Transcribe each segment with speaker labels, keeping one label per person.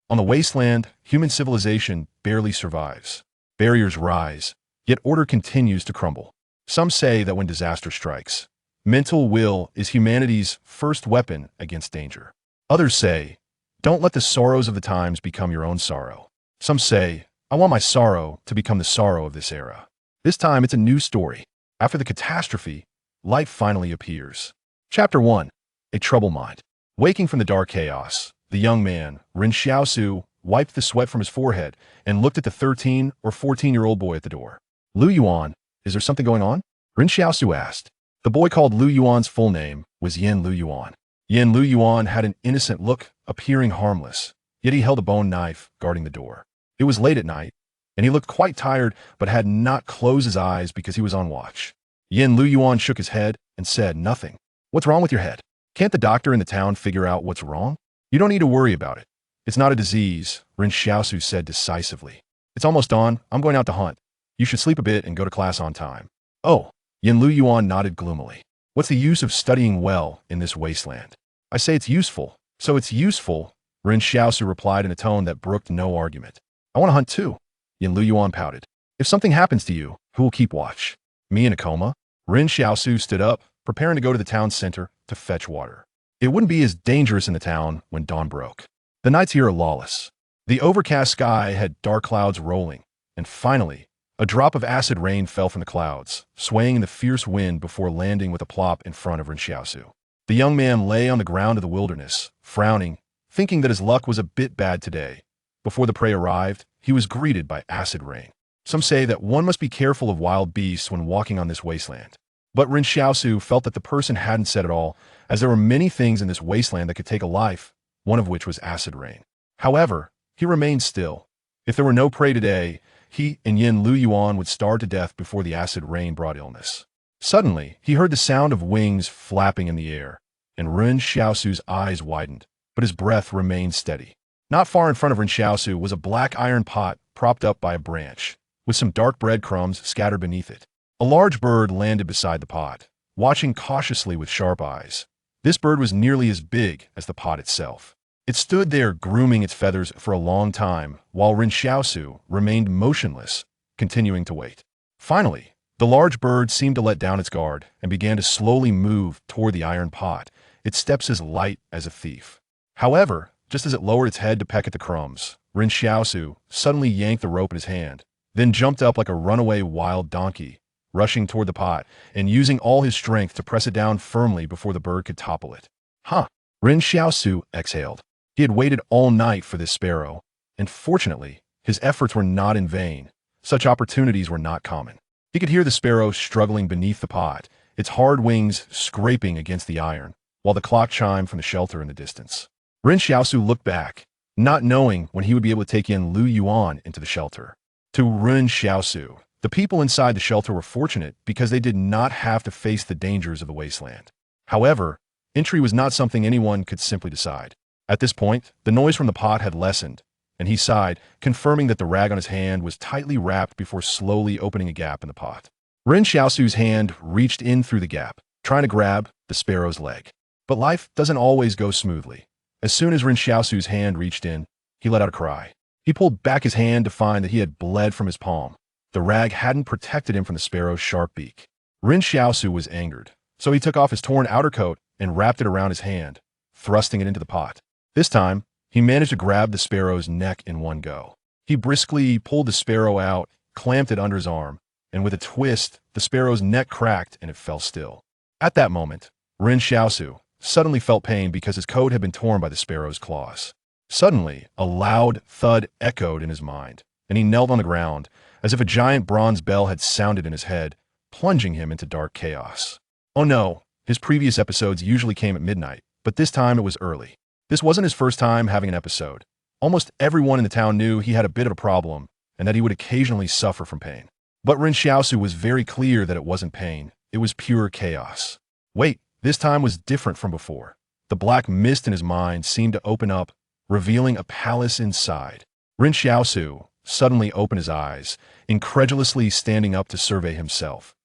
Speaker 1: On the wasteland, human civilization barely survives. Barriers rise, yet order continues to crumble. Some say that when disaster strikes, mental will is humanity's first weapon against danger. Others say, don't let the sorrows of the times become your own sorrow. Some say, I want my sorrow to become the sorrow of this era. This time it's a new story. After the catastrophe, light finally appears. Chapter 1. A Troubled Mind. Waking from the dark chaos, the young man, Ren Xiaosu, wiped the sweat from his forehead and looked at the 13 or 14-year-old boy at the door. Lu Yuan, is there something going on? Ren Xiaosu asked. The boy called Lu Yuan's full name was Yen Lu Yuan. Yen Lu Yuan had an innocent look, appearing harmless, yet he held a bone knife guarding the door. It was late at night, and he looked quite tired but had not closed his eyes because he was on watch. Yen Lu Yuan shook his head and said, nothing. What's wrong with your head? Can't the doctor in the town figure out what's wrong? You don't need to worry about it. It's not a disease, Ren Xiaosu said decisively. It's almost dawn. I'm going out to hunt. You should sleep a bit and go to class on time. Oh, Yen Lu Yuan nodded gloomily. What's the use of studying well in this wasteland? I say it's useful, so it's useful, Ren Xiaosu replied in a tone that brooked no argument. I want to hunt too, Yen Lu Yuan pouted. If something happens to you, who will keep watch? Me in a coma? Ren Xiaosu stood up, preparing to go to the town center to fetch water. It wouldn't be as dangerous in the town when dawn broke. The nights here are lawless. The overcast sky had dark clouds rolling, and finally, a drop of acid rain fell from the clouds, swaying in the fierce wind before landing with a plop in front of Ren Xiaosu. The young man lay on the ground of the wilderness, frowning, thinking that his luck was a bit bad today. Before the prey arrived, he was greeted by acid rain. Some say that one must be careful of wild beasts when walking on this wasteland. But Ren Xiaosu felt that the person hadn't said it all, as there were many things in this wasteland that could take a life, one of which was acid rain. However, he remained still. If there were no prey today, he and Yen Lu Yuan would starve to death before the acid rain brought illness. Suddenly, he heard the sound of wings flapping in the air, and Ren Xiaosu's eyes widened, but his breath remained steady. Not far in front of Ren Xiaosu was a black iron pot propped up by a branch, with some dark breadcrumbs scattered beneath it. A large bird landed beside the pot, watching cautiously with sharp eyes. This bird was nearly as big as the pot itself. It stood there grooming its feathers for a long time, while Ren Xiaosu remained motionless, continuing to wait. Finally, the large bird seemed to let down its guard and began to slowly move toward the iron pot, its steps as light as a thief. However, just as it lowered its head to peck at the crumbs, Ren Xiaosu suddenly yanked the rope in his hand, then jumped up like a runaway wild donkey, rushing toward the pot and using all his strength to press it down firmly before the bird could topple it. Huh! Ren Xiaosu exhaled. He had waited all night for this sparrow, and fortunately, his efforts were not in vain. Such opportunities were not common. He could hear the sparrow struggling beneath the pot, its hard wings scraping against the iron, while the clock chimed from the shelter in the distance. Ren Xiaosu looked back, not knowing when he would be able to take in Lu Yuan into the shelter. To Ren Xiaosu, the people inside the shelter were fortunate because they did not have to face the dangers of the wasteland. However, entry was not something anyone could simply decide. At this point, the noise from the pot had lessened, and he sighed, confirming that the rag on his hand was tightly wrapped before slowly opening a gap in the pot. Ren Xiaosu's hand reached in through the gap, trying to grab the sparrow's leg. But life doesn't always go smoothly. As soon as Ren Xiaosu's hand reached in, he let out a cry. He pulled back his hand to find that he had bled from his palm. The rag hadn't protected him from the sparrow's sharp beak. Ren Xiaosu was angered, so he took off his torn outer coat and wrapped it around his hand, thrusting it into the pot. This time, he managed to grab the sparrow's neck in one go. He briskly pulled the sparrow out, clamped it under his arm, and with a twist, the sparrow's neck cracked and it fell still. At that moment, Ren Xiaosu suddenly felt pain because his coat had been torn by the sparrow's claws. Suddenly, a loud thud echoed in his mind, and he knelt on the ground, as if a giant bronze bell had sounded in his head, plunging him into dark chaos. Oh no, his previous episodes usually came at midnight, but this time it was early. This wasn't his first time having an episode. Almost everyone in the town knew he had a bit of a problem, and that he would occasionally suffer from pain. But Ren Xiaosu was very clear that it wasn't pain, it was pure chaos. Wait, this time was different from before. The black mist in his mind seemed to open up, revealing a palace inside. Ren Xiaosu suddenly opened his eyes, incredulously standing up to survey himself.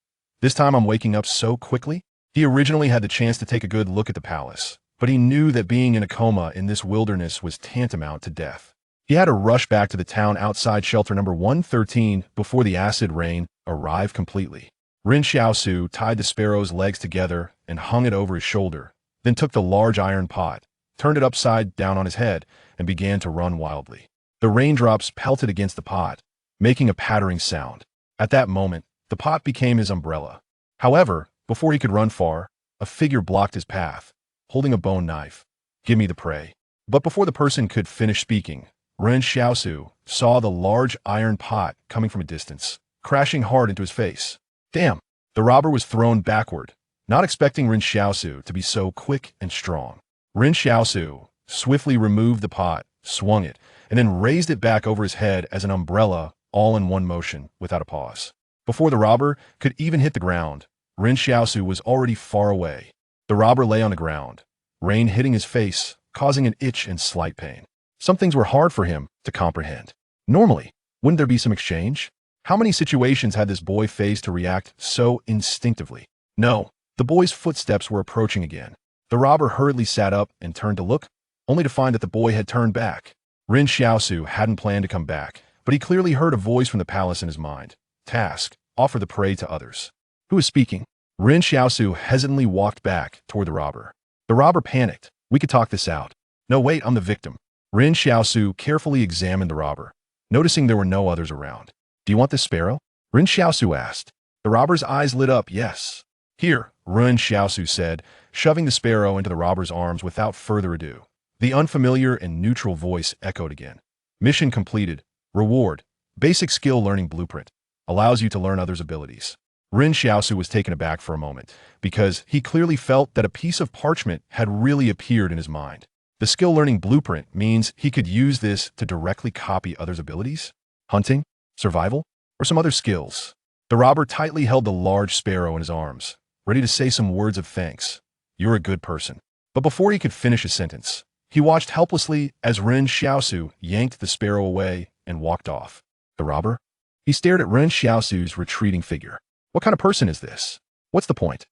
Speaker 1: This time I'm waking up so quickly? He originally had the chance to take a good look at the palace, but he knew that being in a coma in this wilderness was tantamount to death. He had to rush back to the town outside shelter number 113 before the acid rain arrived completely. Ren Xiaosu tied the sparrow's legs together and hung it over his shoulder, then took the large iron pot, turned it upside down on his head, and began to run wildly. The raindrops pelted against the pot, making a pattering sound. At that moment, the pot became his umbrella. However, before he could run far, a figure blocked his path, holding a bone knife. "Give me the prey." But before the person could finish speaking, Ren Xiaosu saw the large iron pot coming from a distance, crashing hard into his face. Damn! The robber was thrown backward, not expecting Ren Xiaosu to be so quick and strong. Ren Xiaosu swiftly removed the pot, swung it, and then raised it back over his head as an umbrella, all in one motion, without a pause. Before the robber could even hit the ground, Ren Xiaosu was already far away. The robber lay on the ground, rain hitting his face, causing an itch and slight pain. Some things were hard for him to comprehend. Normally, wouldn't there be some exchange? How many situations had this boy faced to react so instinctively? No, the boy's footsteps were approaching again. The robber hurriedly sat up and turned to look, only to find that the boy had turned back. Ren Xiaosu hadn't planned to come back, but he clearly heard a voice from the palace in his mind. Task: offer the prey to others. Who is speaking? Ren Xiaosu hesitantly walked back toward the robber. The robber panicked. We could talk this out. No, wait, I'm the victim. Ren Xiaosu carefully examined the robber, noticing there were no others around. Do you want this sparrow? Ren Xiaosu asked. The robber's eyes lit up. Yes. Here, Ren Xiaosu said, shoving the sparrow into the robber's arms without further ado. The unfamiliar and neutral voice echoed again. Mission completed. Reward: basic skill learning blueprint. Allows you to learn others' abilities. Ren Xiaosu was taken aback for a moment, because he clearly felt that a piece of parchment had really appeared in his mind. The skill learning blueprint means he could use this to directly copy others' abilities? Hunting? Survival? Or some other skills? The robber tightly held the large sparrow in his arms, ready to say some words of thanks. You're a good person. But before he could finish his sentence, he watched helplessly as Ren Xiaosu yanked the sparrow away and walked off. The robber? He stared at Ren Xiaosu's retreating figure. What kind of person is this? What's the point?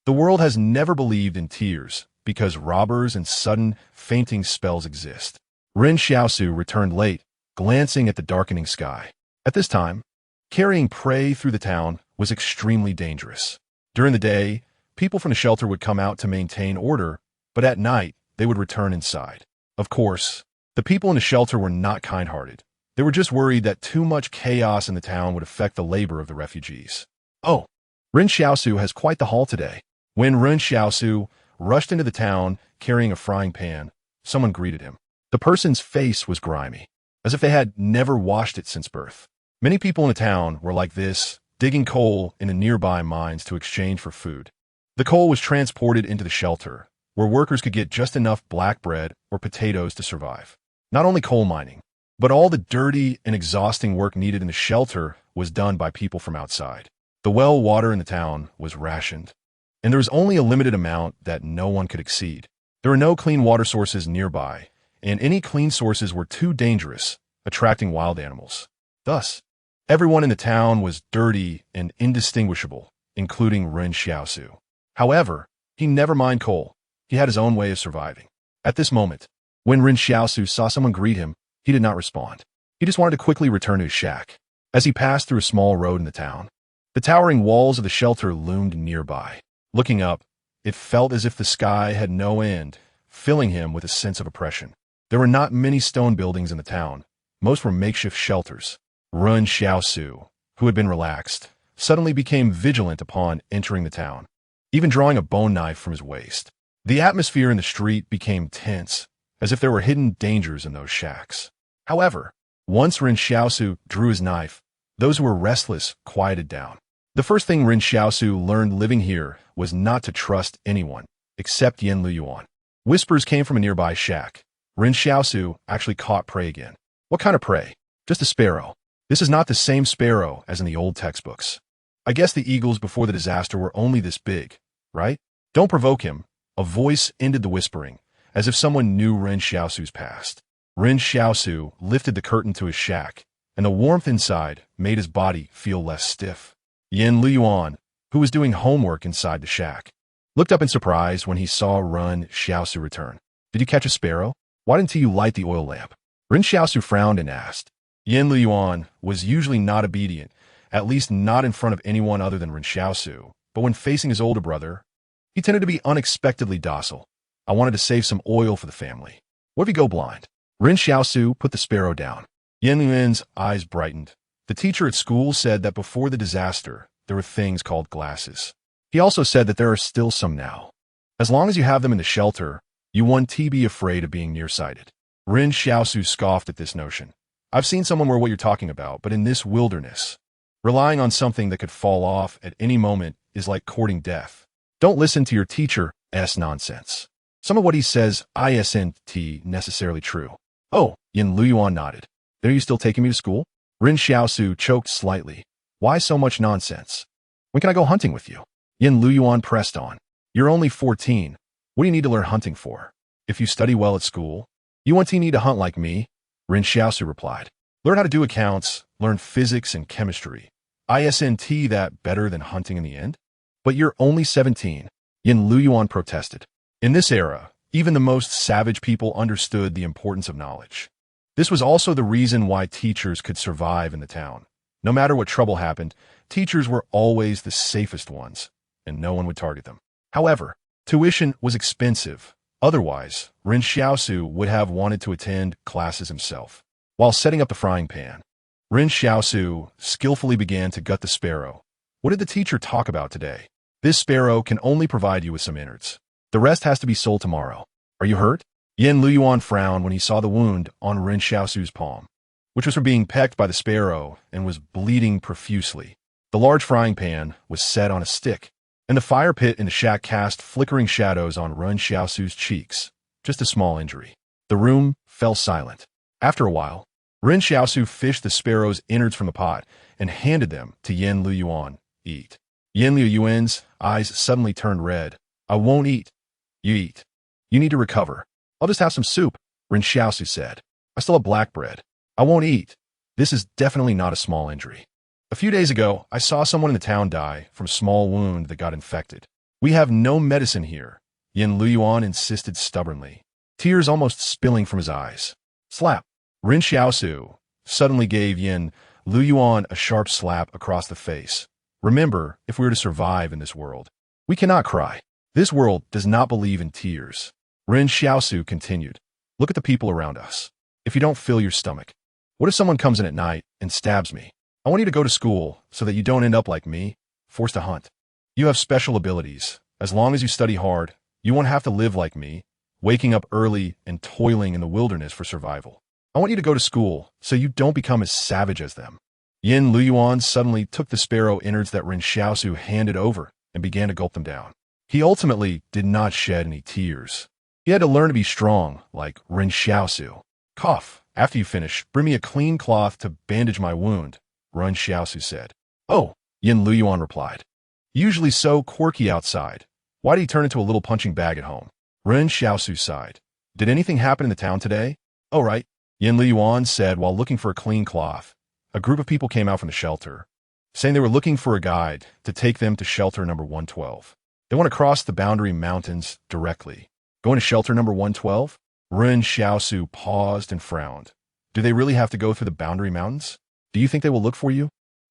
Speaker 1: The world has never believed in tears because robbers and sudden fainting spells exist. Ren Xiaosu returned late, glancing at the darkening sky. At this time, carrying prey through the town was extremely dangerous. During the day, people from the shelter would come out to maintain order, but at night, they would return inside. Of course, the people in the shelter were not kind-hearted. They were just worried that too much chaos in the town would affect the labor of the refugees. Oh, Ren Xiaosu has quite the haul today. When Ren Xiaosu rushed into the town carrying a frying pan, someone greeted him. The person's face was grimy, as if they had never washed it since birth. Many people in the town were like this, digging coal in the nearby mines to exchange for food. The coal was transported into the shelter, where workers could get just enough black bread or potatoes to survive. Not only coal mining, but all the dirty and exhausting work needed in the shelter was done by people from outside. The well water in the town was rationed, and there was only a limited amount that no one could exceed. There were no clean water sources nearby, and any clean sources were too dangerous, attracting wild animals. Thus, everyone in the town was dirty and indistinguishable, including Ren Xiaosu. However, he never minded coal. He had his own way of surviving. At this moment, when Ren Xiaosu saw someone greet him, he did not respond. He just wanted to quickly return to his shack. As he passed through a small road in the town, the towering walls of the shelter loomed nearby. Looking up, it felt as if the sky had no end, filling him with a sense of oppression. There were not many stone buildings in the town. Most were makeshift shelters. Ren Xiaosu, who had been relaxed, suddenly became vigilant upon entering the town, even drawing a bone knife from his waist. The atmosphere in the street became tense, as if there were hidden dangers in those shacks. However, once Ren Xiaosu drew his knife, those who were restless quieted down. The first thing Ren Xiaosu learned living here was not to trust anyone, except Yen Luyuan. Whispers came from a nearby shack. Ren Xiaosu actually caught prey again. What kind of prey? Just a sparrow. This is not the same sparrow as in the old textbooks. I guess the eagles before the disaster were only this big, right? Don't provoke him. A voice ended the whispering, as if someone knew Ren Xiaosu's past. Ren Xiaosu lifted the curtain to his shack, and the warmth inside made his body feel less stiff. Yen Luyuan, who was doing homework inside the shack, looked up in surprise when he saw Ren Xiaosu return. Did you catch a sparrow? Why didn't you light the oil lamp? Ren Xiaosu frowned and asked. Yen Luyuan was usually not obedient, at least not in front of anyone other than Ren Xiaosu, but when facing his older brother, he tended to be unexpectedly docile. I wanted to save some oil for the family. What if you go blind? Ren Xiaosu put the sparrow down. Yen Luyuan's eyes brightened. The teacher at school said that before the disaster, there were things called glasses. He also said that there are still some now. As long as you have them in the shelter, you won't be afraid of being nearsighted. Ren Xiaosu scoffed at this notion. I've seen someone wear what you're talking about, but in this wilderness, relying on something that could fall off at any moment is like courting death. Don't listen to your teacher's nonsense. Some of what he says isn't necessarily true. Oh, Yen Luyuan nodded. Are you still taking me to school? Ren Xiaosu choked slightly. Why so much nonsense? When can I go hunting with you? Yen Luyuan pressed on. You're only 14. What do you need to learn hunting for? If you study well at school, you won't need to hunt like me, Ren Xiaosu replied. Learn how to do accounts, learn physics and chemistry. Isn't that better than hunting in the end? But you're only 17, Yen Luyuan protested. In this era, even the most savage people understood the importance of knowledge. This was also the reason why teachers could survive in the town. No matter what trouble happened, teachers were always the safest ones, and no one would target them. However, tuition was expensive. Otherwise, Ren Xiaosu would have wanted to attend classes himself. While setting up the frying pan, Ren Xiaosu skillfully began to gut the sparrow. What did the teacher talk about today? This sparrow can only provide you with some innards. The rest has to be sold tomorrow. Are you hurt? Yen Luyuan frowned when he saw the wound on Ren Xiaosu's palm, which was from being pecked by the sparrow and was bleeding profusely. The large frying pan was set on a stick, and the fire pit in the shack cast flickering shadows on Ren Xiaosu's cheeks. Just a small injury. The room fell silent. After a while, Ren Xiaosu fished the sparrow's innards from the pot and handed them to Yen Luyuan. Eat. Yen Luyuan's eyes suddenly turned red. I won't eat. You eat. You need to recover. I'll just have some soup, Ren Xiaosu said. I still have black bread. I won't eat. This is definitely not a small injury. A few days ago, I saw someone in the town die from a small wound that got infected. We have no medicine here, Yen Luyuan insisted stubbornly, tears almost spilling from his eyes. Slap. Ren Xiaosu suddenly gave Yen Luyuan a sharp slap across the face. Remember, if we are to survive in this world, we cannot cry. This world does not believe in tears. Ren Xiaosu continued. Look at the people around us. If you don't fill your stomach, what if someone comes in at night and stabs me? I want you to go to school so that you don't end up like me, forced to hunt. You have special abilities. As long as you study hard, you won't have to live like me, waking up early and toiling in the wilderness for survival. I want you to go to school so you don't become as savage as them. Yen Luyuan suddenly took the sparrow innards that Ren Xiaosu handed over and began to gulp them down. He ultimately did not shed any tears. He had to learn to be strong, like Ren Xiaosu. Cough. After you finish, bring me a clean cloth to bandage my wound, Ren Xiaosu said. Oh, Yen Luyuan replied. Usually so quirky outside. Why did he turn into a little punching bag at home? Ren Xiaosu sighed. Did anything happen in the town today? Oh, right, Yen Luyuan said while looking for a clean cloth. A group of people came out from the shelter, saying they were looking for a guide to take them to shelter number 112. They want to cross the Boundary Mountains directly. Going to shelter number 112? Ren Xiaosu paused and frowned. Do they really have to go through the Boundary Mountains? Do you think they will look for you?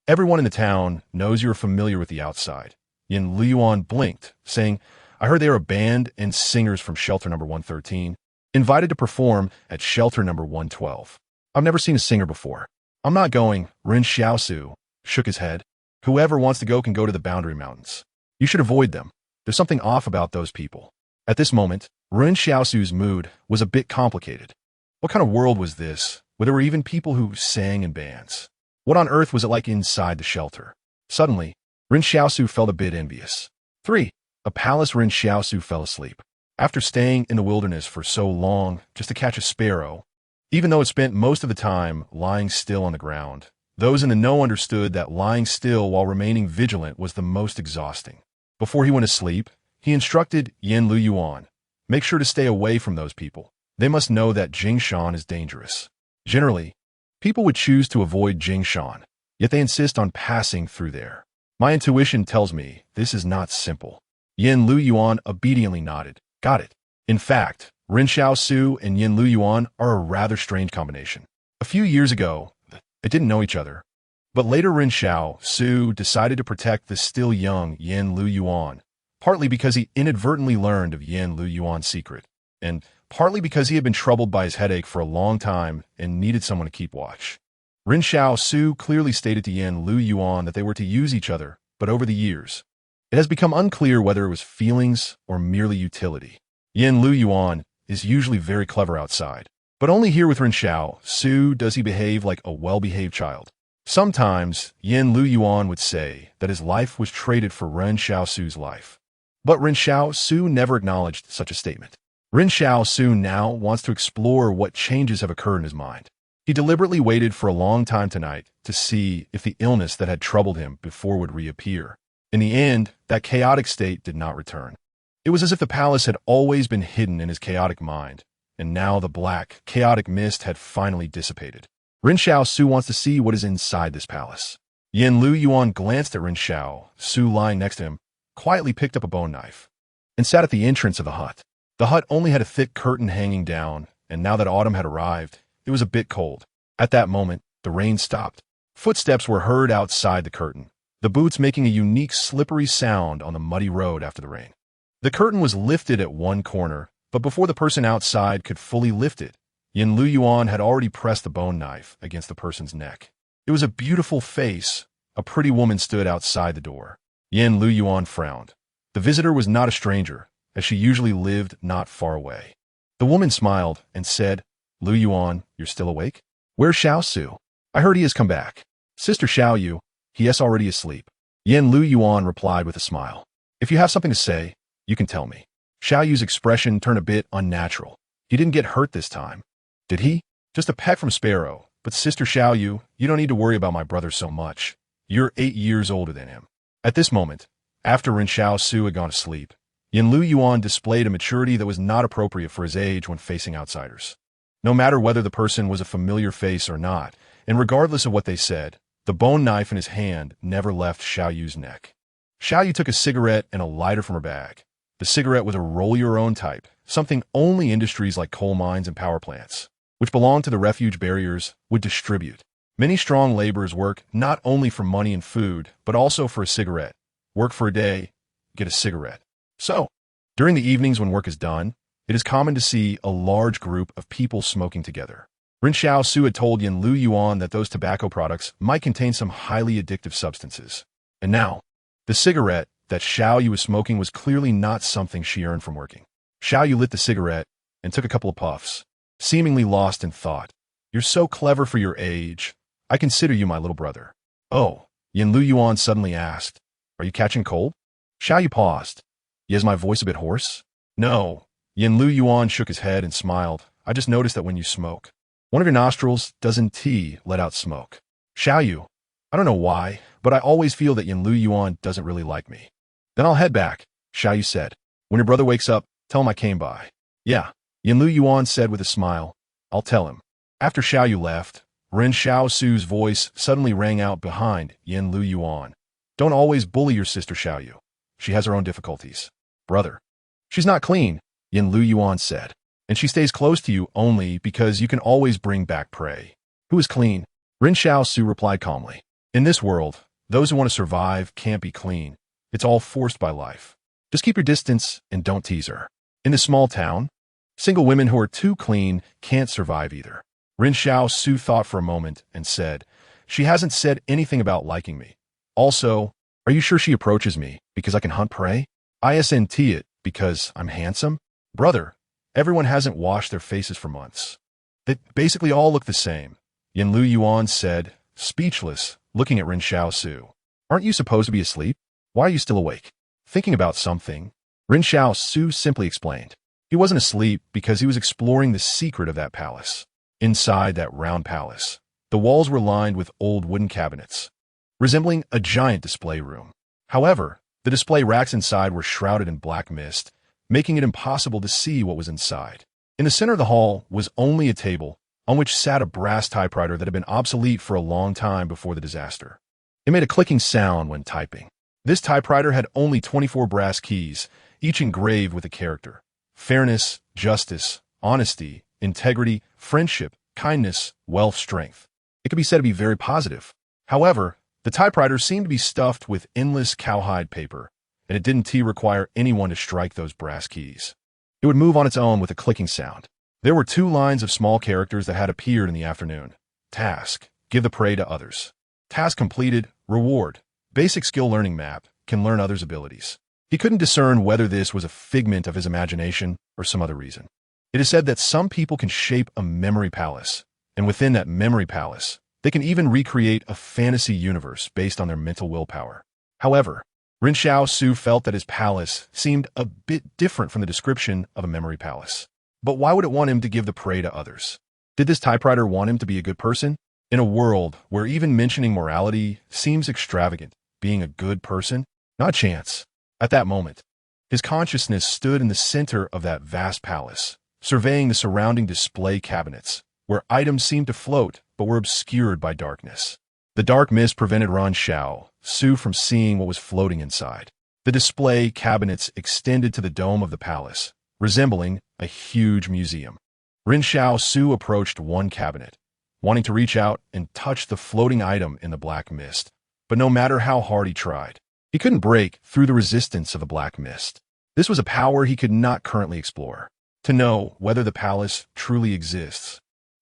Speaker 1: Everyone in the town knows you are familiar with the outside. Yen Luyuan blinked, saying, I heard they are a band and singers from shelter number 113, invited to perform at shelter number 112. I've never seen a singer before. I'm not going, Ren Xiaosu shook his head. Whoever wants to go can go to the Boundary Mountains. You should avoid them. There's something off about those people. At this moment, Ren Xiaosu's mood was a bit complicated. What kind of world was this, where there were even people who sang in bands? What on earth was it like inside the shelter? Suddenly, Ren Xiaosu felt a bit envious. 3. A palace. Ren Xiaosu fell asleep. After staying in the wilderness for so long just to catch a sparrow, even though it spent most of the time lying still on the ground, those in the know understood that lying still while remaining vigilant was the most exhausting. Before he went to sleep, he instructed Yen Luyuan, make sure to stay away from those people. They must know that Jingshan is dangerous. Generally, people would choose to avoid Jingshan, yet they insist on passing through there. My intuition tells me this is not simple. Yen Luyuan obediently nodded. Got it. In fact, Ren Xiaosu and Yin Lu Yuan are a rather strange combination. A few years ago, they didn't know each other. But later Ren Xiaosu decided to protect the still young Yin Lu Yuan, partly because he inadvertently learned of Yin Lu Yuan's secret, and partly because he had been troubled by his headache for a long time and needed someone to keep watch. Ren Xiaosu clearly stated to Yin Lu Yuan that they were to use each other, but over the years, it has become unclear whether it was feelings or merely utility. Yin Lu Yuan is usually very clever outside, but only here with Ren Xiaosu does he behave like a well-behaved child. Sometimes, Yin Lu Yuan would say that his life was traded for Ren Xiaosu's life. But Ren Xiaosu never acknowledged such a statement. Ren Xiaosu now wants to explore what changes have occurred in his mind. He deliberately waited for a long time tonight to see if the illness that had troubled him before would reappear. In the end, that chaotic state did not return. It was as if the palace had always been hidden in his chaotic mind, and now the black, chaotic mist had finally dissipated. Ren Xiaosu wants to see what is inside this palace. Yin Lu Yuan glanced at Ren Xiaosu lying next to him, quietly picked up a bone knife, and sat at the entrance of the hut. The hut only had a thick curtain hanging down, and now that autumn had arrived, it was a bit cold. At that moment, the rain stopped. Footsteps were heard outside the curtain, the boots making a unique slippery sound on the muddy road after the rain. The curtain was lifted at one corner, but before the person outside could fully lift it, Yin Lu Yuan had already pressed the bone knife against the person's neck. It was a beautiful face. A pretty woman stood outside the door. Yin Lu Yuan frowned. The visitor was not a stranger, as she usually lived not far away. The woman smiled and said, "Lu Yuan, you're still awake? Where's Xiaosu? I heard he has come back." "Sister Xiaoyu, he is already asleep." Yin Lu Yuan replied with a smile. "If you have something to say, you can tell me." Xiaoyu's expression turned a bit unnatural. He didn't get hurt this time. Did he? Just a peck from Sparrow. But Sister Xiaoyu, you don't need to worry about my brother so much. You're 8 years older than him. At this moment, after Ren Xiaosu had gone to sleep, Yin Lu Yuan displayed a maturity that was not appropriate for his age when facing outsiders. No matter whether the person was a familiar face or not, and regardless of what they said, the bone knife in his hand never left Xiaoyu's neck. Xiaoyu took a cigarette and a lighter from her bag. The cigarette was a roll-your-own type, something only industries like coal mines and power plants, which belonged to the refuge barriers, would distribute. Many strong laborers work not only for money and food, but also for a cigarette. Work for a day, get a cigarette. So, during the evenings when work is done, it is common to see a large group of people smoking together. Ren Xiaosu had told Yin Lu Yuan that those tobacco products might contain some highly addictive substances. And now, the cigarette that Xiaoyu was smoking was clearly not something she earned from working. Xiaoyu lit the cigarette and took a couple of puffs, seemingly lost in thought. "You're so clever for your age. I consider you my little brother." "Oh," Yin Lu Yuan suddenly asked, "are you catching cold?" Xiaoyu paused. "Is my voice a bit hoarse?" "No." Yin Lu Yuan shook his head and smiled. "I just noticed that when you smoke, one of your nostrils doesn't let out smoke." "Xiaoyu, I don't know why, but I always feel that Yin Lu Yuan doesn't really like me." "Then I'll head back," Xiaoyu said. "When your brother wakes up, tell him I came by." "Yeah," Yin Lu Yuan said with a smile. "I'll tell him." After Xiaoyu left, Ren Xiaosu's voice suddenly rang out behind Yin Lu Yuan. "Don't always bully your sister Xiaoyu. She has her own difficulties." "Brother, she's not clean," Yin Lu Yuan said. "And she stays close to you only because you can always bring back prey." "Who is clean?" Ren Xiaosu replied calmly. "In this world, those who want to survive can't be clean. It's all forced by life. Just keep your distance and don't tease her." In this small town, single women who are too clean can't survive either. Ren Xiaosu thought for a moment and said, "She hasn't said anything about liking me. Also, are you sure she approaches me because I can hunt prey? Isn't it because I'm handsome?" "Brother, everyone hasn't washed their faces for months. They basically all look the same," Yin Lu Yuan said, speechless, looking at Ren Xiaosu. "Aren't you supposed to be asleep? Why are you still awake? Thinking about something?" Ren Xiaosu simply explained. He wasn't asleep because he was exploring the secret of that palace. Inside that round palace, the walls were lined with old wooden cabinets, resembling a giant display room. However, the display racks inside were shrouded in black mist, making it impossible to see what was inside. In the center of the hall was only a table on which sat a brass typewriter that had been obsolete for a long time before the disaster. It made a clicking sound when typing. This typewriter had only 24 brass keys, each engraved with a character. fairness, justice, honesty, integrity, friendship, kindness, wealth, strength. It could be said to be very positive. However, the typewriter seemed to be stuffed with endless cowhide paper, and it didn't require anyone to strike those brass keys. It would move on its own with a clicking sound. There were 2 lines of small characters that had appeared in the afternoon. Task: give the prey to others. Task completed, reward. Basic skill learning map, can learn others' abilities. He couldn't discern whether this was a figment of his imagination or some other reason. It is said that some people can shape a memory palace, and within that memory palace, they can even recreate a fantasy universe based on their mental willpower. However, Ren Xiaosu felt that his palace seemed a bit different from the description of a memory palace. But why would it want him to give the prey to others? Did this typewriter want him to be a good person? In a world where even mentioning morality seems extravagant, being a good person? Not a chance. At that moment, his consciousness stood in the center of that vast palace, surveying the surrounding display cabinets, where items seemed to float but were obscured by darkness. The dark mist prevented Ren Xiaosu from seeing what was floating inside. The display cabinets extended to the dome of the palace, resembling a huge museum. Ren Xiaosu approached one cabinet, wanting to reach out and touch the floating item in the black mist, but no matter how hard he tried, he couldn't break through the resistance of the black mist. This was a power he could not currently explore. To know whether the palace truly exists,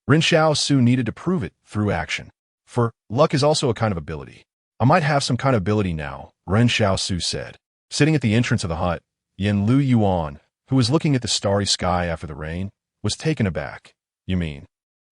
Speaker 1: Ren Xiaosu needed to prove it through action. For luck is also a kind of ability. I might have some kind of ability now, Ren Xiaosu said. Sitting at the entrance of the hut, Yen Lu Yuan, who was looking at the starry sky after the rain, was taken aback. You mean?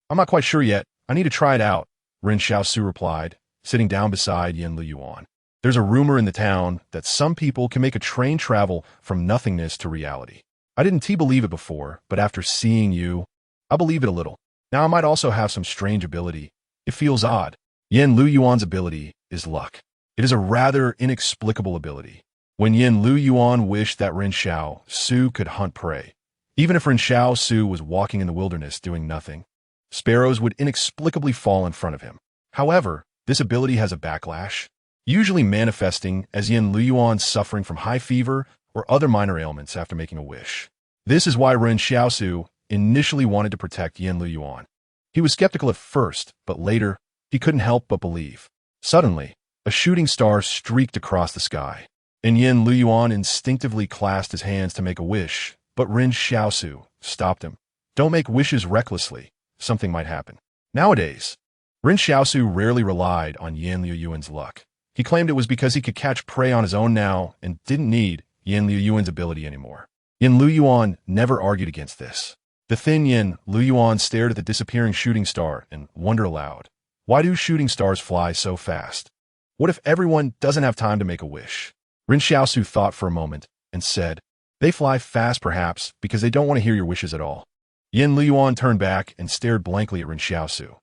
Speaker 1: I'm not quite sure yet. I need to try it out, Ren Xiaosu replied, sitting down beside Yen Lu Yuan. There's a rumor in the town that some people can make a train travel from nothingness to reality. I didn't believe it before, but after seeing you, I believe it a little. Now I might also have some strange ability. It feels odd. Yen Lu Yuan's ability is luck. It is a rather inexplicable ability. When Yen Lu Yuan wished that Ren Xiaosu could hunt prey, even if Ren Xiaosu was walking in the wilderness doing nothing, sparrows would inexplicably fall in front of him. However, this ability has a backlash, usually manifesting as Yen Lu Yuan suffering from high fever or other minor ailments after making a wish. This is why Ren Xiaosu initially wanted to protect Yen Lu Yuan. He was skeptical at first, but later, he couldn't help but believe. Suddenly, a shooting star streaked across the sky, and Yen Lu Yuan instinctively clasped his hands to make a wish, but Ren Xiaosu stopped him. Don't make wishes recklessly. Something might happen. Nowadays, Ren Xiaosu rarely relied on Yen Lu Yuan's luck. He claimed it was because he could catch prey on his own now and didn't need Yen Lu Yuan's ability anymore. Yen Lu Yuan never argued against this. The thin Yen Lu Yuan stared at the disappearing shooting star and wondered aloud, why do shooting stars fly so fast? What if everyone doesn't have time to make a wish? Ren Xiaosu thought for a moment and said, they fly fast perhaps because they don't want to hear your wishes at all. Yen Lu Yuan turned back and stared blankly at Ren Xiaosu.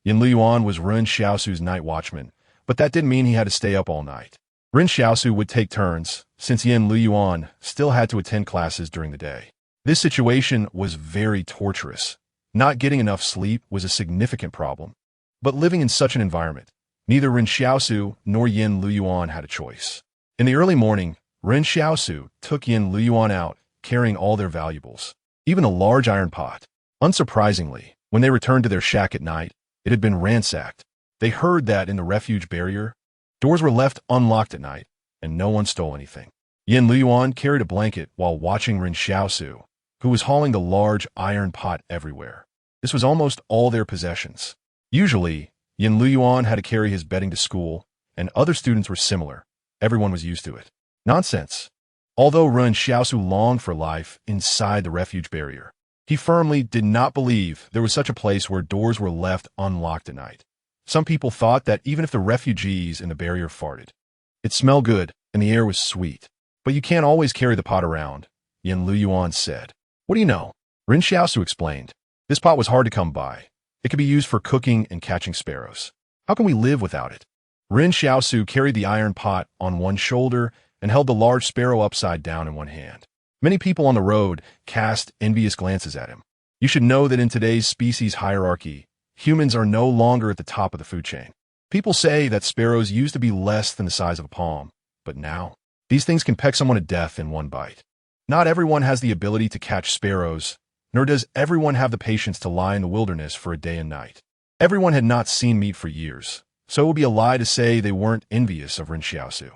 Speaker 1: Yen Lu Yuan was Ren Xiaosu's night watchman, but that didn't mean he had to stay up all night. Ren Xiaosu would take turns, since Yen Lu Yuan still had to attend classes during the day. This situation was very torturous. Not getting enough sleep was a significant problem. But living in such an environment, neither Ren Xiaosu nor Yen Lu Yuan had a choice. In the early morning, Ren Xiaosu took Yen Lu Yuan out, carrying all their valuables, even a large iron pot. Unsurprisingly, when they returned to their shack at night, it had been ransacked. They heard that in the refuge barrier, doors were left unlocked at night, and no one stole anything. Yen Lu Yuan carried a blanket while watching Ren Xiaosu, who was hauling the large iron pot everywhere. This was almost all their possessions. Usually, Yen Lu Yuan had to carry his bedding to school, and other students were similar. Everyone was used to it. Nonsense. Although Ren Xiaosu longed for life inside the refuge barrier, he firmly did not believe there was such a place where doors were left unlocked at night. Some people thought that even if the refugees in the barrier farted, it smelled good and the air was sweet. But you can't always carry the pot around, Yen Lu Yuan said. What do you know? Ren Xiaosu explained. This pot was hard to come by. It could be used for cooking and catching sparrows. How can we live without it? Ren Xiaosu carried the iron pot on one shoulder and held the large sparrow upside down in one hand. Many people on the road cast envious glances at him. You should know that in today's species hierarchy, humans are no longer at the top of the food chain. People say that sparrows used to be less than the size of a palm, but now, these things can peck someone to death in one bite. Not everyone has the ability to catch sparrows, nor does everyone have the patience to lie in the wilderness for a day and night. Everyone had not seen meat for years, so it would be a lie to say they weren't envious of Ren Xiaosu.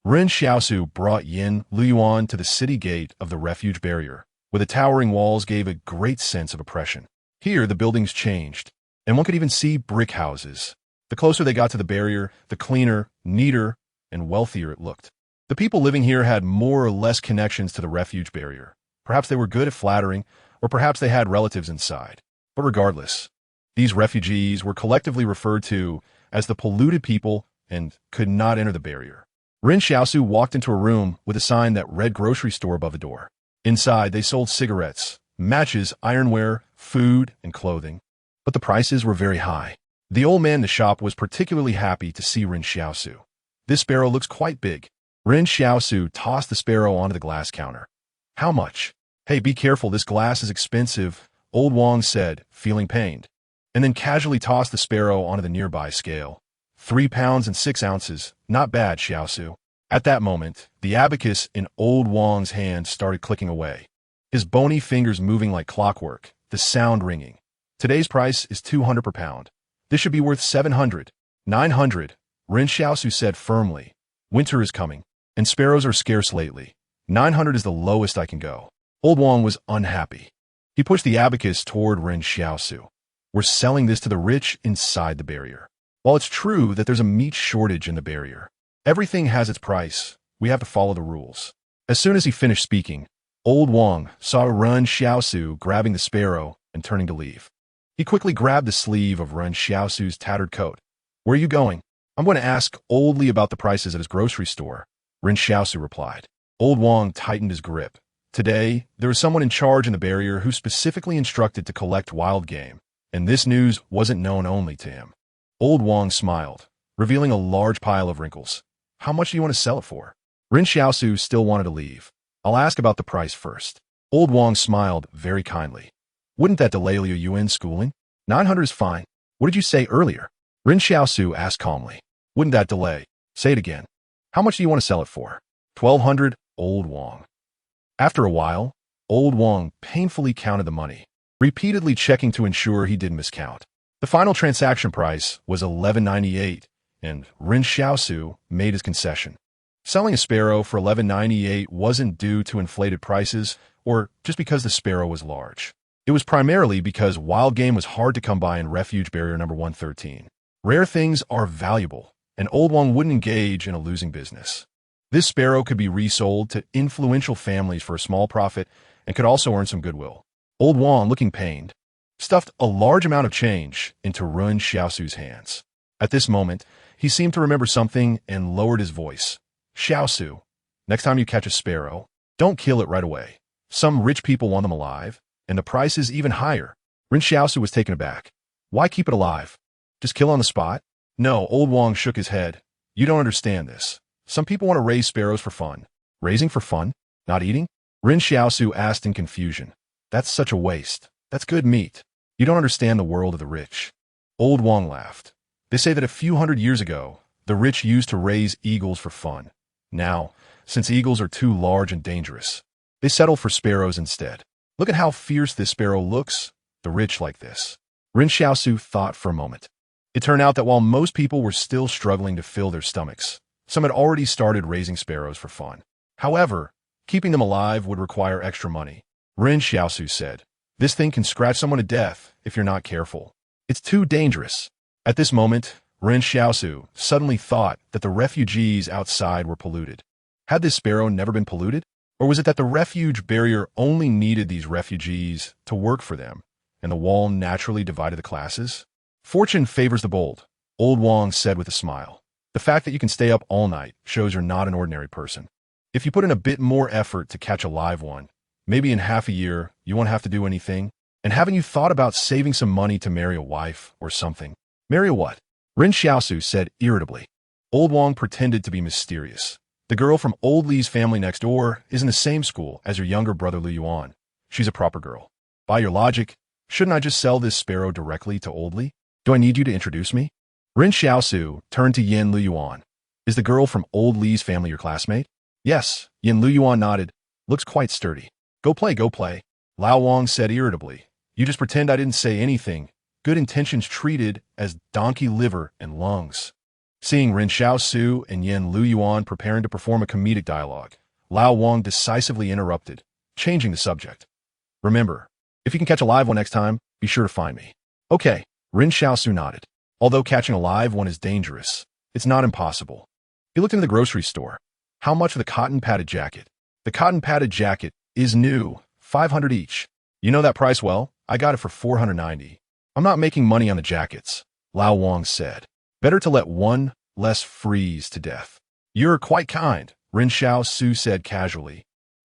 Speaker 1: Ren Xiaosu brought Yin Luyuan to the city gate of the refuge barrier, where the towering walls gave a great sense of oppression. Here, the buildings changed, and one could even see brick houses. The closer they got to the barrier, the cleaner, neater, and wealthier it looked. The people living here had more or less connections to the refuge barrier. Perhaps they were good at flattering, or perhaps they had relatives inside. But regardless, these refugees were collectively referred to as the polluted people and could not enter the barrier. Ren Xiaosu walked into a room with a sign that read grocery store above the door. Inside, they sold cigarettes, matches, ironware, food, and clothing. But the prices were very high. The old man in the shop was particularly happy to see Ren Xiaosu. This sparrow looks quite big. Ren Xiaosu tossed the sparrow onto the glass counter. How much? Hey, be careful, this glass is expensive, old Wang said, feeling pained, and then casually tossed the sparrow onto the nearby scale. 3 pounds and 6 ounces, not bad, Xiaosu. At that moment, the abacus in old Wang's hand started clicking away, his bony fingers moving like clockwork, the sound ringing. Today's price is 200 per pound. This should be worth 700, 900, Ren Xiaosu said firmly. Winter is coming, and sparrows are scarce lately. 900 is the lowest I can go. Old Wang was unhappy. He pushed the abacus toward Ren Xiaosu. We're selling this to the rich inside the barrier. While it's true that there's a meat shortage in the barrier, everything has its price. We have to follow the rules. As soon as he finished speaking, Old Wang saw Ren Xiaosu grabbing the sparrow and turning to leave. He quickly grabbed the sleeve of Ren Xiaosu's tattered coat. Where are you going? I'm going to ask Old Li about the prices at his grocery store, Ren Xiaosu replied. Old Wang tightened his grip. Today, there was someone in charge in the barrier who specifically instructed to collect wild game, and this news wasn't known only to him. Old Wang smiled, revealing a large pile of wrinkles. How much do you want to sell it for? Ren Xiaosu still wanted to leave. I'll ask about the price first. Old Wang smiled very kindly. Wouldn't that delay Liu Yuan's schooling? 900 is fine. What did you say earlier? Ren Xiaosu asked calmly. Wouldn't that delay? Say it again. How much do you want to sell it for? 1,200, Old Wang. After a while, Old Wang painfully counted the money, repeatedly checking to ensure he didn't miscount. The final transaction price was 1198, and Ren Xiaosu made his concession. Selling a sparrow for 1198 wasn't due to inflated prices or just because the sparrow was large. It was primarily because wild game was hard to come by in refuge barrier number 113. Rare things are valuable, and Old Wang wouldn't engage in a losing business. This sparrow could be resold to influential families for a small profit and could also earn some goodwill. Old Wang, looking pained, stuffed a large amount of change into Ren Xiaosu's hands. At this moment, he seemed to remember something and lowered his voice. Xiaosu, next time you catch a sparrow, don't kill it right away. Some rich people want them alive, and the price is even higher. Ren Xiaosu was taken aback. Why keep it alive? Just kill on the spot? No, Old Wang shook his head. You don't understand this. Some people want to raise sparrows for fun. Raising for fun? Not eating? Ren Xiaosu asked in confusion. That's such a waste. That's good meat. You don't understand the world of the rich. Old Wang laughed. They say that a few hundred years ago, the rich used to raise eagles for fun. Now, since eagles are too large and dangerous, they settle for sparrows instead. Look at how fierce this sparrow looks. The rich like this. Ren Xiaosu thought for a moment. It turned out that while most people were still struggling to fill their stomachs, some had already started raising sparrows for fun. However, keeping them alive would require extra money. Ren Xiaosu said, this thing can scratch someone to death if you're not careful. It's too dangerous. At this moment, Ren Xiaosu suddenly thought that the refugees outside were polluted. Had this sparrow never been polluted? Or was it that the refuge barrier only needed these refugees to work for them, and the wall naturally divided the classes? Fortune favors the bold, Old Wang said with a smile. The fact that you can stay up all night shows you're not an ordinary person. If you put in a bit more effort to catch a live one, maybe in half a year, you won't have to do anything. And haven't you thought about saving some money to marry a wife or something? Marry a what? Ren Xiaosu said irritably. Old Wang pretended to be mysterious. The girl from Old Li's family next door is in the same school as your younger brother Liu Yuan. She's a proper girl. By your logic, shouldn't I just sell this sparrow directly to Old Li? Do I need you to introduce me? Ren Xiaosu turned to Yin Luyuan. Is the girl from Old Li's family your classmate? Yes, Yin Luyuan nodded. Looks quite sturdy. Go play, go play. Lao Wang said irritably. You just pretend I didn't say anything. Good intentions treated as donkey liver and lungs. Seeing Ren Xiaosu and Yen Luyuan preparing to perform a comedic dialogue, Lao Wang decisively interrupted, changing the subject. Remember, if you can catch a live one next time, be sure to find me. Okay, Ren Xiaosu nodded. Although catching a live one is dangerous, it's not impossible. He looked into the grocery store. How much for the cotton padded jacket? The cotton padded jacket is new, 500 each. You know that price well? I got it for 490. I'm not making money on the jackets, Lao Wang said. Better to let one less freeze to death. You're quite kind, Ren Xiaosu said casually.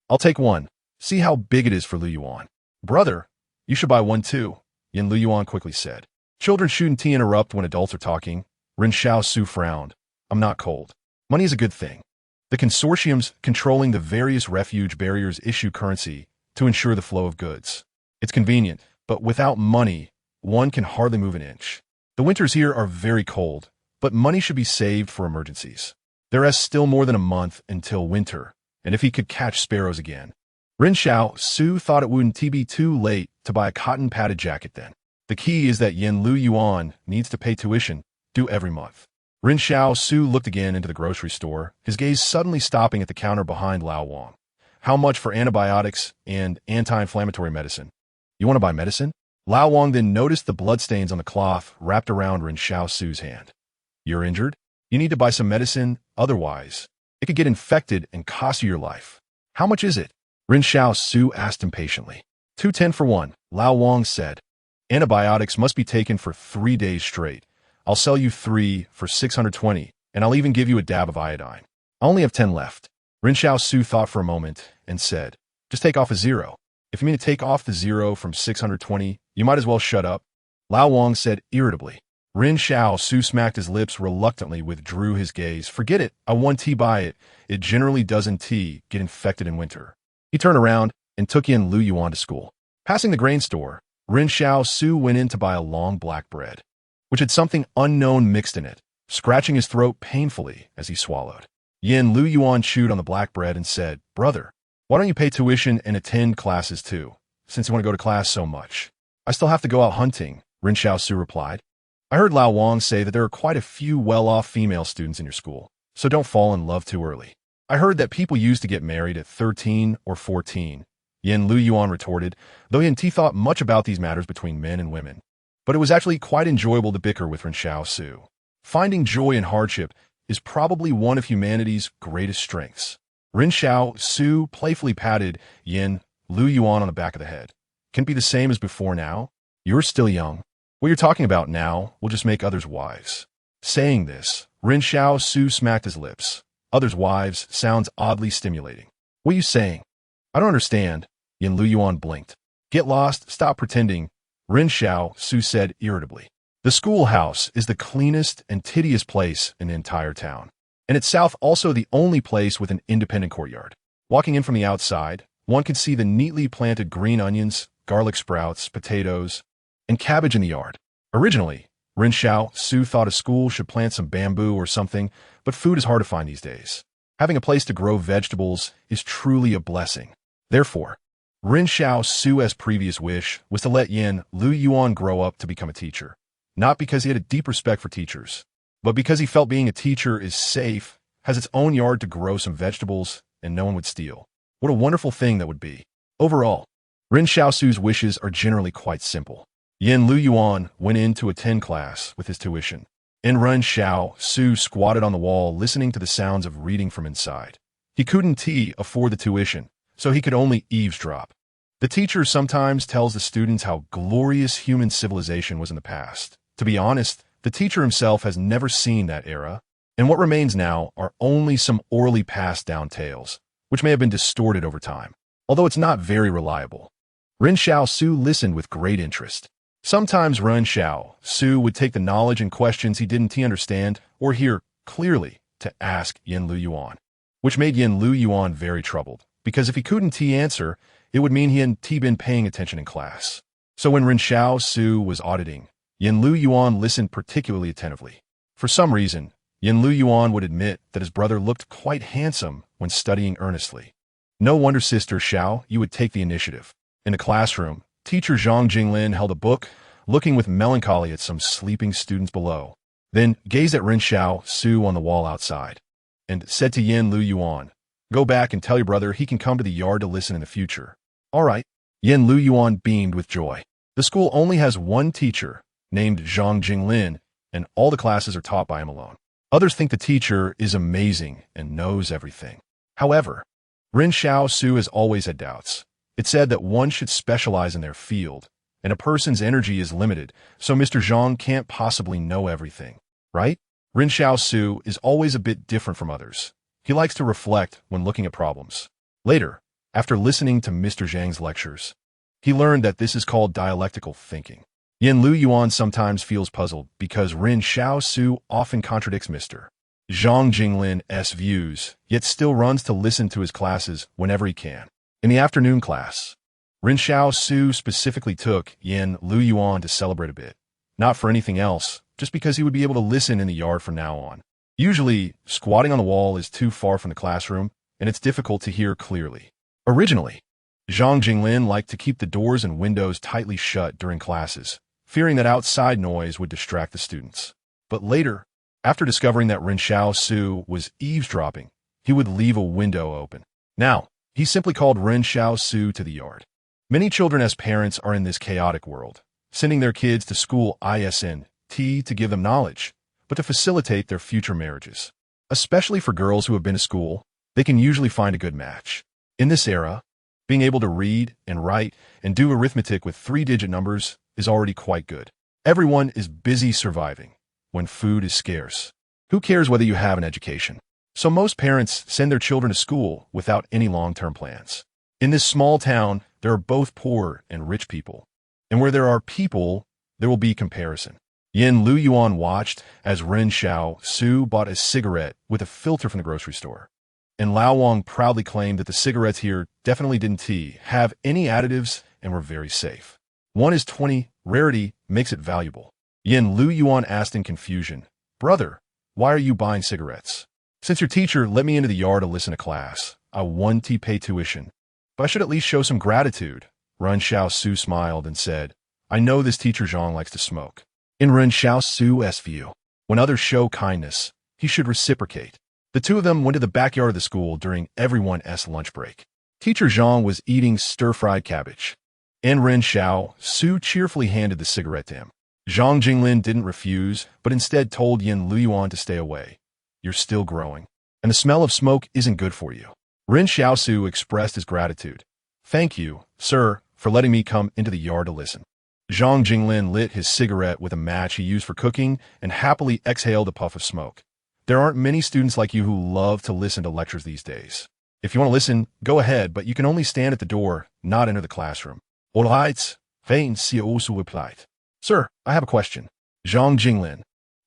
Speaker 1: I'll take one. See how big it is for Luyuan. Brother, you should buy one too, Yen Luyuan quickly said. Children shouldn't interrupt when adults are talking. Ren Xiaosu frowned. I'm not cold. Money is a good thing. The consortiums controlling the various refuge barriers issue currency to ensure the flow of goods. It's convenient, but without money, one can hardly move an inch. The winters here are very cold, but money should be saved for emergencies. There is still more than a month until winter, and if he could catch sparrows again. Ren Xiaosu thought it wouldn't be too late to buy a cotton padded jacket then. The key is that Yen Luyuan needs to pay tuition due every month. Ren Xiaosu looked again into the grocery store, his gaze suddenly stopping at the counter behind Lao Wang. How much for antibiotics and anti-inflammatory medicine? You want to buy medicine? Lao Wang then noticed the bloodstains on the cloth wrapped around Ren Xiaosu's hand. You're injured? You need to buy some medicine, otherwise it could get infected and cost you your life. How much is it? Ren Xiaosu asked impatiently. 210 for one, Lao Wang said. Antibiotics must be taken for 3 days straight. I'll sell you 3 for 620, and I'll even give you a dab of iodine. I only have 10 left. Ren Xiaosu thought for a moment and said, just take off a 0. If you mean to take off the 0 from 620, you might as well shut up. Lao Wang said irritably. Ren Xiaosu smacked his lips reluctantly, withdrew his gaze. Forget it, I won tea by it. It generally doesn't get infected in winter. He turned around and took Yen Luyuan to school. Passing the grain store, Ren Xiaosu went in to buy a long black bread, which had something unknown mixed in it, scratching his throat painfully as he swallowed. Yen Luyuan chewed on the black bread and said, Brother, why don't you pay tuition and attend classes too, since you want to go to class so much? I still have to go out hunting, Ren Xiaosu replied. I heard Lao Wang say that there are quite a few well-off female students in your school, so don't fall in love too early. I heard that people used to get married at 13 or 14, Yen Luyuan retorted, though he thought much about these matters between men and women. But it was actually quite enjoyable to bicker with Ren Xiaosu. Finding joy in hardship is probably one of humanity's greatest strengths. Ren Xiaosu playfully patted Yen Luyuan on the back of the head. Can it be the same as before now? You're still young. What you're talking about now will just make others wives. Saying this, Ren Xiaosu smacked his lips. Others' wives sounds oddly stimulating. What are you saying? I don't understand. Yen Luyuan blinked. Get lost, stop pretending, Ren Xiaosu said irritably. The schoolhouse is the cleanest and tittiest place in the entire town, and it's south also the only place with an independent courtyard. Walking in from the outside, one can see the neatly planted green onions, garlic sprouts, potatoes, and cabbage in the yard. Originally, Ren Xiaosu thought a school should plant some bamboo or something, but food is hard to find these days. Having a place to grow vegetables is truly a blessing. Therefore, Ren Xiaosu's previous wish was to let Yen Luyuan grow up to become a teacher. Not because he had a deep respect for teachers, but because he felt being a teacher is safe, has its own yard to grow some vegetables, and no one would steal. What a wonderful thing that would be. Overall, Ren Xiaosu's wishes are generally quite simple. Yen Luyuan went in to attend class with his tuition, and Ren Xiaosu squatted on the wall listening to the sounds of reading from inside. He couldn't afford the tuition, so he could only eavesdrop. The teacher sometimes tells the students how glorious human civilization was in the past. To be honest, the teacher himself has never seen that era, and what remains now are only some orally passed down tales, which may have been distorted over time, although it's not very reliable. Ren Xiaosu listened with great interest. Sometimes Ren Xiaosu would take the knowledge and questions he didn't understand or hear clearly to ask Yen Luyuan, which made Yen Luyuan very troubled, because if he couldn't answer, it would mean he hadn't been paying attention in class. So when Ren Xiaosu was auditing, Yen Luyuan listened particularly attentively. For some reason, Yen Luyuan would admit that his brother looked quite handsome when studying earnestly. No wonder, Sister Xiao, you would take the initiative. In the classroom, teacher Zhang Jinglin held a book, looking with melancholy at some sleeping students below, then gazed at Ren Xiaosu on the wall outside, and said to Yen Lu Yuan, "Go back and tell your brother he can come to the yard to listen in the future." "All right." Yen Lu Yuan beamed with joy. The school only has one teacher, named Zhang Jinglin, and all the classes are taught by him alone. Others think the teacher is amazing and knows everything. However, Ren Xiaosu has always had doubts. It said that one should specialize in their field, and a person's energy is limited, so Mr. Zhang can't possibly know everything, right? Ren Xiaosu is always a bit different from others. He likes to reflect when looking at problems. Later, after listening to Mr. Zhang's lectures, he learned that this is called dialectical thinking. Yen Lu Yuan sometimes feels puzzled because Ren Xiaosu often contradicts Mr. Zhang Jinglin's views, yet still runs to listen to his classes whenever he can. In the afternoon class, Ren Xiaosu specifically took Yen Lu Yuan to celebrate a bit. Not for anything else, just because he would be able to listen in the yard from now on. Usually, squatting on the wall is too far from the classroom, and it's difficult to hear clearly. Originally, Zhang Jinglin liked to keep the doors and windows tightly shut during classes, fearing that outside noise would distract the students. But later, after discovering that Ren Xiaosu was eavesdropping, he would leave a window open. Now, he simply called Ren Xiaosu to the yard. Many children as parents are in this chaotic world, sending their kids to school isn't to give them knowledge, but to facilitate their future marriages. Especially for girls who have been to school, they can usually find a good match. In this era, being able to read and write and do arithmetic with 3-digit numbers is already quite good. Everyone is busy surviving when food is scarce. Who cares whether you have an education? So most parents send their children to school without any long-term plans. In this small town, there are both poor and rich people. And where there are people, there will be comparison. Yen Lu Yuan watched as Ren Xiaosu bought a cigarette with a filter from the grocery store. And Lao Wang proudly claimed that the cigarettes here definitely didn't have any additives and were very safe. 1 is 20, rarity makes it valuable. Yen Lu Yuan asked in confusion, "Brother, why are you buying cigarettes? Since your teacher let me into the yard to listen to class, I want to pay tuition. But I should at least show some gratitude." Ren Xiaosu smiled and said, "I know this teacher Zhang likes to smoke." In Ren Xiaosu's view, when others show kindness, he should reciprocate. The two of them went to the backyard of the school during everyone's lunch break. Teacher Zhang was eating stir-fried cabbage, and Ren Xiaosu cheerfully handed the cigarette to him. Zhang Jinglin didn't refuse, but instead told Yen Lu Yuan to stay away. "You're still growing, and the smell of smoke isn't good for you." Ren Xiaosu expressed his gratitude. "Thank you, sir, for letting me come into the yard to listen." Zhang Jinglin lit his cigarette with a match he used for cooking and happily exhaled a puff of smoke. There aren't many students like you who love to listen to lectures these days. If you want to listen, go ahead, but you can only stand at the door, not enter the classroom. "All right," Ren Xiaosu replied. "Sir, I have a question." Zhang Jinglin,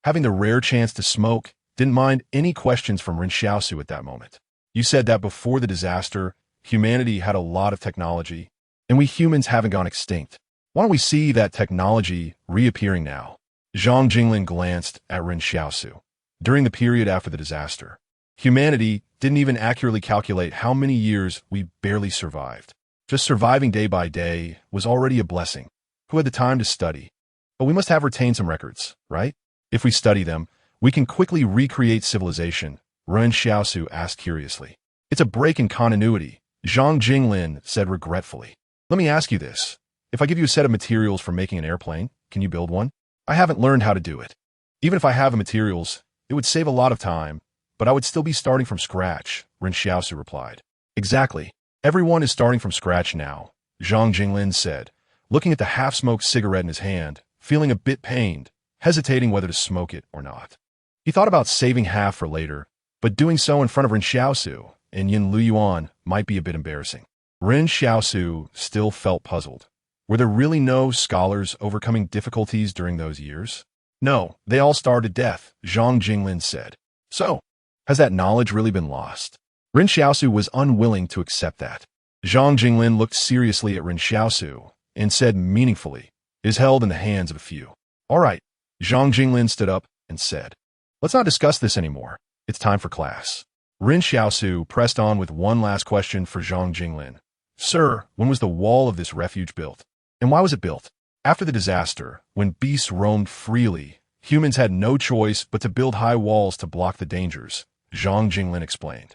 Speaker 1: having the rare chance to smoke, didn't mind any questions from Ren Xiaosu at that moment. "You said that before the disaster, humanity had a lot of technology, and we humans haven't gone extinct. Why don't we see that technology reappearing now?" Zhang Jinglin glanced at Ren Xiaosu. During the period after the disaster, humanity didn't even accurately calculate how many years we barely survived. Just surviving day by day was already a blessing. Who had the time to study? But we must have retained some records, right? If we study them, we can quickly recreate civilization, Ren Xiaosu asked curiously. "It's a break in continuity," Zhang Jinglin said regretfully. "Let me ask you this. If I give you a set of materials for making an airplane, can you build one?" "I haven't learned how to do it. Even if I have the materials, it would save a lot of time, but I would still be starting from scratch," Ren Xiaosu replied. "Exactly. Everyone is starting from scratch now," Zhang Jinglin said, looking at the half-smoked cigarette in his hand, feeling a bit pained, hesitating whether to smoke it or not. He thought about saving half for later, but doing so in front of Ren Xiaosu and Yen Lu Yuan might be a bit embarrassing. Ren Xiaosu still felt puzzled. Were there really no scholars overcoming difficulties during those years? "No, they all starved to death," Zhang Jinglin said. "So, has that knowledge really been lost?" Ren Xiaosu was unwilling to accept that. Zhang Jinglin looked seriously at Ren Xiaosu and said meaningfully, "It is held in the hands of a few." "All right." Zhang Jinglin stood up and said, "Let's not discuss this anymore. It's time for class." Ren Xiaosu pressed on with one last question for Zhang Jinglin. Sir, when was the wall of this refuge built? And why was it built? After the disaster, when beasts roamed freely, humans had no choice but to build high walls to block the dangers, Zhang Jinglin explained.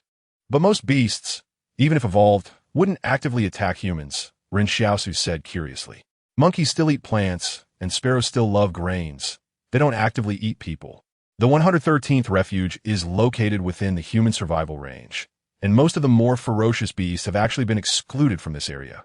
Speaker 1: But most beasts, even if evolved, wouldn't actively attack humans, Ren Xiaosu said curiously. Monkeys still eat plants, and sparrows still love grains. They don't actively eat people. The 113th refuge is located within the human survival range, and most of the more ferocious beasts have actually been excluded from this area.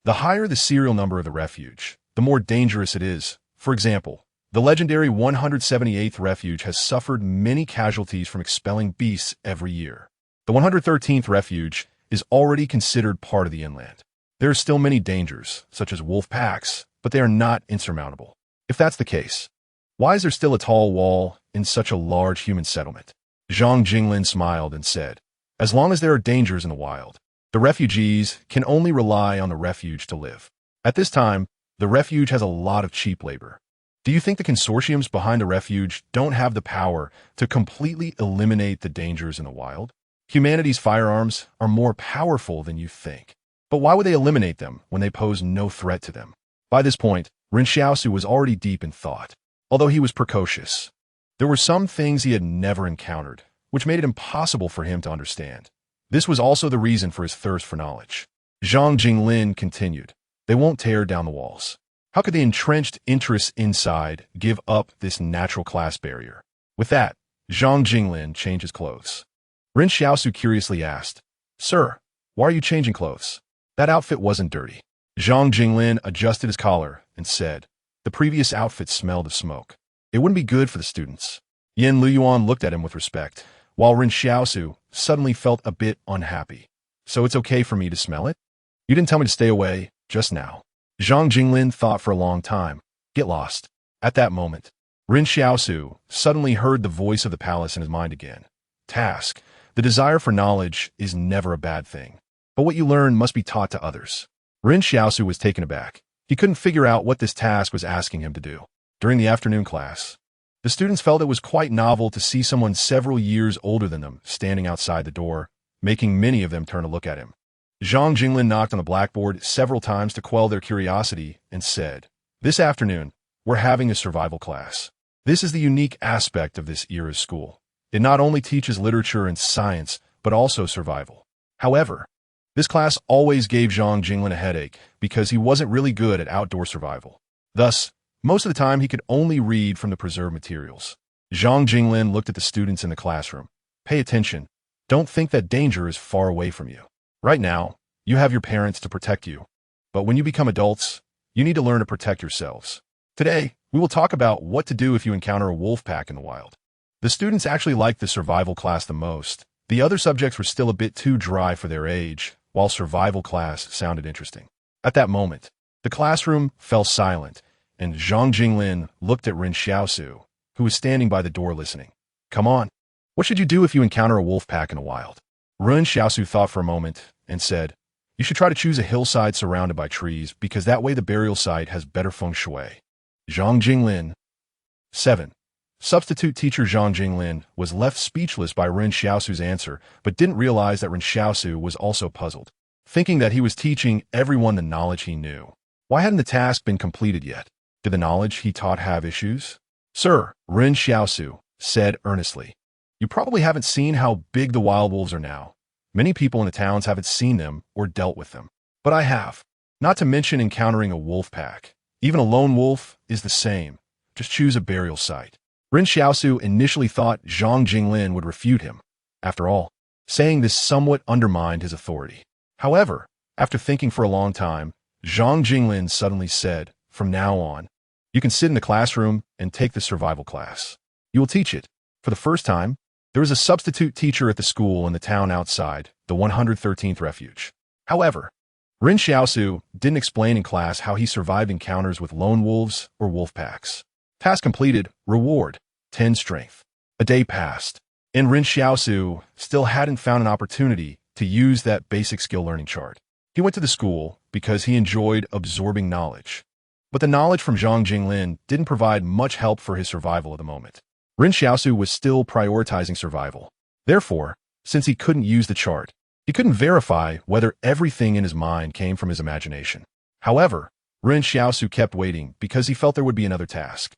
Speaker 1: The higher the serial number of the refuge, the more dangerous it is. For example, the legendary 178th refuge has suffered many casualties from expelling beasts every year. The 113th refuge is already considered part of the inland. There are still many dangers, such as wolf packs, but they are not insurmountable. If that's the case, why is there still a tall wall in such a large human settlement? Zhang Jinglin smiled and said, as long as there are dangers in the wild, the refugees can only rely on the refuge to live. At this time, the refuge has a lot of cheap labor. Do you think the consortiums behind the refuge don't have the power to completely eliminate the dangers in the wild? Humanity's firearms are more powerful than you think. But why would they eliminate them when they pose no threat to them? By this point, Ren Xiaosu was already deep in thought. Although he was precocious, there were some things he had never encountered, which made it impossible for him to understand. This was also the reason for his thirst for knowledge. Zhang Jinglin continued, they won't tear down the walls. How could the entrenched interests inside give up this natural class barrier? With that, Zhang Jinglin changed his clothes. Ren Xiaosu curiously asked, Sir, why are you changing clothes? That outfit wasn't dirty. Zhang Jinglin adjusted his collar and said, the previous outfit smelled of smoke. It wouldn't be good for the students. Yin Luyuan looked at him with respect, while Ren Xiaosu suddenly felt a bit unhappy. So it's okay for me to smell it? You didn't tell me to stay away just now. Zhang Jinglin thought for a long time. Get lost. At that moment, Ren Xiaosu suddenly heard the voice of the palace in his mind again. Task. The desire for knowledge is never a bad thing. But what you learn must be taught to others. Ren Xiaosu was taken aback. He couldn't figure out what this task was asking him to do. During the afternoon class, the students felt it was quite novel to see someone several years older than them standing outside the door, making many of them turn to look at him. Zhang Jinglin knocked on the blackboard several times to quell their curiosity and said, this afternoon, we're having a survival class. This is the unique aspect of this era's school. It not only teaches literature and science, but also survival. However, this class always gave Zhang Jinglin a headache because he wasn't really good at outdoor survival. Thus, most of the time he could only read from the preserved materials. Zhang Jinglin looked at the students in the classroom. Pay attention. Don't think that danger is far away from you. Right now, you have your parents to protect you. But when you become adults, you need to learn to protect yourselves. Today, we will talk about what to do if you encounter a wolf pack in the wild. The students actually liked the survival class the most. The other subjects were still a bit too dry for their age, while survival class sounded interesting. At that moment, the classroom fell silent, and Zhang Jinglin looked at Ren Xiaosu, who was standing by the door listening. Come on. What should you do if you encounter a wolf pack in the wild? Ren Xiaosu thought for a moment and said, you should try to choose a hillside surrounded by trees because that way the burial site has better feng shui. Zhang Jinglin. 7. Substitute teacher Zhang Jinglin was left speechless by Ren Xiaosu's answer, but didn't realize that Ren Xiaosu was also puzzled, thinking that he was teaching everyone the knowledge he knew. Why hadn't the task been completed yet? Did the knowledge he taught have issues? Sir, Ren Xiaosu said earnestly, you probably haven't seen how big the wild wolves are now. Many people in the towns haven't seen them or dealt with them. But I have. Not to mention encountering a wolf pack. Even a lone wolf is the same. Just choose a burial site. Ren Xiaosu initially thought Zhang Jinglin would refute him. After all, saying this somewhat undermined his authority. However, after thinking for a long time, Zhang Jinglin suddenly said, from now on, you can sit in the classroom and take the survival class. You will teach it. For the first time, there is a substitute teacher at the school in the town outside, the 113th refuge. However, Ren Xiaosu didn't explain in class how he survived encounters with lone wolves or wolf packs. Task completed, reward, 10 strength. A day passed, and Ren Xiaosu still hadn't found an opportunity to use that basic skill learning chart. He went to the school because he enjoyed absorbing knowledge. But the knowledge from Zhang Jinglin didn't provide much help for his survival at the moment. Ren Xiaosu was still prioritizing survival. Therefore, since he couldn't use the chart. He couldn't verify whether everything in his mind came from his imagination. However, Ren Xiaosu kept waiting because he felt there would be another task.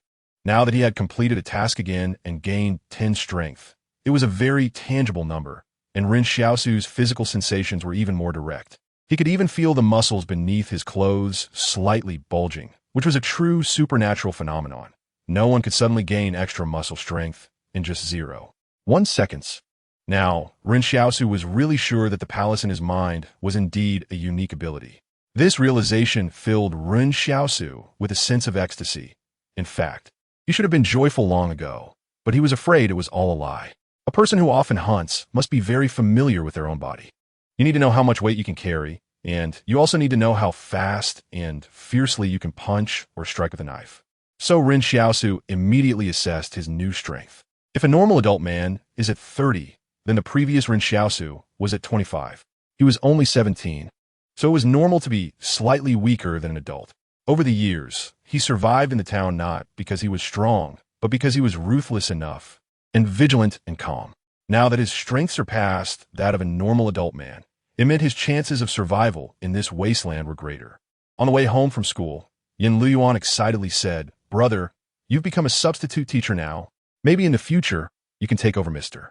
Speaker 1: Now that he had completed a task again and gained 10 strength, it was a very tangible number, and Ren Xiaosu's physical sensations were even more direct. He could even feel the muscles beneath his clothes slightly bulging, which was a true supernatural phenomenon. No one could suddenly gain extra muscle strength in just 0.1 seconds. Now, Ren Xiaosu was really sure that the palace in his mind was indeed a unique ability. This realization filled Ren Xiaosu with a sense of ecstasy. In fact, he should have been joyful long ago, but he was afraid it was all a lie. A person who often hunts must be very familiar with their own body. You need to know how much weight you can carry, and you also need to know how fast and fiercely you can punch or strike with a knife. So Ren Xiaosu immediately assessed his new strength. If a normal adult man is at 30, then the previous Ren Xiaosu was at 25. He was only 17, so it was normal to be slightly weaker than an adult. Over the years, he survived in the town not because he was strong, but because he was ruthless enough and vigilant and calm. Now that his strength surpassed that of a normal adult man, it meant his chances of survival in this wasteland were greater. On the way home from school, Yin Luyuan excitedly said, "Brother, you've become a substitute teacher now. Maybe in the future, you can take over Mr.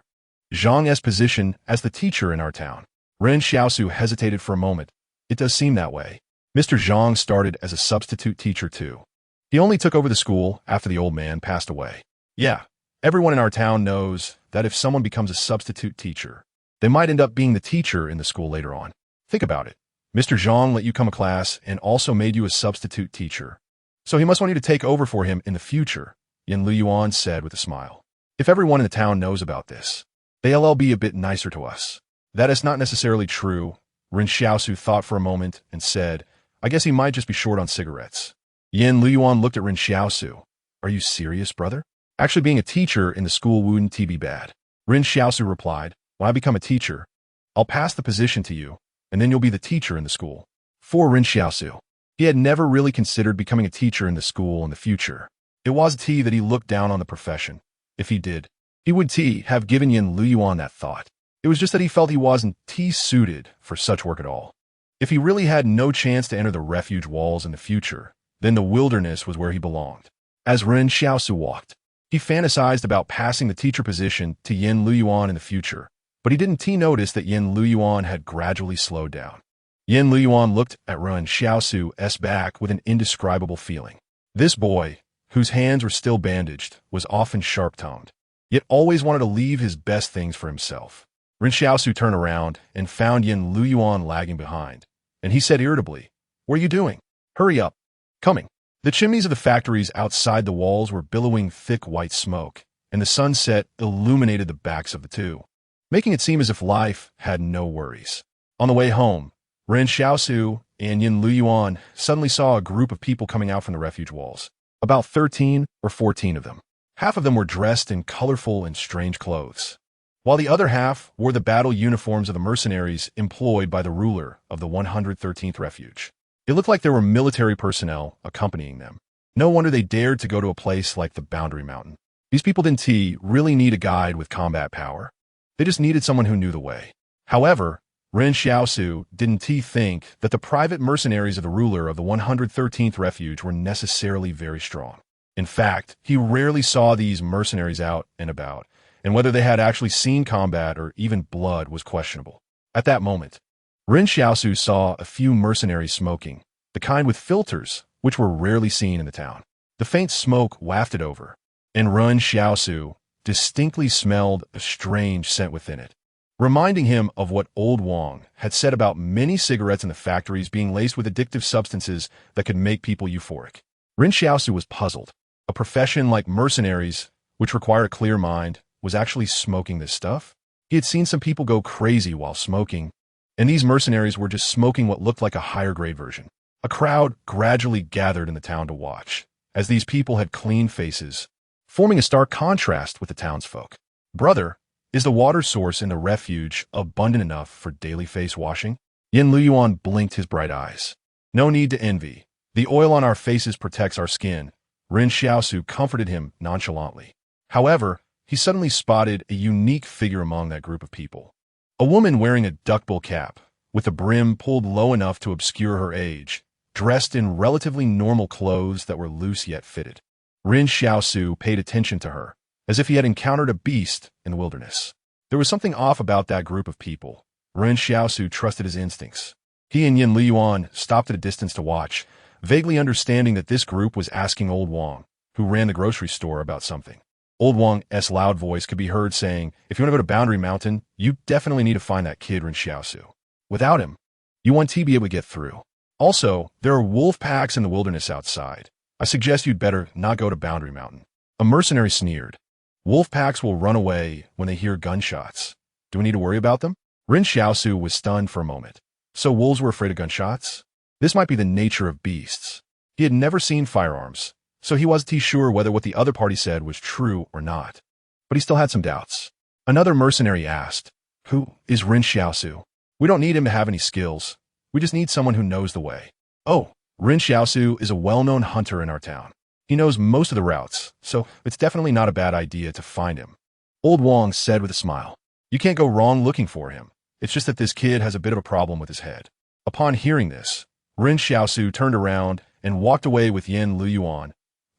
Speaker 1: Zhang's position as the teacher in our town." Ren Xiaosu hesitated for a moment. It does seem that way. Mr. Zhang started as a substitute teacher too. He only took over the school after the old man passed away. Yeah, everyone in our town knows that if someone becomes a substitute teacher, they might end up being the teacher in the school later on. Think about it. Mr. Zhang let you come to class and also made you a substitute teacher. So he must want you to take over for him in the future, Yin Luyuan said with a smile. If everyone in the town knows about this, they'll be a bit nicer to us. That is not necessarily true. Ren Xiaosu thought for a moment and said, "I guess he might just be short on cigarettes." Yin Luyuan looked at Ren Xiaosu. "Are you serious, brother? Actually being a teacher in the school wouldn't be bad." Ren Xiaosu replied, "When I become a teacher, I'll pass the position to you, and then you'll be the teacher in the school." For Ren Xiaosu, he had never really considered becoming a teacher in the school in the future. It was that he looked down on the profession. If he did, he would have given Yin Luyuan that thought. It was just that he felt he wasn't suited for such work at all. If he really had no chance to enter the refuge walls in the future, then the wilderness was where he belonged. As Ren Xiaosu walked, he fantasized about passing the teacher position to Yin Luyuan in the future, but he didn't notice that Yin Luyuan had gradually slowed down. Yin Luyuan looked at Ren Xiaosu's back with an indescribable feeling. This boy, whose hands were still bandaged, was often sharp-tongued, yet always wanted to leave his best things for himself. Ren Xiaosu turned around and found Yin Luyuan lagging behind, and he said irritably, "What are you doing? Hurry up. Coming." The chimneys of the factories outside the walls were billowing thick white smoke, and the sunset illuminated the backs of the two, making it seem as if life had no worries. On the way home, Ren Xiaosu and Yin Luyuan suddenly saw a group of people coming out from the refuge walls, about 13 or 14 of them. Half of them were dressed in colorful and strange clothes, while the other half wore the battle uniforms of the mercenaries employed by the ruler of the 113th Refuge. It looked like there were military personnel accompanying them. No wonder they dared to go to a place like the Boundary Mountain. These people didn't really need a guide with combat power. They just needed someone who knew the way. However, Ren Xiaosu didn't think that the private mercenaries of the ruler of the 113th Refuge were necessarily very strong. In fact, he rarely saw these mercenaries out and about, and whether they had actually seen combat or even blood was questionable. At that moment, Ren Xiaosu saw a few mercenaries smoking, the kind with filters, which were rarely seen in the town. The faint smoke wafted over, and Ren Xiaosu distinctly smelled a strange scent within it, reminding him of what old Wang had said about many cigarettes in the factories being laced with addictive substances that could make people euphoric. Ren Xiaosu was puzzled. A profession like mercenaries, which require a clear mind, was actually smoking this stuff? He had seen some people go crazy while smoking, and these mercenaries were just smoking what looked like a higher-grade version. A crowd gradually gathered in the town to watch, as these people had clean faces, forming a stark contrast with the townsfolk. "Brother, is the water source in the refuge abundant enough for daily face washing?" Yin Luyuan blinked his bright eyes. "No need to envy. The oil on our faces protects our skin." Ren Xiaosu comforted him nonchalantly. However, he suddenly spotted a unique figure among that group of people. A woman wearing a duckbill cap, with the brim pulled low enough to obscure her age, dressed in relatively normal clothes that were loose yet fitted. Ren Xiaosu paid attention to her, as if he had encountered a beast in the wilderness. There was something off about that group of people. Ren Xiaosu trusted his instincts. He and Yin Liyuan stopped at a distance to watch, vaguely understanding that this group was asking Old Wang, who ran the grocery store, about something. Old Wang's loud voice could be heard saying, "If you want to go to Boundary Mountain, you definitely need to find that kid Ren Xiaosu. Without him, you won't be able to get through. Also, there are wolf packs in the wilderness outside. I suggest you'd better not go to Boundary Mountain." A mercenary sneered. "Wolf packs will run away when they hear gunshots. Do we need to worry about them?" Ren Xiaosu was stunned for a moment. So wolves were afraid of gunshots? This might be the nature of beasts. He had never seen firearms, so he wasn't sure whether what the other party said was true or not. But he still had some doubts. Another mercenary asked, "Who is Ren Xiaosu? We don't need him to have any skills. We just need someone who knows the way." "Oh, Ren Xiaosu is a well-known hunter in our town. He knows most of the routes, so it's definitely not a bad idea to find him." Old Wang said with a smile. "You can't go wrong looking for him. It's just that this kid has a bit of a problem with his head." Upon hearing this, Ren Xiaosu turned around and walked away with Yin Liyuan.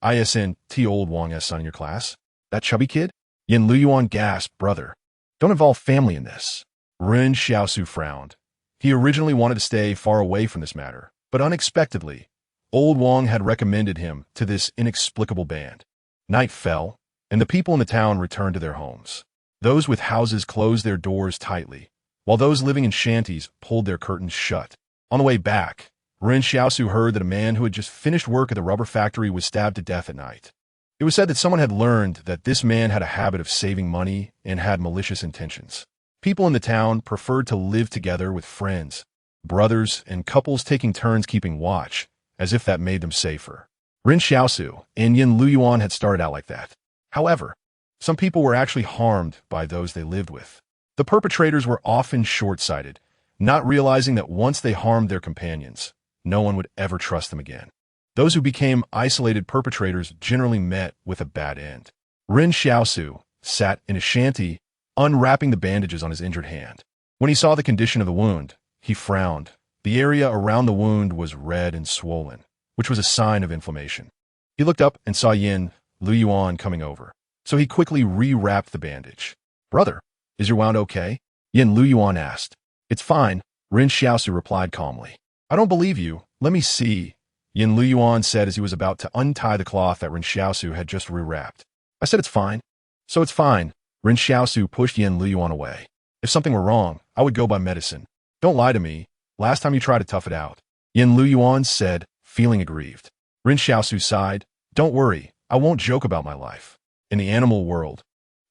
Speaker 1: "Isn't Old Wang's son in your class? That chubby kid?" Yin Liyuan gasped, "Brother, don't involve family in this." Ren Xiaosu frowned. He originally wanted to stay far away from this matter, but unexpectedly, Old Wang had recommended him to this inexplicable band. Night fell, and the people in the town returned to their homes. Those with houses closed their doors tightly, while those living in shanties pulled their curtains shut. On the way back, Ren Xiaosu heard that a man who had just finished work at the rubber factory was stabbed to death at night. It was said that someone had learned that this man had a habit of saving money and had malicious intentions. People in the town preferred to live together with friends, brothers, and couples taking turns keeping watch, as if that made them safer. Ren Xiaosu and Yin Liyuan had started out like that. However, some people were actually harmed by those they lived with. The perpetrators were often short-sighted, not realizing that once they harmed their companions, no one would ever trust them again. Those who became isolated perpetrators generally met with a bad end. Ren Xiaosu sat in a shanty, unwrapping the bandages on his injured hand. When he saw the condition of the wound, he frowned. The area around the wound was red and swollen, which was a sign of inflammation. He looked up and saw Yin Liyuan coming over, so he quickly rewrapped the bandage. "Brother, is your wound okay?" Yin Liyuan asked. "It's fine," Ren Xiaosu replied calmly. "I don't believe you. Let me see," Yin Liyuan said as he was about to untie the cloth that Ren Xiaosu had just rewrapped. "I said it's fine." "So it's fine." Ren Xiaosu pushed Yin Liyuan away. "If something were wrong, I would go by medicine. Don't lie to me. Last time you tried to tough it out." Yin Liyuan said, feeling aggrieved. Ren Xiaosu sighed. "Don't worry, I won't joke about my life. In the animal world,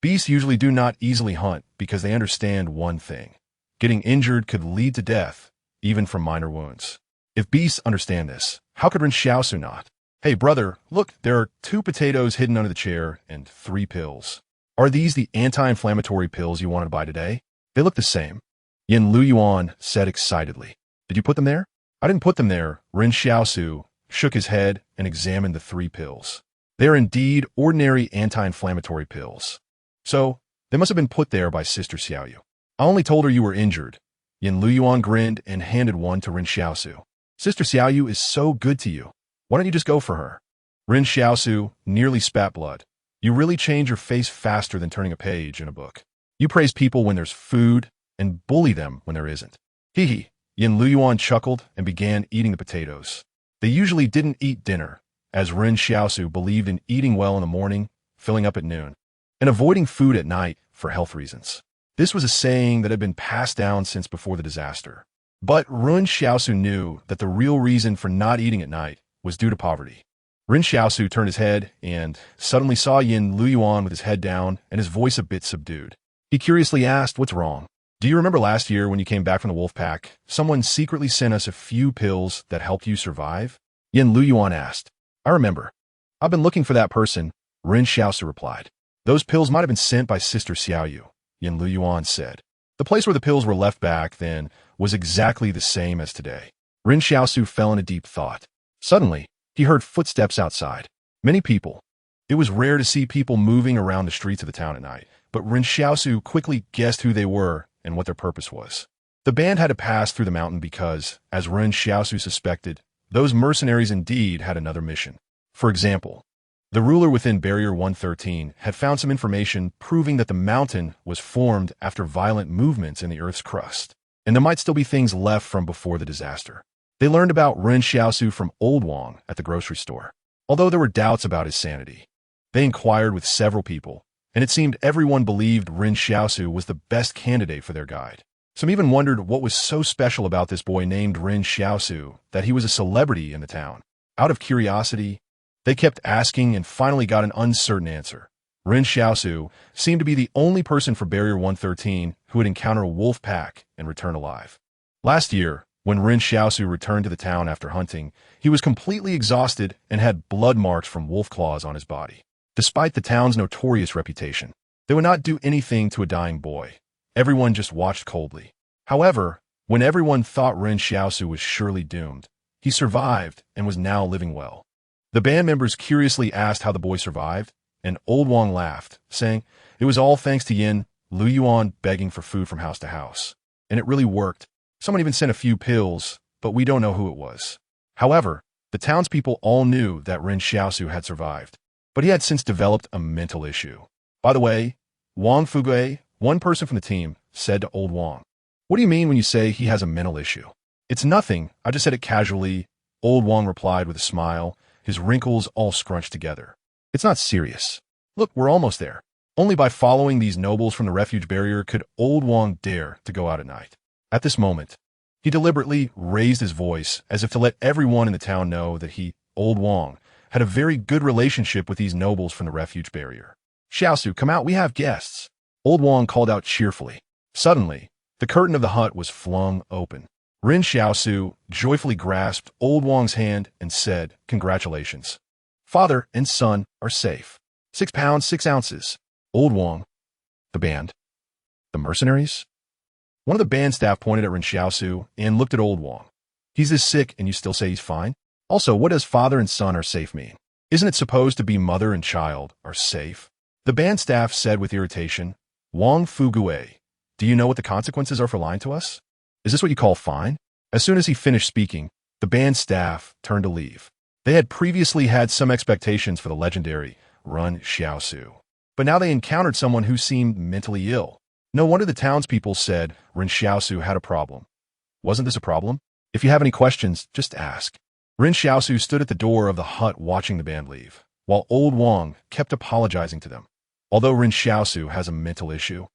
Speaker 1: beasts usually do not easily hunt because they understand one thing. Getting injured could lead to death, even from minor wounds. If beasts understand this, how could Ren Xiaosu not? Hey brother, look, there are 2 potatoes hidden under the chair and 3 pills. Are these the anti-inflammatory pills you wanted to buy today? They look the same." Yin Liyuan said excitedly. "Did you put them there?" "I didn't put them there." Ren Xiaosu shook his head and examined the 3 pills. "They are indeed ordinary anti-inflammatory pills. So, they must have been put there by Sister Xiaoyu. I only told her you were injured." Yin Liyuan grinned and handed one to Ren Xiaosu. "Sister Xiaoyu is so good to you. Why don't you just go for her?" Ren Xiaosu nearly spat blood. "You really change your face faster than turning a page in a book. You praise people when there's food and bully them when there isn't." "Hee hee." Yin Liyuan chuckled and began eating the potatoes. They usually didn't eat dinner, as Ren Xiaosu believed in eating well in the morning, filling up at noon, and avoiding food at night for health reasons. This was a saying that had been passed down since before the disaster. But Ren Xiaosu knew that the real reason for not eating at night was due to poverty. Ren Xiaosu turned his head and suddenly saw Yin Liyuan with his head down and his voice a bit subdued. He curiously asked, "What's wrong?" "Do you remember last year when you came back from the wolf pack, someone secretly sent us a few pills that helped you survive?" Yin Liyuan asked. "I remember. I've been looking for that person," Ren Xiaosu replied. "Those pills might have been sent by Sister Xiaoyu," Yin Liyuan said. The place where the pills were left back then was exactly the same as today. Ren Xiaosu fell into deep thought. Suddenly, he heard footsteps outside. Many people. It was rare to see people moving around the streets of the town at night, but Ren Xiaosu quickly guessed who they were and what their purpose was. The band had to pass through the mountain because, as Ren Xiaosu suspected, those mercenaries indeed had another mission. For example, the ruler within Barrier 113 had found some information proving that the mountain was formed after violent movements in the Earth's crust, and there might still be things left from before the disaster. They learned about Ren Xiaosu from Old Wang at the grocery store. Although there were doubts about his sanity, they inquired with several people, and it seemed everyone believed Ren Xiaosu was the best candidate for their guide. Some even wondered what was so special about this boy named Ren Xiaosu that he was a celebrity in the town. Out of curiosity, they kept asking and finally got an uncertain answer. Ren Xiaosu seemed to be the only person for Barrier 113 who would encounter a wolf pack and return alive. Last year, when Ren Xiaosu returned to the town after hunting, he was completely exhausted and had blood marks from wolf claws on his body. Despite the town's notorious reputation, they would not do anything to a dying boy. Everyone just watched coldly. However, when everyone thought Ren Xiaosu was surely doomed, he survived and was now living well. The band members curiously asked how the boy survived, and Old Wang laughed, saying, "It was all thanks to Yin Lu Yuan begging for food from house to house. And it really worked. Someone even sent a few pills, but we don't know who it was." However, the townspeople all knew that Ren Xiaosu had survived, but he had since developed a mental issue. By the way, Wang Fugue, one person from the team, said to Old Wang, "What do you mean when you say he has a mental issue?" "It's nothing. I just said it casually," Old Wang replied with a smile, his wrinkles all scrunched together. "It's not serious. Look, we're almost there." Only by following these nobles from the refuge barrier could Old Wang dare to go out at night. At this moment, he deliberately raised his voice as if to let everyone in the town know that he, Old Wang, had a very good relationship with these nobles from the refuge barrier. "Xiaosu, come out, we have guests," Old Wang called out cheerfully. Suddenly, the curtain of the hut was flung open. Ren Xiaosu joyfully grasped Old Wang's hand and said, "Congratulations. Father and son are safe. 6 pounds, 6 ounces. Old Wang, the band, the mercenaries?" One of the band staff pointed at Ren Xiaosu and looked at Old Wang. "He's this sick and you still say he's fine? Also, what does father and son are safe mean? Isn't it supposed to be mother and child are safe?" The band staff said with irritation, "Wang Fugue, do you know what the consequences are for lying to us? Is this what you call fine?" As soon as he finished speaking, the band staff turned to leave. They had previously had some expectations for the legendary Ren Xiaosu, but now they encountered someone who seemed mentally ill. No wonder the townspeople said Ren Xiaosu had a problem. Wasn't this a problem? If you have any questions, just ask. Ren Xiaosu stood at the door of the hut watching the band leave, while Old Wang kept apologizing to them. Although Ren Xiaosu has a mental issue,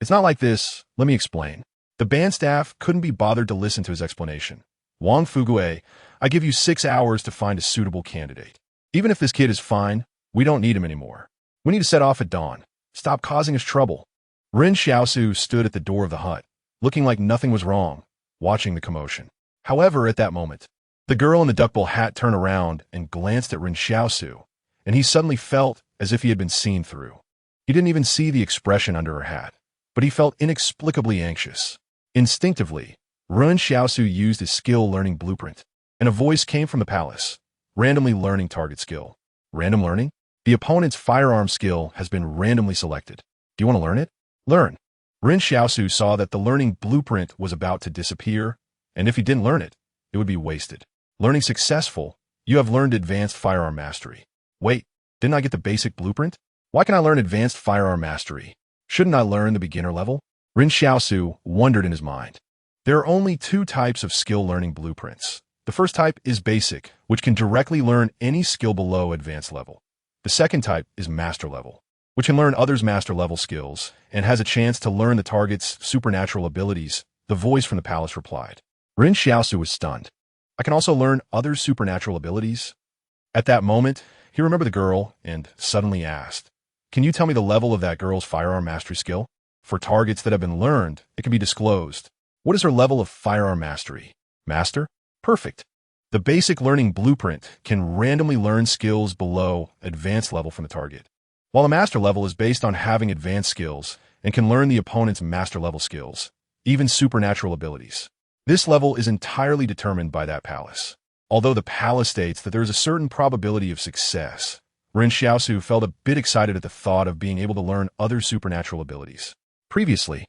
Speaker 1: it's not like this. Let me explain. The band staff couldn't be bothered to listen to his explanation. "Wang Fugue, I give you 6 hours to find a suitable candidate. Even if this kid is fine, we don't need him anymore. We need to set off at dawn. Stop causing us trouble." Ren Xiaosu stood at the door of the hut, looking like nothing was wrong, watching the commotion. However, at that moment, the girl in the duckbill hat turned around and glanced at Ren Xiaosu, and he suddenly felt as if he had been seen through. He didn't even see the expression under her hat, but he felt inexplicably anxious. Instinctively, Ren Xiaosu used his skill learning blueprint, and a voice came from the palace. "Randomly learning target skill." Random learning? The opponent's firearm skill has been randomly selected. Do you want to learn it? Learn. Ren Xiaosu saw that the learning blueprint was about to disappear, and if he didn't learn it, it would be wasted. Learning successful, you have learned advanced firearm mastery. Wait, didn't I get the basic blueprint? Why can I learn advanced firearm mastery? Shouldn't I learn the beginner level? Ren Xiaosu wondered in his mind. There are only 2 types of skill learning blueprints. The first type is basic, which can directly learn any skill below advanced level. The second type is master level, which can learn others' master level skills and has a chance to learn the target's supernatural abilities, the voice from the palace replied. Ren Xiaosu was stunned. "I can also learn others' supernatural abilities?" At that moment, he remembered the girl and suddenly asked, "Can you tell me the level of that girl's firearm mastery skill? For targets that have been learned, it can be disclosed. What is her level of firearm mastery? Master? Perfect." The basic learning blueprint can randomly learn skills below advanced level from the target, while the master level is based on having advanced skills and can learn the opponent's master level skills, even supernatural abilities. This level is entirely determined by that palace. Although the palace states that there is a certain probability of success, Ren Xiaosu felt a bit excited at the thought of being able to learn other supernatural abilities. Previously,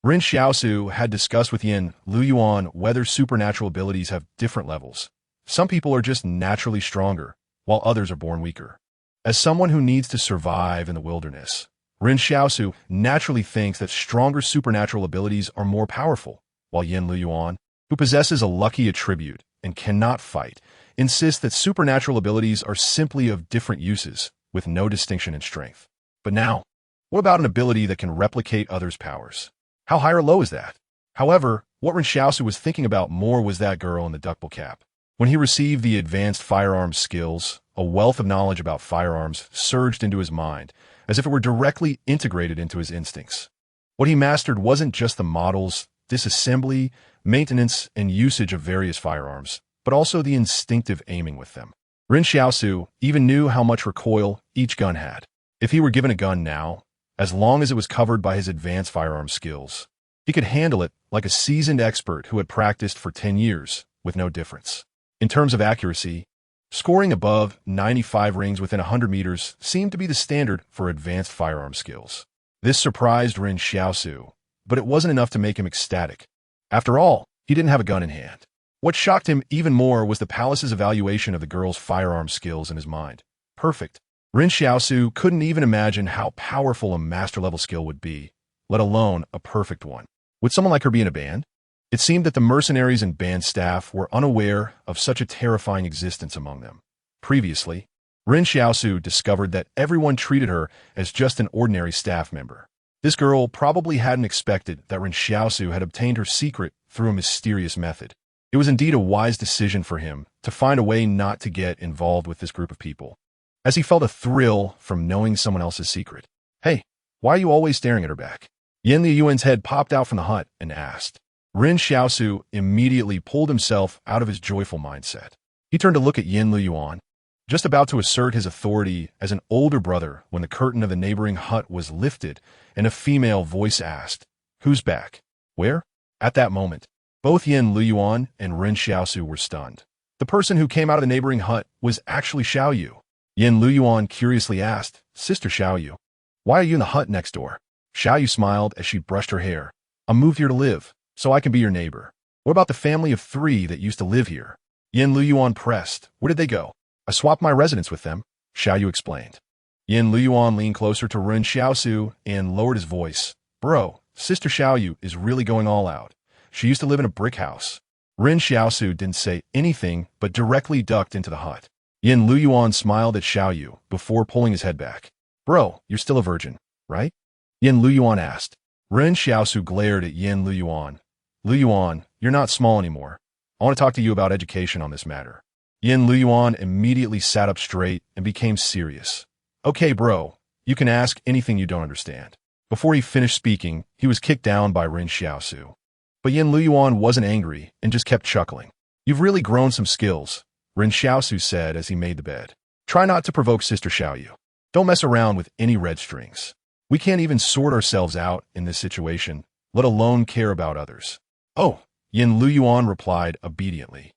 Speaker 1: Ren Xiaosu had discussed with Yin Luyuan whether supernatural abilities have different levels. Some people are just naturally stronger, while others are born weaker. As someone who needs to survive in the wilderness, Ren Xiaosu naturally thinks that stronger supernatural abilities are more powerful, while Yin Luyuan, who possesses a lucky attribute and cannot fight, insists that supernatural abilities are simply of different uses, with no distinction in strength. But now, what about an ability that can replicate others' powers? How high or low is that? However, what Ren Xiaosu was thinking about more was that girl in the duckbill cap. When he received the advanced firearms skills, a wealth of knowledge about firearms surged into his mind, as if it were directly integrated into his instincts. What he mastered wasn't just the models, disassembly, maintenance, and usage of various firearms, but also the instinctive aiming with them. Ren Xiaosu even knew how much recoil each gun had. If he were given a gun now, as long as it was covered by his advanced firearm skills, he could handle it like a seasoned expert who had practiced for 10 years, with no difference. In terms of accuracy, scoring above 95 rings within 100 meters seemed to be the standard for advanced firearm skills. This surprised Ren Xiaosu, but it wasn't enough to make him ecstatic. After all, he didn't have a gun in hand. What shocked him even more was the palace's evaluation of the girl's firearm skills in his mind. Perfect. Ren Xiaosu couldn't even imagine how powerful a master-level skill would be, let alone a perfect one. Would someone like her be in a band? It seemed that the mercenaries and band staff were unaware of such a terrifying existence among them. Previously, Ren Xiaosu discovered that everyone treated her as just an ordinary staff member. This girl probably hadn't expected that Ren Xiaosu had obtained her secret through a mysterious method. It was indeed a wise decision for him to find a way not to get involved with this group of people, as he felt a thrill from knowing someone else's secret. Hey, why are you always staring at her back? Yin Liyuan's head popped out from the hut and asked. Ren Xiaosu immediately pulled himself out of his joyful mindset. He turned to look at Yin Liyuan, just about to assert his authority as an older brother when the curtain of the neighboring hut was lifted and a female voice asked, "Who's back? Where?" At that moment, both Yin Liyuan and Ren Xiaosu were stunned. The person who came out of the neighboring hut was actually Xiaoyu. Yin Liyuan curiously asked, "Sister Xiaoyu, why are you in the hut next door?" Xiaoyu smiled as she brushed her hair. "I moved here to live, so I can be your neighbor." "What about the family of 3 that used to live here?" Yin Liyuan pressed. "Where did they go?" "I swapped my residence with them," Xiaoyu explained. Yin Liyuan leaned closer to Ren Xiaosu and lowered his voice. "Bro, Sister Xiaoyu is really going all out. She used to live in a brick house." Ren Xiaosu didn't say anything but directly ducked into the hut. Yin Liyuan smiled at Xiaoyu before pulling his head back. "Bro, you're still a virgin, right?" Yin Liyuan asked. Ren Xiaosu glared at Yin Liyuan. "Liyuan, you're not small anymore. I want to talk to you about education on this matter." Yin Liyuan immediately sat up straight and became serious. "Okay, bro, you can ask anything you don't understand." Before he finished speaking, he was kicked down by Ren Xiaosu. But Yin Liyuan wasn't angry and just kept chuckling. "You've really grown some skills," Ren Xiaosu said as he made the bed. "Try not to provoke Sister Xiaoyu. Don't mess around with any red strings. We can't even sort ourselves out in this situation, let alone care about others." "Oh," Yin Liyuan replied obediently.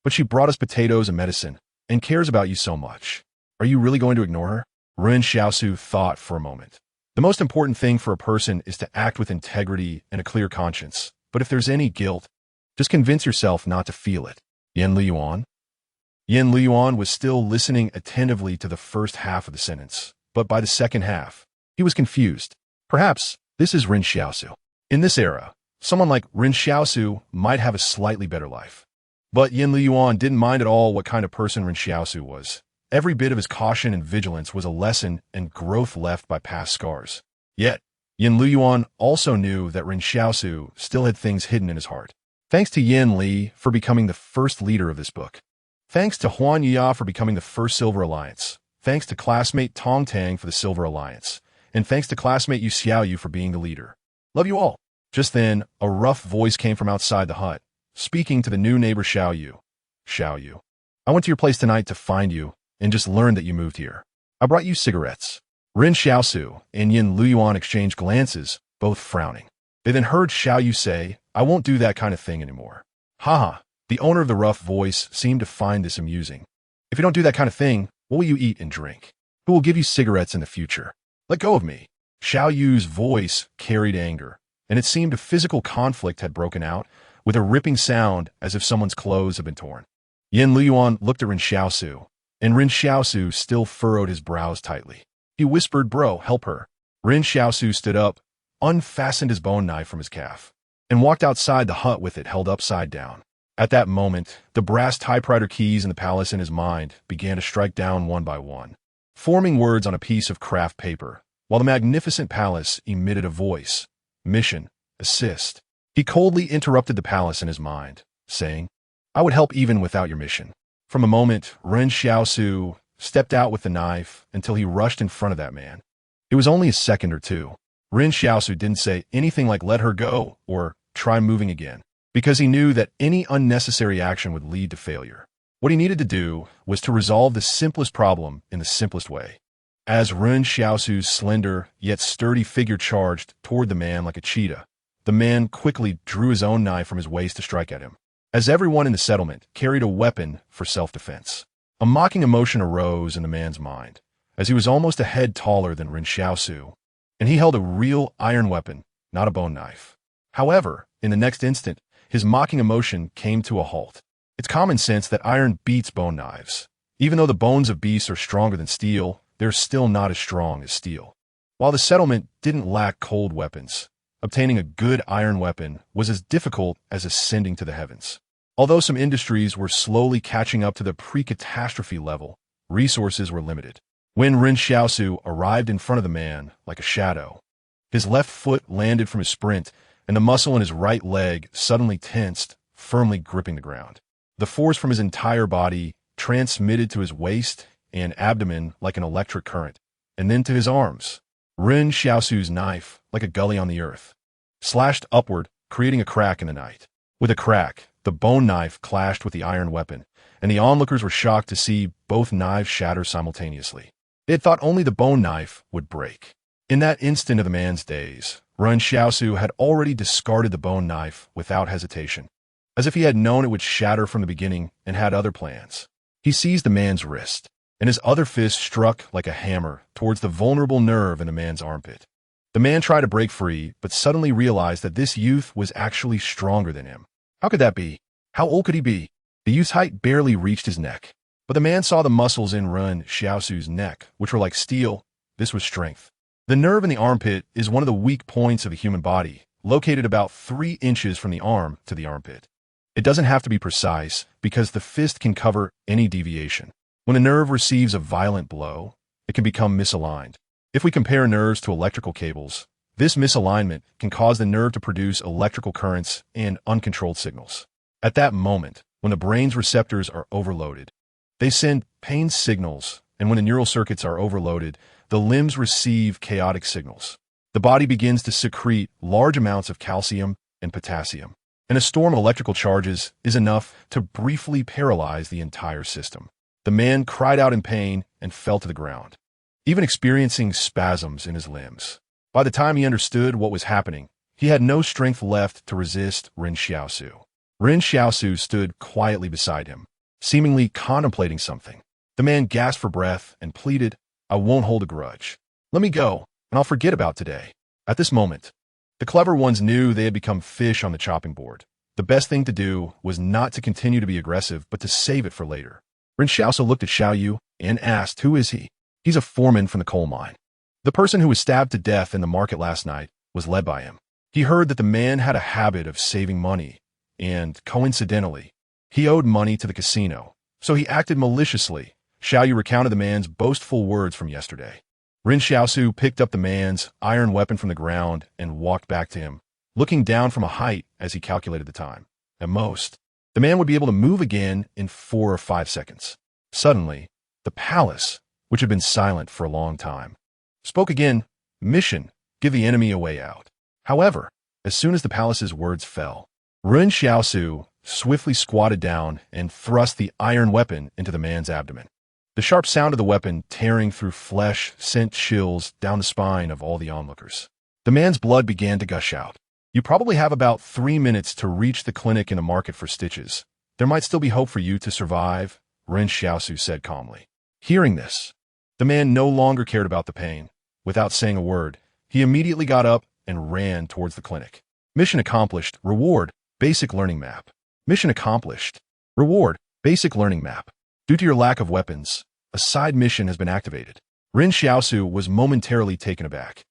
Speaker 1: "But she brought us potatoes and medicine, and cares about you so much. Are you really going to ignore her?" Ren Xiaosu thought for a moment. The most important thing for a person is to act with integrity and a clear conscience. But if there's any guilt, just convince yourself not to feel it. Yin Liyuan? Yin Liyuan was still listening attentively to the first half of the sentence, but by the second half, he was confused. Perhaps this is Ren Xiaosu. In this era, someone like Ren Xiaosu might have a slightly better life. But Yin Liyuan didn't mind at all what kind of person Ren Xiaosu was. Every bit of his caution and vigilance was a lesson and growth left by past scars. Yet, Yin Liyuan also knew that Ren Xiaosu still had things hidden in his heart. Thanks to Yin Li for becoming the first leader of this book. Thanks to Huan Yi for becoming the first Silver Alliance. Thanks to classmate Tong Tang for the Silver Alliance. And thanks to classmate Yu Xiaoyu for being the leader. Love you all. Just then, a rough voice came from outside the hut, speaking to the new neighbor Xiaoyu. "Xiaoyu, I went to your place tonight to find you and just learned that you moved here. I brought you cigarettes." Ren Xiaosu and Yin Liyuan exchanged glances, both frowning. They then heard Xiaoyu say, "I won't do that kind of thing anymore." Haha, the owner of the rough voice seemed to find this amusing. "If you don't do that kind of thing, what will you eat and drink? Who will give you cigarettes in the future? Let go of me." Xiaoyu's voice carried anger. and it seemed a physical conflict had broken out, with a ripping sound as if someone's clothes had been torn. Yin Liyuan looked at Ren Xiaosu, and Ren Xiaosu still furrowed his brows tightly. He whispered, "Bro, help her." Ren Xiaosu stood up, unfastened his bone knife from his calf, and walked outside the hut with it held upside down. At that moment, the brass typewriter keys in the palace in his mind began to strike down one by one, forming words on a piece of craft paper, while the magnificent palace emitted a voice. Mission, assist. He coldly interrupted the palace in his mind, saying, "I would help even without your mission." From a moment, Ren Xiaosu stepped out with the knife until he rushed in front of that man. It was only a second or two. Ren Xiaosu didn't say anything like "let her go" or "try moving again," because he knew that any unnecessary action would lead to failure. What he needed to do was to resolve the simplest problem in the simplest way. As Ren Xiaosu's slender yet sturdy figure charged toward the man like a cheetah, the man quickly drew his own knife from his waist to strike at him, as everyone in the settlement carried a weapon for self-defense. A mocking emotion arose in the man's mind, as he was almost a head taller than Ren Xiaosu, and he held a real iron weapon, not a bone knife. However, in the next instant, his mocking emotion came to a halt. It's common sense that iron beats bone knives. Even though the bones of beasts are stronger than steel, they're still not as strong as steel. While the settlement didn't lack cold weapons, obtaining a good iron weapon was as difficult as ascending to the heavens. Although some industries were slowly catching up to the pre-catastrophe level, resources were limited. When Ren Xiaosu arrived in front of the man like a shadow, his left foot landed from his sprint, and the muscle in his right leg suddenly tensed, firmly gripping the ground. The force from his entire body transmitted to his waist and abdomen like an electric current, and then to his arms. Ren Xiaosu's knife, like a gully on the earth, slashed upward, creating a crack in the night. With a crack, the bone knife clashed with the iron weapon, and the onlookers were shocked to see both knives shatter simultaneously. They had thought only the bone knife would break. In that instant of the man's days, Ren Xiaosu had already discarded the bone knife without hesitation, as if he had known it would shatter from the beginning and had other plans. He seized the man's wrist, and his other fist struck like a hammer towards the vulnerable nerve in the man's armpit. The man tried to break free, but suddenly realized that this youth was actually stronger than him. How could that be? How old could he be? The youth's height barely reached his neck, but the man saw the muscles in Ren Xiaosu's neck, which were like steel. This was strength. The nerve in the armpit is one of the weak points of the human body, located about 3 inches from the arm to the armpit. It doesn't have to be precise, because the fist can cover any deviation. When a nerve receives a violent blow, it can become misaligned. If we compare nerves to electrical cables, this misalignment can cause the nerve to produce electrical currents and uncontrolled signals. At that moment, when the brain's receptors are overloaded, they send pain signals, and when the neural circuits are overloaded, the limbs receive chaotic signals. The body begins to secrete large amounts of calcium and potassium, and a storm of electrical charges is enough to briefly paralyze the entire system. The man cried out in pain and fell to the ground, even experiencing spasms in his limbs. By the time he understood what was happening, he had no strength left to resist Ren Xiaosu. Ren Xiaosu stood quietly beside him, seemingly contemplating something. The man gasped for breath and pleaded, "I won't hold a grudge. Let me go, and I'll forget about today." At this moment, the clever ones knew they had become fish on the chopping board. The best thing to do was not to continue to be aggressive, but to save it for later. Ren Xiaosu looked at Xiao Yu and asked, "Who is he?" "He's a foreman from the coal mine. The person who was stabbed to death in the market last night was led by him. He heard that the man had a habit of saving money, and, coincidentally, he owed money to the casino, so he acted maliciously." Xiao Yu recounted the man's boastful words from yesterday. Ren Xiaosu picked up the man's iron weapon from the ground and walked back to him, looking down from a height as he calculated the time. At most, the man would be able to move again in 4 or 5 seconds. Suddenly, the palace, which had been silent for a long time, spoke again. "Mission, give the enemy a way out." However, as soon as the palace's words fell, Ren Xiaosu swiftly squatted down and thrust the iron weapon into the man's abdomen. The sharp sound of the weapon tearing through flesh sent chills down the spine of all the onlookers. The man's blood began to gush out. "You probably have about 3 minutes to reach the clinic in the market for stitches. There might still be hope for you to survive," Ren Xiaosu said calmly. Hearing this, the man no longer cared about the pain. Without saying a word, he immediately got up and ran towards the clinic. Mission accomplished. Reward. Basic learning map. Mission accomplished. Reward. Basic learning map. Due to your lack of weapons, a side mission has been activated. Ren Xiaosu was momentarily taken aback.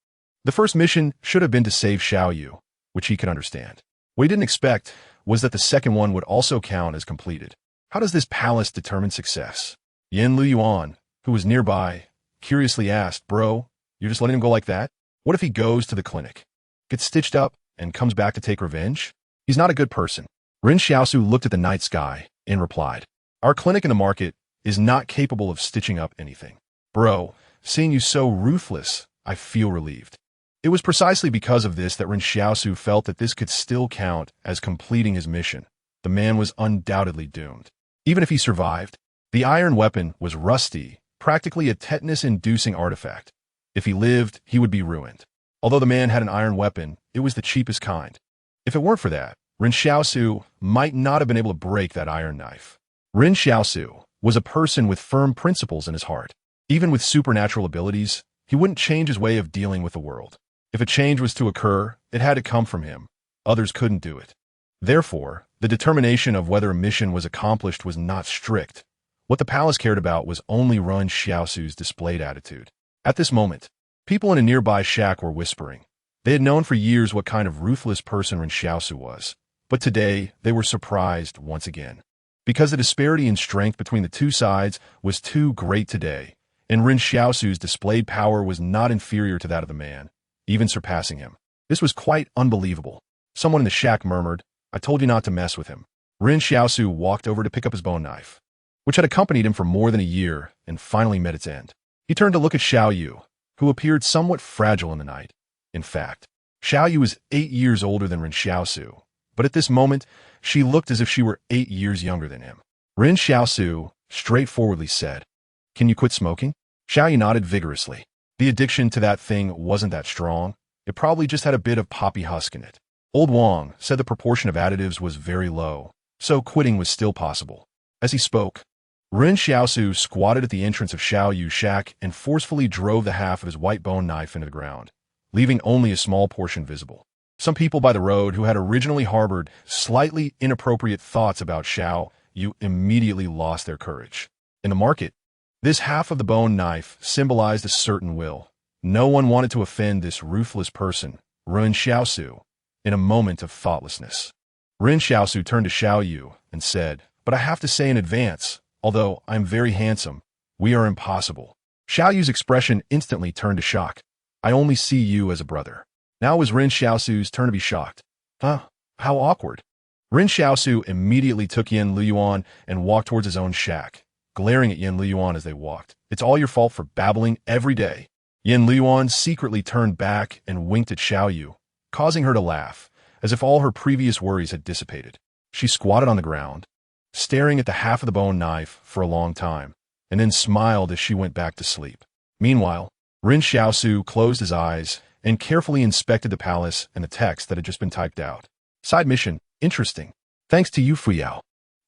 Speaker 1: The first mission should have been to save Xiaoyu, which he could understand. What he didn't expect was that the second one would also count as completed. How does this palace determine success? Yan Luyuan, who was nearby, curiously asked, "Bro, you're just letting him go like that? What if he goes to the clinic, gets stitched up, and comes back to take revenge? He's not a good person." Ren Xiaosu looked at the night sky and replied, "Our clinic in the market is not capable of stitching up anything. Bro, seeing you so ruthless, I feel relieved." It was precisely because of this that Ren Xiaosu felt that this could still count as completing his mission. The man was undoubtedly doomed. Even if he survived, the iron weapon was rusty, practically a tetanus-inducing artifact. If he lived, he would be ruined. Although the man had an iron weapon, it was the cheapest kind. If it weren't for that, Ren Xiaosu might not have been able to break that iron knife. Ren Xiaosu was a person with firm principles in his heart. Even with supernatural abilities, he wouldn't change his way of dealing with the world. If a change was to occur, it had to come from him. Others couldn't do it. Therefore, the determination of whether a mission was accomplished was not strict. What the palace cared about was only Ren Xiaosu's displayed attitude. At this moment, people in a nearby shack were whispering. They had known for years what kind of ruthless person Ren Xiaosu was, but today they were surprised once again. Because the disparity in strength between the two sides was too great today, and Ren Xiaosu's displayed power was not inferior to that of the man, even surpassing him. This was quite unbelievable. Someone in the shack murmured, "I told you not to mess with him." Ren Xiaosu walked over to pick up his bone knife, which had accompanied him for more than a year and finally met its end. He turned to look at Xiaoyu, who appeared somewhat fragile in the night. In fact, Xiaoyu was 8 years older than Ren Xiaosu, but at this moment, she looked as if she were 8 years younger than him. Ren Xiaosu straightforwardly said, "Can you quit smoking?" Xiaoyu nodded vigorously. The addiction to that thing wasn't that strong. It probably just had a bit of poppy husk in it. Old Wang said the proportion of additives was very low, so quitting was still possible. As he spoke, Ren Xiaosu squatted at the entrance of Xiaoyu's shack and forcefully drove the half of his white bone knife into the ground, leaving only a small portion visible. Some people by the road who had originally harbored slightly inappropriate thoughts about Xiaoyu immediately lost their courage. In the market, this half of the bone knife symbolized a certain will. No one wanted to offend this ruthless person, Ren Xiaosu, in a moment of thoughtlessness. Ren Xiaosu turned to Xiaoyu and said, "But I have to say in advance, although I'm very handsome, we are impossible." Xiaoyu's expression instantly turned to shock. "I only see you as a brother." Now it was Ren Xiaosu's turn to be shocked. Huh? How awkward. Ren Xiaosu immediately took Yan Luyuan and walked towards his own shack, glaring at Yan Luyuan as they walked. "It's all your fault for babbling every day." Yan Luyuan secretly turned back and winked at Xiaoyu, causing her to laugh, as if all her previous worries had dissipated. She squatted on the ground, staring at the half of the bone knife for a long time, and then smiled as she went back to sleep. Meanwhile, Ren Xiaosu closed his eyes and carefully inspected the palace and the text that had just been typed out. Side mission, interesting. Thanks to you, Fuyao.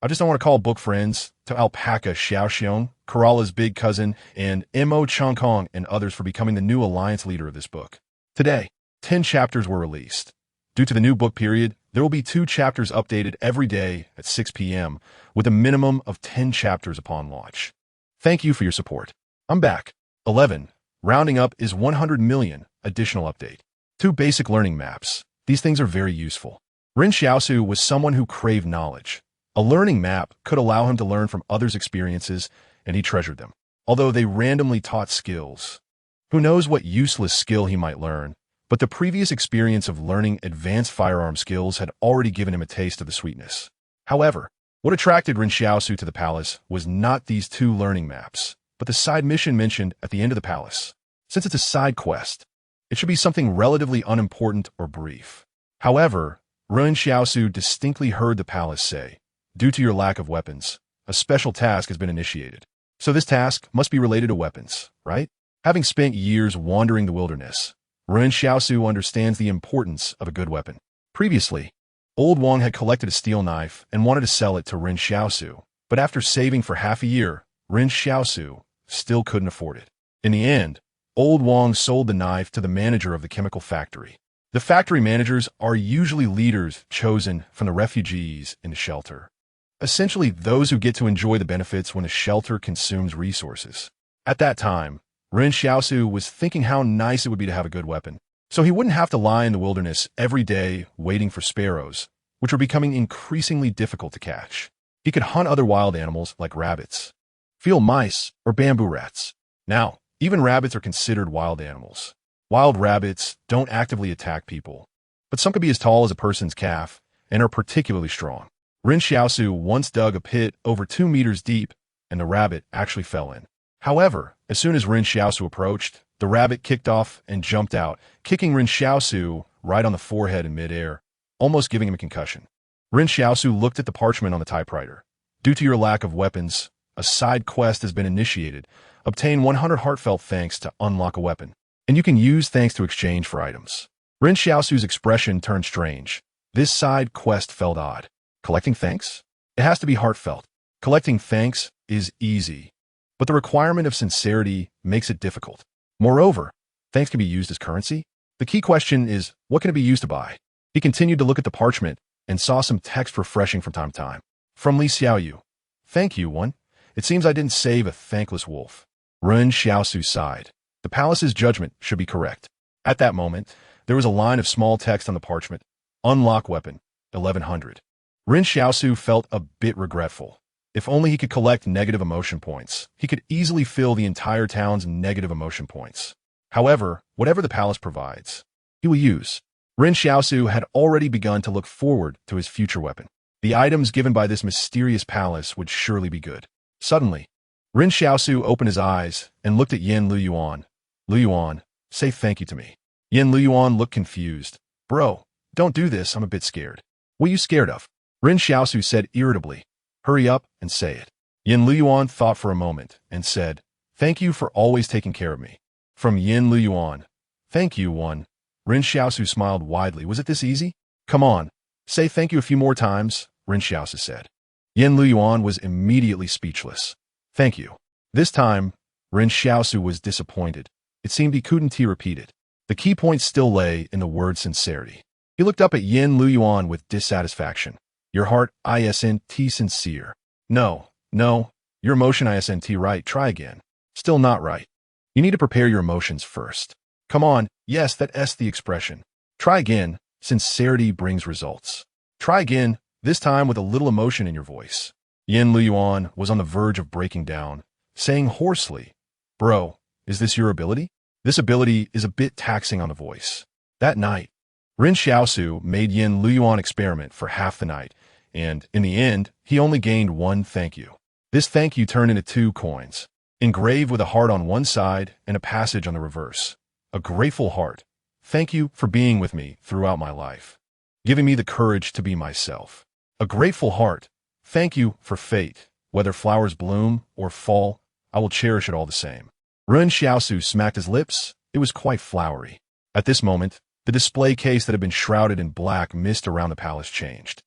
Speaker 1: I just don't want to call book friends, to Alpaca Xiaoxiong, Kerala's big cousin, and Mo Chongkong and others for becoming the new alliance leader of this book. Today, 10 chapters were released. Due to the new book period, there will be 2 chapters updated every day at 6 p.m., with a minimum of 10 chapters upon launch. Thank you for your support. I'm back. 11. Rounding up is 100 million, additional update. 2 basic learning maps. These things are very useful. Ren Xiaosu was someone who craved knowledge. A learning map could allow him to learn from others' experiences, and he treasured them. Although they randomly taught skills. Who knows what useless skill he might learn, but the previous experience of learning advanced firearm skills had already given him a taste of the sweetness. However, what attracted Ren Xiaosu to the palace was not these 2 learning maps, but the side mission mentioned at the end of the palace. Since it's a side quest, it should be something relatively unimportant or brief. However, Ren Xiaosu distinctly heard the palace say, "Due to your lack of weapons, a special task has been initiated." So this task must be related to weapons, right? Having spent years wandering the wilderness, Ren Xiaosu understands the importance of a good weapon. Previously, Old Wang had collected a steel knife and wanted to sell it to Ren Xiaosu, but after saving for half a year, Ren Xiaosu still couldn't afford it. In the end, Old Wang sold the knife to the manager of the chemical factory. The factory managers are usually leaders chosen from the refugees in the shelter. Essentially, those who get to enjoy the benefits when the shelter consumes resources. At that time, Ren Xiaosu was thinking how nice it would be to have a good weapon, so he wouldn't have to lie in the wilderness every day waiting for sparrows, which were becoming increasingly difficult to catch. He could hunt other wild animals like rabbits, field mice, or bamboo rats. Now, even rabbits are considered wild animals. Wild rabbits don't actively attack people, but some could be as tall as a person's calf and are particularly strong. Ren Xiaosu once dug a pit over 2 meters deep, and the rabbit actually fell in. However, as soon as Ren Xiaosu approached, the rabbit kicked off and jumped out, kicking Ren Xiaosu right on the forehead in midair, almost giving him a concussion. Ren Xiaosu looked at the parchment on the typewriter. Due to your lack of weapons, a side quest has been initiated. Obtain 100 heartfelt thanks to unlock a weapon, and you can use thanks to exchange for items. Ren Xiaosu's expression turned strange. This side quest felt odd. Collecting thanks? It has to be heartfelt. Collecting thanks is easy, but the requirement of sincerity makes it difficult. Moreover, thanks can be used as currency. The key question is, what can it be used to buy? He continued to look at the parchment and saw some text refreshing from time to time. From Li Xiaoyu. Thank you, one. It seems I didn't save a thankless wolf. Ren Xiaosu sighed. The palace's judgment should be correct. At that moment, there was a line of small text on the parchment. Unlock weapon, 1100. Ren Xiaosu felt a bit regretful. If only he could collect negative emotion points, he could easily fill the entire town's negative emotion points. However, whatever the palace provides, he will use. Ren Xiaosu had already begun to look forward to his future weapon. The items given by this mysterious palace would surely be good. Suddenly, Ren Xiaosu opened his eyes and looked at Yen Luyuan. Luyuan, say thank you to me. Yen Luyuan looked confused. Bro, don't do this, I'm a bit scared. What are you scared of? Ren Xiaosu said irritably. Hurry up and say it. Yen Luyuan thought for a moment and said, thank you for always taking care of me. From Yen Luyuan. Thank you, one. Ren Xiaosu smiled widely. Was it this easy? Come on. Say thank you a few more times, Ren Xiaosu said. Yen Luyuan was immediately speechless. Thank you. This time, Ren Xiaosu was disappointed. It seemed he couldn't repeat it. The key point still lay in the word sincerity. He looked up at Yen Luyuan with dissatisfaction. Your heart, isn't sincere. No, your emotion isn't right. Try again. Still not right. You need to prepare your emotions first. Come on, yes, that's the expression. Try again. Sincerity brings results. Try again, this time with a little emotion in your voice. Yen Luyuan was on the verge of breaking down, saying hoarsely, Bro, is this your ability? This ability is a bit taxing on the voice. That night, Ren Xiaosu made Yen Luyuan experiment for half the night, and in the end, he only gained one thank you. This thank you turned into 2 coins, engraved with a heart on one side and a passage on the reverse. A grateful heart. Thank you for being with me throughout my life, giving me the courage to be myself. A grateful heart. Thank you for fate. Whether flowers bloom or fall, I will cherish it all the same. Ren Xiaosu smacked his lips. It was quite flowery. At this moment, the display case that had been shrouded in black mist around the palace changed.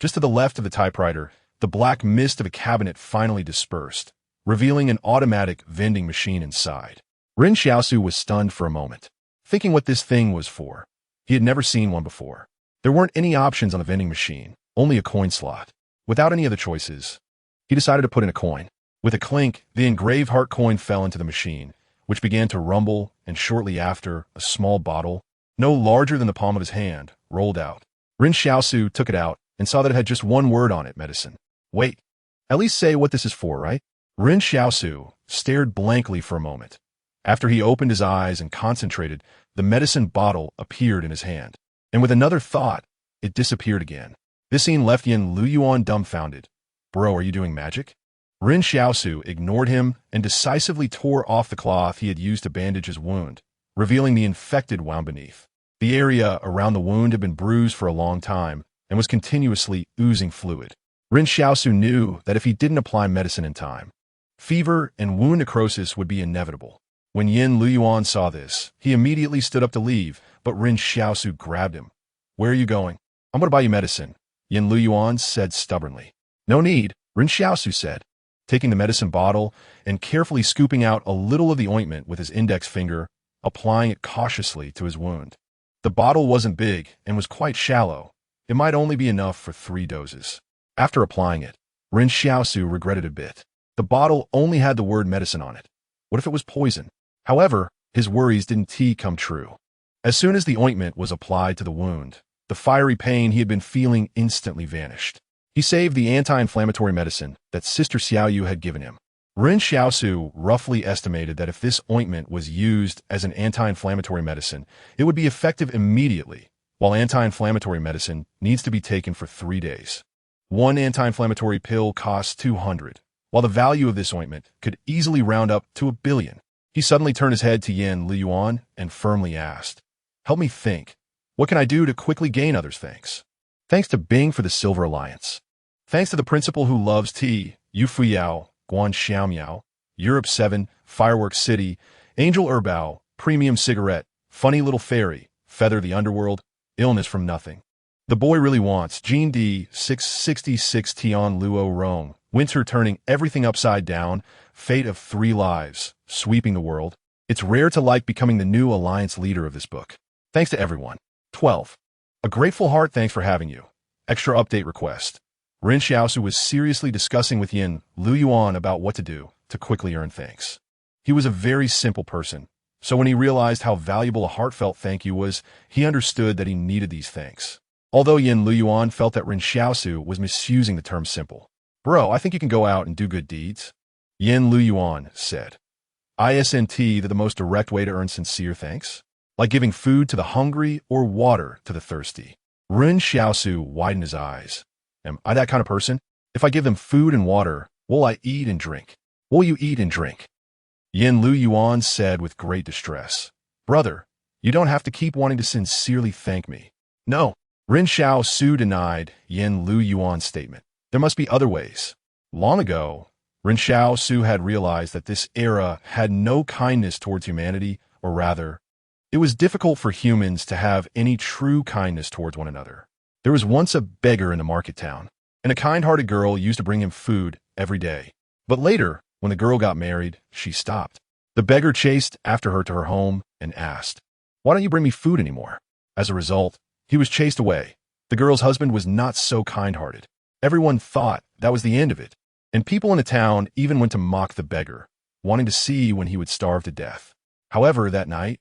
Speaker 1: Just to the left of the typewriter, the black mist of a cabinet finally dispersed, revealing an automatic vending machine inside. Ren Xiaosu was stunned for a moment, thinking what this thing was for. He had never seen one before. There weren't any options on the vending machine, only a coin slot. Without any other choices, he decided to put in a coin. With a clink, the engraved heart coin fell into the machine, which began to rumble, and shortly after, a small bottle, no larger than the palm of his hand, rolled out. Ren Xiaosu took it out and saw that it had just one word on it, medicine. Wait, at least say what this is for, right? Ren Xiaosu stared blankly for a moment. After he opened his eyes and concentrated, the medicine bottle appeared in his hand. And with another thought, it disappeared again. This scene left Yen Luyuan dumbfounded. Bro, are you doing magic? Ren Xiaosu ignored him and decisively tore off the cloth he had used to bandage his wound, revealing the infected wound beneath. The area around the wound had been bruised for a long time and was continuously oozing fluid. Ren Xiaosu knew that if he didn't apply medicine in time, fever and wound necrosis would be inevitable. When Yen Luyuan saw this, he immediately stood up to leave, but Ren Xiaosu grabbed him. Where are you going? I'm going to buy you medicine, Yen Luyuan said stubbornly. No need, Ren Xiaosu said, taking the medicine bottle and carefully scooping out a little of the ointment with his index finger, applying it cautiously to his wound. The bottle wasn't big and was quite shallow. It might only be enough for 3 doses. After applying it, Ren Xiaosu regretted a bit. The bottle only had the word medicine on it. What if it was poison? However, his worries didn't come true. As soon as the ointment was applied to the wound, the fiery pain he had been feeling instantly vanished. He saved the anti-inflammatory medicine that Sister Xiaoyu had given him. Ren Xiaosu roughly estimated that if this ointment was used as an anti-inflammatory medicine, it would be effective immediately, while anti-inflammatory medicine needs to be taken for 3 days. One anti-inflammatory pill costs 200, while the value of this ointment could easily round up to 1 billion. He suddenly turned his head to Yen Luyuan and firmly asked, "Help me think. What can I do to quickly gain others' thanks?" Thanks to Bing for the Silver Alliance. Thanks to the principal who loves tea, Yu Fuyao, Guan Xiaomiao, Europe 7, Fireworks City, Angel Erbao, Premium Cigarette, Funny Little Fairy, Feather the Underworld, Illness from Nothing. The boy really wants Jean D. 666 Tian Luo Rong, Winter turning everything upside down, Fate of 3 lives, sweeping the world. It's rare to like becoming the new alliance leader of this book. Thanks to everyone. 12. A grateful heart, thanks for having you. Extra update request. Ren Xiaosu was seriously discussing with Yen Luyuan about what to do to quickly earn thanks. He was a very simple person, so when he realized how valuable a heartfelt thank you was, he understood that he needed these thanks. Although Yen Luyuan felt that Ren Xiaosu was misusing the term simple. "Bro, I think you can go out and do good deeds," Yen Luyuan said. Isn't that the most direct way to earn sincere thanks? Like giving food to the hungry or water to the thirsty. Ren Xiaosu widened his eyes. Am I that kind of person? If I give them food and water, will I eat and drink? Will you eat and drink? Yen Luyuan said with great distress. "Brother, you don't have to keep wanting to sincerely thank me." No. Ren Xiaosu denied Yen Luyuan's statement. There must be other ways. Long ago, Ren Xiaosu had realized that this era had no kindness towards humanity, or rather, it was difficult for humans to have any true kindness towards one another. There was once a beggar in the market town, and a kind-hearted girl used to bring him food every day. But later, when the girl got married, she stopped. The beggar chased after her to her home and asked, "Why don't you bring me food anymore?" As a result, he was chased away. The girl's husband was not so kind-hearted. Everyone thought that was the end of it, and people in the town even went to mock the beggar, wanting to see when he would starve to death. However, that night,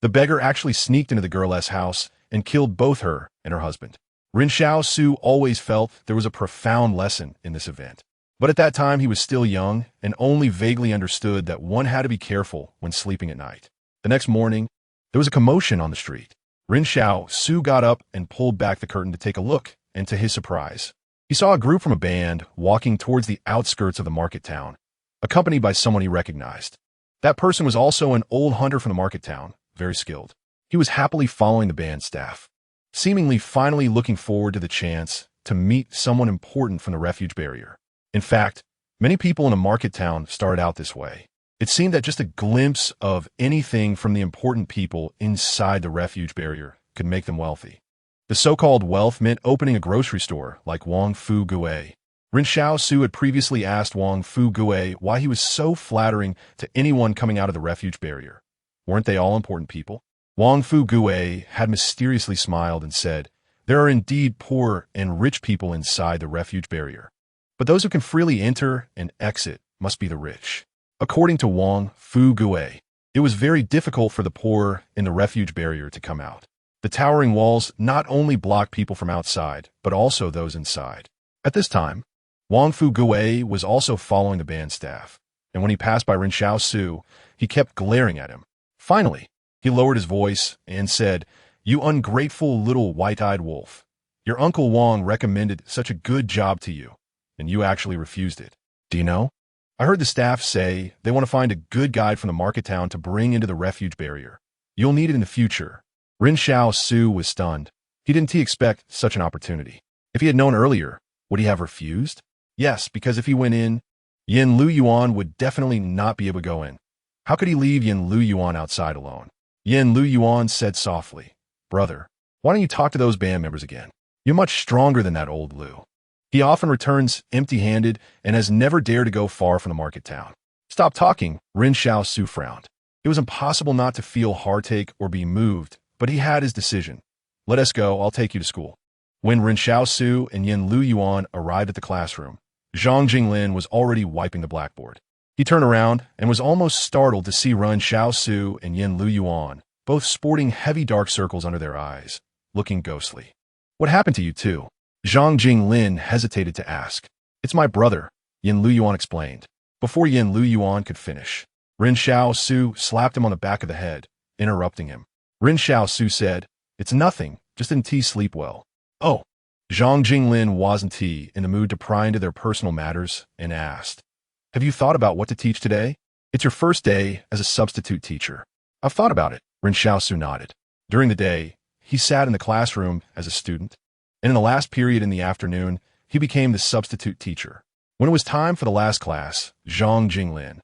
Speaker 1: the beggar actually sneaked into the girl's house and killed both her and her husband. Ren Xiaosu always felt there was a profound lesson in this event. But at that time, he was still young and only vaguely understood that one had to be careful when sleeping at night. The next morning, there was a commotion on the street. Ren Xiaosu got up and pulled back the curtain to take a look, and to his surprise, he saw a group from a band walking towards the outskirts of the market town, accompanied by someone he recognized. That person was also an old hunter from the market town, very skilled. He was happily following the band staff, seemingly finally looking forward to the chance to meet someone important from the refuge barrier. In fact, many people in a market town started out this way. It seemed that just a glimpse of anything from the important people inside the refuge barrier could make them wealthy. The so-called wealth meant opening a grocery store like Wang Fu Gui. Ren Xiaosu had previously asked Wang Fu Gui why he was so flattering to anyone coming out of the refuge barrier. Weren't they all important people? Wang Fu Gui had mysteriously smiled and said, "There are indeed poor and rich people inside the refuge barrier, but those who can freely enter and exit must be the rich." According to Wang Fu Gui, it was very difficult for the poor in the refuge barrier to come out. The towering walls not only blocked people from outside, but also those inside. At this time, Wang Fu Gui was also following the band staff, and when he passed by Ren Xiaosu, he kept glaring at him. Finally, he lowered his voice and said, "You ungrateful little white-eyed wolf. Your Uncle Wang recommended such a good job to you, and you actually refused it. Do you know? I heard the staff say they want to find a good guide from the market town to bring into the refuge barrier. You'll need it in the future." Ren Xiaosu was stunned. He didn't expect such an opportunity. If he had known earlier, would he have refused? Yes, because if he went in, Yen Luyuan would definitely not be able to go in. How could he leave Yen Luyuan outside alone? Yen Luyuan said softly, "Brother, why don't you talk to those band members again? You're much stronger than that old Lu. He often returns empty-handed and has never dared to go far from the market town." "Stop talking," Ren Xiaosu frowned. It was impossible not to feel heartache or be moved But he had his decision. Let us go, I'll take you to school. When Ren Xiaosu and Yin Lu Yuan arrived at the classroom, Zhang Jinglin was already wiping the blackboard. He turned around and was almost startled to see Ren Xiaosu and Yin Lu Yuan, both sporting heavy dark circles under their eyes, looking ghostly. What happened to you two? Zhang Jinglin hesitated to ask. It's my brother, Yin Lu Yuan explained. Before Yin Lu Yuan could finish, Ren Xiaosu slapped him on the back of the head, interrupting him. Ren Xiaosu said, It's nothing, just didn't sleep well. Oh. Zhang Jinglin wasn't in the mood to pry into their personal matters and asked, Have you thought about what to teach today? It's your first day as a substitute teacher. I've thought about it, Ren Xiaosu nodded. During the day, he sat in the classroom as a student, and in the last period in the afternoon, he became the substitute teacher. When it was time for the last class, Zhang Jinglin,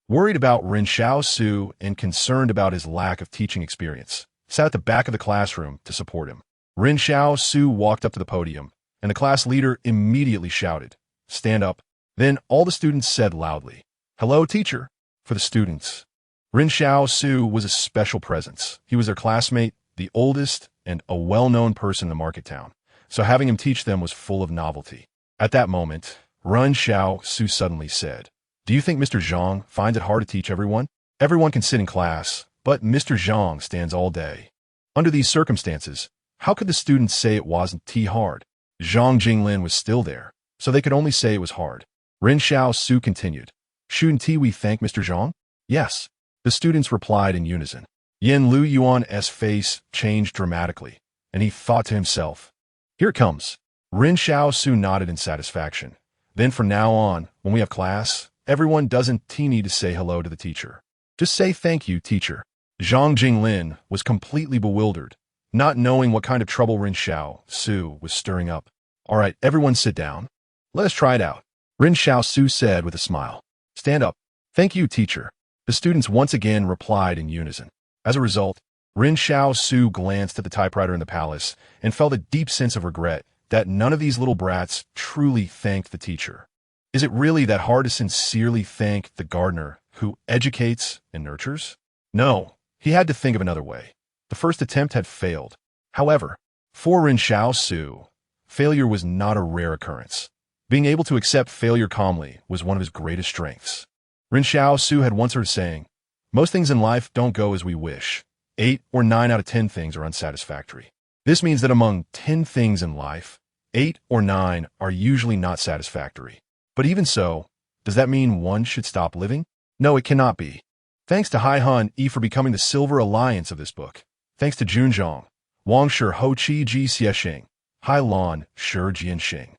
Speaker 1: worried about Ren Xiaosu and concerned about his lack of teaching experience, sat at the back of the classroom to support him. Ren Xiaosu walked up to the podium, and the class leader immediately shouted, Stand up. Then all the students said loudly, Hello, teacher. For the students, Ren Xiaosu was a special presence. He was their classmate, the oldest, and a well-known person in the market town, so having him teach them was full of novelty. At that moment, Ren Xiaosu suddenly said, Do you think Mr. Zhang finds it hard to teach everyone? Everyone can sit in class, but Mr. Zhang stands all day. Under these circumstances, how could the students say it wasn't hard? Zhang Jinglin was still there, so they could only say it was hard. Ren Xiaosu continued, Shouldn't we thank Mr. Zhang? Yes. The students replied in unison. Yin Lu Yuan's face changed dramatically, and he thought to himself, Here it comes. Ren Xiaosu nodded in satisfaction. Then from now on, when we have class, everyone doesn't need to say hello to the teacher. Just say thank you, teacher. Zhang Jinglin was completely bewildered, not knowing what kind of trouble Ren Xiaosu was stirring up. All right, everyone sit down. Let us try it out, Ren Xiaosu said with a smile. Stand up. Thank you, teacher. The students once again replied in unison. As a result, Ren Xiaosu glanced at the typewriter in the palace and felt a deep sense of regret that none of these little brats truly thanked the teacher. Is it really that hard to sincerely thank the gardener who educates and nurtures? No, he had to think of another way. The first attempt had failed. However, for Ren Xiaosu, failure was not a rare occurrence. Being able to accept failure calmly was one of his greatest strengths. Ren Xiaosu had once heard a saying, Most things in life don't go as we wish. 8 or 9 out of 10 things are unsatisfactory. This means that among 10 things in life, 8 or 9 are usually not satisfactory. But even so, does that mean one should stop living? No, it cannot be. Thanks to Hai Han Yi for becoming the Silver Alliance of this book. Thanks to Jun Zhang, Wang Shi Ho Qi Ji Xiexing, Hai Lan Shi Jianxing.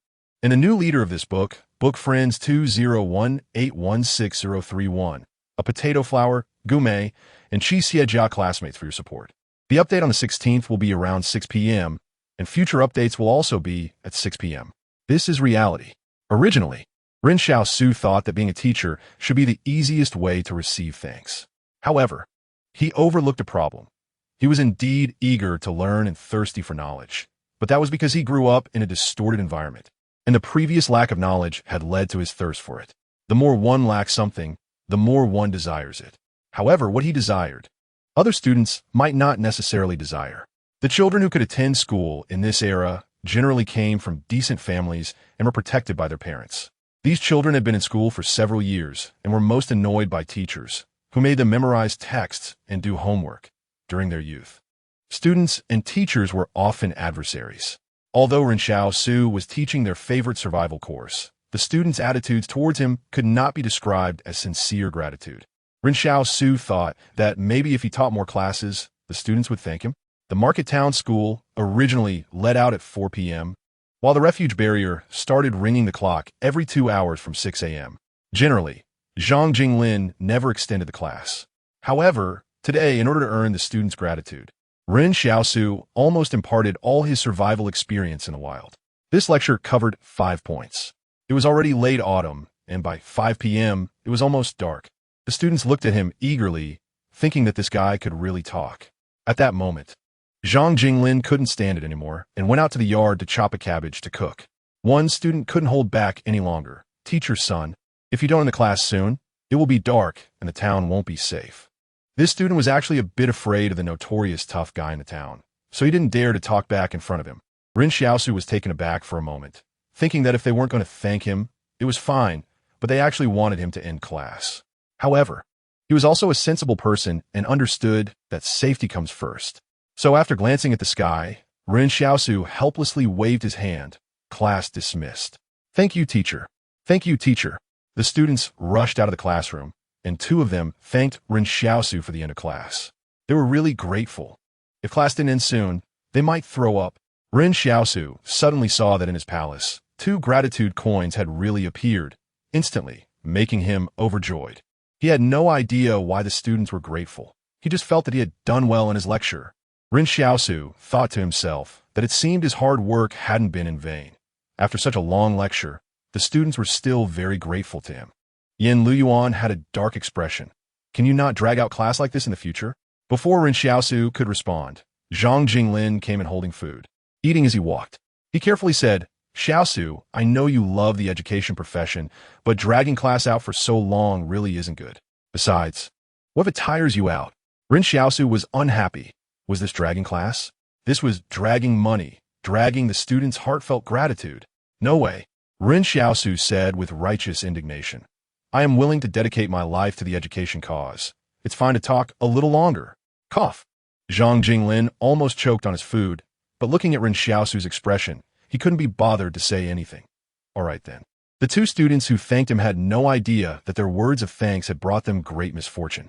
Speaker 1: And the new leader of this book, Book Friends 201816031, a potato flower, Gume, and Chi Xiejia classmates for your support. The update on the 16th will be around 6 p.m., and future updates will also be at 6 p.m. This is reality. Originally, Ren Xiaosu thought that being a teacher should be the easiest way to receive thanks. However, he overlooked a problem. He was indeed eager to learn and thirsty for knowledge, but that was because he grew up in a distorted environment, and the previous lack of knowledge had led to his thirst for it. The more one lacks something, the more one desires it. However, what he desired, other students might not necessarily desire. The children who could attend school in this era generally came from decent families and were protected by their parents. These children had been in school for several years and were most annoyed by teachers, who made them memorize texts and do homework during their youth. Students and teachers were often adversaries. Although Ren Xiaosu was teaching their favorite survival course, the students' attitudes towards him could not be described as sincere gratitude. Ren Xiaosu thought that maybe if he taught more classes, the students would thank him. The Market Town School originally let out at 4 p.m., while the refuge barrier started ringing the clock every 2 hours from 6 a.m. Generally, Zhang Jinglin never extended the class. However, today, in order to earn the students' gratitude, Ren Xiaosu almost imparted all his survival experience in the wild. This lecture covered 5 points. It was already late autumn, and by 5 p.m., it was almost dark. The students looked at him eagerly, thinking that this guy could really talk. At that moment, Zhang Jinglin couldn't stand it anymore and went out to the yard to chop a cabbage to cook. One student couldn't hold back any longer. Teacher's son, if you don't end the class soon, it will be dark and the town won't be safe. This student was actually a bit afraid of the notorious tough guy in the town, so he didn't dare to talk back in front of him. Ren Xiaosu was taken aback for a moment, thinking that if they weren't going to thank him, it was fine, but they actually wanted him to end class. However, he was also a sensible person and understood that safety comes first. So after glancing at the sky, Ren Xiaosu helplessly waved his hand. Class dismissed. Thank you, teacher. Thank you, teacher. The students rushed out of the classroom, and two of them thanked Ren Xiaosu for the end of class. They were really grateful. If class didn't end soon, they might throw up. Ren Xiaosu suddenly saw that in his palace, 2 gratitude coins had really appeared, instantly, making him overjoyed. He had no idea why the students were grateful. He just felt that he had done well in his lecture. Ren Xiaosu thought to himself that it seemed his hard work hadn't been in vain. After such a long lecture, the students were still very grateful to him. Yin Luyuan had a dark expression. Can you not drag out class like this in the future? Before Ren Xiaosu could respond, Zhang Jinglin came in holding food. Eating as he walked, he carefully said, Xiaosu, I know you love the education profession, but dragging class out for so long really isn't good. Besides, what if it tires you out? Ren Xiaosu was unhappy. Was this dragging class? This was dragging money, dragging the students' heartfelt gratitude. No way. Ren Xiaosu said with righteous indignation. I am willing to dedicate my life to the education cause. It's fine to talk a little longer. Cough. Zhang Jinglin almost choked on his food, but looking at Ren Xiaosu's expression, he couldn't be bothered to say anything. All right then. The 2 students who thanked him had no idea that their words of thanks had brought them great misfortune.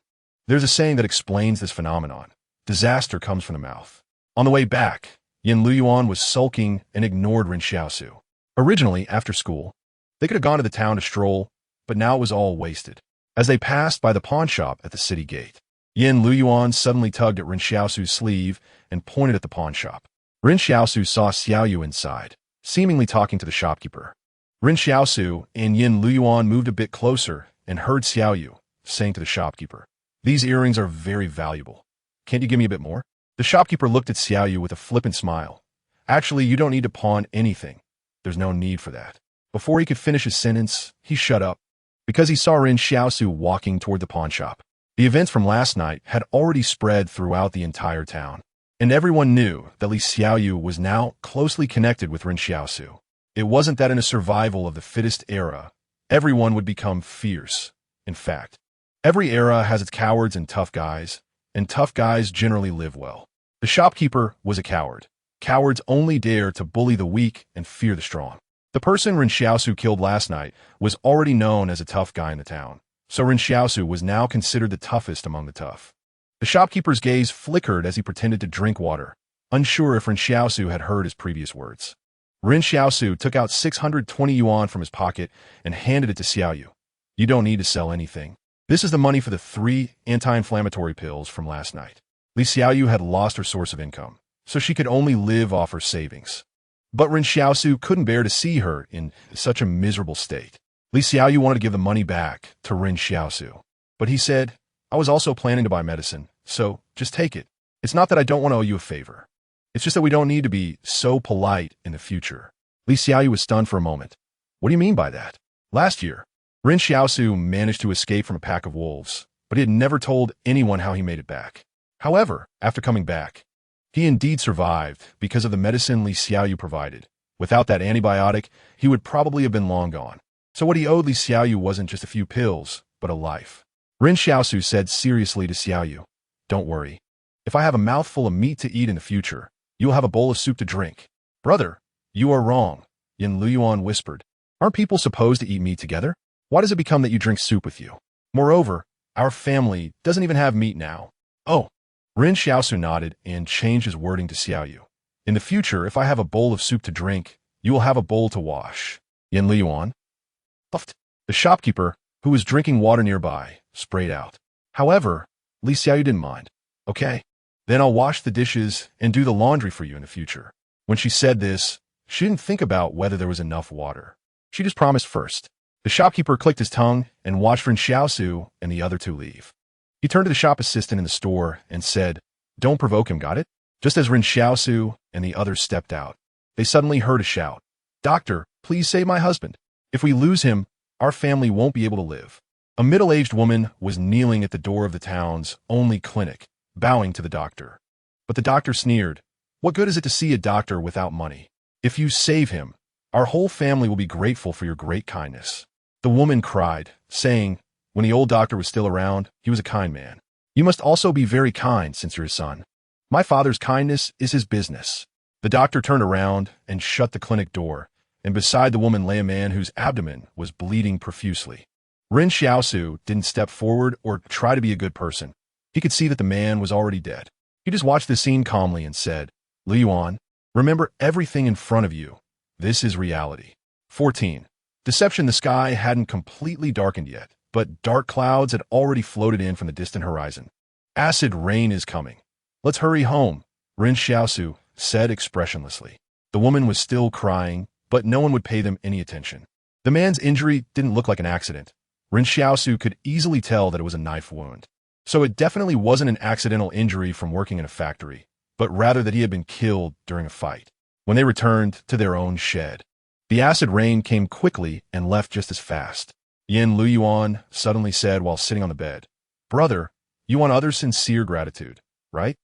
Speaker 1: There's a saying that explains this phenomenon. Disaster comes from the mouth. On the way back, Yin Luyuan was sulking and ignored Ren Xiaosu. Originally, after school, they could have gone to the town to stroll, but now it was all wasted. As they passed by the pawn shop at the city gate, Yin Luyuan suddenly tugged at Ren Xiaosu's sleeve and pointed at the pawn shop. Ren Xiaosu saw Xiaoyu inside, seemingly talking to the shopkeeper. Ren Xiaosu and Yin Luyuan moved a bit closer and heard Xiaoyu saying to the shopkeeper, These earrings are very valuable. Can't you give me a bit more? The shopkeeper looked at Xiaoyu with a flippant smile. Actually, you don't need to pawn anything. There's no need for that. Before he could finish his sentence, he shut up, because he saw Ren Xiaosu walking toward the pawn shop. The events from last night had already spread throughout the entire town, and everyone knew that Li Xiaoyu was now closely connected with Ren Xiaosu. It wasn't that in a survival of the fittest era, everyone would become fierce. In fact, every era has its cowards and tough guys generally live well. The shopkeeper was a coward. Cowards only dare to bully the weak and fear the strong. The person Ren Xiaosu killed last night was already known as a tough guy in the town, so Ren Xiaosu was now considered the toughest among the tough. The shopkeeper's gaze flickered as he pretended to drink water, unsure if Ren Xiaosu had heard his previous words. Ren Xiaosu took out 620 yuan from his pocket and handed it to Xiaoyu. You don't need to sell anything. This is the money for the 3 anti-inflammatory pills from last night. Li Xiaoyu had lost her source of income, so she could only live off her savings. But Ren Xiaosu couldn't bear to see her in such a miserable state. Li Xiaoyu wanted to give the money back to Ren Xiaosu, but he said, I was also planning to buy medicine, so just take it. It's not that I don't want to owe you a favor. It's just that we don't need to be so polite in the future. Li Xiaoyu was stunned for a moment. What do you mean by that? Last year, Ren Xiaosu managed to escape from a pack of wolves, but he had never told anyone how he made it back. However, after coming back, he indeed survived because of the medicine Li Xiaoyu provided. Without that antibiotic, he would probably have been long gone. So what he owed Li Xiaoyu wasn't just a few pills, but a life. Ren Xiaosu said seriously to Xiaoyu, Don't worry. If I have a mouthful of meat to eat in the future, you'll have a bowl of soup to drink. Brother, you are wrong, Yin Luyuan whispered. Aren't people supposed to eat meat together? Why does it become that you drink soup with you? Moreover, our family doesn't even have meat now. Oh. Ren Xiaosu nodded and changed his wording to Xiaoyu. In the future, if I have a bowl of soup to drink, you will have a bowl to wash. Yin Luyuan. Puffed. The shopkeeper, who was drinking water nearby, sprayed out. However, Li Xiaoyu didn't mind. Okay. Then I'll wash the dishes and do the laundry for you in the future. When she said this, she didn't think about whether there was enough water. She just promised first. The shopkeeper clicked his tongue and watched Ren Xiaosu and the other 2 leave. He turned to the shop assistant in the store and said, Don't provoke him, got it? Just as Ren Xiaosu and the others stepped out, they suddenly heard a shout. Doctor, please save my husband. If we lose him, our family won't be able to live. A middle-aged woman was kneeling at the door of the town's only clinic, bowing to the doctor. But the doctor sneered. "What good is it to see a doctor without money? If you save him, our whole family will be grateful for your great kindness." The woman cried, saying, "When the old doctor was still around, he was a kind man. You must also be very kind since you're his son. My father's kindness is his business." The doctor turned around and shut the clinic door, and beside the woman lay a man whose abdomen was bleeding profusely. Ren Xiaosu didn't step forward or try to be a good person. He could see that the man was already dead. He just watched the scene calmly and said, "Lu Yuan, remember everything in front of you. This is reality." 14. Deception. The sky hadn't completely darkened yet, but dark clouds had already floated in from the distant horizon. "Acid rain is coming. Let's hurry home," Ren Xiaosu said expressionlessly. The woman was still crying, but no one would pay them any attention. The man's injury didn't look like an accident. Ren Xiaosu could easily tell that it was a knife wound. So it definitely wasn't an accidental injury from working in a factory, but rather that he had been killed during a fight. When they returned to their own shed, the acid rain came quickly and left just as fast. Lu Yuan suddenly said while sitting on the bed, "Brother, you want others' sincere gratitude, right?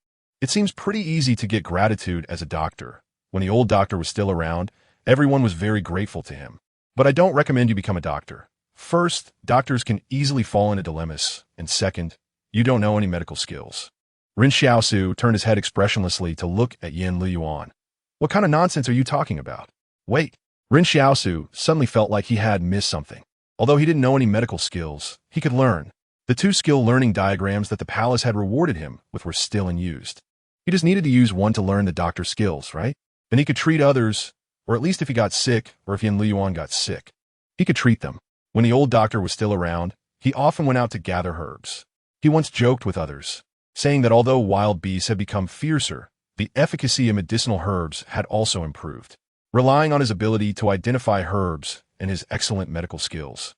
Speaker 1: It seems pretty easy to get gratitude as a doctor. When the old doctor was still around, everyone was very grateful to him. But I don't recommend you become a doctor. First, doctors can easily fall into dilemmas, and second, you don't know any medical skills." Ren Xiaosu turned his head expressionlessly to look at Lu Yuan. "What kind of nonsense are you talking about?" "Wait." Ren Xiaosu suddenly felt like he had missed something. Although he didn't know any medical skills, he could learn. The 2 skill learning diagrams that the palace had rewarded him with were still unused. He just needed to use one to learn the doctor's skills, right? Then he could treat others, or at least if he got sick, or if Lu Yuan got sick, he could treat them. When the old doctor was still around, he often went out to gather herbs. He once joked with others, saying that although wild beasts had become fiercer, the efficacy of medicinal herbs had also improved, relying on his ability to identify herbs and his excellent medical skills.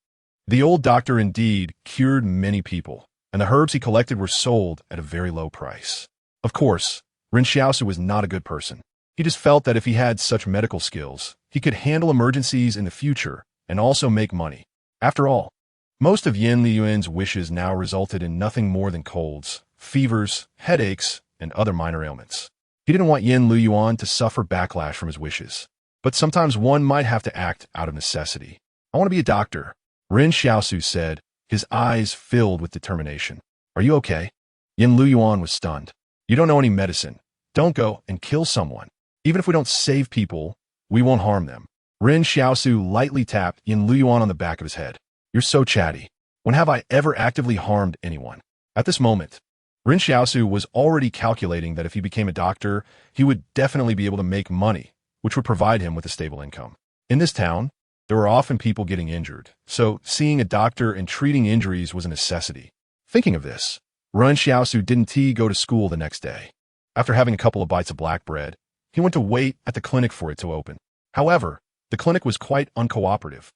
Speaker 1: The old doctor indeed cured many people, and the herbs he collected were sold at a very low price. Of course, Ren Xiaosu was not a good person. He just felt that if he had such medical skills, he could handle emergencies in the future and also make money. After all, most of Lu Yuan's wishes now resulted in nothing more than colds, fevers, headaches, and other minor ailments. He didn't want Lu Yuan to suffer backlash from his wishes. But sometimes one might have to act out of necessity. "I want to be a doctor," Ren Xiaosu said, his eyes filled with determination. "Are you okay?" Lu Yuan was stunned. "You don't know any medicine. Don't go and kill someone. Even if we don't save people, we won't harm them." Ren Xiaosu lightly tapped Lu Yuan on the back of his head. "You're so chatty. When have I ever actively harmed anyone?" At this moment, Ren Xiaosu was already calculating that if he became a doctor, he would definitely be able to make money, which would provide him with a stable income. In this town, there were often people getting injured, so seeing a doctor and treating injuries was a necessity. Thinking of this, Ren Xiaosu didn't go to school the next day. After having a couple of bites of black bread, he went to wait at the clinic for it to open. However, the clinic was quite uncooperative.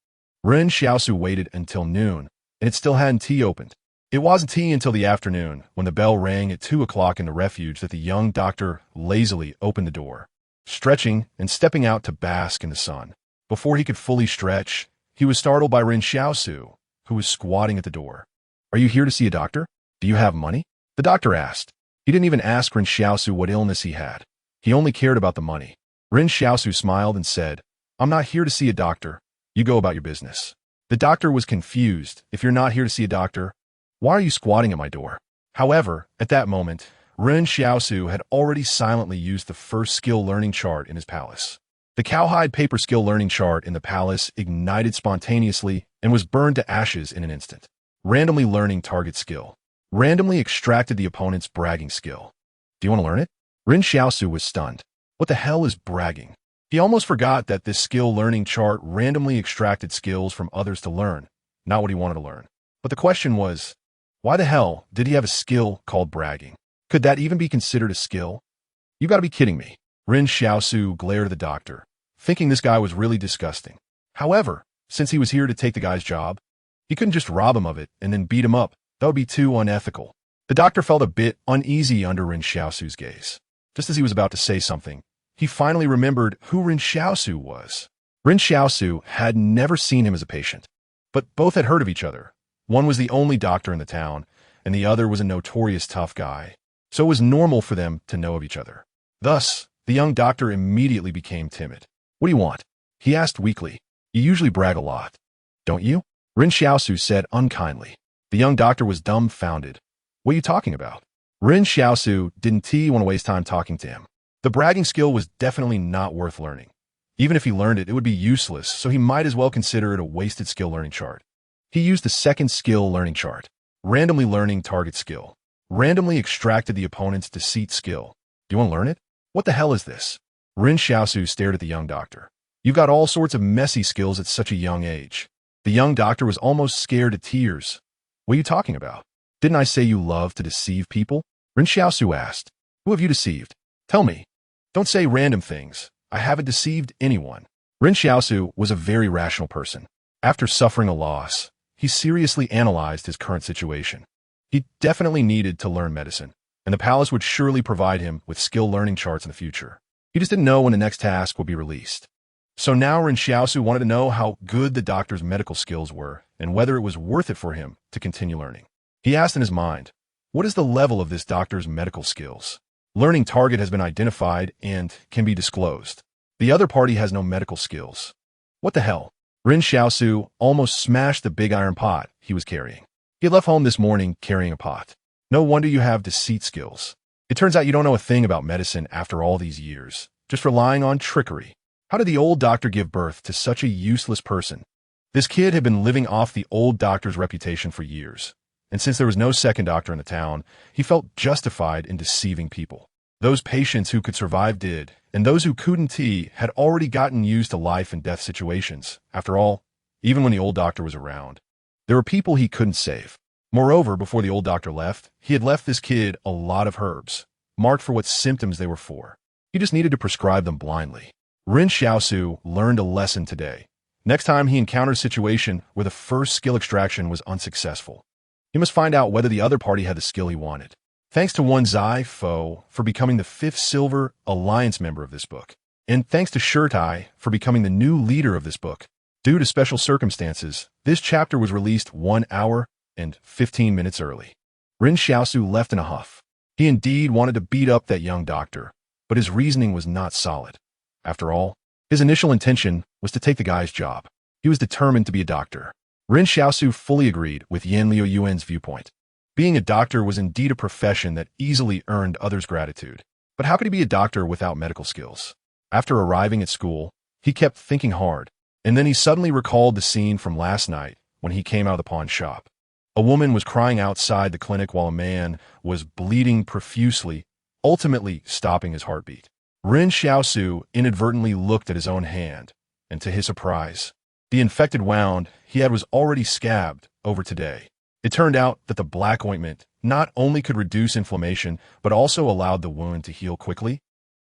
Speaker 1: Ren Xiaosu waited until noon, and it still hadn't opened. It wasn't until the afternoon, when the bell rang at 2 o'clock in the refuge, that the young doctor lazily opened the door, stretching and stepping out to bask in the sun. Before he could fully stretch, he was startled by Ren Xiaosu, who was squatting at the door. "Are you here to see a doctor? Do you have money?" the doctor asked. He didn't even ask Ren Xiaosu what illness he had. He only cared about the money. Ren Xiaosu smiled and said, "I'm not here to see a doctor. You go about your business." The doctor was confused. "If you're not here to see a doctor, why are you squatting at my door?" However, at that moment, Ren Xiaosu had already silently used the first skill learning chart in his palace. The cowhide paper skill learning chart in the palace ignited spontaneously and was burned to ashes in an instant. Randomly learning target skill. Randomly extracted the opponent's bragging skill. "Do you want to learn it?" Ren Xiaosu was stunned. What the hell is bragging? He almost forgot that this skill learning chart randomly extracted skills from others to learn, not what he wanted to learn. But the question was, why the hell did he have a skill called bragging? Could that even be considered a skill? You gotta be kidding me. Ren Xiaosu glared at the doctor, thinking this guy was really disgusting. However, since he was here to take the guy's job, he couldn't just rob him of it and then beat him up. That would be too unethical. The doctor felt a bit uneasy under Ren Xiaosu's gaze. Just as he was about to say something, he finally remembered who Ren Xiaosu was. Ren Xiaosu had never seen him as a patient, but both had heard of each other. One was the only doctor in the town, and the other was a notorious tough guy. So it was normal for them to know of each other. Thus, the young doctor immediately became timid. "What do you want?" he asked weakly. "You usually brag a lot, don't you?" Ren Xiaosu said unkindly. The young doctor was dumbfounded. "What are you talking about?" Ren Xiaosu didn't want to waste time talking to him. The bragging skill was definitely not worth learning. Even if he learned it, it would be useless, so he might as well consider it a wasted skill learning chart. He used the second skill learning chart, randomly learning target skill. Randomly extracted the opponent's deceit skill. "Do you want to learn it?" "What the hell is this?" Ren Xiaosu stared at the young doctor. "You've got all sorts of messy skills at such a young age." The young doctor was almost scared to tears. "What are you talking about? Didn't I say you love to deceive people?" Ren Xiaosu asked. "Who have you deceived? Tell me. Don't say random things. I haven't deceived anyone." Ren Xiaosu was a very rational person. After suffering a loss, he seriously analyzed his current situation. He definitely needed to learn medicine, and the palace would surely provide him with skill learning charts in the future. He just didn't know when the next task would be released. So now Ren Xiaosu wanted to know how good the doctor's medical skills were and whether it was worth it for him to continue learning. He asked in his mind, what is the level of this doctor's medical skills? Learning target has been identified and can be disclosed. The other party has no medical skills. What the hell? Ren Xiaosu almost smashed the big iron pot he was carrying. He left home this morning carrying a pot. No wonder you have deceit skills. It turns out you don't know a thing about medicine after all these years, just relying on trickery. How did the old doctor give birth to such a useless person? This kid had been living off the old doctor's reputation for years, and since there was no second doctor in the town, he felt justified in deceiving people. Those patients who could survive did, and those who couldn't had already gotten used to life and death situations. After all, even when the old doctor was around, there were people he couldn't save. Moreover, before the old doctor left, he had left this kid a lot of herbs, marked for what symptoms they were for. He just needed to prescribe them blindly. Ren Xiaosu learned a lesson today. Next time he encountered a situation where the first skill extraction was unsuccessful, he must find out whether the other party had the skill he wanted. Thanks to Wen Zai Fo for becoming the 5th Silver Alliance member of this book. And thanks to Shirtai for becoming the new leader of this book. Due to special circumstances, this chapter was released 1 hour and 15 minutes early. Ren Xiaosu left in a huff. He indeed wanted to beat up that young doctor, but his reasoning was not solid. After all, his initial intention was to take the guy's job. He was determined to be a doctor. Ren Xiaosu fully agreed with Yan Liu Yuan's viewpoint. Being a doctor was indeed a profession that easily earned others' gratitude. But how could he be a doctor without medical skills? After arriving at school, he kept thinking hard, and then he suddenly recalled the scene from last night when he came out of the pawn shop. A woman was crying outside the clinic while a man was bleeding profusely, ultimately stopping his heartbeat. Ren Xiaosu inadvertently looked at his own hand, and to his surprise, the infected wound he had was already scabbed over today. It turned out that the black ointment not only could reduce inflammation, but also allowed the wound to heal quickly.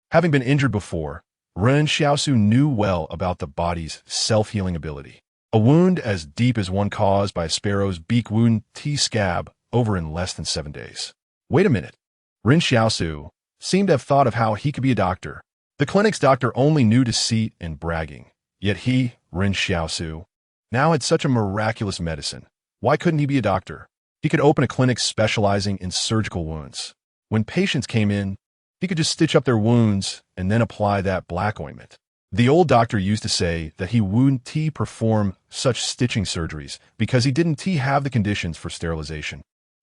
Speaker 1: Having been injured before, Ren Xiaosu knew well about the body's self-healing ability. A wound as deep as one caused by a sparrow's beak wound scab over in less than 7 days. Wait a minute. Ren Xiaosu seemed to have thought of how he could be a doctor. The clinic's doctor only knew deceit and bragging. Yet he, Ren Xiaosu, now had such a miraculous medicine. Why couldn't he be a doctor? He could open a clinic specializing in surgical wounds. When patients came in, he could just stitch up their wounds and then apply that black ointment. The old doctor used to say that he wouldn't perform such stitching surgeries because he didn't have the conditions for sterilization,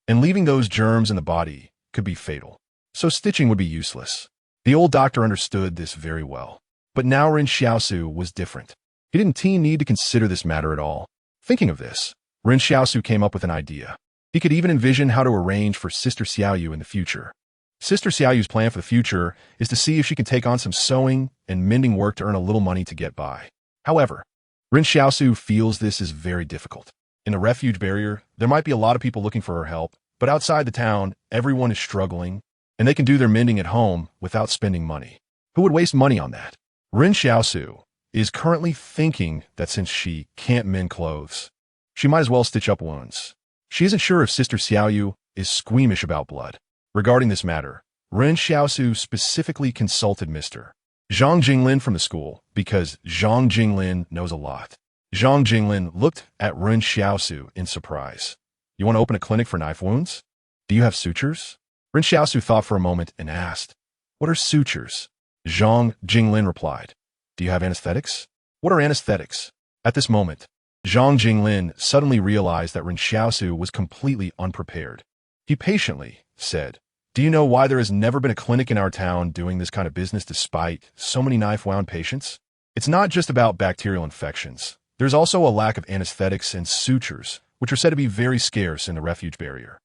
Speaker 1: and leaving those germs in the body could be fatal. So stitching would be useless. The old doctor understood this very well. But now Ren Xiaosu was different. He didn't need to consider this matter at all. Thinking of this, Ren Xiaosu came up with an idea. He could even envision how to arrange for Sister Xiaoyu in the future. Sister Xiaoyu's plan for the future is to see if she can take on some sewing and mending work to earn a little money to get by. However, Ren Xiaosu feels this is very difficult. In the refuge barrier, there might be a lot of people looking for her help, but outside the town, everyone is struggling, and they can do their mending at home without spending money. Who would waste money on that? Ren Xiaosu is currently thinking that since she can't mend clothes, she might as well stitch up wounds. She isn't sure if Sister Xiaoyu is squeamish about blood. Regarding this matter, Ren Xiaosu specifically consulted Mr. Zhang Jinglin from the school because Zhang Jinglin knows a lot. Zhang Jinglin looked at Ren Xiaosu in surprise. You want to open a clinic for knife wounds? Do you have sutures? Ren Xiaosu thought for a moment and asked, What are sutures? Zhang Jinglin replied, Do you have anesthetics? What are anesthetics? At this moment, Zhang Jinglin suddenly realized that Ren Xiaosu was completely unprepared. He patiently said, Do you know why there has never been a clinic in our town doing this kind of business despite so many knife-wound patients? It's not just about bacterial infections. There's also a lack of anesthetics and sutures, which are said to be very scarce in the refuge barrier.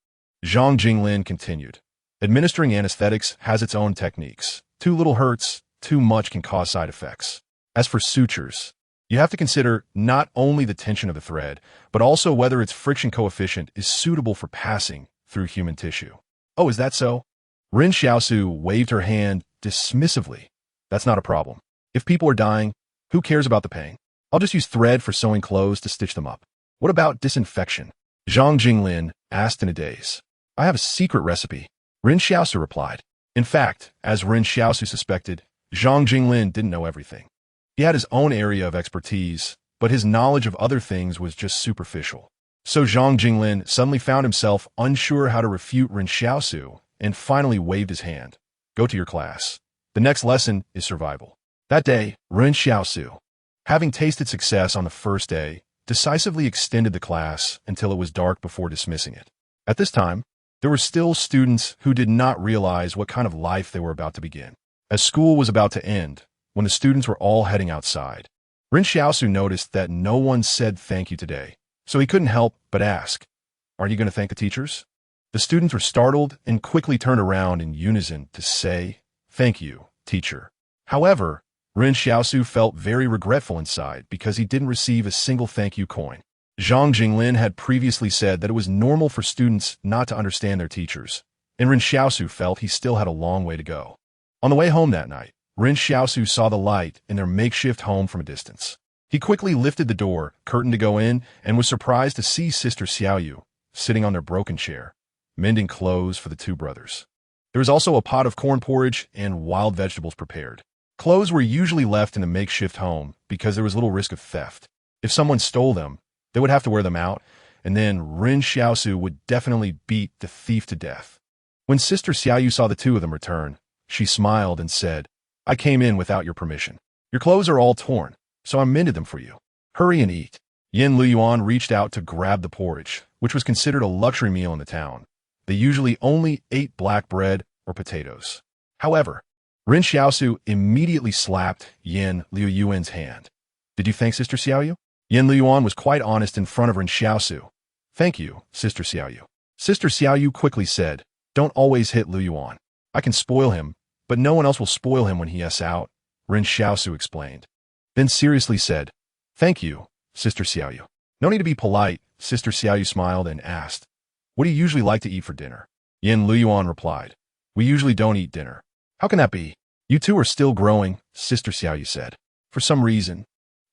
Speaker 1: Zhang Jinglin continued, Administering anesthetics has its own techniques. Too little hurts, too much can cause side effects. As for sutures, you have to consider not only the tension of the thread, but also whether its friction coefficient is suitable for passing through human tissue. Oh, is that so? Ren Xiaosu waved her hand dismissively. That's not a problem. If people are dying, who cares about the pain? I'll just use thread for sewing clothes to stitch them up. What about disinfection? Zhang Jinglin asked in a daze. I have a secret recipe. Ren Xiaosu replied. In fact, as Ren Xiaosu suspected, Zhang Jinglin didn't know everything. He had his own area of expertise, but his knowledge of other things was just superficial. So Zhang Jinglin suddenly found himself unsure how to refute Ren Xiaosu and finally waved his hand. Go to your class. The next lesson is survival. That day, Ren Xiaosu, having tasted success on the first day, decisively extended the class until it was dark before dismissing it. At this time, there were still students who did not realize what kind of life they were about to begin. As school was about to end, when the students were all heading outside, Ren Xiaosu noticed that no one said thank you today, so he couldn't help but ask, Are you going to thank the teachers? The students were startled and quickly turned around in unison to say, Thank you, teacher. However, Ren Xiaosu felt very regretful inside because he didn't receive a single thank you coin. Zhang Jinglin had previously said that it was normal for students not to understand their teachers, and Ren Xiaosu felt he still had a long way to go. On the way home that night, Ren Xiaosu saw the light in their makeshift home from a distance. He quickly lifted the door, curtain to go in, and was surprised to see Sister Xiaoyu sitting on their broken chair, mending clothes for the two brothers. There was also a pot of corn porridge and wild vegetables prepared. Clothes were usually left in the makeshift home because there was little risk of theft. If someone stole them, they would have to wear them out, and then Ren Xiaosu would definitely beat the thief to death. When Sister Xiaoyu saw the two of them return, she smiled and said, I came in without your permission. Your clothes are all torn, so I mended them for you. Hurry and eat. Yin Luyuan reached out to grab the porridge, which was considered a luxury meal in the town. They usually only ate black bread or potatoes. However, Ren Xiaosu immediately slapped Yin Luyuan's hand. Did you thank Sister Xiaoyu? Yin Luyuan was quite honest in front of Ren Xiaosu. Thank you, Sister Xiaoyu. Sister Xiaoyu quickly said, Don't always hit Luyuan. I can spoil him, but no one else will spoil him when he asks out, Ren Xiaosu explained. Then seriously said, Thank you, Sister Xiaoyu. No need to be polite, Sister Xiaoyu smiled and asked, What do you usually like to eat for dinner? Yin Luyuan replied, We usually don't eat dinner. How can that be? You two are still growing, Sister Xiaoyu said. For some reason,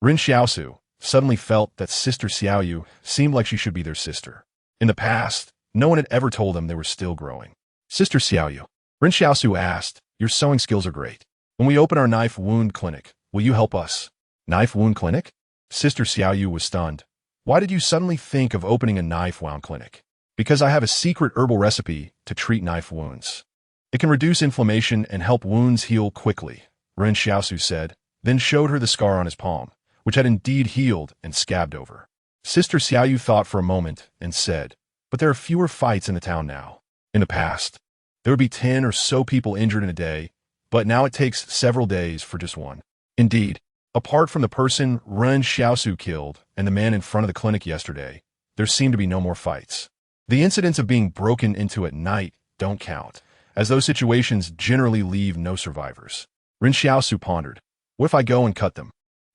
Speaker 1: Ren Xiaosu suddenly felt that Sister Xiaoyu seemed like she should be their sister. In the past, no one had ever told them they were still growing. Sister Xiaoyu, Ren Xiaosu asked, Your sewing skills are great. When we open our knife wound clinic, will you help us? Knife wound clinic? Sister Xiaoyu was stunned. Why did you suddenly think of opening a knife wound clinic? Because I have a secret herbal recipe to treat knife wounds. It can reduce inflammation and help wounds heal quickly, Ren Xiaosu said, then showed her the scar on his palm, which had indeed healed and scabbed over. Sister Xiaoyu thought for a moment and said, But there are fewer fights in the town now. In the past, there would be 10 or so people injured in a day, but now it takes several days for just one. Indeed, apart from the person Ren Xiaosu killed and the man in front of the clinic yesterday, there seemed to be no more fights. The incidents of being broken into at night don't count, as those situations generally leave no survivors. Ren Xiaosu pondered, What if I go and cut them?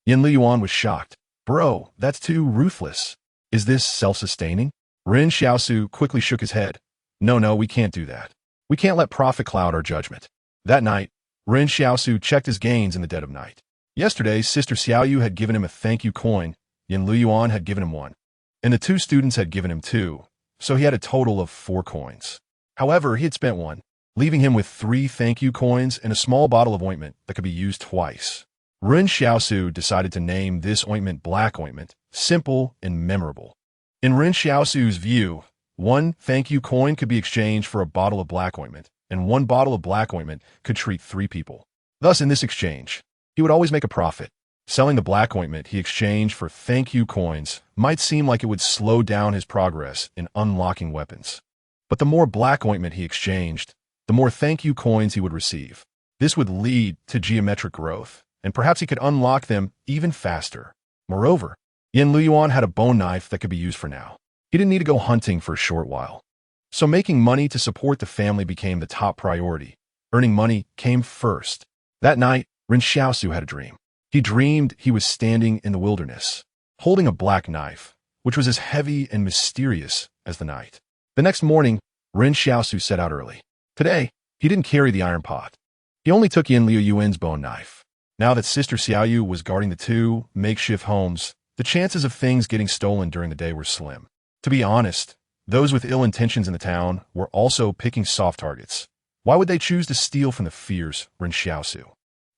Speaker 1: Yin Liyuan was shocked. Bro, that's too ruthless. Is this self-sustaining? Ren Xiaosu quickly shook his head. No, we can't do that. We can't let profit cloud our judgment. That night, Ren Xiaosu checked his gains in the dead of night. Yesterday, Sister Xiaoyu had given him a thank you coin, Yin Luyuan had given him one, and the two students had given him 2, so he had a total of 4 coins. However, he had spent 1, leaving him with 3 thank you coins and a small bottle of ointment that could be used twice. Ren Xiaosu decided to name this ointment Black Ointment, simple and memorable. In Ren Xiaosu's view, 1 thank you coin could be exchanged for a bottle of black ointment, and 1 bottle of black ointment could treat 3 people. Thus, in this exchange, he would always make a profit. Selling the black ointment he exchanged for thank you coins might seem like it would slow down his progress in unlocking weapons. But the more black ointment he exchanged, the more thank you coins he would receive. This would lead to geometric growth, and perhaps he could unlock them even faster. Moreover, Yen Luyuan had a bone knife that could be used for now. He didn't need to go hunting for a short while. So making money to support the family became the top priority. Earning money came first. That night, Ren Xiaosu had a dream. He dreamed he was standing in the wilderness, holding a black knife, which was as heavy and mysterious as the night. The next morning, Ren Xiaosu set out early. Today, he didn't carry the iron pot. He only took Yen Liu Yuan's bone knife. Now that Sister Xiaoyu was guarding the 2 makeshift homes, the chances of things getting stolen during the day were slim. To be honest, those with ill intentions in the town were also picking soft targets. Why would they choose to steal from the fierce Ren Xiaosu?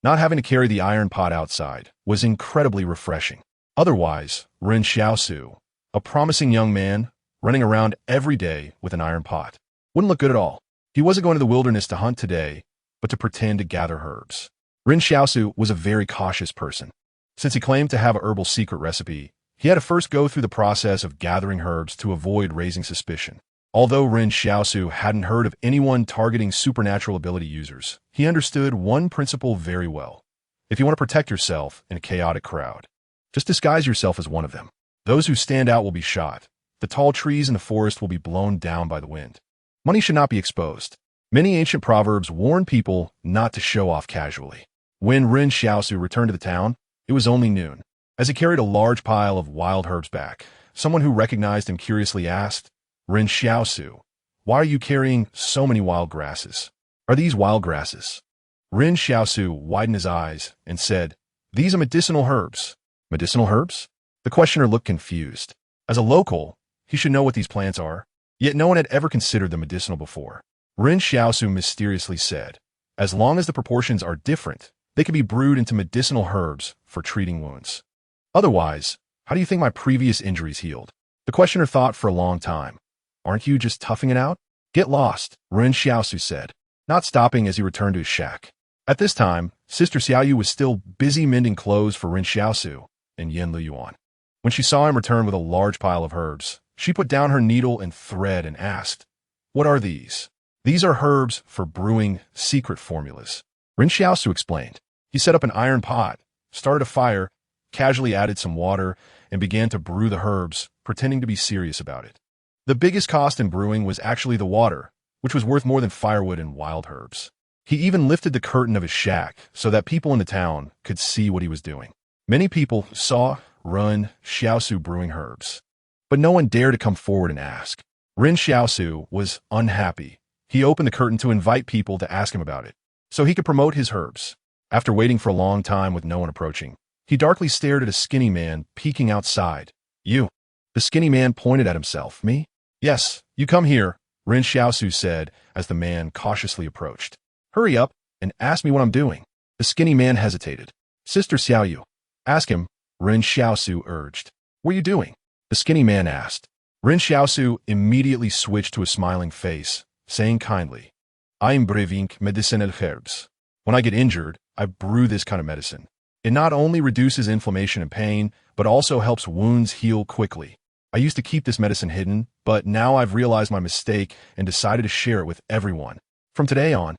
Speaker 1: Not having to carry the iron pot outside was incredibly refreshing. Otherwise, Ren Xiaosu, a promising young man running around every day with an iron pot, wouldn't look good at all. He wasn't going to the wilderness to hunt today, but to pretend to gather herbs. Ren Xiaosu was a very cautious person. Since he claimed to have a herbal secret recipe, he had to first go through the process of gathering herbs to avoid raising suspicion. Although Ren Xiaosu hadn't heard of anyone targeting supernatural ability users, he understood one principle very well. If you want to protect yourself in a chaotic crowd, just disguise yourself as one of them. Those who stand out will be shot. The tall trees in the forest will be blown down by the wind. Money should not be exposed. Many ancient proverbs warn people not to show off casually. When Ren Xiaosu returned to the town, it was only noon. As he carried a large pile of wild herbs back, someone who recognized him curiously asked, Ren Xiaosu, why are you carrying so many wild grasses? Are these wild grasses? Ren Xiaosu widened his eyes and said, these are medicinal herbs. Medicinal herbs? The questioner looked confused. As a local, he should know what these plants are, yet no one had ever considered them medicinal before. Ren Xiaosu mysteriously said, as long as the proportions are different, they can be brewed into medicinal herbs for treating wounds. Otherwise, how do you think my previous injuries healed? The questioner thought for a long time. Aren't you just toughing it out? Get lost, Ren Xiaosu said, not stopping as he returned to his shack. At this time, Sister Xiaoyu was still busy mending clothes for Ren Xiaosu and Yen Luyuan. When she saw him return with a large pile of herbs, she put down her needle and thread and asked, what are these? These are herbs for brewing secret formulas. Ren Xiaosu explained. He set up an iron pot, started a fire, casually added some water, and began to brew the herbs, pretending to be serious about it. The biggest cost in brewing was actually the water, which was worth more than firewood and wild herbs. He even lifted the curtain of his shack so that people in the town could see what he was doing. Many people saw Ren Xiaosu brewing herbs, but no one dared to come forward and ask. Ren Xiaosu was unhappy. He opened the curtain to invite people to ask him about it, so he could promote his herbs. After waiting for a long time with no one approaching, he darkly stared at a skinny man peeking outside. You. The skinny man pointed at himself. Me? Yes, you come here, Ren Xiaosu said as the man cautiously approached. Hurry up and ask me what I'm doing. The skinny man hesitated. Sister Xiaoyu. Ask him, Ren Xiaosu urged. What are you doing? The skinny man asked. Ren Xiaosu immediately switched to a smiling face, saying kindly, I am brewing medicinal herbs. When I get injured, I brew this kind of medicine. It not only reduces inflammation and pain, but also helps wounds heal quickly. I used to keep this medicine hidden, but now I've realized my mistake and decided to share it with everyone. From today on,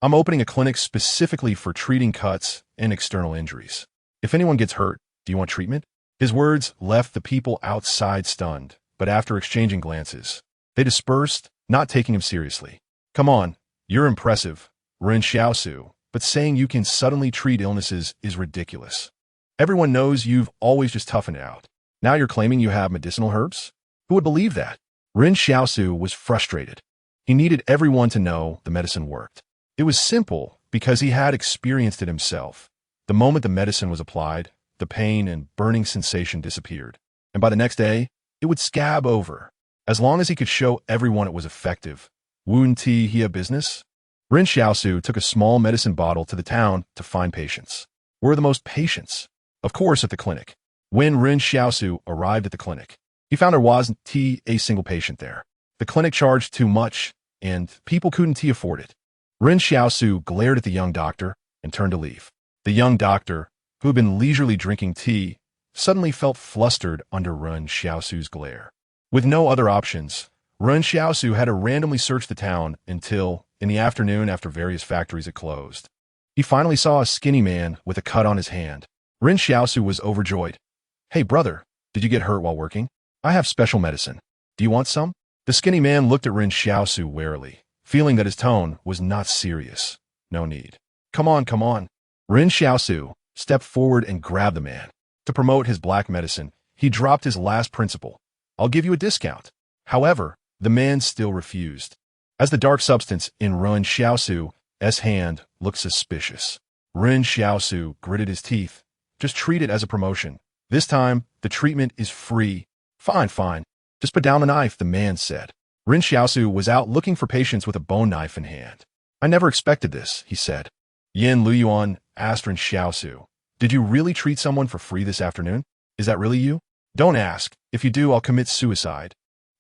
Speaker 1: I'm opening a clinic specifically for treating cuts and external injuries. If anyone gets hurt, do you want treatment? His words left the people outside stunned, but after exchanging glances, they dispersed, not taking him seriously. Come on, you're impressive, Ren Xiaosu, but saying you can suddenly treat illnesses is ridiculous. Everyone knows you've always just toughened it out. Now you're claiming you have medicinal herbs? Who would believe that? Ren Xiaosu was frustrated. He needed everyone to know the medicine worked. It was simple because he had experienced it himself. The moment the medicine was applied, the pain and burning sensation disappeared, and by the next day, it would scab over. As long as he could show everyone it was effective, wound tea he a business? Ren Xiaosu took a small medicine bottle to the town to find patients. Where are the most patients? Of course, at the clinic. When Ren Xiaosu arrived at the clinic, he found there wasn't a single patient there. The clinic charged too much, and people couldn't afford it. Ren Xiaosu glared at the young doctor and turned to leave. The young doctor, who had been leisurely drinking tea, suddenly felt flustered under Ren Xiaosu's glare. With no other options, Ren Xiaosu had to randomly search the town until, in the afternoon after various factories had closed, he finally saw a skinny man with a cut on his hand. Ren Xiaosu was overjoyed. "Hey, brother, did you get hurt while working? I have special medicine. Do you want some?" The skinny man looked at Ren Xiaosu warily, feeling that his tone was not serious. "No need. Come on, come on." Ren Xiaosu stepped forward and grabbed the man. To promote his black medicine, he dropped his last principle. "I'll give you a discount." However, the man still refused, as the dark substance in Ren Xiaosu's hand looked suspicious. Ren Xiaosu gritted his teeth. "Just treat it as a promotion. This time, the treatment is free." "Fine, fine. Just put down the knife," the man said. Ren Xiaosu was out looking for patients with a bone knife in hand. "I never expected this," he said. Yin Luyuan asked Ren Xiaosu, "Did you really treat someone for free this afternoon? Is that really you?" "Don't ask. If you do, I'll commit suicide,"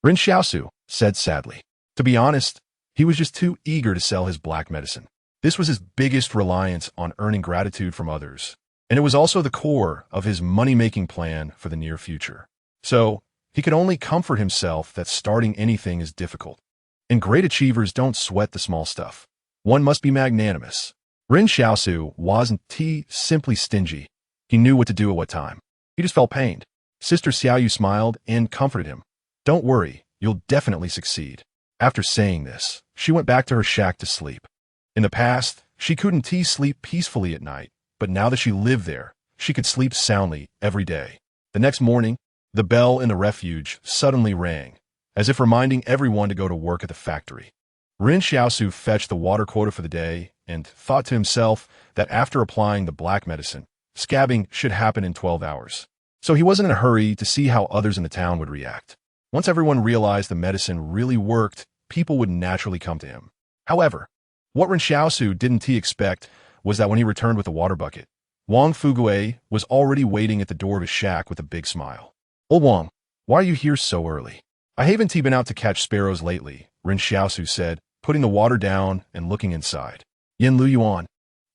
Speaker 1: Ren Xiaosu said sadly. To be honest, he was just too eager to sell his black medicine. This was his biggest reliance on earning gratitude from others, and it was also the core of his money-making plan for the near future. So, he could only comfort himself that starting anything is difficult, and great achievers don't sweat the small stuff. One must be magnanimous. Ren Xiaosu wasn't simply stingy. He knew what to do at what time. He just felt pained. Sister Xiaoyu smiled and comforted him. "Don't worry, you'll definitely succeed." After saying this, she went back to her shack to sleep. In the past, she couldn't sleep peacefully at night, but now that she lived there, she could sleep soundly every day. The next morning, the bell in the refuge suddenly rang, as if reminding everyone to go to work at the factory. Ren Xiaosu fetched the water quota for the day and thought to himself that after applying the black medicine, scabbing should happen in 12 hours. So he wasn't in a hurry to see how others in the town would react. Once everyone realized the medicine really worked, people would naturally come to him. However, what Ren Xiaosu didn't expect was that when he returned with the water bucket, Wang Fugue was already waiting at the door of his shack with a big smile. "Old Wang, why are you here so early?" "I haven't been out to catch sparrows lately," Ren Xiaosu said, putting the water down and looking inside. Yin Luyuan,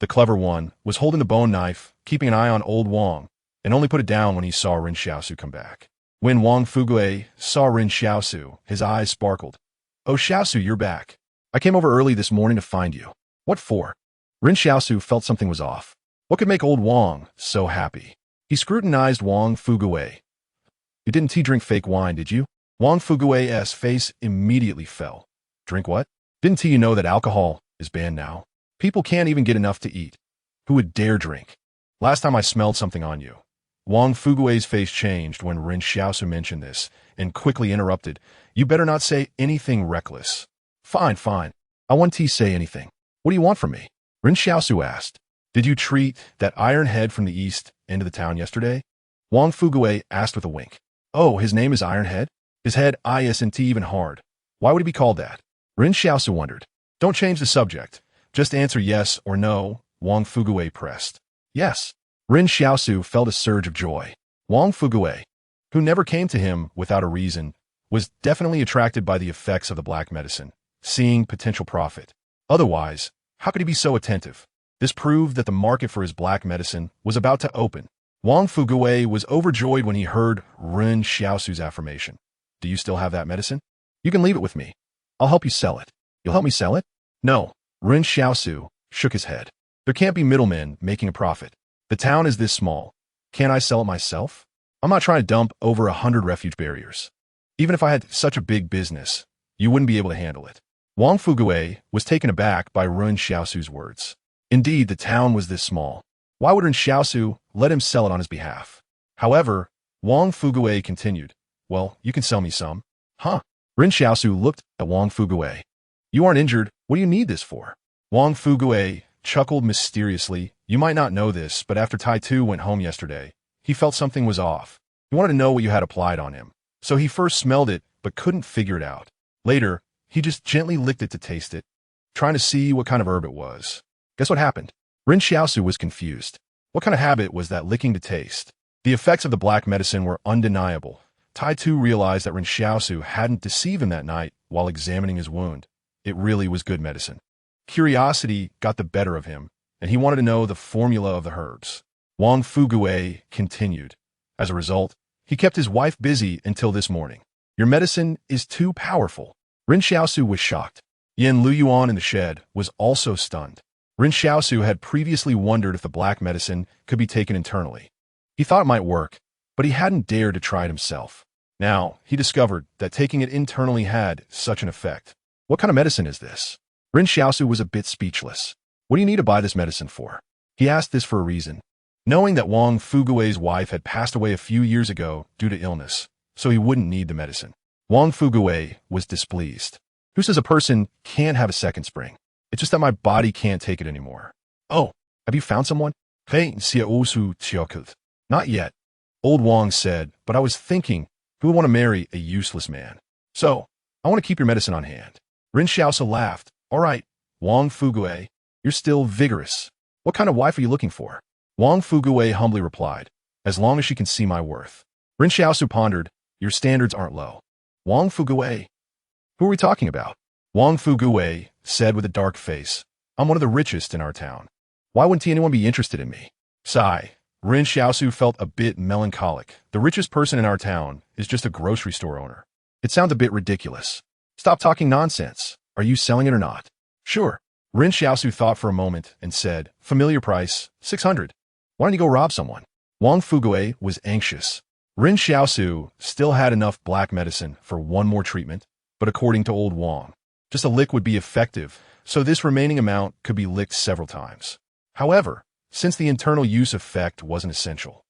Speaker 1: the clever one, was holding the bone knife, keeping an eye on old Wang, and only put it down when he saw Ren Xiaosu come back. When Wang Fugue saw Ren Xiaosu, his eyes sparkled. "Oh, Xiaosu, you're back. I came over early this morning to find you." "What for?" Ren Xiaosu felt something was off. What could make old Wang so happy? He scrutinized Wang Fugue. "You didn't drink fake wine, did you?" Wang Fugue's face immediately fell. "Drink what? Didn't you know that alcohol is banned now? People can't even get enough to eat. Who would dare drink? Last time I smelled something on you." Wang Fugue's face changed when Ren Xiaosu mentioned this, and quickly interrupted. "You better not say anything reckless." "Fine, fine. I won't say anything. What do you want from me?" Ren Xiaosu asked. "Did you treat that iron head from the east into the town yesterday?" Wang Fugue asked with a wink. "Oh, his name is Ironhead? His head isn't even hard. Why would he be called that?" Ren Xiaosu wondered. "Don't change the subject. Just answer yes or no," Wang Fugue pressed. "Yes." Ren Xiaosu felt a surge of joy. Wang Fugue, who never came to him without a reason, was definitely attracted by the effects of the black medicine, seeing potential profit. Otherwise, how could he be so attentive? This proved that the market for his black medicine was about to open. Wang Fugue was overjoyed when he heard Ren Xiaosu's affirmation. "Do you still have that medicine? You can leave it with me. I'll help you sell it." "You'll help me sell it?" "No." Ren Xiaosu shook his head. "There can't be middlemen making a profit. The town is this small. Can't I sell it myself? I'm not trying to dump over 100 refuge barriers. Even if I had such a big business, you wouldn't be able to handle it." Wang Fugue was taken aback by Ren Xiaosu's words. Indeed, the town was this small. Why would Ren Xiaosu let him sell it on his behalf? However, Wang Fugue continued. "Well, you can sell me some." "Huh?" Ren Xiaosu looked at Wang Fugue. "You aren't injured. What do you need this for?" Wang Fugue chuckled mysteriously. "You might not know this, but after Tai Tu went home yesterday, he felt something was off. He wanted to know what you had applied on him. So he first smelled it, but couldn't figure it out. Later, he just gently licked it to taste it, trying to see what kind of herb it was. Guess what happened?" Ren Xiaosu was confused. What kind of habit was that licking to taste? The effects of the black medicine were undeniable. Tai Tu realized that Ren Xiaosu hadn't deceived him that night while examining his wound. It really was good medicine. Curiosity got the better of him, and he wanted to know the formula of the herbs. Wang Fugui continued. As a result, he kept his wife busy until this morning. Your medicine is too powerful. Ren Xiaosu was shocked. Yen Luyuan in the shed was also stunned. Ren Xiaosu had previously wondered if the black medicine could be taken internally. He thought it might work, but he hadn't dared to try it himself. Now, he discovered that taking it internally had such an effect. What kind of medicine is this? Ren Xiaosu was a bit speechless. What do you need to buy this medicine for? He asked this for a reason. Knowing that Wang Fugui's wife had passed away a few years ago due to illness, so he wouldn't need the medicine. Wang Fugui was displeased. Who says a person can't have a second spring? It's just that my body can't take it anymore. Oh, have you found someone? Ren Xiaosu. Not yet, old Wang said, but I was thinking, who would want to marry a useless man? So, I want to keep your medicine on hand. Ren Xiaosu laughed. All right, Wang Fugui, you're still vigorous. What kind of wife are you looking for? Wang Fugui humbly replied, as long as she can see my worth. Ren Xiaosu pondered, your standards aren't low. Wang Fugui, who are we talking about? Wang Fugui said with a dark face, I'm one of the richest in our town. Why wouldn't anyone be interested in me? Sigh. Ren Xiaosu felt a bit melancholic. The richest person in our town is just a grocery store owner. It sounds a bit ridiculous. Stop talking nonsense. Are you selling it or not? Sure. Ren Xiaosu thought for a moment and said, familiar price, 600. Why don't you go rob someone? Wang Fugui was anxious. Ren Xiaosu still had enough black medicine for one more treatment, but according to old Wang, just a lick would be effective, so this remaining amount could be licked several times. However, since the internal use effect wasn't essential,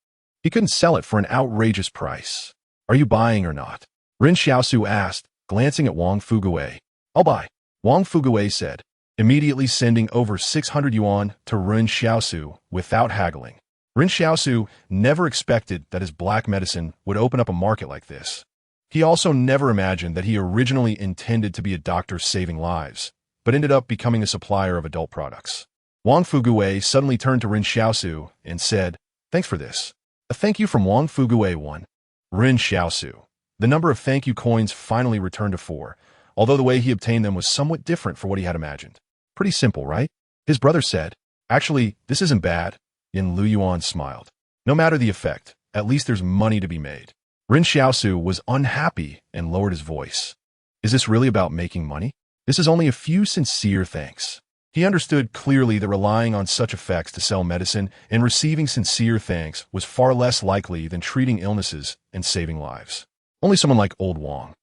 Speaker 1: he couldn't sell it for an outrageous price. Are you buying or not? Ren Xiaosu asked, glancing at Wang Fugui. I'll buy, Wang Fugui said, immediately sending over 600 yuan to Ren Xiaosu without haggling. Ren Xiaosu never expected that his black medicine would open up a market like this. He also never imagined that he originally intended to be a doctor saving lives, but ended up becoming a supplier of adult products. Wang Fugui suddenly turned to Ren Xiaosu and said, thanks for this. A thank you from Wang Fugui 1. Ren Xiaosu. The number of thank you coins finally returned to 4, although the way he obtained them was somewhat different from what he had imagined. Pretty simple, right? His brother said, actually, this isn't bad. Yen Luyuan smiled. No matter the effect, at least there's money to be made. Ren Xiaosu was unhappy and lowered his voice. Is this really about making money? This is only a few sincere thanks. He understood clearly that relying on such effects to sell medicine and receiving sincere thanks was far less likely than treating illnesses and saving lives. Only someone like old Wang,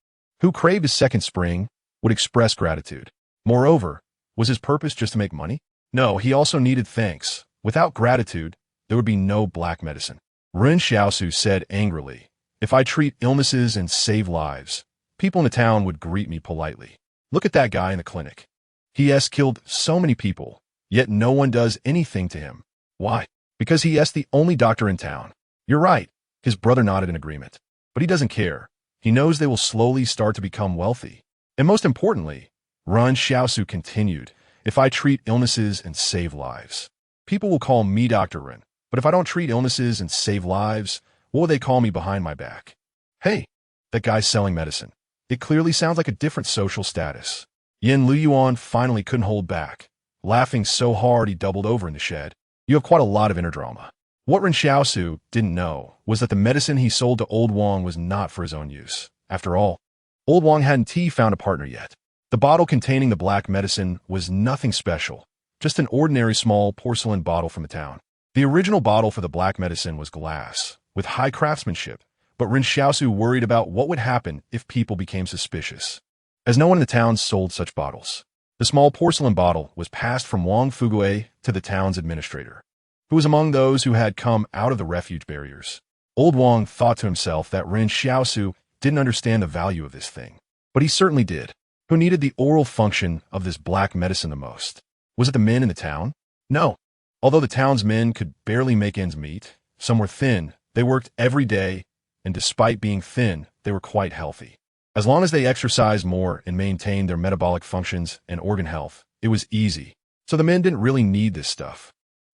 Speaker 1: who craved his second spring, would express gratitude. Moreover, was his purpose just to make money? No, he also needed thanks. Without gratitude, there would be no black medicine. Ren Xiaosu said angrily, if I treat illnesses and save lives, people in the town would greet me politely. Look at that guy in the clinic. He has killed so many people, yet no one does anything to him. Why? Because he is the only doctor in town. You're right. His brother nodded in agreement. But he doesn't care. He knows they will slowly start to become wealthy. And most importantly, Ren Xiaosu continued, if I treat illnesses and save lives, people will call me Dr. Ren. But if I don't treat illnesses and save lives, what will they call me behind my back? Hey, that guy's selling medicine. It clearly sounds like a different social status. Yen Luyuan finally couldn't hold back, laughing so hard he doubled over in the shed. You have quite a lot of inner drama. What Ren Xiaosu didn't know was that the medicine he sold to old Wang was not for his own use. After all, old Wang hadn't found a partner yet. The bottle containing the black medicine was nothing special, just an ordinary small porcelain bottle from the town. The original bottle for the black medicine was glass, with high craftsmanship, but Ren Xiaosu worried about what would happen if people became suspicious, as no one in the town sold such bottles. The small porcelain bottle was passed from Wang Fugui to the town's administrator, who was among those who had come out of the refuge barriers. Old Wang thought to himself that Ren Xiaosu didn't understand the value of this thing, but he certainly did. Who needed the oral function of this black medicine the most? Was it the men in the town? No. Although the town's men could barely make ends meet, some were thin, they worked every day, and despite being thin, they were quite healthy. As long as they exercised more and maintained their metabolic functions and organ health, it was easy. So the men didn't really need this stuff.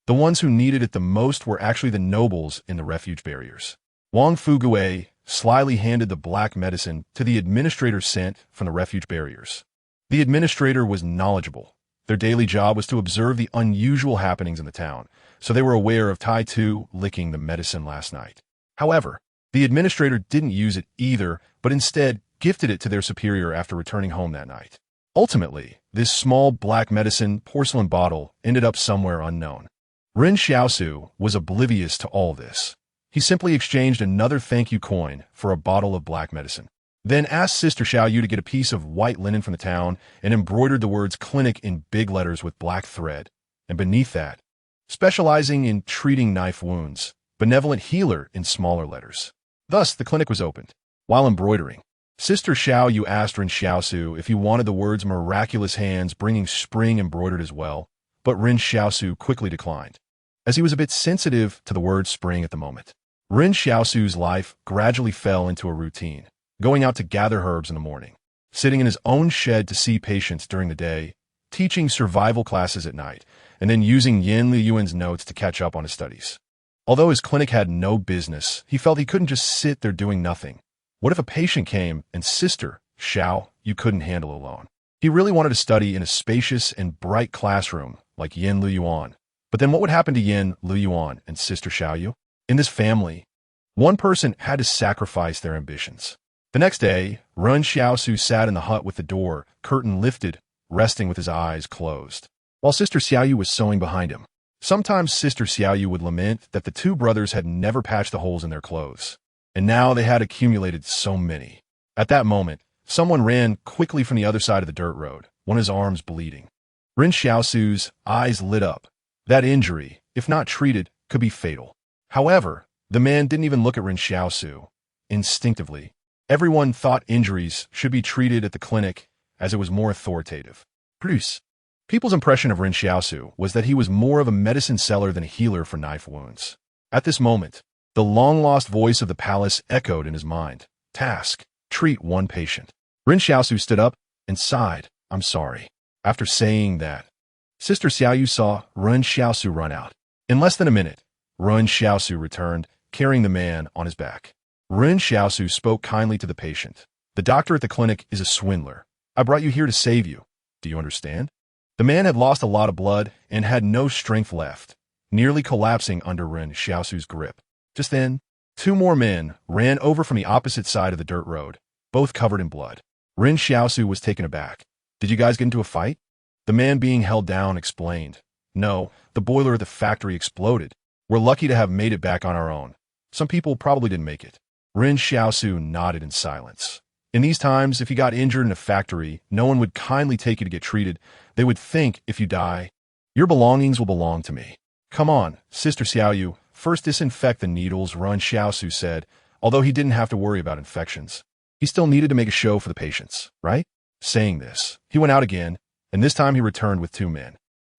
Speaker 1: The ones who needed it the most were actually the nobles in the refuge barriers. Wang Fugui slyly handed the black medicine to the administrator sent from the refuge barriers. The administrator was knowledgeable. Their daily job was to observe the unusual happenings in the town, so they were aware of Tai Tu licking the medicine last night. However, the administrator didn't use it either, but instead gifted it to their superior after returning home that night. Ultimately, this small black medicine porcelain bottle ended up somewhere unknown. Ren Xiaosu was oblivious to all this. He simply exchanged another thank you coin for a bottle of black medicine, then asked Sister Xiaoyu to get a piece of white linen from the town and embroidered the words clinic in big letters with black thread, and beneath that, specializing in treating knife wounds, benevolent healer in smaller letters. Thus, the clinic was opened. While embroidering, Sister Xiaoyu asked Ren Xiaosu if he wanted the words miraculous hands bringing spring embroidered as well, but Ren Xiaosu quickly declined, as he was a bit sensitive to the word spring at the moment. Ren Xiaosu's life gradually fell into a routine, going out to gather herbs in the morning, sitting in his own shed to see patients during the day, teaching survival classes at night, and then using Yin Liyuan's notes to catch up on his studies. Although his clinic had no business, he felt he couldn't just sit there doing nothing. What if a patient came and Sister Xiao you couldn't handle alone? He really wanted to study in a spacious and bright classroom like Yin Liyuan. But then what would happen to Yin Liyuan and Sister Xiaoyu? In this family, one person had to sacrifice their ambitions. The next day, Ren Xiaosu sat in the hut with the door, curtain lifted, resting with his eyes closed, while Sister Xiaoyu was sewing behind him. Sometimes Sister Xiaoyu would lament that the two brothers had never patched the holes in their clothes, and now they had accumulated so many. At that moment, someone ran quickly from the other side of the dirt road, one of his arms bleeding. Ren Xiaosu's eyes lit up. That injury, if not treated, could be fatal. However, the man didn't even look at Ren Xiaosu. Instinctively, everyone thought injuries should be treated at the clinic as it was more authoritative. Plus, people's impression of Ren Xiaosu was that he was more of a medicine seller than a healer for knife wounds. At this moment, the long-lost voice of the palace echoed in his mind. Task: treat one patient. Ren Xiaosu stood up and sighed. I'm sorry. After saying that, Sister Xiaoyu saw Ren Xiaosu run out. In less than a minute, Ren Xiaosu returned, carrying the man on his back. Ren Xiaosu spoke kindly to the patient. The doctor at the clinic is a swindler. I brought you here to save you. Do you understand? The man had lost a lot of blood and had no strength left, nearly collapsing under Ren Xiaosu's grip. Just then, two more men ran over from the opposite side of the dirt road, both covered in blood. Ren Xiaosu was taken aback. Did you guys get into a fight? The man being held down explained. No, the boiler at the factory exploded. We're lucky to have made it back on our own. Some people probably didn't make it. Ren Xiaosu nodded in silence. In these times, if you got injured in a factory, no one would kindly take you to get treated. They would think, if you die, your belongings will belong to me. Come on, Sister Xiaoyu, first disinfect the needles, Ren Xiaosu said, although he didn't have to worry about infections. He still needed to make a show for the patients, right? Saying this, he went out again, and this time he returned with two men.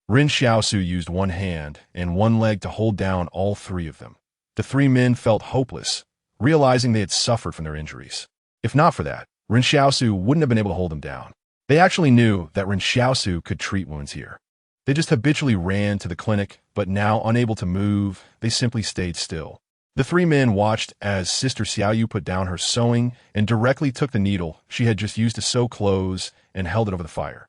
Speaker 1: Ren Xiaosu used one hand and one leg to hold down all three of them. The three men felt hopeless, realizing they had suffered from their injuries. If not for that, Ren Xiaosu wouldn't have been able to hold them down. They actually knew that Ren Xiaosu could treat wounds here. They just habitually ran to the clinic, but now unable to move, they simply stayed still. The three men watched as Sister Xiaoyu put down her sewing and directly took the needle she had just used to sew clothes and held it over the fire.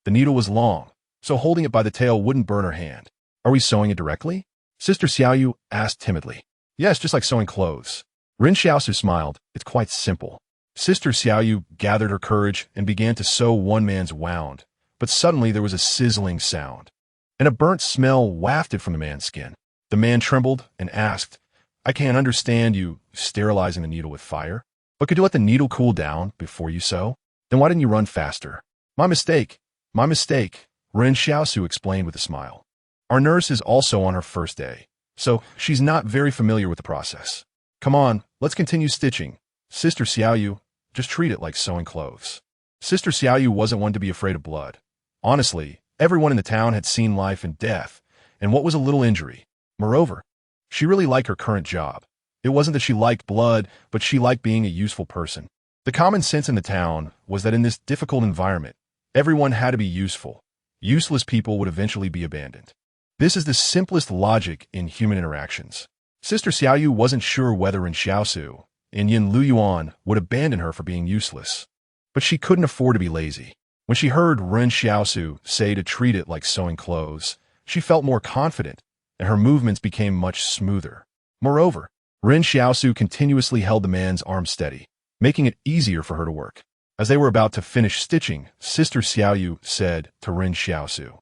Speaker 1: The needle was long, so holding it by the tail wouldn't burn her hand. Are we sewing it directly? Sister Xiaoyu asked timidly. Yes, just like sewing clothes. Ren Xiaosu smiled. It's quite simple. Sister Xiaoyu gathered her courage and began to sew one man's wound, but suddenly there was a sizzling sound, and a burnt smell wafted from the man's skin. The man trembled and asked, I can't understand you sterilizing the needle with fire, but could you let the needle cool down before you sew? Then why didn't you run faster? My mistake. My mistake, Ren Xiaosu explained with a smile. Our nurse is also on her first day, so she's not very familiar with the process. Come on, let's continue stitching. Sister Xiaoyu, just treat it like sewing clothes. Sister Xiaoyu wasn't one to be afraid of blood. Honestly, everyone in the town had seen life and death, and what was a little injury? Moreover, she really liked her current job. It wasn't that she liked blood, but she liked being a useful person. The common sense in the town was that in this difficult environment, everyone had to be useful. Useless people would eventually be abandoned. This is the simplest logic in human interactions. Sister Xiaoyu wasn't sure whether Ren Xiaosu and Yin Luyuan would abandon her for being useless. But she couldn't afford to be lazy. When she heard Ren Xiaosu say to treat it like sewing clothes, she felt more confident, and her movements became much smoother. Moreover, Ren Xiaosu continuously held the man's arm steady, making it easier for her to work. As they were about to finish stitching, Sister Xiaoyu said to Ren Xiaosu,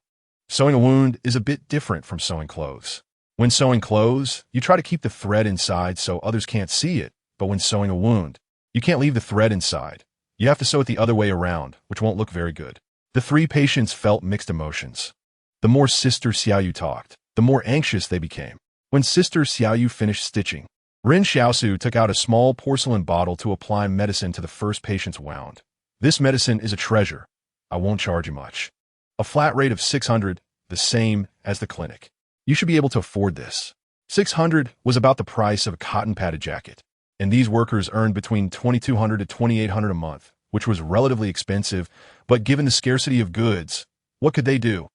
Speaker 1: "Sewing a wound is a bit different from sewing clothes. When sewing clothes, you try to keep the thread inside so others can't see it, but when sewing a wound, you can't leave the thread inside. You have to sew it the other way around, which won't look very good." The three patients felt mixed emotions. The more Sister Xiaoyu talked, the more anxious they became. When Sister Xiaoyu finished stitching, Ren Xiaosu took out a small porcelain bottle to apply medicine to the first patient's wound. "This medicine is a treasure. I won't charge you much. A flat rate of 600, the same as the clinic. You should be able to afford this." 600 was about the price of a cotton padded jacket, and these workers earned between 2,200 to 2,800 a month, which was relatively expensive, but given the scarcity of goods, what could they do?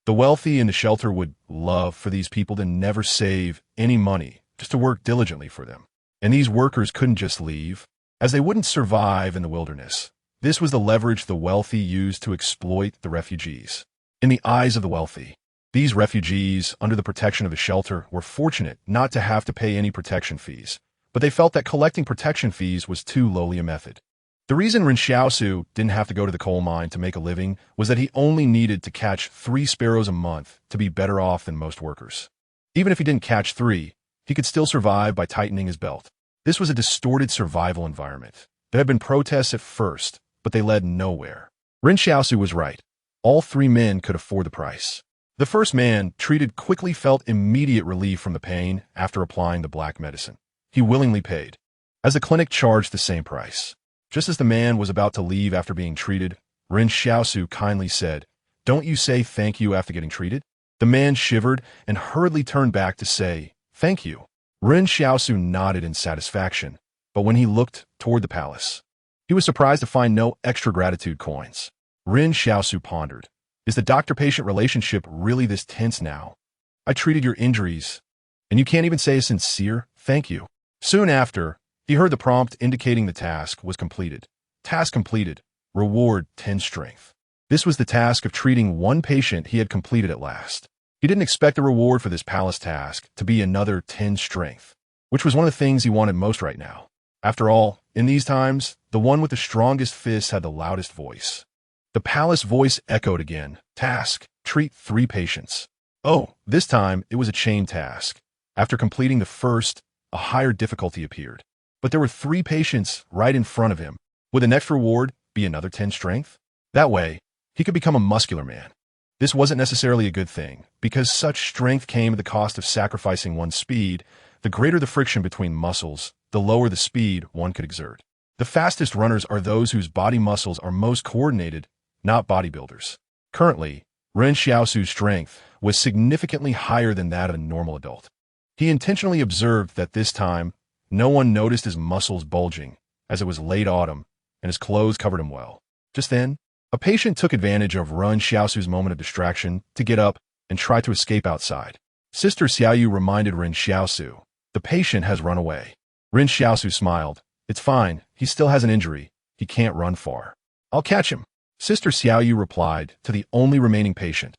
Speaker 1: The wealthy in the shelter would love for these people to never save any money, just to work diligently for them. And these workers couldn't just leave, as they wouldn't survive in the wilderness. This was the leverage the wealthy used to exploit the refugees. In the eyes of the wealthy, these refugees, under the protection of the shelter, were fortunate not to have to pay any protection fees, but they felt that collecting protection fees was too lowly a method. The reason Ren Xiaosu didn't have to go to the coal mine to make a living was that he only needed to catch 3 sparrows a month to be better off than most workers. Even if he didn't catch 3, he could still survive by tightening his belt. This was a distorted survival environment. There had been protests at first, but they led nowhere. Ren Xiaosu was right. All 3 men could afford the price. The first man, treated, quickly felt immediate relief from the pain after applying the black medicine. He willingly paid, as the clinic charged the same price. Just as the man was about to leave after being treated, Ren Xiaosu kindly said, "Don't you say thank you after getting treated?" The man shivered and hurriedly turned back to say, "Thank you." Ren Xiaosu nodded in satisfaction, but when he looked toward the palace, he was surprised to find no extra gratitude coins. Ren Xiaosu pondered, "Is the doctor-patient relationship really this tense now? I treated your injuries, and you can't even say a sincere thank you." Soon after, he heard the prompt indicating the task was completed. Task completed. Reward 10 strength. This was the task of treating 1 patient he had completed at last. He didn't expect the reward for this palace task to be another 10 strength, which was one of the things he wanted most right now. After all, in these times, the one with the strongest fists had the loudest voice. The palace voice echoed again. Task: treat 3 patients. Oh, this time it was a chain task. After completing the first, a higher difficulty appeared. But there were 3 patients right in front of him. Would the next reward be another 10 strength? That way, he could become a muscular man. This wasn't necessarily a good thing, because such strength came at the cost of sacrificing one's speed. The greater the friction between muscles, the lower the speed one could exert. The fastest runners are those whose body muscles are most coordinated, not bodybuilders. Currently, Ren Xiaosu's strength was significantly higher than that of a normal adult. He intentionally observed that this time, no one noticed his muscles bulging, as it was late autumn, and his clothes covered him well. Just then, a patient took advantage of Ren Xiaosu's moment of distraction to get up and try to escape outside. Sister Xiaoyu reminded Ren Xiaosu, "The patient has run away." Ren Xiaosu smiled. "It's fine, he still has an injury. He can't run far. I'll catch him." Sister Xiaoyu replied to the only remaining patient,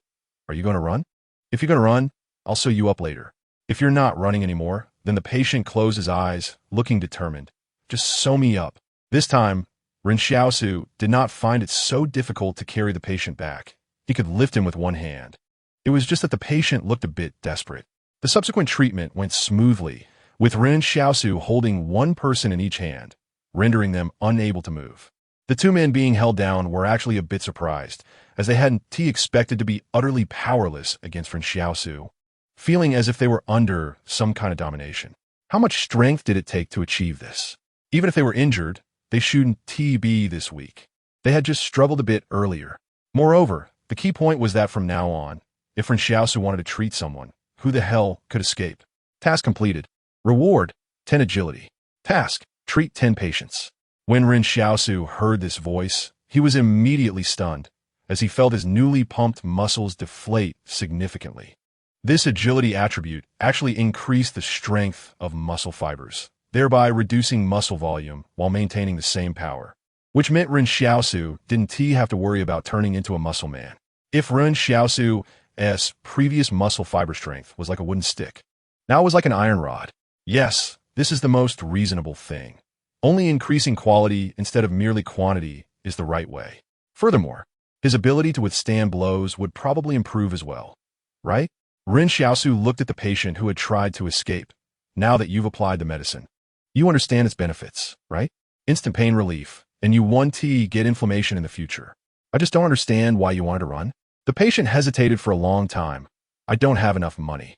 Speaker 1: "Are you going to run? If you're going to run, I'll sew you up later. If you're not running anymore," then the patient closed his eyes, looking determined. "Just sew me up." This time, Ren Xiaosu did not find it so difficult to carry the patient back. He could lift him with one hand. It was just that the patient looked a bit desperate. The subsequent treatment went smoothly, with Ren Xiaosu holding 1 person in each hand, rendering them unable to move. The 2 men being held down were actually a bit surprised, as they hadn't expected to be utterly powerless against Ren Xiaosu, feeling as if they were under some kind of domination. How much strength did it take to achieve this? Even if they were injured, they shouldn't be this weak. They had just struggled a bit earlier. Moreover, the key point was that from now on, if Ren Xiaosu wanted to treat someone, who the hell could escape? Task completed. Reward: 10 agility. Task: treat 10 patients. When Ren Xiaosu heard this voice, he was immediately stunned, as he felt his newly pumped muscles deflate significantly. This agility attribute actually increased the strength of muscle fibers. thereby reducing muscle volume while maintaining the same power. Which meant Ren Xiaosu didn't have to worry about turning into a muscle man. If Ren Xiaosu's previous muscle fiber strength was like a wooden stick, now it was like an iron rod. Yes, this is the most reasonable thing. Only increasing quality instead of merely quantity is the right way. Furthermore, his ability to withstand blows would probably improve as well. Right? Ren Xiaosu looked at the patient who had tried to escape. Now that you've applied the medicine, you understand its benefits, right? Instant pain relief, and you won't get inflammation in the future. I just don't understand why you wanted to run. The patient hesitated for a long time. I don't have enough money.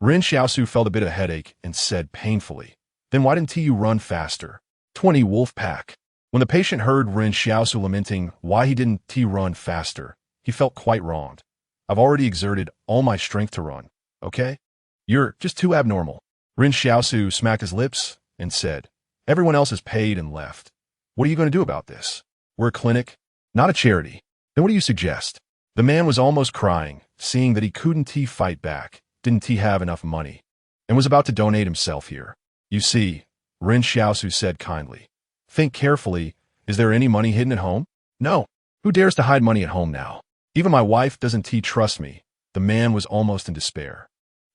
Speaker 1: Ren Xiaosu felt a bit of a headache and said painfully, then why didn't you run faster? 20 wolf pack. When the patient heard Ren Xiaosu lamenting why he didn't run faster, he felt quite wronged. I've already exerted all my strength to run, okay? You're just too abnormal. Ren Xiaosu smacked his lips and said, everyone else has paid and left. What are you going to do about this? We're a clinic, not a charity. Then what do you suggest? The man was almost crying, seeing that he couldn't fight back, didn't have enough money, and was about to donate himself here. You see, Ren Xiaosu said kindly. Think carefully, is there any money hidden at home? No. Who dares to hide money at home now? Even my wife doesn't trust me. The man was almost in despair.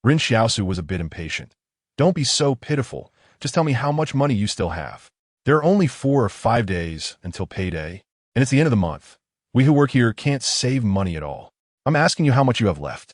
Speaker 1: Ren Xiaosu was a bit impatient. Don't be so pitiful. Just tell me how much money you still have. There are only 4 or 5 days until payday, and it's the end of the month. We who work here can't save money at all. I'm asking you how much you have left.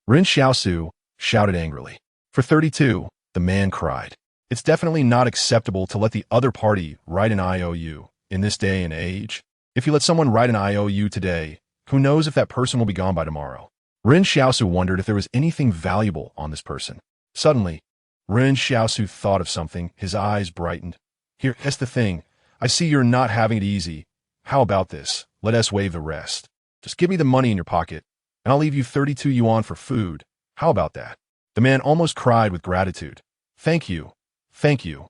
Speaker 1: Ren Xiaosu shouted angrily. For 32, the man cried. It's definitely not acceptable to let the other party write an IOU in this day and age. If you let someone write an IOU today, who knows if that person will be gone by tomorrow? Ren Xiaosu wondered if there was anything valuable on this person. Suddenly, Ren Xiaosu thought of something. His eyes brightened. Here, that's the thing. I see you're not having it easy. How about this? Let us waive the rest. Just give me the money in your pocket, and I'll leave you 32 yuan for food. How about that? The man almost cried with gratitude. Thank you. Thank you.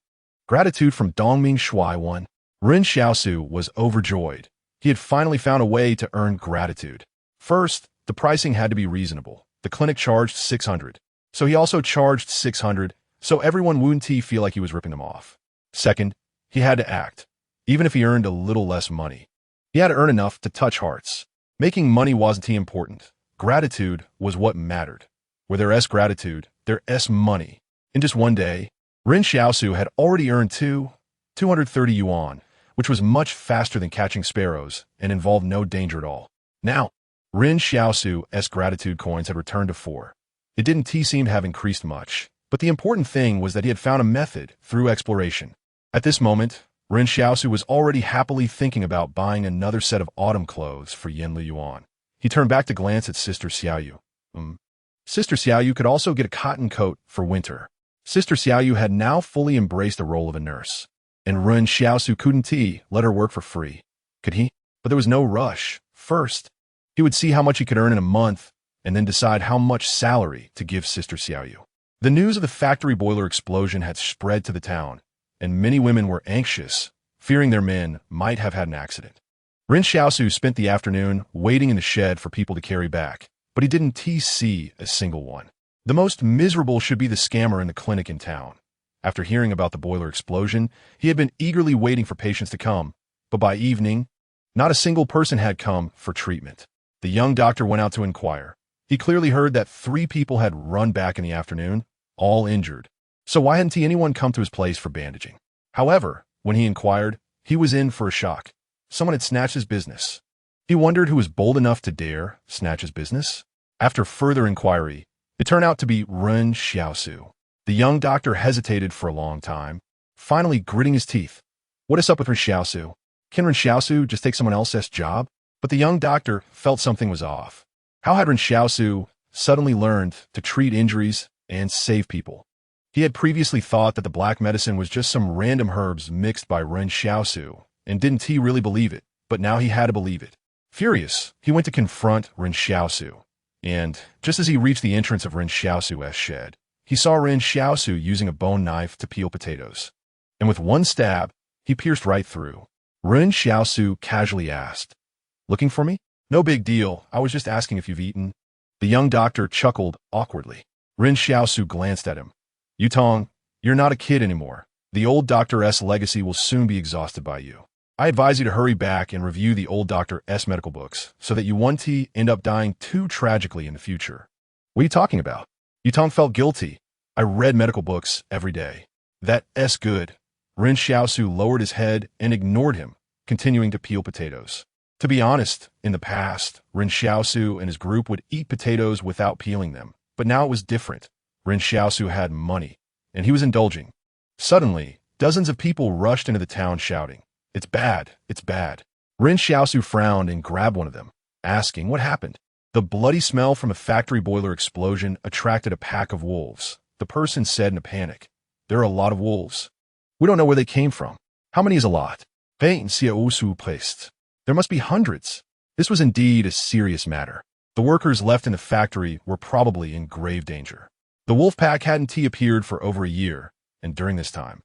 Speaker 1: Gratitude from Dongming Shui 1. Ren Xiaosu was overjoyed. He had finally found a way to earn gratitude. First, the pricing had to be reasonable. The clinic charged 600. So he also charged 600, so everyone wouldn't feel like he was ripping them off. Second, he had to act, even if he earned a little less money. He had to earn enough to touch hearts. Making money wasn't important. Gratitude was what mattered. Where there is gratitude, there is money. In just one day, Ren Xiaosu had already earned 230 yuan, which was much faster than catching sparrows and involved no danger at all. Now, Ren Xiaosu's gratitude coins had returned to 4. It didn't seem to have increased much, but the important thing was that he had found a method through exploration. At this moment, Ren Xiaosu was already happily thinking about buying another set of autumn clothes for Yanli Yuan. He turned back to glance at Sister Xiaoyu. Sister Xiaoyu could also get a cotton coat for winter. Sister Xiaoyu had now fully embraced the role of a nurse, and Ren Xiaosu couldn't let her work for free. Could he? But there was no rush. First, he would see how much he could earn in a month, and then decide how much salary to give Sister Xiaoyu. The news of the factory boiler explosion had spread to the town, and many women were anxious, fearing their men might have had an accident. Ren Xiaosu spent the afternoon waiting in the shed for people to carry back, but he didn't see a single one. The most miserable should be the scammer in the clinic in town. After hearing about the boiler explosion, he had been eagerly waiting for patients to come, but by evening, not a single person had come for treatment. The young doctor went out to inquire. He clearly heard that 3 people had run back in the afternoon, all injured. So why hadn't anyone come to his place for bandaging? However, when he inquired, he was in for a shock. Someone had snatched his business. He wondered who was bold enough to dare snatch his business. After further inquiry, it turned out to be Ren Xiaosu. The young doctor hesitated for a long time, finally gritting his teeth. What is up with Ren Xiaosu? Can Ren Xiaosu just take someone else's job? But the young doctor felt something was off. How had Ren Xiaosu suddenly learned to treat injuries and save people? He had previously thought that the black medicine was just some random herbs mixed by Ren Xiaosu, and didn't he really believe it? But now he had to believe it. Furious, he went to confront Ren Xiaosu, and just as he reached the entrance of Ren Xiaosu's shed, he saw Ren Xiaosu using a bone knife to peel potatoes. And with one stab, he pierced right through. Ren Xiaosu casually asked, "Looking for me?" "No big deal. I was just asking if you've eaten." The young doctor chuckled awkwardly. Ren Xiaosu glanced at him. "Yutong, you're not a kid anymore. The old Dr. S legacy will soon be exhausted by you. I advise you to hurry back and review the old Dr. S medical books so that you won't end up dying too tragically in the future. What are you talking about? Yutong felt guilty. I read medical books every day. That S good. Ren Xiaosu lowered his head and ignored him, continuing to peel potatoes. To be honest, in the past, Ren Xiaosu and his group would eat potatoes without peeling them, but now it was different. Ren Xiaosu had money, and he was indulging. Suddenly, dozens of people rushed into the town shouting, "It's bad, it's bad." Ren Xiaosu frowned and grabbed one of them, asking what happened. The bloody smell from a factory boiler explosion attracted a pack of wolves. The person said in a panic, "There are a lot of wolves. We don't know where they came from. How many is a lot?" Ren Xiaosu placed. There must be hundreds. This was indeed a serious matter. The workers left in the factory were probably in grave danger. The wolf pack hadn't appeared for over a year, and during this time,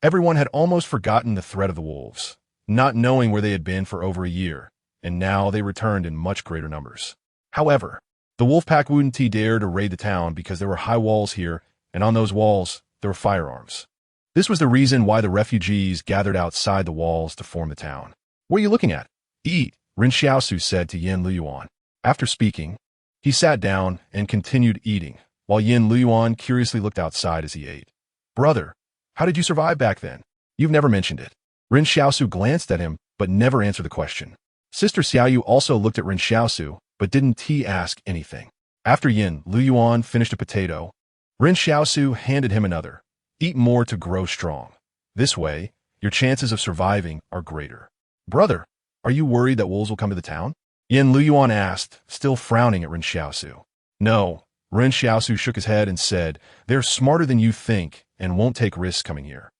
Speaker 1: everyone had almost forgotten the threat of the wolves, not knowing where they had been for over a year, and now they returned in much greater numbers. However, the wolf pack wouldn't dare to raid the town because there were high walls here, and on those walls, there were firearms. This was the reason why the refugees gathered outside the walls to form the town. "What are you looking at?" "Eat," Ren Xiaosu said to Yin Luyuan. After speaking, he sat down and continued eating, while Yin Luyuan curiously looked outside as he ate. "Brother, how did you survive back then? You've never mentioned it." Ren Xiaosu glanced at him, but never answered the question. Sister Xiaoyu also looked at Ren Xiaosu, but didn't ask anything. After Yin Luyuan finished a potato, Ren Xiaosu handed him another. "Eat more to grow strong. This way, your chances of surviving are greater." "Brother, are you worried that wolves will come to the town?" Yin Luyuan asked, still frowning at Ren Xiaosu. "No." Ren Xiaosu shook his head and said, "They're smarter than you think and won't take risks coming here.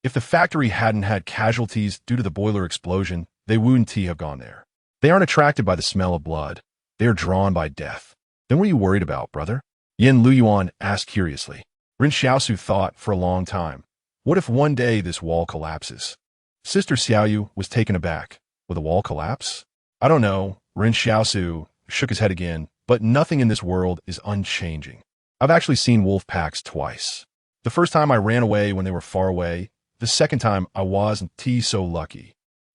Speaker 1: If the factory hadn't had casualties due to the boiler explosion, they wouldn't have gone there. They aren't attracted by the smell of blood. They are drawn by death." "Then what are you worried about, brother?" Yin Luyuan asked curiously. Ren Xiaosu thought for a long time. What if one day this wall collapses? Sister Xiaoyu was taken aback. Will the wall collapse? "I don't know." Ren Xiaosu shook his head again, "but nothing in this world is unchanging. I've actually seen wolf packs twice. The first time I ran away when they were far away. The second time I wasn't so lucky.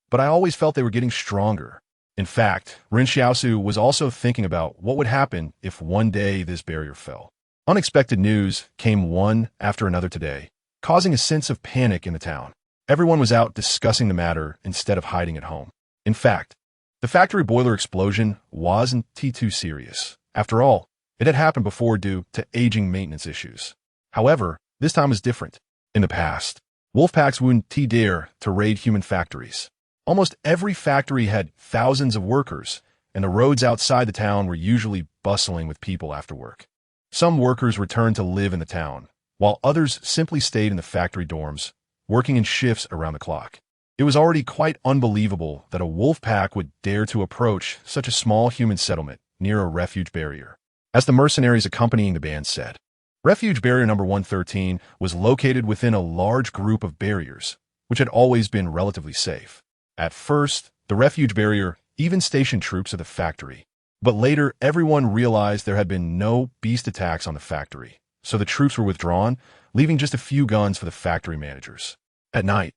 Speaker 1: But I always felt they were getting stronger." In fact, Ren Xiaosu was also thinking about what would happen if one day this barrier fell. Unexpected news came one after another today, causing a sense of panic in the town. Everyone was out discussing the matter instead of hiding at home. In fact, the factory boiler explosion wasn't too serious. After all, it had happened before due to aging maintenance issues. However, this time was different. In the past, wolf packs wouldn't dare to raid human factories. Almost every factory had thousands of workers, and the roads outside the town were usually bustling with people after work. Some workers returned to live in the town, while others simply stayed in the factory dorms, working in shifts around the clock. It was already quite unbelievable that a wolf pack would dare to approach such a small human settlement near a refuge barrier. As the mercenaries accompanying the band said, refuge barrier number 113 was located within a large group of barriers, which had always been relatively safe. At first, the refuge barrier even stationed troops at the factory. But later, everyone realized there had been no beast attacks on the factory, so the troops were withdrawn, leaving just a few guns for the factory managers. At night,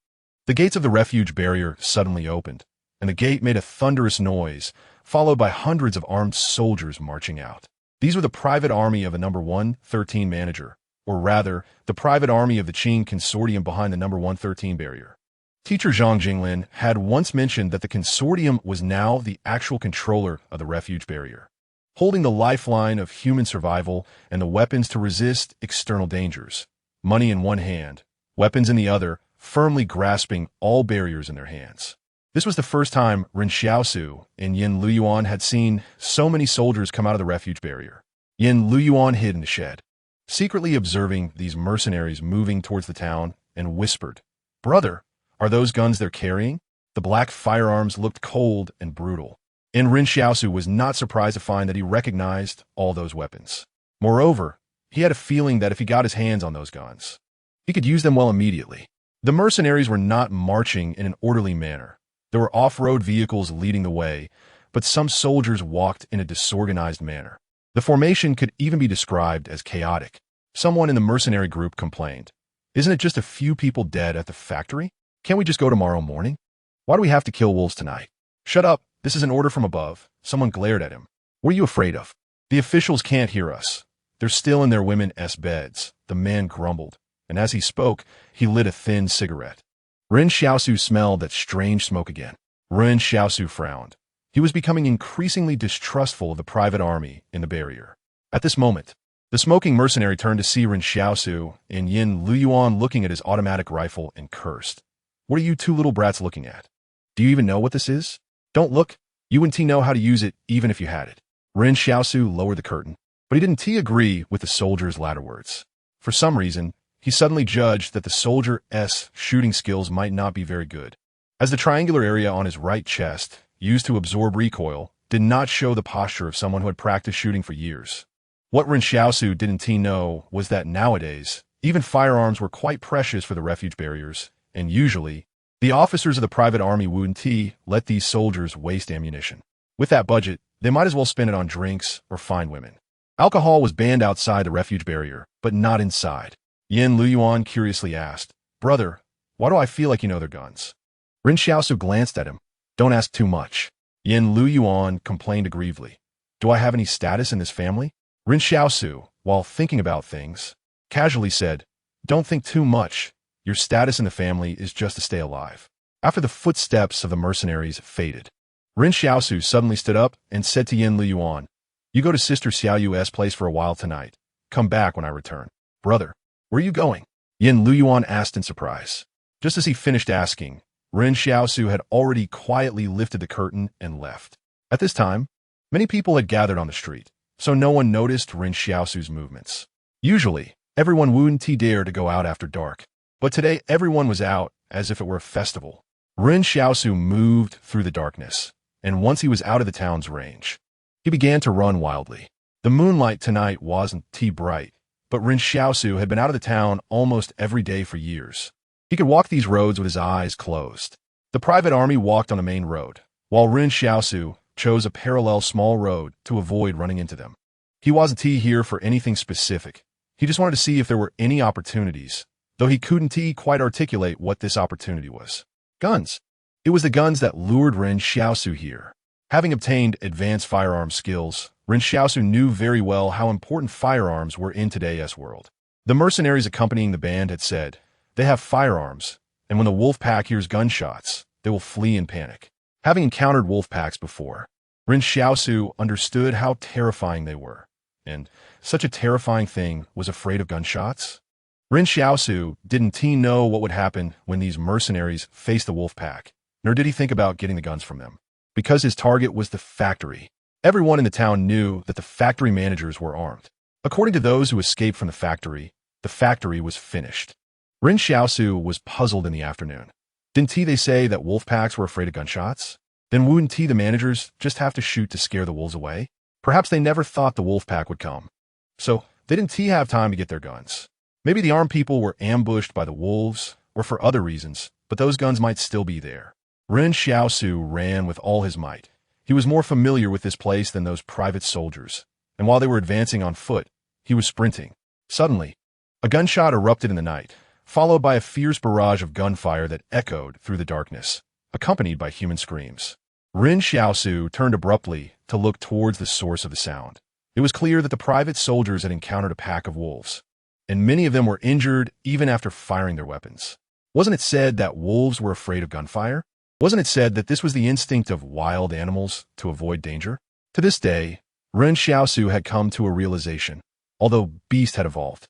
Speaker 1: the gates of the refuge barrier suddenly opened, and the gate made a thunderous noise, followed by hundreds of armed soldiers marching out. These were the private army of a number 113 manager, or rather, the private army of the Qing consortium behind the number 113 barrier. Teacher Zhang Jinglin had once mentioned that the consortium was now the actual controller of the refuge barrier, holding the lifeline of human survival and the weapons to resist external dangers. Money in one hand, weapons in the other, firmly grasping all barriers in their hands. This was the first time Ren Xiaosu and Yin Luyuan had seen so many soldiers come out of the refuge barrier. Yin Luyuan hid in the shed, secretly observing these mercenaries moving towards the town, and whispered, "Brother, are those guns they're carrying?" The black firearms looked cold and brutal, and Ren Xiaosu was not surprised to find that he recognized all those weapons. Moreover, he had a feeling that if he got his hands on those guns, he could use them well immediately. The mercenaries were not marching in an orderly manner. There were off-road vehicles leading the way, but some soldiers walked in a disorganized manner. The formation could even be described as chaotic. Someone in the mercenary group complained, Isn't it just a few people dead at the factory? Can't we just go tomorrow morning? Why do we have to kill wolves tonight? Shut up. This is an order from above. Someone glared at him. What are you afraid of? The officials can't hear us. They're still in their women's beds, the man grumbled, and as he spoke, he lit a thin cigarette. Ren Xiaosu smelled that strange smoke again. Ren Xiaosu frowned. He was becoming increasingly distrustful of the private army in the barrier. At this moment, the smoking mercenary turned to see Ren Xiaosu and Yin Luyuan looking at his automatic rifle and cursed. What are you two little brats looking at? Do you even know what this is? Don't look. You wouldn't know how to use it even if you had it. Ren Xiaosu lowered the curtain, but he didn't agree with the soldier's latter words. For some reason, he suddenly judged that the soldier's shooting skills might not be very good, as the triangular area on his right chest, used to absorb recoil, did not show the posture of someone who had practiced shooting for years. What Ren Xiaosu didn't know was that nowadays, even firearms were quite precious for the refuge barriers, and usually, the officers of the private army wouldn't let these soldiers waste ammunition. With that budget, they might as well spend it on drinks or fine women. Alcohol was banned outside the refuge barrier, but not inside. Yin Luyuan curiously asked, Brother, why do I feel like you know their guns? Ren Xiaosu glanced at him. Don't ask too much. Yin Luyuan complained aggrievedly. Do I have any status in this family? Ren Xiaosu, while thinking about things, casually said, Don't think too much. Your status in the family is just to stay alive. After the footsteps of the mercenaries faded, Ren Xiaosu suddenly stood up and said to Yin Luyuan, You go to Sister Xiaoyu's place for a while tonight. Come back when I return. Brother, where are you going? Yin Luyuan asked in surprise. Just as he finished asking, Ren Xiaosu had already quietly lifted the curtain and left. At this time, many people had gathered on the street, so no one noticed Ren Xiaosu's movements. Usually, everyone wouldn't dare to go out after dark, but today everyone was out as if it were a festival. Ren Xiaosu moved through the darkness, and once he was out of the town's range, he began to run wildly. The moonlight tonight wasn't bright, but Ren Xiaosu had been out of the town almost every day for years. He could walk these roads with his eyes closed. The private army walked on a main road, while Ren Xiaosu chose a parallel small road to avoid running into them. He wasn't here for anything specific. He just wanted to see if there were any opportunities, though he couldn't quite articulate what this opportunity was. Guns. It was the guns that lured Ren Xiaosu here. Having obtained advanced firearm skills, Ren Xiaosu knew very well how important firearms were in today's world. The mercenaries accompanying the band had said, They have firearms, and when the wolf pack hears gunshots, they will flee in panic. Having encountered wolf packs before, Ren Xiaosu understood how terrifying they were, and such a terrifying thing was afraid of gunshots. Ren Xiaosu didn't know what would happen when these mercenaries faced the wolf pack, nor did he think about getting the guns from them. Because his target was the factory, everyone in the town knew that the factory managers were armed. According to those who escaped from the factory was finished. Ren Xiaosu was puzzled in the afternoon. Didn't they say that wolf packs were afraid of gunshots? Then wouldn't the managers just have to shoot to scare the wolves away? Perhaps they never thought the wolf pack would come. So, they didn't have time to get their guns. Maybe the armed people were ambushed by the wolves, or for other reasons, but those guns might still be there. Ren Xiaosu ran with all his might. He was more familiar with this place than those private soldiers, and while they were advancing on foot, he was sprinting. Suddenly, a gunshot erupted in the night, followed by a fierce barrage of gunfire that echoed through the darkness, accompanied by human screams. Ren Xiaosu turned abruptly to look towards the source of the sound. It was clear that the private soldiers had encountered a pack of wolves, and many of them were injured even after firing their weapons. Wasn't it said that wolves were afraid of gunfire? Wasn't it said that this was the instinct of wild animals to avoid danger? To this day, Ren Xiaosu had come to a realization. Although beasts had evolved,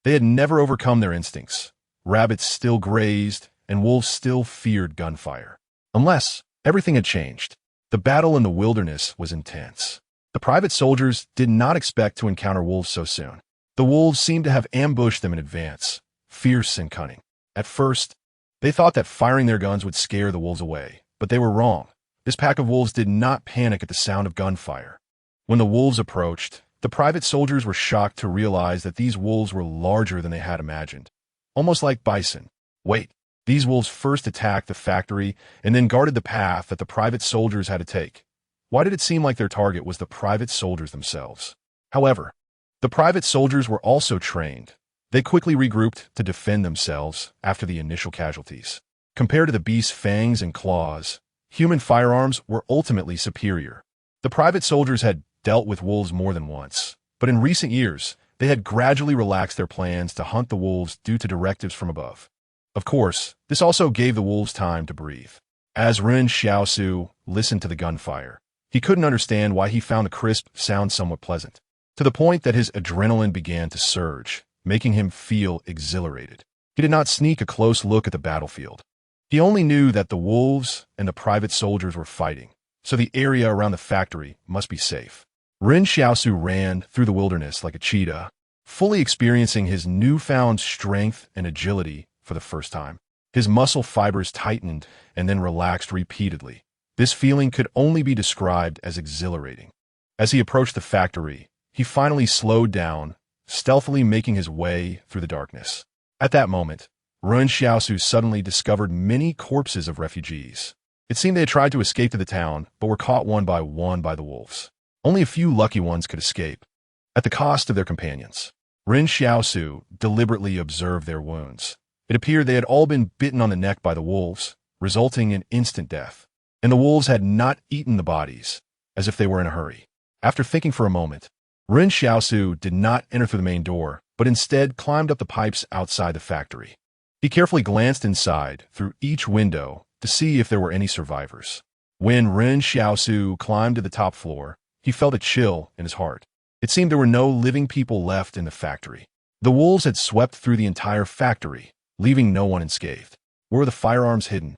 Speaker 1: they had never overcome their instincts. Rabbits still grazed, and wolves still feared gunfire. Unless everything had changed. The battle in the wilderness was intense. The private soldiers did not expect to encounter wolves so soon. The wolves seemed to have ambushed them in advance, fierce and cunning. At first, they thought that firing their guns would scare the wolves away, but they were wrong. This pack of wolves did not panic at the sound of gunfire. When the wolves approached, the private soldiers were shocked to realize that these wolves were larger than they had imagined. Almost like bison. Wait, these wolves first attacked the factory and then guarded the path that the private soldiers had to take. Why did it seem like their target was the private soldiers themselves? However, the private soldiers were also trained. They quickly regrouped to defend themselves after the initial casualties. Compared to the beast's fangs and claws, human firearms were ultimately superior. The private soldiers had dealt with wolves more than once, but in recent years, they had gradually relaxed their plans to hunt the wolves due to directives from above. Of course, this also gave the wolves time to breathe. As Ren Xiaosu listened to the gunfire, he couldn't understand why he found the crisp sound somewhat pleasant, to the point that his adrenaline began to surge, making him feel exhilarated. He did not sneak a close look at the battlefield. He only knew that the wolves and the private soldiers were fighting, so the area around the factory must be safe. Ren Xiaosu ran through the wilderness like a cheetah, fully experiencing his newfound strength and agility for the first time. His muscle fibers tightened and then relaxed repeatedly. This feeling could only be described as exhilarating. As he approached the factory, he finally slowed down, stealthily making his way through the darkness. At that moment, Ren Xiaosu suddenly discovered many corpses of refugees. It seemed they had tried to escape to the town, but were caught one by the wolves. Only a few lucky ones could escape, at the cost of their companions. Ren Xiaosu deliberately observed their wounds. It appeared they had all been bitten on the neck by the wolves, resulting in instant death. And the wolves had not eaten the bodies, as if they were in a hurry. After thinking for a moment, Ren Xiaosu did not enter through the main door, but instead climbed up the pipes outside the factory. He carefully glanced inside through each window to see if there were any survivors. When Ren Xiaosu climbed to the top floor, he felt a chill in his heart. It seemed there were no living people left in the factory. The wolves had swept through the entire factory, leaving no one unscathed. Where were the firearms hidden?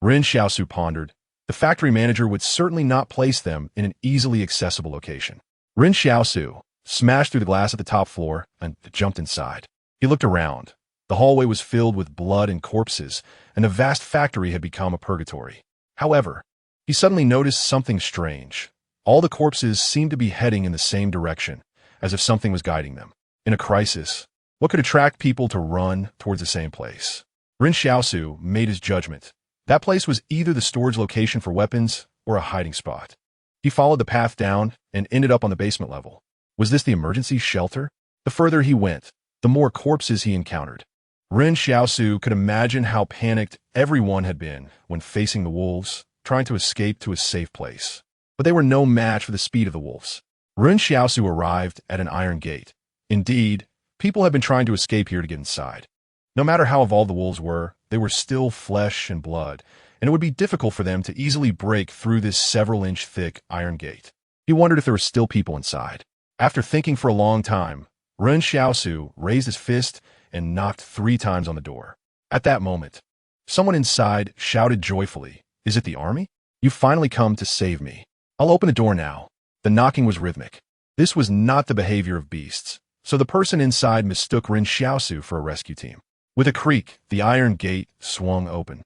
Speaker 1: Ren Xiaosu pondered. The factory manager would certainly not place them in an easily accessible location. Ren Xiaosu smashed through the glass at the top floor and jumped inside. He looked around. The hallway was filled with blood and corpses, and the vast factory had become a purgatory. However, he suddenly noticed something strange. All the corpses seemed to be heading in the same direction, as if something was guiding them. In a crisis, what could attract people to run towards the same place? Ren Xiaosu made his judgment. That place was either the storage location for weapons or a hiding spot. He followed the path down and ended up on the basement level. Was this the emergency shelter? The further he went, the more corpses he encountered. Ren Xiaosu could imagine how panicked everyone had been when facing the wolves, trying to escape to a safe place. But they were no match for the speed of the wolves. Ren Xiaosu arrived at an iron gate. Indeed, people had been trying to escape here to get inside. No matter how evolved the wolves were, they were still flesh and blood, and it would be difficult for them to easily break through this several-inch thick iron gate. He wondered if there were still people inside. After thinking for a long time, Ren Xiaosu raised his fist and knocked 3 times on the door. At that moment, someone inside shouted joyfully, "Is it the army? You've finally come to save me. I'll open the door now." The knocking was rhythmic. This was not the behavior of beasts, so the person inside mistook Ren Xiaosu for a rescue team. With a creak, the iron gate swung open,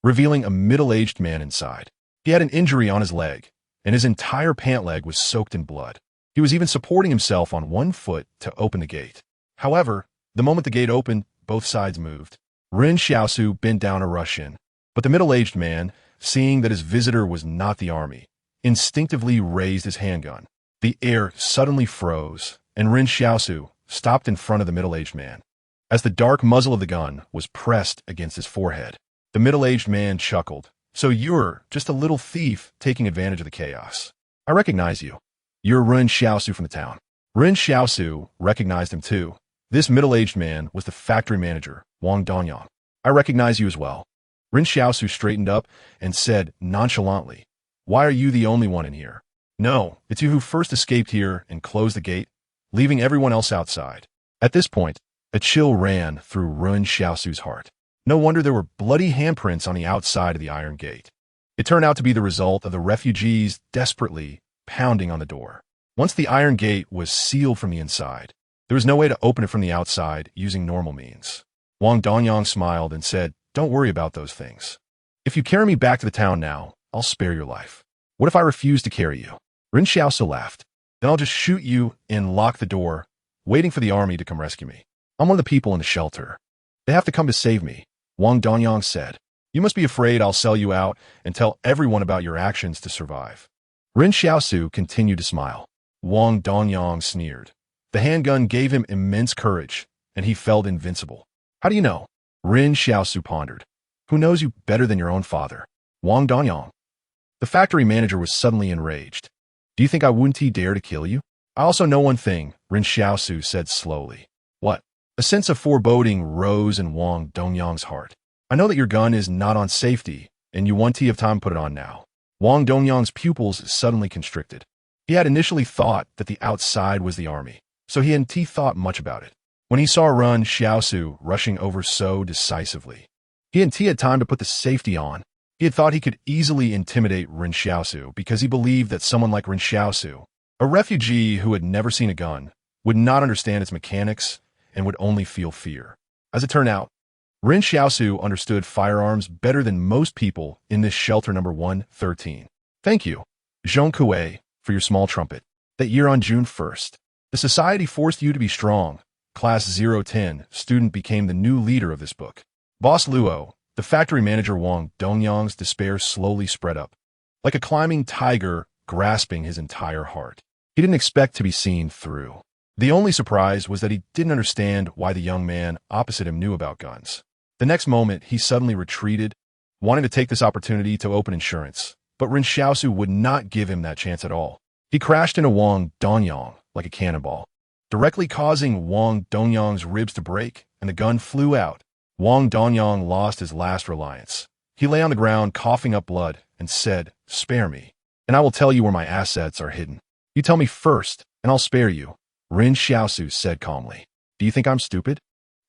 Speaker 1: revealing a middle-aged man inside. He had an injury on his leg, and his entire pant leg was soaked in blood. He was even supporting himself on one foot to open the gate. However, the moment the gate opened, both sides moved. Ren Xiaosu bent down to rush in, but the middle-aged man, seeing that his visitor was not the army, instinctively raised his handgun. The air suddenly froze, and Ren Xiaosu stopped in front of the middle-aged man. As the dark muzzle of the gun was pressed against his forehead, the middle-aged man chuckled. "So you're just a little thief taking advantage of the chaos. I recognize you. You're Ren Xiaosu from the town." Ren Xiaosu recognized him too. This middle-aged man was the factory manager, Wang Danyang. "I recognize you as well." Ren Xiaosu straightened up and said nonchalantly, "Why are you the only one in here?" "No, it's you who first escaped here and closed the gate, leaving everyone else outside." At this point, a chill ran through Ren Xiaosu's heart. No wonder there were bloody handprints on the outside of the iron gate. It turned out to be the result of the refugees desperately pounding on the door. Once the iron gate was sealed from the inside, there was no way to open it from the outside using normal means. Wang Danyang smiled and said, "Don't worry about those things. If you carry me back to the town now, I'll spare your life. What if I refuse to carry you?" Ren Xiaosu laughed. "Then I'll just shoot you and lock the door, waiting for the army to come rescue me. I'm one of the people in the shelter. They have to come to save me," Wang Danyang said. "You must be afraid I'll sell you out and tell everyone about your actions to survive." Ren Xiaosu continued to smile. Wang Danyang sneered. The handgun gave him immense courage, and he felt invincible. How do you know? Ren Xiaosu pondered. Who knows you better than your own father? Wang Danyang. The factory manager was suddenly enraged. Do you think I wouldn't dare to kill you? I also know one thing, Ren Xiaosu said slowly. What? A sense of foreboding rose in Wang Dongyang's heart. I know that your gun is not on safety, and you want to have time to put it on now. Wang Dongyang's pupils suddenly constricted. He had initially thought that the outside was the army, so he hadn't thought much about it. When he saw Ren Xiaosu rushing over so decisively, he hadn't had time to put the safety on. He had thought he could easily intimidate Ren Xiaosu because he believed that someone like Ren Xiaosu, a refugee who had never seen a gun, would not understand its mechanics and would only feel fear. As it turned out, Ren Xiaosu understood firearms better than most people in this shelter number 113. Thank you, Zhong Kuei, for your small trumpet. That year on June 1st, the society forced you to be strong. Class 010 student became the new leader of this book. Boss Luo, the factory manager Wang Dongyang's despair slowly spread up, like a climbing tiger grasping his entire heart. He didn't expect to be seen through. The only surprise was that he didn't understand why the young man opposite him knew about guns. The next moment, he suddenly retreated, wanting to take this opportunity to open insurance, but Ren Xiaosu would not give him that chance at all. He crashed into Wang Donyang like a cannonball, directly causing Wang Dongyang's ribs to break, and the gun flew out. Wang Donyang lost his last reliance. He lay on the ground, coughing up blood, and said, "Spare me, and I will tell you where my assets are hidden. You tell me first, and I'll spare you," Ren Xiaosu said calmly. Do you think I'm stupid?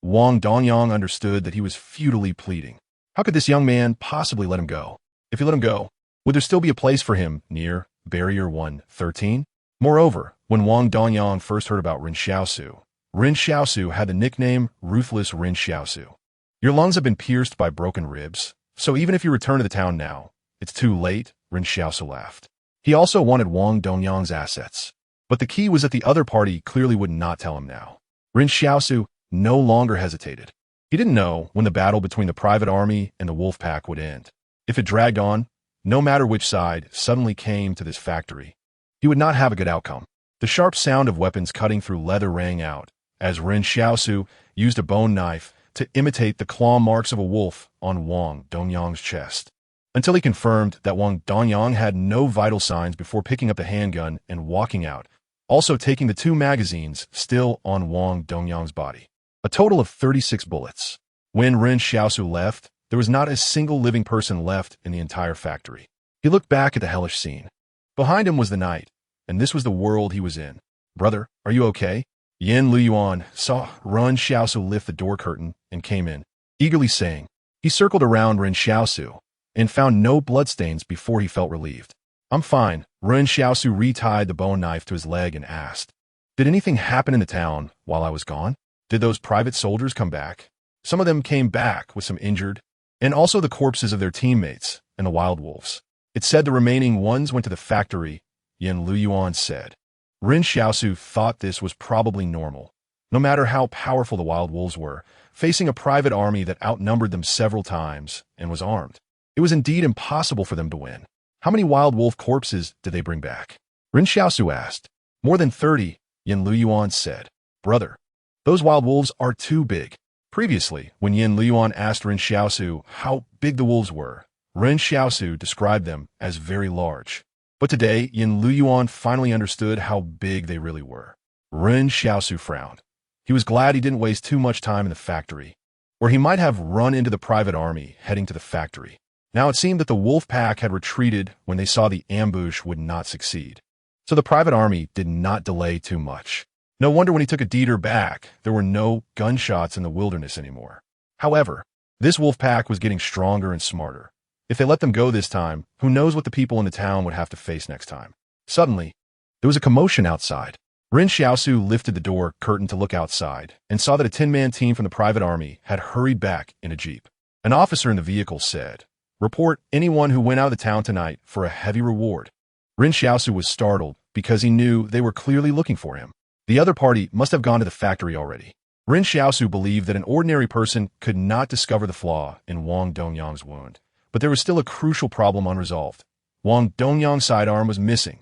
Speaker 1: Wang Donyang understood that he was futilely pleading. How could this young man possibly let him go? If he let him go, would there still be a place for him near Barrier 113? Moreover, when Wang Donyang first heard about Ren Xiaosu had the nickname Ruthless Ren Xiaosu. Your lungs have been pierced by broken ribs, so even if you return to the town now, it's too late, Ren Xiaosu laughed. He also wanted Wang Dongyang's assets, but the key was that the other party clearly would not tell him now. Ren Xiaosu no longer hesitated. He didn't know when the battle between the private army and the wolf pack would end. If it dragged on, no matter which side suddenly came to this factory, he would not have a good outcome. The sharp sound of weapons cutting through leather rang out as Ren Xiaosu used a bone knife to imitate the claw marks of a wolf on Wang Dongyang's chest, until he confirmed that Wang Donyang had no vital signs before picking up the handgun and walking out, also taking the 2 magazines still on Wang Dongyang's body. A total of 36 bullets. When Ren Xiaosu left, there was not a single living person left in the entire factory. He looked back at the hellish scene. Behind him was the night, and this was the world he was in. Brother, are you okay? Yen Luyuan saw Ren Xiaosu lift the door curtain and came in, eagerly saying. He circled around Ren Xiaosu and found no bloodstains before he felt relieved. I'm fine. Ren Xiaosu retied the bone knife to his leg and asked, Did anything happen in the town while I was gone? Did those private soldiers come back? Some of them came back with some injured, and also the corpses of their teammates and the wild wolves. It said the remaining ones went to the factory, Yen Luyuan said. Ren Xiaosu thought this was probably normal. No matter how powerful the wild wolves were, facing a private army that outnumbered them several times and was armed, it was indeed impossible for them to win. How many wild wolf corpses did they bring back? Ren Xiaosu asked. More than 30, Yen Luyuan said. Brother, those wild wolves are too big. Previously, when Yen Luyuan asked Ren Xiaosu how big the wolves were, Ren Xiaosu described them as very large. But today, Yen Luyuan finally understood how big they really were. Ren Xiaosu frowned. He was glad he didn't waste too much time in the factory, where he might have run into the private army heading to the factory. Now it seemed that the wolf pack had retreated when they saw the ambush would not succeed. So the private army did not delay too much. No wonder when he took a deeder back, there were no gunshots in the wilderness anymore. However, this wolf pack was getting stronger and smarter. If they let them go this time, who knows what the people in the town would have to face next time. Suddenly, there was a commotion outside. Ren Xiaosu lifted the door curtain to look outside and saw that a 10-man team from the private army had hurried back in a jeep. An officer in the vehicle said, Report anyone who went out of the town tonight for a heavy reward. Ren Xiaosu was startled because he knew they were clearly looking for him. The other party must have gone to the factory already. Ren Xiaosu believed that an ordinary person could not discover the flaw in Wang Dongyang's wound. But there was still a crucial problem unresolved. Wang Dongyang's sidearm was missing.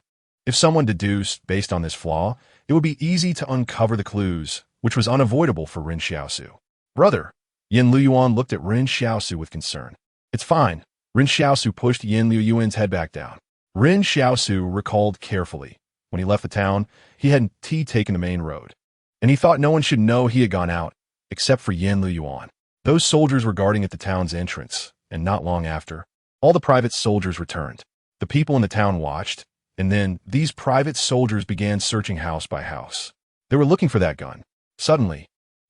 Speaker 1: If someone deduced based on this flaw, it would be easy to uncover the clues which was unavoidable for Ren Xiaosu. Brother, Yin Luyuan looked at Ren Xiaosu with concern. It's fine. Ren Xiaosu pushed Yin Luyuan's head back down. Ren Xiaosu recalled carefully. When he left the town, he had taken the main road. And he thought no one should know he had gone out, except for Yin Luyuan. Those soldiers were guarding at the town's entrance, and not long after, all the private soldiers returned. The people in the town watched, and then these private soldiers began searching house by house. They were looking for that gun. Suddenly,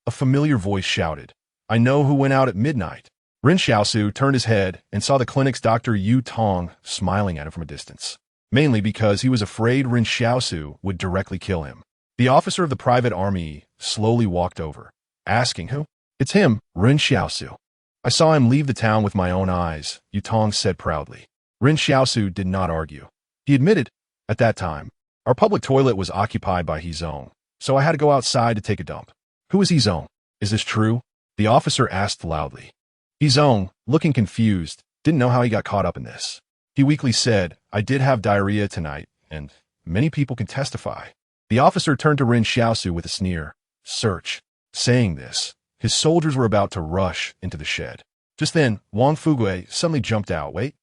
Speaker 1: a familiar voice shouted, "I know who went out at midnight." Ren Xiaosu turned his head and saw the clinic's Dr. Yu Tong smiling at him from a distance, mainly because he was afraid Ren Xiaosu would directly kill him. The officer of the private army slowly walked over, asking who? "It's him, Ren Xiaosu. I saw him leave the town with my own eyes," Yu Tong said proudly. Ren Xiaosu did not argue. He admitted, "At that time, our public toilet was occupied by Hezong, so I had to go outside to take a dump." "Who is Hezong? Is this true?" the officer asked loudly. Hezong, looking confused, didn't know how he got caught up in this. He weakly said, "I did have diarrhea tonight, and many people can testify." The officer turned to Ren Xiaosu with a sneer. "Search." Saying this, his soldiers were about to rush into the shed. Just then, Wang Fugui suddenly jumped out. "Wait.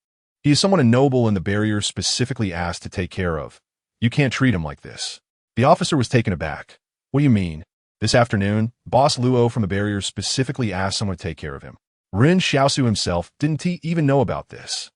Speaker 1: He is someone a noble in the barrier specifically asked to take care of. You can't treat him like this." The officer was taken aback. "What do you mean?" "This afternoon, Boss Luo from the barrier specifically asked someone to take care of him." Ren Xiaosu himself didn't even know about this.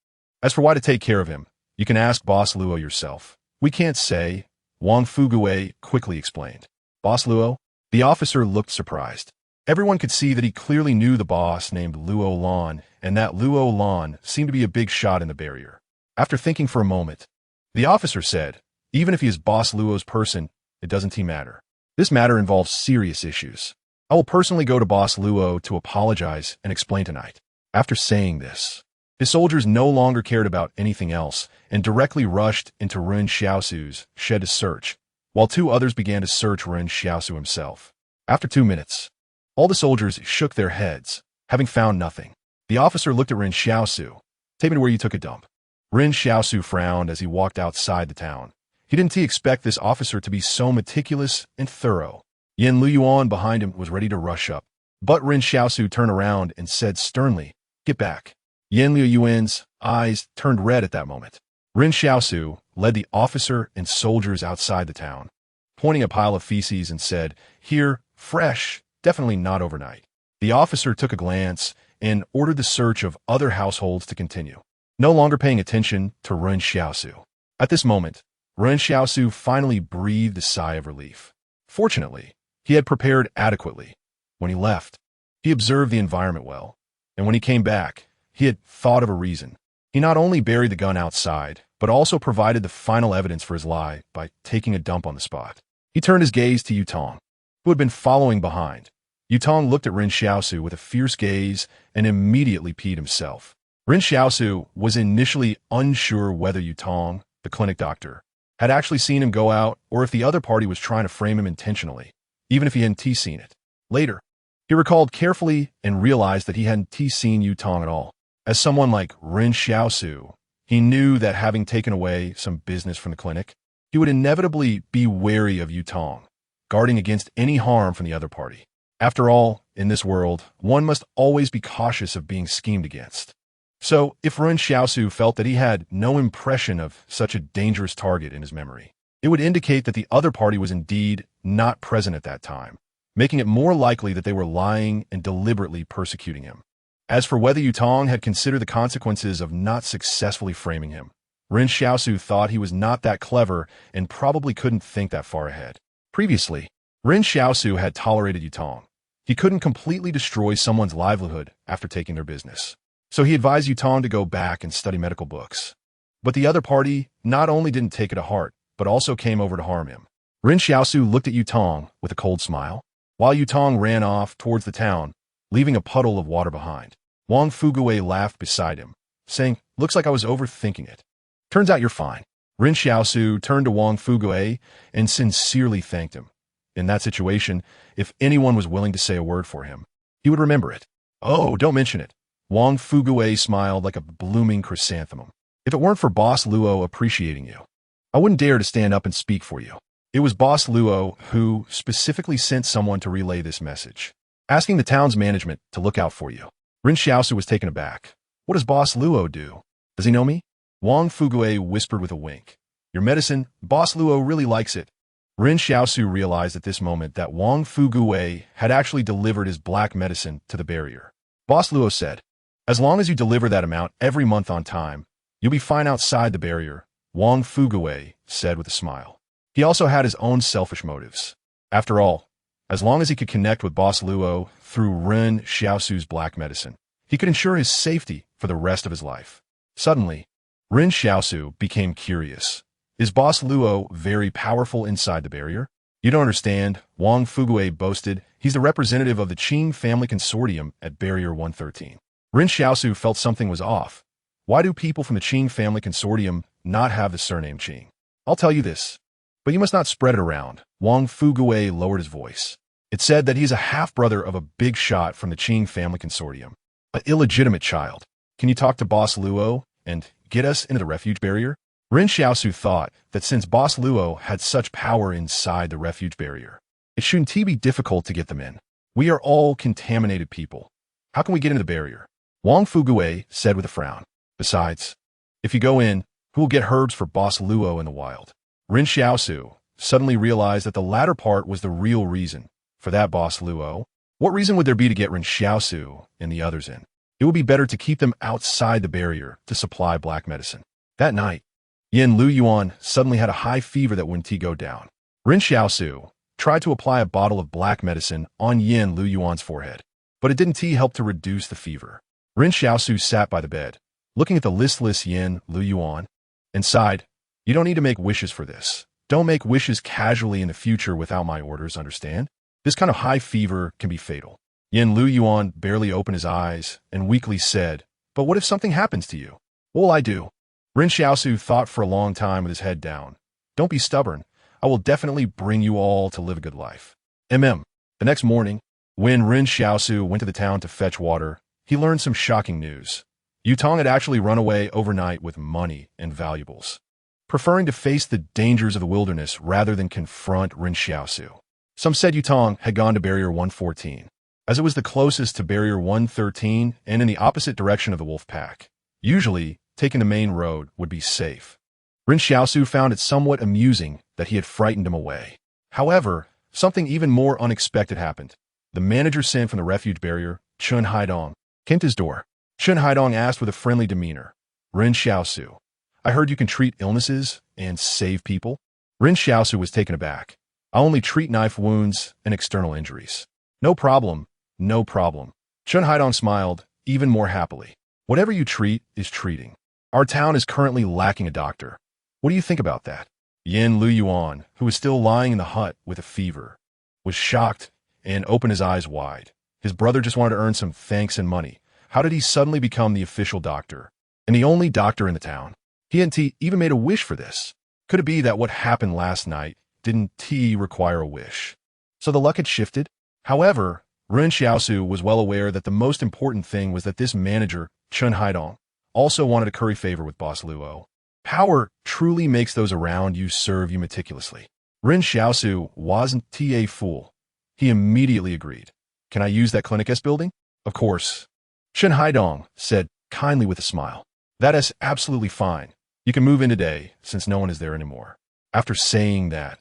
Speaker 1: "As for why to take care of him, you can ask Boss Luo yourself. We can't say," Wang Fugui quickly explained. "Boss Luo?" The officer looked surprised. Everyone could see that he clearly knew the boss named Luo Lan, and that Luo Lan seemed to be a big shot in the barrier. After thinking for a moment, the officer said, "Even if he is Boss Luo's person, it doesn't matter. This matter involves serious issues. I will personally go to Boss Luo to apologize and explain tonight." After saying this, his soldiers no longer cared about anything else and directly rushed into Ren Xiaosu's shed to search, while two others began to search Ren Xiaosu himself. After 2 minutes, all the soldiers shook their heads, having found nothing. The officer looked at Ren Xiaosu. "Take me to where you took a dump." Ren Xiaosu frowned as he walked outside the town. He didn't expect this officer to be so meticulous and thorough. Yin Luyuan behind him was ready to rush up, but Ren Xiaosu turned around and said sternly, "Get back." Yin Luyuan's eyes turned red at that moment. Ren Xiaosu led the officer and soldiers outside the town, pointing a pile of feces and said, "Here, fresh, definitely not overnight." The officer took a glance and ordered the search of other households to continue, no longer paying attention to Ren Xiaosu. At this moment, Ren Xiaosu finally breathed a sigh of relief. Fortunately, he had prepared adequately. When he left, he observed the environment well, and when he came back, he had thought of a reason. He not only buried the gun outside, but also provided the final evidence for his lie by taking a dump on the spot. He turned his gaze to Yu Tong, who had been following behind. Yu Tong looked at Ren Xiaosu with a fierce gaze and immediately peed himself. Ren Xiaosu was initially unsure whether Yu Tong, the clinic doctor, had actually seen him go out or if the other party was trying to frame him intentionally, even if he hadn't seen it. Later, he recalled carefully and realized that he hadn't seen Yu Tong at all. As someone like Ren Xiaosu, he knew that having taken away some business from the clinic, he would inevitably be wary of Yu Tong, guarding against any harm from the other party. After all, in this world, one must always be cautious of being schemed against. So, if Ren Xiaosu felt that he had no impression of such a dangerous target in his memory, it would indicate that the other party was indeed not present at that time, making it more likely that they were lying and deliberately persecuting him. As for whether Yu Tong had considered the consequences of not successfully framing him, Ren Xiaosu thought he was not that clever and probably couldn't think that far ahead. Previously, Ren Xiaosu had tolerated Yu Tong. He couldn't completely destroy someone's livelihood after taking their business, so he advised Yu Tong to go back and study medical books. But the other party not only didn't take it to heart, but also came over to harm him. Ren Xiaosu looked at Yu Tong with a cold smile, while Yu Tong ran off towards the town, leaving a puddle of water behind. Wang Fugui laughed beside him, saying, "Looks like I was overthinking it. Turns out you're fine." Ren Xiaosu turned to Wang Fugui and sincerely thanked him. In that situation, if anyone was willing to say a word for him, he would remember it. "Oh, don't mention it." Wang Fugui smiled like a blooming chrysanthemum. "If it weren't for Boss Luo appreciating you, I wouldn't dare to stand up and speak for you." It was Boss Luo who specifically sent someone to relay this message, asking the town's management to look out for you. Ren Xiaosu was taken aback. What does Boss Luo do? Does he know me? Wang Fugue whispered with a wink. Your medicine, Boss Luo really likes it. Ren Xiaosu realized at this moment that Wang Fugue had actually delivered his black medicine to the barrier. Boss Luo said, as long as you deliver that amount every month on time, you'll be fine outside the barrier, Wang Fugue said with a smile. He also had his own selfish motives. After all, as long as he could connect with Boss Luo through Ren Xiaosu's black medicine, he could ensure his safety for the rest of his life. Suddenly, Ren Xiaosu became curious. Is Boss Luo very powerful inside the barrier? You don't understand, Wang Fugue boasted. He's the representative of the Qing family consortium at Barrier 113. Ren Xiaosu felt something was off. Why do people from the Qing family consortium not have the surname Qing? I'll tell you this, but you must not spread it around. Wang Fugue lowered his voice. It's said that he's a half-brother of a big shot from the Qing family consortium, an illegitimate child. Can you talk to Boss Luo and get us into the refuge barrier? Ren Xiaosu thought that since Boss Luo had such power inside the refuge barrier, it shouldn't be difficult to get them in. We are all contaminated people. How can we get into the barrier? Wang Fugue said with a frown. Besides, if you go in, who will get herbs for Boss Luo in the wild? Ren Xiaosu suddenly realized that the latter part was the real reason for that Boss Luo. What reason would there be to get Ren Xiaosu and the others in? It would be better to keep them outside the barrier to supply black medicine. That night, Yin Lu Yuan suddenly had a high fever that wouldn't go down. Ren Xiaosu tried to apply a bottle of black medicine on Yin Lu Yuan's forehead, but it didn't help to reduce the fever. Ren Xiaosu sat by the bed, looking at the listless Yin Lu Yuan, and sighed, you don't need to make wishes for this. Don't make wishes casually in the future without my orders, understand? This kind of high fever can be fatal. Yin Lu Yuan barely opened his eyes and weakly said, but what if something happens to you? What will I do? Ren Xiaosu thought for a long time with his head down. Don't be stubborn. I will definitely bring you all to live a good life. The next morning, when Ren Xiaosu went to the town to fetch water, he learned some shocking news. Yutong had actually run away overnight with money and valuables, preferring to face the dangers of the wilderness rather than confront Ren Xiaosu. Some said Yutong had gone to Barrier 114, as it was the closest to Barrier 113 and in the opposite direction of the wolf pack. Usually, taking the main road would be safe. Ren Xiaosu found it somewhat amusing that he had frightened him away. However, something even more unexpected happened. The manager sent from the refuge barrier, Chun Haidong, came to his door. Chun Haidong asked with a friendly demeanor, Ren Xiaosu, I heard you can treat illnesses and save people? Ren Xiaosu was taken aback. I only treat knife wounds and external injuries. No problem, no problem. Chun Haidong smiled, even more happily. Whatever you treat is treating. Our town is currently lacking a doctor. What do you think about that? Yin Lu Yuan, who was still lying in the hut with a fever, was shocked and opened his eyes wide. His brother just wanted to earn some thanks and money. How did he suddenly become the official doctor and the only doctor in the town? He hadn't even made a wish for this. Could it be that what happened last night didn't require a wish? So the luck had shifted? However, Ren Xiaosu was well aware that the most important thing was that this manager, Chun Haidong, also wanted to curry favor with Boss Luo. Power truly makes those around you serve you meticulously. Ren Xiaosu wasn't a fool. He immediately agreed. Can I use that Clinic S building? Of course. Chun Haidong said kindly with a smile. That is absolutely fine. You can move in today since no one is there anymore. After saying that,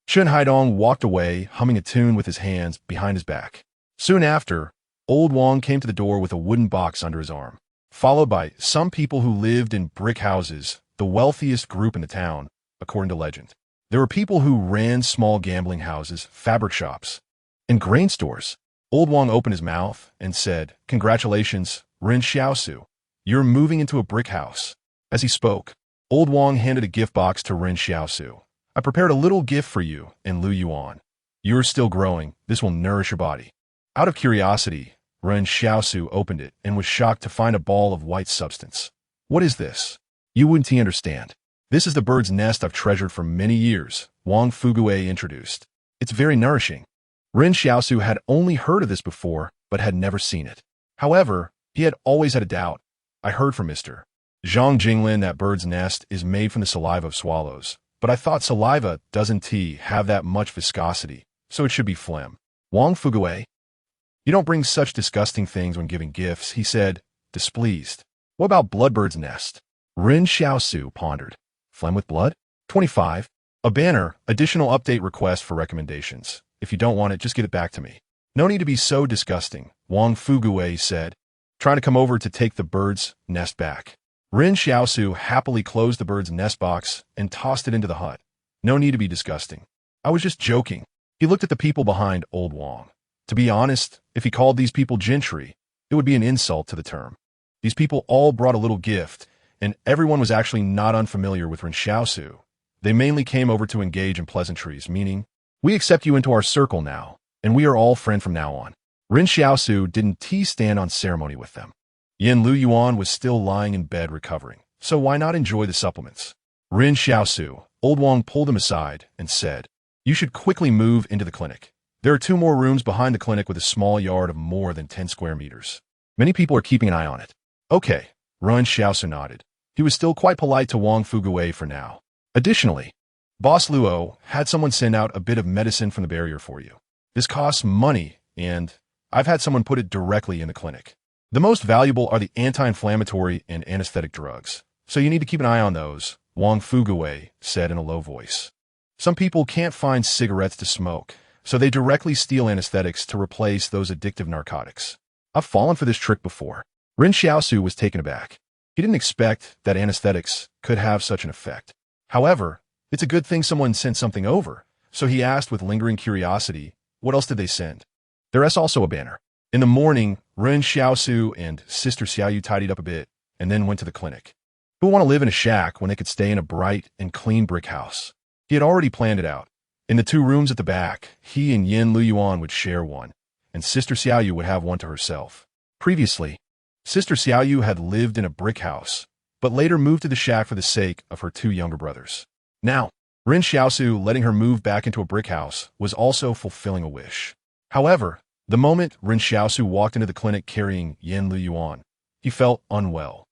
Speaker 1: Chun Haidong walked away, humming a tune with his hands behind his back. Soon after, Old Wang came to the door with a wooden box under his arm, followed by some people who lived in brick houses, the wealthiest group in the town, according to legend. There were people who ran small gambling houses, fabric shops, and grain stores. Old Wang opened his mouth and said, Congratulations, Ren Xiaosu. You're moving into a brick house. As he spoke, Old Wang handed a gift box to Ren Xiaosu. I prepared a little gift for you and Lu Yuan. You're still growing. This will nourish your body. Out of curiosity, Ren Xiaosu opened it and was shocked to find a ball of white substance. What is this? You wouldn't understand. This is the bird's nest I've treasured for many years, Wang Fugue introduced. It's very nourishing. Ren Xiaosu had only heard of this before, but had never seen it. However, he had always had a doubt. I heard from Mr. Zhang Jinglin that bird's nest is made from the saliva of swallows. But I thought saliva doesn't have that much viscosity, so it should be phlegm. Wang Fugui? You don't bring such disgusting things when giving gifts, he said, displeased. What about Bloodbird's nest? Ren Xiaosu pondered. Phlegm with blood? 25. A banner, additional update request for recommendations. If you don't want it, just get it back to me. No need to be so disgusting, Wang Fugui said, trying to come over to take the bird's nest back. Ren Xiaosu happily closed the bird's nest box and tossed it into the hut. No need to be disgusting. I was just joking. He looked at the people behind old Wang. To be honest, if he called these people gentry, it would be an insult to the term. These people all brought a little gift, and everyone was actually not unfamiliar with Ren Xiaosu. They mainly came over to engage in pleasantries, meaning, we accept you into our circle now, and we are all friends from now on. Ren Xiaosu didn't stand on ceremony with them. Yin Luyuan was still lying in bed recovering, so why not enjoy the supplements? Ren Xiaosu, old Wang pulled him aside and said, you should quickly move into the clinic. There are 2 more rooms behind the clinic with a small yard of more than 10 square meters. Many people are keeping an eye on it. Okay, Ren Xiaosu nodded. He was still quite polite to Wang Fugui for now. Additionally, Boss Luo had someone send out a bit of medicine from the barrier for you. This costs money, and I've had someone put it directly in the clinic. The most valuable are the anti-inflammatory and anesthetic drugs, so you need to keep an eye on those, Wang Fugui said in a low voice. Some people can't find cigarettes to smoke, so they directly steal anesthetics to replace those addictive narcotics. I've fallen for this trick before. Ren Xiaosu was taken aback. He didn't expect that anesthetics could have such an effect. However, it's a good thing someone sent something over, so he asked with lingering curiosity, what else did they send? There's also a banner. In the morning, Ren Xiaosu and Sister Xiaoyu tidied up a bit and then went to the clinic. Who would want to live in a shack when they could stay in a bright and clean brick house? He had already planned it out. In the 2 rooms at the back, he and Yin Luyuan would share one, and Sister Xiaoyu would have one to herself. Previously, Sister Xiaoyu had lived in a brick house, but later moved to the shack for the sake of her 2 younger brothers. Now, Ren Xiaosu letting her move back into a brick house was also fulfilling a wish. However, the moment Ren Xiaosu walked into the clinic carrying Yin Luyuan, he felt unwell.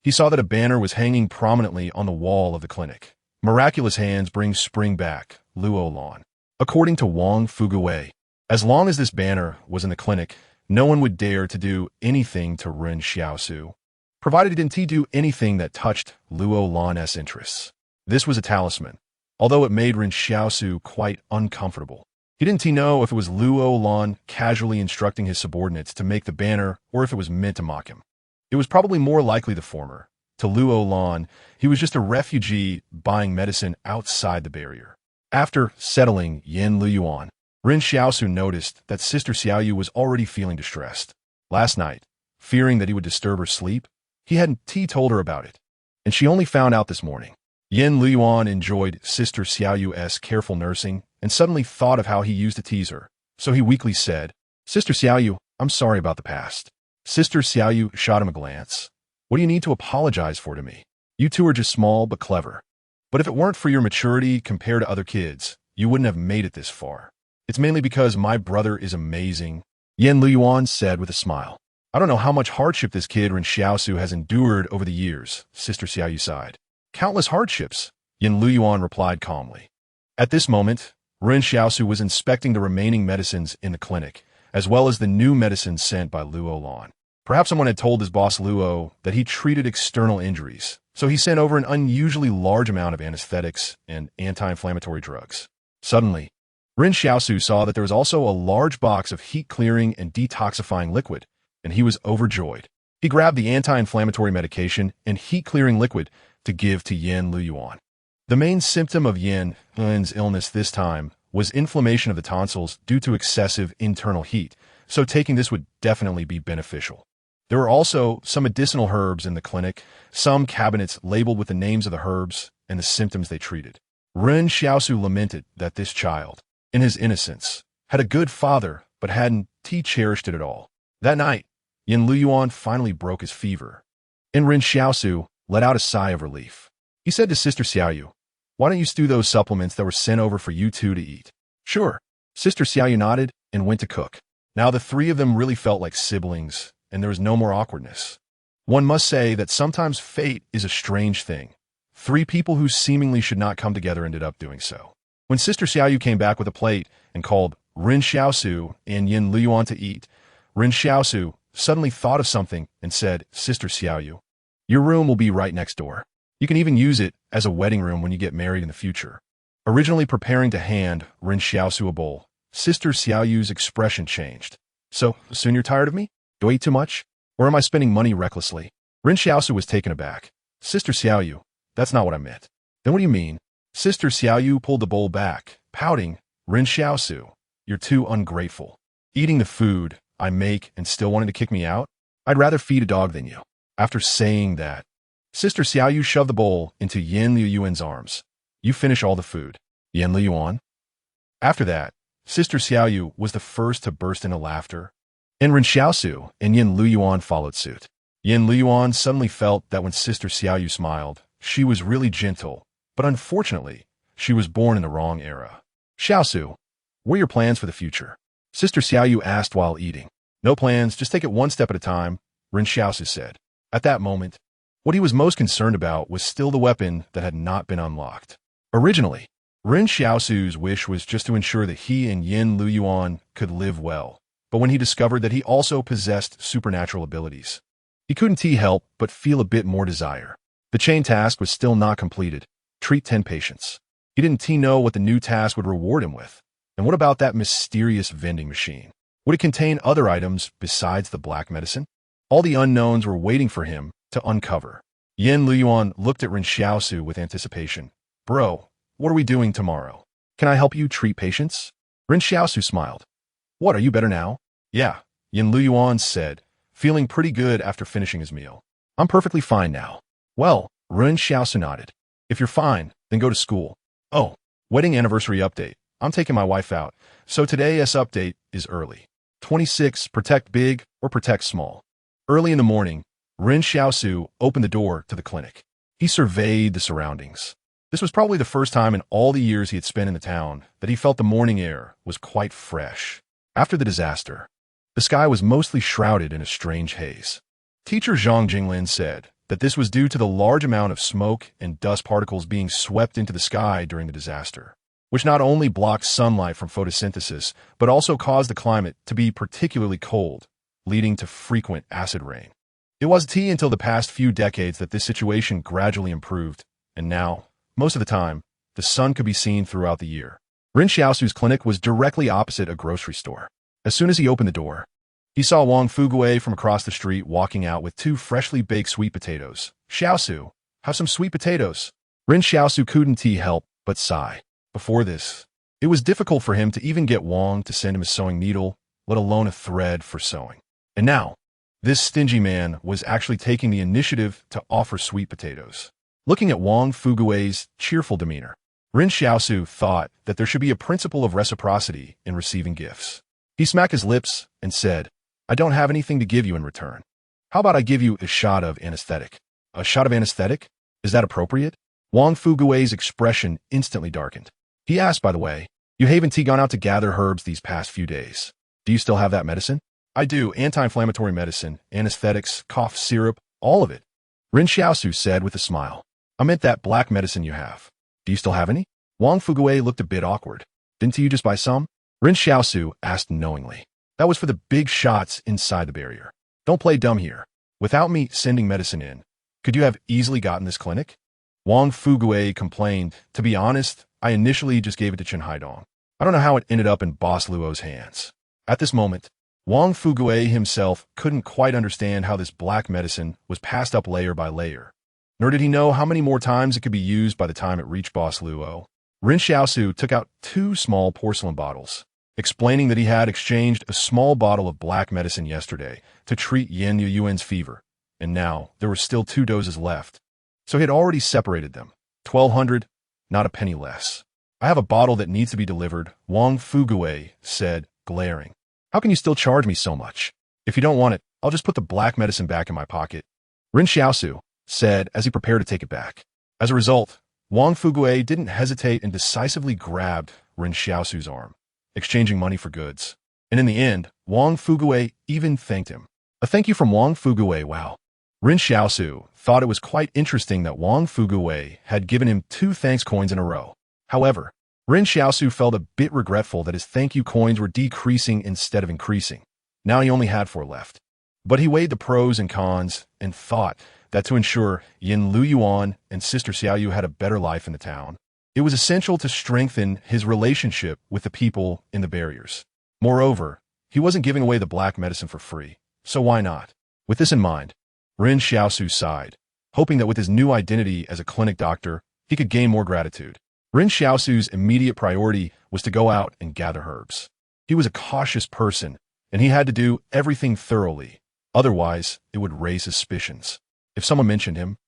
Speaker 1: He saw that a banner was hanging prominently on the wall of the clinic. Miraculous hands bring spring back, Luo Lan. According to Wang Fugui, as long as this banner was in the clinic, no one would dare to do anything to Ren Xiaosu, provided he didn't do anything that touched Luo Lan's interests. This was a talisman, although it made Ren Xiaosu quite uncomfortable. He didn't know if it was Luo Lan casually instructing his subordinates to make the banner or if it was meant to mock him. It was probably more likely the former. To Luo Lan, he was just a refugee buying medicine outside the barrier. After settling Yin Luyuan, Ren Xiaosu noticed that Sister Xiaoyu was already feeling distressed. Last night, fearing that he would disturb her sleep, he hadn't told her about it, and she only found out this morning. Yin Luyuan enjoyed Sister Xiaoyu's careful nursing and suddenly thought of how he used to tease her, so he weakly said, Sister Xiaoyu, I'm sorry about the past. Sister Xiaoyu shot him a glance. What do you need to apologize for to me? You 2 are just small but clever. But if it weren't for your maturity compared to other kids, you wouldn't have made it this far. It's mainly because my brother is amazing, Yin Luyuan said with a smile. I don't know how much hardship this kid Ren Xiaosu has endured over the years, Sister Xiaoyu sighed. Countless hardships, Yin Luyuan replied calmly. At this moment, Ren Xiaosu was inspecting the remaining medicines in the clinic, as well as the new medicines sent by Luo Lan. Perhaps someone had told his boss Luo that he treated external injuries, so he sent over an unusually large amount of anesthetics and anti-inflammatory drugs. Suddenly, Ren Xiaosu saw that there was also a large box of heat-clearing and detoxifying liquid, and he was overjoyed. He grabbed the anti-inflammatory medication and heat-clearing liquid to give to Yin Luyuan. The main symptom of Yin's illness this time was inflammation of the tonsils due to excessive internal heat, so taking this would definitely be beneficial. There were also some medicinal herbs in the clinic, some cabinets labeled with the names of the herbs and the symptoms they treated. Ren Xiaosu lamented that this child, in his innocence, had a good father but hadn't cherished it at all. That night, Yin Luyuan finally broke his fever, and Ren Xiaosu let out a sigh of relief. He said to Sister Xiaoyu, why don't you stew those supplements that were sent over for you 2 to eat? Sure. Sister Xiaoyu nodded and went to cook. Now the 3 of them really felt like siblings, and there was no more awkwardness. One must say that sometimes fate is a strange thing. Three people who seemingly should not come together ended up doing so. When Sister Xiaoyu came back with a plate and called Ren Xiaosu and Yin Liyuan to eat, Ren Xiaosu suddenly thought of something and said, Sister Xiaoyu, your room will be right next door. You can even use it as a wedding room when you get married in the future. Originally preparing to hand Ren Xiaosu a bowl, Sister Xiaoyu's expression changed. So, soon you're tired of me? Do I eat too much? Or am I spending money recklessly? Ren Xiaosu was taken aback. Sister Xiaoyu, that's not what I meant. Then what do you mean? Sister Xiaoyu pulled the bowl back, pouting, Ren Xiaosu, you're too ungrateful. Eating the food I make and still wanting to kick me out? I'd rather feed a dog than you. After saying that, Sister Xiaoyu shoved the bowl into Yin Liyuan's arms. You finish all the food. Yin Liyuan? After that, Sister Xiaoyu was the first to burst into laughter, and Ren Xiaosu and Yin Liyuan followed suit. Yin Liyuan suddenly felt that when Sister Xiaoyu smiled, she was really gentle, but unfortunately, she was born in the wrong era. Xiaosu, what are your plans for the future? Sister Xiaoyu asked while eating. No plans, just take it one step at a time, Ren Xiaosu said. At that moment, what he was most concerned about was still the weapon that had not been unlocked. Originally, Ren Xiaosu's wish was just to ensure that he and Yin Liyuan could live well, but when he discovered that he also possessed supernatural abilities, he couldn't help but feel a bit more desire. The chain task was still not completed. Treat 10 patients. He didn't know what the new task would reward him with. And what about that mysterious vending machine? Would it contain other items besides the black medicine? All the unknowns were waiting for him to uncover. Yin Liyuan looked at Ren Xiaosu with anticipation. Bro, what are we doing tomorrow? Can I help you treat patients? Ren Xiaosu smiled. What, are you better now? Yeah, Yin Liyuan said, feeling pretty good after finishing his meal. I'm perfectly fine now. Well, Ren Xiaosu nodded. If you're fine, then go to school. Oh, wedding anniversary update. I'm taking my wife out, so today's update is early. 26, protect big or protect small. Early in the morning, Ren Xiaosu opened the door to the clinic. He surveyed the surroundings. This was probably the first time in all the years he had spent in the town that he felt the morning air was quite fresh. After the disaster, the sky was mostly shrouded in a strange haze. Teacher Zhang Jinglin said that this was due to the large amount of smoke and dust particles being swept into the sky during the disaster, which not only blocked sunlight from photosynthesis, but also caused the climate to be particularly cold, leading to frequent acid rain. It wasn't until the past few decades that this situation gradually improved, and now, most of the time, the sun could be seen throughout the year. Ren Xiaosu's clinic was directly opposite a grocery store. As soon as he opened the door, he saw Wang Fuguei from across the street walking out with 2 freshly baked sweet potatoes. Xiaosu, have some sweet potatoes. Ren Xiaosu couldn't help but sigh. Before this, it was difficult for him to even get Wang to send him a sewing needle, let alone a thread for sewing. And now, this stingy man was actually taking the initiative to offer sweet potatoes. Looking at Wang Fuguei's cheerful demeanor, Ren Xiaosu thought that there should be a principle of reciprocity in receiving gifts. He smacked his lips and said, I don't have anything to give you in return. How about I give you a shot of anesthetic? A shot of anesthetic? Is that appropriate? Wang Fuguei's expression instantly darkened. He asked, by the way, you haven't gone out to gather herbs these past few days. Do you still have that medicine? I do, anti-inflammatory medicine, anesthetics, cough syrup, all of it. Ren Xiaosu said with a smile. I meant that black medicine you have. Do you still have any? Wang Fuguei looked a bit awkward. Didn't you just buy some? Ren Xiaosu asked knowingly. That was for the big shots inside the barrier. Don't play dumb here. Without me sending medicine in, could you have easily gotten this clinic? Wang Fuguei complained. To be honest, I initially just gave it to Chen Haidong. I don't know how it ended up in Boss Luo's hands. At this moment, Wang Fuguei himself couldn't quite understand how this black medicine was passed up layer by layer, nor did he know how many more times it could be used by the time it reached Boss Luo. Ren Xiaosu took out 2 small porcelain bottles, explaining that he had exchanged a small bottle of black medicine yesterday to treat Yin Yuan's fever, and now there were still 2 doses left. So he had already separated them. 1,200, not a penny less. I have a bottle that needs to be delivered, Wang Fuguei said, glaring. How can you still charge me so much? If you don't want it, I'll just put the black medicine back in my pocket. Ren Xiaosu said as he prepared to take it back. As a result, Wang Fuguei didn't hesitate and decisively grabbed Ren Xiaosu's arm, exchanging money for goods. And in the end, Wang Fuguei even thanked him. A thank you from Wang Fuguei, wow. Ren Xiaosu thought it was quite interesting that Wang Fuguwei had given him 2 thanks coins in a row. However, Ren Xiaosu felt a bit regretful that his thank you coins were decreasing instead of increasing. Now he only had 4 left. But he weighed the pros and cons and thought that to ensure Yin Lu Yuan and Sister Xiaoyu had a better life in the town, it was essential to strengthen his relationship with the people in the barriers. Moreover, he wasn't giving away the black medicine for free, so why not? With this in mind, Ren Xiaosu sighed, hoping that with his new identity as a clinic doctor, he could gain more gratitude. Ren Xiaosu's immediate priority was to go out and gather herbs. He was a cautious person, and he had to do everything thoroughly. Otherwise, it would raise suspicions. If someone mentioned him,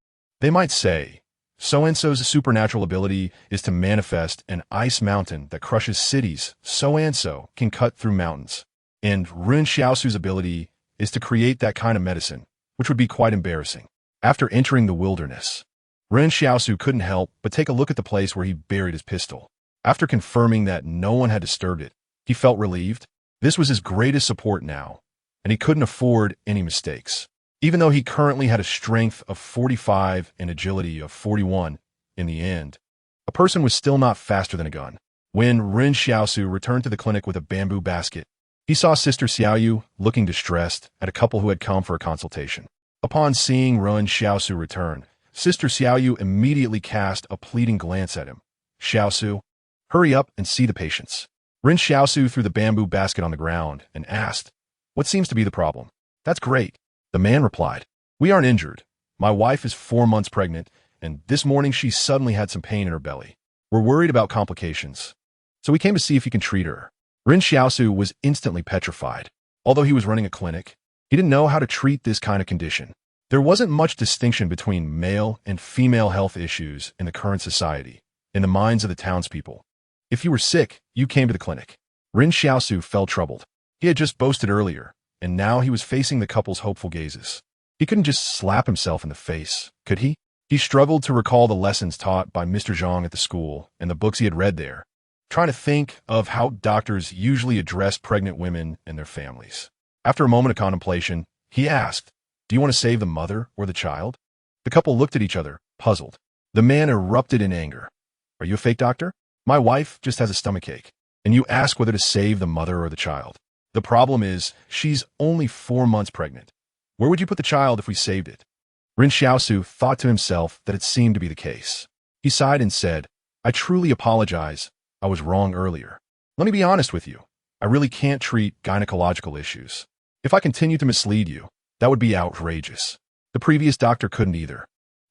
Speaker 1: they might say, so-and-so's supernatural ability is to manifest an ice mountain that crushes cities. So-and-so can cut through mountains. And Ren Xiaosu's ability is to create that kind of medicine, which would be quite embarrassing. After entering the wilderness, Ren Xiaosu couldn't help but take a look at the place where he buried his pistol. After confirming that no one had disturbed it, he felt relieved. This was his greatest support now, and he couldn't afford any mistakes. Even though he currently had a strength of 45 and agility of 41, in the end, a person was still not faster than a gun. When Ren Xiaosu returned to the clinic with a bamboo basket, he saw Sister Xiaoyu looking distressed at a couple who had come for a consultation. Upon seeing Ren Xiaosu return, Sister Xiaoyu immediately cast a pleading glance at him. "Xiaosu, hurry up and see the patients." Ren Xiaosu threw the bamboo basket on the ground and asked, "What seems to be the problem?" "That's great," the man replied. "We aren't injured. My wife is 4 months pregnant, and this morning she suddenly had some pain in her belly. We're worried about complications, so we came to see if you can treat her." Ren Xiaosu was instantly petrified. Although he was running a clinic, he didn't know how to treat this kind of condition. There wasn't much distinction between male and female health issues in the current society, in the minds of the townspeople. If you were sick, you came to the clinic. Ren Xiaosu felt troubled. He had just boasted earlier, and now he was facing the couple's hopeful gazes. He couldn't just slap himself in the face, could he? He struggled to recall the lessons taught by Mr. Zhang at the school and the books he had read there, trying to think of how doctors usually address pregnant women and their families. After a moment of contemplation, he asked, "Do you want to save the mother or the child?" The couple looked at each other, puzzled. The man erupted in anger. "Are you a fake doctor? My wife just has a stomachache, and you ask whether to save the mother or the child. The problem is, she's only 4 months pregnant. Where would you put the child if we saved it?" Ren Xiaosu thought to himself that it seemed to be the case. He sighed and said, "I truly apologize. I was wrong earlier. Let me be honest with you. I really can't treat gynecological issues. If I continue to mislead you, that would be outrageous." The previous doctor couldn't either.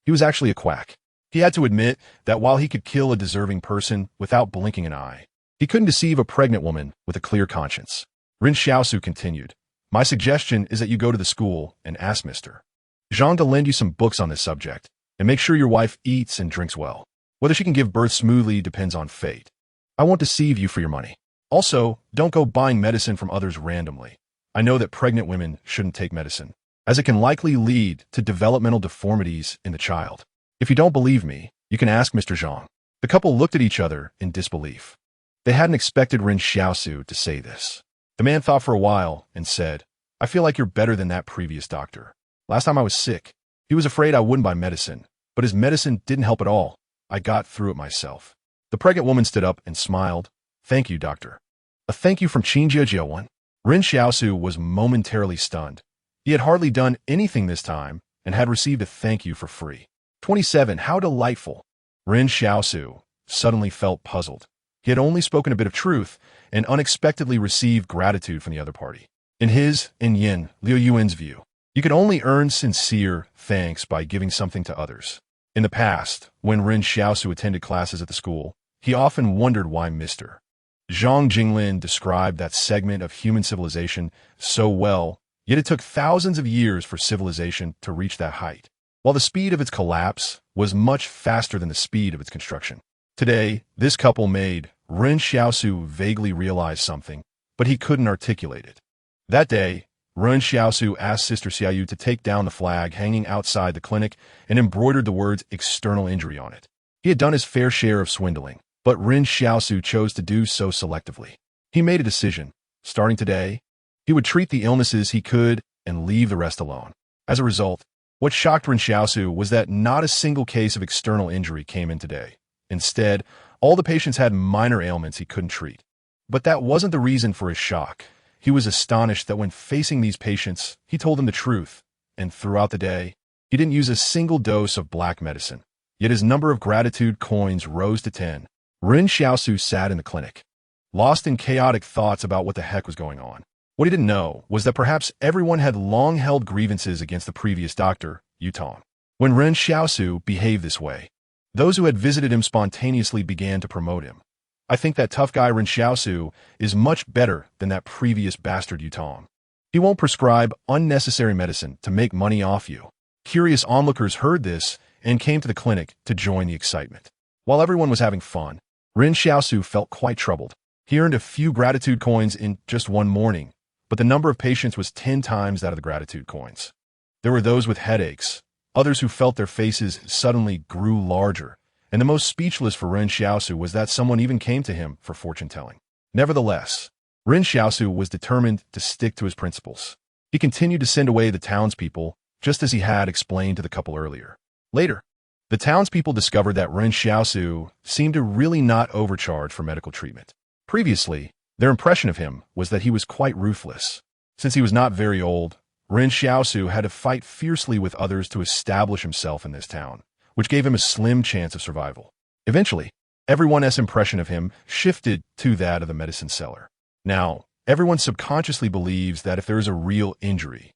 Speaker 1: He was actually a quack. He had to admit that while he could kill a deserving person without blinking an eye, he couldn't deceive a pregnant woman with a clear conscience. Ren Xiaosu continued, "My suggestion is that you go to the school and ask Mr. Zhang to lend you some books on this subject, and make sure your wife eats and drinks well. Whether she can give birth smoothly depends on fate. I won't deceive you for your money. Also, don't go buying medicine from others randomly. I know that pregnant women shouldn't take medicine, as it can likely lead to developmental deformities in the child. If you don't believe me, you can ask Mr. Zhang." The couple looked at each other in disbelief. They hadn't expected Ren Xiaosu to say this. The man thought for a while and said, "I feel like you're better than that previous doctor. Last time I was sick, he was afraid I wouldn't buy medicine, but his medicine didn't help at all. I got through it myself." The pregnant woman stood up and smiled. "Thank you, doctor." A thank you from Qingjiejiawan. Ren Xiaosu was momentarily stunned. He had hardly done anything this time and had received a thank you for free. 27. How delightful. Ren Xiaosu suddenly felt puzzled. He had only spoken a bit of truth and unexpectedly received gratitude from the other party. In his and Yin Liu Yuan's view, you could only earn sincere thanks by giving something to others. In the past, when Ren Xiaosu attended classes at the school, he often wondered why Mr. Zhang Jinglin described that segment of human civilization so well, yet it took thousands of years for civilization to reach that height, while the speed of its collapse was much faster than the speed of its construction. Today, this couple made Ren Xiaosu vaguely realize something, but he couldn't articulate it. That day, Ren Xiaosu asked Sister Xiaoyu to take down the flag hanging outside the clinic and embroidered the words "external injury" on it. He had done his fair share of swindling, but Ren Xiaosu chose to do so selectively. He made a decision. Starting today, he would treat the illnesses he could and leave the rest alone. As a result, What shocked Ren Xiaosu was that not a single case of external injury came in today. Instead, all the patients had minor ailments he couldn't treat. But that wasn't the reason for his shock. He was astonished that when facing these patients, he told them the truth, and throughout the day, he didn't use a single dose of black medicine. Yet his number of gratitude coins rose to 10. Ren Xiaosu sat in the clinic, lost in chaotic thoughts about what the heck was going on. What he didn't know was that perhaps everyone had long-held grievances against the previous doctor, Yutong. When Ren Xiaosu behaved this way, those who had visited him spontaneously began to promote him. I think that tough guy Ren Xiaosu is much better than that previous bastard Yutong. He won't prescribe unnecessary medicine to make money off you. Curious onlookers heard this and came to the clinic to join the excitement. While everyone was having fun, Ren Xiaosu felt quite troubled. He earned a few gratitude coins in just one morning, but the number of patients was 10 times that of the gratitude coins. There were those with headaches, others who felt their faces suddenly grew larger, and the most speechless for Ren Xiaosu was that someone even came to him for fortune-telling. Nevertheless, Ren Xiaosu was determined to stick to his principles. He continued to send away the townspeople, just as he had explained to the couple earlier. Later, the townspeople discovered that Ren Xiaosu seemed to really not overcharge for medical treatment. Previously, their impression of him was that he was quite ruthless. Since he was not very old, Ren Xiaosu had to fight fiercely with others to establish himself in this town, which gave him a slim chance of survival. Eventually, everyone's impression of him shifted to that of the medicine seller. Now, everyone subconsciously believes that if there is a real injury,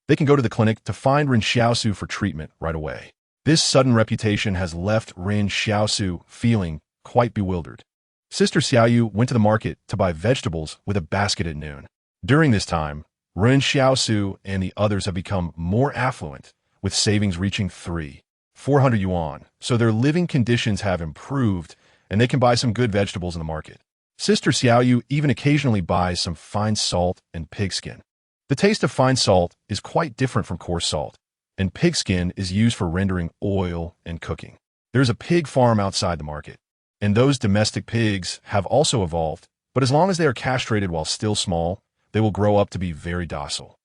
Speaker 1: they can go to the clinic to find Ren Xiaosu for treatment right away. This sudden reputation has left Ren Xiaosu feeling quite bewildered. Sister Xiaoyu went to the market to buy vegetables with a basket at noon. During this time, Ren Xiaosu and the others have become more affluent, with savings reaching 400 yuan, so their living conditions have improved, and they can buy some good vegetables in the market. Sister Xiaoyu even occasionally buys some fine salt and pigskin. The taste of fine salt is quite different from coarse salt, and pigskin is used for rendering oil and cooking. There's a pig farm outside the market, and those domestic pigs have also evolved, but as long as they are castrated while still small, they will grow up to be very docile.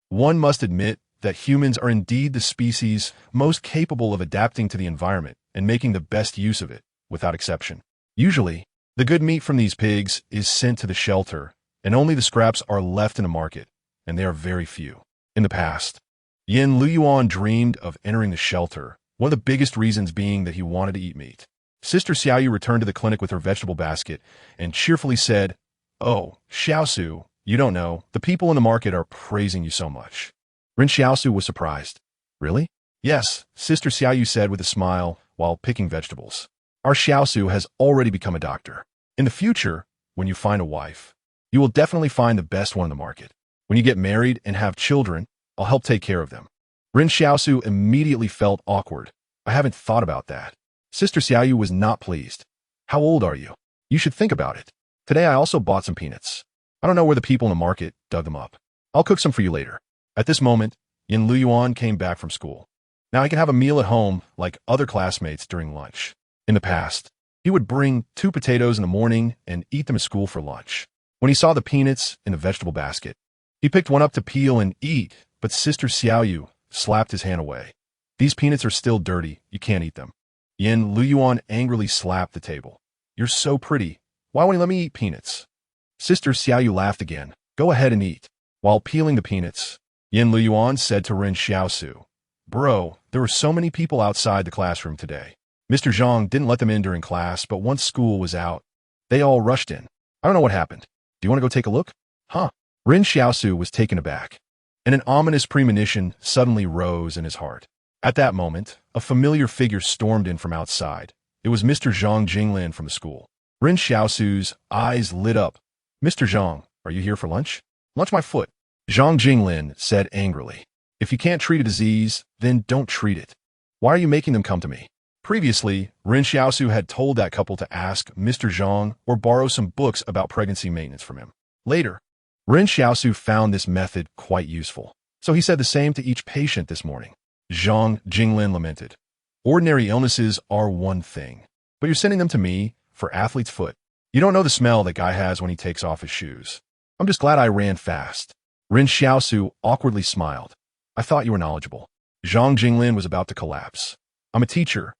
Speaker 1: One must admit that humans are indeed the species most capable of adapting to the environment and making the best use of it, without exception. Usually, the good meat from these pigs is sent to the shelter, and only the scraps are left in the market, and they are very few. In the past, Yin Luyuan dreamed of entering the shelter, one of the biggest reasons being that he wanted to eat meat. Sister Xiaoyu returned to the clinic with her vegetable basket and cheerfully said, "Oh, Xiaosu, you don't know, the people in the market are praising you so much." Ren Xiaosu was surprised. "Really?" "Yes," Sister Xiaoyu said with a smile while picking vegetables. "Our Xiaosu has already become a doctor. In the future, when you find a wife, you will definitely find the best one in the market. When you get married and have children, I'll help take care of them." Ren Xiaosu immediately felt awkward. "I haven't thought about that." Sister Xiaoyu was not pleased. "How old are you? You should think about it. Today I also bought some peanuts. I don't know where the people in the market dug them up. I'll cook some for you later." At this moment, Yin Luyuan came back from school. Now he can have a meal at home like other classmates during lunch. In the past, he would bring 2 potatoes in the morning and eat them at school for lunch. When he saw the peanuts in the vegetable basket, he picked one up to peel and eat, but Sister Xiaoyu slapped his hand away. "These peanuts are still dirty. You can't eat them." Yin Luyuan angrily slapped the table. "You're so pretty. Why won't you let me eat peanuts?" Sister Xiaoyu laughed again. "Go ahead and eat." While peeling the peanuts, Yin Luyuan said to Ren Xiaosu, "Bro, there were so many people outside the classroom today. Mr. Zhang didn't let them in during class, but once school was out, they all rushed in. I don't know what happened. Do you want to go take a look?" "Huh?" Ren Xiaosu was taken aback, and an ominous premonition suddenly rose in his heart. At that moment, a familiar figure stormed in from outside. It was Mr. Zhang Jinglin from the school. Ren Xiaosu's eyes lit up. "Mr. Zhang, are you here for lunch?" "Lunch my foot," Zhang Jinglin said angrily. "If you can't treat a disease, then don't treat it. Why are you making them come to me?" Previously, Ren Xiaosu had told that couple to ask Mr. Zhang or borrow some books about pregnancy maintenance from him. Later, Ren Xiaosu found this method quite useful, so he said the same to each patient this morning. Zhang Jinglin lamented, "Ordinary illnesses are one thing, but you're sending them to me for athlete's foot. You don't know the smell that guy has when he takes off his shoes. I'm just glad I ran fast." Ren Xiaosu awkwardly smiled. "I thought you were knowledgeable." Zhang Jinglin was about to collapse. I'm a teacher,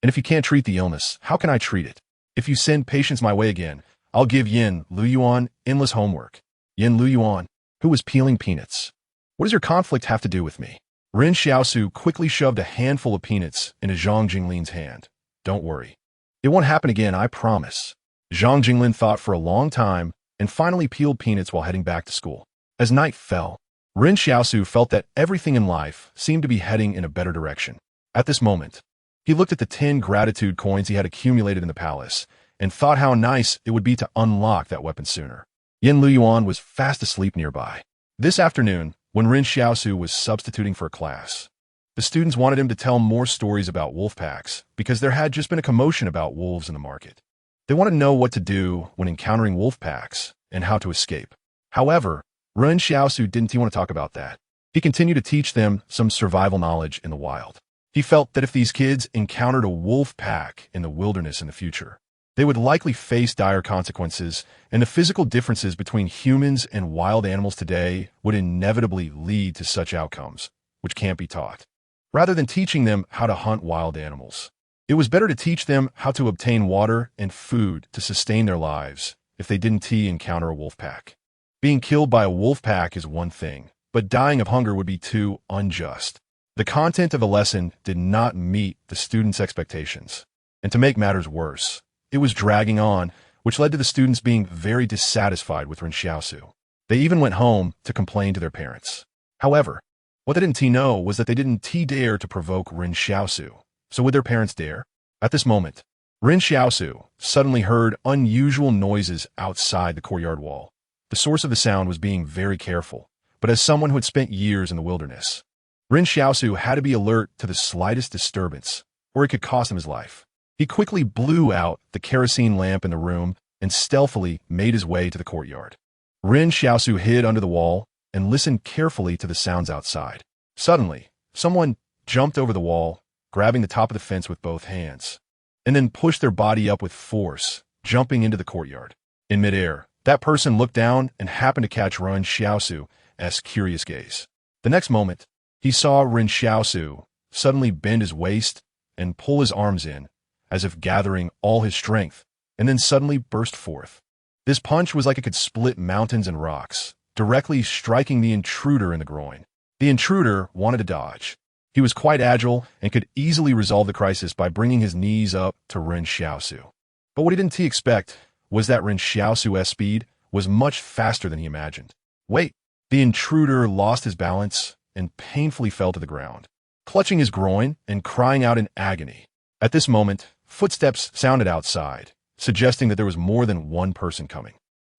Speaker 1: and if you can't treat the illness, how can I treat it? If you send patients my way again, I'll give Yin Luyuan endless homework. Yin Luyuan, who was peeling peanuts. What does your conflict have to do with me? Ren Xiaosu quickly shoved a handful of peanuts into Zhang Jinglin's hand. Don't worry. It won't happen again, I promise. Zhang Jinglin thought for a long time and finally peeled peanuts while heading back to school. As night fell, Ren Xiaosu felt that everything in life seemed to be heading in a better direction. At this moment, he looked at the 10 gratitude coins he had accumulated in the palace and thought how nice it would be to unlock that weapon sooner. Yin Luyuan was fast asleep nearby. This afternoon, when Ren Xiaosu was substituting for a class, the students wanted him to tell more stories about wolf packs because there had just been a commotion about wolves in the market. They wanted to know what to do when encountering wolf packs and how to escape. However, Ren Xiaosu didn't want to talk about that. He continued to teach them some survival knowledge in the wild. He felt that if these kids encountered a wolf pack in the wilderness in the future, they would likely face dire consequences, and the physical differences between humans and wild animals today would inevitably lead to such outcomes, which can't be taught. Rather than teaching them how to hunt wild animals, it was better to teach them how to obtain water and food to sustain their lives if they didn't encounter a wolf pack. Being killed by a wolf pack is one thing, but dying of hunger would be too unjust. The content of the lesson did not meet the students' expectations, and to make matters worse, it was dragging on, which led to the students being very dissatisfied with Ren Xiaosu. They even went home to complain to their parents. However, what they didn't know was that they didn't dare to provoke Ren Xiaosu. So would their parents dare? At this moment, Ren Xiaosu suddenly heard unusual noises outside the courtyard wall. The source of the sound was being very careful, but as someone who had spent years in the wilderness, Ren Xiaosu had to be alert to the slightest disturbance, or it could cost him his life. He quickly blew out the kerosene lamp in the room and stealthily made his way to the courtyard. Ren Xiaosu hid under the wall and listened carefully to the sounds outside. Suddenly, someone jumped over the wall, grabbing the top of the fence with both hands, and then pushed their body up with force, jumping into the courtyard. In midair, that person looked down and happened to catch Ren Xiaosu's curious gaze. The next moment, he saw Ren Xiaosu suddenly bend his waist and pull his arms in, as if gathering all his strength, and then suddenly burst forth. This punch was like it could split mountains and rocks, directly striking the intruder in the groin. The intruder wanted to dodge. He was quite agile and could easily resolve the crisis by bringing his knees up to Ren Xiaosu. But what he didn't expect was that Ren Xiaosu's speed was much faster than he imagined. Wait! The intruder lost his balance and painfully fell to the ground, clutching his groin and crying out in agony. At this moment, footsteps sounded outside, suggesting that there was more than one person coming.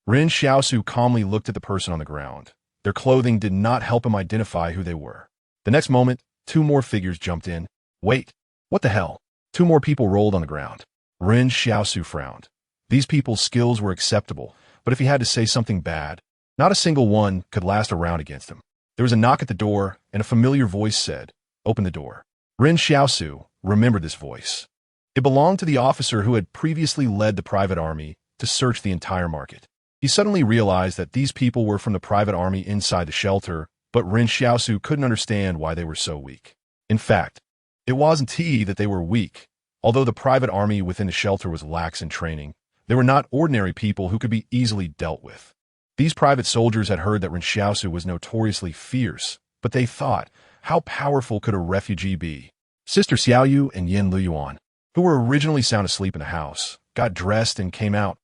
Speaker 1: Ren Xiaosu calmly looked at the person on the ground. Their clothing did not help him identify who they were. The next moment, 2 more figures jumped in. Wait, what the hell? 2 more people rolled on the ground. Ren Xiaosu frowned. These people's skills were acceptable, but if he had to say something bad, not a single one could last a round against him. There was a knock at the door, and a familiar voice said, "Open the door." Ren Xiaosu remembered this voice. It belonged to the officer who had previously led the private army to search the entire market. He suddenly realized that these people were from the private army inside the shelter, but Ren Xiaosu couldn't understand why they were so weak. In fact, it wasn't that they were weak. Although the private army within the shelter was lax in training, they were not ordinary people who could be easily dealt with. These private soldiers had heard that Ren Xiaosu was notoriously fierce, but they thought, how powerful could a refugee be? Sister Xiaoyu and Yin Luyuan, who were originally sound asleep in the house, got dressed and came out.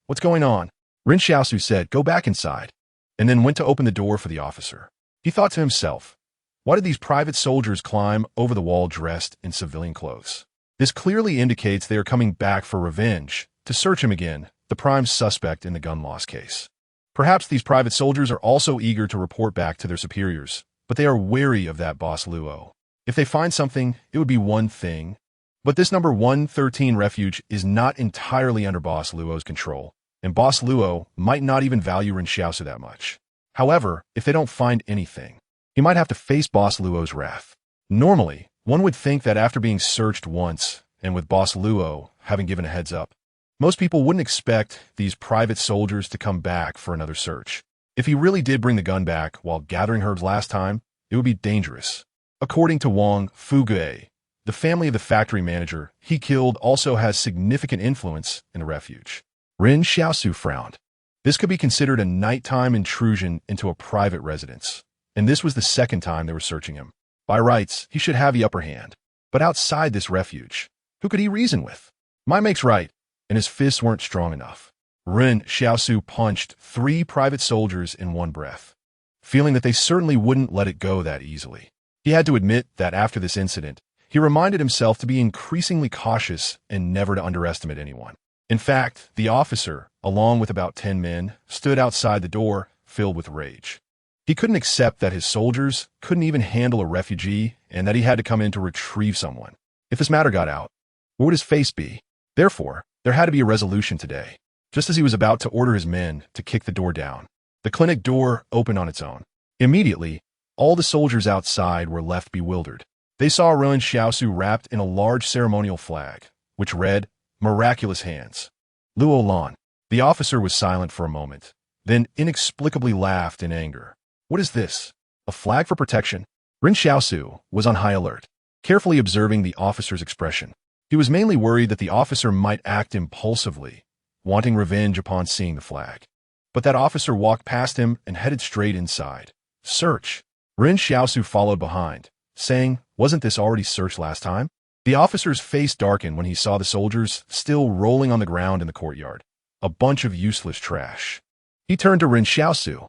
Speaker 1: "What's going on?" Ren Xiaosu said, "Go back inside," and then went to open the door for the officer. He thought to himself, why did these private soldiers climb over the wall dressed in civilian clothes? This clearly indicates they are coming back for revenge, to search him again, the prime suspect in the gun loss case. Perhaps these private soldiers are also eager to report back to their superiors, but they are wary of that Boss Luo. If they find something, it would be one thing, but this number 113 refuge is not entirely under Boss Luo's control, and Boss Luo might not even value Ren Xiaosu that much. However, if they don't find anything, he might have to face Boss Luo's wrath. Normally, one would think that after being searched once, and with Boss Luo having given a heads up, most people wouldn't expect these private soldiers to come back for another search. If he really did bring the gun back while gathering herbs last time, it would be dangerous. According to Wang Fugue, the family of the factory manager he killed also has significant influence in the refuge. Ren Xiaosu frowned. This could be considered a nighttime intrusion into a private residence, and this was the second time they were searching him. By rights, he should have the upper hand. But outside this refuge, who could he reason with? Might makes right, and his fists weren't strong enough. Ren Xiaosu punched 3 private soldiers in one breath, feeling that they certainly wouldn't let it go that easily. He had to admit that after this incident, he reminded himself to be increasingly cautious and never to underestimate anyone. In fact, the officer, along with about 10 men, stood outside the door, filled with rage. He couldn't accept that his soldiers couldn't even handle a refugee and that he had to come in to retrieve someone. If this matter got out, where would his face be? Therefore, there had to be a resolution today. Just as he was about to order his men to kick the door down, the clinic door opened on its own. Immediately, all the soldiers outside were left bewildered. They saw Ren Xiaosu wrapped in a large ceremonial flag, which read, "Miraculous Hands." Luo Lan. The officer was silent for a moment, then inexplicably laughed in anger. What is this? A flag for protection? Ren Xiaosu was on high alert, carefully observing the officer's expression. He was mainly worried that the officer might act impulsively, wanting revenge upon seeing the flag. But that officer walked past him and headed straight inside. Search. Ren Xiaosu followed behind, saying, "Wasn't this already searched last time?" The officer's face darkened when he saw the soldiers still rolling on the ground in the courtyard. A bunch of useless trash. He turned to Ren Xiaosu.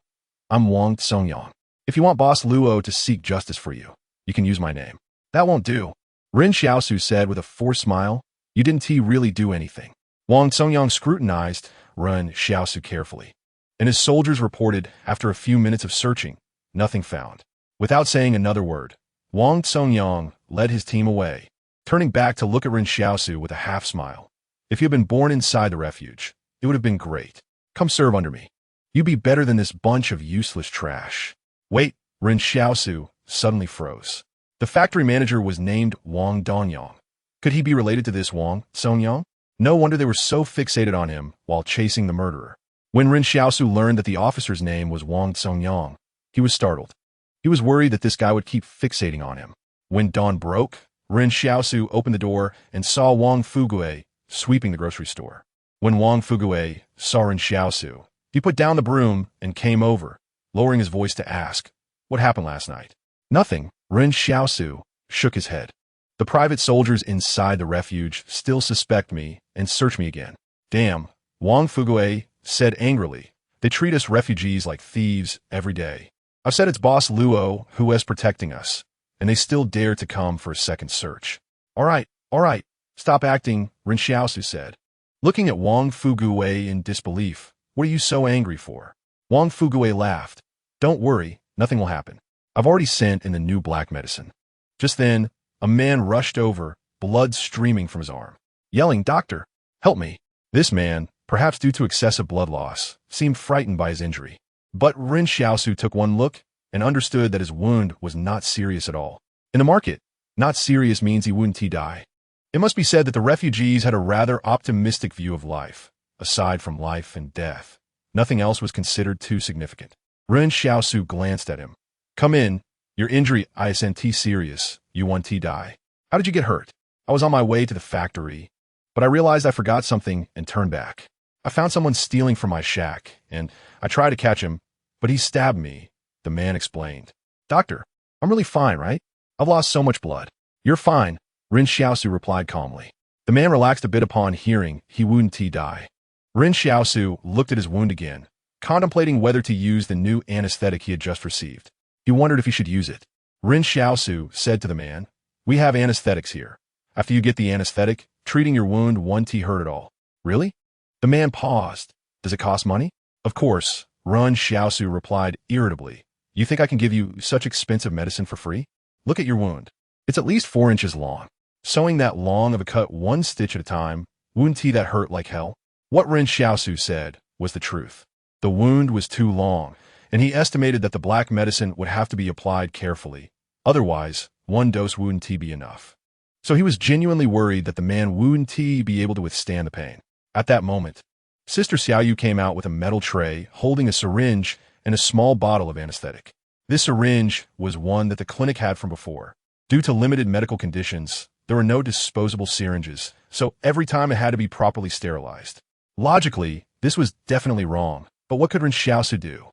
Speaker 1: "I'm Wang Songyang. If you want Boss Luo to seek justice for you, you can use my name." "That won't do," Ren Xiaosu said with a forced smile. "You didn't really do anything." Wang Songyang scrutinized Ren Xiaosu carefully, and his soldiers reported, after a few minutes of searching, nothing found. Without saying another word, Wang Songyang led his team away, turning back to look at Ren Xiaosu with a half-smile. If he had been born inside the refuge, it would have been great. "Come serve under me. You'd be better than this bunch of useless trash." "Wait," Ren Xiaosu suddenly froze. The factory manager was named Wang Dongyang. Could he be related to this Wang Songyang? No wonder they were so fixated on him while chasing the murderer. When Ren Xiaosu learned that the officer's name was Wang Songyang, he was startled. He was worried that this guy would keep fixating on him. When dawn broke, Ren Xiaosu opened the door and saw Wang Fugue sweeping the grocery store. When Wang Fugue saw Ren Xiaosu, he put down the broom and came over, lowering his voice to ask, "What happened last night?" "Nothing." Ren Xiaosu shook his head. "The private soldiers inside the refuge still suspect me and search me again." "Damn," Wang Fugue said angrily. "They treat us refugees like thieves every day. I've said it's Boss Luo who is protecting us, and they still dare to come for a second search." All right, stop acting," Ren Xiaosu said. Looking at Wang Fugue in disbelief, "What are you so angry for?" Wang Fugue laughed. "Don't worry, nothing will happen. I've already sent in the new black medicine." Just then, a man rushed over, blood streaming from his arm, yelling, "Doctor, help me." This man, perhaps due to excessive blood loss, seemed frightened by his injury. But Ren Xiaosu took one look and understood that his wound was not serious at all. In the market, not serious means he wouldn't die. It must be said that the refugees had a rather optimistic view of life. Aside from life and death, nothing else was considered too significant. Ren Xiaosu glanced at him. "Come in. Your injury isn't serious. You won't die. How did you get hurt?" "I was on my way to the factory, but I realized I forgot something and turned back. I found someone stealing from my shack, and I tried to catch him, but he stabbed me," the man explained. "Doctor, I'm really fine, right? I've lost so much blood." "You're fine," Ren Xiaosu replied calmly. The man relaxed a bit upon hearing he wouldn't die. Ren Xiaosu looked at his wound again, contemplating whether to use the new anesthetic he had just received. He wondered if he should use it. Ren Xiaosu said to the man, "We have anesthetics here. After you get the anesthetic, treating your wound won't hurt at all." "Really?" The man paused. "Does it cost money?" "Of course," Ren Xiaosu replied irritably. "You think I can give you such expensive medicine for free? Look at your wound. It's at least 4 inches long. Sewing that long of a cut one stitch at a time, wouldn't that hurt like hell?" What Ren Xiaosu said was the truth. The wound was too long, and he estimated that the black medicine would have to be applied carefully. Otherwise, one dose wouldn't be enough. So he was genuinely worried that the man wouldn't be able to withstand the pain. At that moment, Sister Xiaoyu came out with a metal tray holding a syringe and a small bottle of anesthetic. This syringe was one that the clinic had from before. Due to limited medical conditions, there were no disposable syringes, so every time it had to be properly sterilized. Logically, this was definitely wrong, but what could Ren Xiaosu do?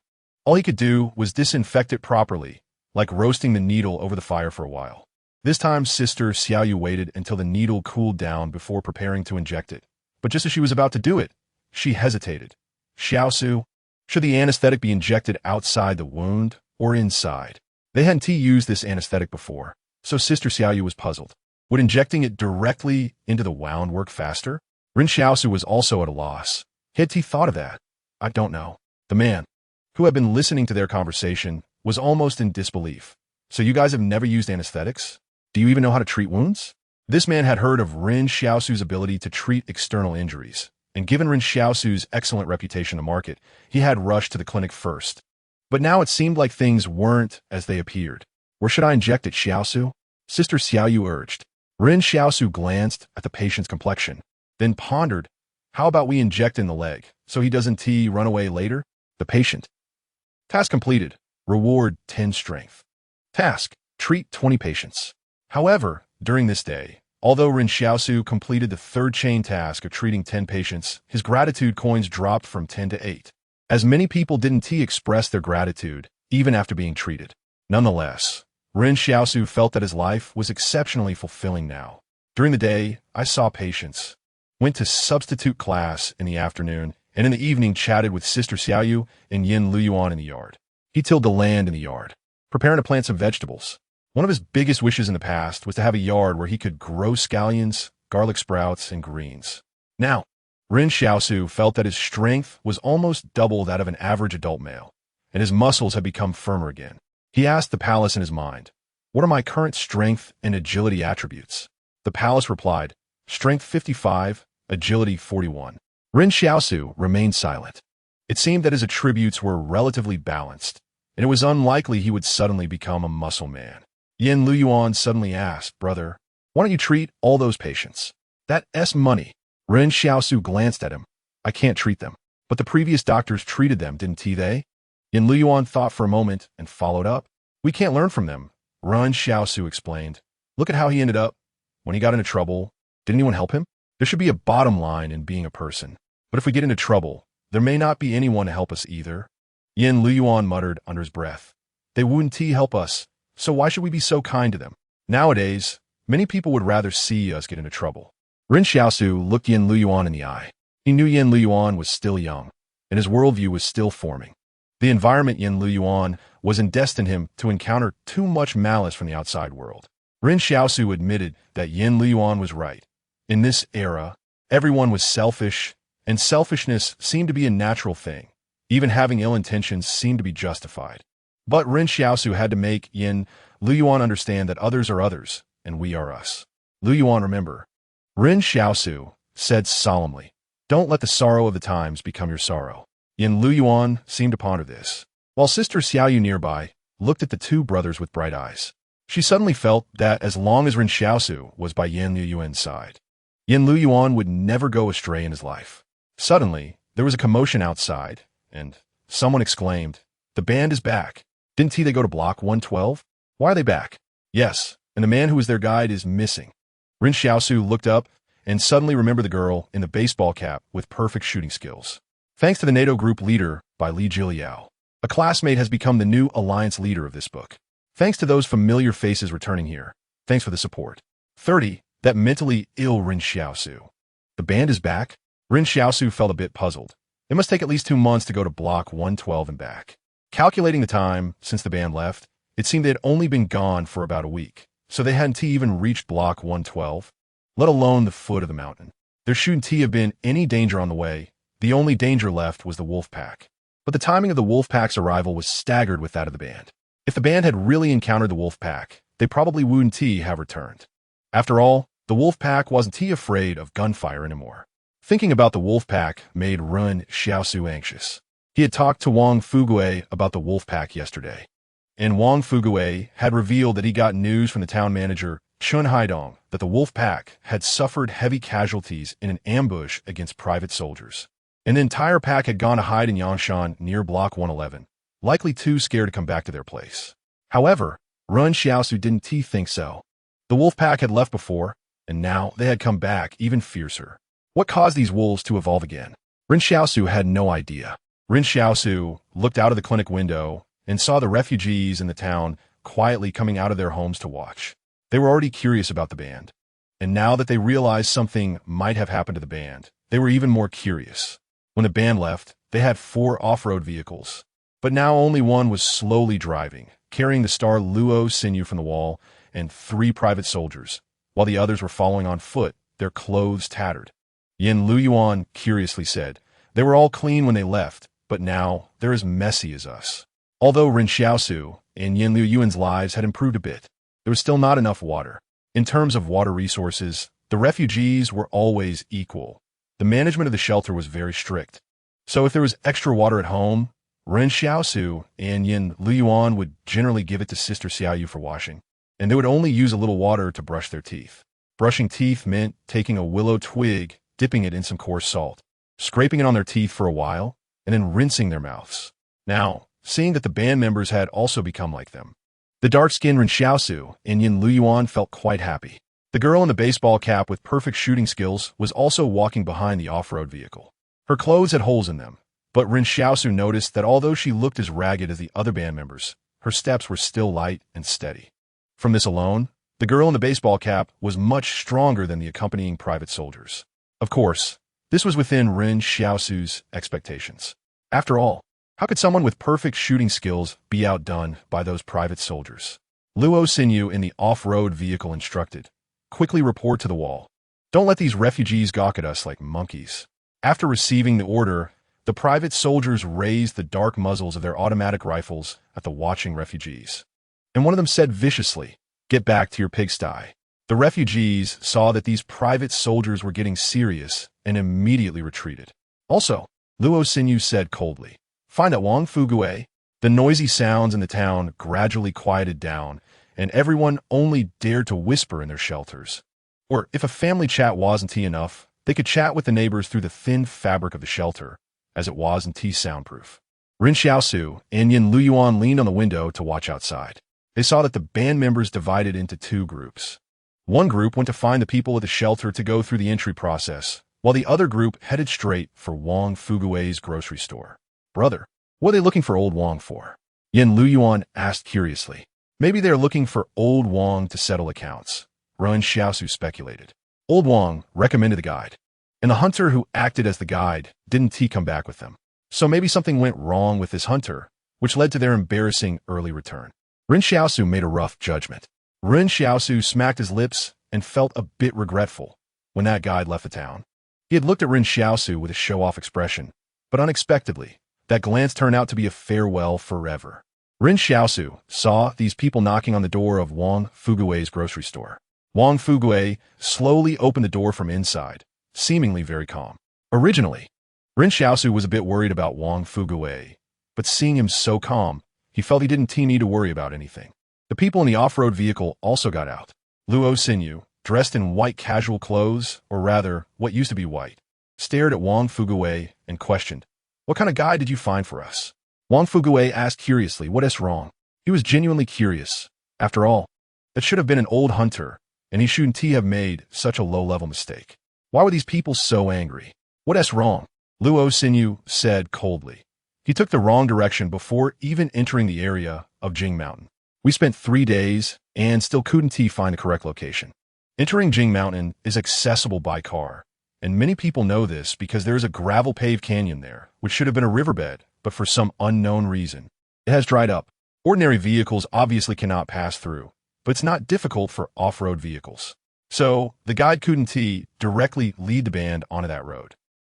Speaker 1: All he could do was disinfect it properly, like roasting the needle over the fire for a while. This time, Sister Xiaoyu waited until the needle cooled down before preparing to inject it. But just as she was about to do it, she hesitated. Xiaosu, should the anesthetic be injected outside the wound or inside? They hadn't used this anesthetic before, so Sister Xiaoyu was puzzled. Would injecting it directly into the wound work faster? Ren Xiaosu was also at a loss. Had he thought of that? I don't know. The man, who had been listening to their conversation, was almost in disbelief. So you guys have never used anesthetics? Do you even know how to treat wounds? This man had heard of Ren Xiaosu's ability to treat external injuries, and given Ren Xiaosu's excellent reputation in the market, he had rushed to the clinic first. But now it seemed like things weren't as they appeared. Where should I inject it, Xiaosu? Sister Xiaoyu urged. Ren Xiaosu glanced at the patient's complexion, then pondered, how about we inject in the leg, so he doesn't run away later? The patient. Task completed. Reward 10 strength. Task, treat 20 patients. However, during this day, although Ren Xiaosu completed the third chain task of treating 10 patients, his gratitude coins dropped from 10 to 8. As many people didn't express their gratitude, even after being treated. Nonetheless, Ren Xiaosu felt that his life was exceptionally fulfilling now. During the day, I saw patients, went to substitute class in the afternoon, and in the evening chatted with Sister Xiaoyu and Yin Luyuan in the yard. He tilled the land in the yard, preparing to plant some vegetables. One of his biggest wishes in the past was to have a yard where he could grow scallions, garlic sprouts, and greens. Now, Ren Xiaosu felt that his strength was almost double that of an average adult male, and his muscles had become firmer again. He asked the palace in his mind, what are my current strength and agility attributes? The palace replied, strength 55, agility 41. Ren Xiaosu remained silent. It seemed that his attributes were relatively balanced, and it was unlikely he would suddenly become a muscle man. Yin Luyuan suddenly asked, brother, why don't you treat all those patients? That's money. Ren Xiaosu glanced at him. I can't treat them. But the previous doctors treated them, didn't they? Yin Luyuan thought for a moment and followed up. We can't learn from them. Ren Xiaosu explained. Look at how he ended up. When he got into trouble, did anyone help him? There should be a bottom line in being a person. But if we get into trouble, there may not be anyone to help us either. Yin Luyuan muttered under his breath. They wouldn't help us, so why should we be so kind to them? Nowadays, many people would rather see us get into trouble. Ren Xiaosu looked Yin Luyuan in the eye. He knew Yin Luyuan was still young, and his worldview was still forming. The environment Yin Luyuan was destined him to encounter too much malice from the outside world. Ren Xiaosu admitted that Yin Luyuan was right. In this era, everyone was selfish, and selfishness seemed to be a natural thing. Even having ill intentions seemed to be justified. But Ren Xiaosu had to make Yin Luyuan understand that others are others, and we are us. Luyuan, remember. Ren Xiaosu said solemnly, don't let the sorrow of the times become your sorrow. Yin Luyuan seemed to ponder this, while Sister Xiaoyu nearby looked at the two brothers with bright eyes. She suddenly felt that as long as Ren Xiaosu was by Yin Luyuan's side, Yin Luyuan would never go astray in his life. Suddenly, there was a commotion outside, and someone exclaimed, the band is back. Didn't they go to block 112? Why are they back? Yes, and the man who was their guide is missing. Ren Xiaosu looked up and suddenly remembered the girl in the baseball cap with perfect shooting skills. Thanks to the NATO group leader by Li Jiliao, a classmate has become the new alliance leader of this book. Thanks to those familiar faces returning here. Thanks for the support. 30. That mentally ill Ren Xiaosu. The band is back? Ren Xiaosu felt a bit puzzled. It must take at least 2 months to go to block 112 and back. Calculating the time since the band left, it seemed they had only been gone for about a week, so they hadn't even reached block 112, let alone the foot of the mountain. There shouldn't have been any danger on the way. The only danger left was the wolf pack. But the timing of the wolf pack's arrival was staggered with that of the band. If the band had really encountered the wolf pack, they probably wouldn't have returned. After all, the wolf pack wasn't afraid of gunfire anymore. Thinking about the wolf pack made Ren Xiaosu anxious. He had talked to Wang Fugue about the wolf pack yesterday, and Wang Fugue had revealed that he got news from the town manager, Chun Haidong, that the wolf pack had suffered heavy casualties in an ambush against private soldiers. And the entire pack had gone to hide in Yangshan near block 111, likely too scared to come back to their place. However, Ren Xiaosu didn't think so. The wolf pack had left before, and now they had come back even fiercer. What caused these wolves to evolve again? Ren Xiaosu had no idea. Ren Xiaosu looked out of the clinic window and saw the refugees in the town quietly coming out of their homes to watch. They were already curious about the band, and now that they realized something might have happened to the band, they were even more curious. When the band left, they had 4 off-road vehicles, but now only one was slowly driving, carrying the star Luo Xinyu from the wall and 3 private soldiers, while the others were following on foot, their clothes tattered. Yin Luyuan curiously said, "They were all clean when they left, but now they're as messy as us." Although Ren Xiaosu and Yin Luyuan's lives had improved a bit, there was still not enough water. In terms of water resources, the refugees were always equal. The management of the shelter was very strict. So if there was extra water at home, Ren Xiaosu and Yin Luyuan would generally give it to Sister Xiaoyu for washing, and they would only use a little water to brush their teeth. Brushing teeth meant taking a willow twig, dipping it in some coarse salt, scraping it on their teeth for a while, and then rinsing their mouths. Now, seeing that the band members had also become like them, the dark-skinned Ren Xiaosu and Yin Luyuan felt quite happy. The girl in the baseball cap with perfect shooting skills was also walking behind the off-road vehicle. Her clothes had holes in them, but Ren Xiaosu noticed that although she looked as ragged as the other band members, her steps were still light and steady. From this alone, the girl in the baseball cap was much stronger than the accompanying private soldiers. Of course, this was within Ren Xiaosu's expectations. After all, how could someone with perfect shooting skills be outdone by those private soldiers? Luo Xinyu in the off-road vehicle instructed, "Quickly report to the wall. Don't let these refugees gawk at us like monkeys." After receiving the order, the private soldiers raised the dark muzzles of their automatic rifles at the watching refugees. And one of them said viciously, "Get back to your pigsty." The refugees saw that these private soldiers were getting serious and immediately retreated. Also, Luo Xinyu said coldly, "Find out Wang Fugue." The noisy sounds in the town gradually quieted down, and everyone only dared to whisper in their shelters. Or if a family chat wasn't enough, they could chat with the neighbors through the thin fabric of the shelter, as it wasn't soundproof. Ren Xiaosu and Yin Luyuan leaned on the window to watch outside. They saw that the band members divided into 2 groups. One group went to find the people at the shelter to go through the entry process, while the other group headed straight for Wang Fugue's grocery store. "Brother, what are they looking for old Wang for?" Yin Luyuan asked curiously. "Maybe they are looking for old Wang to settle accounts," Ren Xiaosu speculated. Old Wang recommended the guide, and the hunter who acted as the guide didn't come back with them. So maybe something went wrong with this hunter, which led to their embarrassing early return. Ren Xiaosu made a rough judgment. Ren Xiaosu smacked his lips and felt a bit regretful when that guide left the town. He had looked at Ren Xiaosu with a show-off expression, but unexpectedly, that glance turned out to be a farewell forever. Ren Xiaosu saw these people knocking on the door of Wang Fugue's grocery store. Wang Fugue slowly opened the door from inside, seemingly very calm. Originally, Ren Xiaosu was a bit worried about Wang Fugue, but seeing him so calm, he felt he didn't need to worry about anything. The people in the off-road vehicle also got out. Luo Xinyu, dressed in white casual clothes, or rather, what used to be white, stared at Wang Fugue and questioned, "What kind of guide did you find for us?" Wang Fugue asked curiously, "What is wrong?" He was genuinely curious. After all, that should have been an old hunter, and he shouldn't have made such a low-level mistake. Why were these people so angry? "What is wrong?" Luo Xinyu said coldly. He took the wrong direction before even entering the area of Jing Mountain. "We spent 3 days and still couldn't find the correct location." Entering Jing Mountain is accessible by car, and many people know this because there is a gravel-paved canyon there, which should have been a riverbed, but for some unknown reason, it has dried up. Ordinary vehicles obviously cannot pass through, but it's not difficult for off-road vehicles. So, the guide couldn't directly lead the band onto that road.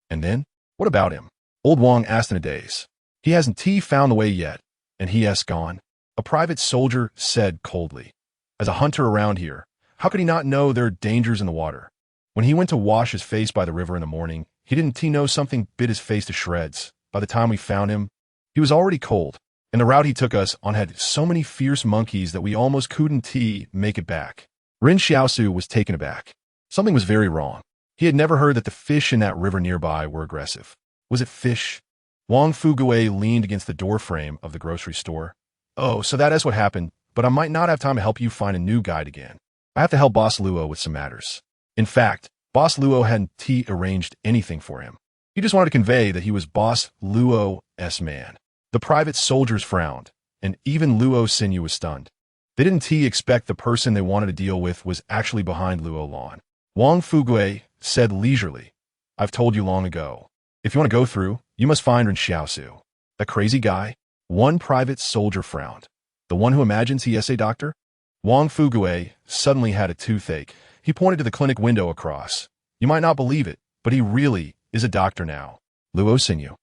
Speaker 1: And then, what about him? Old Wang asked in a daze. "He hasn't found the way yet, and he has gone," a private soldier said coldly. "As a hunter around here, how could he not know there are dangers in the water? When he went to wash his face by the river in the morning, he didn't know something bit his face to shreds. By the time we found him, he was already cold, and the route he took us on had so many fierce monkeys that we almost couldn't make it back." Ren Xiaosu was taken aback. Something was very wrong. He had never heard that the fish in that river nearby were aggressive. Was it fish? Wang Fugue leaned against the doorframe of the grocery store. "Oh, so that is what happened. but I might not have time to help you find a new guide again. I have to help Boss Luo with some matters. In fact, Boss Luo hadn't arranged anything for him. He just wanted to convey that he was Boss Luo's man. The private soldiers frowned, and even Luo Xinyu was stunned. They didn't expect the person they wanted to deal with was actually behind Luo Lan. Wang Fugui said leisurely, I've told you long ago. If you want to go through, you must find Ren Xiaosu. That crazy guy? One private soldier frowned. The one who imagines he is a doctor? Wang Fugui suddenly had a toothache. He pointed to the clinic window across. You might not believe it, but he really is a doctor now. Luo Xinyu.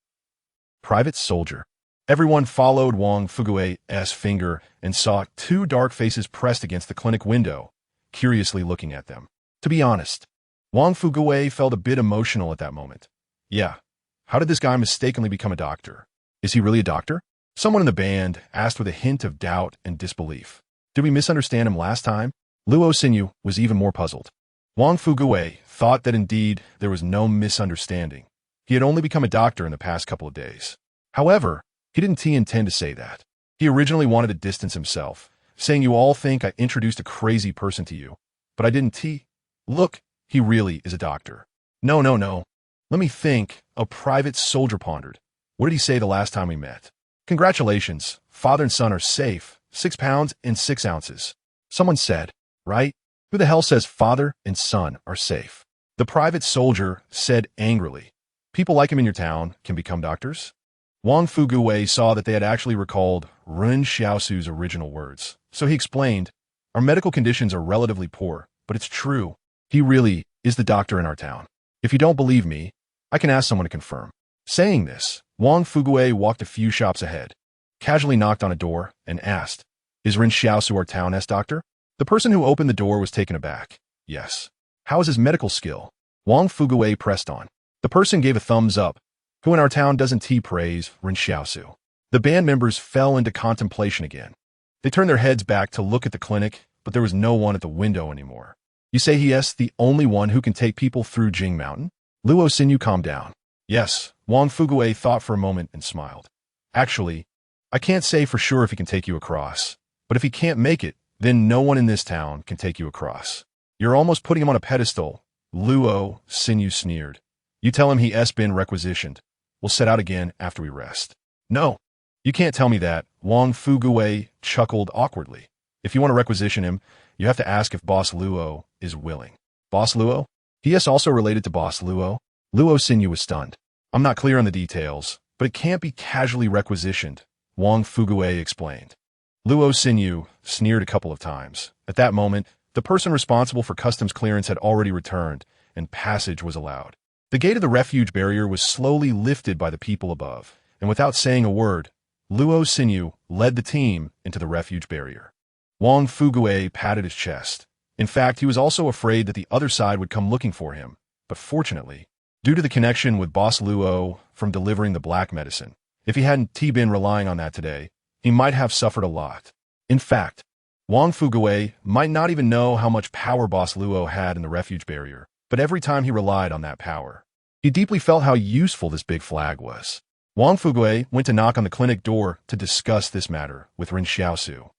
Speaker 1: Private soldier. Everyone followed Wang Fugui's finger and saw two dark faces pressed against the clinic window, curiously looking at them. To be honest, Wang Fugui felt a bit emotional at that moment. Yeah, how did this guy mistakenly become a doctor? Is he really a doctor? Someone in the band asked with a hint of doubt and disbelief. Did we misunderstand him last time? Luo Xinyu was even more puzzled. Wang Fugui thought that indeed there was no misunderstanding. He had only become a doctor in the past couple of days. However, he didn't intend to say that. He originally wanted to distance himself, saying you all think I introduced a crazy person to you. But I didn't. Look, he really is a doctor. No. Let me think, a private soldier pondered. What did he say the last time we met? Congratulations, father and son are safe, 6 pounds and 6 ounces. Someone said, right? Who the hell says father and son are safe? The private soldier said angrily. People like him in your town can become doctors? Wang Fugui saw that they had actually recalled Ren Xiaosu's original words. So he explained, our medical conditions are relatively poor, but it's true. He really is the doctor in our town. If you don't believe me, I can ask someone to confirm. Saying this, Wang Fugui walked a few shops ahead, casually knocked on a door, and asked, is Ren Xiaosu our town's doctor? The person who opened the door was taken aback. Yes. How is his medical skill? Wang Fugui pressed on. The person gave a thumbs up. Who in our town doesn't praise Ren Xiaosu? The band members fell into contemplation again. They turned their heads back to look at the clinic, but there was no one at the window anymore. You say he is the only one who can take people through Jing Mountain? Luo Xinyu calmed down. Yes, Wang Fugui thought for a moment and smiled. Actually, I can't say for sure if he can take you across, but if he can't make it, then no one in this town can take you across. You're almost putting him on a pedestal, Luo Xinyu sneered. You tell him he has been requisitioned. We'll set out again after we rest. No, you can't tell me that, Wang Fugui chuckled awkwardly. If you want to requisition him, you have to ask if Boss Luo is willing. Boss Luo? He is also related to Boss Luo? Luo Xinyu was stunned. I'm not clear on the details, but it can't be casually requisitioned, Wang Fugui explained. Luo Xinyu sneered a couple of times. At that moment, the person responsible for customs clearance had already returned, and passage was allowed. The gate of the refuge barrier was slowly lifted by the people above, and without saying a word, Luo Xinyu led the team into the refuge barrier. Wang Fugui patted his chest. In fact, he was also afraid that the other side would come looking for him, but fortunately, due to the connection with Boss Luo from delivering the black medicine, if he hadn't been relying on that today, he might have suffered a lot. In fact, Wang Fugui might not even know how much power Boss Luo had in the refuge barrier, but every time he relied on that power, he deeply felt how useful this big flag was. Wang Fugui went to knock on the clinic door to discuss this matter with Ren Xiaosu.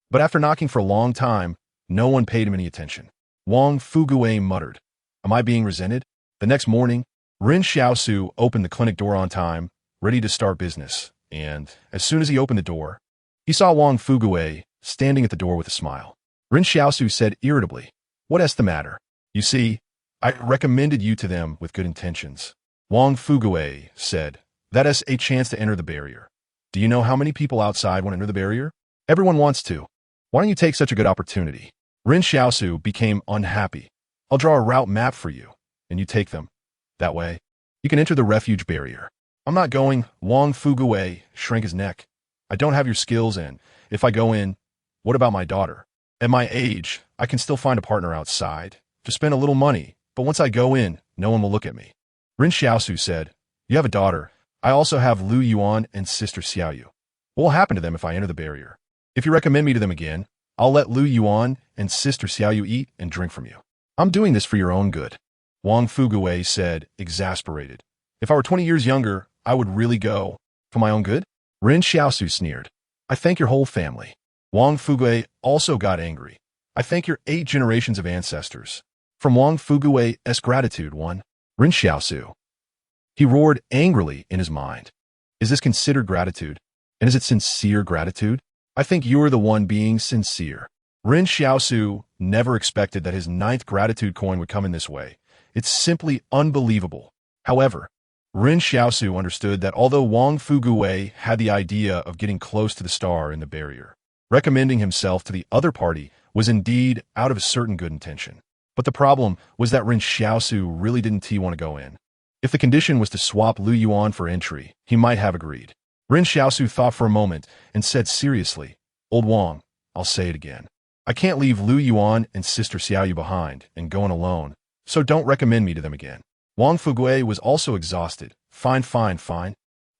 Speaker 1: But after knocking for a long time, no one paid him any attention. Wang Fugui muttered, am I being resented? The next morning, Ren Xiaosu opened the clinic door on time, ready to start business, and as soon as he opened the door, he saw Wang Fugui standing at the door with a smile. Ren Xiaosu said irritably, what is the matter? You see, I recommended you to them with good intentions. Wang Fugui said, that is a chance to enter the barrier. Do you know how many people outside want to enter the barrier? Everyone wants to. Why don't you take such a good opportunity? Ren Xiaosu became unhappy. I'll draw a route map for you, and you take them. That way, you can enter the refuge barrier. I'm not going. Wang Fugui shrank his neck. I don't have your skills, and if I go in, what about my daughter? At my age, I can still find a partner outside to spend a little money, but once I go in, no one will look at me. Ren Xiaosu said, you have a daughter. I also have Lu Yuan and sister Xiaoyu. What will happen to them if I enter the barrier? If you recommend me to them again, I'll let Lu Yuan and sister Xiaoyu eat and drink from you. I'm doing this for your own good. Wang Fugui said, exasperated. If I were 20 years younger, I would really go. For my own good? Ren Xiaosu sneered. I thank your whole family. Wang Fugue also got angry. I thank your 8 generations of ancestors. From Wang Fugue's gratitude, one. Ren Xiaosu. He roared angrily in his mind. Is this considered gratitude? And is it sincere gratitude? I think you're the one being sincere. Ren Xiaosu never expected that his 9th gratitude coin would come in this way. It's simply unbelievable. However, Ren Xiaosu understood that although Wang Fugue had the idea of getting close to the star in the barrier, recommending himself to the other party was indeed out of a certain good intention. But the problem was that Ren Xiaosu really didn't want to go in. If the condition was to swap Lu Yuan for entry, he might have agreed. Ren Xiaosu thought for a moment and said seriously, Old Wang, I'll say it again. I can't leave Lu Yuan and Sister Xiaoyu behind and go in alone, so don't recommend me to them again. Wang Fugue was also exhausted. Fine.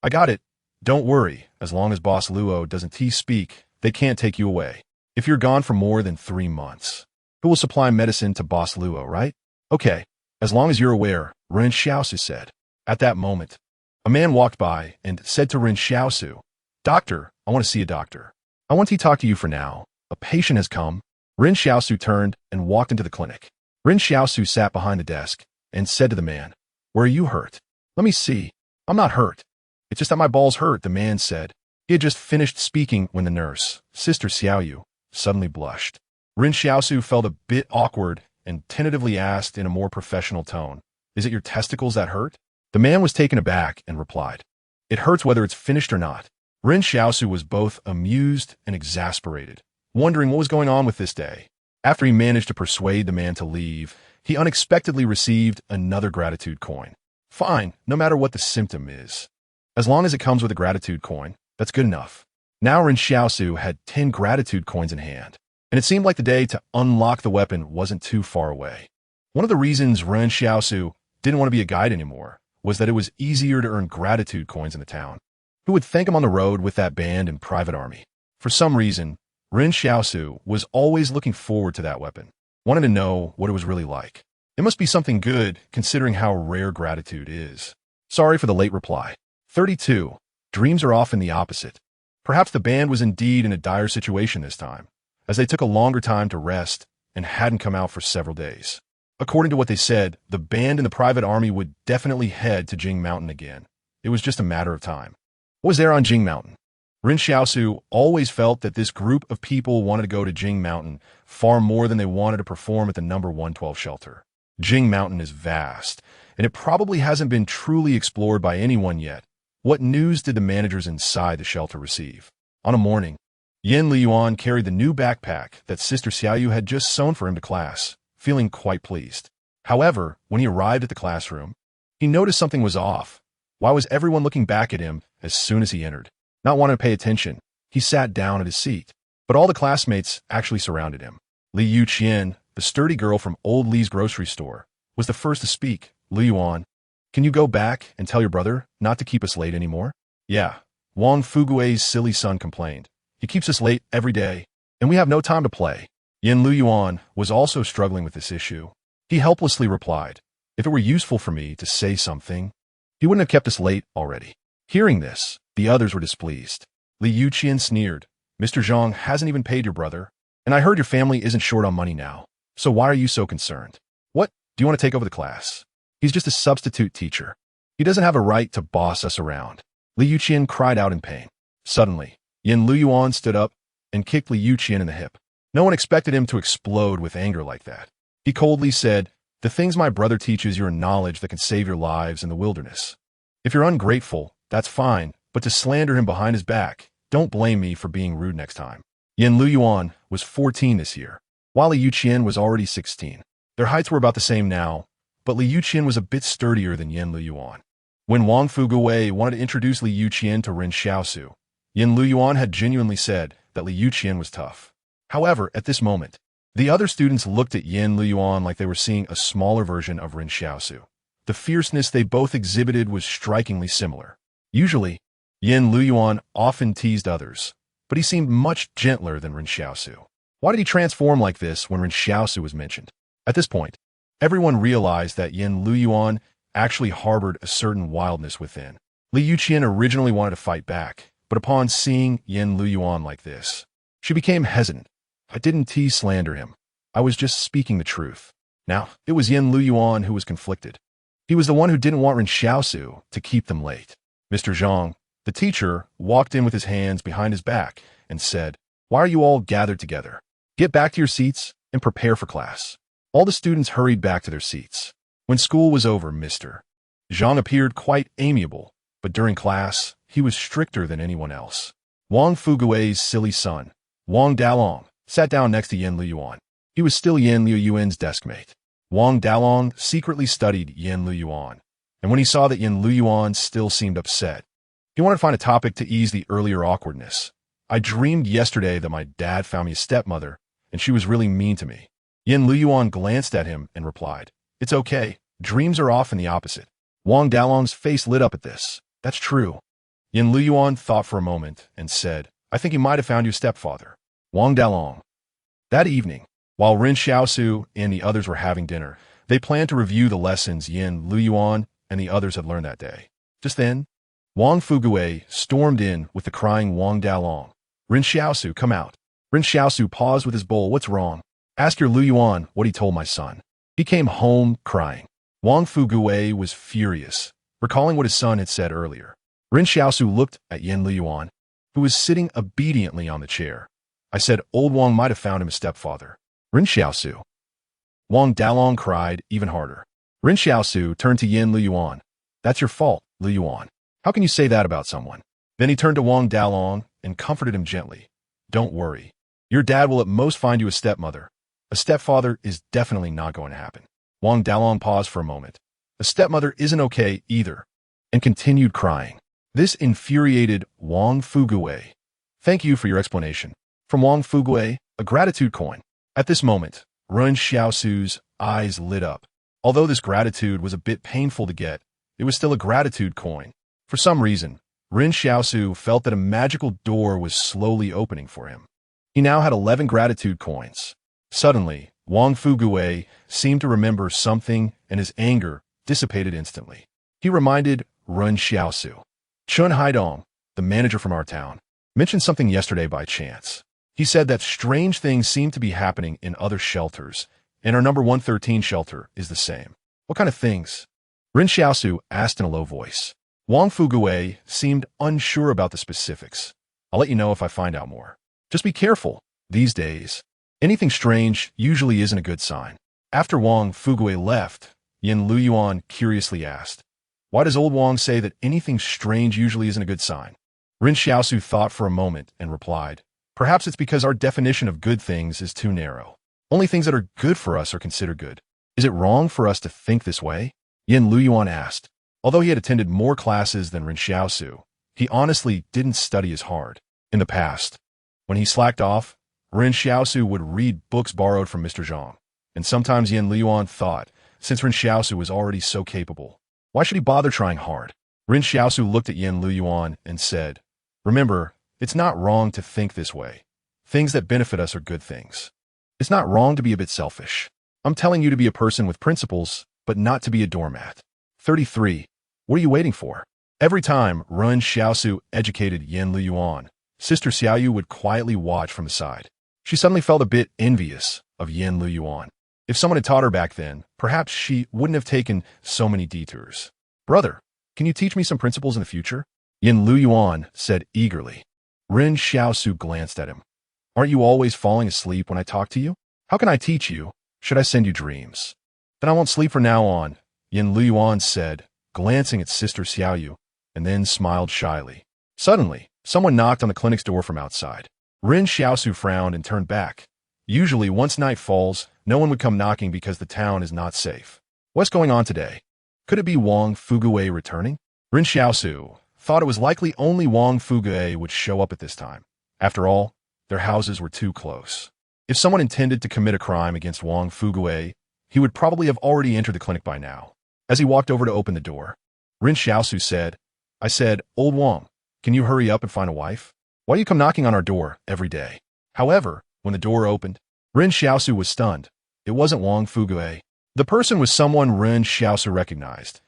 Speaker 1: I got it. Don't worry, as long as Boss Luo doesn't speak, they can't take you away. If you're gone for more than 3 months, who will supply medicine to Boss Luo, right? Okay, as long as you're aware, Ren Xiaosu said. At that moment, a man walked by and said to Ren Xiaosu, Doctor, I want to see a doctor. I want to talk to you for now. A patient has come. Ren Xiaosu turned and walked into the clinic. Ren Xiaosu sat behind the desk and said to the man, Where are you hurt? Let me see. I'm not hurt. It's just that my balls hurt, the man said. He had just finished speaking when the nurse, Sister Xiaoyu, suddenly blushed. Ren Xiaosu felt a bit awkward and tentatively asked in a more professional tone, Is it your testicles that hurt? The man was taken aback and replied, It hurts whether it's finished or not. Ren Xiaosu was both amused and exasperated, wondering what was going on with this day. After he managed to persuade the man to leave, he unexpectedly received another gratitude coin. Fine, no matter what the symptom is. As long as it comes with a gratitude coin, that's good enough. Now Ren Xiaosu had 10 gratitude coins in hand, and it seemed like the day to unlock the weapon wasn't too far away. One of the reasons Ren Xiaosu didn't want to be a guide anymore was that it was easier to earn gratitude coins in the town. Who would thank him on the road with that band and private army? For some reason, Ren Xiaosu was always looking forward to that weapon, wanted to know what it was really like. It must be something good, considering how rare gratitude is. Sorry for the late reply. 32. Dreams are often the opposite. Perhaps the band was indeed in a dire situation this time, as they took a longer time to rest and hadn't come out for several days. According to what they said, the band and the private army would definitely head to Jing Mountain again. It was just a matter of time. What was there on Jing Mountain? Ren Xiaosu always felt that this group of people wanted to go to Jing Mountain far more than they wanted to perform at the number 112 shelter. Jing Mountain is vast, and it probably hasn't been truly explored by anyone yet. What news did the managers inside the shelter receive? On a morning, Yen Liyuan carried the new backpack that Sister Xiaoyu had just sewn for him to class, feeling quite pleased. However, when he arrived at the classroom, he noticed something was off. Why was everyone looking back at him as soon as he entered? Not wanting to pay attention, he sat down at his seat. But all the classmates actually surrounded him. Li Yuqian, the sturdy girl from old Li's grocery store, was the first to speak. Li Yuan, can you go back and tell your brother not to keep us late anymore? Yeah, Wang Fugue's silly son complained. He keeps us late every day, and we have no time to play. Yen Liyuan was also struggling with this issue. He helplessly replied, If it were useful for me to say something, he wouldn't have kept us late already. Hearing this, the others were displeased. Li Yuqian sneered, Mr. Zhang hasn't even paid your brother, and I heard your family isn't short on money now. So why are you so concerned? What, do you want to take over the class? He's just a substitute teacher. He doesn't have a right to boss us around. Li Yuqian cried out in pain. Suddenly, Yen Liyuan stood up and kicked Li Yuqian in the hip. No one expected him to explode with anger like that. He coldly said, The things my brother teaches you are knowledge that can save your lives in the wilderness. If you're ungrateful, that's fine, but to slander him behind his back, don't blame me for being rude next time. Yen Liyuan was 14 this year, while Li Yuqian was already 16. Their heights were about the same now, but Li Yuqian was a bit sturdier than Yen Liyuan. When Wang Fugue wanted to introduce Li Yuqian to Ren Xiaosu, Yen Liyuan had genuinely said that Li Yuqian was tough. However, at this moment, the other students looked at Yen Liyuan like they were seeing a smaller version of Ren Xiaosu. The fierceness they both exhibited was strikingly similar. Usually, Yen Liyuan often teased others, but he seemed much gentler than Ren Xiaosu. Why did he transform like this when Ren Xiaosu was mentioned? At this point, everyone realized that Yen Liyuan actually harbored a certain wildness within. Li Yuqian originally wanted to fight back, but upon seeing Yen Liyuan like this, She became hesitant. I didn't slander him. I was just speaking the truth. Now, it was Yin Luyuan who was conflicted. He was the one who didn't want Ren Xiaosu to keep them late. Mr. Zhang, the teacher, walked in with his hands behind his back and said, "Why are you all gathered together? Get back to your seats and prepare for class." All the students hurried back to their seats. When school was over, Mr. Zhang appeared quite amiable, but during class, he was stricter than anyone else. Wang Fugui's silly son, Wang Dalong, sat down next to Yin Luyuan. He was still Yin Luyuan's deskmate. Wang Dalong secretly studied Yin Luyuan, and when he saw that Yin Luyuan still seemed upset, he wanted to find a topic to ease the earlier awkwardness. "I dreamed yesterday that my dad found me a stepmother, and she was really mean to me." Yin Luyuan glanced at him and replied, "It's okay. Dreams are often the opposite." Wang Dalong's face lit up at this. "That's true." Yin Luyuan thought for a moment and said, "I think he might have found you a stepfather." Wang Dalong. That evening, while Ren Xiaosu and the others were having dinner, they planned to review the lessons Yin Luyuan and the others had learned that day. Just then, Wang Fugui stormed in with the crying Wang Dalong. "Ren Xiaosu, come out." Ren Xiaosu paused with his bowl. "What's wrong?" "Ask your Luyuan what he told my son. He came home crying." Wang Fugui was furious, recalling what his son had said earlier. Ren Xiaosu looked at Yin Luyuan, who was sitting obediently on the chair. "I said old Wang might have found him a stepfather." "Ren Xiaosu." Wang Dalong cried even harder. Ren Xiaosu turned to Yin Luyuan. "That's your fault, Luyuan. How can you say that about someone?" Then he turned to Wang Dalong and comforted him gently. "Don't worry. Your dad will at most find you a stepmother. A stepfather is definitely not going to happen." Wang Dalong paused for a moment. "A stepmother isn't okay either," and continued crying. This infuriated Wang Fugui. "Thank you for your explanation." From Wang Fugui, a gratitude coin. At this moment, Ren Xiaosu's eyes lit up. Although this gratitude was a bit painful to get, it was still a gratitude coin. For some reason, Ren Xiaosu felt that a magical door was slowly opening for him. He now had 11 gratitude coins. Suddenly, Wang Fugui seemed to remember something and his anger dissipated instantly. He reminded Ren Xiaosu. "Chun Haidong, the manager from our town, mentioned something yesterday by chance. He said that strange things seem to be happening in other shelters, and our number 113 shelter is the same." "What kind of things?" Ren Xiaosu asked in a low voice. Wang Fugui seemed unsure about the specifics. "I'll let you know if I find out more. Just be careful. These days, anything strange usually isn't a good sign." After Wang Fugui left, Yin Luyuan curiously asked, "Why does old Wang say that anything strange usually isn't a good sign?" Ren Xiaosu thought for a moment and replied, "Perhaps it's because our definition of good things is too narrow. Only things that are good for us are considered good. Is it wrong for us to think this way?" Yin Luyuan asked. Although he had attended more classes than Ren Xiaosu, he honestly didn't study as hard. In the past, when he slacked off, Ren Xiaosu would read books borrowed from Mr. Zhang, and sometimes Yin Luyuan thought, since Ren Xiaosu was already so capable, why should he bother trying hard? Ren Xiaosu looked at Yin Luyuan and said, "Remember, it's not wrong to think this way. Things that benefit us are good things. It's not wrong to be a bit selfish. I'm telling you to be a person with principles, but not to be a doormat." 33. What are you waiting for? Every time Ren Xiaosu educated Yin Luyuan, Sister Xiaoyu would quietly watch from the side. She suddenly felt a bit envious of Yin Luyuan. If someone had taught her back then, perhaps she wouldn't have taken so many detours. "Brother, can you teach me some principles in the future?" Yin Luyuan said eagerly. Ren Xiaosu glanced at him. "Aren't you always falling asleep when I talk to you? How can I teach you? Should I send you dreams?" "Then I won't sleep from now on," Yin Luyuan said, glancing at Sister Xiaoyu, and then smiled shyly. Suddenly, someone knocked on the clinic's door from outside. Ren Xiaosu frowned and turned back. Usually, once night falls, no one would come knocking because the town is not safe. What's going on today? Could it be Wang Fugui returning? Ren Xiaosu thought it was likely only Wang Fugui would show up at this time. After all, their houses were too close. If someone intended to commit a crime against Wang Fugui, he would probably have already entered the clinic by now. As he walked over to open the door, Ren Xiaosu said, "I said, old Wang, can you hurry up and find a wife? Why do you come knocking on our door every day?" However, when the door opened, Ren Xiaosu was stunned. It wasn't Wang Fugui. The person was someone Ren Xiaosu recognized,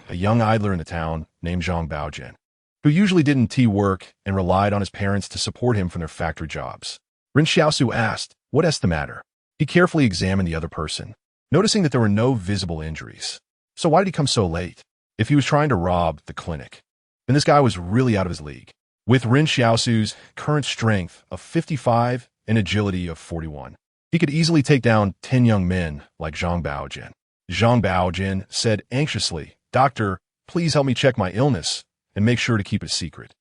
Speaker 1: a young idler in the town named Zhang Baojian, who usually didn't work and relied on his parents to support him from their factory jobs. Ren Xiaosu asked, "What's the matter?" He carefully examined the other person, noticing that there were no visible injuries. So why did he come so late? If he was trying to rob the clinic, then this guy was really out of his league. With Ren Xiaosu's current strength of 55 and agility of 41, he could easily take down 10 young men like Zhang Baojin. Zhang Baojin said anxiously, "Doctor, please help me check my illness and make sure to keep it secret."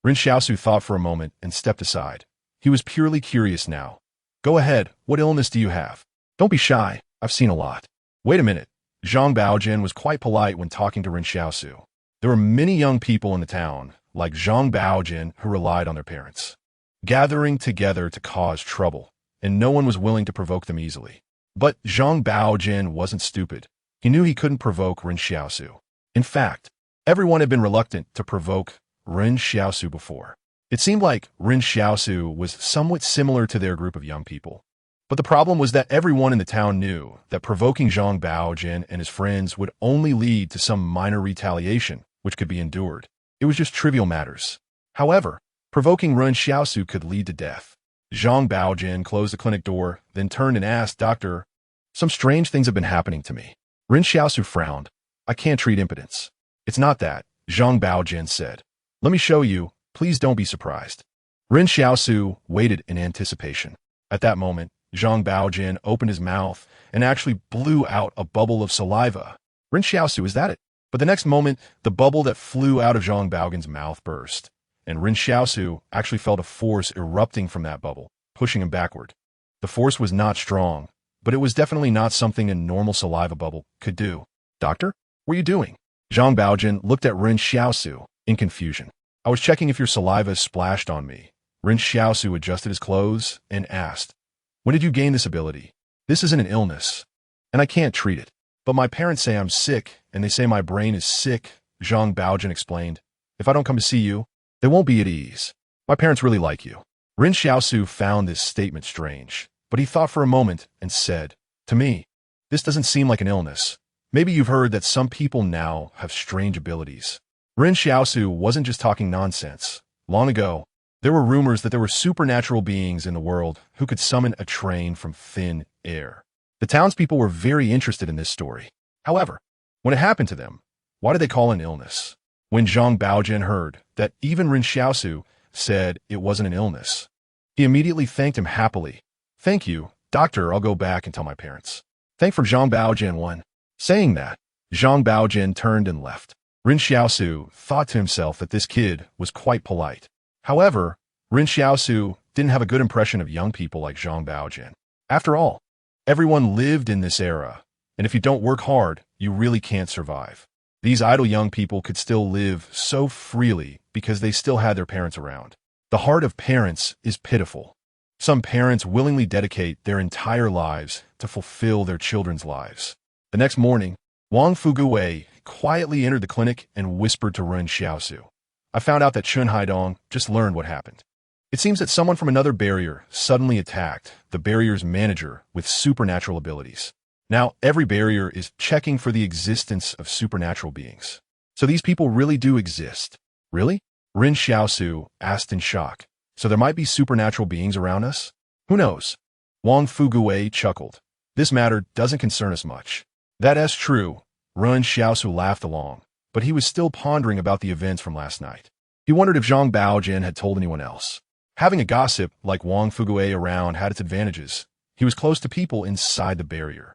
Speaker 1: Ren Xiaosu thought for a moment and stepped aside. He was purely curious now. "Go ahead, what illness do you have? Don't be shy, I've seen a lot." "Wait a minute." Zhang Baojin was quite polite when talking to Ren Xiaosu. There were many young people in the town, like Zhang Baojin, who relied on their parents, gathering together to cause trouble, and no one was willing to provoke them easily. But Zhang Baojin wasn't stupid. He knew he couldn't provoke Ren Xiaosu. In fact, everyone had been reluctant to provoke Ren Xiaosu before. It seemed like Ren Xiaosu was somewhat similar to their group of young people. But the problem was that everyone in the town knew that provoking Zhang Baojin and his friends would only lead to some minor retaliation, which could be endured. It was just trivial matters. However, provoking Ren Xiaosu could lead to death. Zhang Baojin closed the clinic door, then turned and asked, "Doctor, some strange things have been happening to me." Ren Xiaosu frowned. "I can't treat impotence." "It's not that," Zhang Baojin said. "Let me show you. Please don't be surprised." Ren Xiaosu waited in anticipation. At that moment, Zhang Baojin opened his mouth and actually blew out a bubble of saliva. "Ren Xiaosu, is that it?" But the next moment, the bubble that flew out of Zhang Baojin's mouth burst, and Ren Xiaosu actually felt a force erupting from that bubble, pushing him backward. The force was not strong, but it was definitely not something a normal saliva bubble could do. "Doctor, what are you doing?" Zhang Baojin looked at Ren Xiaosu in confusion. "I was checking if your saliva splashed on me." Ren Xiaosu adjusted his clothes and asked, "When did you gain this ability?" "This isn't an illness, and I can't treat it. But my parents say I'm sick, and they say my brain is sick," Zhang Baojin explained. "If I don't come to see you, they won't be at ease. My parents really like you." Ren Xiaosu found this statement strange, but he thought for a moment and said, "To me, this doesn't seem like an illness. Maybe you've heard that some people now have strange abilities." Ren Xiaosu wasn't just talking nonsense. Long ago, there were rumors that there were supernatural beings in the world who could summon a train from thin air. The townspeople were very interested in this story. However, when it happened to them, why did they call it an illness? When Zhang Baojin heard that even Ren Xiaosu said it wasn't an illness, he immediately thanked him happily. "Thank you, doctor, I'll go back and tell my parents." "Thank for Zhang Baojin one." Saying that, Zhang Baojin turned and left. Ren Xiaosu thought to himself that this kid was quite polite. However, Ren Xiaosu didn't have a good impression of young people like Zhang Baojin. After all, everyone lived in this era, and if you don't work hard, you really can't survive. These idle young people could still live so freely because they still had their parents around. The heart of parents is pitiful. Some parents willingly dedicate their entire lives to fulfill their children's lives. The next morning, Wang Fuguwei quietly entered the clinic and whispered to Ren Xiaosu, "I found out that Chun Haidong just learned what happened. It seems that someone from another barrier suddenly attacked the barrier's manager with supernatural abilities. Now, every barrier is checking for the existence of supernatural beings. So these people really do exist." "Really?" Ren Xiaosu asked in shock. "So there might be supernatural beings around us? Who knows?" Wang Fuguwei chuckled. "This matter doesn't concern us much." "That's true." Ren Xiaosu laughed along, but he was still pondering about the events from last night. He wondered if Zhang Baojin had told anyone else. Having a gossip like Wang Fuguwei around had its advantages. He was close to people inside the barrier,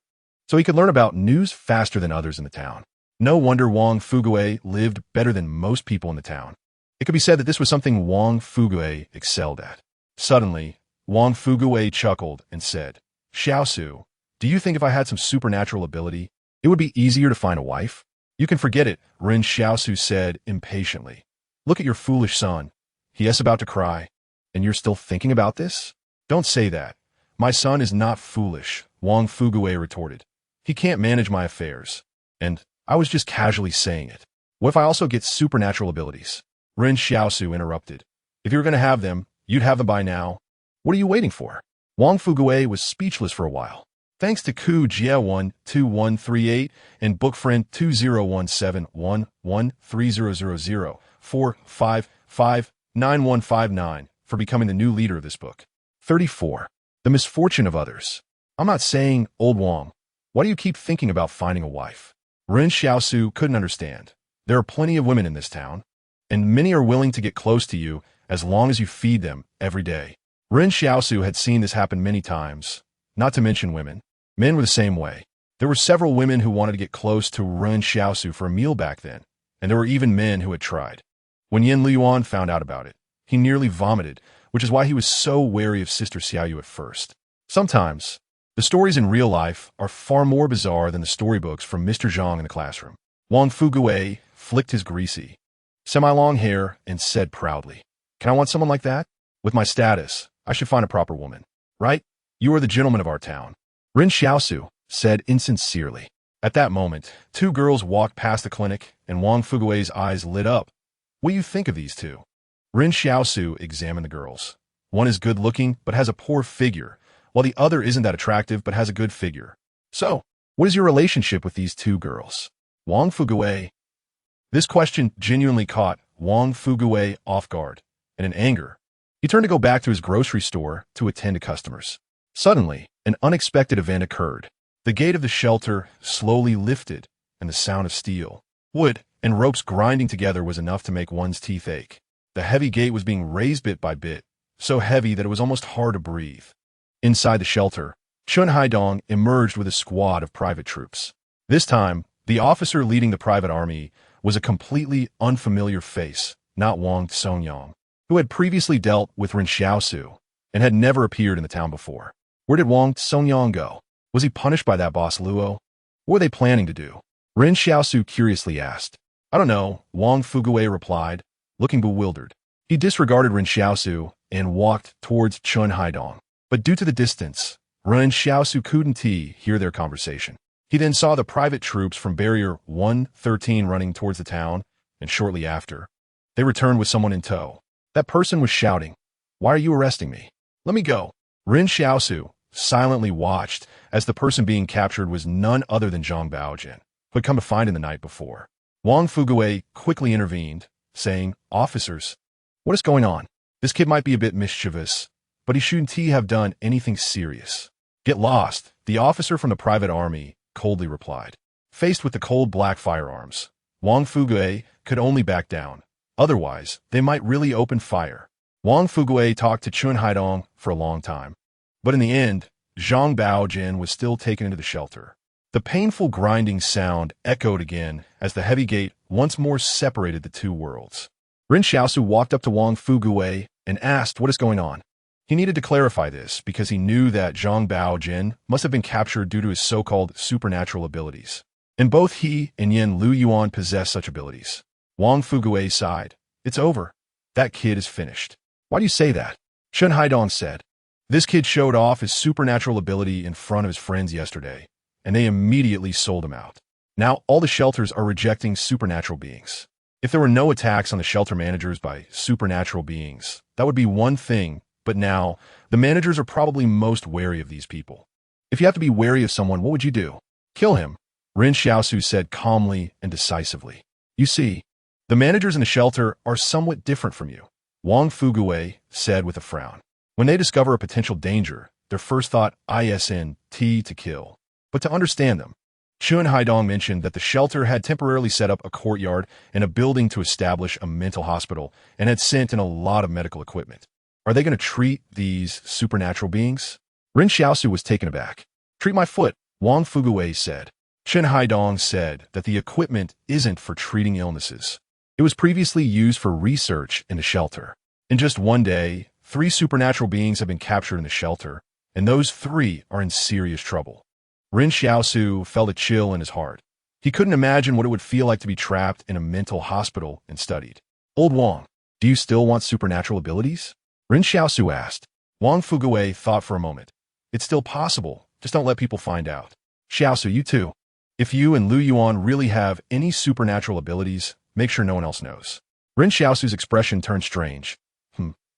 Speaker 1: so he could learn about news faster than others in the town. No wonder Wang Fuguwei lived better than most people in the town. It could be said that this was something Wang Fuguwei excelled at. Suddenly, Wang Fuguwei chuckled and said, "Xiaosu, do you think if I had some supernatural ability, it would be easier to find a wife?" "You can forget it," Ren Xiaosu said impatiently. "Look at your foolish son. He is about to cry, and you're still thinking about this?" "Don't say that. My son is not foolish," Wang Fuguwei retorted. "He can't manage my affairs. And I was just casually saying it. What if I also get supernatural abilities?" Ren Xiaosu interrupted. "If you were going to have them, you'd have them by now. What are you waiting for?" Wang Fuguwei was speechless for a while. Thanks to Ku Jia12138 and Bookfriend 201711300045599159 for becoming the new leader of this book. 34. The misfortune of others. I'm not saying, Old Wang, why do you keep thinking about finding a wife? Ren Xiaosu couldn't understand. There are plenty of women in this town, and many are willing to get close to you as long as you feed them every day. Ren Xiaosu had seen this happen many times, not to mention women. Men were the same way. There were several women who wanted to get close to Ren Xiaosu for a meal back then, and there were even men who had tried. When Yen Liyuan found out about it, he nearly vomited, which is why he was so wary of Sister Xiaoyu at first. Sometimes, the stories in real life are far more bizarre than the storybooks from Mr. Zhang in the classroom. Wang Fuguei flicked his greasy, semi-long hair and said proudly, "Can I want someone like that? With my status, I should find a proper woman, right? You are the gentleman of our town." Ren Xiaosu said insincerely. At that moment, two girls walked past the clinic, and Wang Fuguei's eyes lit up. "What do you think of these two?" Ren Xiaosu examined the girls. One is good-looking but has a poor figure, while the other isn't that attractive but has a good figure. "So, what is your relationship with these two girls?" Wang Fuguei. This question genuinely caught Wang Fuguei off guard, and in anger, he turned to go back to his grocery store to attend to customers. Suddenly, an unexpected event occurred. The gate of the shelter slowly lifted, and the sound of steel, wood, and ropes grinding together was enough to make one's teeth ache. The heavy gate was being raised bit by bit, so heavy that it was almost hard to breathe. Inside the shelter, Chun Haidong emerged with a squad of private troops. This time, the officer leading the private army was a completely unfamiliar face, not Wang Songyang, who had previously dealt with Ren Xiaosu and had never appeared in the town before. Where did Wang Songyang go? Was he punished by that boss Luo? What were they planning to do? Ren Xiaosu curiously asked. "I don't know," Wang Fuguei replied, looking bewildered. He disregarded Ren Xiaosu and walked towards Chun Haidong. But due to the distance, Ren Xiaosu couldn't hear their conversation. He then saw the private troops from Barrier 113 running towards the town, and shortly after, they returned with someone in tow. That person was shouting, "Why are you arresting me? Let me go." Ren Xiaosu silently watched as the person being captured was none other than Zhang Baojin, who had come to find him the night before. Wang Fuguei quickly intervened, saying, "Officers, what is going on? This kid might be a bit mischievous, but he shouldn't have done anything serious." "Get lost," the officer from the private army coldly replied. Faced with the cold black firearms, Wang Fuguei could only back down. Otherwise, they might really open fire. Wang Fuguei talked to Chun Haidong for a long time. But in the end, Zhang Baojin was still taken into the shelter. The painful grinding sound echoed again as the heavy gate once more separated the two worlds. Ren Xiaosu walked up to Wang Fuguei and asked what is going on. He needed to clarify this because he knew that Zhang Baojin must have been captured due to his so-called supernatural abilities. And both he and Yen Liyuan possess such abilities. Wang Fuguei sighed. "It's over. That kid is finished." "Why do you say that?" Chun Haidong said. "This kid showed off his supernatural ability in front of his friends yesterday, and they immediately sold him out. Now all the shelters are rejecting supernatural beings. If there were no attacks on the shelter managers by supernatural beings, that would be one thing, but now the managers are probably most wary of these people. If you have to be wary of someone, what would you do? Kill him," Ren Xiaosu said calmly and decisively. "You see, the managers in the shelter are somewhat different from you," Wang Fuguei said with a frown. "When they discover a potential danger, their first thought isn't to kill, but to understand them." Chun Haidong mentioned that the shelter had temporarily set up a courtyard and a building to establish a mental hospital and had sent in a lot of medical equipment. Are they going to treat these supernatural beings? Ren Xiaosu was taken aback. "Treat my foot," Wang Fuguei said. Chun Haidong said that the equipment isn't for treating illnesses. It was previously used for research in the shelter. In just one day, 3 supernatural beings have been captured in the shelter, and those 3 are in serious trouble. Ren Xiaosu felt a chill in his heart. He couldn't imagine what it would feel like to be trapped in a mental hospital and studied. "Old Wang, do you still want supernatural abilities?" Ren Xiaosu asked. Wang Fuguei thought for a moment. "It's still possible, just don't let people find out." "Xiaosu, you too. If you and Lu Yuan really have any supernatural abilities, make sure no one else knows." Ren Xiaosu's expression turned strange.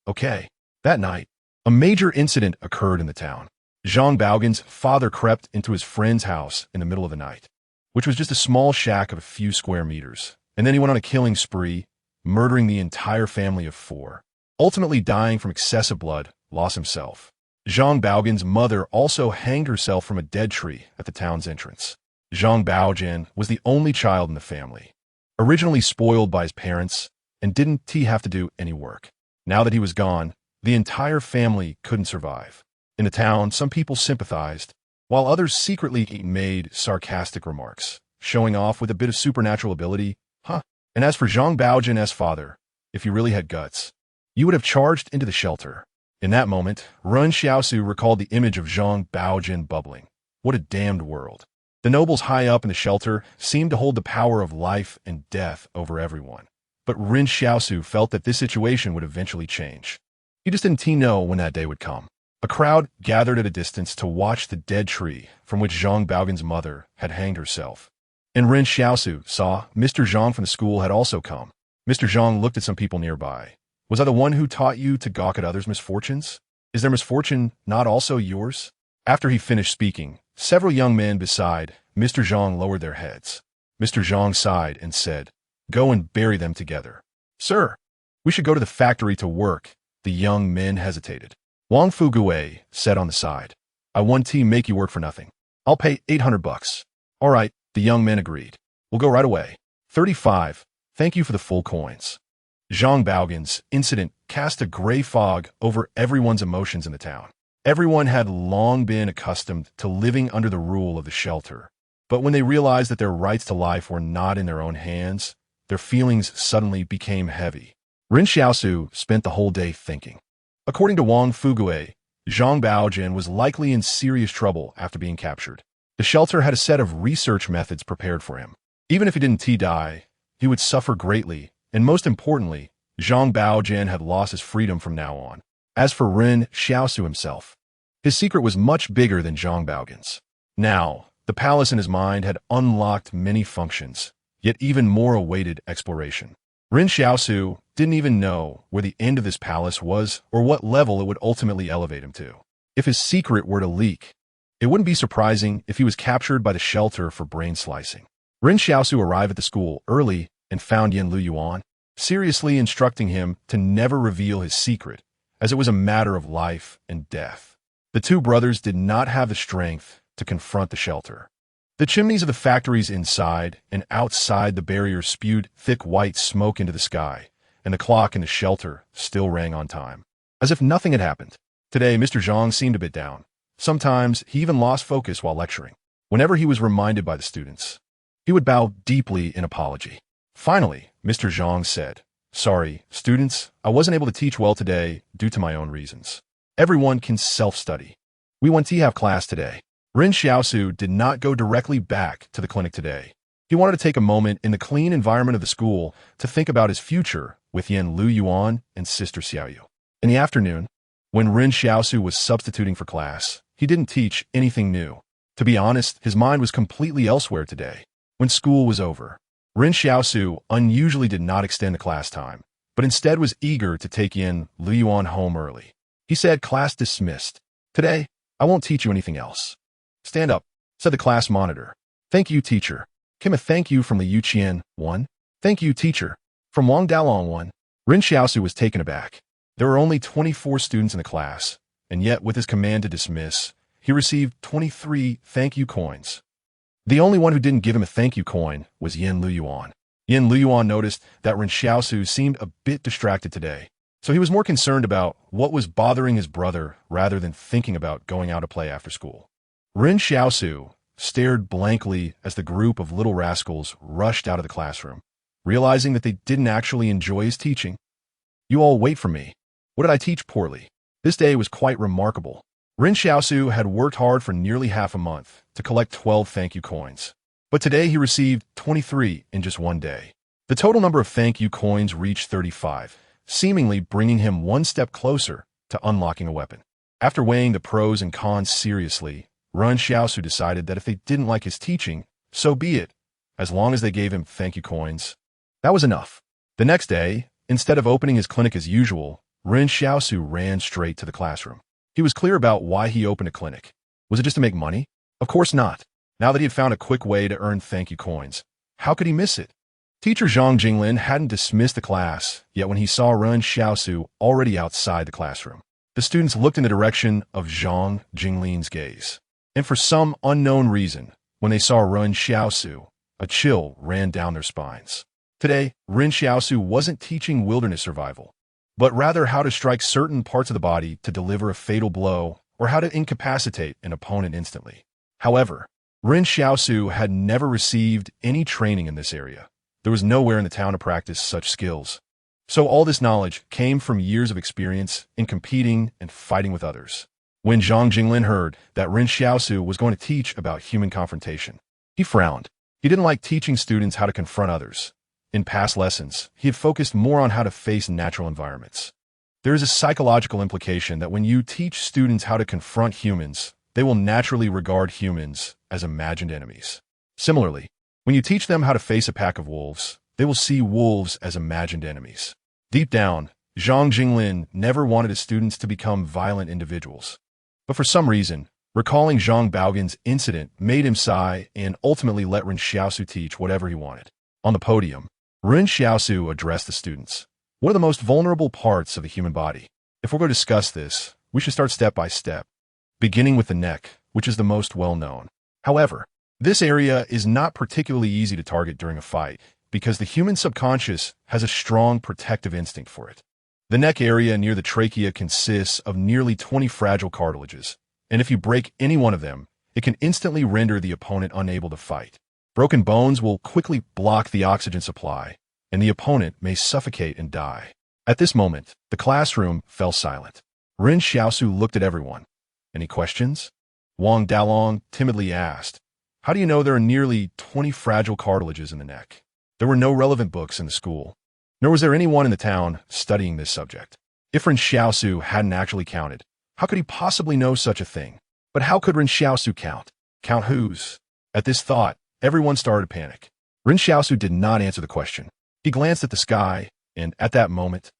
Speaker 1: Okay. That night, a major incident occurred in the town. Zhang Baogin's father crept into his friend's house in the middle of the night, which was just a small shack of a few square meters, and then he went on a killing spree, murdering the entire family of 4. Ultimately dying from excessive blood loss himself. Zhang Baogan's mother also hanged herself from a dead tree at the town's entrance. Zhang Baojin was the only child in the family, originally spoiled by his parents, and didn't he have to do any work. Now that he was gone, the entire family couldn't survive. In the town, some people sympathized, while others secretly made sarcastic remarks, showing off with a bit of supernatural ability. And as for Zhang Baojin's father, if you really had guts, you would have charged into the shelter. In that moment, Ren Xiaosu recalled the image of Zhang Baojin bubbling. What a damned world. The nobles high up in the shelter seemed to hold the power of life and death over everyone. But Ren Xiaosu felt that this situation would eventually change. He just didn't know when that day would come. A crowd gathered at a distance to watch the dead tree from which Zhang Baogan's mother had hanged herself. And Ren Xiaosu saw Mr. Zhang from the school had also come. Mr. Zhang looked at some people nearby. Was I the one who taught you to gawk at others' misfortunes? Is their misfortune not also yours? After he finished speaking, several young men beside Mr. Zhang lowered their heads. Mr. Zhang sighed and said, "Go and bury them together." "Sir, we should go to the factory to work." The young men hesitated. Wang Fugue said on the side, "I won't make you work for nothing. I'll pay $800. All right, the young men agreed. "We'll go right away." 35. Thank you for the full coins. Zhang Baogan's incident cast a gray fog over everyone's emotions in the town. Everyone had long been accustomed to living under the rule of the shelter. But when they realized that their rights to life were not in their own hands, their feelings suddenly became heavy. Ren Xiaosu spent the whole day thinking. According to Wang Fugue, Zhang Baojin was likely in serious trouble after being captured. The shelter had a set of research methods prepared for him. Even if he didn't die, he would suffer greatly, and most importantly, Zhang Baojin had lost his freedom from now on. As for Ren Xiaosu himself, his secret was much bigger than Zhang Baogan's. Now, the palace in his mind had unlocked many functions, yet even more awaited exploration. Ren Xiaosu didn't even know where the end of this palace was or what level it would ultimately elevate him to. If his secret were to leak, it wouldn't be surprising if he was captured by the shelter for brain slicing. Ren Xiaosu arrived at the school early and found Yen Luyuan, seriously instructing him to never reveal his secret, as it was a matter of life and death. The two brothers did not have the strength to confront the shelter. The chimneys of the factories inside and outside the barriers spewed thick white smoke into the sky, and the clock in the shelter still rang on time, as if nothing had happened. Today, Mr. Zhang seemed a bit down. Sometimes he even lost focus while lecturing. Whenever he was reminded by the students, he would bow deeply in apology. Finally, Mr. Zhang said, "Sorry, students, I wasn't able to teach well today due to my own reasons. Everyone can self-study. We went to have class today." Ren Xiaosu did not go directly back to the clinic today. He wanted to take a moment in the clean environment of the school to think about his future with Yen Luyuan and Sister Xiaoyu. In the afternoon, when Ren Xiaosu was substituting for class, he didn't teach anything new. To be honest, his mind was completely elsewhere today. When school was over, Ren Xiaosu unusually did not extend the class time, but instead was eager to take Yen Luyuan home early. He said, "Class dismissed. Today, I won't teach you anything else." "Stand up," said the class monitor. "Thank you, teacher." "Kim, a thank you from the Yuqian 1. "Thank you, teacher." From Wang Dalong 1. Ren Xiaosu was taken aback. There were only 24 students in the class, and yet with his command to dismiss, he received 23 thank you coins. The only one who didn't give him a thank you coin was Yen Luyuan. Yen Luyuan noticed that Ren Xiaosu seemed a bit distracted today, so he was more concerned about what was bothering his brother rather than thinking about going out to play after school. Ren Xiaosu stared blankly as the group of little rascals rushed out of the classroom, realizing that they didn't actually enjoy his teaching. "You all wait for me. What did I teach poorly?" This day was quite remarkable. Ren Xiaosu had worked hard for nearly half a month to collect 12 thank you coins, but today he received 23 in just one day. The total number of thank you coins reached 35, seemingly bringing him one step closer to unlocking a weapon. After weighing the pros and cons seriously, Ren Xiaosu decided that if they didn't like his teaching, so be it, as long as they gave him thank you coins. That was enough. The next day, instead of opening his clinic as usual, Ren Xiaosu ran straight to the classroom. He was clear about why he opened a clinic. Was it just to make money? Of course not. Now that he had found a quick way to earn thank you coins, how could he miss it? Teacher Zhang Jinglin hadn't dismissed the class, yet when he saw Ren Xiaosu already outside the classroom, The students looked in the direction of Zhang Jinglin's gaze. And for some unknown reason, when they saw Ren Xiaosu, a chill ran down their spines. Today, Ren Xiaosu wasn't teaching wilderness survival, but rather how to strike certain parts of the body to deliver a fatal blow or how to incapacitate an opponent instantly. However, Ren Xiaosu had never received any training in this area. There was nowhere in the town to practice such skills. So all this knowledge came from years of experience in competing and fighting with others. When Zhang Jinglin heard that Ren Xiaosu was going to teach about human confrontation, he frowned. He didn't like teaching students how to confront others. In past lessons, he had focused more on how to face natural environments. There is a psychological implication that when you teach students how to confront humans, they will naturally regard humans as imagined enemies. Similarly, when you teach them how to face a pack of wolves, they will see wolves as imagined enemies. Deep down, Zhang Jinglin never wanted his students to become violent individuals. But for some reason, recalling Zhang Baogan's incident made him sigh and ultimately let Ren Xiaosu teach whatever he wanted. On the podium, Ren Xiaosu addressed the students. What are the most vulnerable parts of the human body? If we're going to discuss this, we should start step by step, beginning with the neck, which is the most well-known. However, this area is not particularly easy to target during a fight because the human subconscious has a strong protective instinct for it. The neck area near the trachea consists of nearly 20 fragile cartilages, and if you break any one of them, it can instantly render the opponent unable to fight. Broken bones will quickly block the oxygen supply, and the opponent may suffocate and die. At this moment, the classroom fell silent. Ren Xiaosu looked at everyone. Any questions? Wang Dalong timidly asked, "How do you know there are nearly 20 fragile cartilages in the neck?" There were no relevant books in the school, nor was there anyone in the town studying this subject. If Ren Xiaosu hadn't actually counted, how could he possibly know such a thing? But how could Ren Xiaosu count? Count whose? At this thought, everyone started to panic. Ren Xiaosu did not answer the question. He glanced at the sky, and at that moment,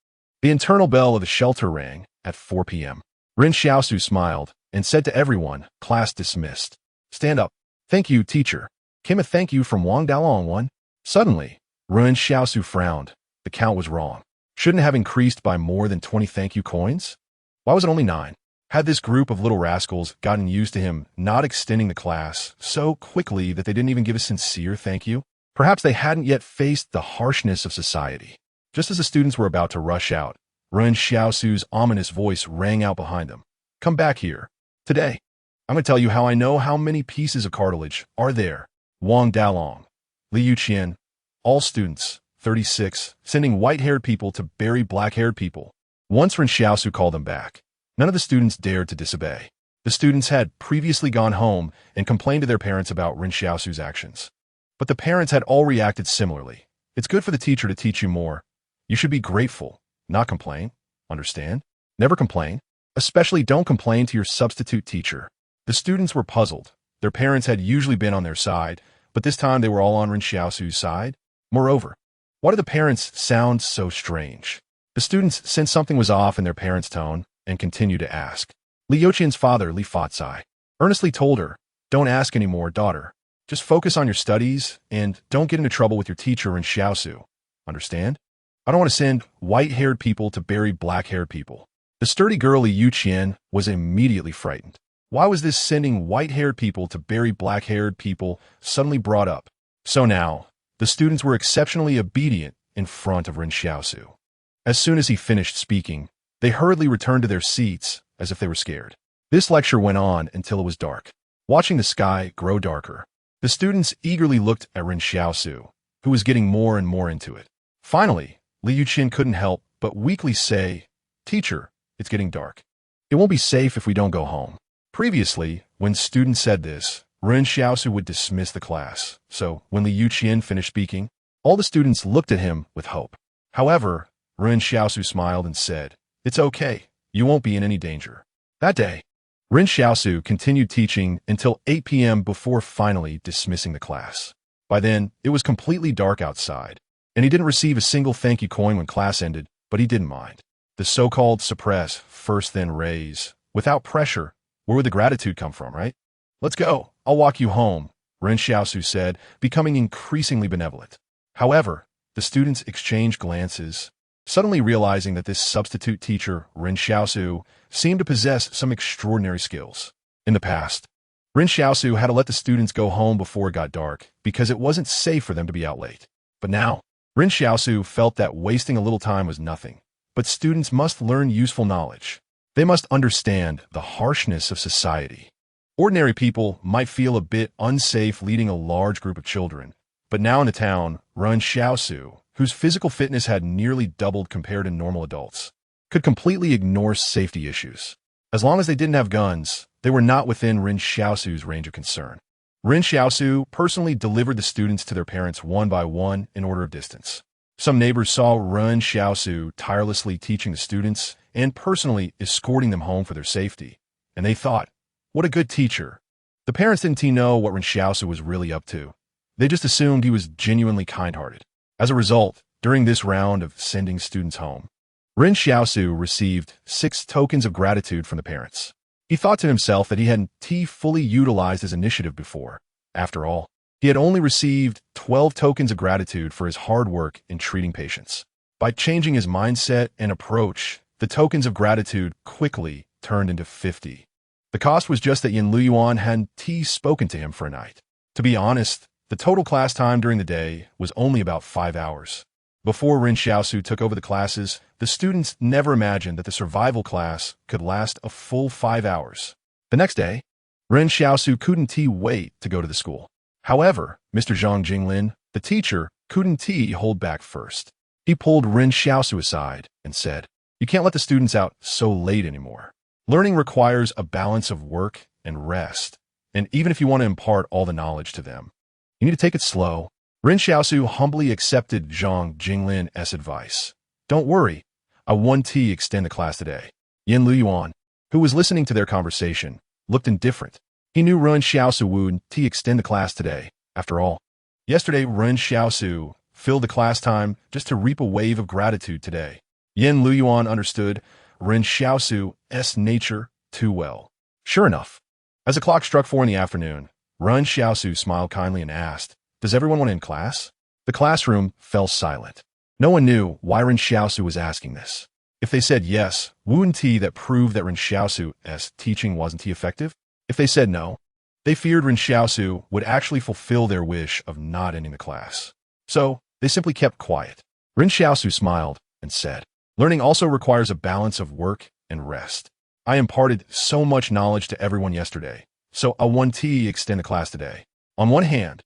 Speaker 1: the internal bell of the shelter rang at 4 p.m. Ren Xiaosu smiled and said to everyone, "Class dismissed. Stand up." "Thank you, teacher." Came a thank you from Wang Dalong one. Suddenly, Ren Xiaosu frowned. The count was wrong. Shouldn't it have increased by more than 20 thank you coins? Why was it only 9? Had this group of little rascals gotten used to him not extending the class so quickly that they didn't even give a sincere thank you? Perhaps they hadn't yet faced the harshness of society. Just as the students were about to rush out, Ren Xiaosu's ominous voice rang out behind them. "Come back here. Today, I'm going to tell you how I know how many pieces of cartilage are there." Wang Dalong, Liu Qian, all students, 36, sending white-haired people to bury black-haired people. Once Ren Xiaosu called them back, none of the students dared to disobey. The students had previously gone home and complained to their parents about Ren Xiaosu's actions. But the parents had all reacted similarly. It's good for the teacher to teach you more. You should be grateful, not complain. Understand? Never complain. Especially don't complain to your substitute teacher. The students were puzzled. Their parents had usually been on their side, but this time they were all on Ren Xiaosu's side. Moreover, why did the parents sound so strange? The students sensed something was off in their parents' tone and continued to ask. Li Youqian's father, Li Fatsai, earnestly told her, "Don't ask anymore, daughter. Just focus on your studies and don't get into trouble with your teacher Ren Xiaosu. Understand? I don't want to send white-haired people to bury black-haired people." The sturdy girl Li Youqian was immediately frightened. Why was this sending white-haired people to bury black-haired people suddenly brought up? So now, the students were exceptionally obedient in front of Ren Xiaosu. As soon as he finished speaking, they hurriedly returned to their seats as if they were scared. This lecture went on until it was dark. Watching the sky grow darker, the students eagerly looked at Ren Xiaosu, who was getting more and more into it. Finally, Li Yuqin couldn't help but weakly say, "Teacher, it's getting dark. It won't be safe if we don't go home." Previously, when students said this, Ren Xiaosu would dismiss the class. So when Li Yuqian finished speaking, all the students looked at him with hope. However, Ren Xiaosu smiled and said, "It's okay. You won't be in any danger." That day, Ren Xiaosu continued teaching until 8 p.m. before finally dismissing the class. By then, it was completely dark outside, and he didn't receive a single thank you coin when class ended, but he didn't mind. The so-called suppress, first then raise. Without pressure, where would the gratitude come from, right? "Let's go. I'll walk you home," Ren Xiaosu said, becoming increasingly benevolent. However, the students exchanged glances. suddenly realizing that this substitute teacher, Ren Xiaosu, seemed to possess some extraordinary skills. In the past, Ren Xiaosu had to let the students go home before it got dark because it wasn't safe for them to be out late. But now, Ren Xiaosu felt that wasting a little time was nothing. But students must learn useful knowledge. They must understand the harshness of society. Ordinary people might feel a bit unsafe leading a large group of children. But now in the town, Ren Xiaosu, whose physical fitness had nearly doubled compared to normal adults, could completely ignore safety issues. As long as they didn't have guns, they were not within Ren Xiaosu's range of concern. Ren Xiaosu personally delivered the students to their parents one by one in order of distance. Some neighbors saw Ren Xiaosu tirelessly teaching the students and personally escorting them home for their safety, and they thought, what a good teacher. The parents didn't know what Ren Xiaosu was really up to. They just assumed he was genuinely kind-hearted. As a result, during this round of sending students home, Ren Xiaosu received 6 tokens of gratitude from the parents. He thought to himself that he hadn't fully utilized his initiative before. After all, he had only received 12 tokens of gratitude for his hard work in treating patients. By changing his mindset and approach, the tokens of gratitude quickly turned into 50. The cost was just that Yin Luyuan hadn't spoken to him for a night. To be honest, the total class time during the day was only about 5 hours. Before Ren Xiaosu took over the classes, the students never imagined that the survival class could last a full 5 hours. The next day, Ren Xiaosu couldn't wait to go to the school. However, Mr. Zhang Jinglin, the teacher, couldn't hold back first. He pulled Ren Xiaosu aside and said, "You can't let the students out so late anymore. Learning requires a balance of work and rest, and even if you want to impart all the knowledge to them, you need to take it slow." Ren Xiaosu humbly accepted Zhang Jinglin's advice. "Don't worry, I won't extend the class today." Yin Luyuan, who was listening to their conversation, looked indifferent. He knew Ren Xiaosu wouldn't extend the class today. After all, yesterday Ren Xiaosu filled the class time just to reap a wave of gratitude today. Yin Luyuan understood Ren Xiaosu's nature too well. Sure enough, as the clock struck 4 in the afternoon, Ren Xiaosu smiled kindly and asked, "Does everyone want to end class?" The classroom fell silent. No one knew why Ren Xiaosu was asking this. If they said yes, wouldn't that prove that Ren Xiaosu's teaching wasn't effective? If they said no, they feared Ren Xiaosu would actually fulfill their wish of not ending the class. So, they simply kept quiet. Ren Xiaosu smiled and said, "Learning also requires a balance of work and rest. I imparted so much knowledge to everyone yesterday, so I won't extend the class today. On one hand,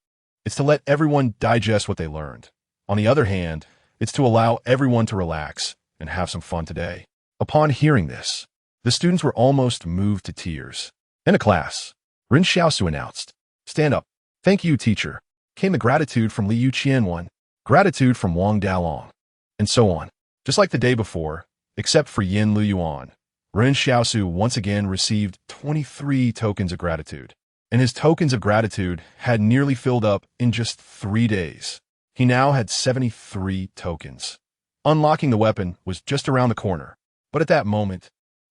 Speaker 1: it's to let everyone digest what they learned. On the other hand, it's to allow everyone to relax and have some fun today." Upon hearing this, the students were almost moved to tears. In a class, Ren Xiaosu announced, "Stand up. Thank you, teacher." Came the gratitude from Li Yuqianwan, gratitude from Wang Dalong, and so on. Just like the day before, except for Yin Luyuan, Ren Xiaosu once again received 23 tokens of gratitude, and his tokens of gratitude had nearly filled up in just 3 days. He now had 73 tokens. Unlocking the weapon was just around the corner, but at that moment,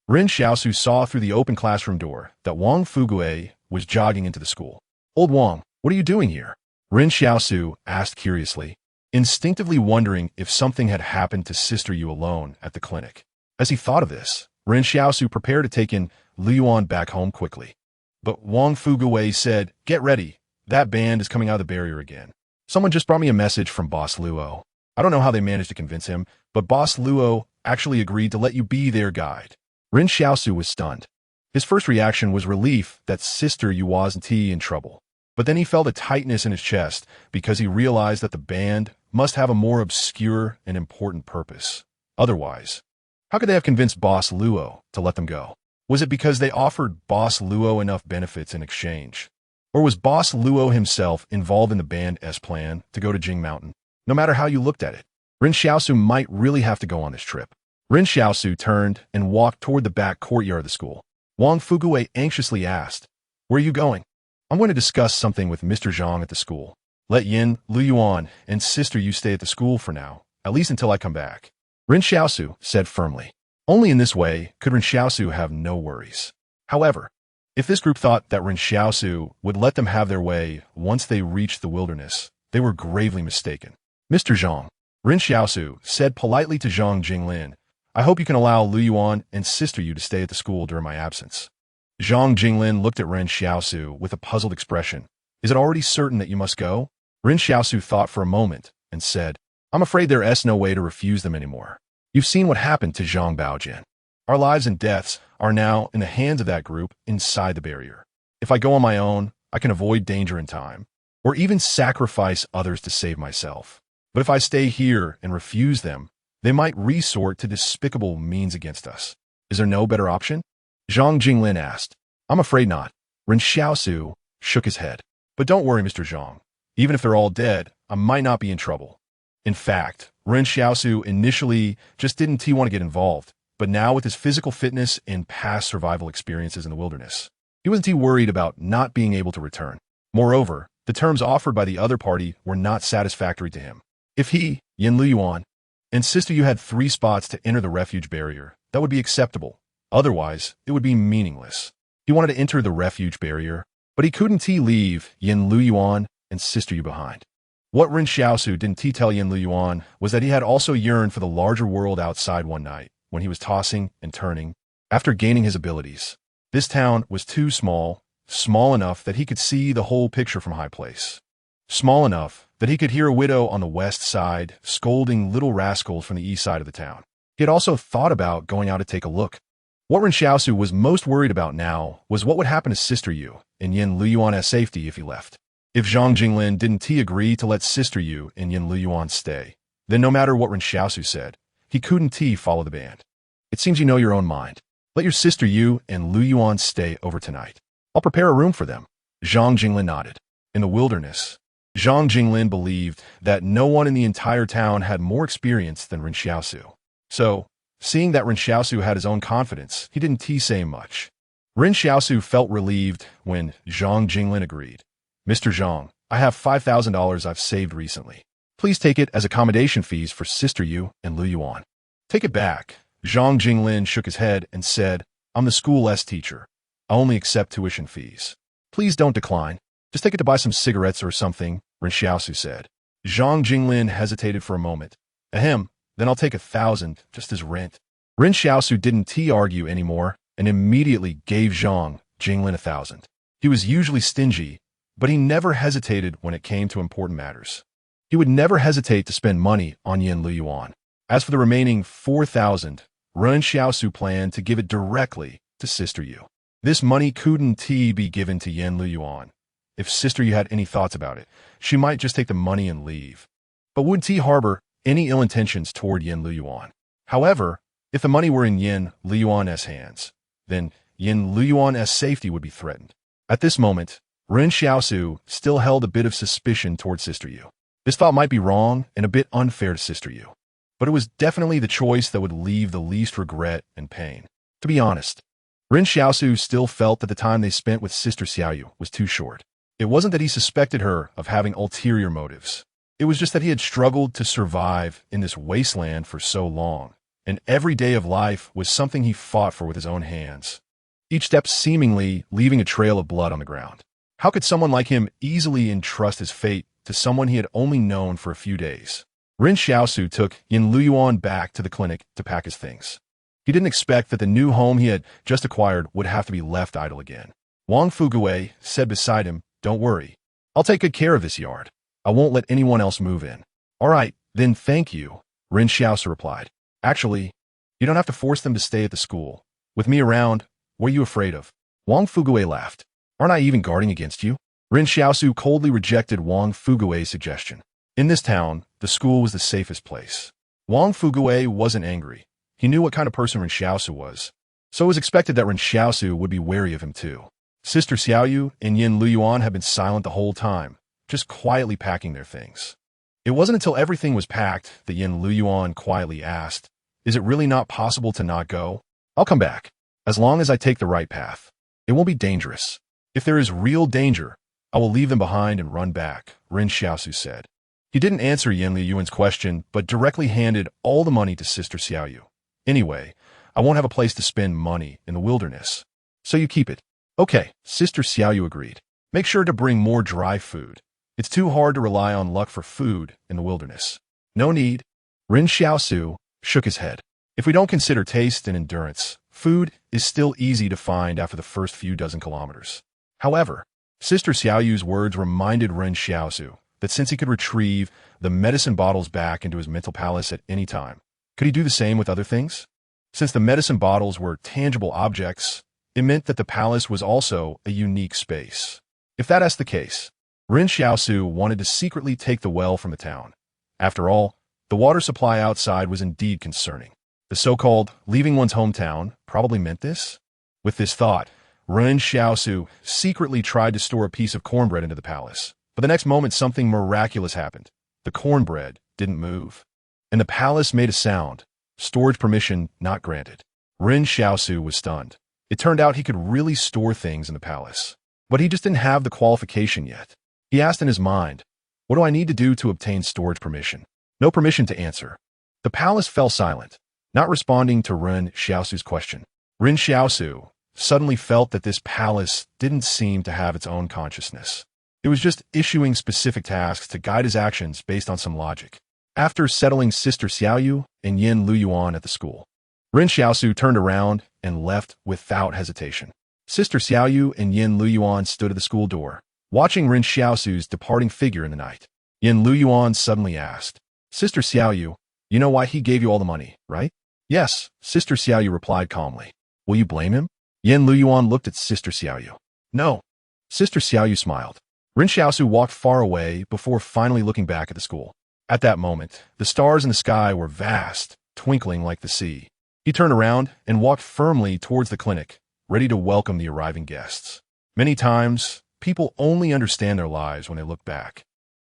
Speaker 1: Ren Xiaosu saw through the open classroom door that Wang Fugue was jogging into the school. "Old Wang, what are you doing here?" Ren Xiaosu asked curiously, instinctively wondering if something had happened to Sister Yu alone at the clinic. As he thought of this, Ren Xiaosu prepared to take in Luyuan back home quickly. But Wang Fugue said, "Get ready. That band is coming out of the barrier again. Someone just brought me a message from Boss Luo. I don't know how they managed to convince him, but Boss Luo actually agreed to let you be their guide." Ren Xiaosu was stunned. His first reaction was relief that Sister Yu wasn't in trouble. But then he felt a tightness in his chest because he realized that the band must have a more obscure and important purpose. Otherwise, how could they have convinced Boss Luo to let them go? Was it because they offered Boss Luo enough benefits in exchange? Or was Boss Luo himself involved in the band's plan to go to Jing Mountain? No matter how you looked at it, Ren Xiaosu might really have to go on this trip. Ren Xiaosu turned and walked toward the back courtyard of the school. Wang Fugue anxiously asked, "Where are you going?" "I'm going to discuss something with Mr. Zhang at the school. Let Yin, Luyuan, and Sister Yu stay at the school for now, at least until I come back," Ren Xiaosu said firmly. Only in this way could Ren Xiaosu have no worries. However, if this group thought that Ren Xiaosu would let them have their way once they reached the wilderness, they were gravely mistaken. "Mr. Zhang," Ren Xiaosu said politely to Zhang Jinglin, I hope you can allow Lu Yuan and Sister Yu to stay at the school during my absence. Zhang Jinglin looked at Ren Xiaosu with a puzzled expression. Is it already certain that you must go? Ren Xiaosu thought for a moment and said, I'm afraid there is no way to refuse them anymore. You've seen what happened to Zhang Baojin. Our lives and deaths are now in the hands of that group inside the barrier. If I go on my own, I can avoid danger in time, or even sacrifice others to save myself. But if I stay here and refuse them, they might resort to despicable means against us. Is there no better option? Zhang Jinglin asked. I'm afraid not. Ren Xiaosu shook his head. But don't worry, Mr. Zhang. Even if they're all dead, I might not be in trouble. In fact, Ren Xiaosu initially just didn't want to get involved, but now with his physical fitness and past survival experiences in the wilderness, he wasn't worried about not being able to return. Moreover, the terms offered by the other party were not satisfactory to him. If he, Yin Lu Yuan, and Sister Yu had 3 spots to enter the refuge barrier, that would be acceptable. Otherwise, it would be meaningless. He wanted to enter the refuge barrier, but he couldn't leave Yin Lu Yuan and Sister Yu behind. What Ren Xiaosu didn't tell Yin Lu Yuan was that he had also yearned for the larger world outside one night when he was tossing and turning after gaining his abilities. This town was too small enough that he could see the whole picture from high place. Small enough that he could hear a widow on the west side scolding little rascals from the east side of the town. He had also thought about going out to take a look. What Ren Xiaosu was most worried about now was what would happen to Sister Yu and Yin Lu Yuan's safety if he left. If Zhang Jinglin didn't agree to let Sister Yu and Yin Lu Yuan stay, then no matter what Ren Xiaosu said, he couldn't follow the band. It seems you know your own mind. Let your Sister Yu and Lu Yuan stay over tonight. I'll prepare a room for them. Zhang Jinglin nodded. In the wilderness, Zhang Jinglin believed that no one in the entire town had more experience than Ren Xiaosu. So, seeing that Ren Xiaosu had his own confidence, he didn't say much. Ren Xiaosu felt relieved when Zhang Jinglin agreed. Mr. Zhang, I have $5,000 I've saved recently. Please take it as accommodation fees for Sister Yu and Lu Yuan. Take it back. Zhang Jinglin shook his head and said, I'm the school teacher. I only accept tuition fees. Please don't decline. Just take it to buy some cigarettes or something, Ren Xiaosu said. Zhang Jinglin hesitated for a moment. Ahem, then I'll take 1,000 just as rent. Ren Xiaosu didn't argue anymore and immediately gave Zhang Jinglin 1,000. He was usually stingy, but he never hesitated when it came to important matters. He would never hesitate to spend money on Yin Lu Yuan. As for the remaining 4,000, Ren Xiaosu planned to give it directly to Sister Yu. This money couldn't be given to Yin Lu Yuan. If Sister Yu had any thoughts about it, she might just take the money and leave. But wouldn't he harbor any ill intentions toward Yin Lu Yuan? However, if the money were in Yin Lu Yuan's hands, then Yin Lu Yuan's safety would be threatened. At this moment, Ren Xiaosu still held a bit of suspicion toward Sister Yu. This thought might be wrong and a bit unfair to Sister Yu, but it was definitely the choice that would leave the least regret and pain. To be honest, Ren Xiaosu still felt that the time they spent with Sister Xiaoyu was too short. It wasn't that he suspected her of having ulterior motives. It was just that he had struggled to survive in this wasteland for so long, and every day of life was something he fought for with his own hands, each step seemingly leaving a trail of blood on the ground. How could someone like him easily entrust his fate to someone he had only known for a few days? Ren Xiaosu took Yin Lu Yuan back to the clinic to pack his things. He didn't expect that the new home he had just acquired would have to be left idle again. Wang Fuguwei said beside him, Don't worry. I'll take good care of this yard. I won't let anyone else move in. All right, then thank you, Ren Xiaosu replied. Actually, you don't have to force them to stay at the school. With me around, what are you afraid of? Wang Fuguwei laughed. Aren't I even guarding against you? Ren Xiaosu coldly rejected Wang Fuguwei's suggestion. In this town, the school was the safest place. Wang Fuguwei wasn't angry. He knew what kind of person Ren Xiaosu was, so it was expected that Ren Xiaosu would be wary of him too. Sister Xiaoyu and Yin Lu Yuan had been silent the whole time, just quietly packing their things. It wasn't until everything was packed that Yin Lu Yuan quietly asked, Is it really not possible to not go? I'll come back, as long as I take the right path. It won't be dangerous. If there is real danger, I will leave them behind and run back, Ren Xiaosu said. He didn't answer Yin Lu Yuan's question, but directly handed all the money to Sister Xiaoyu. Anyway, I won't have a place to spend money in the wilderness, so you keep it. Okay, Sister Xiaoyu agreed. Make sure to bring more dry food. It's too hard to rely on luck for food in the wilderness. No need, Ren Xiaosu shook his head. If we don't consider taste and endurance, food is still easy to find after the first few dozen kilometers. However, Sister Xiaoyu's words reminded Ren Xiaosu that since he could retrieve the medicine bottles back into his mental palace at any time, could he do the same with other things? Since the medicine bottles were tangible objects, it meant that the palace was also a unique space. If that's the case, Ren Xiaosu wanted to secretly take the well from the town. After all, the water supply outside was indeed concerning. The so-called leaving one's hometown probably meant this. With this thought, Ren Xiaosu secretly tried to store a piece of cornbread into the palace. But the next moment, something miraculous happened. The cornbread didn't move. And the palace made a sound. Storage permission not granted. Ren Xiaosu was stunned. It turned out he could really store things in the palace. But he just didn't have the qualification yet. He asked in his mind, what do I need to do to obtain storage permission? No permission to answer. The palace fell silent, not responding to Ren Xiaosu's question. Ren Xiaosu suddenly felt that this palace didn't seem to have its own consciousness. It was just issuing specific tasks to guide his actions based on some logic. After settling Sister Xiaoyu and Yin Luyuan at the school, Ren Xiaosu turned around and left without hesitation. Sister Xiaoyu and Yin Luyuan stood at the school door, watching Ren Xiaosu's departing figure in the night. Yin Luyuan suddenly asked, Sister Xiaoyu, you know why he gave you all the money, right? Yes, Sister Xiaoyu replied calmly. Will you blame him? Yin Luyuan looked at Sister Xiaoyu. No. Sister Xiaoyu smiled. Ren Xiaosu walked far away before finally looking back at the school. At that moment, the stars in the sky were vast, twinkling like the sea. He turned around and walked firmly towards the clinic, ready to welcome the arriving guests. Many times, people only understand their lives when they look back,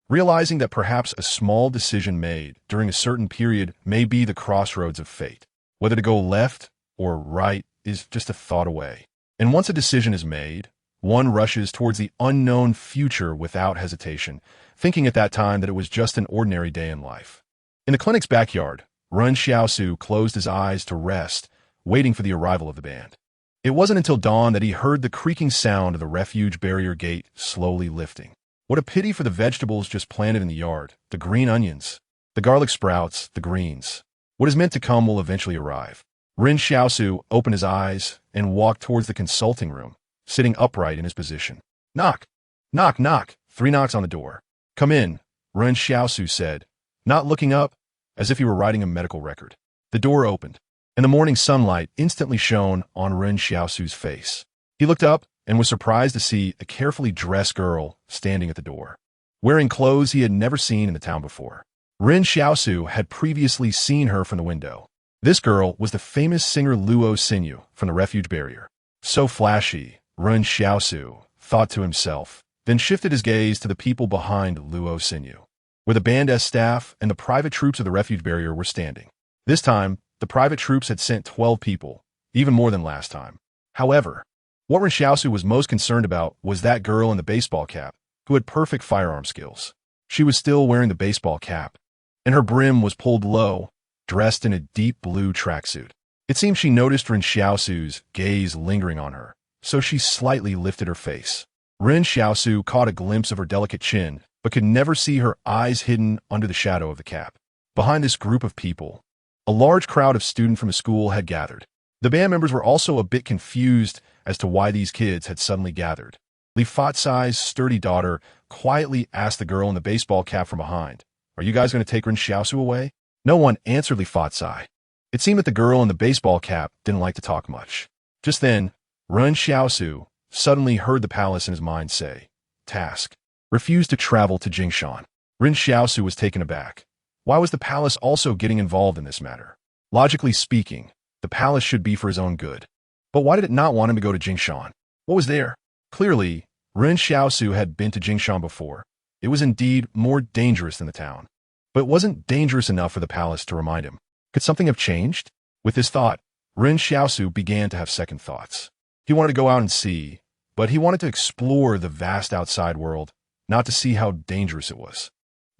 Speaker 1: realizing that perhaps a small decision made during a certain period may be the crossroads of fate. Whether to go left or right is just a thought away. And once a decision is made, one rushes towards the unknown future without hesitation, thinking at that time that it was just an ordinary day in life. In the clinic's backyard, Ren Xiaosu closed his eyes to rest, waiting for the arrival of the band. It wasn't until dawn that he heard the creaking sound of the refuge barrier gate slowly lifting. What a pity for the vegetables just planted in the yard, the green onions, the garlic sprouts, the greens. What is meant to come will eventually arrive. Ren Xiaosu opened his eyes and walked towards the consulting room, sitting upright in his position. Knock! Knock, knock! 3 knocks on the door. Come in, Ren Xiaosu said, not looking up, as if he were writing a medical record. The door opened, and the morning sunlight instantly shone on Ren Xiaosu's face. He looked up and was surprised to see a carefully dressed girl standing at the door, wearing clothes he had never seen in the town before. Ren Xiaosu had previously seen her from the window. This girl was the famous singer Luo Xinyu from the refuge barrier. So flashy, Ren Xiaosu thought to himself, then shifted his gaze to the people behind Luo Xinyu, where the band's staff and the private troops of the refuge barrier were standing. This time, the private troops had sent 12 people, even more than last time. However, what Ren Xiaosu was most concerned about was that girl in the baseball cap, who had perfect firearm skills. She was still wearing the baseball cap, and her brim was pulled low, dressed in a deep blue tracksuit. It seemed she noticed Ren Xiaosu's gaze lingering on her, so she slightly lifted her face. Ren Xiaosu caught a glimpse of her delicate chin, but could never see her eyes hidden under the shadow of the cap. Behind this group of people, a large crowd of students from the school had gathered. The band members were also a bit confused as to why these kids had suddenly gathered. Li Fatsai's sturdy daughter quietly asked the girl in the baseball cap from behind, "Are you guys going to take Ren Xiaosu away?" No one answered Li Fatsai. It seemed that the girl in the baseball cap didn't like to talk much. Just then, Ren Xiaosu suddenly heard the palace in his mind say, "Task. Refuse to travel to Jingshan." Ren Xiaosu was taken aback. Why was the palace also getting involved in this matter? Logically speaking, the palace should be for his own good. But why did it not want him to go to Jingshan? What was there? Clearly, Ren Xiaosu had been to Jingshan before. It was indeed more dangerous than the town. But it wasn't dangerous enough for the palace to remind him. Could something have changed? With this thought, Ren Xiaosu began to have second thoughts. He wanted to go out and see, but he wanted to explore the vast outside world, not to see how dangerous it was.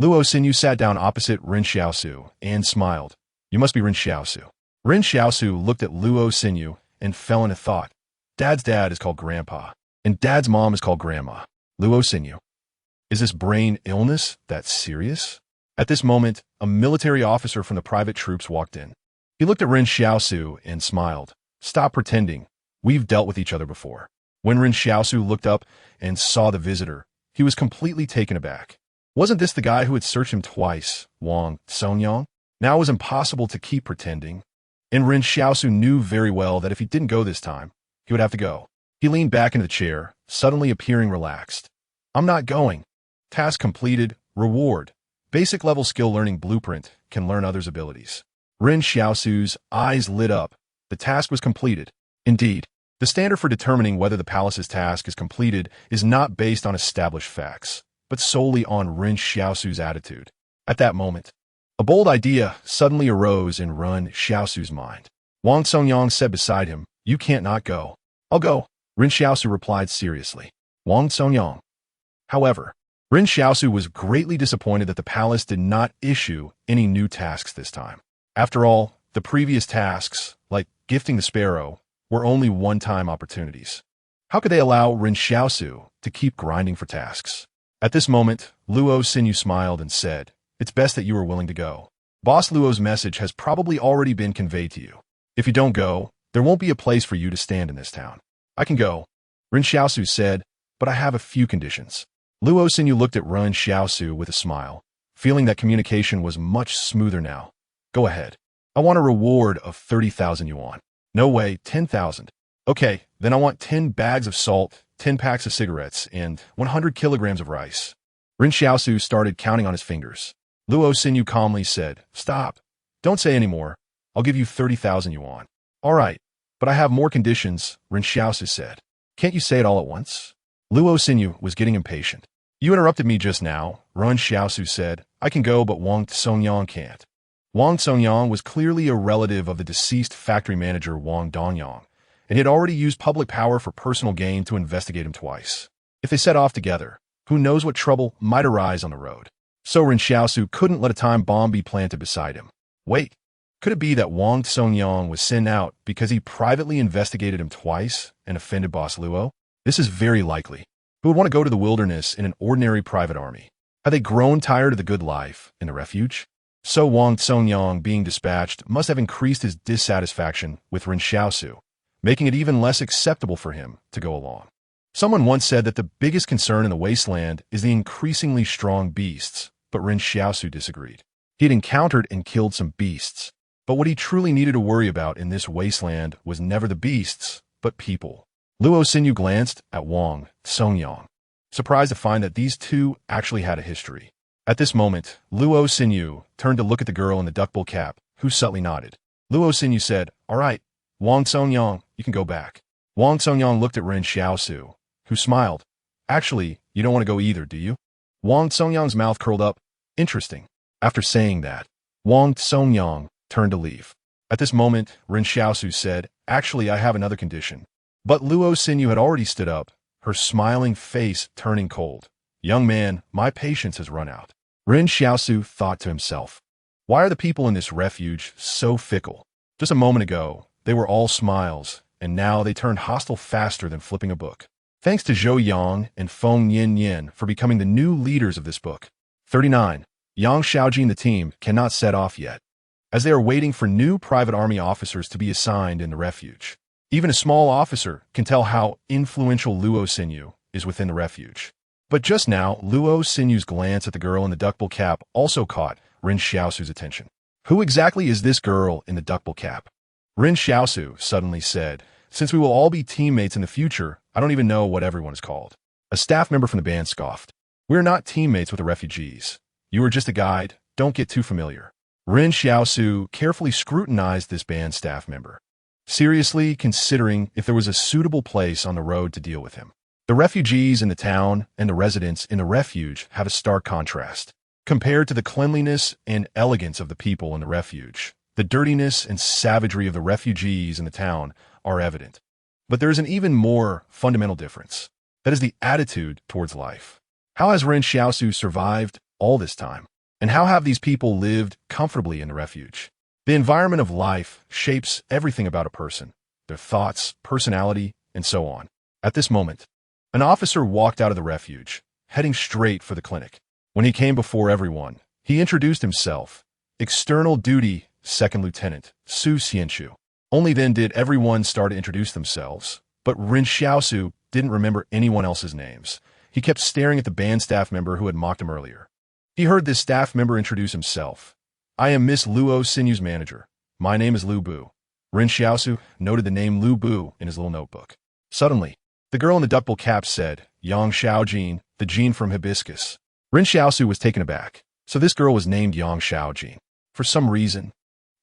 Speaker 1: Luo Xinyu sat down opposite Ren Xiaosu and smiled. "You must be Ren Xiaosu." Ren Xiaosu looked at Luo Xinyu and fell into thought. Dad's dad is called Grandpa, and Dad's mom is called Grandma. Luo Xinyu. Is this brain illness that serious? At this moment, a military officer from the private troops walked in. He looked at Ren Xiaosu and smiled. Stop pretending. We've dealt with each other before. When Ren Xiaosu looked up and saw the visitor, he was completely taken aback. Wasn't this the guy who had searched him twice, Wang Songyang? Now it was impossible to keep pretending. And Ren Xiaosu knew very well that if he didn't go this time, he would have to go. He leaned back into the chair, suddenly appearing relaxed. I'm not going. Task completed. Reward. Basic level skill learning blueprint can learn others' abilities. Ren Xiaosu's eyes lit up. The task was completed. Indeed, the standard for determining whether the palace's task is completed is not based on established facts, but solely on Ren Xiaosu's attitude. At that moment, a bold idea suddenly arose in Ren Xiaosu's mind. Wang Songyang said beside him, You can't not go. I'll go. Ren Xiaosu replied seriously. Wang Songyang. However, Ren Xiaosu was greatly disappointed that the palace did not issue any new tasks this time. After all, the previous tasks, like gifting the sparrow, were only one-time opportunities. How could they allow Ren Xiaosu to keep grinding for tasks? At this moment, Luo Xinyu smiled and said, It's best that you are willing to go. Boss Luo's message has probably already been conveyed to you. If you don't go, there won't be a place for you to stand in this town. I can go, Ren Xiaosu said, but I have a few conditions. Luo Xinyu looked at Ren Xiaosu with a smile, feeling that communication was much smoother now. Go ahead. I want a reward of 30,000 yuan. No way, 10,000. Okay, then I want 10 bags of salt, 10 packs of cigarettes, and 100 kilograms of rice. Ren Xiaosu started counting on his fingers. Luo Xinyu calmly said, Stop. Don't say any more. I'll give you 30,000 yuan. All right, but I have more conditions, Ren Xiaosu said. Can't you say it all at once? Luo Xinyu was getting impatient. You interrupted me just now, Ren Xiaosu said. I can go, but Wang Songyang can't. Wang Songyang was clearly a relative of the deceased factory manager Wang Dongyang, and he had already used public power for personal gain to investigate him twice. If they set off together, who knows what trouble might arise on the road. So Ren Xiaosu couldn't let a time bomb be planted beside him. Wait, could it be that Wang Songyang was sent out because he privately investigated him twice and offended Boss Luo? This is very likely. Who would want to go to the wilderness in an ordinary private army? Had they grown tired of the good life in the refuge? So Wang Songyang being dispatched must have increased his dissatisfaction with Ren Xiaosu, making it even less acceptable for him to go along. Someone once said that the biggest concern in the wasteland is the increasingly strong beasts, but Ren Xiaosu disagreed. He had encountered and killed some beasts, but what he truly needed to worry about in this wasteland was never the beasts, but people. Luo Xinyu glanced at Wang Songyang, surprised to find that these two actually had a history. At this moment, Luo Xinyu turned to look at the girl in the duckbill cap, who subtly nodded. Luo Xinyu said, All right, Wang Songyang, you can go back. Wang Songyang looked at Ren Xiaosu, who smiled. Actually, you don't want to go either, do you? Wang Songyang's mouth curled up. Interesting. After saying that, Wang Songyang turned to leave. At this moment, Ren Xiaosu said, Actually, I have another condition. But Luo Xinyu had already stood up, her smiling face turning cold. Young man, my patience has run out. Ren Xiaosu thought to himself. Why are the people in this refuge so fickle? Just a moment ago, they were all smiles, and now they turned hostile faster than flipping a book. Thanks to Zhou Yang and Feng Yin for becoming the new leaders of this book. 39. Yang Xiaoji and the team cannot set off yet, as they are waiting for new private army officers to be assigned in the refuge. Even a small officer can tell how influential Luo Xinyu is within the refuge. But just now, Luo Xinyu's glance at the girl in the duckbill cap also caught Ren Xiaosu's attention. Who exactly is this girl in the duckbill cap? Ren Xiaosu suddenly said, Since we will all be teammates in the future, I don't even know what everyone is called. A staff member from the band scoffed. We are not teammates with the refugees. You are just a guide. Don't get too familiar. Ren Xiaosu carefully scrutinized this band staff member, seriously considering if there was a suitable place on the road to deal with him. The refugees in the town and the residents in the refuge have a stark contrast. Compared to the cleanliness and elegance of the people in the refuge, the dirtiness and savagery of the refugees in the town are evident. But there is an even more fundamental difference. That is the attitude towards life. How has Ren Xiaosu survived all this time? And how have these people lived comfortably in the refuge? The environment of life shapes everything about a person, their thoughts, personality, and so on. At this moment, an officer walked out of the refuge, heading straight for the clinic. When he came before everyone, He introduced himself. External duty, Second Lieutenant, Su Xianchu. Only then did everyone start to introduce themselves, but Ren Xiaosu didn't remember anyone else's names. He kept staring at the band staff member who had mocked him earlier. He heard this staff member introduce himself. I am Miss Luo Sinyu's manager. My name is Lu Bu. Ren Xiaosu noted the name Lu Bu in his little notebook. Suddenly, the girl in the duckbill cap said, Yang Xiaojin, the Jin from Hibiscus. Ren Xiaosu was taken aback. So this girl was named Yang Xiaojin. For some reason,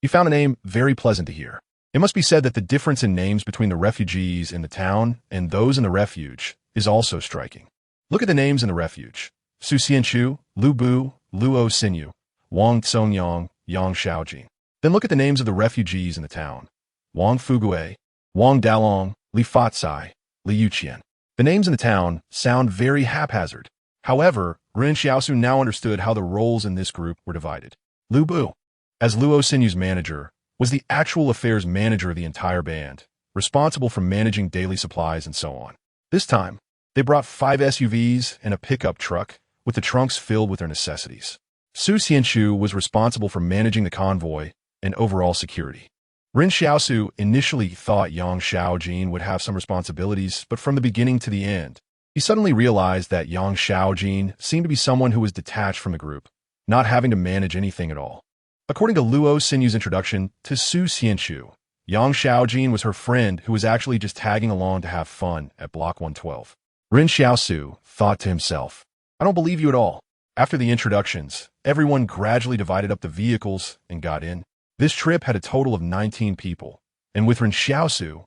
Speaker 1: he found a name very pleasant to hear. It must be said that the difference in names between the refugees in the town and those in the refuge is also striking. Look at the names in the refuge. Su Xianchu, Lu Bu, Luo Sinyu, Wang Tsongyang, Yang Xiaojin. Then look at the names of the refugees in the town. Wang Fugue, Wang Dalong, Li Fatsai, Li Yuqian. The names in the town sound very haphazard. However, Ren Xiaosu now understood how the roles in this group were divided. Lu Bu, as Luo Sinyu's manager, was the actual affairs manager of the entire band, responsible for managing daily supplies and so on. This time, they brought 5 SUVs and a pickup truck with the trunks filled with their necessities. Su Xianchu was responsible for managing the convoy and overall security. Ren Xiaosu initially thought Yang Xiaojin would have some responsibilities, but from the beginning to the end, he suddenly realized that Yang Xiaojin seemed to be someone who was detached from the group, not having to manage anything at all. According to Luo Sinyu's introduction to Su Xianchu, Yang Xiaojin was her friend who was actually just tagging along to have fun at Block 112. Ren Xiaosu thought to himself, I don't believe you at all. After the introductions, everyone gradually divided up the vehicles and got in. This trip had a total of 19 people, and with Ren Xiaosu,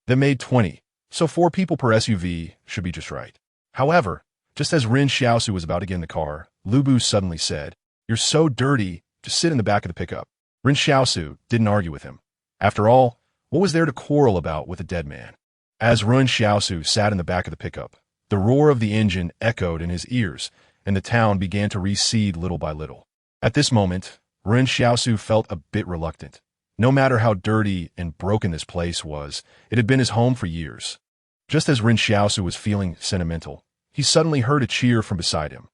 Speaker 1: that made 20, so 4 people per SUV should be just right. However, just as Ren Xiaosu was about to get in the car, Lu Bu suddenly said, You're so dirty, just sit in the back of the pickup. Ren Xiaosu didn't argue with him. After all, what was there to quarrel about with a dead man? As Ren Xiaosu sat in the back of the pickup, the roar of the engine echoed in his ears, and the town began to recede little by little. At this moment, Ren Xiaosu felt a bit reluctant. No matter how dirty and broken this place was, it had been his home for years. Just as Ren Xiaosu was feeling sentimental, he suddenly heard a cheer from beside him.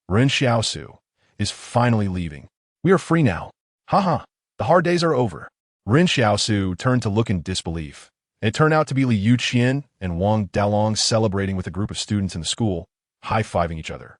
Speaker 1: Ren Xiaosu is finally leaving. We are free now. Haha, the hard days are over. Ren Xiaosu turned to look in disbelief. It turned out to be Li Yuqian and Wang Dalong celebrating with a group of students in the school, high-fiving each other.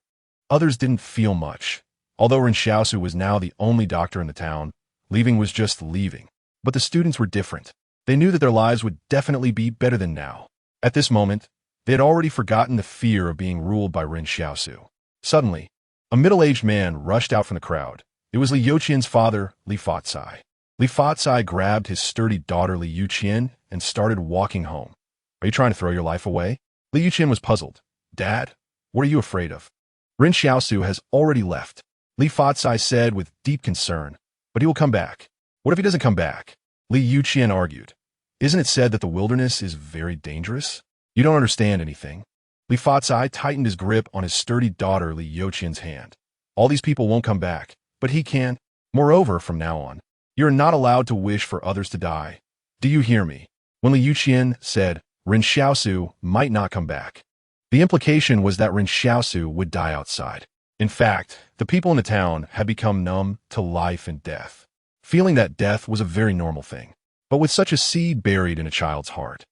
Speaker 1: Others didn't feel much. Although Ren Xiaosu was now the only doctor in the town, leaving was just leaving. But the students were different. They knew that their lives would definitely be better than now. At this moment, they had already forgotten the fear of being ruled by Ren Xiaosu. Suddenly, a middle-aged man rushed out from the crowd. It was Li Yuqian's father, Li Fatsai. Li Fatsai grabbed his sturdy daughter Li Yuqian and started walking home. Are you trying to throw your life away? Li Yuqian was puzzled. Dad, what are you afraid of? Ren Xiaosu has already left. Li Fatsai said with deep concern, but he will come back. What if he doesn't come back? Li Yuqian argued. Isn't it said that the wilderness is very dangerous? You don't understand anything. Li Fatsai tightened his grip on his sturdy daughter Li Yuqian's hand. All these people won't come back, but he can. Moreover, from now on, you are not allowed to wish for others to die. Do you hear me? When Li Yuqian said, Ren Xiaosu might not come back, the implication was that Ren Xiaosu would die outside. In fact, the people in the town had become numb to life and death, feeling that death was a very normal thing. But with such a seed buried in a child's heart,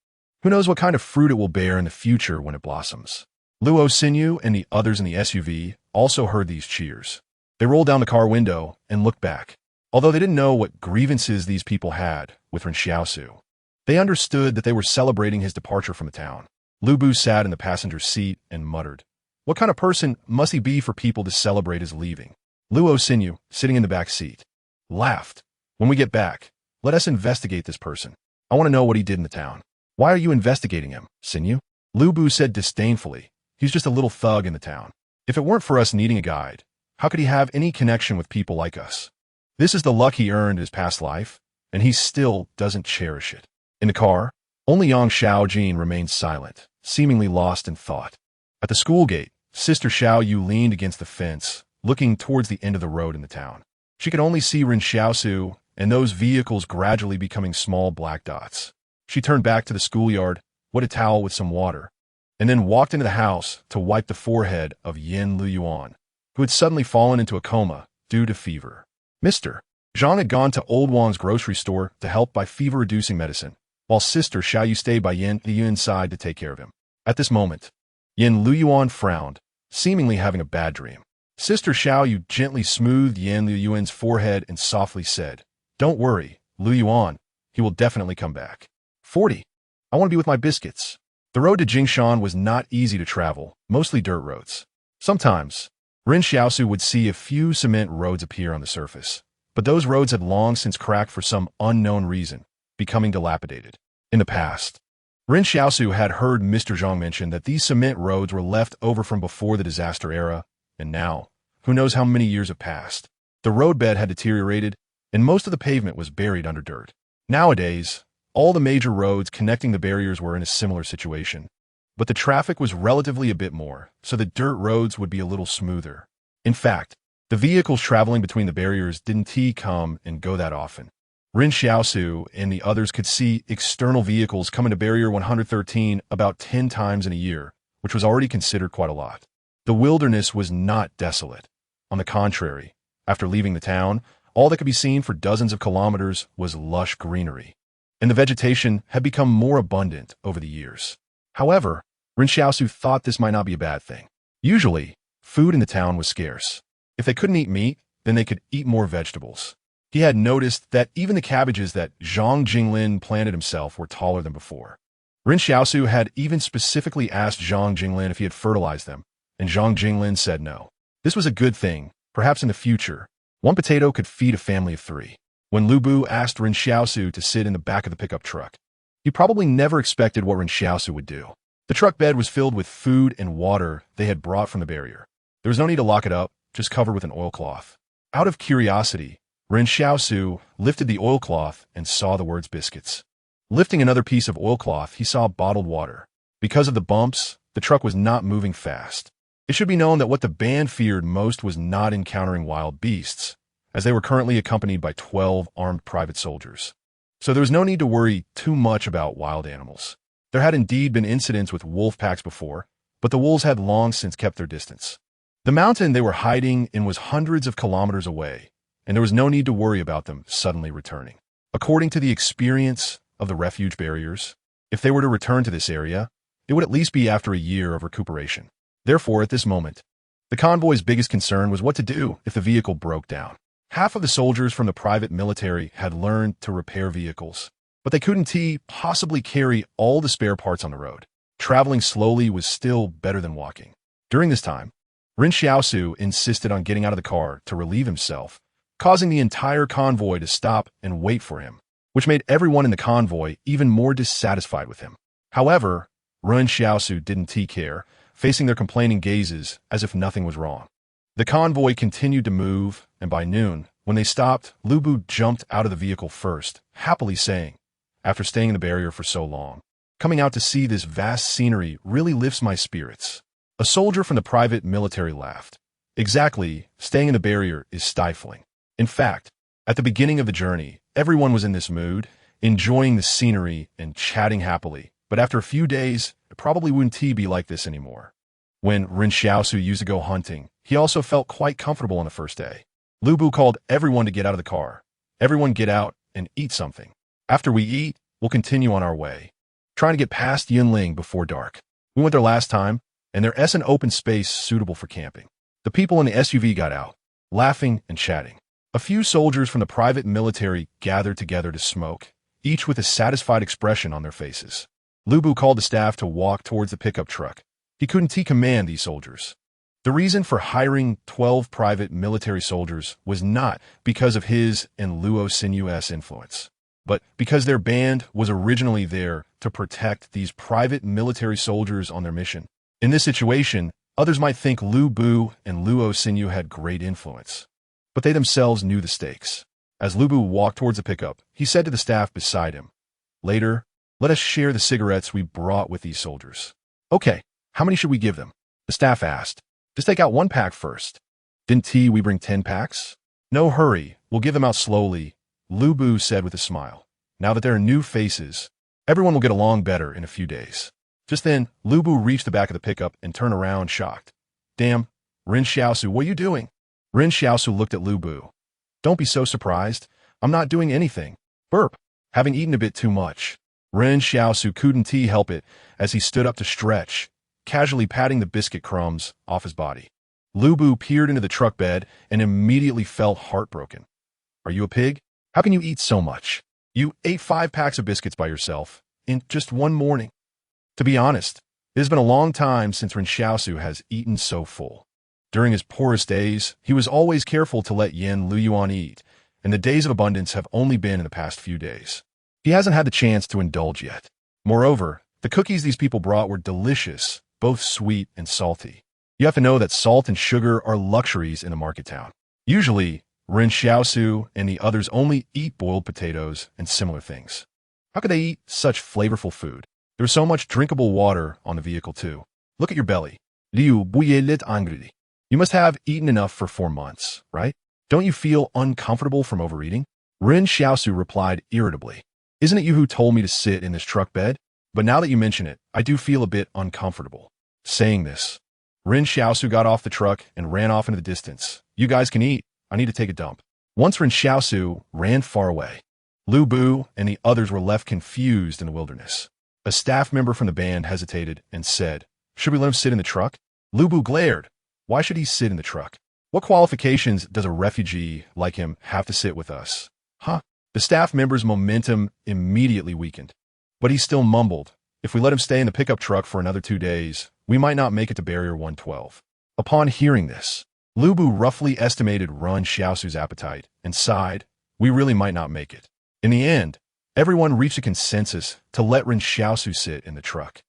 Speaker 1: who knows what kind of fruit it will bear in the future when it blossoms? Luo Sinyu and the others in the SUV also heard these cheers. They rolled down the car window and looked back. Although they didn't know what grievances these people had with Ren Xiaosu, they understood that they were celebrating his departure from the town. Lu Bu sat in the passenger seat and muttered, What kind of person must he be for people to celebrate his leaving? Luo Sinyu, sitting in the back seat, laughed. When we get back, let us investigate this person. I want to know what he did in the town. Why are you investigating him, Sinyu? Lu Bu said disdainfully. He's just a little thug in the town. If it weren't for us needing a guide, how could he have any connection with people like us? This is the luck he earned in his past life, and he still doesn't cherish it. In the car, only Yang Xiaojin remained silent, seemingly lost in thought. At the school gate, Sister Xiao Yu leaned against the fence, looking towards the end of the road in the town. She could only see Ren Xiaosu and those vehicles gradually becoming small black dots. She turned back to the schoolyard, wet a towel with some water, and then walked into the house to wipe the forehead of Yin Luyuan, who had suddenly fallen into a coma, due to fever. Mr. Zhang had gone to Old Wang's grocery store to help buy fever-reducing medicine, while Sister Xiaoyu stayed by Yin Luyuan's side to take care of him. At this moment, Yin Luyuan frowned, seemingly having a bad dream. Sister Xiaoyu gently smoothed Yin Luyuan's forehead and softly said, "Don't worry, Luyuan, he will definitely come back." 40. I want to be with my biscuits. The road to Jingshan was not easy to travel, mostly dirt roads. Sometimes, Ren Xiaosu would see a few cement roads appear on the surface, but those roads had long since cracked for some unknown reason, becoming dilapidated. In the past, Ren Xiaosu had heard Mr. Zhang mention that these cement roads were left over from before the disaster era, and now, who knows how many years have passed. The roadbed had deteriorated, and most of the pavement was buried under dirt. Nowadays, all the major roads connecting the barriers were in a similar situation, but the traffic was relatively a bit more, so the dirt roads would be a little smoother. In fact, the vehicles traveling between the barriers didn't come and go that often. Ren Xiaosu and the others could see external vehicles come into Barrier 113 about 10 times in a year, which was already considered quite a lot. The wilderness was not desolate. On the contrary, after leaving the town, all that could be seen for dozens of kilometers was lush greenery, and the vegetation had become more abundant over the years. However, Ren Xiaosu thought this might not be a bad thing. Usually, food in the town was scarce. If they couldn't eat meat, then they could eat more vegetables. He had noticed that even the cabbages that Zhang Jinglin planted himself were taller than before. Ren Xiaosu had even specifically asked Zhang Jinglin if he had fertilized them, and Zhang Jinglin said no. This was a good thing. Perhaps in the future, one potato could feed a family of 3. When Lu Bu asked Ren Xiaosu to sit in the back of the pickup truck, he probably never expected what Ren Xiaosu would do. The truck bed was filled with food and water they had brought from the barrier. There was no need to lock it up, just cover with an oilcloth. Out of curiosity, Ren Xiaosu lifted the oilcloth and saw the words biscuits. Lifting another piece of oilcloth, he saw bottled water. Because of the bumps, the truck was not moving fast. It should be known that what the band feared most was not encountering wild beasts, as they were currently accompanied by 12 armed private soldiers. So there was no need to worry too much about wild animals. There had indeed been incidents with wolf packs before, but the wolves had long since kept their distance. The mountain they were hiding in was hundreds of kilometers away, and there was no need to worry about them suddenly returning. According to the experience of the refuge barriers, if they were to return to this area, it would at least be after a year of recuperation. Therefore, at this moment, the convoy's biggest concern was what to do if the vehicle broke down. Half of the soldiers from the private military had learned to repair vehicles, but they couldn't possibly carry all the spare parts on the road. Traveling slowly was still better than walking. During this time, Ren Xiaosu insisted on getting out of the car to relieve himself, causing the entire convoy to stop and wait for him, which made everyone in the convoy even more dissatisfied with him. However, Ren Xiaosu didn't care, facing their complaining gazes as if nothing was wrong. The convoy continued to move, and by noon, when they stopped, Lu Bu jumped out of the vehicle first, happily saying, "After staying in the barrier for so long, coming out to see this vast scenery really lifts my spirits." A soldier from the private military laughed. Exactly, staying in the barrier is stifling. In fact, at the beginning of the journey, everyone was in this mood, enjoying the scenery and chatting happily, but after a few days, it probably wouldn't be like this anymore. When Ren Xiaosu used to go hunting, he also felt quite comfortable on the first day. Lu Bu called everyone to get out of the car. Everyone get out and eat something. After we eat, we'll continue on our way, trying to get past Yunling before dark. We went there last time, and there is an open space suitable for camping. The people in the SUV got out, laughing and chatting. A few soldiers from the private military gathered together to smoke, each with a satisfied expression on their faces. Lu Bu called the staff to walk towards the pickup truck. He couldn't command these soldiers. The reason for hiring 12 private military soldiers was not because of his and Luo Sinu's influence, but because their band was originally there to protect these private military soldiers on their mission. In this situation, others might think Lu Bu and Luo Sinu had great influence, but they themselves knew the stakes. As Lu Bu walked towards the pickup, he said to the staff beside him, "Later, let us share the cigarettes we brought with these soldiers." "Okay, how many should we give them?" the staff asked. "Just take out 1 pack first." "Didn't we bring 10 packs? "No hurry, we'll give them out slowly," Lu Bu said with a smile. "Now that there are new faces, everyone will get along better in a few days." Just then, Lu Bu reached the back of the pickup and turned around shocked. "Damn, Ren Xiaosu, what are you doing?" Ren Xiaosu looked at Lu Bu. Don't be so surprised. I'm not doing anything. Burp. Having eaten a bit too much. Ren Xiaosu couldn't help it as he stood up to stretch, casually patting the biscuit crumbs off his body. Lu Bu peered into the truck bed and immediately felt heartbroken. Are you a pig? How can you eat so much? You ate 5 packs of biscuits by yourself in just one morning. To be honest, it has been a long time since Ren Xiaosu has eaten so full. During his poorest days, he was always careful to let Yin Luyuan eat, and the days of abundance have only been in the past few days. He hasn't had the chance to indulge yet. Moreover, the cookies these people brought were delicious, both sweet and salty. You have to know that salt and sugar are luxuries in a market town. Usually, Ren Xiaosu and the others only eat boiled potatoes and similar things. How could they eat such flavorful food? There's so much drinkable water on the vehicle too. Look at your belly. Liu buyelit angry. You must have eaten enough for 4 months, right? Don't you feel uncomfortable from overeating? Ren Xiaosu replied irritably. Isn't it you who told me to sit in this truck bed? But now that you mention it, I do feel a bit uncomfortable. Saying this, Ren Xiaosu got off the truck and ran off into the distance. You guys can eat. I need to take a dump. Once Ren Xiaosu ran far away, Lu Bu and the others were left confused in the wilderness. A staff member from the band hesitated and said, should we let him sit in the truck? Lu Bu glared. Why should he sit in the truck? What qualifications does a refugee like him have to sit with us? Huh? The staff member's momentum immediately weakened. But he still mumbled, if we let him stay in the pickup truck for another 2 days, we might not make it to Barrier 112. Upon hearing this, Lu Bu roughly estimated Ren Xiaosu's appetite and sighed, we really might not make it. In the end, everyone reached a consensus to let Ren Xiaosu sit in the truck.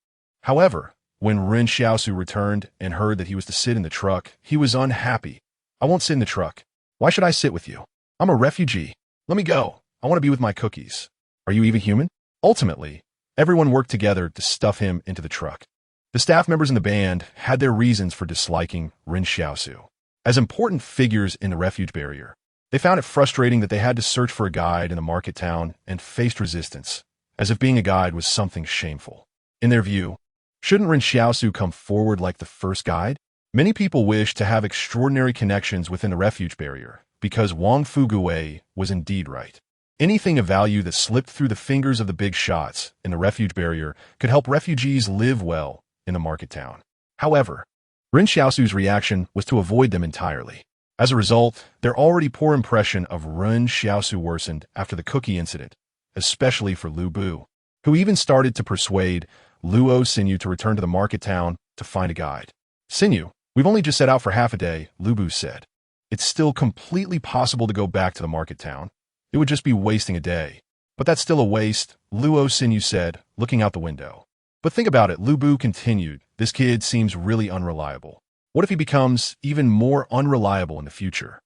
Speaker 1: However, when Ren Xiaosu returned and heard that he was to sit in the truck, he was unhappy. I won't sit in the truck. Why should I sit with you? I'm a refugee. Let me go. I want to be with my cookies. Are you even human? Ultimately, everyone worked together to stuff him into the truck. The staff members in the band had their reasons for disliking Ren Xiaosu. As important figures in the refuge barrier, they found it frustrating that they had to search for a guide in the market town and faced resistance, as if being a guide was something shameful. In their view, shouldn't Ren Xiaosu come forward like the first guide? Many people wish to have extraordinary connections within the refuge barrier, because Wang Fuguwei was indeed right. Anything of value that slipped through the fingers of the big shots in the refuge barrier could help refugees live well in the market town. However, Ren Xiaosu's reaction was to avoid them entirely. As a result, their already poor impression of Ren Xiaosu worsened after the cookie incident, especially for Lu Bu, who even started to persuade Luo Xinyu to return to the market town to find a guide. Xinyu, we've only just set out for half a day, Lu Bu said. It's still completely possible to go back to the market town. It would just be wasting a day. But that's still a waste, Luo Xinyu said, looking out the window. But think about it, Lu Bu continued. This kid seems really unreliable. What if he becomes even more unreliable in the future?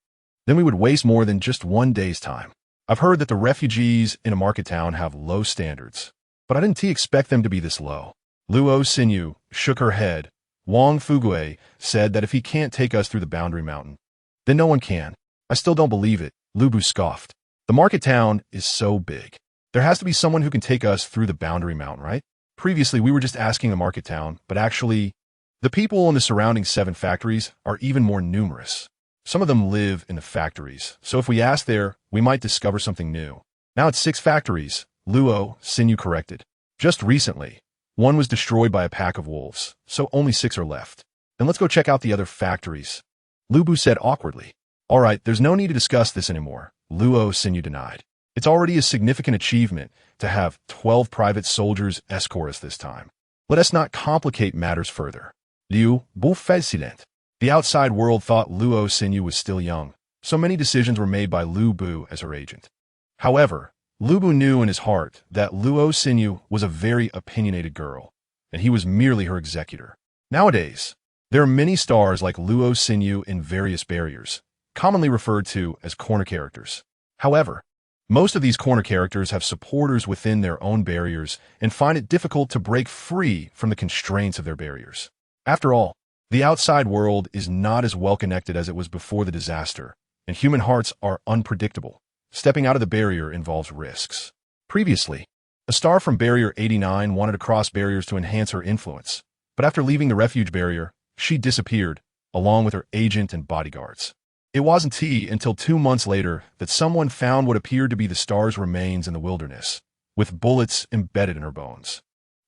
Speaker 1: Then we would waste more than just 1 day's time. I've heard that the refugees in a market town have low standards, but I didn't expect them to be this low. Luo Xinyu shook her head. Wang Fuguei said that if he can't take us through the boundary mountain, then no one can. I still don't believe it, Lu Bu scoffed. The market town is so big. There has to be someone who can take us through the boundary mountain, right? Previously, we were just asking the market town, but actually, the people in the surrounding 7 factories are even more numerous. Some of them live in the factories, so if we ask there, we might discover something new. Now it's 6 factories, Luo Xinyu corrected. Just recently, 1 was destroyed by a pack of wolves, so only 6 are left. Then let's go check out the other factories, Lu Bu said awkwardly. All right, there's no need to discuss this anymore, Luo Xinyu denied. It's already a significant achievement to have 12 private soldiers escort us this time. Let us not complicate matters further. Liu Bu fed silent. The outside world thought Luo Xinyu was still young, so many decisions were made by Lu Bu as her agent. However, Lu Bu knew in his heart that Luo Xinyu was a very opinionated girl, and he was merely her executor. Nowadays, there are many stars like Luo Xinyu in various barriers, commonly referred to as corner characters. However, most of these corner characters have supporters within their own barriers and find it difficult to break free from the constraints of their barriers. After all, the outside world is not as well connected as it was before the disaster, and human hearts are unpredictable. Stepping out of the barrier involves risks. Previously, a star from Barrier 89 wanted to cross barriers to enhance her influence, but after leaving the refuge barrier, she disappeared, along with her agent and bodyguards. It wasn't until 2 months later that someone found what appeared to be the star's remains in the wilderness, with bullets embedded in her bones,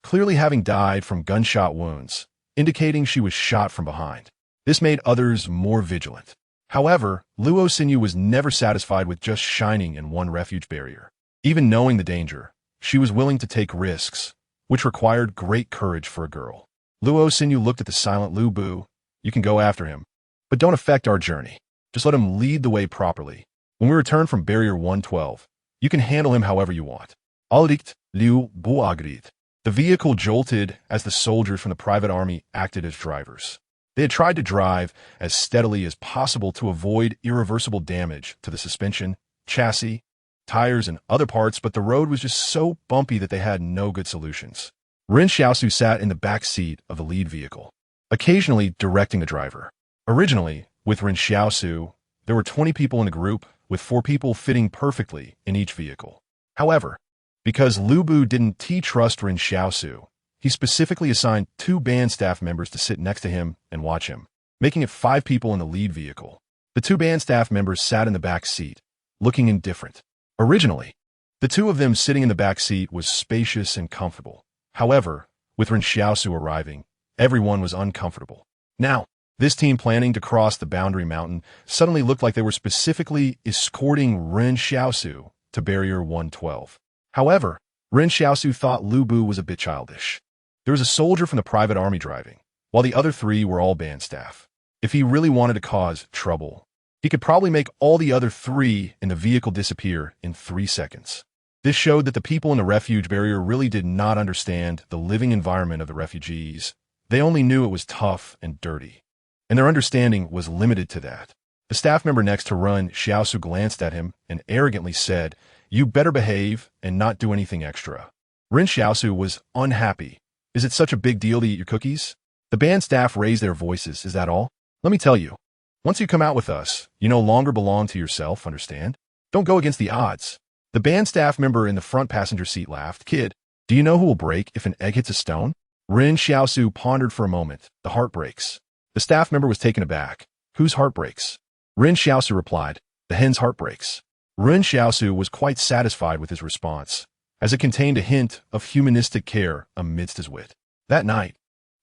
Speaker 1: clearly having died from gunshot wounds, indicating she was shot from behind. This made others more vigilant. However, Luo Xinyu was never satisfied with just shining in one refuge barrier. Even knowing the danger, she was willing to take risks, which required great courage for a girl. Luo Xinyu looked at the silent Lu Bu. You can go after him, but don't affect our journey. Just let him lead the way properly. When we return from Barrier 112, you can handle him however you want. Aldikt Liu Bu agreed. The vehicle jolted as the soldiers from the private army acted as drivers. They had tried to drive as steadily as possible to avoid irreversible damage to the suspension, chassis, tires, and other parts, but the road was just so bumpy that they had no good solutions. Ren Xiaosu sat in the back seat of the lead vehicle, occasionally directing the driver. Originally, with Ren Xiaosu, there were 20 people in the group, with 4 people fitting perfectly in each vehicle. However, because Lu Bu didn't trust Ren Xiaosu, he specifically assigned 2 band staff members to sit next to him and watch him, making it 5 people in the lead vehicle. The 2 band staff members sat in the back seat, looking indifferent. Originally, the 2 of them sitting in the back seat was spacious and comfortable. However, with Ren Xiaosu arriving, everyone was uncomfortable. Now, this team planning to cross the boundary mountain suddenly looked like they were specifically escorting Ren Xiaosu to Barrier 112. However, Ren Xiaosu thought Lu Bu was a bit childish. There was a soldier from the private army driving, while the other 3 were all band staff. If he really wanted to cause trouble, he could probably make all the other 3 in the vehicle disappear in 3 seconds. This showed that the people in the refuge barrier really did not understand the living environment of the refugees. They only knew it was tough and dirty, and their understanding was limited to that. The staff member next to Ren Xiaosu glanced at him and arrogantly said, "You better behave and not do anything extra." Ren Xiaosu was unhappy. "Is it such a big deal to eat your cookies?" The band staff raised their voices. "Is that all? Let me tell you. Once you come out with us, you no longer belong to yourself, understand? Don't go against the odds." The band staff member in the front passenger seat laughed. "Kid, do you know who will break if an egg hits a stone?" Ren Xiaosu pondered for a moment. "The heart breaks." The staff member was taken aback. "Whose heart breaks?" Ren Xiaosu replied, "The hen's heart breaks." Ren Xiaosu was quite satisfied with his response, as it contained a hint of humanistic care amidst his wit. That night,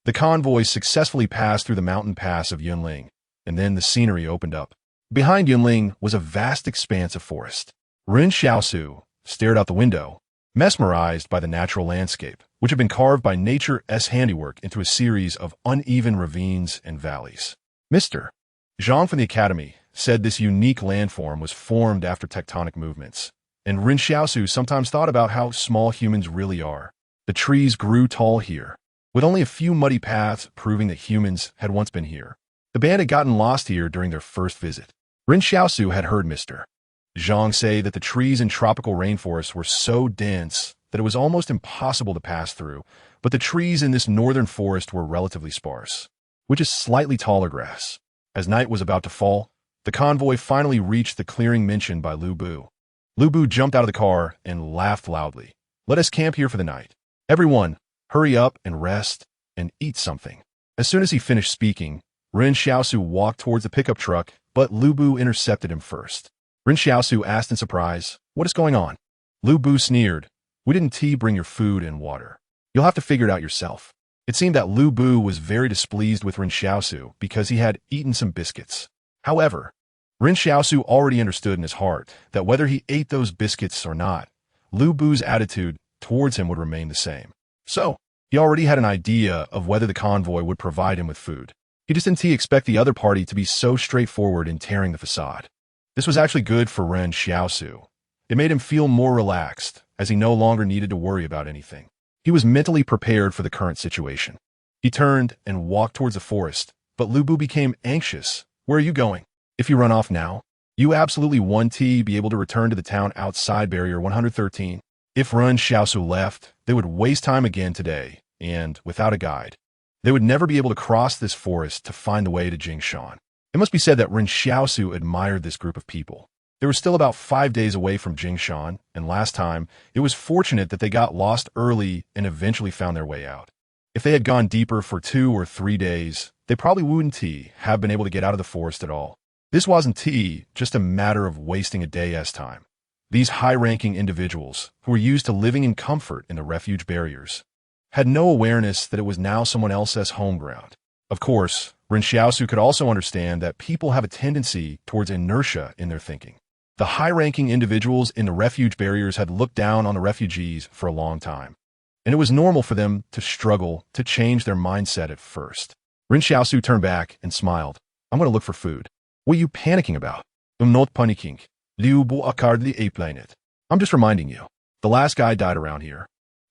Speaker 1: the convoy successfully passed through the mountain pass of Yunling, and then the scenery opened up. Behind Yunling was a vast expanse of forest. Ren Xiaosu stared out the window, mesmerized by the natural landscape, which had been carved by nature's handiwork into a series of uneven ravines and valleys. Mr. Zhang from the academy said this unique landform was formed after tectonic movements, and Ren Xiaosu sometimes thought about how small humans really are. The trees grew tall here, with only a few muddy paths proving that humans had once been here. The band had gotten lost here during their first visit. Ren Xiaosu had heard Mr. Zhang say that the trees in tropical rainforests were so dense that it was almost impossible to pass through, but the trees in this northern forest were relatively sparse, which is slightly taller grass. As night was about to fall, the convoy finally reached the clearing mentioned by Lu Bu. Lu Bu jumped out of the car and laughed loudly. "Let us camp here for the night. Everyone, hurry up and rest and eat something." As soon as he finished speaking, Ren Xiaosu walked towards the pickup truck, but Lu Bu intercepted him first. Ren Xiaosu asked in surprise, "What is going on?" Lu Bu sneered, "We didn't bring your food and water. You'll have to figure it out yourself." It seemed that Lu Bu was very displeased with Ren Xiaosu because he had eaten some biscuits. However, Ren Xiaosu already understood in his heart that whether he ate those biscuits or not, Lu Bu's attitude towards him would remain the same. So, he already had an idea of whether the convoy would provide him with food. He just didn't expect the other party to be so straightforward in tearing the facade. This was actually good for Ren Xiaosu. It made him feel more relaxed, as he no longer needed to worry about anything. He was mentally prepared for the current situation. He turned and walked towards the forest, but Lu Bu became anxious. "Where are you going? If you run off now, you absolutely won't be able to return to the town outside Barrier 113. If Ren Xiaosu left, they would waste time again today, and without a guide, they would never be able to cross this forest to find the way to Jingshan." It must be said that Ren Xiaosu admired this group of people. They were still about 5 days away from Jingshan, and last time, it was fortunate that they got lost early and eventually found their way out. If they had gone deeper for 2 or 3 days, they probably wouldn't have been able to get out of the forest at all. This wasn't just a matter of wasting a day's time. These high-ranking individuals, who were used to living in comfort in the refuge barriers, had no awareness that it was now someone else's home ground. Of course, Ren Xiaosu could also understand that people have a tendency towards inertia in their thinking. The high-ranking individuals in the refuge barriers had looked down on the refugees for a long time, and it was normal for them to struggle to change their mindset at first. Ren Xiaosu turned back and smiled. I'm going to look for food. What are you panicking about? I'm not panicking. I'm just reminding you. The last guide died around here,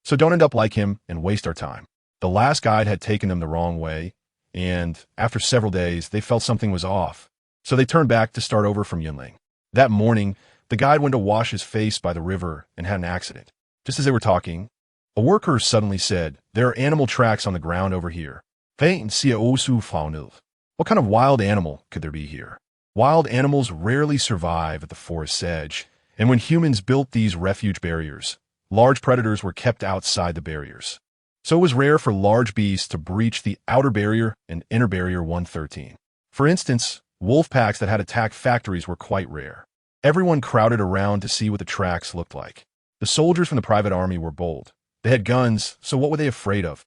Speaker 1: so don't end up like him and waste our time. The last guide had taken them the wrong way, and after several days, they felt something was off, so they turned back to start over from Yunling. That morning, the guide went to wash his face by the river and had an accident. Just as they were talking, a worker suddenly said, "There are animal tracks on the ground over here. Ren Xiaosu. What kind of wild animal could there be here?" Wild animals rarely survive at the forest's edge, and when humans built these refuge barriers, large predators were kept outside the barriers. So it was rare for large beasts to breach the outer barrier and inner barrier 113. For instance, wolf packs that had attacked factories were quite rare. Everyone crowded around to see what the tracks looked like. The soldiers from the private army were bold. They had guns, so what were they afraid of?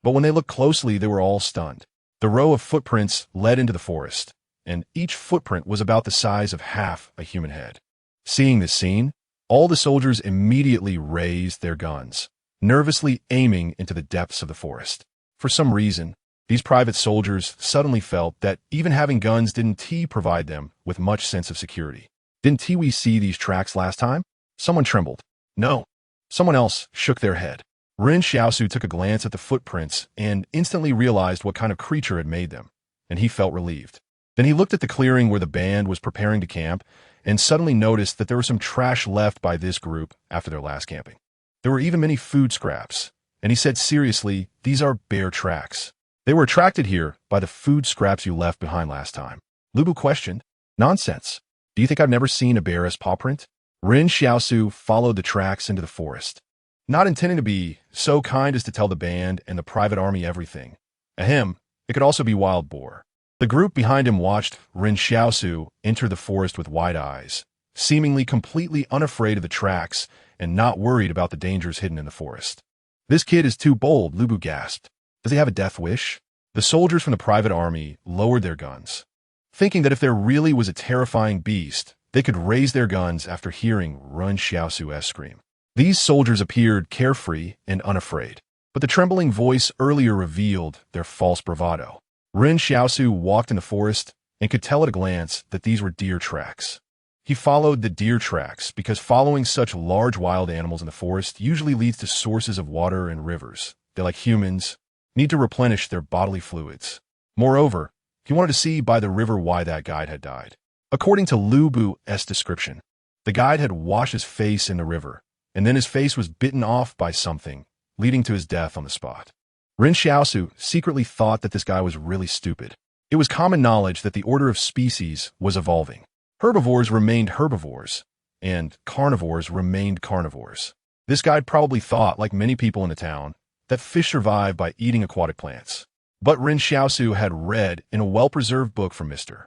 Speaker 1: But when they looked closely, they were all stunned. The row of footprints led into the forest, and each footprint was about the size of half a human head. Seeing this scene, all the soldiers immediately raised their guns, nervously aiming into the depths of the forest. For some reason, these private soldiers suddenly felt that even having guns didn't provide them with much sense of security. Didn't we see these tracks last time? Someone trembled. No. Someone else shook their head. Ren Xiaosu took a glance at the footprints and instantly realized what kind of creature had made them, and he felt relieved. Then he looked at the clearing where the band was preparing to camp and suddenly noticed that there was some trash left by this group after their last camping. There were even many food scraps, and he said seriously, "These are bear tracks. They were attracted here by the food scraps you left behind last time." Lu Bu questioned. "Nonsense. Do you think I've never seen a bear's paw print?" Ren Xiaosu followed the tracks into the forest, not intending to be so kind as to tell the band and the private army everything. Ahem, it could also be wild boar. The group behind him watched Ren Xiaosu enter the forest with wide eyes, seemingly completely unafraid of the tracks and not worried about the dangers hidden in the forest. "This kid is too bold," Lu Bu gasped. "Does he have a death wish?" The soldiers from the private army lowered their guns, thinking that if there really was a terrifying beast, they could raise their guns after hearing Ren Xiaosu's scream. These soldiers appeared carefree and unafraid, but the trembling voice earlier revealed their false bravado. Ren Xiaosu walked in the forest and could tell at a glance that these were deer tracks. He followed the deer tracks because following such large wild animals in the forest usually leads to sources of water and rivers. They, like humans, need to replenish their bodily fluids. Moreover, he wanted to see by the river why that guide had died. According to Lu Bu's description, the guide had washed his face in the river, and then his face was bitten off by something, leading to his death on the spot. Ren Xiaosu secretly thought that this guy was really stupid. It was common knowledge that the order of species was evolving. Herbivores remained herbivores, and carnivores remained carnivores. This guy probably thought, like many people in the town, that fish survive by eating aquatic plants. But Ren Xiaosu had read in a well-preserved book from Mr.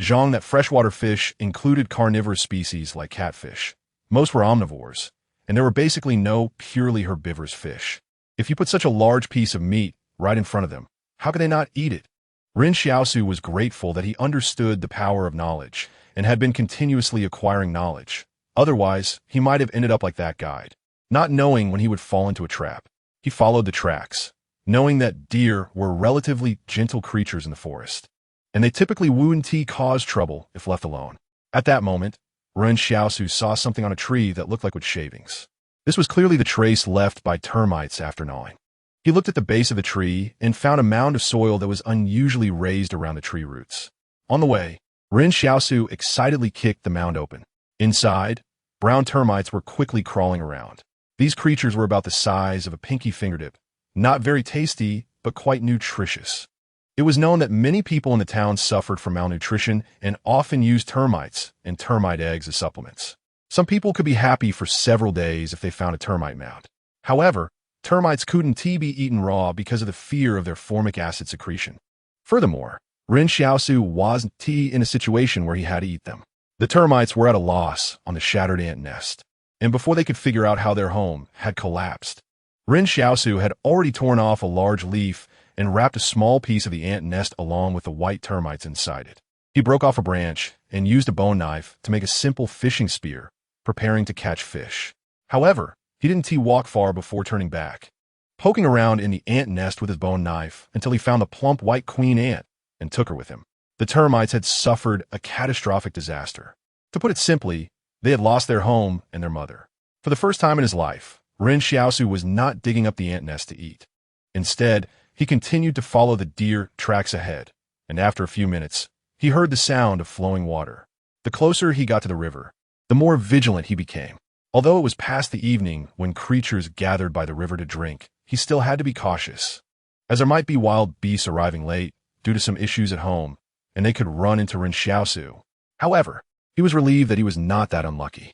Speaker 1: Zhang that freshwater fish included carnivorous species like catfish. Most were omnivores, and there were basically no purely herbivorous fish. If you put such a large piece of meat right in front of them, how could they not eat it? Ren Xiaosu was grateful that he understood the power of knowledge and had been continuously acquiring knowledge. Otherwise, he might have ended up like that guide, not knowing when he would fall into a trap. He followed the tracks, knowing that deer were relatively gentle creatures in the forest, and they typically wouldn't cause trouble if left alone. At that moment, Ren Xiaosu saw something on a tree that looked like wood shavings. This was clearly the trace left by termites after gnawing. He looked at the base of the tree and found a mound of soil that was unusually raised around the tree roots. On the way, Ren Xiaosu excitedly kicked the mound open. Inside, brown termites were quickly crawling around. These creatures were about the size of a pinky fingertip, not very tasty, but quite nutritious. It was known that many people in the town suffered from malnutrition and often used termites and termite eggs as supplements. Some people could be happy for several days if they found a termite mound. However, termites couldn't be eaten raw because of the fear of their formic acid secretion. Furthermore, Ren Xiaosu wasn't in a situation where he had to eat them. The termites were at a loss on the shattered ant nest, and before they could figure out how their home had collapsed, Ren Xiaosu had already torn off a large leaf and wrapped a small piece of the ant nest along with the white termites inside it. He broke off a branch and used a bone knife to make a simple fishing spear, preparing to catch fish. However, he didn't walk far before turning back, poking around in the ant nest with his bone knife until he found the plump white queen ant and took her with him. The termites had suffered a catastrophic disaster. To put it simply, they had lost their home and their mother. For the first time in his life, Ren Xiaosu was not digging up the ant nest to eat. Instead, he continued to follow the deer tracks ahead, and after a few minutes, he heard the sound of flowing water. The closer he got to the river, the more vigilant he became. Although it was past the evening when creatures gathered by the river to drink, he still had to be cautious, as there might be wild beasts arriving late due to some issues at home, and they could run into Ren Xiaosu. However, he was relieved that he was not that unlucky.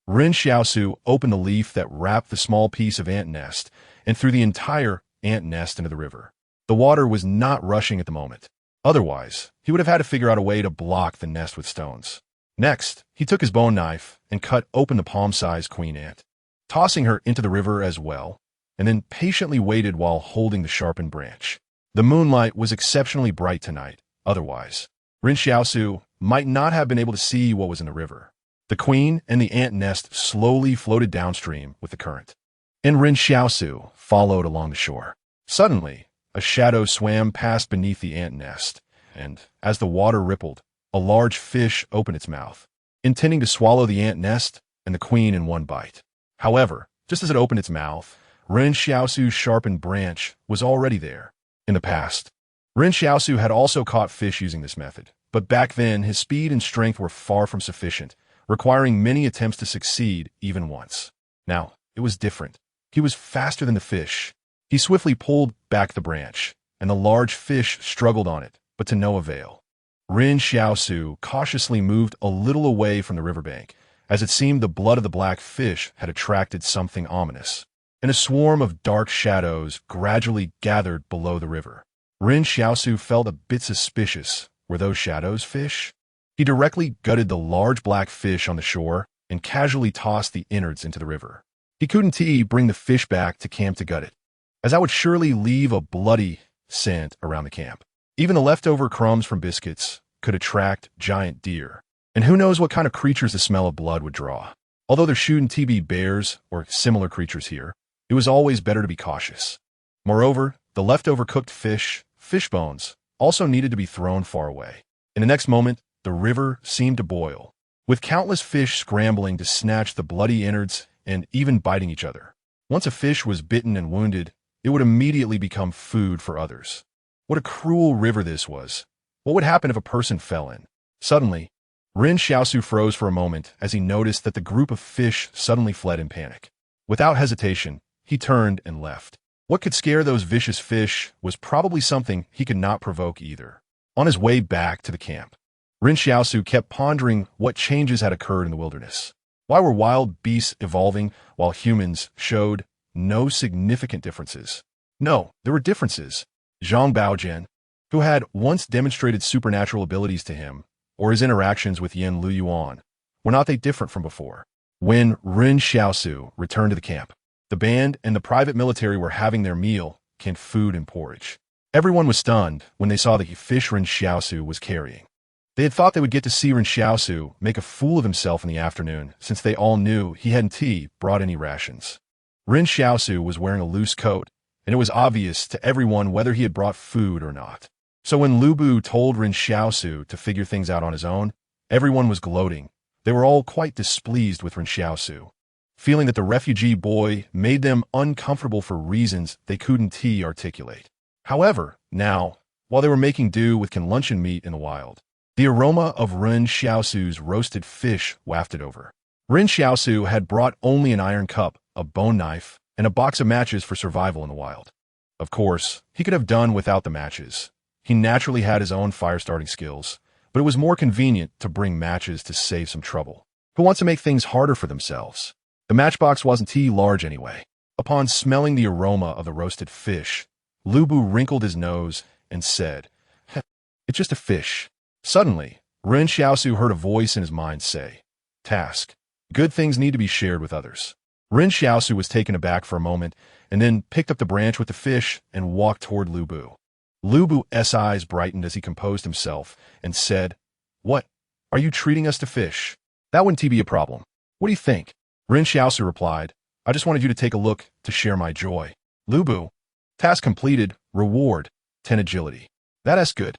Speaker 1: Ren Xiaosu opened the leaf that wrapped the small piece of ant nest and threw the entire ant nest into the river. The water was not rushing at the moment. Otherwise, he would have had to figure out a way to block the nest with stones. Next, he took his bone knife and cut open the palm-sized queen ant, tossing her into the river as well, and then patiently waited while holding the sharpened branch. The moonlight was exceptionally bright tonight. Otherwise, Ren Xiaosu might not have been able to see what was in the river. The queen and the ant nest slowly floated downstream with the current, and Ren Xiaosu followed along the shore. Suddenly, a shadow swam past beneath the ant nest, and as the water rippled, a large fish opened its mouth, intending to swallow the ant nest and the queen in one bite. However, just as it opened its mouth, Ren Xiaosu's sharpened branch was already there. In the past, Ren Xiaosu had also caught fish using this method, but back then his speed and strength were far from sufficient, requiring many attempts to succeed even once. Now, it was different. He was faster than the fish. He swiftly pulled back the branch, and the large fish struggled on it, but to no avail. Ren Xiaosu cautiously moved a little away from the riverbank, as it seemed the blood of the black fish had attracted something ominous, and a swarm of dark shadows gradually gathered below the river. Ren Xiaosu felt a bit suspicious. Were those shadows fish? He directly gutted the large black fish on the shore and casually tossed the innards into the river. He couldn't bring the fish back to camp to gut it, as that would surely leave a bloody scent around the camp. Even the leftover crumbs from biscuits could attract giant deer, and who knows what kind of creatures the smell of blood would draw. Although there shouldn't be bears or similar creatures here, it was always better to be cautious. Moreover, the leftover cooked fish bones, also needed to be thrown far away. In the next moment, the river seemed to boil, with countless fish scrambling to snatch the bloody innards and even biting each other. Once a fish was bitten and wounded, it would immediately become food for others. What a cruel river this was. What would happen if a person fell in? Suddenly, Ren Xiaosu froze for a moment as he noticed that the group of fish suddenly fled in panic. Without hesitation, he turned and left. What could scare those vicious fish was probably something he could not provoke either. On his way back to the camp, Ren Xiaosu kept pondering what changes had occurred in the wilderness. Why were wild beasts evolving while humans showed no significant differences? No, there were differences. Zhang Baojian, who had once demonstrated supernatural abilities to him, or his interactions with Yin Luyuan, were not they different from before? When Ren Xiaosu returned to the camp, the band and the private military were having their meal, canned food and porridge. Everyone was stunned when they saw the fish Ren Xiaosu was carrying. They had thought they would get to see Ren Xiaosu make a fool of himself in the afternoon, since they all knew he hadn't brought any rations. Ren Xiaosu was wearing a loose coat, and it was obvious to everyone whether he had brought food or not. So when Lu Bu told Ren Xiaosu to figure things out on his own, everyone was gloating. They were all quite displeased with Ren Xiaosu, feeling that the refugee boy made them uncomfortable for reasons they couldn't articulate. However, now, while they were making do with canned luncheon meat in the wild, the aroma of Ren Xiaosu's roasted fish wafted over. Ren Xiaosu had brought only an iron cup, a bone knife, and a box of matches for survival in the wild. Of course, he could have done without the matches. He naturally had his own fire-starting skills, but it was more convenient to bring matches to save some trouble. Who wants to make things harder for themselves? The matchbox wasn't large anyway. Upon smelling the aroma of the roasted fish, Lu Bu wrinkled his nose and said, It's just a fish. Suddenly, Ren Xiaosu heard a voice in his mind say, task. Good things need to be shared with others. Ren Xiaosu was taken aback for a moment and then picked up the branch with the fish and walked toward Lu Bu. Lu Bu's eyes brightened as he composed himself and said, What? Are you treating us to fish? That wouldn't be a problem. What do you think? Ren Xiaosu replied, I just wanted you to take a look to share my joy. Lu Bu. Task completed. Reward. 10 agility. That's good.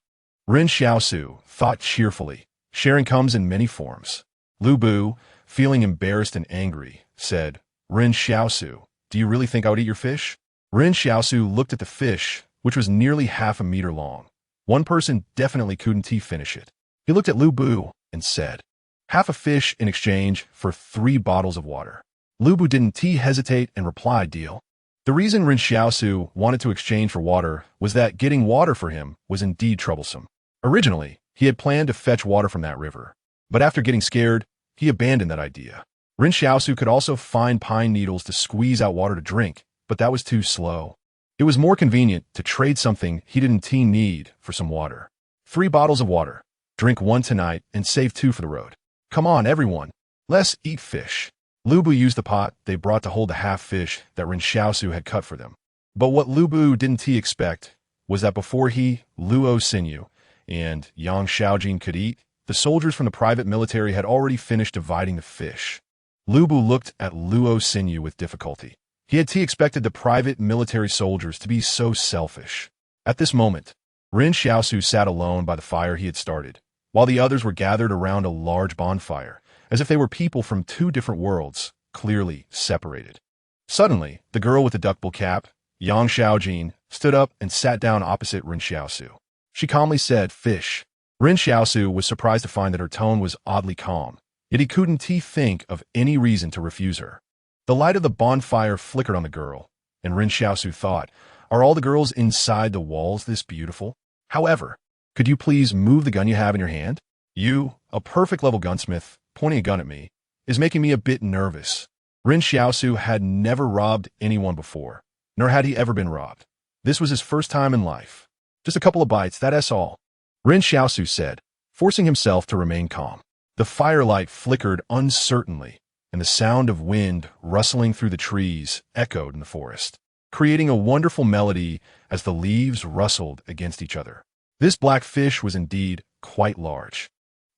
Speaker 1: Ren Xiaosu thought cheerfully. Sharing comes in many forms. Lu Bu, feeling embarrassed and angry, said, Ren Xiaosu, do you really think I would eat your fish? Ren Xiaosu looked at the fish, which was nearly half a meter long. One person definitely couldn't finish it. He looked at Lu Bu and said, half a fish in exchange for 3 bottles of water. Lu Bu didn't hesitate and replied, deal. The reason Ren Xiaosu wanted to exchange for water was that getting water for him was indeed troublesome. Originally, he had planned to fetch water from that river, but after getting scared, he abandoned that idea. Ren Xiaosu could also find pine needles to squeeze out water to drink, but that was too slow. It was more convenient to trade something he didn't need for some water. 3 bottles of water. Drink 1 tonight and save 2 for the road. Come on, everyone. Let's eat fish. Lu Bu used the pot they brought to hold the half fish that Ren Xiaosu had cut for them. But what Lu Bu didn't expect was that before he, Luo Xinyu, and Yang Xiaojin could eat, the soldiers from the private military had already finished dividing the fish. Lu Bu looked at Luo Xinyu with difficulty. He had expected the private military soldiers to be so selfish. At this moment, Ren Xiaosu sat alone by the fire he had started, while the others were gathered around a large bonfire, as if they were people from 2 different worlds, clearly separated. Suddenly, the girl with the duckbill cap, Yang Xiaojin, stood up and sat down opposite Ren Xiaosu. She calmly said, fish. Ren Xiaosu was surprised to find that her tone was oddly calm, yet he couldn't think of any reason to refuse her. The light of the bonfire flickered on the girl, and Ren Xiaosu thought, are all the girls inside the walls this beautiful? However, could you please move the gun you have in your hand? You, a perfect level gunsmith, pointing a gun at me, is making me a bit nervous. Ren Xiaosu had never robbed anyone before, nor had he ever been robbed. This was his first time in life. Just a couple of bites, that's all. Ren Xiaosu said, forcing himself to remain calm. The firelight flickered uncertainly, and the sound of wind rustling through the trees echoed in the forest, creating a wonderful melody as the leaves rustled against each other. This black fish was indeed quite large,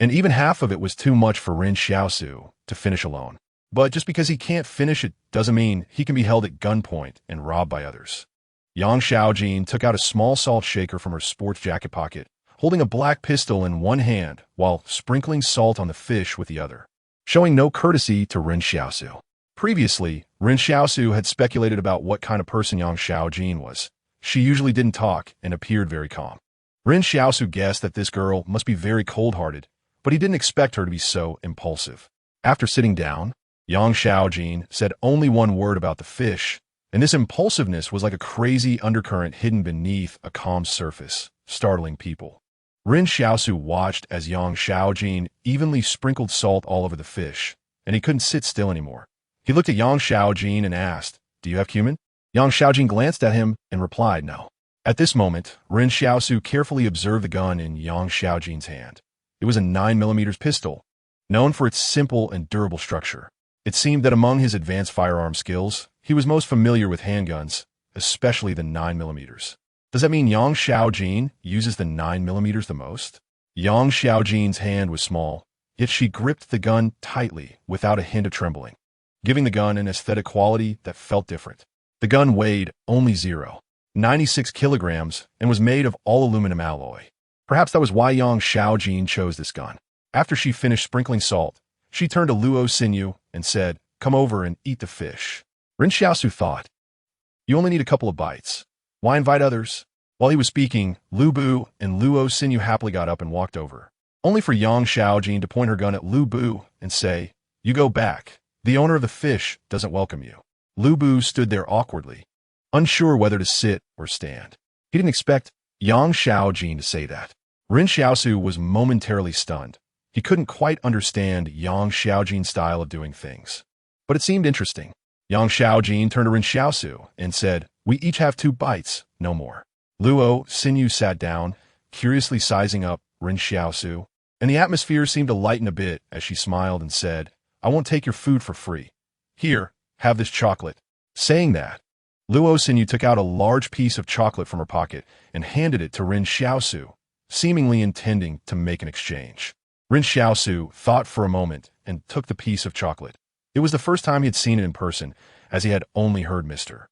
Speaker 1: and even half of it was too much for Ren Xiaosu to finish alone. But just because he can't finish it doesn't mean he can be held at gunpoint and robbed by others. Yang Xiaojin took out a small salt shaker from her sports jacket pocket, holding a black pistol in one hand while sprinkling salt on the fish with the other, showing no courtesy to Ren Xiaosu. Previously, Ren Xiaosu had speculated about what kind of person Yang Xiaojin was. She usually didn't talk and appeared very calm. Ren Xiaosu guessed that this girl must be very cold-hearted, but he didn't expect her to be so impulsive. After sitting down, Yang Xiaojin said only one word about the fish, and this impulsiveness was like a crazy undercurrent hidden beneath a calm surface, startling people. Ren Xiaosu watched as Yang Xiaojin evenly sprinkled salt all over the fish, and he couldn't sit still anymore. He looked at Yang Xiaojin and asked, do you have cumin? Yang Xiaojin glanced at him and replied, no. At this moment, Ren Xiaosu carefully observed the gun in Yang Xiaojin's hand. It was a 9mm pistol, known for its simple and durable structure. It seemed that among his advanced firearm skills, he was most familiar with handguns, especially the 9mm. Does that mean Yang Xiaojin uses the 9mm the most? Yang Xiaojin's hand was small, yet she gripped the gun tightly without a hint of trembling, giving the gun an aesthetic quality that felt different. The gun weighed only 96 kilograms and was made of all aluminum alloy. Perhaps that was why Yang Xiaojin chose this gun. After she finished sprinkling salt, she turned to Luo Xinyu and said, come over and eat the fish. Ren Xiaosu thought, you only need a couple of bites. Why invite others? While he was speaking, Lu Bu and Luo Xinyu happily got up and walked over, only for Yang Xiaojin to point her gun at Lu Bu and say, you go back. The owner of the fish doesn't welcome you. Lu Bu stood there awkwardly, unsure whether to sit or stand. He didn't expect Yang Xiaojin to say that. Ren Xiaosu was momentarily stunned. He couldn't quite understand Yang Xiaojin's style of doing things, but it seemed interesting. Yang Xiaojin turned to Ren Xiaosu and said, we each have 2 bites, no more. Luo Xinyu sat down, curiously sizing up Ren Xiaosu, and the atmosphere seemed to lighten a bit as she smiled and said, "I won't take your food for free. Here, have this chocolate." Saying that, Luo Xinyu took out a large piece of chocolate from her pocket and handed it to Ren Xiaosu, seemingly intending to make an exchange. Ren Xiaosu thought for a moment and took the piece of chocolate. It was the first time he had seen it in person, as he had only heard Mr.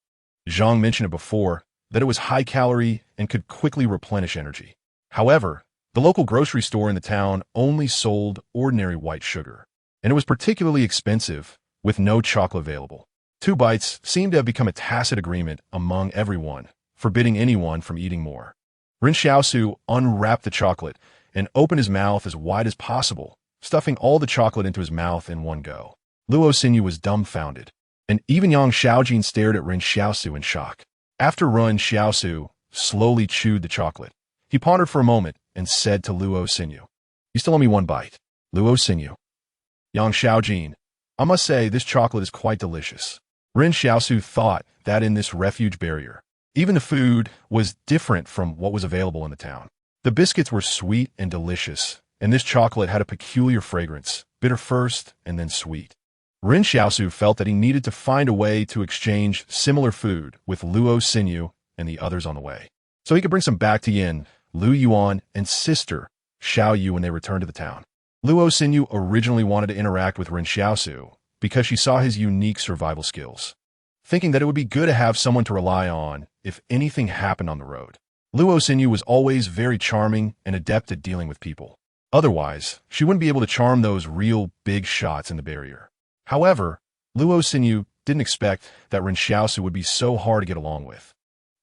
Speaker 1: Zhang mention it before, that it was high-calorie and could quickly replenish energy. However, the local grocery store in the town only sold ordinary white sugar, and it was particularly expensive, with no chocolate available. 2 bites seemed to have become a tacit agreement among everyone, forbidding anyone from eating more. Ren Xiaosu unwrapped the chocolate and opened his mouth as wide as possible, stuffing all the chocolate into his mouth in one go. Luo Xinyu was dumbfounded, and even Yang Xiaojin stared at Ren Xiaosu in shock. After Ren Xiaosu slowly chewed the chocolate, he pondered for a moment and said to Luo Xinyu, "You still owe me 1 bite." Luo Xinyu. Yang Xiaojin, "I must say this chocolate is quite delicious." Ren Xiaosu thought that in this refuge barrier, even the food was different from what was available in the town. The biscuits were sweet and delicious, and this chocolate had a peculiar fragrance, bitter first and then sweet. Ren Xiaosu felt that he needed to find a way to exchange similar food with Luo Xinyu and the others on the way, so he could bring some back to Yin, Lu Yuan, and sister Xiao Yu when they returned to the town. Luo Xinyu originally wanted to interact with Ren Xiaosu because she saw his unique survival skills, thinking that it would be good to have someone to rely on if anything happened on the road. Luo Xinyu was always very charming and adept at dealing with people. Otherwise, she wouldn't be able to charm those real big shots in the barrier. However, Luo Xinyu didn't expect that Ren Xiaosu would be so hard to get along with.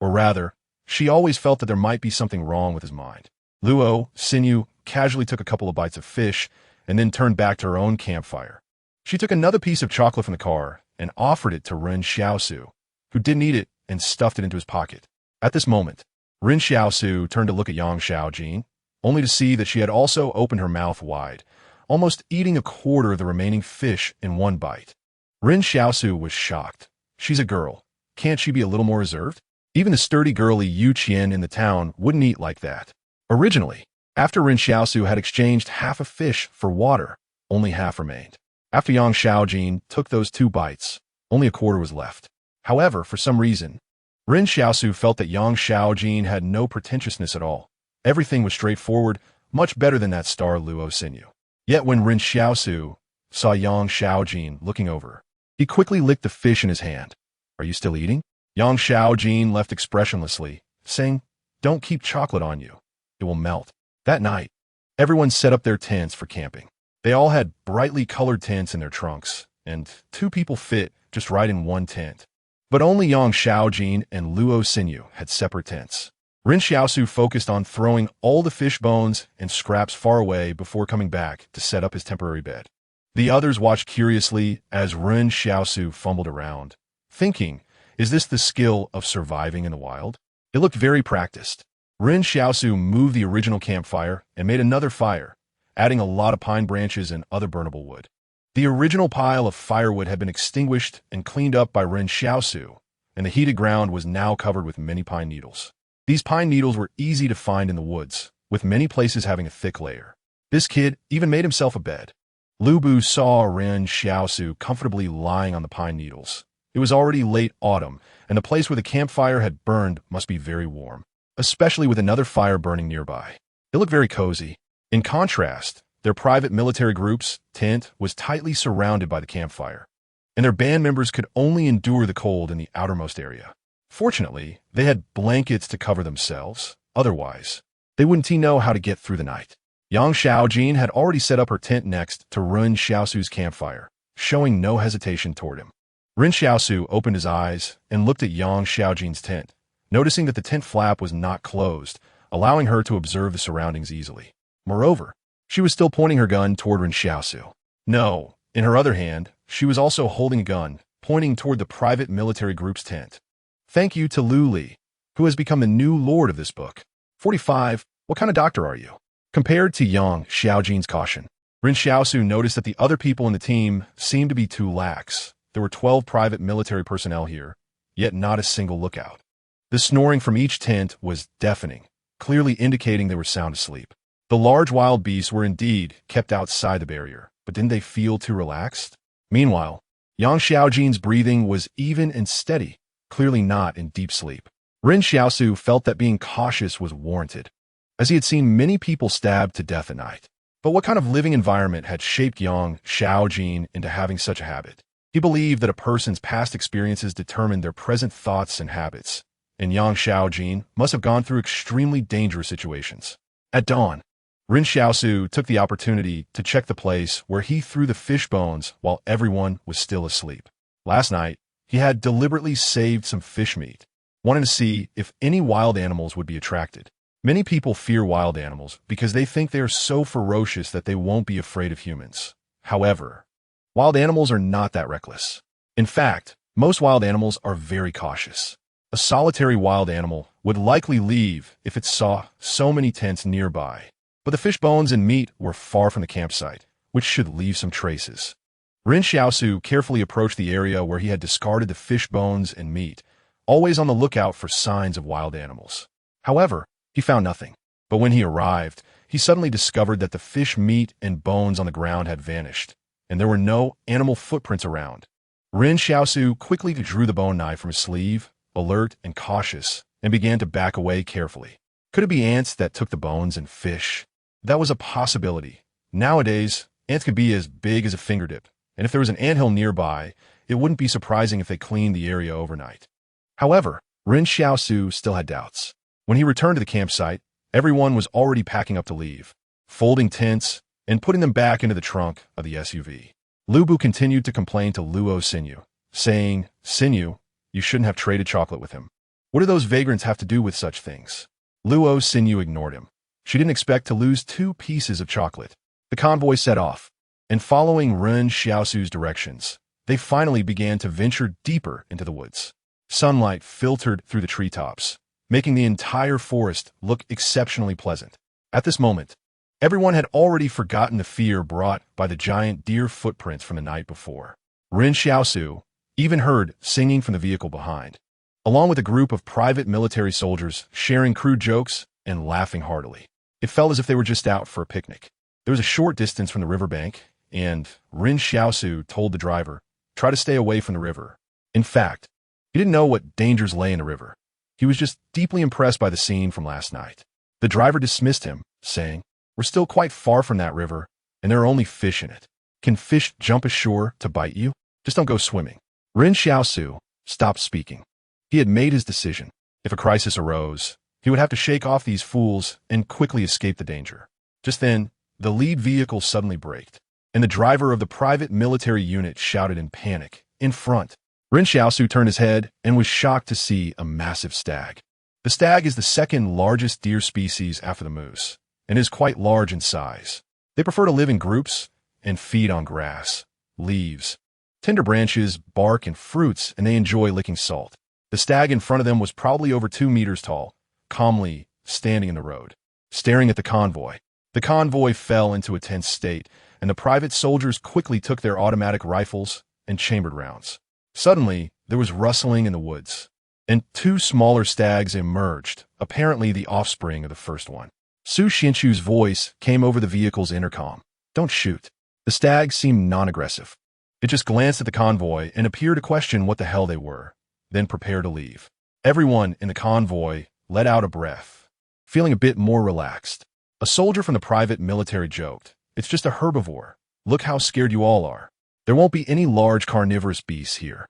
Speaker 1: Or rather, she always felt that there might be something wrong with his mind. Luo Xinyu casually took a couple of bites of fish and then turned back to her own campfire. She took another piece of chocolate from the car and offered it to Ren Xiaosu, who didn't eat it and stuffed it into his pocket. At this moment, Ren Xiaosu turned to look at Yang Xiaojin, only to see that she had also opened her mouth wide, almost eating a quarter of the remaining fish in 1 bite. Ren Xiaosu was shocked. She's a girl. Can't she be a little more reserved? Even the sturdy girly Yu Qian in the town wouldn't eat like that. Originally, after Ren Xiaosu had exchanged half a fish for water, only half remained. After Yang Xiaojin took those 2 bites, only a quarter was left. However, for some reason, Ren Xiaosu felt that Yang Xiaojin had no pretentiousness at all. Everything was straightforward, much better than that star Luo Xinyu. Yet when Ren Xiaosu saw Yang Xiaojin looking over, he quickly licked the fish in his hand. "Are you still eating?" Yang Xiaojin left expressionlessly, saying, "Don't keep chocolate on you. It will melt." That night, everyone set up their tents for camping. They all had brightly colored tents in their trunks, and 2 people fit just right in 1 tent. But only Yang Xiaojin and Luo Xinyu had separate tents. Ren Xiaosu focused on throwing all the fish bones and scraps far away before coming back to set up his temporary bed. The others watched curiously as Ren Xiaosu fumbled around, thinking, is this the skill of surviving in the wild? It looked very practiced. Ren Xiaosu moved the original campfire and made another fire, adding a lot of pine branches and other burnable wood. The original pile of firewood had been extinguished and cleaned up by Ren Xiaosu, and the heated ground was now covered with many pine needles. These pine needles were easy to find in the woods, with many places having a thick layer. This kid even made himself a bed. Lu Bu saw Ren Xiaosu comfortably lying on the pine needles. It was already late autumn, and the place where the campfire had burned must be very warm, especially with another fire burning nearby. It looked very cozy. In contrast, their private military group's tent was tightly surrounded by the campfire, and their band members could only endure the cold in the outermost area. Fortunately, they had blankets to cover themselves. Otherwise, they wouldn't know how to get through the night. Yang Xiaojin had already set up her tent next to Ren Xiaosu's campfire, showing no hesitation toward him. Ren Xiaosu opened his eyes and looked at Yang Xiaojin's tent, noticing that the tent flap was not closed, allowing her to observe the surroundings easily. Moreover, she was still pointing her gun toward Ren Xiaosu. No, in her other hand, she was also holding a gun, pointing toward the private military group's tent. Thank you to Lu Li, who has become the new lord of this book. 45. What kind of doctor are you? Compared to Yang Xiaojin's caution, Ren Xiaosu noticed that the other people in the team seemed to be too lax. There were 12 private military personnel here, yet not a single lookout. The snoring from each tent was deafening, clearly indicating they were sound asleep. The large wild beasts were indeed kept outside the barrier, but didn't they feel too relaxed? Meanwhile, Yang Xiaojin's breathing was even and steady, clearly not in deep sleep. Ren Xiaosu felt that being cautious was warranted, as he had seen many people stabbed to death at night. But what kind of living environment had shaped Yang Xiaojin into having such a habit? He believed that a person's past experiences determined their present thoughts and habits, and Yang Xiaojin must have gone through extremely dangerous situations. At dawn, Ren Xiaosu took the opportunity to check the place where he threw the fish bones while everyone was still asleep. Last night, he had deliberately saved some fish meat, wanting to see if any wild animals would be attracted. Many people fear wild animals because they think they are so ferocious that they won't be afraid of humans. However, wild animals are not that reckless. In fact, most wild animals are very cautious. A solitary wild animal would likely leave if it saw so many tents nearby. But the fish bones and meat were far from the campsite, which should leave some traces. Ren Xiaosu carefully approached the area where he had discarded the fish bones and meat, always on the lookout for signs of wild animals. However, he found nothing. But when he arrived, he suddenly discovered that the fish meat and bones on the ground had vanished, and there were no animal footprints around. Ren Xiaosu quickly drew the bone knife from his sleeve, alert and cautious, and began to back away carefully. Could it be ants that took the bones and fish? That was a possibility. Nowadays, ants could be as big as a fingertip, and if there was an anthill nearby, it wouldn't be surprising if they cleaned the area overnight. However, Ren Xiaosu still had doubts. When he returned to the campsite, everyone was already packing up to leave, folding tents, and putting them back into the trunk of the SUV. Lu Bu continued to complain to Luo Xinyu, saying, "Xinyu, you shouldn't have traded chocolate with him. What do those vagrants have to do with such things?" Luo Xinyu ignored him. She didn't expect to lose 2 pieces of chocolate. The convoy set off, and following Ren Xiaosu's directions, they finally began to venture deeper into the woods. Sunlight filtered through the treetops, making the entire forest look exceptionally pleasant. At this moment, everyone had already forgotten the fear brought by the giant deer footprints from the night before. Ren Xiaosu even heard singing from the vehicle behind, along with a group of private military soldiers sharing crude jokes and laughing heartily. It felt as if they were just out for a picnic. There was a short distance from the riverbank, and Ren Xiaosu told the driver, "Try to stay away from the river." In fact, he didn't know what dangers lay in the river. He was just deeply impressed by the scene from last night. The driver dismissed him, saying, "We're still quite far from that river, and there are only fish in it. Can fish jump ashore to bite you? Just don't go swimming." Ren Xiaosu stopped speaking. He had made his decision. If a crisis arose, he would have to shake off these fools and quickly escape the danger. Just then, the lead vehicle suddenly braked, and the driver of the private military unit shouted in panic, "In front!" Ren Xiaosu turned his head and was shocked to see a massive stag. The stag is the second largest deer species after the moose, and is quite large in size. They prefer to live in groups and feed on grass, leaves, tender branches, bark, and fruits, and they enjoy licking salt. The stag in front of them was probably over 2 meters tall, calmly standing in the road, staring at the convoy. The convoy fell into a tense state, and the private soldiers quickly took their automatic rifles and chambered rounds. Suddenly, there was rustling in the woods, and 2 smaller stags emerged, apparently the offspring of the first one. Su Xianchu's voice came over the vehicle's intercom. "Don't shoot." The stag seemed non-aggressive. It just glanced at the convoy and appeared to question what the hell they were, then prepared to leave. Everyone in the convoy let out a breath, feeling a bit more relaxed. A soldier from the private military joked, "It's just a herbivore. Look how scared you all are. There won't be any large carnivorous beasts here."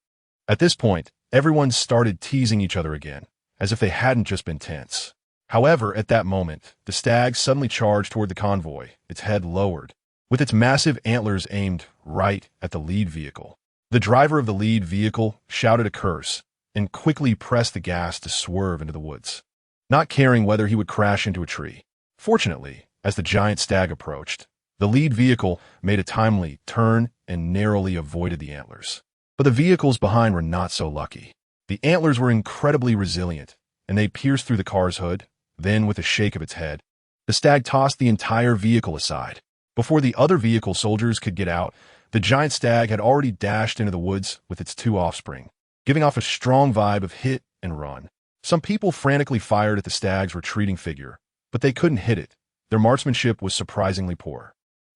Speaker 1: At this point, everyone started teasing each other again, as if they hadn't just been tense. However, at that moment, the stag suddenly charged toward the convoy, its head lowered, with its massive antlers aimed right at the lead vehicle. The driver of the lead vehicle shouted a curse and quickly pressed the gas to swerve into the woods, not caring whether he would crash into a tree. Fortunately, as the giant stag approached, the lead vehicle made a timely turn and narrowly avoided the antlers. But the vehicles behind were not so lucky. The antlers were incredibly resilient, and they pierced through the car's hood. Then, with a shake of its head, the stag tossed the entire vehicle aside. Before the other vehicle soldiers could get out, the giant stag had already dashed into the woods with its 2 offspring, giving off a strong vibe of hit and run. Some people frantically fired at the stag's retreating figure, but they couldn't hit it. Their marksmanship was surprisingly poor.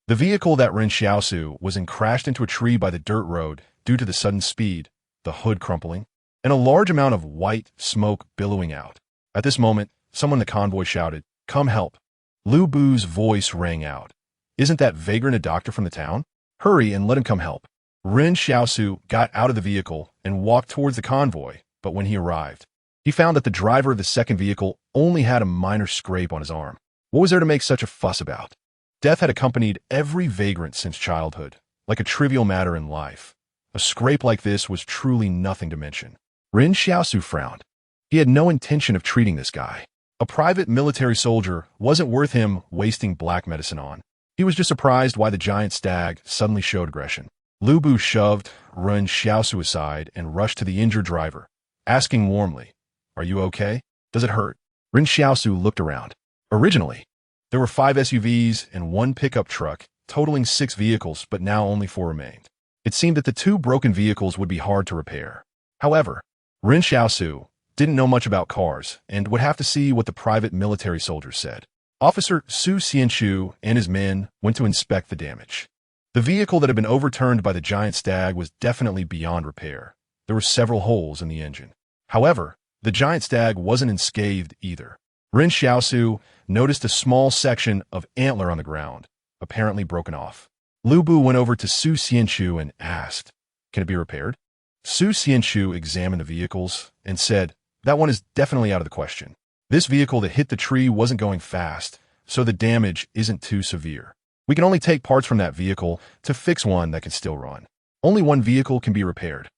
Speaker 1: The vehicle that Ren Xiaosu was in crashed into a tree by the dirt road due to the sudden speed, the hood crumpling, and a large amount of white smoke billowing out. At this moment, someone in the convoy shouted, "Come help." Lu Bu's voice rang out. "Isn't that vagrant a doctor from the town? Hurry and let him come help." Ren Xiaosu got out of the vehicle and walked towards the convoy, but when he arrived, he found that the driver of the second vehicle only had a minor scrape on his arm. What was there to make such a fuss about? Death had accompanied every vagrant since childhood, like a trivial matter in life. A scrape like this was truly nothing to mention. Ren Xiaosu frowned. He had no intention of treating this guy. A private military soldier wasn't worth him wasting black medicine on. He was just surprised why the giant stag suddenly showed aggression. Lu Bu shoved Ren Xiaosu aside and rushed to the injured driver, asking warmly, "Are you okay? Does it hurt?" Ren Xiaosu looked around. Originally, there were 5 SUVs and 1 pickup truck, totaling 6 vehicles, but now only 4 remained. It seemed that the 2 broken vehicles would be hard to repair. However, Ren Xiaosu didn't know much about cars and would have to see what the private military soldiers said. Officer Su Xianchu and his men went to inspect the damage. The vehicle that had been overturned by the giant stag was definitely beyond repair. There were several holes in the engine. However, the giant stag wasn't unscathed either. Ren Xiaosu noticed a small section of antler on the ground, apparently broken off. Lu Bu went over to Su Xianchu and asked, "Can it be repaired?" Su Xianchu examined the vehicles and said, "That one is definitely out of the question. This vehicle that hit the tree wasn't going fast, so the damage isn't too severe. We can only take parts from that vehicle to fix one that can still run. Only one vehicle can be repaired."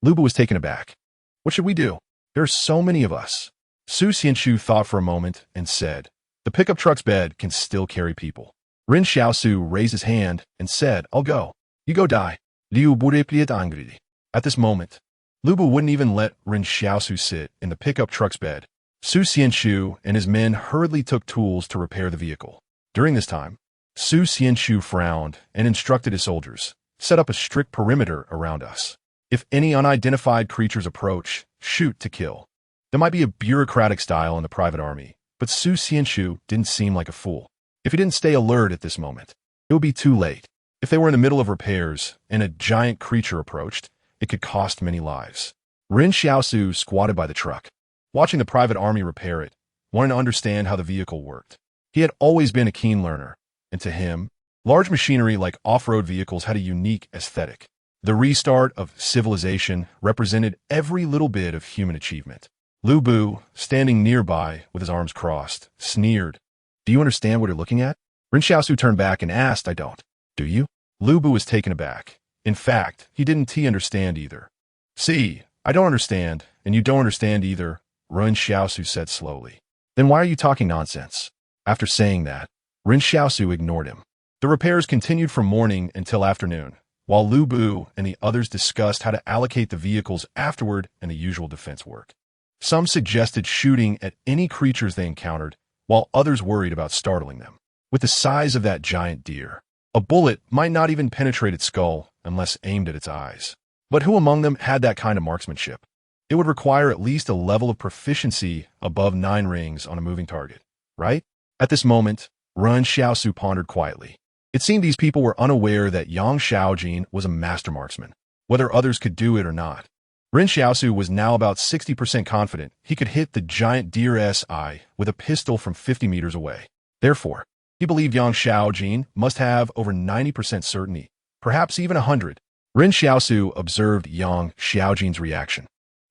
Speaker 1: Lu Bu was taken aback. "What should we do? There are so many of us." Su Xianchu thought for a moment and said, "The pickup truck's bed can still carry people." Ren Xiaosu raised his hand and said, "I'll go. You go die." Liu Burepliet Angridi. At this moment, Lu Bu wouldn't even let Ren Xiaosu sit in the pickup truck's bed. Su Xianchu and his men hurriedly took tools to repair the vehicle. During this time, Su Xianchu frowned and instructed his soldiers, "Set up a strict perimeter around us. If any unidentified creatures approach, shoot to kill." There might be a bureaucratic style in the private army, but Su Xianchu didn't seem like a fool. If he didn't stay alert at this moment, it would be too late. If they were in the middle of repairs and a giant creature approached, it could cost many lives. Ren Xiaosu squatted by the truck, watching the private army repair it, wanting to understand how the vehicle worked. He had always been a keen learner, and to him, large machinery like off-road vehicles had a unique aesthetic. The restart of civilization represented every little bit of human achievement. Lu Bu, standing nearby with his arms crossed, sneered, "Do you understand what you're looking at?" Ren Xiaosu turned back and asked, "I don't. Do you?" Lu Bu was taken aback. In fact, he didn't understand either. "See, I don't understand, and you don't understand either," Ren Xiaosu said slowly. "Then why are you talking nonsense?" After saying that, Ren Xiaosu ignored him. The repairs continued from morning until afternoon, while Lu Bu and the others discussed how to allocate the vehicles afterward and the usual defense work. Some suggested shooting at any creatures they encountered, while others worried about startling them. With the size of that giant deer, a bullet might not even penetrate its skull unless aimed at its eyes. But who among them had that kind of marksmanship? It would require at least a level of proficiency above 9 rings on a moving target, right? At this moment, Ren Xiaosu pondered quietly. It seemed these people were unaware that Yang Xiaojin was a master marksman, whether others could do it or not. Ren Xiaosu was now about 60% confident he could hit the giant deer's eye with a pistol from 50 meters away. Therefore, he believed Yang Xiaojin must have over 90% certainty, perhaps even 100. Ren Xiaosu observed Yang Xiaojin's reaction.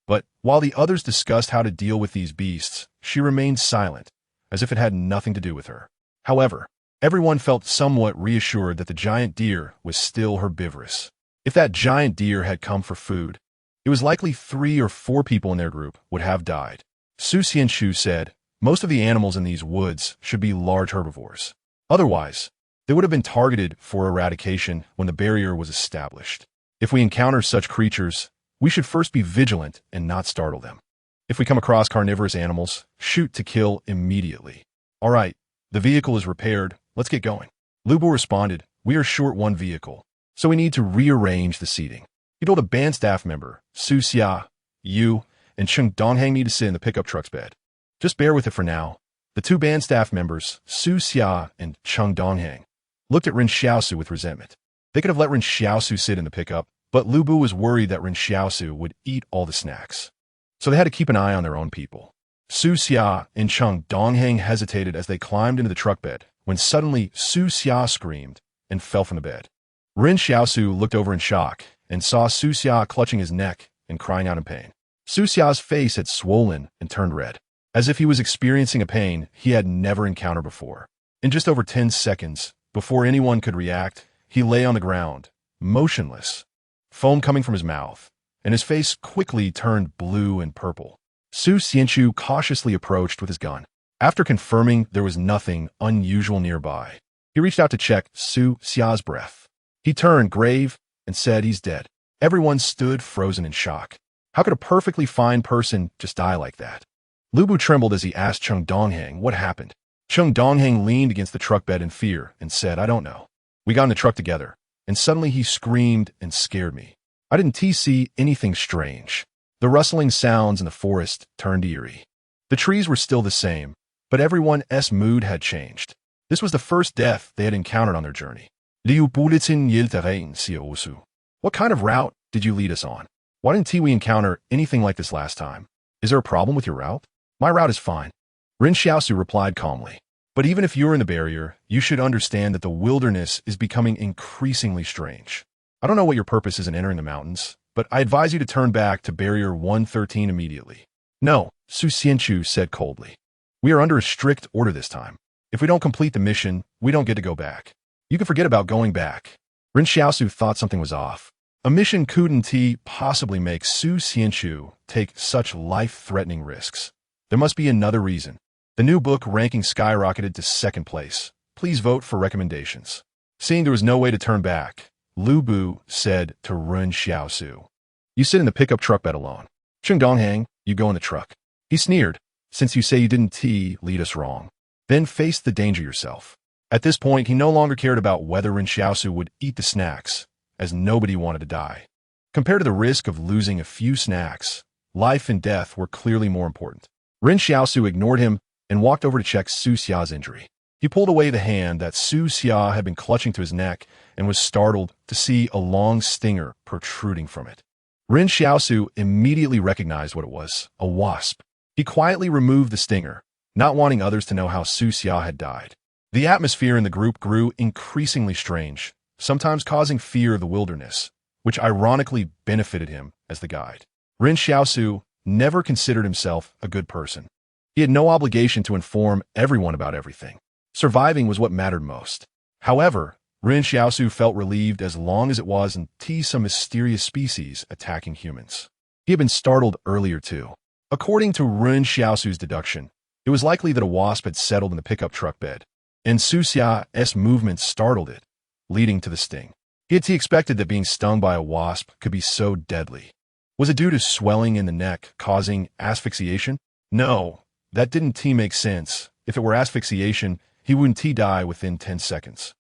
Speaker 1: But while the others discussed how to deal with these beasts, she remained silent, as if it had nothing to do with her. However, everyone felt somewhat reassured that the giant deer was still herbivorous. If that giant deer had come for food, it was likely 3 or 4 people in their group would have died. Su Xianchu said, "Most of the animals in these woods should be large herbivores. Otherwise, they would have been targeted for eradication when the barrier was established. If we encounter such creatures, we should first be vigilant and not startle them. If we come across carnivorous animals, shoot to kill immediately." "All right, the vehicle is repaired. Let's get going." Lu Bu responded, "We are short 1 vehicle, so we need to rearrange the seating." He told a band staff member, Su Xia, "You and Cheng Donghang need to sit in the pickup truck's bed. Just bear with it for now. The two band staff members, Su Xia and Cheng Donghang, looked at Ren Xiaosu with resentment. They could have let Ren Xiaosu sit in the pickup, but Lu Bu was worried that Ren Xiaosu would eat all the snacks. So they had to keep an eye on their own people. Su Xia and Cheng Donghang hesitated as they climbed into the truck bed, when suddenly Su Xia screamed and fell from the bed. Ren Xiaosu looked over in shock and saw Su Xia clutching his neck and crying out in pain. Su Xia's face had swollen and turned red, as if he was experiencing a pain he had never encountered before. In just over 10 seconds, before anyone could react, he lay on the ground, motionless, foam coming from his mouth, and his face quickly turned blue and purple. Su Xianchu cautiously approached with his gun. After confirming there was nothing unusual nearby, he reached out to check Su Xia's breath. He turned grave and said he's dead. Everyone stood frozen in shock. How could a perfectly fine person just die like that? Lu Bu trembled as he asked Cheng Donghang what happened. Cheng Donghang leaned against the truck bed in fear and said, "I don't know. We got in the truck together, and suddenly he screamed and scared me. I didn't see anything strange." The rustling sounds in the forest turned eerie. The trees were still the same, but everyone's mood had changed. This was the first death they had encountered on their journey. Ren Xiaosu. What kind of route did you lead us on? Why didn't we encounter anything like this last time? Is there a problem with your route? My route is fine. Ren Xiaosu replied calmly. But even if you're in the barrier, you should understand that the wilderness is becoming increasingly strange. I don't know what your purpose is in entering the mountains, but I advise you to turn back to barrier 113 immediately. No, Su Xianchu said coldly. We are under a strict order this time. If we don't complete the mission, we don't get to go back. You can forget about going back. Ren Xiaosu thought something was off. A mission couldn't possibly make Su Xianchu take such life-threatening risks. There must be another reason. The new book ranking skyrocketed to second place. Please vote for recommendations. Seeing there was no way to turn back, Lu Bu said to Ren Xiaosu, "You sit in the pickup truck bed alone. Cheng Donghang, you go in the truck." He sneered, "Since you say you didn't lead us wrong, then face the danger yourself." At this point, he no longer cared about whether Ren Xiaosu would eat the snacks, as nobody wanted to die. Compared to the risk of losing a few snacks, life and death were clearly more important. Ren Xiaosu ignored him and walked over to check Su Xia's injury. He pulled away the hand that Su Xia had been clutching to his neck and was startled to see a long stinger protruding from it. Ren Xiaosu immediately recognized what it was, a wasp. He quietly removed the stinger, not wanting others to know how Su Xia had died. The atmosphere in the group grew increasingly strange, sometimes causing fear of the wilderness, which ironically benefited him as the guide. Ren Xiaosu never considered himself a good person. He had no obligation to inform everyone about everything. Surviving was what mattered most. However, Ren Xiaosu felt relieved as long as it wasn't some mysterious species attacking humans. He had been startled earlier too. According to Ren Xiaosu's deduction, it was likely that a wasp had settled in the pickup truck bed, and Su Xia's movements startled it, leading to the sting. He had expected that being stung by a wasp could be so deadly. Was it due to swelling in the neck causing asphyxiation? No, that didn't make sense. If it were asphyxiation, he wouldn't die within 10 seconds.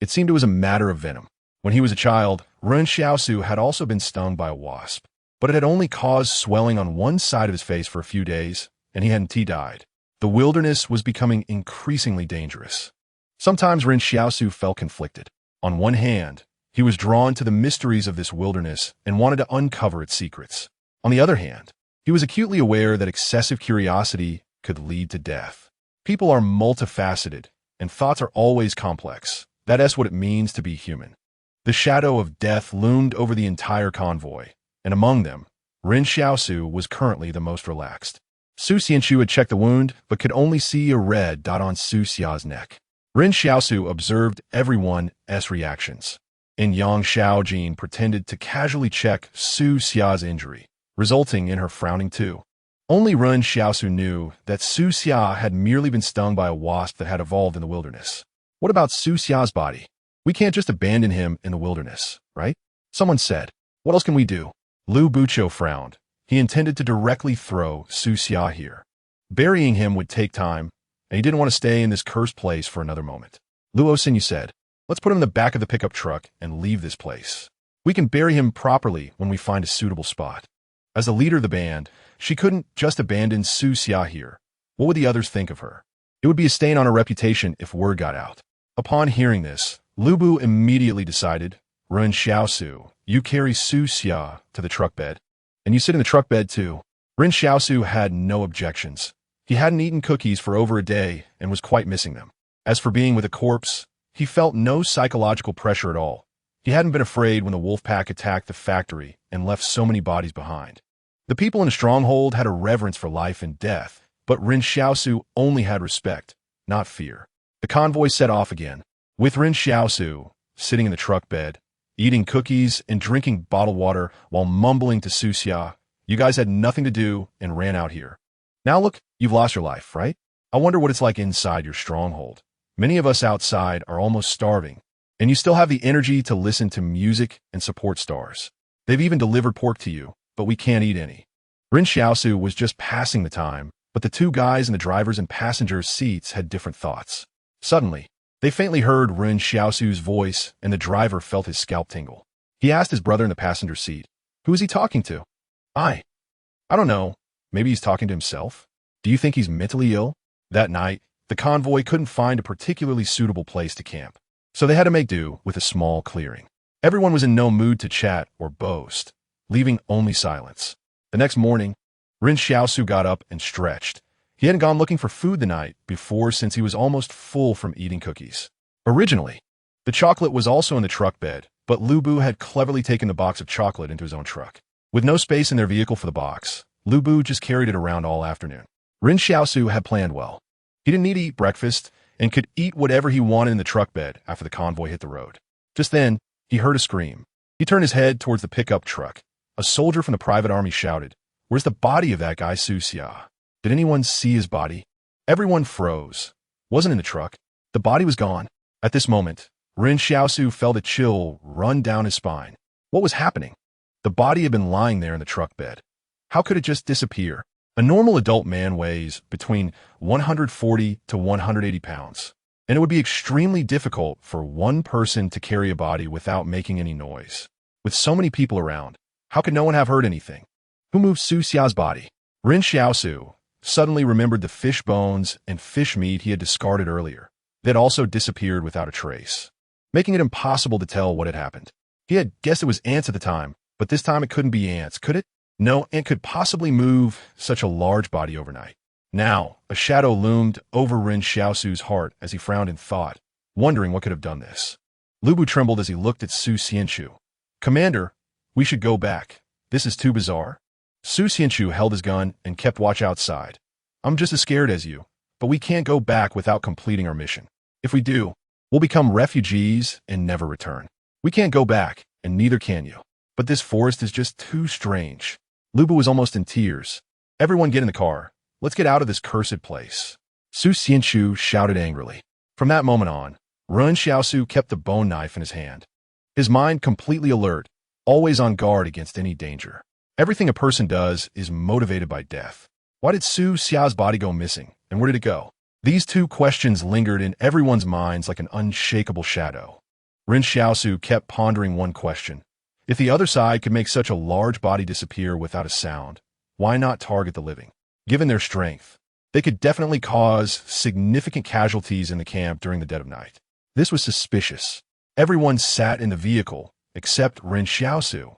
Speaker 1: It seemed it was a matter of venom. When he was a child, Ren Xiaosu had also been stung by a wasp, but it had only caused swelling on one side of his face for a few days, and he hadn't died. The wilderness was becoming increasingly dangerous. Sometimes Ren Xiaosu felt conflicted. On one hand, he was drawn to the mysteries of this wilderness and wanted to uncover its secrets. On the other hand, he was acutely aware that excessive curiosity could lead to death. People are multifaceted, and thoughts are always complex. That's what it means to be human. The shadow of death loomed over the entire convoy, and among them, Ren Xiaosu was currently the most relaxed. Su Xianchu had checked the wound, but could only see a red dot on Su Xia's neck. Ren Xiaosu observed everyone's reactions, and Yang Xiaojin pretended to casually check Su Xia's injury, resulting in her frowning too. Only Ren Xiaosu knew that Su Xia had merely been stung by a wasp that had evolved in the wilderness. What about Su Xia's body? We can't just abandon him in the wilderness, right? Someone said. What else can we do? Lu Bucho frowned. He intended to directly throw Su Xia here. Burying him would take time, and he didn't want to stay in this cursed place for another moment. Luo Xinyu said, let's put him in the back of the pickup truck and leave this place. We can bury him properly when we find a suitable spot. As the leader of the band, She couldn't just abandon Su Xia here. What would the others think of her? It would be a stain on her reputation if word got out. Upon hearing this, Lu Bu immediately decided, Ren Xiaosu, you carry Su Xia to the truck bed. And you sit in the truck bed too. Ren Xiaosu had no objections. He hadn't eaten cookies for over a day and was quite missing them. As for being with a corpse, he felt no psychological pressure at all. He hadn't been afraid when the wolf pack attacked the factory and left so many bodies behind. The people in the stronghold had a reverence for life and death, but Ren Xiaosu only had respect, not fear. The convoy set off again, with Ren Xiaosu sitting in the truck bed, eating cookies and drinking bottled water while mumbling to Su Xia, you guys had nothing to do and ran out here. Now look, you've lost your life, right? I wonder what it's like inside your stronghold. Many of us outside are almost starving, and you still have the energy to listen to music and support stars. They've even delivered pork to you, but we can't eat any. Ren Xiaosu was just passing the time, but the two guys in the driver's and passengers' seats had different thoughts. Suddenly, they faintly heard Ren Xiaosu's voice, and the driver felt his scalp tingle. He asked his brother in the passenger seat, who is he talking to? I don't know. Maybe he's talking to himself? Do you think he's mentally ill? That night, the convoy couldn't find a particularly suitable place to camp, so they had to make do with a small clearing. Everyone was in no mood to chat or boast, leaving only silence. The next morning, Ren Xiaosu got up and stretched. He hadn't gone looking for food the night before since he was almost full from eating cookies. Originally, the chocolate was also in the truck bed, but Lu Bu had cleverly taken the box of chocolate into his own truck. With no space in their vehicle for the box, Lu Bu just carried it around all afternoon. Ren Xiaosu had planned well. He didn't need to eat breakfast and could eat whatever he wanted in the truck bed after the convoy hit the road. Just then, he heard a scream. He turned his head towards the pickup truck. A soldier from the private army shouted, "Where's the body of that guy Su Xia? Did anyone see his body?" Everyone froze. Wasn't in the truck. The body was gone. At this moment, Ren Xiaosu felt a chill run down his spine. What was happening? The body had been lying there in the truck bed. How could it just disappear? A normal adult man weighs between 140 to 180 pounds, and it would be extremely difficult for one person to carry a body without making any noise. With so many people around, how could no one have heard anything? Who moved Su Xia's body? Ren Xiaosu suddenly remembered the fish bones and fish meat he had discarded earlier. They had also disappeared without a trace, making it impossible to tell what had happened. He had guessed it was ants at the time, but this time it couldn't be ants, could it? No ant could possibly move such a large body overnight. Now, a shadow loomed over Ren Xiaosu's heart as he frowned in thought, wondering what could have done this. Lu Bu trembled as he looked at Su Xianchu. "Commander, we should go back. This is too bizarre." Su Xianchu held his gun and kept watch outside. "I'm just as scared as you, but we can't go back without completing our mission. If we do, we'll become refugees and never return. We can't go back, and neither can you. But this forest is just too strange." Lu Bu was almost in tears. "Everyone get in the car. Let's get out of this cursed place." Su Xianchu shouted angrily. From that moment on, Ren Xiaosu kept the bone knife in his hand. His mind completely alert, always on guard against any danger. Everything a person does is motivated by death. Why did Su Xia's body go missing, and where did it go? These two questions lingered in everyone's minds like an unshakable shadow. Ren Xiaosu kept pondering one question. If the other side could make such a large body disappear without a sound, why not target the living? Given their strength, they could definitely cause significant casualties in the camp during the dead of night. This was suspicious. Everyone sat in the vehicle, except Ren Xiaosu,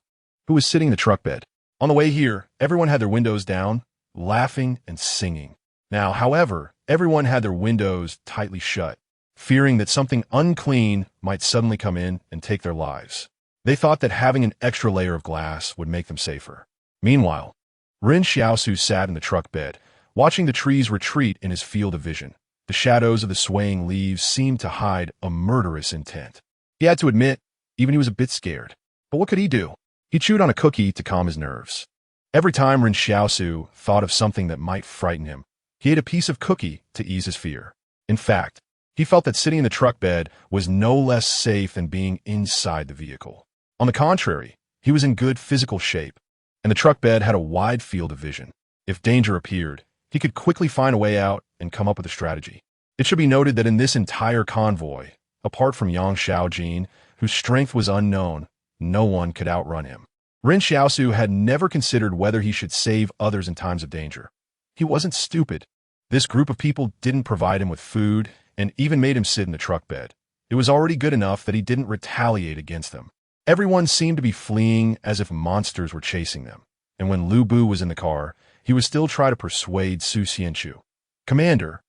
Speaker 1: who was sitting in the truck bed. On the way here, everyone had their windows down, laughing and singing. Now, however, everyone had their windows tightly shut, fearing that something unclean might suddenly come in and take their lives. They thought that having an extra layer of glass would make them safer. Meanwhile, Ren Xiaosu sat in the truck bed, watching the trees retreat in his field of vision. The shadows of the swaying leaves seemed to hide a murderous intent. He had to admit, even he was a bit scared. But what could he do? He chewed on a cookie to calm his nerves. Every time Ren Xiaosu thought of something that might frighten him, he ate a piece of cookie to ease his fear. In fact, he felt that sitting in the truck bed was no less safe than being inside the vehicle. On the contrary, he was in good physical shape, and the truck bed had a wide field of vision. If danger appeared, he could quickly find a way out and come up with a strategy. It should be noted that in this entire convoy, apart from Yang Xiaojin, whose strength was unknown, no one could outrun him. Ren Xiaosu had never considered whether he should save others in times of danger. He wasn't stupid. This group of people didn't provide him with food and even made him sit in the truck bed. It was already good enough that he didn't retaliate against them. Everyone seemed to be fleeing as if monsters were chasing them. And when Lu Bu was in the car, he would still try to persuade Su Xianchu. Commander,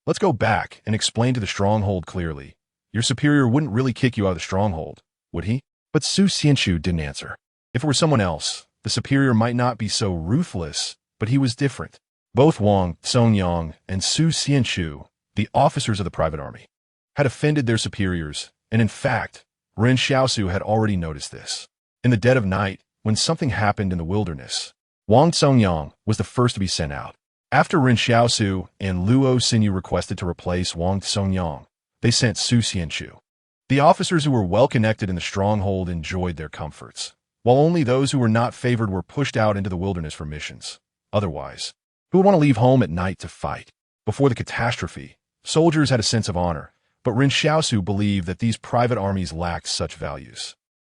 Speaker 1: let's go back and explain to the stronghold clearly. Your superior wouldn't really kick you out of the stronghold, would he? But Su Xianchu didn't answer. If it were someone else, the superior might not be so ruthless, but he was different. Both Wang Songyang and Su Xianchu, the officers of the private army, had offended their superiors, and in fact, Ren Xiaosu had already noticed this. In the dead of night, when something happened in the wilderness, Wang Songyang was the first to be sent out. After Ren Xiaosu and Luo Xinyu requested to replace Wang Songyang, they sent Su Xianchu. The officers who were well-connected in the stronghold enjoyed their comforts, while only those who were not favored were pushed out into the wilderness for missions. Otherwise, who would want to leave home at night to fight? Before the catastrophe, soldiers had a sense of honor, but Ren Xiaosu believed that these private armies lacked such values.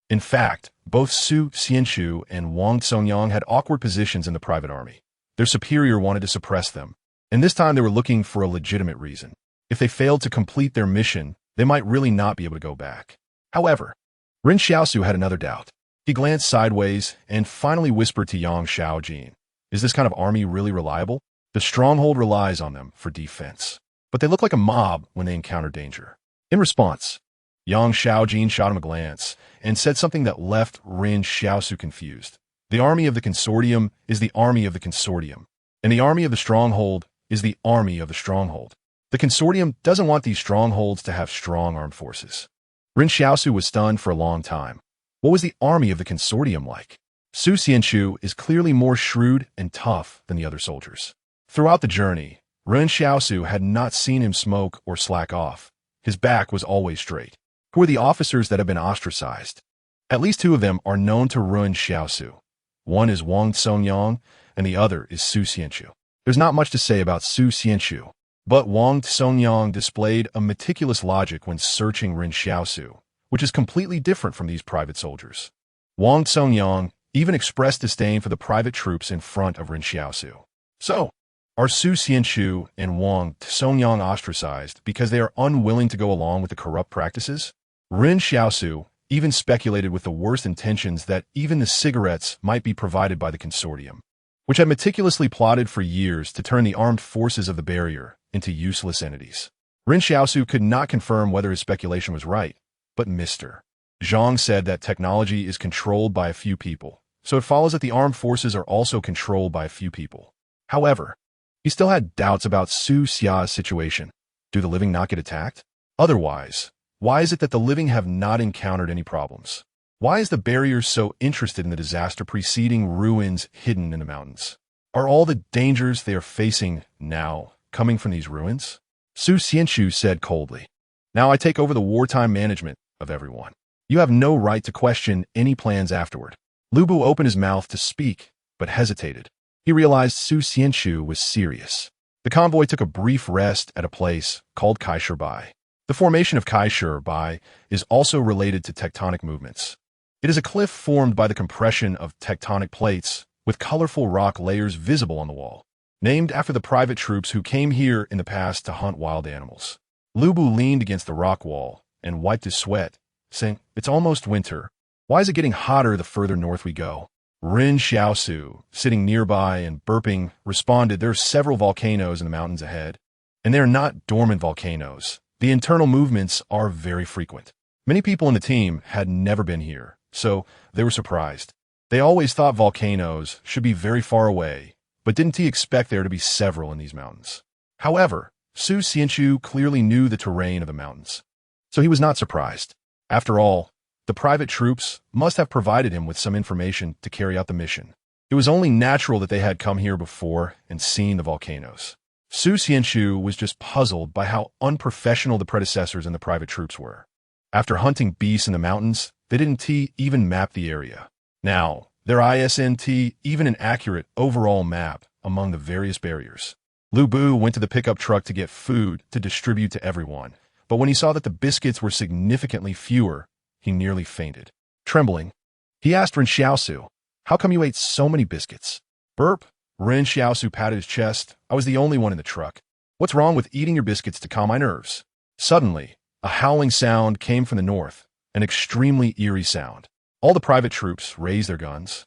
Speaker 1: In fact, both Su Xianchu and Wang Songyang had awkward positions in the private army. Their superior wanted to suppress them, and this time they were looking for a legitimate reason. If they failed to complete their mission, they might really not be able to go back. However, Ren Xiaosu had another doubt. He glanced sideways and finally whispered to Yang Xiaojin, "Is this kind of army really reliable? The stronghold relies on them for defense, but they look like a mob when they encounter danger." In response, Yang Xiaojin shot him a glance and said something that left Ren Xiaosu confused. The army of the consortium is the army of the consortium, and the army of the stronghold is the army of the stronghold. The consortium doesn't want these strongholds to have strong armed forces. Ren Xiaosu was stunned for a long time. What was the army of the consortium like? Su Xianchu is clearly more shrewd and tough than the other soldiers. Throughout the journey, Ren Xiaosu had not seen him smoke or slack off. His back was always straight. Who are the officers that have been ostracized? At least two of them are known to Ren Xiaosu. One is Wang Songyang, and the other is Su Xianchu. There's not much to say about Su Xianchu, but Wang Songyang displayed a meticulous logic when searching Ren Xiaosu, which is completely different from these private soldiers. Wang Songyang even expressed disdain for the private troops in front of Ren Xiaosu. So, are Su Xianchu and Wang Songyang ostracized because they are unwilling to go along with the corrupt practices? Ren Xiaosu even speculated with the worst intentions that even the cigarettes might be provided by the consortium, which had meticulously plotted for years to turn the armed forces of the barrier into useless entities. Ren Xiaosu could not confirm whether his speculation was right, but Mr. Zhang said that technology is controlled by a few people, so it follows that the armed forces are also controlled by a few people. However, he still had doubts about Su Xia's situation. Do the living not get attacked? Otherwise, why is it that the living have not encountered any problems? Why is the barrier so interested in the disaster preceding ruins hidden in the mountains? Are all the dangers they are facing now coming from these ruins? Su Xianchu said coldly, "Now I take over the wartime management of everyone. You have no right to question any plans afterward." Lu Bu opened his mouth to speak, but hesitated. He realized Su Xianchu was serious. The convoy took a brief rest at a place called Kaisher Bai. The formation of Kaisher Bai is also related to tectonic movements. It is a cliff formed by the compression of tectonic plates with colorful rock layers visible on the wall, named after the private troops who came here in the past to hunt wild animals. Lu Bu leaned against the rock wall and wiped his sweat, saying, "It's almost winter. Why is it getting hotter the further north we go?" Ren Xiaosu, sitting nearby and burping, responded, "There are several volcanoes in the mountains ahead, and they are not dormant volcanoes. The internal movements are very frequent." Many people in the team had never been here, so they were surprised. They always thought volcanoes should be very far away, but didn't he expect there to be several in these mountains? However, Su Xianchu clearly knew the terrain of the mountains, so he was not surprised. After all, the private troops must have provided him with some information to carry out the mission. It was only natural that they had come here before and seen the volcanoes. Su Xianchu was just puzzled by how unprofessional the predecessors and the private troops were. After hunting beasts in the mountains, they didn't even map the area. Now, there isn't even an accurate overall map among the various barriers. Lu Bu went to the pickup truck to get food to distribute to everyone, but when he saw that the biscuits were significantly fewer, he nearly fainted. Trembling, he asked Ren Xiaosu, How come you ate so many biscuits? Burp. Ren Xiaosu patted his chest. I was the only one in the truck. What's wrong with eating your biscuits to calm my nerves? Suddenly, a howling sound came from the north, an extremely eerie sound. All the private troops raised their guns,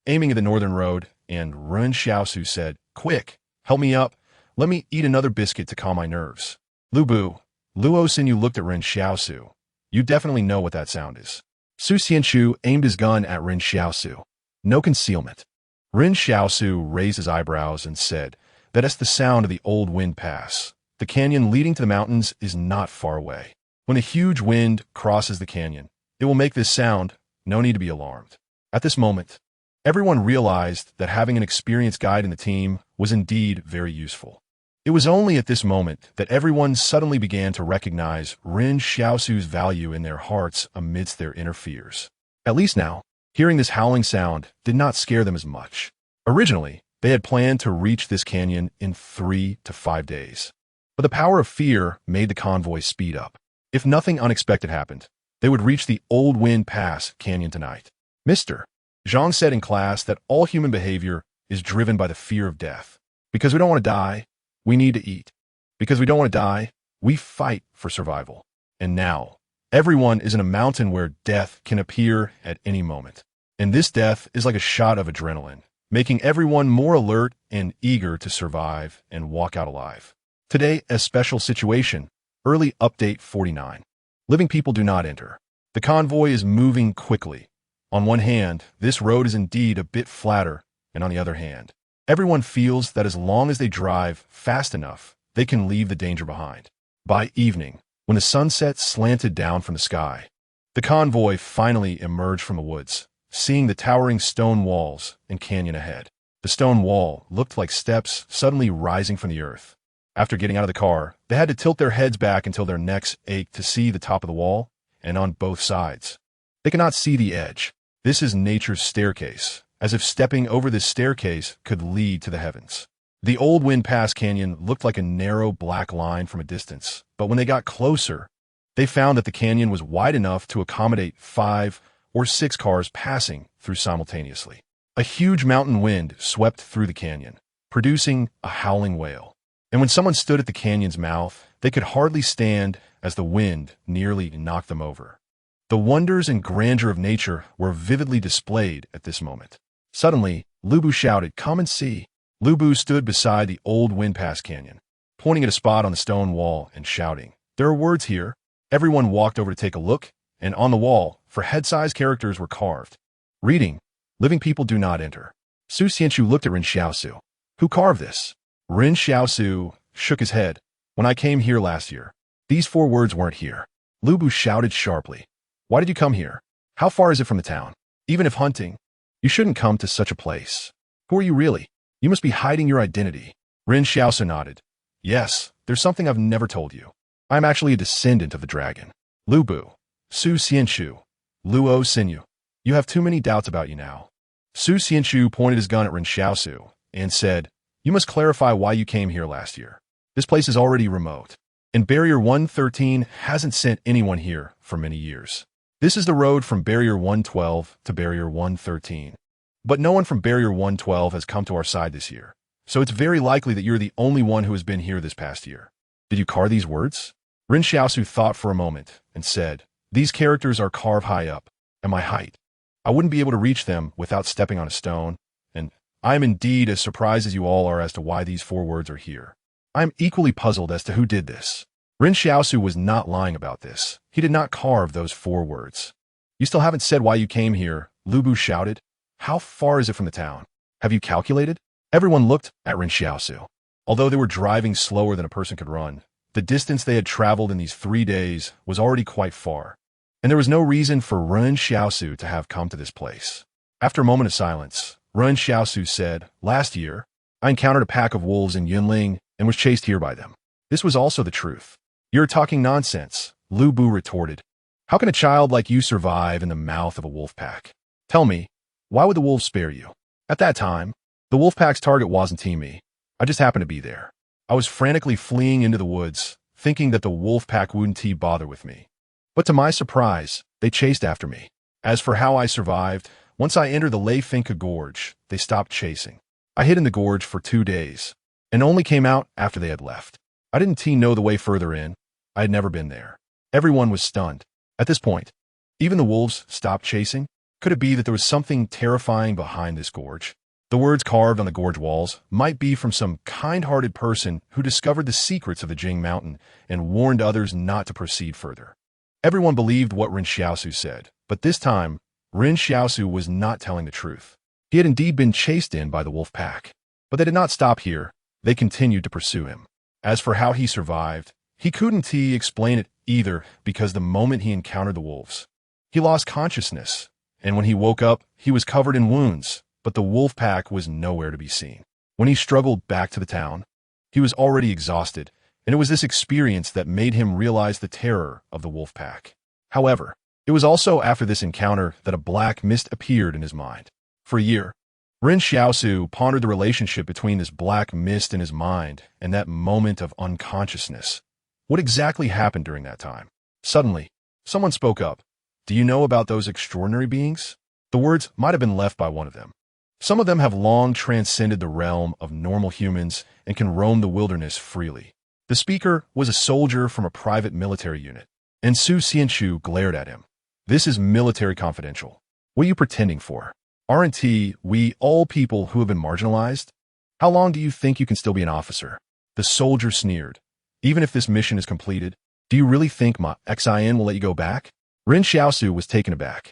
Speaker 1: aiming at the northern road, and Ren Xiaosu said, "Quick, help me up. Let me eat another biscuit to calm my nerves." Luo Xinyu looked at Ren Xiaosu. You definitely know what that sound is. Su Xianchu aimed his gun at Ren Xiaosu. No concealment. Ren Xiaosu raised his eyebrows and said, "That's the sound of the old wind pass. The canyon leading to the mountains is not far away. When a huge wind crosses the canyon, it will make this sound. No need to be alarmed." At this moment, everyone realized that having an experienced guide in the team was indeed very useful. It was only at this moment that everyone suddenly began to recognize Ren Xiaosu's value in their hearts amidst their inner fears. At least now, hearing this howling sound did not scare them as much. Originally, they had planned to reach this canyon in 3 to 5 days. But the power of fear made the convoy speed up. If nothing unexpected happened, they would reach the Old Wind Pass canyon tonight. Mr. Zhang said in class that all human behavior is driven by the fear of death. Because we don't want to die, we need to eat. Because we don't want to die, we fight for survival. And now, everyone is in a mountain where death can appear at any moment. And this death is like a shot of adrenaline, making everyone more alert and eager to survive and walk out alive. Today, a special situation. Early update 49. Living people do not enter. The convoy is moving quickly. On one hand, this road is indeed a bit flatter, and on the other hand, everyone feels that as long as they drive fast enough, they can leave the danger behind. By evening, when the sunset slanted down from the sky, the convoy finally emerged from the woods, seeing the towering stone walls and canyon ahead. The stone wall looked like steps suddenly rising from the earth. After getting out of the car, they had to tilt their heads back until their necks ached to see the top of the wall, and on both sides. They cannot see the edge. This is nature's staircase, as if stepping over this staircase could lead to the heavens. The Old Wind Pass Canyon looked like a narrow black line from a distance, but when they got closer, they found that the canyon was wide enough to accommodate 5 or 6 cars passing through simultaneously. A huge mountain wind swept through the canyon, producing a howling wail. And when someone stood at the canyon's mouth, they could hardly stand as the wind nearly knocked them over. The wonders and grandeur of nature were vividly displayed at this moment. Suddenly, Lubu shouted, "Come and see." Lubu stood beside the Old Wind Pass Canyon, pointing at a spot on the stone wall and shouting, "There are words here." Everyone walked over to take a look, and on the wall, for head-sized characters were carved. Reading, "Living people do not enter." Su Xianchu looked at Ren Xiaosu. "Who carved this?" Ren Xiaosu shook his head. "When I came here last year, these 4 words weren't here." Lubu shouted sharply, "Why did you come here? How far is it from the town? Even if hunting, you shouldn't come to such a place. Who are you really? You must be hiding your identity." Ren Xiaosu nodded. "Yes, there's something I've never told you. I'm actually a descendant of the dragon." Lubu, Su Xianchu, Luo Xinyu, you have too many doubts about you now. Su Xianchu pointed his gun at Ren Xiaosu and said, "You must clarify why you came here last year. This place is already remote, and Barrier 113 hasn't sent anyone here for many years. This is the road from Barrier 112 to Barrier 113. But no one from Barrier 112 has come to our side this year, so it's very likely that you're the only one who has been here this past year. Did you carve these words?" Ren Xiaosu thought for a moment and said, "These characters are carved high up, at my height. I wouldn't be able to reach them without stepping on a stone, and I am indeed as surprised as you all are as to why these 4 words are here. I am equally puzzled as to who did this." Ren Xiaosu was not lying about this. He did not carve those 4 words. "You still haven't said why you came here," Lubu shouted. "How far is it from the town? Have you calculated?" Everyone looked at Ren Xiaosu. Although they were driving slower than a person could run, the distance they had traveled in these 3 days was already quite far, and there was no reason for Ren Xiaosu to have come to this place. After a moment of silence, Ren Xiaosu said, "Last year, I encountered a pack of wolves in Yunling and was chased here by them. This was also the truth." "You're talking nonsense," Lubu retorted. "How can a child like you survive in the mouth of a wolf pack? Tell me, why would the wolves spare you?" At that time, the wolf pack's target wasn't me. I just happened to be there. I was frantically fleeing into the woods, thinking that the wolf pack wouldn't bother with me. But to my surprise, they chased after me. As for how I survived, Once I entered the Lei Finca Gorge, they stopped chasing. I hid in the gorge for 2 days, and only came out after they had left. I didn't know the way further in. I had never been there. Everyone was stunned. At this point, even the wolves stopped chasing. Could it be that there was something terrifying behind this gorge? The words carved on the gorge walls might be from some kind-hearted person who discovered the secrets of the Jing Mountain and warned others not to proceed further. Everyone believed what Ren Xiaosu said, but this time, Ren Xiaosu was not telling the truth. He had indeed been chased in by the wolf pack. But they did not stop here. They continued to pursue him. As for how he survived, he couldn't explain it either, because the moment he encountered the wolves, he lost consciousness, and when he woke up, he was covered in wounds, but the wolf pack was nowhere to be seen. When he struggled back to the town, he was already exhausted, and it was this experience that made him realize the terror of the wolf pack. However, it was also after this encounter that a black mist appeared in his mind. For a year, Ren Xiaosu pondered the relationship between this black mist in his mind and that moment of unconsciousness. What exactly happened during that time? Suddenly, someone spoke up. Do you know about those extraordinary beings? The words might have been left by one of them. Some of them have long transcended the realm of normal humans and can roam the wilderness freely. The speaker was a soldier from a private military unit, and Su Xianchu glared at him. This is military confidential. What are you pretending for? Aren't we all people who have been marginalized? How long do you think you can still be an officer? The soldier sneered. Even if this mission is completed, do you really think Ma Xin will let you go back? Ren Xiaosu was taken aback.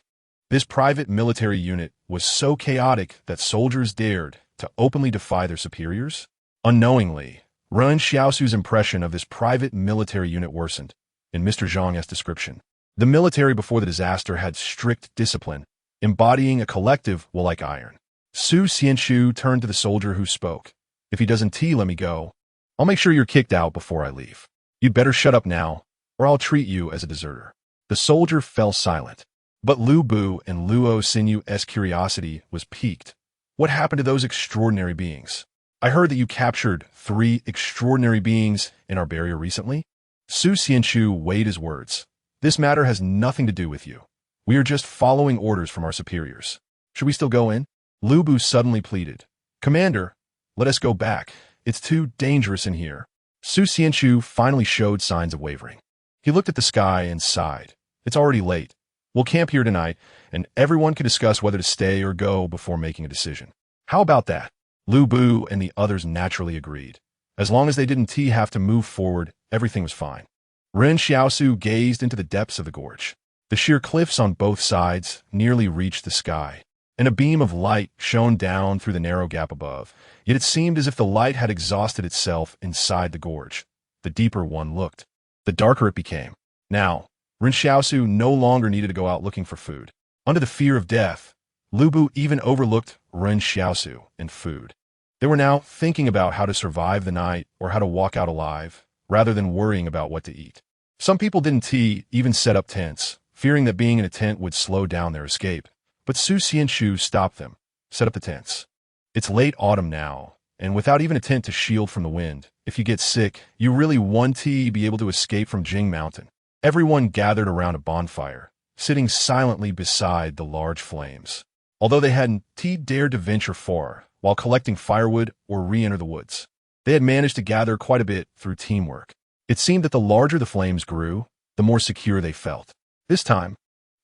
Speaker 1: This private military unit was so chaotic that soldiers dared to openly defy their superiors. Unknowingly, Ren Xiaosu's impression of this private military unit worsened. In Mr. Zhang's description, the military before the disaster had strict discipline, embodying a collective will like iron. Su Xianchu turned to the soldier who spoke. If he doesn't let me go, I'll make sure you're kicked out before I leave. You'd better shut up now, or I'll treat you as a deserter. The soldier fell silent. But Lu Bu and Luo Sinu's curiosity was piqued. What happened to those extraordinary beings? I heard that you captured 3 extraordinary beings in our barrier recently. Su Xianchu weighed his words. This matter has nothing to do with you. We are just following orders from our superiors. Should we still go in? Lu Bu suddenly pleaded. Commander, let us go back. It's too dangerous in here. Su Xianchu finally showed signs of wavering. He looked at the sky and sighed. It's already late. We'll camp here tonight, and everyone can discuss whether to stay or go before making a decision. How about that? Lu Bu and the others naturally agreed. As long as they didn't have to move forward, everything was fine. Ren Xiaosu gazed into the depths of the gorge. The sheer cliffs on both sides nearly reached the sky, and a beam of light shone down through the narrow gap above. Yet it seemed as if the light had exhausted itself inside the gorge. The deeper one looked, the darker it became. Now, Ren Xiaosu no longer needed to go out looking for food. Under the fear of death, Lu Bu even overlooked Ren Xiaosu and food. They were now thinking about how to survive the night or how to walk out alive, rather than worrying about what to eat. Some people didn't even set up tents, fearing that being in a tent would slow down their escape. But Su Xianchu stopped them. Set up the tents. It's late autumn now, and without even a tent to shield from the wind, if you get sick, you really want to be able to escape from Jing Mountain. Everyone gathered around a bonfire, sitting silently beside the large flames. Although they hadn't dared to venture far while collecting firewood or re-enter the woods, they had managed to gather quite a bit through teamwork. It seemed that the larger the flames grew, the more secure they felt. This time,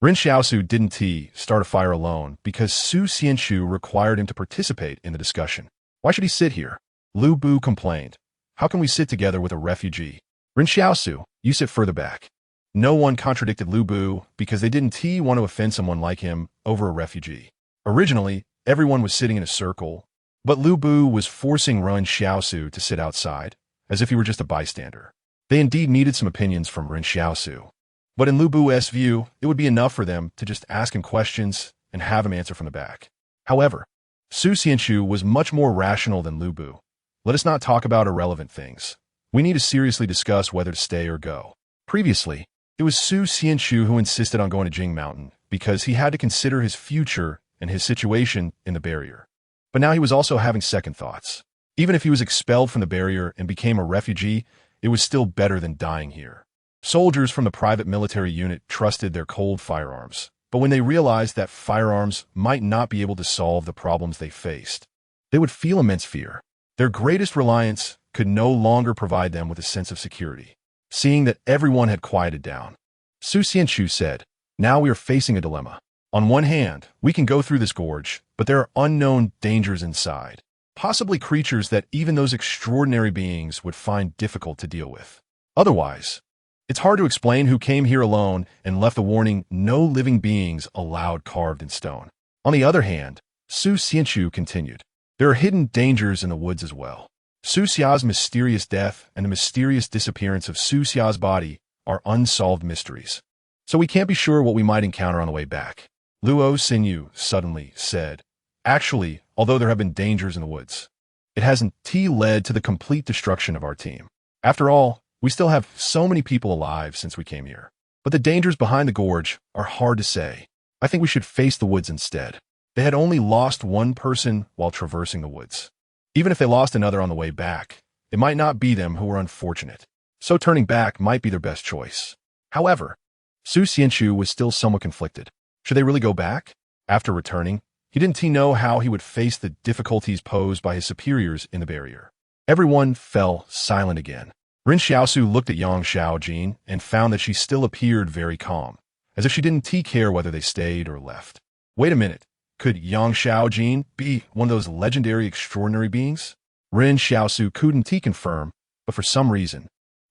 Speaker 1: Ren Xiaosu didn't start a fire alone because Su Xianchu required him to participate in the discussion. Why should he sit here? Lu Bu complained. How can we sit together with a refugee? Ren Xiaosu, you sit further back. No one contradicted Lu Bu because they didn't want to offend someone like him over a refugee. Originally, everyone was sitting in a circle, but Lu Bu was forcing Ren Xiaosu to sit outside, as if he were just a bystander. They indeed needed some opinions from Ren Xiaosu. But in Lu Bu's view, it would be enough for them to just ask him questions and have him answer from the back. However, Su Xianchu was much more rational than Lu Bu. Let us not talk about irrelevant things. We need to seriously discuss whether to stay or go. Previously, it was Su Xianchu who insisted on going to Jing Mountain because he had to consider his future and his situation in the barrier. But now he was also having second thoughts. Even if he was expelled from the barrier and became a refugee, it was still better than dying here. Soldiers from the private military unit trusted their cold firearms, But when they realized that firearms might not be able to solve the problems they faced, they would feel immense fear. Their greatest reliance could no longer provide them with a sense of security. Seeing that everyone had quieted down, Su Xianchu said, "Now we are facing a dilemma. On one hand, we can go through this gorge, but there are unknown dangers inside, possibly creatures that even those extraordinary beings would find difficult to deal with. Otherwise, it's hard to explain who came here alone and left the warning, 'No living beings allowed,' carved in stone." On the other hand, Su Xianchu continued, "There are hidden dangers in the woods as well. Su Xia's mysterious death and the mysterious disappearance of Su Xia's body are unsolved mysteries. So we can't be sure what we might encounter on the way back." Luo Xinyu suddenly said, "Actually, although there have been dangers in the woods, it hasn't led to the complete destruction of our team. After all, we still have so many people alive since we came here. But the dangers behind the gorge are hard to say. I think we should face the woods instead." They had only lost one person while traversing the woods. Even if they lost another on the way back, it might not be them who were unfortunate. So turning back might be their best choice. However, Su Xianchu was still somewhat conflicted. Should they really go back? After returning, he didn't know how he would face the difficulties posed by his superiors in the barrier. Everyone fell silent again. Ren Xiaosu looked at Yang Xiaojin and found that she still appeared very calm, as if she didn't care whether they stayed or left. Wait a minute. Could Yang Xiaojin be one of those legendary extraordinary beings? Ren Xiaosu couldn't confirm, but for some reason,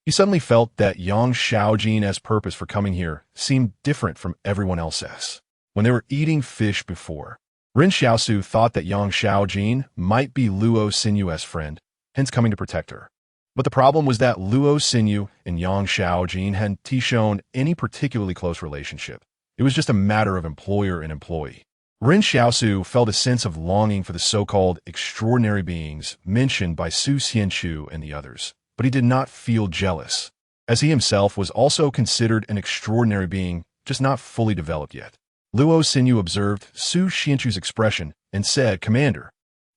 Speaker 1: he suddenly felt that Yang Xiaojin's purpose for coming here seemed different from everyone else's. When they were eating fish before, Ren Xiaosu thought that Yang Xiaojin might be Luo Xinyu's friend, hence coming to protect her. But the problem was that Luo Xinyu and Yang Xiaojin hadn't shown any particularly close relationship. It was just a matter of employer and employee. Ren Xiaosu felt a sense of longing for the so-called extraordinary beings mentioned by Su Xianchu and the others, but he did not feel jealous, as he himself was also considered an extraordinary being, just not fully developed yet. Luo Xinyu observed Su Xianchu's expression and said, "Commander,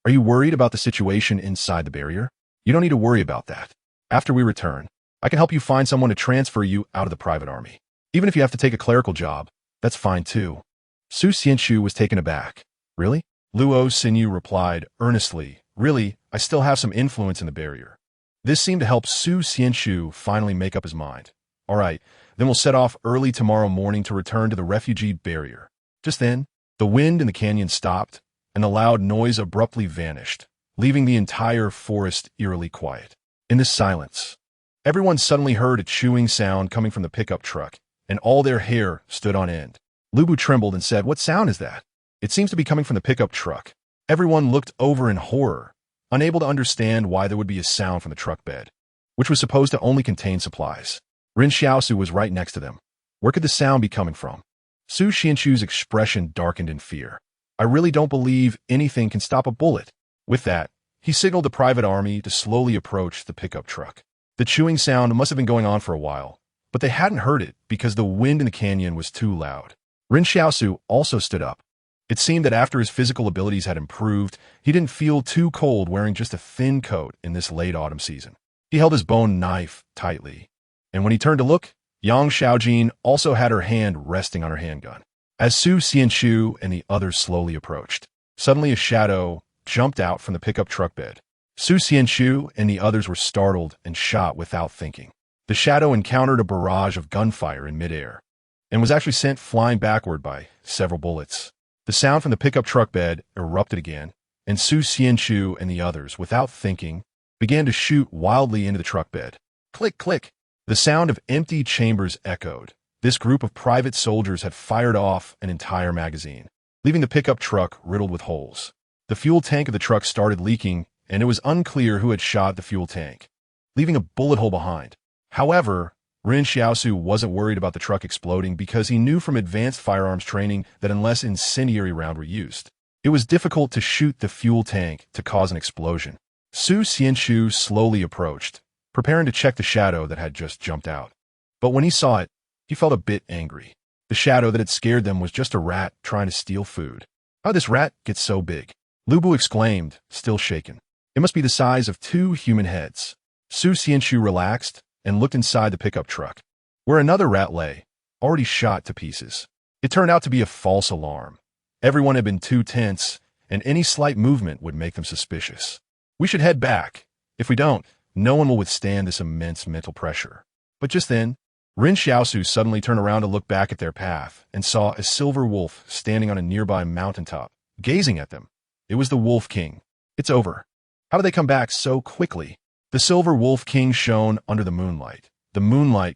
Speaker 1: are you worried about the situation inside the barrier? You don't need to worry about that. After we return, I can help you find someone to transfer you out of the private army. Even if you have to take a clerical job, that's fine too." Su Xianchu was taken aback. "Really?" Luo Xinyu replied earnestly, "Really, I still have some influence in the barrier." This seemed to help Su Xianchu finally make up his mind. "All right, then we'll set off early tomorrow morning to return to the refugee barrier." Just then, the wind in the canyon stopped, and the loud noise abruptly vanished, leaving the entire forest eerily quiet. In this silence, everyone suddenly heard a chewing sound coming from the pickup truck, and all their hair stood on end. Lubu trembled and said, "What sound is that?" "It seems to be coming from the pickup truck." Everyone looked over in horror, unable to understand why there would be a sound from the truck bed, which was supposed to only contain supplies. Ren Xiaosu was right next to them. Where could the sound be coming from? Su Xianchu's expression darkened in fear. "I really don't believe anything can stop a bullet." With that, he signaled the private army to slowly approach the pickup truck. The chewing sound must have been going on for a while, but they hadn't heard it because the wind in the canyon was too loud. Ren Xiaosu also stood up. It seemed that after his physical abilities had improved, he didn't feel too cold wearing just a thin coat in this late autumn season. He held his bone knife tightly, and when he turned to look, Yang Xiaojin also had her hand resting on her handgun. As Su Xianchu and the others slowly approached, suddenly a shadow jumped out from the pickup truck bed. Su Xianchu and the others were startled and shot without thinking. The shadow encountered a barrage of gunfire in midair, and was actually sent flying backward by several bullets. The sound from the pickup truck bed erupted again, and Su Xianchu and the others, without thinking, began to shoot wildly into the truck bed. Click, click! The sound of empty chambers echoed. This group of private soldiers had fired off an entire magazine, leaving the pickup truck riddled with holes. The fuel tank of the truck started leaking, and it was unclear who had shot the fuel tank, leaving a bullet hole behind. However, Ren Xiaosu wasn't worried about the truck exploding because he knew from advanced firearms training that unless incendiary rounds were used, it was difficult to shoot the fuel tank to cause an explosion. Su Xianchu slowly approached, preparing to check the shadow that had just jumped out. But when he saw it, he felt a bit angry. The shadow that had scared them was just a rat trying to steal food. "How did this rat get so big?" Lubu exclaimed, still shaken. "It must be the size of 2 human heads." Su Xianchu relaxed and looked inside the pickup truck, where another rat lay, already shot to pieces. It turned out to be a false alarm. Everyone had been too tense, and any slight movement would make them suspicious. We should head back. If we don't, no one will withstand this immense mental pressure. But just then, Ren Xiaosu suddenly turned around to look back at their path and saw a silver wolf standing on a nearby mountaintop, gazing at them. It was the Wolf King. It's over. How did they come back so quickly? The silver Wolf King shone under the moonlight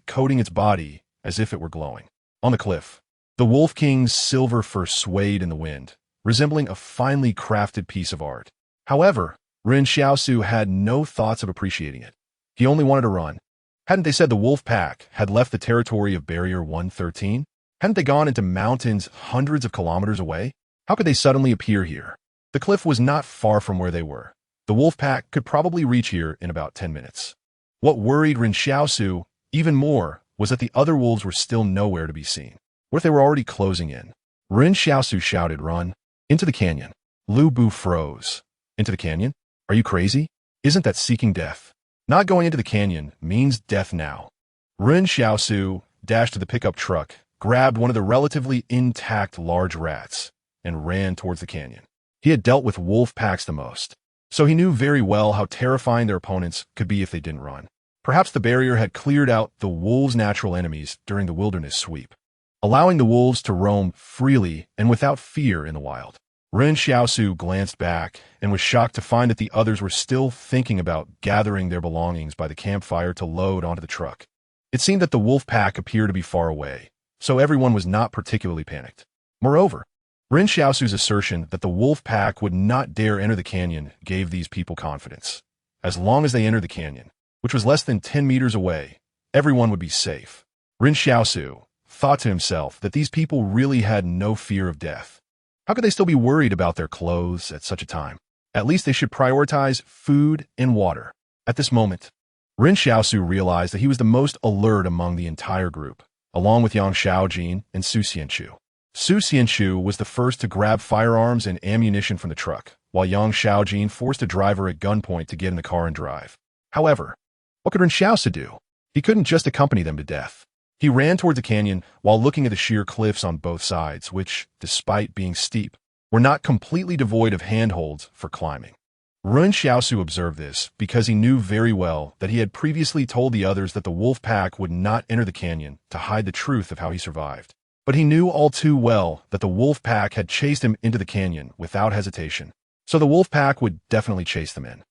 Speaker 1: coating its body as if it were glowing. On the cliff, the Wolf King's silver fur swayed in the wind, resembling a finely crafted piece of art. However, Ren Xiaosu had no thoughts of appreciating it. He only wanted to run. Hadn't they said the wolf pack had left the territory of Barrier 113? Hadn't they gone into mountains hundreds of kilometers away? How could they suddenly appear here? The cliff was not far from where they were. The wolf pack could probably reach here in about 10 minutes. What worried Ren Xiaosu even more was that the other wolves were still nowhere to be seen. What if they were already closing in? Ren Xiaosu shouted, "Run! Into the canyon!" Lu Bu froze. Into the canyon? Are you crazy? Isn't that seeking death? Not going into the canyon means death now. Ren Xiaosu dashed to the pickup truck, grabbed one of the relatively intact large rats, and ran towards the canyon. He had dealt with wolf packs the most, so he knew very well how terrifying their opponents could be if they didn't run. Perhaps the barrier had cleared out the wolves' natural enemies during the wilderness sweep, allowing the wolves to roam freely and without fear in the wild. Ren Xiaosu glanced back and was shocked to find that the others were still thinking about gathering their belongings by the campfire to load onto the truck. It seemed that the wolf pack appeared to be far away, so everyone was not particularly panicked. Moreover, Ren Xiaosu's assertion that the wolf pack would not dare enter the canyon gave these people confidence. As long as they entered the canyon, which was less than 10 meters away, everyone would be safe. Ren Xiaosu thought to himself that these people really had no fear of death. How could they still be worried about their clothes at such a time? At least they should prioritize food and water. At this moment, Ren Xiaosu realized that he was the most alert among the entire group, along with Yang Xiaojin and Su Xianchu. Su Xianchu was the first to grab firearms and ammunition from the truck, while Yang Xiaojin forced the driver at gunpoint to get in the car and drive. However, what could Ren Xiaosu do? He couldn't just accompany them to death. He ran toward the canyon while looking at the sheer cliffs on both sides, which, despite being steep, were not completely devoid of handholds for climbing. Ren Xiaosu observed this because he knew very well that he had previously told the others that the wolf pack would not enter the canyon to hide the truth of how he survived. But he knew all too well that the wolf pack had chased him into the canyon without hesitation, so the wolf pack would definitely chase them in.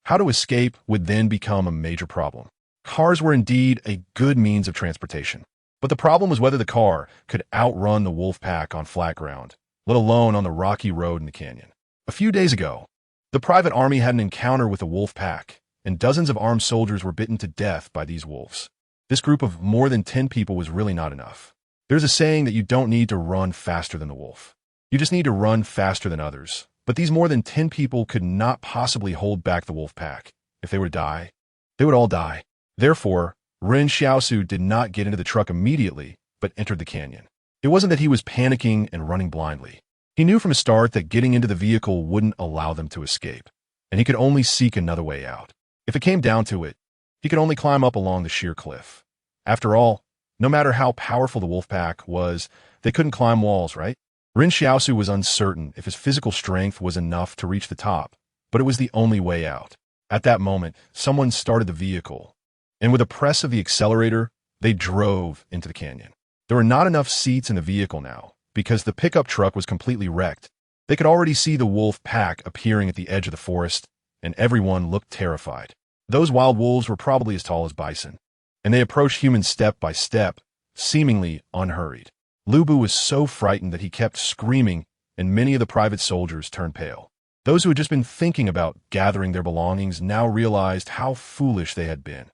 Speaker 1: How to escape would then become a major problem. Cars were indeed a good means of transportation, but the problem was whether the car could outrun the wolf pack on flat ground, let alone on the rocky road in the canyon. A few days ago, the private army had an encounter with the wolf pack, and dozens of armed soldiers were bitten to death by these wolves. This group of more than 10 people was really not enough. There's a saying that you don't need to run faster than the wolf. You just need to run faster than others. But these more than 10 people could not possibly hold back the wolf pack. If they were to die, they would all die. Therefore, Ren Xiaosu did not get into the truck immediately, but entered the canyon. It wasn't that he was panicking and running blindly. He knew from the start that getting into the vehicle wouldn't allow them to escape, and he could only seek another way out. If it came down to it, he could only climb up along the sheer cliff. After all, no matter how powerful the wolf pack was, they couldn't climb walls, right? Ren Xiaosu was uncertain if his physical strength was enough to reach the top, but it was the only way out. At that moment, someone started the vehicle, and with a press of the accelerator, they drove into the canyon. There were not enough seats in the vehicle now, because the pickup truck was completely wrecked. They could already see the wolf pack appearing at the edge of the forest, and everyone looked terrified. Those wild wolves were probably as tall as bison, and they approached humans step by step, seemingly unhurried. Lu Bu was so frightened that he kept screaming, and many of the private soldiers turned pale. Those who had just been thinking about gathering their belongings now realized how foolish they had been.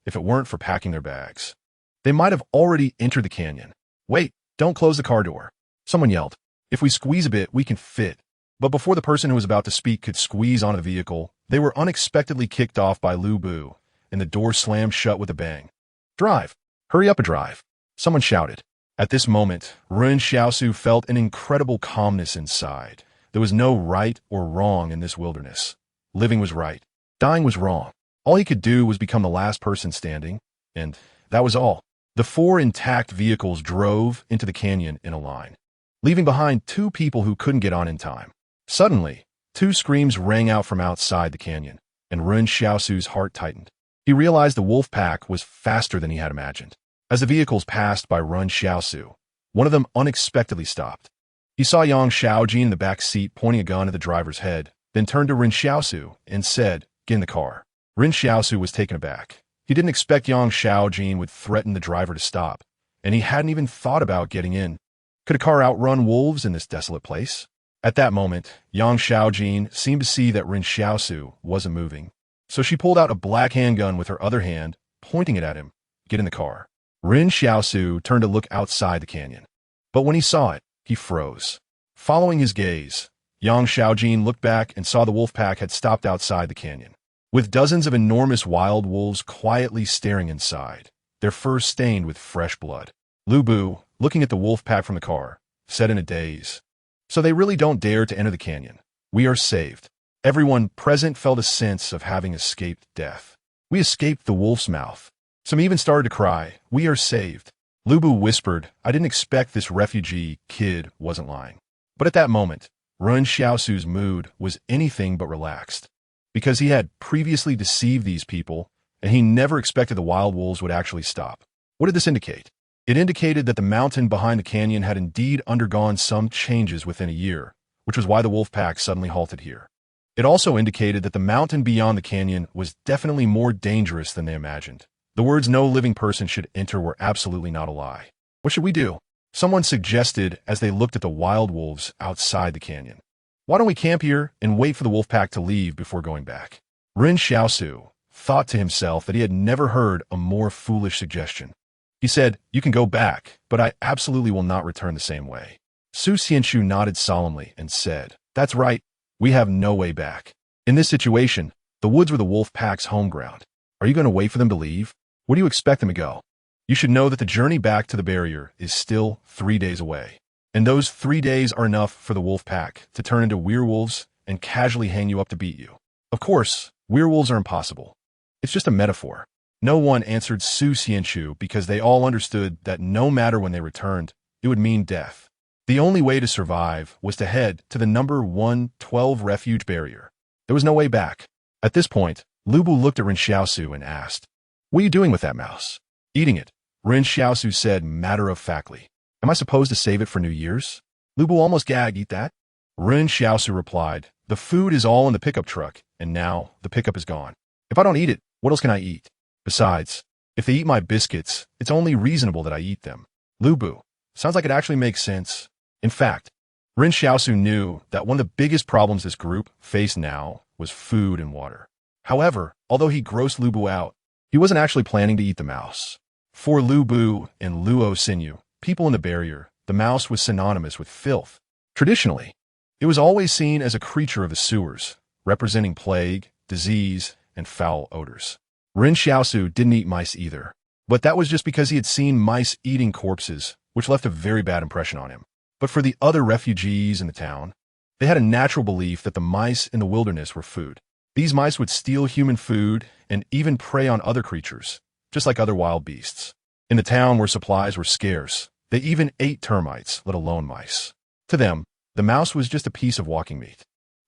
Speaker 1: If it weren't for packing their bags, they might have already entered the canyon. "Wait, don't close the car door," someone yelled. "If we squeeze a bit, we can fit." But before the person who was about to speak could squeeze onto the vehicle, they were unexpectedly kicked off by Lu Bu, and the door slammed shut with a bang. "Drive! Hurry up and drive!" someone shouted. At this moment, Ren Xiaosu felt an incredible calmness inside. There was no right or wrong in this wilderness. Living was right. Dying was wrong. All he could do was become the last person standing, and that was all. The 4 intact vehicles drove into the canyon in a line. leaving behind two people who couldn't get on in time. Suddenly, two screams rang out from outside the canyon, and Ren Xiaosu's heart tightened. He realized the wolf pack was faster than he had imagined. As the vehicles passed by Ren Xiaosu, one of them unexpectedly stopped. He saw Yang Xiaojin in the back seat pointing a gun at the driver's head, then turned to Ren Xiaosu and said, "Get in the car." Ren Xiaosu was taken aback. He didn't expect Yang Xiaojin would threaten the driver to stop, and he hadn't even thought about getting in. Could a car outrun wolves in this desolate place? At that moment, Yang Xiaojin seemed to see that Ren Xiaosu wasn't moving. So she pulled out a black handgun with her other hand, pointing it at him. "Get in the car." Ren Xiaosu turned to look outside the canyon. But when he saw it, he froze. Following his gaze, Yang Xiaojin looked back and saw the wolf pack had stopped outside the canyon, with dozens of enormous wild wolves quietly staring inside, their furs stained with fresh blood. Lu Bu, looking at the wolf pack from the car, said in a daze, "So they really don't dare to enter the canyon. We are saved." Everyone present felt a sense of having escaped death. "We escaped the wolf's mouth." Some even started to cry, "We are saved." Lu Bu whispered, "I didn't expect this refugee kid wasn't lying." But at that moment, Ren Xiaosu's mood was anything but relaxed, because he had previously deceived these people, and he never expected the wild wolves would actually stop. What did this indicate? It indicated that the mountain behind the canyon had indeed undergone some changes within a year, which was why the wolf pack suddenly halted here. It also indicated that the mountain beyond the canyon was definitely more dangerous than they imagined. The words "no living person should enter" were absolutely not a lie. What should we do? Someone suggested as they looked at the wild wolves outside the canyon. "Why don't we camp here and wait for the wolf pack to leave before going back?" Ren Xiaosu thought to himself that he had never heard a more foolish suggestion. He said, "You can go back, but I absolutely will not return the same way." Su Xianshu nodded solemnly and said, "That's right. We have no way back. In this situation, the woods were the wolf pack's home ground. Are you going to wait for them to leave? Where do you expect them to go? You should know that the journey back to the barrier is still 3 days away. And those 3 days are enough for the wolf pack to turn into werewolves and casually hang you up to beat you. Of course, werewolves are impossible. It's just a metaphor." No one answered Su Xianshu because they all understood that no matter when they returned, it would mean death. The only way to survive was to head to the number 112 refuge barrier. There was no way back. At this point, Lu Bu looked at Ren Xiaosu and asked, "What are you doing with that mouse?" "Eating it," Ren Xiaosu said matter-of-factly. "Am I supposed to save it for New Year's?" Lu Bu almost gagged. "Eat that?" Ren Xiaosu replied, "The food is all in the pickup truck, and now the pickup is gone. If I don't eat it, what else can I eat? Besides, if they eat my biscuits, it's only reasonable that I eat them." Lu Bu, sounds like it actually makes sense. In fact, Ren Xiaosu knew that one of the biggest problems this group faced now was food and water. However, although he grossed Lu Bu out, he wasn't actually planning to eat the mouse. For Lu Bu and Luo Xinyu, people in the barrier, the mouse was synonymous with filth. Traditionally, it was always seen as a creature of the sewers, representing plague, disease, and foul odors. Ren Xiaosu didn't eat mice either, but that was just because he had seen mice eating corpses, which left a very bad impression on him. But for the other refugees in the town, they had a natural belief that the mice in the wilderness were food. These mice would steal human food and even prey on other creatures, just like other wild beasts. In the town where supplies were scarce, they even ate termites, let alone mice. To them, the mouse was just a piece of walking meat.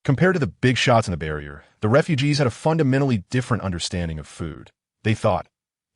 Speaker 1: Compared to the big shots in the barrier, the refugees had a fundamentally different understanding of food. They thought,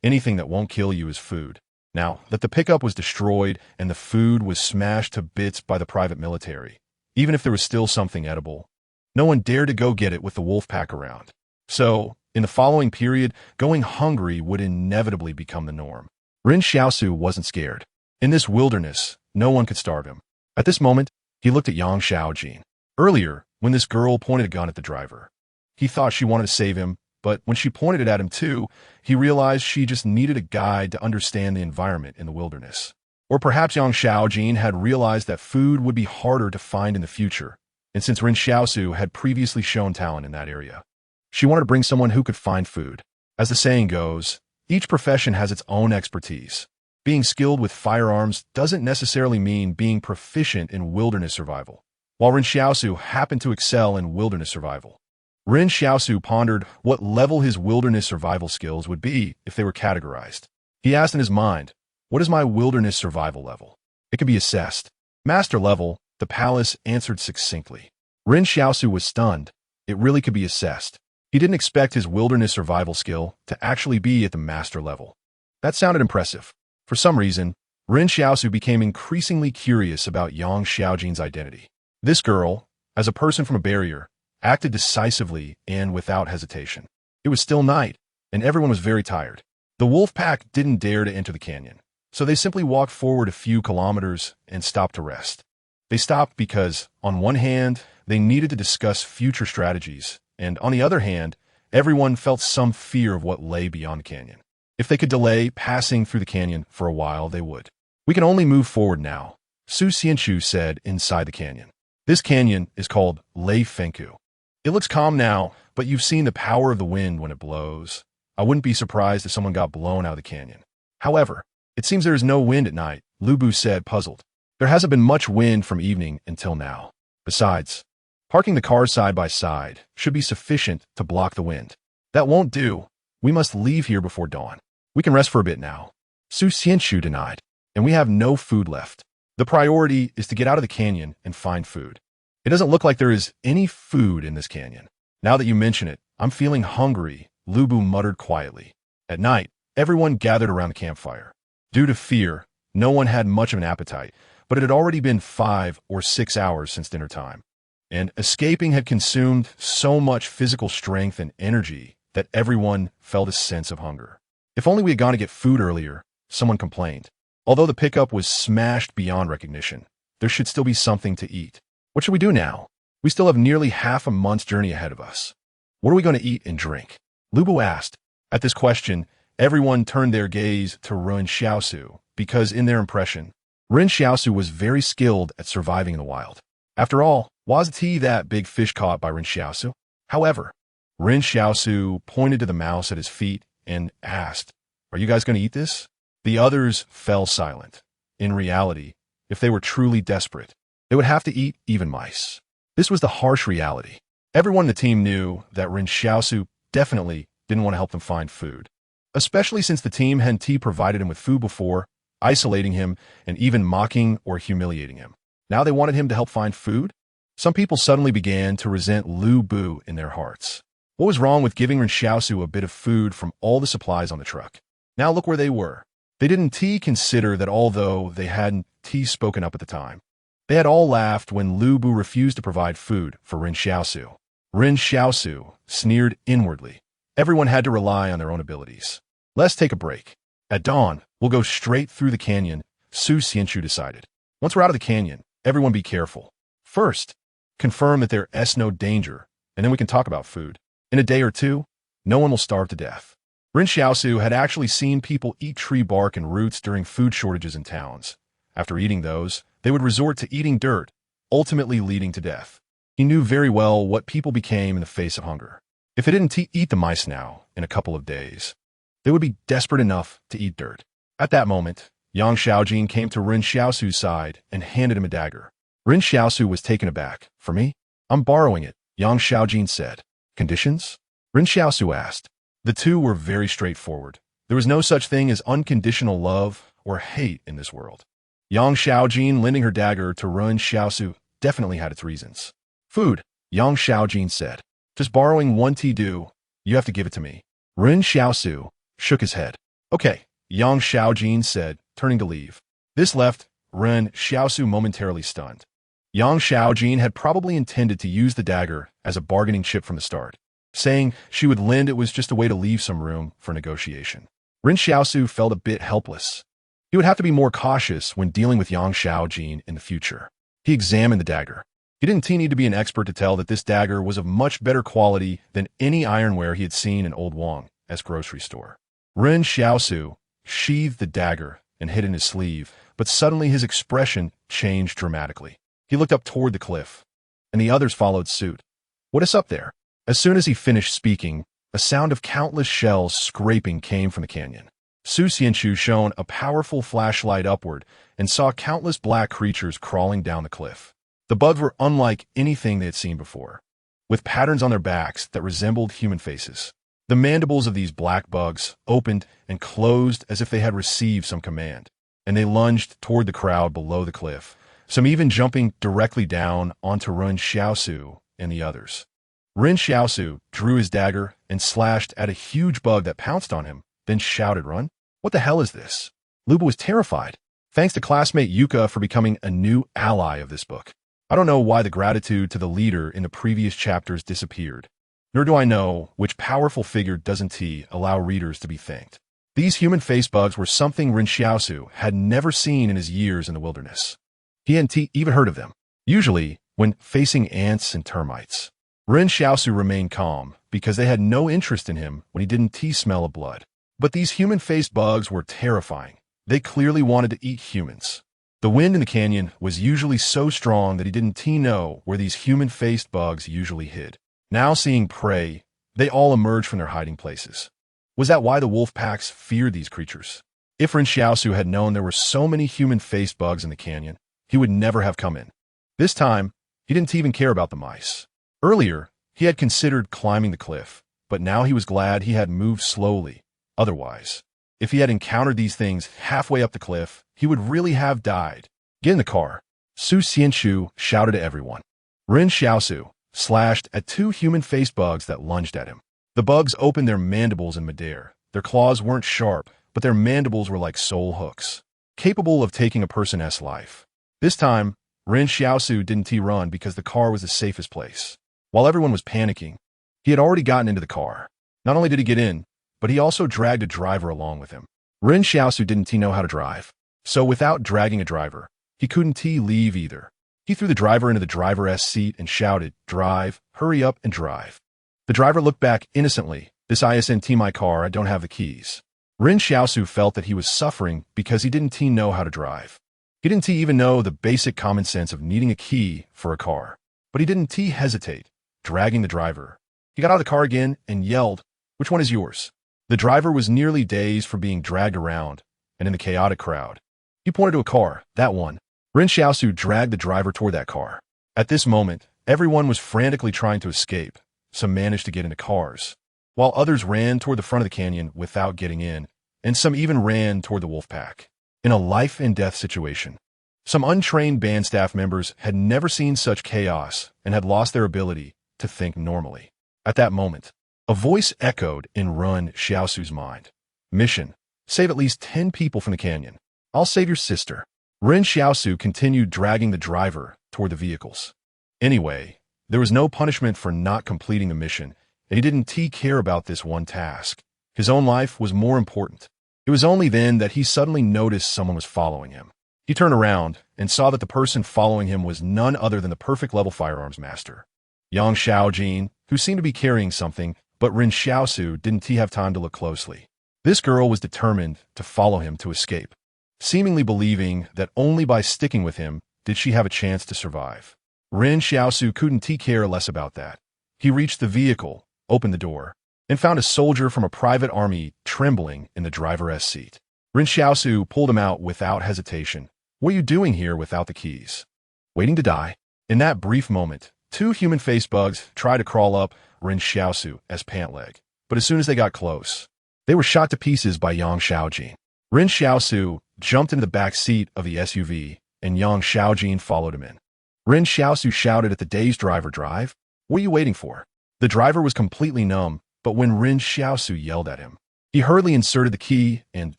Speaker 1: anything that won't kill you is food. Now that the pickup was destroyed and the food was smashed to bits by the private military, even if there was still something edible, no one dared to go get it with the wolf pack around. So, in the following period, going hungry would inevitably become the norm. Ren Xiaosu wasn't scared. In this wilderness, no one could starve him. At this moment, he looked at Yang Xiaojin. Earlier, when this girl pointed a gun at the driver, he thought she wanted to save him, but when she pointed it at him too, he realized she just needed a guide to understand the environment in the wilderness. Or perhaps Yang Xiaojin had realized that food would be harder to find in the future, and since Ren Xiaosu had previously shown talent in that area, she wanted to bring someone who could find food. As the saying goes, each profession has its own expertise. Being skilled with firearms doesn't necessarily mean being proficient in wilderness survival. While Ren Xiaosu happened to excel in wilderness survival, Ren Xiaosu pondered what level his wilderness survival skills would be if they were categorized. He asked in his mind, "What is my wilderness survival level?" It could be assessed. Master level, the palace answered succinctly. Ren Xiaosu was stunned. It really could be assessed. He didn't expect his wilderness survival skill to actually be at the master level. That sounded impressive. For some reason, Ren Xiaosu became increasingly curious about Yang Xiaojin's identity. This girl, as a person from a barrier, acted decisively and without hesitation. It was still night, and everyone was very tired. The wolf pack didn't dare to enter the canyon, so they simply walked forward a few kilometers and stopped to rest. They stopped because, on one hand, they needed to discuss future strategies, and on the other hand, everyone felt some fear of what lay beyond the canyon. If they could delay passing through the canyon for a while, they would. We can only move forward now, Su Xianchu said inside the canyon. This canyon is called Lei Fengku. It looks calm now, but you've seen the power of the wind when it blows. I wouldn't be surprised if someone got blown out of the canyon. However, it seems there is no wind at night, Lu Bu said, puzzled. There hasn't been much wind from evening until now. Besides, parking the cars side by side should be sufficient to block the wind. That won't do. We must leave here before dawn. We can rest for a bit now. Su Xianchu denied, and we have no food left. The priority is to get out of the canyon and find food. It doesn't look like there is any food in this canyon. Now that you mention it, I'm feeling hungry, Lu Bu muttered quietly. At night, everyone gathered around the campfire. Due to fear, no one had much of an appetite, but it had already been 5 or 6 hours since dinner time. And escaping had consumed so much physical strength and energy that everyone felt a sense of hunger. If only we had gone to get food earlier, someone complained. Although the pickup was smashed beyond recognition, there should still be something to eat. What should we do now? We still have nearly half a month's journey ahead of us. What are we going to eat and drink? Lu Bu asked. At this question, everyone turned their gaze to Ren Xiaosu, because in their impression, Ren Xiaosu was very skilled at surviving in the wild. After all, wasn't he that big fish caught by Ren Xiaosu? However, Ren Xiaosu pointed to the mouse at his feet and asked, "Are you guys going to eat this?" The others fell silent. In reality, if they were truly desperate, they would have to eat even mice. This was the harsh reality. Everyone in the team knew that Ren Xiaosu definitely didn't want to help them find food, especially since the team hadn't provided him with food before, isolating him and even mocking or humiliating him. Now they wanted him to help find food? Some people suddenly began to resent Lu Bu in their hearts. What was wrong with giving Ren Xiaosu a bit of food from all the supplies on the truck? Now look where they were. They didn't consider that although they hadn't spoken up at the time, they had all laughed when Lu Bu refused to provide food for Ren Xiaosu. Ren Xiaosu sneered inwardly. Everyone had to rely on their own abilities. Let's take a break. At dawn, we'll go straight through the canyon, Su Xianchu decided. Once we're out of the canyon, everyone be careful. First, confirm that there is no danger, and then we can talk about food. In a day or two, no one will starve to death. Ren Xiaosu had actually seen people eat tree bark and roots during food shortages in towns. After eating those, they would resort to eating dirt, ultimately leading to death. He knew very well what people became in the face of hunger. If they didn't eat the mice now, in a couple of days, they would be desperate enough to eat dirt. At that moment, Yang Xiaojin came to Ren Xiaosu's side and handed him a dagger. Ren Xiaosu was taken aback. "For me? I'm borrowing it," Yang Xiaojin said. "Conditions?" Ren Xiaosu asked. The two were very straightforward. There was no such thing as unconditional love or hate in this world. Yang Xiaojin lending her dagger to Ren Xiaosu definitely had its reasons. "Food," Yang Xiaojin said. "Just borrowing one tea do. You have to give it to me." Ren Xiaosu shook his head. "Okay," Yang Xiaojin said, turning to leave. This left Ren Xiaosu momentarily stunned. Yang Xiaojin had probably intended to use the dagger as a bargaining chip from the start. Saying she would lend it was just a way to leave some room for negotiation. Ren Xiaosu felt a bit helpless. He would have to be more cautious when dealing with Yang Xiaojin in the future. He examined the dagger. He didn't need to be an expert to tell that this dagger was of much better quality than any ironware he had seen in Old Wang's grocery store. Ren Xiaosu sheathed the dagger and hid it in his sleeve, but suddenly his expression changed dramatically. He looked up toward the cliff, and the others followed suit. "What is up there?" As soon as he finished speaking, a sound of countless shells scraping came from the canyon. Su Xianchu shone a powerful flashlight upward and saw countless black creatures crawling down the cliff. The bugs were unlike anything they had seen before, with patterns on their backs that resembled human faces. The mandibles of these black bugs opened and closed as if they had received some command, and they lunged toward the crowd below the cliff, some even jumping directly down onto Ren Xiaosu and the others. Ren Xiaosu drew his dagger and slashed at a huge bug that pounced on him, then shouted, "Run! What the hell is this?" Luba was terrified. Thanks to classmate Yuka for becoming a new ally of this book. I don't know why the gratitude to the leader in the previous chapters disappeared. Nor do I know which powerful figure doesn't allow readers to be thanked. These human face bugs were something Ren Xiaosu had never seen in his years in the wilderness. He hadn't even heard of them. Usually, when facing ants and termites, Ren Xiaosu remained calm because they had no interest in him when he didn't smell of blood. But these human-faced bugs were terrifying. They clearly wanted to eat humans. The wind in the canyon was usually so strong that he didn't know where these human-faced bugs usually hid. Now seeing prey, they all emerged from their hiding places. Was that why the wolf packs feared these creatures? If Ren Xiaosu had known there were so many human-faced bugs in the canyon, he would never have come in. This time, he didn't even care about the mice. Earlier, he had considered climbing the cliff, but now he was glad he had moved slowly. Otherwise, if he had encountered these things halfway up the cliff, he would really have died. "Get in the car," Su Xianxu shouted to everyone. Ren Xiaosu slashed at two human-faced bugs that lunged at him. The bugs opened their mandibles in midair. Their claws weren't sharp, but their mandibles were like soul hooks, capable of taking a person's life. This time, Ren Xiaosu didn't run because the car was the safest place. While everyone was panicking, he had already gotten into the car. Not only did he get in, but he also dragged a driver along with him. Ren Xiaosu didn't know how to drive, so without dragging a driver, he couldn't leave either. He threw the driver into the driver's seat and shouted, "Drive, hurry up and drive." The driver looked back innocently. "This isn't my car, I don't have the keys." Ren Xiaosu felt that he was suffering because he didn't know how to drive. He didn't even know the basic common sense of needing a key for a car. But he didn't hesitate, dragging the driver. He got out of the car again and yelled, "Which one is yours?" The driver was nearly dazed from being dragged around and in the chaotic crowd. He pointed to a car, "That one." Ren Xiaosu dragged the driver toward that car. At this moment, everyone was frantically trying to escape. Some managed to get into cars, while others ran toward the front of the canyon without getting in, and some even ran toward the wolf pack. In a life-and-death situation, some untrained band staff members had never seen such chaos and had lost their ability to think normally. At that moment, a voice echoed in Ren Xiaosu's mind. "Mission: save at least 10 people from the canyon. I'll save your sister." Ren Xiaosu continued dragging the driver toward the vehicles. Anyway, there was no punishment for not completing the mission, and he didn't care about this one task. His own life was more important. It was only then that he suddenly noticed someone was following him. He turned around and saw that the person following him was none other than the perfect-level firearms master, Yang Xiaojin, who seemed to be carrying something, but Ren Xiaosu didn't have time to look closely. This girl was determined to follow him to escape, seemingly believing that only by sticking with him did she have a chance to survive. Ren Xiaosu couldn't care less about that. He reached the vehicle, opened the door, and found a soldier from a private army trembling in the driver's seat. Ren Xiaosu pulled him out without hesitation. "What are you doing here without the keys? Waiting to die?" In that brief moment, two human-faced bugs tried to crawl up Ren Xiaosu as pant leg, but as soon as they got close, they were shot to pieces by Yang Xiaojin. Ren Xiaosu jumped into the back seat of the SUV, and Yang Xiaojin followed him in. Ren Xiaosu shouted at the dazed driver, "Drive? What are you waiting for?" The driver was completely numb, but when Ren Xiaosu yelled at him, he hurriedly inserted the key and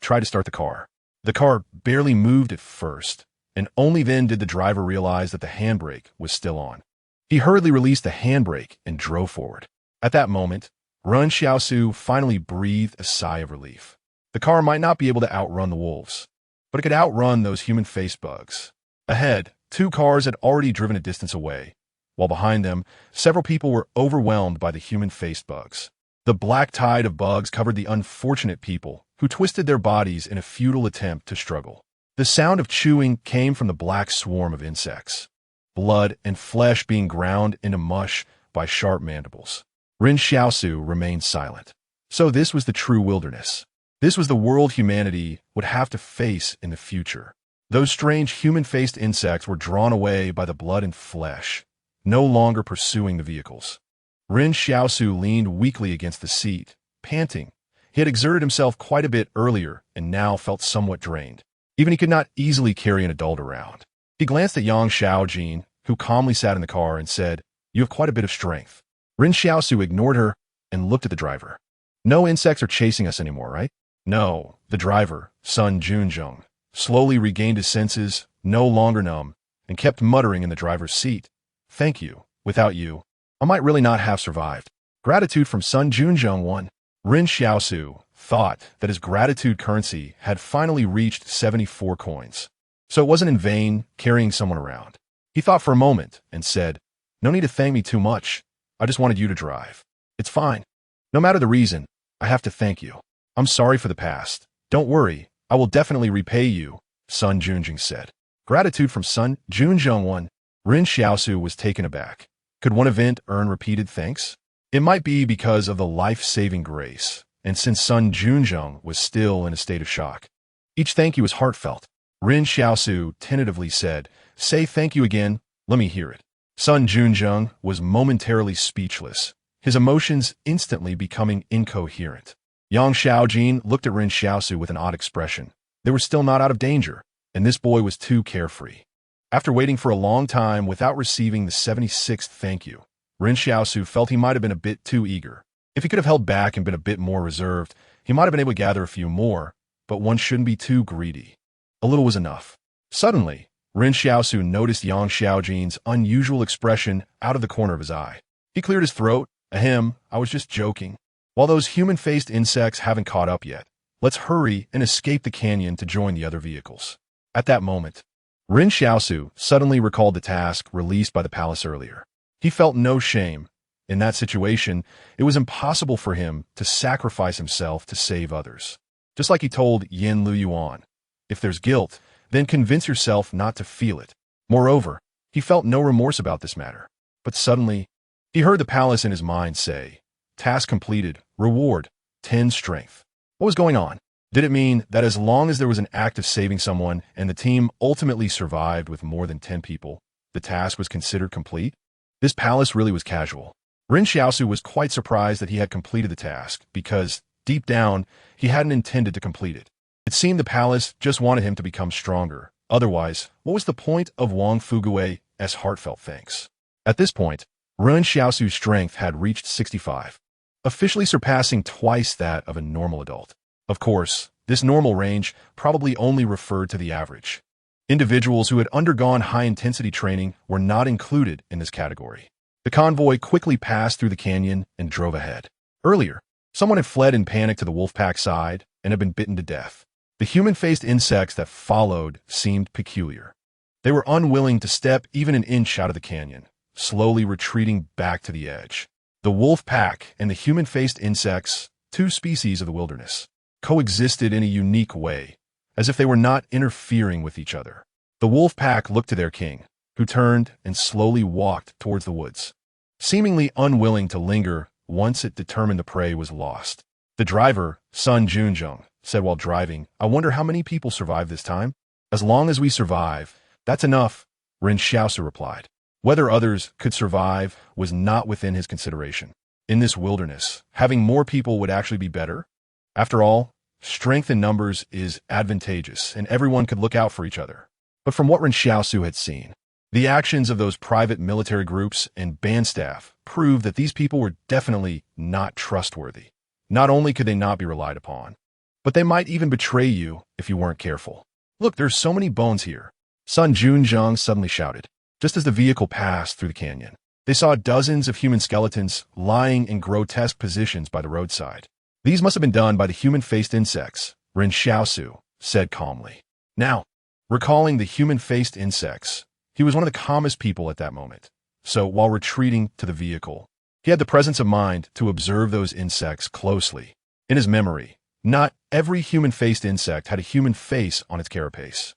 Speaker 1: tried to start the car. The car barely moved at first, and only then did the driver realize that the handbrake was still on. He hurriedly released the handbrake and drove forward. At that moment, Ren Xiaosu finally breathed a sigh of relief. The car might not be able to outrun the wolves, but it could outrun those human-faced bugs. Ahead, two cars had already driven a distance away, while behind them, several people were overwhelmed by the human-faced bugs. The black tide of bugs covered the unfortunate people, who twisted their bodies in a futile attempt to struggle. The sound of chewing came from the black swarm of insects, blood and flesh being ground into mush by sharp mandibles. Ren Xiaosu remained silent. So this was the true wilderness. This was the world humanity would have to face in the future. Those strange human-faced insects were drawn away by the blood and flesh, no longer pursuing the vehicles. Ren Xiaosu leaned weakly against the seat, panting. He had exerted himself quite a bit earlier and now felt somewhat drained. Even he could not easily carry an adult around. He glanced at Yang Xiaojin, who calmly sat in the car, and said, "You have quite a bit of strength." Ren Xiaosu ignored her and looked at the driver. "No insects are chasing us anymore, right?" "No." The driver, Sun Junjung, slowly regained his senses, no longer numb, and kept muttering in the driver's seat, "Thank you. Without you, I might really not have survived." Gratitude from Sun Junjung won. Ren Xiaosu thought that his gratitude currency had finally reached 74 coins. So it wasn't in vain carrying someone around. He thought for a moment and said, "No need to thank me too much. I just wanted you to drive. It's fine. No matter the reason, I have to thank you. I'm sorry for the past. Don't worry, I will definitely repay you," Sun Junjung said. Gratitude from Sun Junjung won. Ren Xiaosu was taken aback. Could one event earn repeated thanks? It might be because of the life-saving grace, and since Sun Junjung was still in a state of shock. Each thank you was heartfelt. Ren Xiaosu tentatively said, "Say thank you again, let me hear it." Sun Junjung was momentarily speechless, his emotions instantly becoming incoherent. Yang Xiaojin looked at Ren Xiaosu with an odd expression. They were still not out of danger, and this boy was too carefree. After waiting for a long time without receiving the 76th thank you, Ren Xiaosu felt he might have been a bit too eager. If he could have held back and been a bit more reserved, he might have been able to gather a few more, but one shouldn't be too greedy. A little was enough. Suddenly, Ren Xiaosu noticed Yang Xiaojin's unusual expression out of the corner of his eye. He cleared his throat. "Ahem, I was just joking. While those human-faced insects haven't caught up yet, let's hurry and escape the canyon to join the other vehicles." At that moment, Ren Xiaosu suddenly recalled the task released by the palace earlier. He felt no shame. In that situation, it was impossible for him to sacrifice himself to save others. Just like he told Yin Luyuan, if there's guilt, then convince yourself not to feel it. Moreover, he felt no remorse about this matter. But suddenly, he heard the palace in his mind say, "Task completed, reward, 10 strength." What was going on? Did it mean that as long as there was an act of saving someone and the team ultimately survived with more than 10 people, the task was considered complete? This palace really was casual. Ren Xiaosu was quite surprised that he had completed the task because, deep down, he hadn't intended to complete it. It seemed the palace just wanted him to become stronger. Otherwise, what was the point of Wang Fugui's heartfelt thanks? At this point, Ren Xiaosu's strength had reached 65, officially surpassing twice that of a normal adult. Of course, this normal range probably only referred to the average. Individuals who had undergone high-intensity training were not included in this category. The convoy quickly passed through the canyon and drove ahead. Earlier, someone had fled in panic to the wolf pack side and had been bitten to death. The human-faced insects that followed seemed peculiar. They were unwilling to step even an inch out of the canyon, slowly retreating back to the edge. The wolf pack and the human-faced insects, two species of the wilderness, coexisted in a unique way, as if they were not interfering with each other. The wolf pack looked to their king, who turned and slowly walked towards the woods, seemingly unwilling to linger once it determined the prey was lost. The driver, Sun Junjung, said while driving, "I wonder how many people survive this time?" "As long as we survive, that's enough," Ren Xiaosu replied. Whether others could survive was not within his consideration. In this wilderness, having more people would actually be better. After all, strength in numbers is advantageous, and everyone could look out for each other. But from what Ren Xiaosu had seen, the actions of those private military groups and band staff proved that these people were definitely not trustworthy. Not only could they not be relied upon, but they might even betray you if you weren't careful. "Look, there's so many bones here," Sun Junjung suddenly shouted. Just as the vehicle passed through the canyon, they saw dozens of human skeletons lying in grotesque positions by the roadside. "These must have been done by the human-faced insects," Ren Xiaosu said calmly. Now, recalling the human-faced insects, he was one of the calmest people at that moment. So, while retreating to the vehicle, he had the presence of mind to observe those insects closely. In his memory, not every human-faced insect had a human face on its carapace.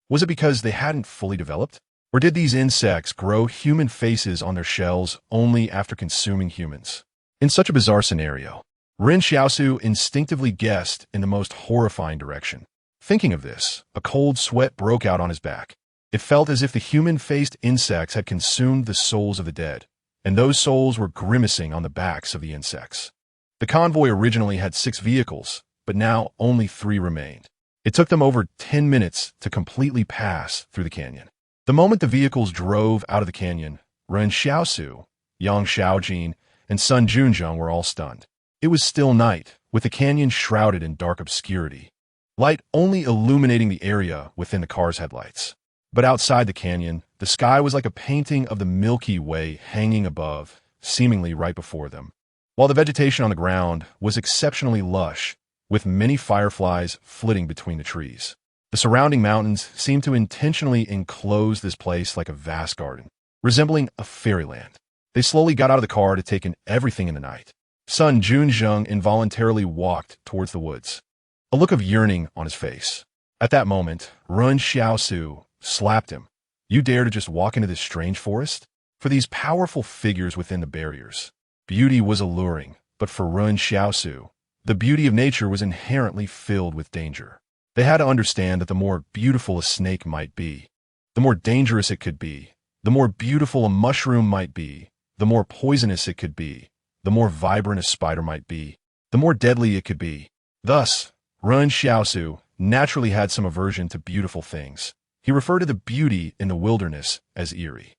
Speaker 1: Was it because they hadn't fully developed? Or did these insects grow human faces on their shells only after consuming humans? In such a bizarre scenario, Ren Xiaosu instinctively guessed in the most horrifying direction. Thinking of this, a cold sweat broke out on his back. It felt as if the human-faced insects had consumed the souls of the dead, and those souls were grimacing on the backs of the insects. The convoy originally had 6 vehicles, but now only 3 remained. It took them over 10 minutes to completely pass through the canyon. The moment the vehicles drove out of the canyon, Ren Xiaosu, Yang Xiaojin, and Sun Junzheng were all stunned. It was still night, with the canyon shrouded in dark obscurity, light only illuminating the area within the car's headlights. But outside the canyon, the sky was like a painting of the Milky Way hanging above, seemingly right before them. While the vegetation on the ground was exceptionally lush, with many fireflies flitting between the trees. The surrounding mountains seemed to intentionally enclose this place like a vast garden, resembling a fairyland. They slowly got out of the car to take in everything in the night. Sun Junzheng involuntarily walked towards the woods, a look of yearning on his face. At that moment, Ren Xiaosu slapped him. You dare to just walk into this strange forest? For these powerful figures within the barriers, beauty was alluring, but for Ren Xiaosu, the beauty of nature was inherently filled with danger. They had to understand that the more beautiful a snake might be, the more dangerous it could be. The more beautiful a mushroom might be, the more poisonous it could be. The more vibrant a spider might be, the more deadly it could be. Thus, Ren Xiaosu naturally had some aversion to beautiful things. He referred to the beauty in the wilderness as eerie.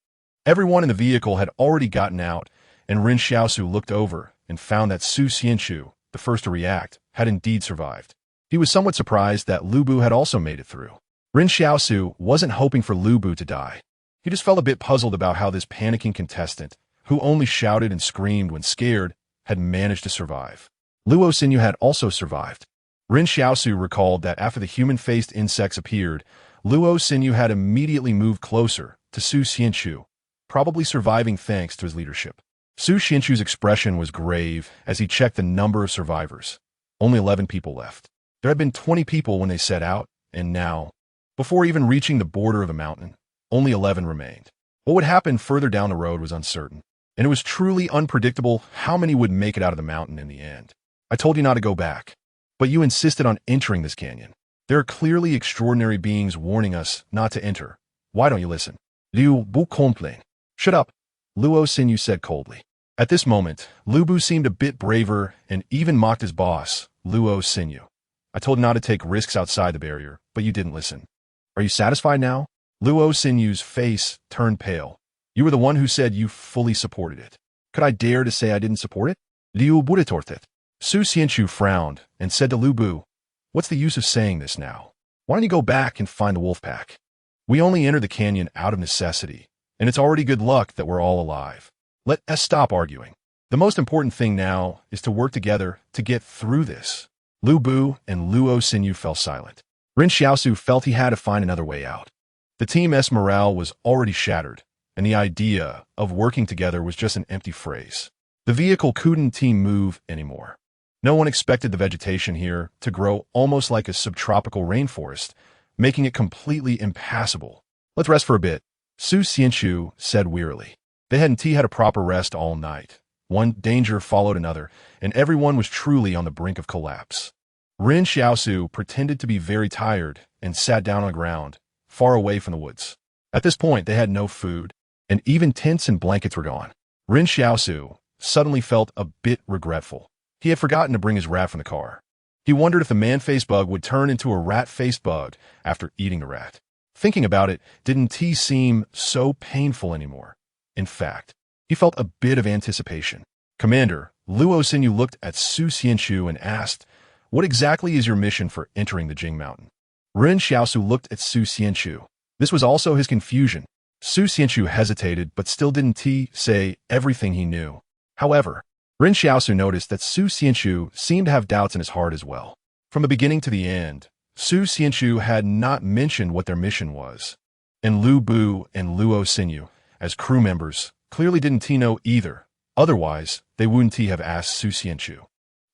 Speaker 1: Everyone in the vehicle had already gotten out, and Ren Xiaosu looked over and found that Su Xianchu, the first to react, had indeed survived. He was somewhat surprised that Lu Bu had also made it through. Ren Xiaosu wasn't hoping for Lu Bu to die. He just felt a bit puzzled about how this panicking contestant, who only shouted and screamed when scared, had managed to survive. Luo Xinyu had also survived. Ren Xiaosu recalled that after the human-faced insects appeared, Luo Xinyu had immediately moved closer to Su Xianchu, probably surviving thanks to his leadership. Su Xianchu's expression was grave as he checked the number of survivors. Only 11 people left. There had been 20 people when they set out, and now, before even reaching the border of the mountain, only 11 remained. What would happen further down the road was uncertain, and it was truly unpredictable how many would make it out of the mountain in the end. I told you not to go back, but you insisted on entering this canyon. There are clearly extraordinary beings warning us not to enter. Why don't you listen? Liu Bu complained. Shut up, Luo Xinyu said coldly. At this moment, Lu Bu seemed a bit braver and even mocked his boss, Luo Xinyu. I told you not to take risks outside the barrier, but you didn't listen. Are you satisfied now? Luo Xinyu's face turned pale. You were the one who said you fully supported it. Could I dare to say I didn't support it? Liu Bu retorted. Su Xianchu frowned and said to Lu Bu, what's the use of saying this now? Why don't you go back and find the wolf pack? We only entered the canyon out of necessity, and it's already good luck that we're all alive. Let us stop arguing. The most important thing now is to work together to get through this. Lu Bu and Luo Xinyu fell silent. Ren Xiaosu felt he had to find another way out. The team's morale was already shattered, and the idea of working together was just an empty phrase. The vehicle couldn't move anymore. No one expected the vegetation here to grow almost like a subtropical rainforest, making it completely impassable. Let's rest for a bit, Su Xianchu said wearily. They hadn't had a proper rest all night. One danger followed another, and everyone was truly on the brink of collapse. Ren Xiaosu pretended to be very tired and sat down on the ground, far away from the woods. At this point, they had no food, and even tents and blankets were gone. Ren Xiaosu suddenly felt a bit regretful. He had forgotten to bring his rat from the car. He wondered if the man-faced bug would turn into a rat-faced bug after eating the rat. Thinking about it didn't seem so painful anymore. In fact, he felt a bit of anticipation. Commander, Luo Xinyu looked at Su Xianchu and asked, what exactly is your mission for entering the Jing Mountain? Ren Xiaosu looked at Su Xianchu. This was also his confusion. Su Xianchu hesitated but still didn't say everything he knew. However, Ren Xiaosu noticed that Su Xianchu seemed to have doubts in his heart as well. From the beginning to the end, Su Xianchu had not mentioned what their mission was. And Lu Bu and Luo Xinyu, as crew members, clearly didn't know either. Otherwise, they wouldn't have asked Su Xianchu.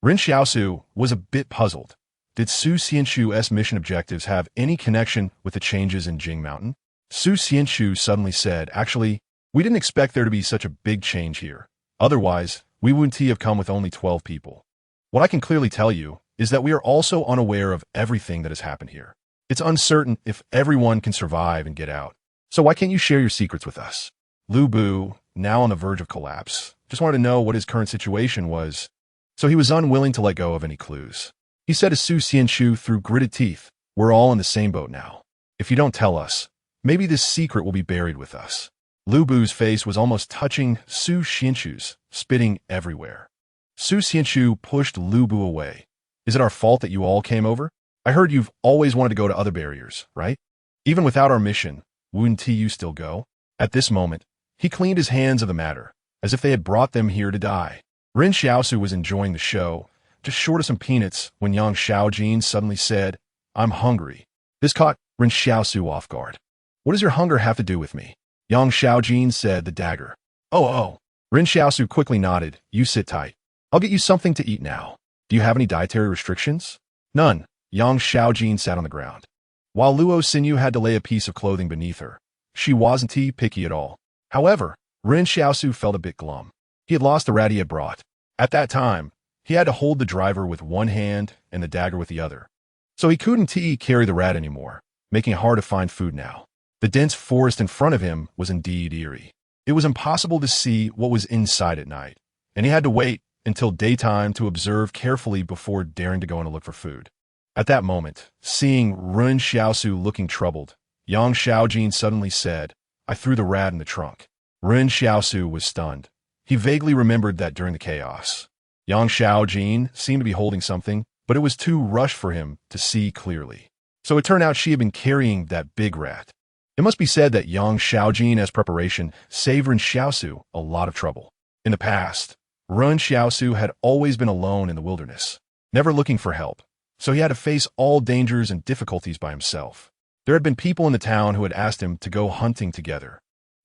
Speaker 1: Ren Xiaosu was a bit puzzled. Did Su Xianchu's mission objectives have any connection with the changes in Jing Mountain? Su Xianchu suddenly said, actually, we didn't expect there to be such a big change here. Otherwise, we wouldn't have come with only 12 people. What I can clearly tell you is that we are also unaware of everything that has happened here. It's uncertain if everyone can survive and get out. So why can't you share your secrets with us? Lu Bu, now on the verge of collapse, just wanted to know what his current situation was, so he was unwilling to let go of any clues. He said to Su Xianchu through gritted teeth, we're all in the same boat now. If you don't tell us, Maybe this secret will be buried with us. Lu Bu's face was almost touching Su Xianchu's, spitting everywhere. Su Xianchu pushed Lu Bu away. Is it our fault that you all came over? I heard you've always wanted to go to other barriers, right? Even without our mission, wouldn't you still go? At this moment, he cleaned his hands of the matter, as if they had brought them here to die. Ren Xiaosu was enjoying the show, just short of some peanuts, when Yang Xiaojin suddenly said, I'm hungry. This caught Ren Xiaosu off guard. What does your hunger have to do with me? Yang Xiaojin said the dagger. Oh. Ren Xiaosu quickly nodded. You sit tight. I'll get you something to eat now. Do you have any dietary restrictions? None. Yang Xiaojin sat on the ground. While Luo Xinyu had to lay a piece of clothing beneath her, she wasn't picky at all. However, Ren Xiaosu felt a bit glum. He had lost the rat he had brought. At that time, he had to hold the driver with one hand and the dagger with the other. So he couldn't carry the rat anymore, making it hard to find food now. The dense forest in front of him was indeed eerie. It was impossible to see what was inside at night, and he had to wait until daytime to observe carefully before daring to go in to look for food. At that moment, seeing Ren Xiaosu looking troubled, Yang Xiaojin suddenly said, I threw the rat in the trunk. Ren Xiaosu was stunned. He vaguely remembered that during the chaos. Yang Xiaojin seemed to be holding something, but it was too rushed for him to see clearly. So it turned out she had been carrying that big rat. It must be said that Yang Xiaojin, as preparation, saved Ren Xiaosu a lot of trouble. In the past, Ren Xiaosu had always been alone in the wilderness, never looking for help, so he had to face all dangers and difficulties by himself. There had been people in the town who had asked him to go hunting together,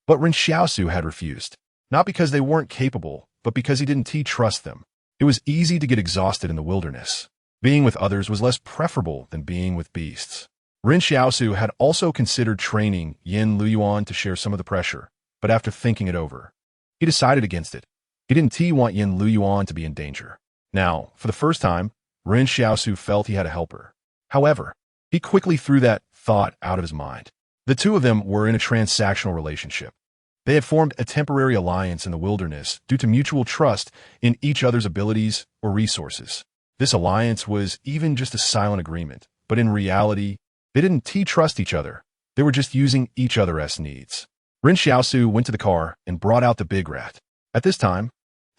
Speaker 1: but Ren Xiaosu had refused, not because they weren't capable, but because he didn't trust them. It was easy to get exhausted in the wilderness. Being with others was less preferable than being with beasts. Ren Xiaosu had also considered training Yin Luyuan to share some of the pressure, but after thinking it over, he decided against it. He didn't want Yin Luyuan to be in danger. Now, for the first time, Ren Xiaosu felt he had a helper. However, he quickly threw that thought out of his mind. The two of them were in a transactional relationship. They had formed a temporary alliance in the wilderness due to mutual trust in each other's abilities or resources. This alliance was even just a silent agreement, but in reality, they didn't trust each other. They were just using each other as needs. Ren Xiaosu went to the car and brought out the big rat. At this time,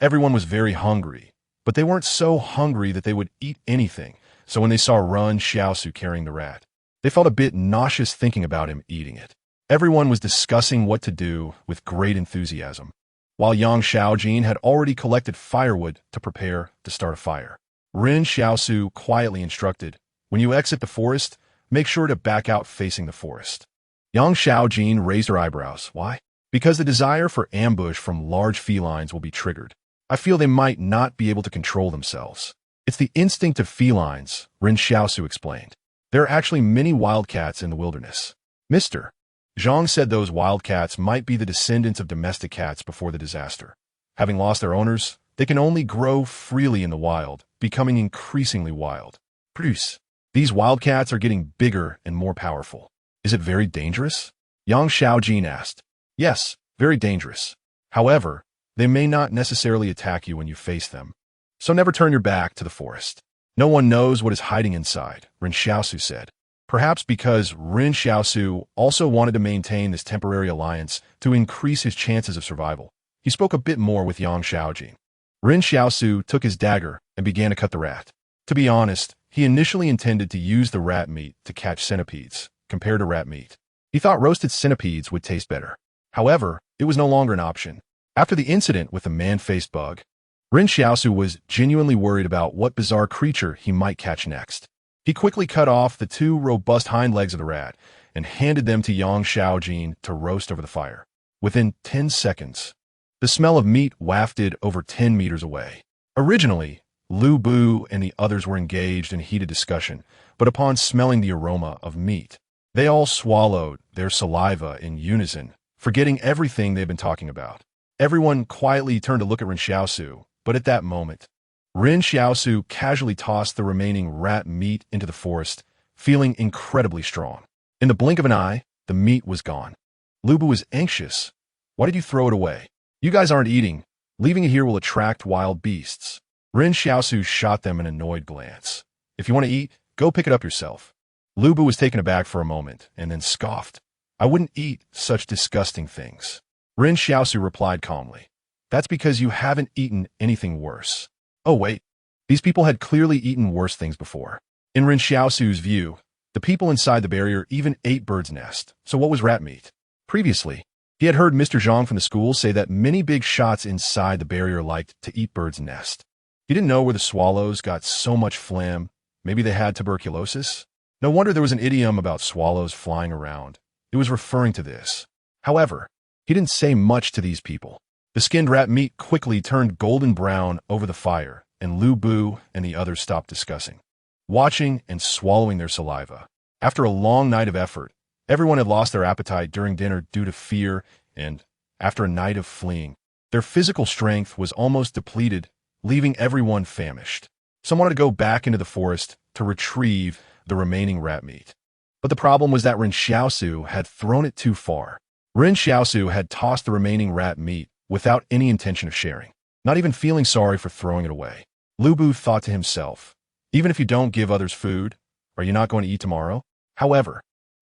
Speaker 1: everyone was very hungry, but they weren't so hungry that they would eat anything. So when they saw Ren Xiaosu carrying the rat, they felt a bit nauseous thinking about him eating it. Everyone was discussing what to do with great enthusiasm, while Yang Xiaojin had already collected firewood to prepare to start a fire. Ren Xiaosu quietly instructed, when you exit the forest, make sure to back out facing the forest. Yang Xiaojin raised her eyebrows. Why? Because the desire for ambush from large felines will be triggered. I feel they might not be able to control themselves. It's the instinct of felines, Ren Xiaosu explained. There are actually many wildcats in the wilderness. Mr. Zhang said those wildcats might be the descendants of domestic cats before the disaster. Having lost their owners, they can only grow freely in the wild, becoming increasingly wild. Plus, these wildcats are getting bigger and more powerful. Is it very dangerous? Yang Xiaojin asked. Yes, very dangerous. However, they may not necessarily attack you when you face them. So never turn your back to the forest. No one knows what is hiding inside, Ren Xiaosu said. Perhaps because Ren Xiaosu also wanted to maintain this temporary alliance to increase his chances of survival. He spoke a bit more with Yang Xiaojin. Ren Xiaosu took his dagger and began to cut the rat. To be honest, he initially intended to use the rat meat to catch centipedes, compared to rat meat. He thought roasted centipedes would taste better. However, it was no longer an option. After the incident with the man-faced bug, Ren Xiaosu was genuinely worried about what bizarre creature he might catch next. He quickly cut off the two robust hind legs of the rat and handed them to Yang Xiaojin to roast over the fire. Within 10 seconds, the smell of meat wafted over 10 meters away. Originally, Lu Bu and the others were engaged in heated discussion, but upon smelling the aroma of meat, they all swallowed their saliva in unison, forgetting everything they'd been talking about. Everyone quietly turned to look at Ren Xiaosu, but at that moment, Ren Xiaosu casually tossed the remaining rat meat into the forest, feeling incredibly strong. In the blink of an eye, the meat was gone. Lu Bu was anxious. Why did you throw it away? You guys aren't eating. Leaving it here will attract wild beasts. Ren Xiaosu shot them an annoyed glance. If you want to eat, go pick it up yourself. Lu Bu was taken aback for a moment and then scoffed. I wouldn't eat such disgusting things. Ren Xiaosu replied calmly. That's because you haven't eaten anything worse. Oh wait, these people had clearly eaten worse things before. In Ren Xiaosu's view, the people inside the barrier even ate bird's nest, so what was rat meat? Previously, he had heard Mr. Zhang from the school say that many big shots inside the barrier liked to eat bird's nest. He didn't know where the swallows got so much phlegm. Maybe they had tuberculosis? No wonder there was an idiom about swallows flying around. It was referring to this. However, he didn't say much to these people. The skinned rat meat quickly turned golden brown over the fire, and Lu Bu and the others stopped discussing, watching and swallowing their saliva. After a long night of effort, everyone had lost their appetite during dinner due to fear, and, after a night of fleeing, their physical strength was almost depleted, leaving everyone famished. Some wanted to go back into the forest to retrieve the remaining rat meat. But the problem was that Ren Xiaosu had thrown it too far. Ren Xiaosu had tossed the remaining rat meat without any intention of sharing, not even feeling sorry for throwing it away. Lu Bu thought to himself, even if you don't give others food, are you not going to eat tomorrow? However,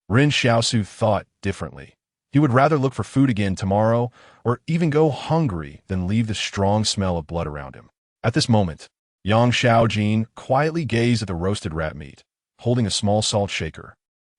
Speaker 1: Ren Xiaosu thought differently. He would rather look for food again tomorrow or even go hungry than leave the strong smell of blood around him. At this moment, Yang Xiaojin quietly gazed at the roasted rat meat, holding a small salt shaker.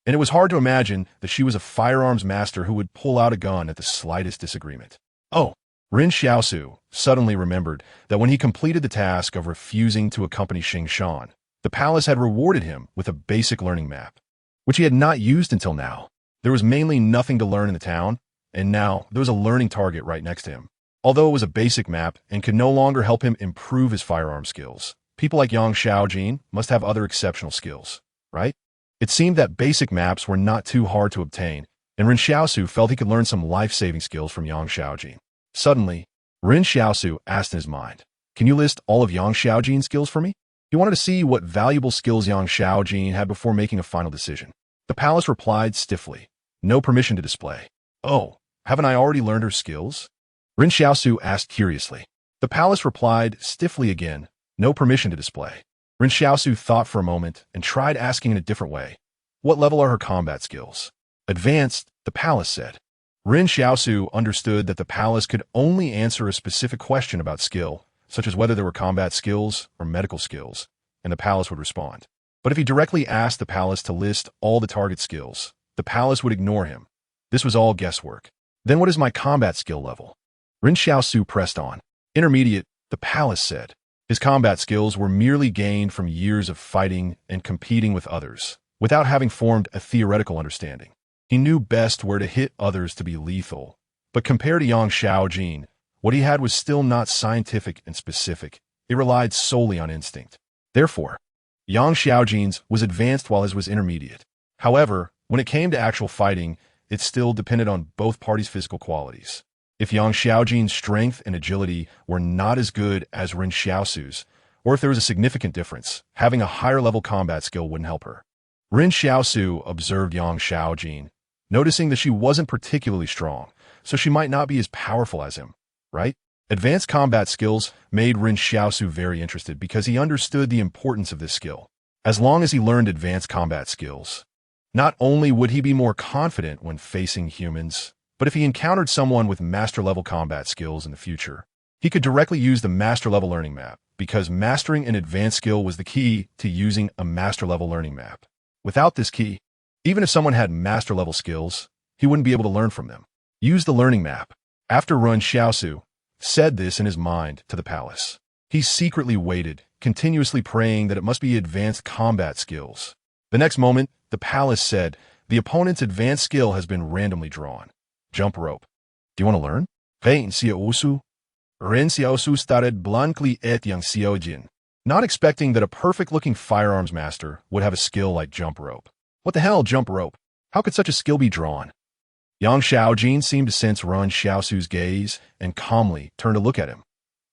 Speaker 1: And it was hard to imagine that she was a firearms master who would pull out a gun at the slightest disagreement. Oh, Ren Xiaosu suddenly remembered that when he completed the task of refusing to accompany Xing Shan, the palace had rewarded him with a basic learning map, which he had not used until now. There was mainly nothing to learn in the town, and now there was a learning target right next to him. Although it was a basic map and could no longer help him improve his firearm skills, people like Yang Xiaojin must have other exceptional skills, right? It seemed that basic maps were not too hard to obtain, and Ren Xiaosu felt he could learn some life-saving skills from Yang Xiaojin. Suddenly, Ren Xiaosu asked in his mind, can you list all of Yang Xiaojin's skills for me? He wanted to see what valuable skills Yang Xiaojin had before making a final decision. The palace replied stiffly, no permission to display. Oh, haven't I already learned her skills? Ren Xiaosu asked curiously. The palace replied stiffly again, no permission to display. Ren Xiaosu thought for a moment and tried asking in a different way. What level are her combat skills? Advanced, the palace said. Ren Xiaosu understood that the palace could only answer a specific question about skill, such as whether there were combat skills or medical skills, and the palace would respond. But if he directly asked the palace to list all the target skills, the palace would ignore him. This was all guesswork. Then what is my combat skill level? Ren Xiaosu pressed on. Intermediate, the palace said. His combat skills were merely gained from years of fighting and competing with others, without having formed a theoretical understanding. He knew best where to hit others to be lethal. But compared to Yang Xiaojin, what he had was still not scientific and specific. It relied solely on instinct. Therefore, Yang Xiaojin's was advanced while his was intermediate. However, when it came to actual fighting, it still depended on both parties' physical qualities. If Yang Xiaojin's strength and agility were not as good as Ren Xiaosu's, or if there was a significant difference, having a higher level combat skill wouldn't help her. Ren Xiaosu observed Yang Xiaojin, noticing that she wasn't particularly strong, so she might not be as powerful as him, right? Advanced combat skills made Ren Xiaosu very interested because he understood the importance of this skill. As long as he learned advanced combat skills, not only would he be more confident when facing humans, but if he encountered someone with master-level combat skills in the future, he could directly use the master-level learning map, because mastering an advanced skill was the key to using a master-level learning map. Without this key, even if someone had master-level skills, he wouldn't be able to learn from them. Use the learning map. After Ren Xiaosu said this in his mind to the palace, he secretly waited, continuously praying that it must be advanced combat skills. The next moment, the palace said, the opponent's advanced skill has been randomly drawn. Jump rope. Do you want to learn? Ren Xiaosu. Ren Xiaosu started blankly at Yang Xiaojin, not expecting that a perfect-looking firearms master would have a skill like jump rope. What the hell, jump rope? How could such a skill be drawn? Yang Xiaojin seemed to sense Ren Xiaosu's gaze and calmly turned to look at him.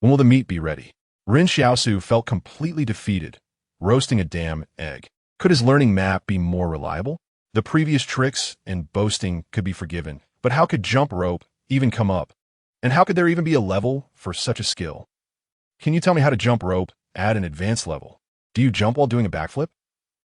Speaker 1: When will the meat be ready? Ren Xiaosu felt completely defeated, roasting a damn egg. Could his learning map be more reliable? The previous tricks and boasting could be forgiven, but how could jump rope even come up? And how could there even be a level for such a skill? Can you tell me how to jump rope at an advanced level? Do you jump while doing a backflip?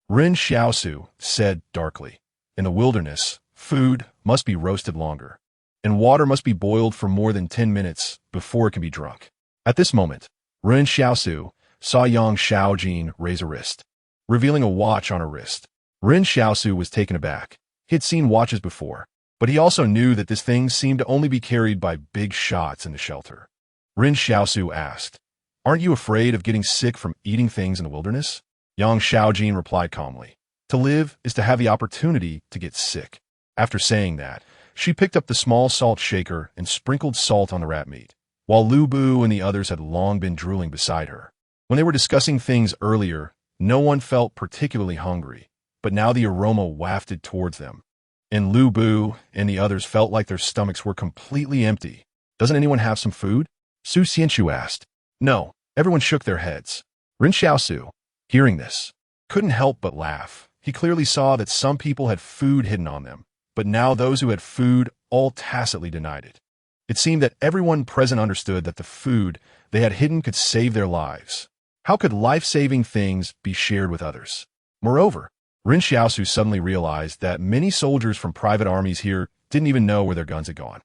Speaker 1: Ren Xiaosu said darkly. In the wilderness, Food must be roasted longer, and water must be boiled for more than 10 minutes before it can be drunk. At this moment, Ren Xiaosu saw Yang Xiaojin raise a wrist, revealing a watch on her wrist. Ren Xiaosu was taken aback. He had seen watches before, but he also knew that this thing seemed to only be carried by big shots in the shelter. Ren Xiaosu asked, "Aren't you afraid of getting sick from eating things in the wilderness?" Yang Xiaojin replied calmly, "To live is to have the opportunity to get sick." After saying that, she picked up the small salt shaker and sprinkled salt on the rat meat, while Lu Bu and the others had long been drooling beside her. When they were discussing things earlier, no one felt particularly hungry, but now the aroma wafted towards them. And Lu Bu and the others felt like their stomachs were completely empty. "Doesn't anyone have some food?" Su Xianchu asked. No, everyone shook their heads. Ren Xiaosu, hearing this, couldn't help but laugh. He clearly saw that some people had food hidden on them, but now those who had food all tacitly denied it. It seemed that everyone present understood that the food they had hidden could save their lives. How could life-saving things be shared with others? Moreover, Ren Xiaosu suddenly realized that many soldiers from private armies here didn't even know where their guns had gone.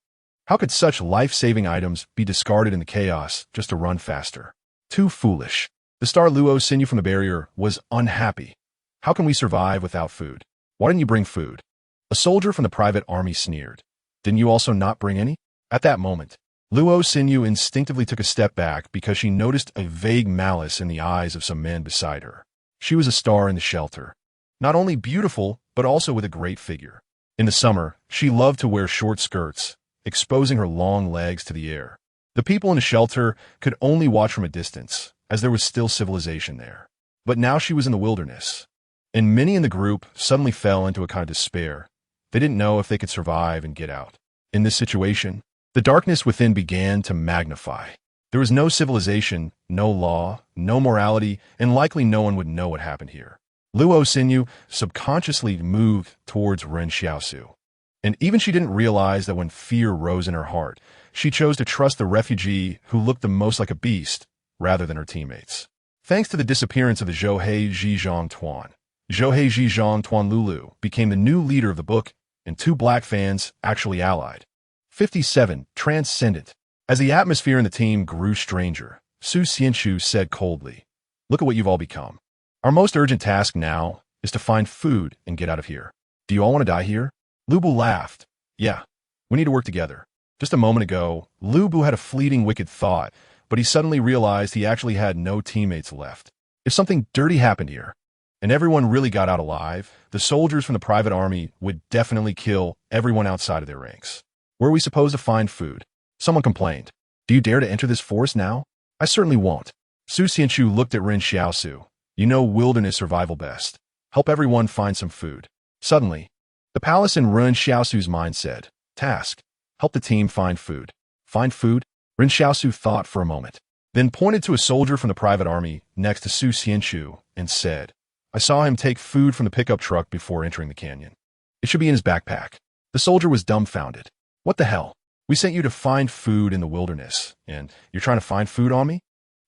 Speaker 1: How could such life-saving items be discarded in the chaos just to run faster? Too foolish. The star Luo Sinyu from the barrier was unhappy. How can we survive without food? Why didn't you bring food? A soldier from the private army sneered. Didn't you also not bring any? At that moment, Luo Sinyu instinctively took a step back because she noticed a vague malice in the eyes of some men beside her. She was a star in the shelter. Not only beautiful, but also with a great figure. In the summer, she loved to wear short skirts, exposing her long legs to the air. The people in the shelter could only watch from a distance, as there was still civilization there. But now she was in the wilderness, and many in the group suddenly fell into a kind of despair. They didn't know if they could survive and get out. In this situation, the darkness within began to magnify. There was no civilization, no law, no morality, and likely no one would know what happened here. Luo Sinyu subconsciously moved towards Ren Xiaosu. And even she didn't realize that when fear rose in her heart, she chose to trust the refugee who looked the most like a beast, rather than her teammates. Thanks to the disappearance of the Zhouhei Zhizhong Tuan, Zhouhei Zhizhong Tuan Lulu became the new leader of the book, and two black fans actually allied. 57. Transcendent. As the atmosphere in the team grew stranger, Su Xianchu said coldly, "Look at what you've all become. Our most urgent task now is to find food and get out of here. Do you all want to die here?" Lu Bu laughed. "Yeah, we need to work together." Just a moment ago, Lu Bu had a fleeting wicked thought, but he suddenly realized he actually had no teammates left. If something dirty happened here, and everyone really got out alive, the soldiers from the private army would definitely kill everyone outside of their ranks. Where are we supposed to find food? Someone complained. "Do you dare to enter this forest now?" "I certainly won't." Su Xianchu looked at Ren Xiaosu. "You know wilderness survival best. Help everyone find some food." Suddenly, the palace in Ren Xiaosu's mind said, "Task. Help the team find food." "Find food?" Ren Xiaosu thought for a moment, then pointed to a soldier from the private army next to Su Xianchu and said, "I saw him take food from the pickup truck before entering the canyon. It should be in his backpack." The soldier was dumbfounded. "What the hell? We sent you to find food in the wilderness, and you're trying to find food on me?"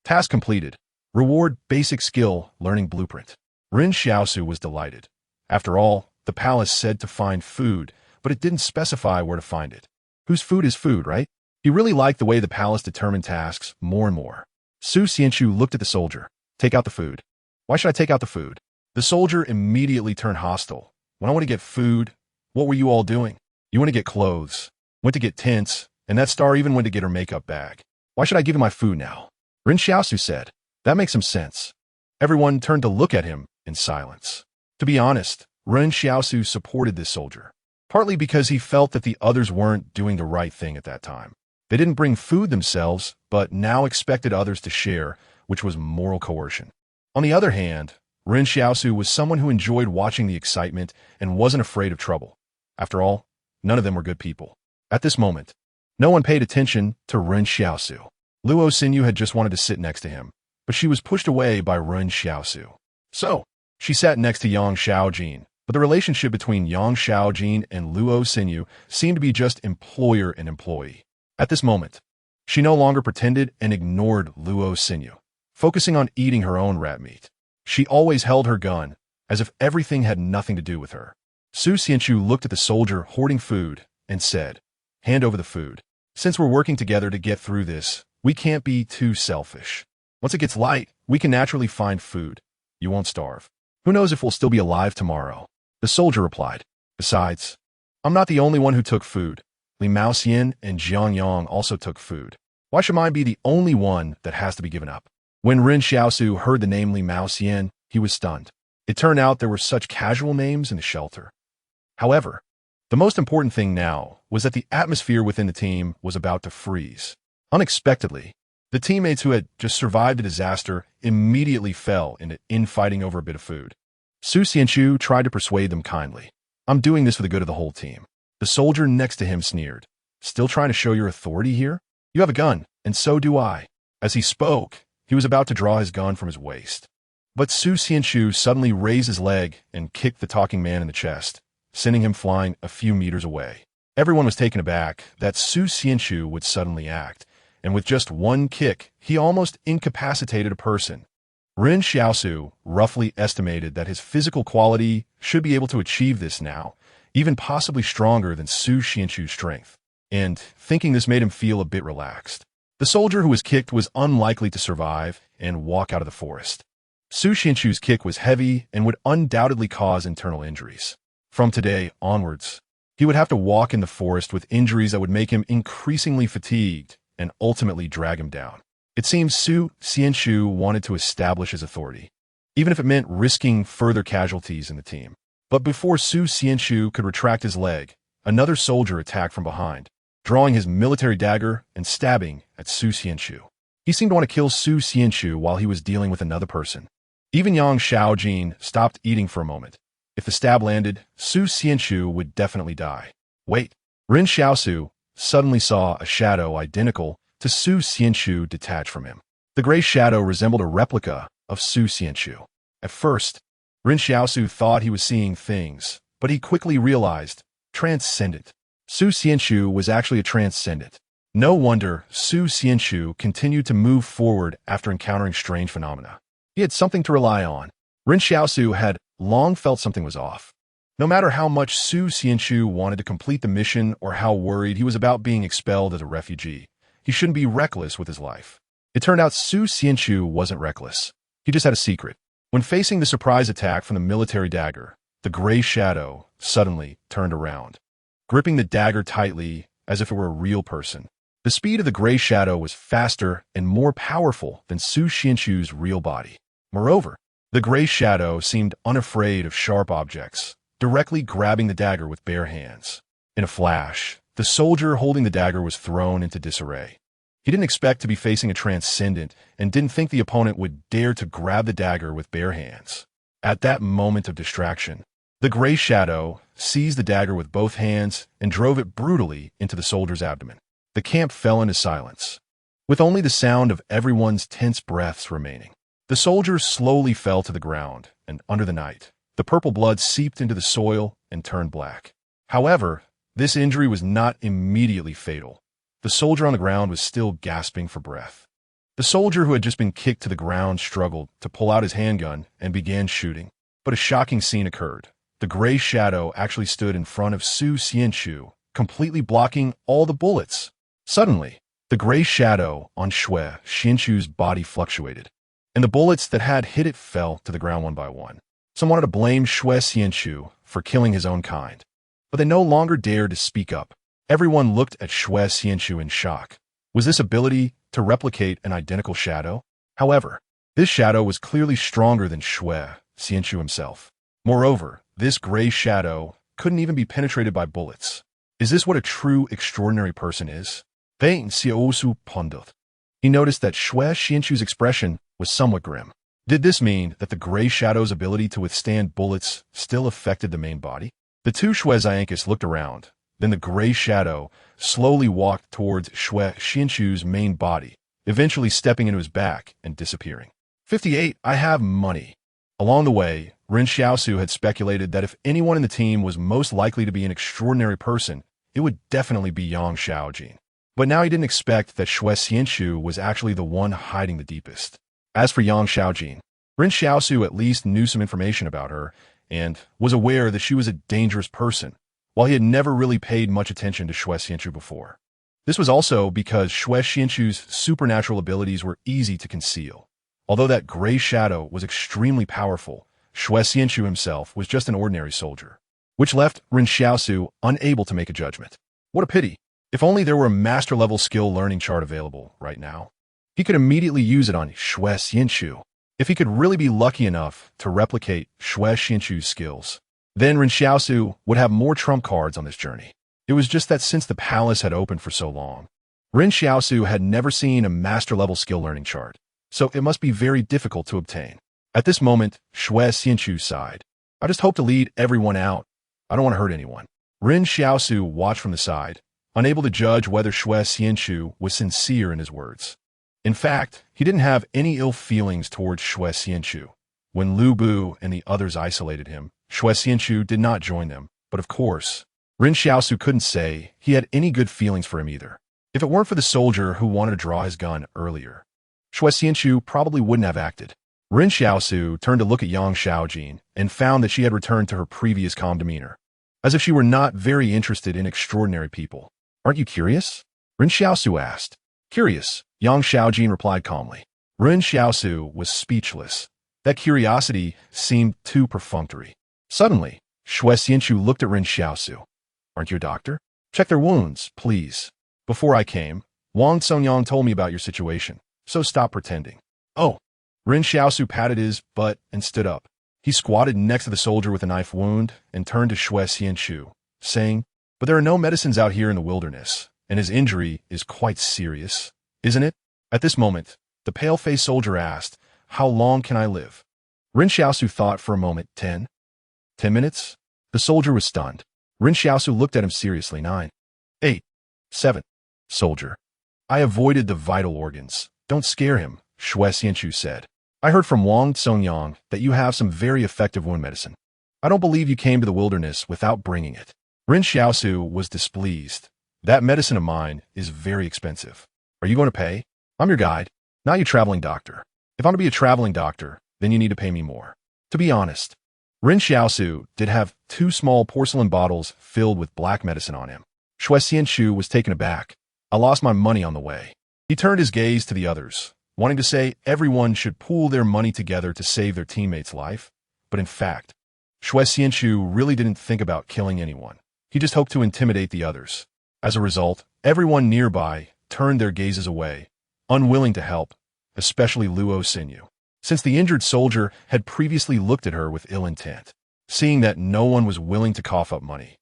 Speaker 1: Task completed. Reward basic skill learning blueprint. Ren Xiaosu was delighted. After all, the palace said to find food, but it didn't specify where to find it. Whose food is food, right? He really liked the way the palace determined tasks more and more. Su Xianchu looked at the soldier. "Take out the food." "Why should I take out the food?" The soldier immediately turned hostile. "When I want to get food, what were you all doing? You went to get clothes, went to get tents, and that star even went to get her makeup bag. Why should I give you my food now?" Ren Xiaosu said. "That makes some sense." Everyone turned to look at him in silence. To be honest, Ren Xiaosu supported this soldier, partly because he felt that the others weren't doing the right thing at that time. They didn't bring food themselves, but now expected others to share, which was moral coercion. On the other hand, Ren Xiaosu was someone who enjoyed watching the excitement and wasn't afraid of trouble. After all, none of them were good people. At this moment, no one paid attention to Ren Xiaosu. Luo Sinyu had just wanted to sit next to him, but she was pushed away by Ren Xiaosu. So, she sat next to Yang Xiaojin, but the relationship between Yang Xiaojin and Luo Sinyu seemed to be just employer and employee. At this moment, she no longer pretended and ignored Luo Sinyu, focusing on eating her own rat meat. She always held her gun, as if everything had nothing to do with her. Su Xianchu looked at the soldier hoarding food and said, "Hand over the food. Since we're working together to get through this, we can't be too selfish. Once it gets light, we can naturally find food. You won't starve. Who knows if we'll still be alive tomorrow?" The soldier replied, "Besides, I'm not the only one who took food. Li Maoxian and Jiang Yang also took food. Why should mine be the only one that has to be given up?" When Ren Xiaosu heard the name Li Maoxian, he was stunned. It turned out there were such casual names in the shelter. However, the most important thing now was that the atmosphere within the team was about to freeze. Unexpectedly, the teammates who had just survived a disaster immediately fell into infighting over a bit of food. Su Xianchu tried to persuade them kindly. "I'm doing this for the good of the whole team." The soldier next to him sneered. "Still trying to show your authority here? You have a gun, and so do I." As he spoke, he was about to draw his gun from his waist. But Su Xianchu suddenly raised his leg and kicked the talking man in the chest, sending him flying a few meters away. Everyone was taken aback that Su Xianchu would suddenly act, and with just one kick, he almost incapacitated a person. Ren Xiaosu roughly estimated that his physical quality should be able to achieve this now, even possibly stronger than Su Xianchu's strength, and thinking this made him feel a bit relaxed. The soldier who was kicked was unlikely to survive and walk out of the forest. Su Xianchu's kick was heavy and would undoubtedly cause internal injuries. From today onwards, he would have to walk in the forest with injuries that would make him increasingly fatigued and ultimately drag him down. It seems Su Xianchu wanted to establish his authority, even if it meant risking further casualties in the team. But before Su Xianchu could retract his leg, another soldier attacked from behind, drawing his military dagger and stabbing at Su Xianchu. He seemed to want to kill Su Xianchu while he was dealing with another person. Even Yang Xiaojin stopped eating for a moment. If the stab landed, Su Xianchu would definitely die. Wait, Ren Xiaosu suddenly saw a shadow identical to Su Xianchu detach from him. The gray shadow resembled a replica of Su Xianchu. At first, Ren Xiaosu thought he was seeing things, but he quickly realized, transcendent. Su Xianchu was actually a transcendent. No wonder Su Xianchu continued to move forward after encountering strange phenomena. He had something to rely on. Ren Xiaosu had long felt something was off. No matter how much Su Xianchu wanted to complete the mission or how worried he was about being expelled as a refugee, he shouldn't be reckless with his life. It turned out Su Xianchu wasn't reckless. He just had a secret. When facing the surprise attack from the military dagger, the gray shadow suddenly turned around, gripping the dagger tightly as if it were a real person. The speed of the gray shadow was faster and more powerful than Su Xianchu's real body. Moreover, the gray shadow seemed unafraid of sharp objects, directly grabbing the dagger with bare hands. In a flash, the soldier holding the dagger was thrown into disarray. He didn't expect to be facing a transcendent and didn't think the opponent would dare to grab the dagger with bare hands. At that moment of distraction, the gray shadow seized the dagger with both hands and drove it brutally into the soldier's abdomen. The camp fell into silence, with only the sound of everyone's tense breaths remaining. The soldier slowly fell to the ground, and under the night, the purple blood seeped into the soil and turned black. However, this injury was not immediately fatal. The soldier on the ground was still gasping for breath. The soldier who had just been kicked to the ground struggled to pull out his handgun and began shooting. But a shocking scene occurred. The gray shadow actually stood in front of Su Xianchu, completely blocking all the bullets. Suddenly, the gray shadow on Shui Xianchu's body fluctuated, and the bullets that had hit it fell to the ground one by one. Some wanted to blame Shui Xianchu for killing his own kind, but they no longer dared to speak up. Everyone looked at Shui Xianchu in shock. Was this ability to replicate an identical shadow? However, this shadow was clearly stronger than Shui Xianchu himself. Moreover, this gray shadow couldn't even be penetrated by bullets. Is this what a true extraordinary person is? Ren Xiaosu pondered. He noticed that Shui Xianchu's expression was somewhat grim. Did this mean that the gray shadow's ability to withstand bullets still affected the main body? The two Shui Xianchus looked around. Then the gray shadow slowly walked towards Shui Xianchu's main body, eventually stepping into his back and disappearing. 58. I have money. Along the way, Ren Xiaosu had speculated that if anyone in the team was most likely to be an extraordinary person, it would definitely be Yang Xiaojin. But now he didn't expect that Shui Xianchu was actually the one hiding the deepest. As for Yang Xiaojin, Ren Xiaosu at least knew some information about her, and was aware that she was a dangerous person, while he had never really paid much attention to Xue Xianchu before. This was also because Xue Xianchu's supernatural abilities were easy to conceal. Although that gray shadow was extremely powerful, Xue Xianchu himself was just an ordinary soldier, which left Ren Xiaosu unable to make a judgment. What a pity. If only there were a master-level skill learning chart available right now. He could immediately use it on Xue Xianchu. If he could really be lucky enough to replicate Xue Xianchu's skills, then Ren Xiaosu would have more trump cards on this journey. It was just that since the palace had opened for so long, Ren Xiaosu had never seen a master-level skill learning chart, so it must be very difficult to obtain. At this moment, Xue Xianchu sighed. I just hope to lead everyone out. I don't want to hurt anyone. Ren Xiaosu watched from the side, unable to judge whether Xue Xianchu was sincere in his words. In fact, he didn't have any ill feelings towards Xue Xianchu. When Lu Bu and the others isolated him, Xue Xianchu did not join them, but of course, Ren Xiaosu couldn't say he had any good feelings for him either. If it weren't for the soldier who wanted to draw his gun earlier, Xue Xianchu probably wouldn't have acted. Ren Xiaosu turned to look at Yang Xiaojin and found that she had returned to her previous calm demeanor, as if she were not very interested in extraordinary people. Aren't you curious? Ren Xiaosu asked. Curious, Yang Xiaojin replied calmly. Ren Xiaosu was speechless. That curiosity seemed too perfunctory. Suddenly, Xue Xianchu looked at Ren Xiaosu. Aren't you a doctor? Check their wounds, please. Before I came, Wang Songyang told me about your situation, so stop pretending. Oh. Ren Xiaosu patted his butt and stood up. He squatted next to the soldier with a knife wound and turned to Xue Xianchu, saying, But there are no medicines out here in the wilderness, and his injury is quite serious, isn't it? At this moment, the pale-faced soldier asked, How long can I live? Ren Xiaosu thought for a moment. 10 minutes? The soldier was stunned. Ren Xiaosu looked at him seriously. 9, 8, 7. Soldier. I avoided the vital organs. Don't scare him, Xue Xianchu said. I heard from Wang Songyang that you have some very effective wound medicine. I don't believe you came to the wilderness without bringing it. Ren Xiaosu was displeased. That medicine of mine is very expensive. Are you going to pay? I'm your guide, not your traveling doctor. If I'm to be a traveling doctor, then you need to pay me more. To be honest, Ren Xiaosu did have 2 small porcelain bottles filled with black medicine on him. Xue Xianchu was taken aback. I lost my money on the way. He turned his gaze to the others, wanting to say everyone should pool their money together to save their teammate's life. But in fact, Xue Xianchu really didn't think about killing anyone. He just hoped to intimidate the others. As a result, everyone nearby turned their gazes away, unwilling to help, especially Luo Xinyu, since the injured soldier had previously looked at her with ill intent. Seeing that no one was willing to cough up money,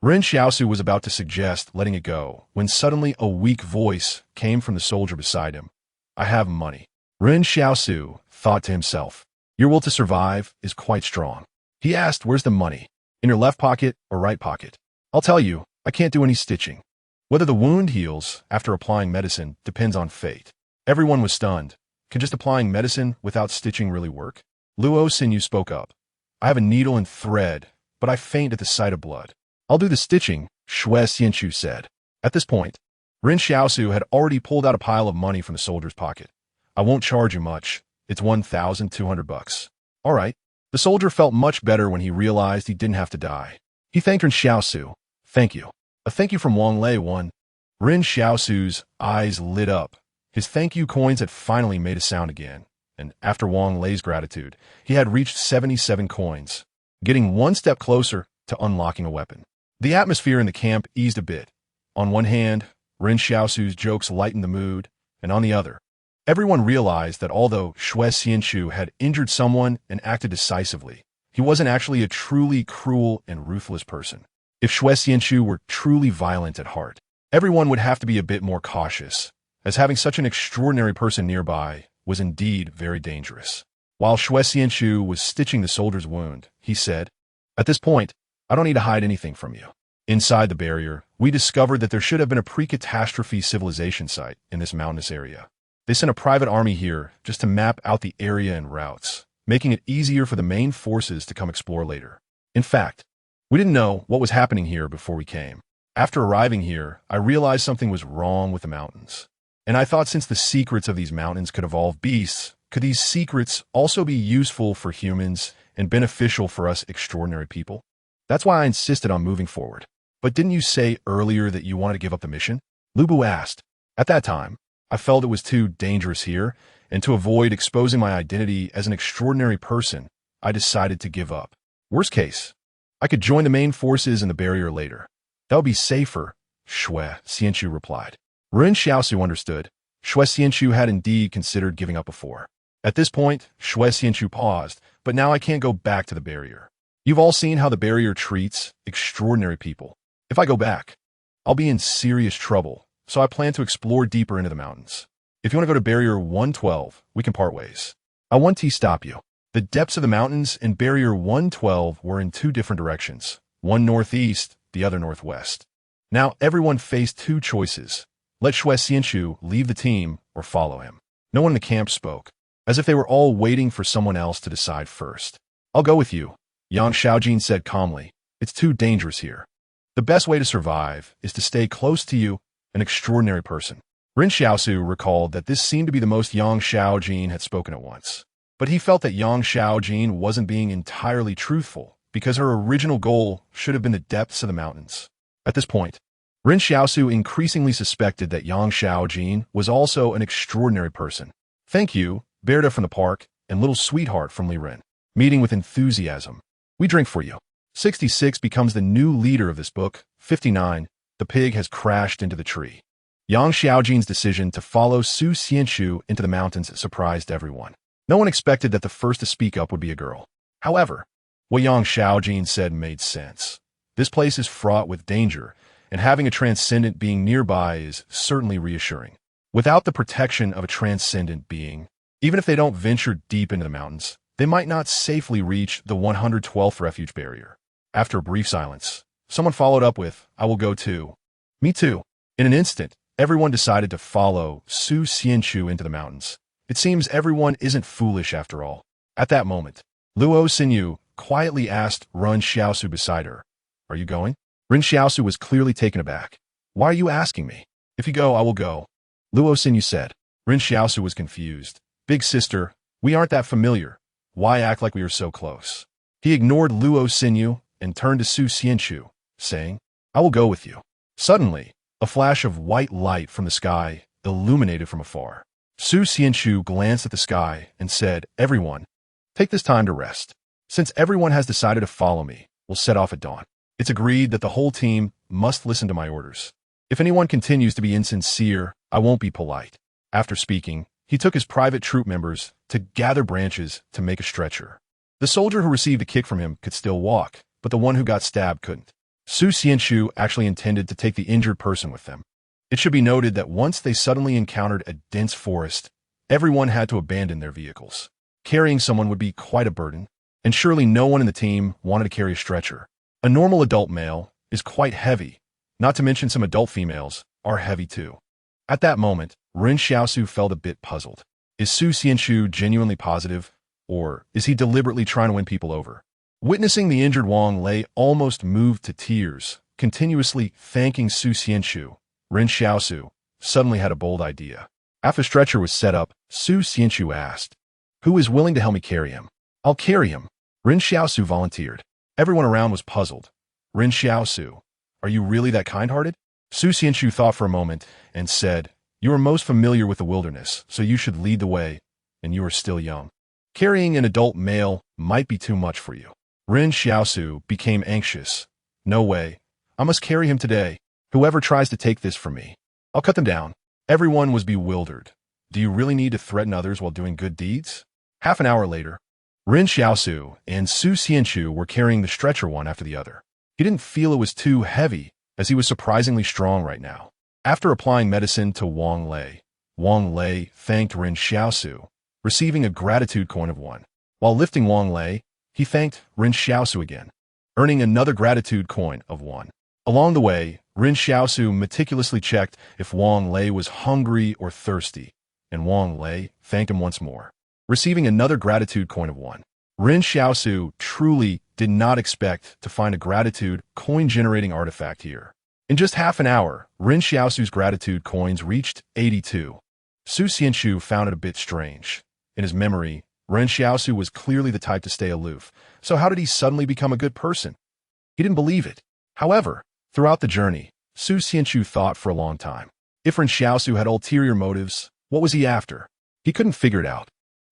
Speaker 1: Ren Xiaosu was about to suggest letting it go when suddenly a weak voice came from the soldier beside him. I have money. Ren Xiaosu thought to himself. Your will to survive is quite strong. He asked, where's the money? In your left pocket or right pocket? I'll tell you, I can't do any stitching. Whether the wound heals after applying medicine depends on fate. Everyone was stunned. Can just applying medicine without stitching really work? Luo Xinyu spoke up. I have a needle and thread, but I faint at the sight of blood. I'll do the stitching, Xue Xianchu said. At this point, Ren Xiaosu had already pulled out a pile of money from the soldier's pocket. I won't charge you much. It's 1,200 bucks. All right. The soldier felt much better when he realized he didn't have to die. He thanked Ren Xiaosu. Thank you. A thank you from Wang Lei won. Ren Xiaosu's eyes lit up. His thank you coins had finally made a sound again, and after Wang Lei's gratitude, he had reached 77 coins, getting one step closer to unlocking a weapon. The atmosphere in the camp eased a bit. On one hand, Ren Xiaosu's jokes lightened the mood, and on the other, everyone realized that although Xue Xianchu had injured someone and acted decisively, he wasn't actually a truly cruel and ruthless person. If Xue Xianchu were truly violent at heart, everyone would have to be a bit more cautious, as having such an extraordinary person nearby was indeed very dangerous. While Xue Xianchu was stitching the soldier's wound, he said, At this point, I don't need to hide anything from you. Inside the barrier, we discovered that there should have been a pre-catastrophe civilization site in this mountainous area. They sent a private army here just to map out the area and routes, making it easier for the main forces to come explore later. In fact, we didn't know what was happening here before we came. After arriving here, I realized something was wrong with the mountains. And I thought since the secrets of these mountains could evolve beasts, could these secrets also be useful for humans and beneficial for us extraordinary people. That's why I insisted on moving forward. But didn't you say earlier that you wanted to give up the mission? Lu Bu asked. At that time, I felt it was too dangerous here, and to avoid exposing my identity as an extraordinary person, I decided to give up. Worst case, I could join the main forces in the barrier later. That would be safer, Shui Xianchu replied. Ren Xiaosu understood. Shui Xianchu had indeed considered giving up before. At this point, Shui Xianchu paused, but now I can't go back to the barrier. You've all seen how the barrier treats extraordinary people. If I go back, I'll be in serious trouble, so I plan to explore deeper into the mountains. If you want to go to barrier 112, we can part ways. I won't stop you. The depths of the mountains and barrier 112 were in two different directions, one northeast, the other northwest. Now everyone faced two choices. Let Shui Xianchu leave the team or follow him. No one in the camp spoke, as if they were all waiting for someone else to decide first. I'll go with you, Yang Xiaojin said calmly. It's too dangerous here. The best way to survive is to stay close to you, an extraordinary person. Ren Xiaosu recalled that this seemed to be the most Yang Xiaojin had spoken at once. But he felt that Yang Xiaojin wasn't being entirely truthful, because her original goal should have been the depths of the mountains. At this point, Ren Xiaosu increasingly suspected that Yang Xiaojin was also an extraordinary person. Thank you, Berta from the park, and little sweetheart from Li Ren. Meeting with enthusiasm. We drink for you. 66 becomes the new leader of this book. 59, the pig has crashed into the tree. Yang Xiaojin's decision to follow Su Xianchu into the mountains surprised everyone. No one expected that the first to speak up would be a girl. However, what Yang Xiaojin said made sense. This place is fraught with danger, and having a transcendent being nearby is certainly reassuring. Without the protection of a transcendent being, even if they don't venture deep into the mountains, they might not safely reach the 112th refuge barrier. After a brief silence, someone followed up with, I will go too. Me too. In an instant, everyone decided to follow Su Xianchu into the mountains. It seems everyone isn't foolish after all. At that moment, Luo Xinyu quietly asked Ren Xiaosu beside her, Are you going? Ren Xiaosu was clearly taken aback. Why are you asking me? If you go, I will go. Luo Xinyu said. Ren Xiaosu was confused. Big sister, we aren't that familiar. Why act like we are so close? He ignored Luo Xinyu and turned to Su Xianchu, saying, I will go with you. Suddenly, a flash of white light from the sky illuminated from afar. Su Xianchu glanced at the sky and said, Everyone, take this time to rest. Since everyone has decided to follow me, we'll set off at dawn. It's agreed that the whole team must listen to my orders. If anyone continues to be insincere, I won't be polite. After speaking, he took his private troop members to gather branches to make a stretcher. The soldier who received a kick from him could still walk, but the one who got stabbed couldn't. Su Xianchu actually intended to take the injured person with them. It should be noted that once they suddenly encountered a dense forest, everyone had to abandon their vehicles. Carrying someone would be quite a burden, and surely no one in the team wanted to carry a stretcher. A normal adult male is quite heavy, not to mention some adult females are heavy too. At that moment, Ren Xiaosu felt a bit puzzled. Is Su Xianchu genuinely positive, or is he deliberately trying to win people over? Witnessing the injured Wang Lei almost moved to tears, continuously thanking Su Xianchu, Ren Xiaosu suddenly had a bold idea. After the stretcher was set up, Su Xianchu asked, Who is willing to help me carry him? I'll carry him. Ren Xiaosu volunteered. Everyone around was puzzled. Ren Xiaosu, are you really that kind-hearted? Su Xianchu thought for a moment and said, You are most familiar with the wilderness, so you should lead the way, and you are still young. Carrying an adult male might be too much for you. Ren Xiaosu became anxious. No way. I must carry him today. Whoever tries to take this from me, I'll cut them down. Everyone was bewildered. Do you really need to threaten others while doing good deeds? Half an hour later, Ren Xiaosu and Su Xianchu were carrying the stretcher one after the other. He didn't feel it was too heavy, as he was surprisingly strong right now. After applying medicine to Wang Lei thanked Ren Xiaosu, receiving a gratitude coin of 1. While lifting Wang Lei, he thanked Ren Xiaosu again, earning another gratitude coin of 1. Along the way, Ren Xiaosu meticulously checked if Wang Lei was hungry or thirsty, and Wang Lei thanked him once more, receiving another gratitude coin of 1. Ren Xiaosu truly did not expect to find a gratitude coin-generating artifact here. In just half an hour, Ren Xiaosu's gratitude coins reached 82. Su Xianchu found it a bit strange. In his memory, Ren Xiaosu was clearly the type to stay aloof, so how did he suddenly become a good person? He didn't believe it. However, throughout the journey, Su Xianchu thought for a long time. If Ren Xiaosu had ulterior motives, what was he after? He couldn't figure it out.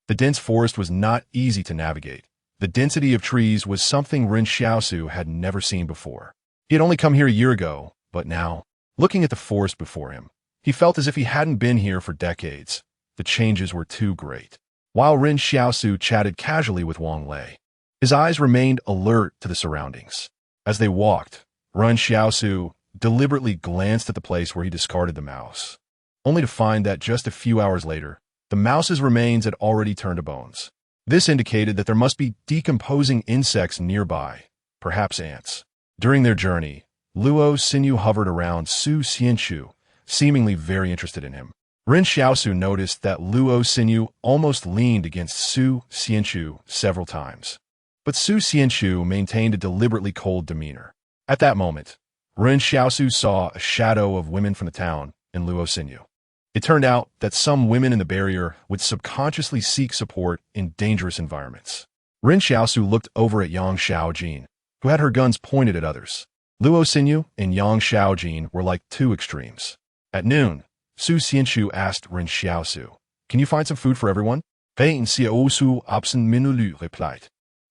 Speaker 1: The dense forest was not easy to navigate. The density of trees was something Ren Xiaosu had never seen before. He had only come here a year ago, but now, looking at the forest before him, he felt as if he hadn't been here for decades. The changes were too great. While Ren Xiaosu chatted casually with Wang Lei, his eyes remained alert to the surroundings. As they walked, Ren Xiaosu deliberately glanced at the place where he discarded the mouse, only to find that just a few hours later, the mouse's remains had already turned to bones. This indicated that there must be decomposing insects nearby, perhaps ants. During their journey, Luo Xinyu hovered around Su Xianchu, seemingly very interested in him. Ren Xiaosu noticed that Luo Xinyu almost leaned against Su Xianchu several times. But Su Xianchu maintained a deliberately cold demeanor. At that moment, Ren Xiaosu saw a shadow of women from the town in Luo Xinyu. It turned out that some women in the barrier would subconsciously seek support in dangerous environments. Ren Xiaosu looked over at Yang Xiaojin, who had her guns pointed at others. Luo Xinyu and Yang Xiaojin were like two extremes. At noon, Su Xianchu asked Ren Xiaosu, "Can you find some food for everyone?" Ren Xiaosu absent minulu replied,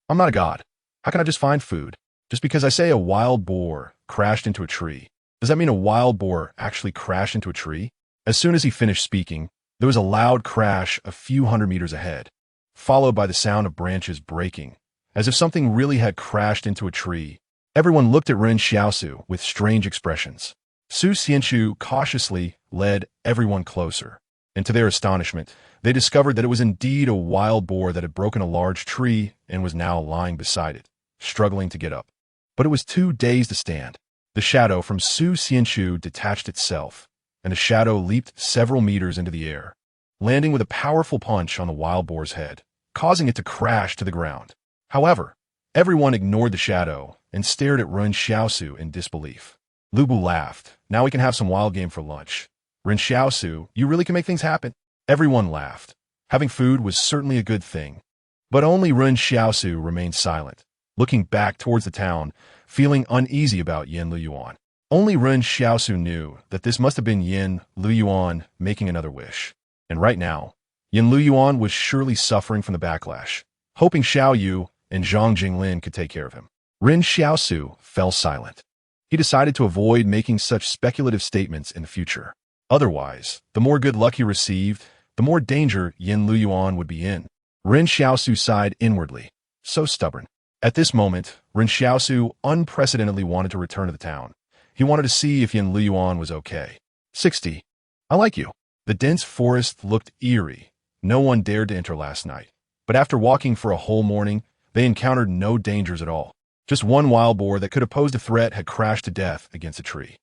Speaker 1: "I'm not a god. How can I just find food? Just because I say a wild boar crashed into a tree, does that mean a wild boar actually crashed into a tree?" As soon as he finished speaking, there was a loud crash a few hundred meters ahead, followed by the sound of branches breaking, as if something really had crashed into a tree. Everyone looked at Ren Xiaosu with strange expressions. Su Xianchu cautiously led everyone closer, and to their astonishment, they discovered that it was indeed a wild boar that had broken a large tree and was now lying beside it, struggling to get up. But it was too dazed to stand. The shadow from Su Xianchu detached itself, and the shadow leaped several meters into the air, landing with a powerful punch on the wild boar's head, causing it to crash to the ground. However, everyone ignored the shadow and stared at Ren Xiaosu in disbelief. Lu Bu laughed. "Now we can have some wild game for lunch. Ren Xiaosu, you really can make things happen." Everyone laughed. Having food was certainly a good thing. But only Ren Xiaosu remained silent, looking back towards the town, feeling uneasy about Yin Luyuan. Only Ren Xiaosu knew that this must have been Yin Luyuan making another wish. And right now, Yin Luyuan was surely suffering from the backlash, hoping Xiao Yu and Zhang Jinglin could take care of him. Ren Xiaosu fell silent. He decided to avoid making such speculative statements in the future. Otherwise, the more good luck he received, the more danger Yin Luyuan would be in. Ren Xiaosu sighed inwardly. So stubborn. At this moment, Ren Xiaosu unprecedentedly wanted to return to the town. He wanted to see if Yin Luyuan was okay. 60. I like you. The dense forest looked eerie. No one dared to enter last night. But after walking for a whole morning, they encountered no dangers at all. Just one wild boar that could have posed a threat had crashed to death against a tree.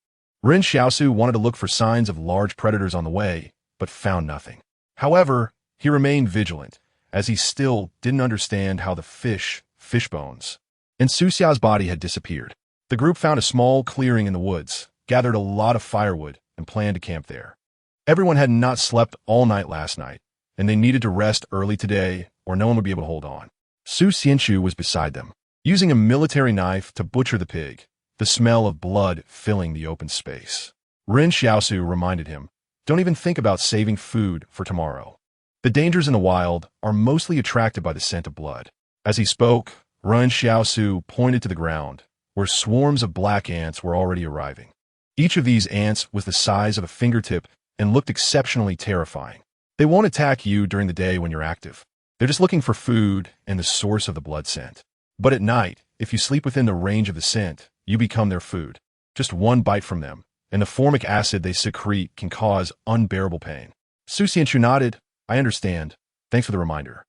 Speaker 1: Ren Xiaosu wanted to look for signs of large predators on the way, but found nothing. However, he remained vigilant, as he still didn't understand how the fish bones, and Su Xiao's body had disappeared. The group found a small clearing in the woods, gathered a lot of firewood, and planned to camp there. Everyone had not slept all night last night, and they needed to rest early today, or no one would be able to hold on. Su Xianchu was beside them, using a military knife to butcher the pig, the smell of blood filling the open space. Ren Xiaosu reminded him, "Don't even think about saving food for tomorrow. The dangers in the wild are mostly attracted by the scent of blood." As he spoke, Ren Xiaosu pointed to the ground, where swarms of black ants were already arriving. Each of these ants was the size of a fingertip and looked exceptionally terrifying. They won't attack you during the day when you're active. They're just looking for food and the source of the blood scent. But at night, if you sleep within the range of the scent, you become their food. Just one bite from them, and the formic acid they secrete can cause unbearable pain. Su Xianchu nodded. "I understand. Thanks for the reminder."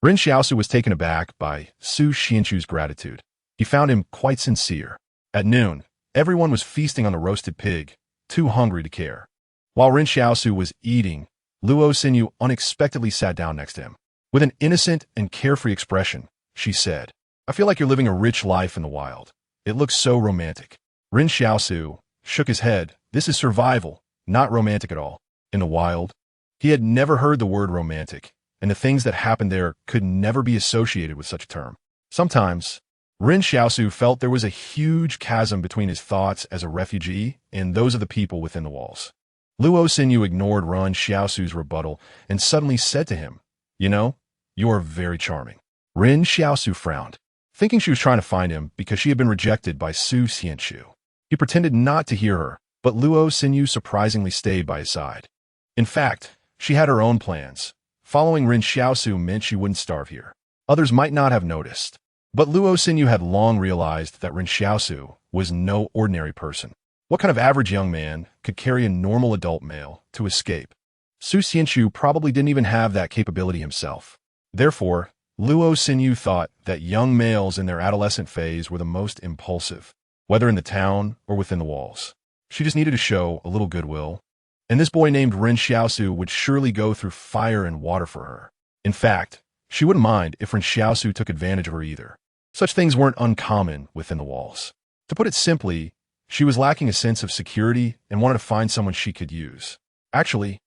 Speaker 1: Ren Xiaosu was taken aback by Su Xianchu's gratitude. He found him quite sincere. At noon, everyone was feasting on the roasted pig, too hungry to care. While Ren Xiaosu was eating, Luo Xinyu unexpectedly sat down next to him. With an innocent and carefree expression, she said, "I feel like you're living a rich life in the wild. It looks so romantic." Ren Xiaosu shook his head. "This is survival, not romantic at all. In the wild." He had never heard the word romantic, and the things that happened there could never be associated with such a term. Sometimes, Ren Xiaosu felt there was a huge chasm between his thoughts as a refugee and those of the people within the walls. Luo Xinyu ignored Ren Xiaosu's rebuttal and suddenly said to him, "You know, you are very charming." Ren Xiaosu frowned, thinking she was trying to find him because she had been rejected by Su Xianxu. He pretended not to hear her, but Luo Xinyu surprisingly stayed by his side. In fact, she had her own plans. Following Ren Xiaosu meant she wouldn't starve here. Others might not have noticed, but Luo Xinyu had long realized that Ren Xiaosu was no ordinary person. What kind of average young man could carry a normal adult male to escape? Su Xianxu probably didn't even have that capability himself. Therefore, Luo Xinyu thought that young males in their adolescent phase were the most impulsive, whether in the town or within the walls. She just needed to show a little goodwill, and this boy named Ren Xiaosu would surely go through fire and water for her. In fact, she wouldn't mind if Ren Xiaosu took advantage of her either. Such things weren't uncommon within the walls. To put it simply, she was lacking a sense of security and wanted to find someone she could use. Actually,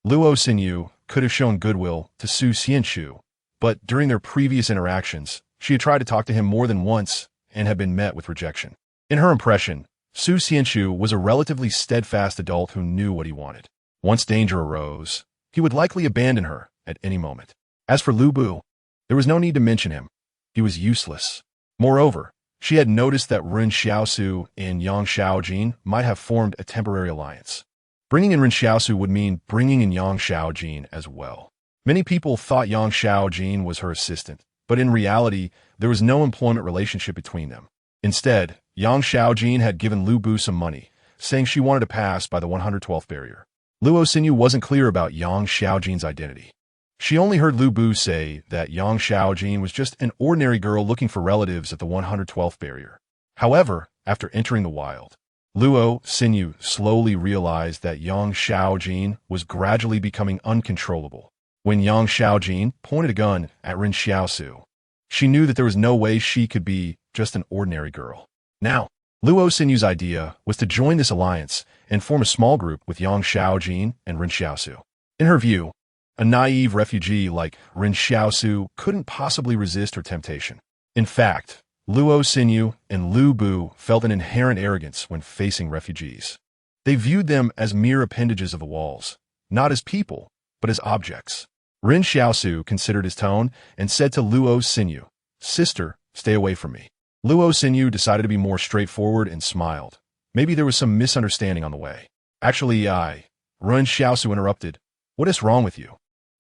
Speaker 1: Luo Xinyu could have shown goodwill to Su Xianxu, but during their previous interactions, she had tried to talk to him more than once and had been met with rejection. In her impression, Su Xianxu was a relatively steadfast adult who knew what he wanted. Once danger arose, he would likely abandon her at any moment. As for Lu Bu, there was no need to mention him. He was useless. Moreover, she had noticed that Ren Xiaosu and Yang Xiaojin might have formed a temporary alliance. Bringing in Ren Xiaosu would mean bringing in Yang Xiaojin as well. Many people thought Yang Xiaojin was her assistant, but in reality, there was no employment relationship between them. Instead, Yang Xiaojin had given Lu Bu some money, saying she wanted to pass by the 112th barrier. Luo Xinyu wasn't clear about Yang Xiaojin's identity. She only heard Lu Bu say that Yang Xiaojin was just an ordinary girl looking for relatives at the 112th barrier. However, after entering the wild, Luo Xinyu slowly realized that Yang Xiaojin was gradually becoming uncontrollable. When Yang Xiaojin pointed a gun at Ren Xiaosu, she knew that there was no way she could be just an ordinary girl. Now, Luo Xinyu's idea was to join this alliance and form a small group with Yang Xiaojin and Ren Xiaosu. In her view, a naive refugee like Ren Xiaosu couldn't possibly resist her temptation. In fact, Luo Xinyu and Lu Bu felt an inherent arrogance when facing refugees. They viewed them as mere appendages of the walls, not as people, but as objects. Ren Xiaosu considered his tone and said to Luo Xinyu, "Sister, stay away from me." Luo Xinyu decided to be more straightforward and smiled. Maybe there was some misunderstanding on the way. "Actually, Ren Xiaosu interrupted. "What is wrong with you?"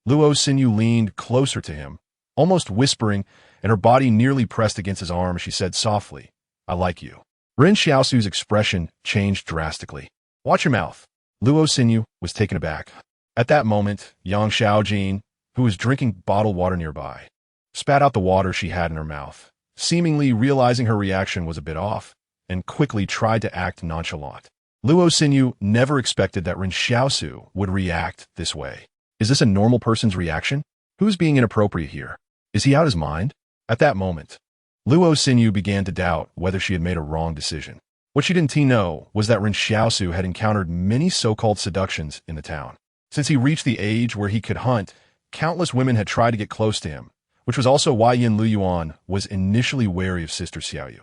Speaker 1: Luo Xinyu leaned closer to him, almost whispering, and her body nearly pressed against his arm as she said softly, "I like you." Ren Xiaosu's expression changed drastically. "Watch your mouth." Luo Xinyu was taken aback. At that moment, Yang Xiaojin, who was drinking bottled water nearby, spat out the water she had in her mouth, seemingly realizing her reaction was a bit off, and quickly tried to act nonchalant. Luo Xinyu never expected that Ren Xiaosu would react this way. Is this a normal person's reaction? Who's being inappropriate here? Is he out his mind? At that moment, Luo Xinyu began to doubt whether she had made a wrong decision. What she didn't know was that Ren Xiaosu had encountered many so-called seductions in the town. Since he reached the age where he could hunt, countless women had tried to get close to him, which was also why Yin Luyuan was initially wary of Sister Xiaoyu.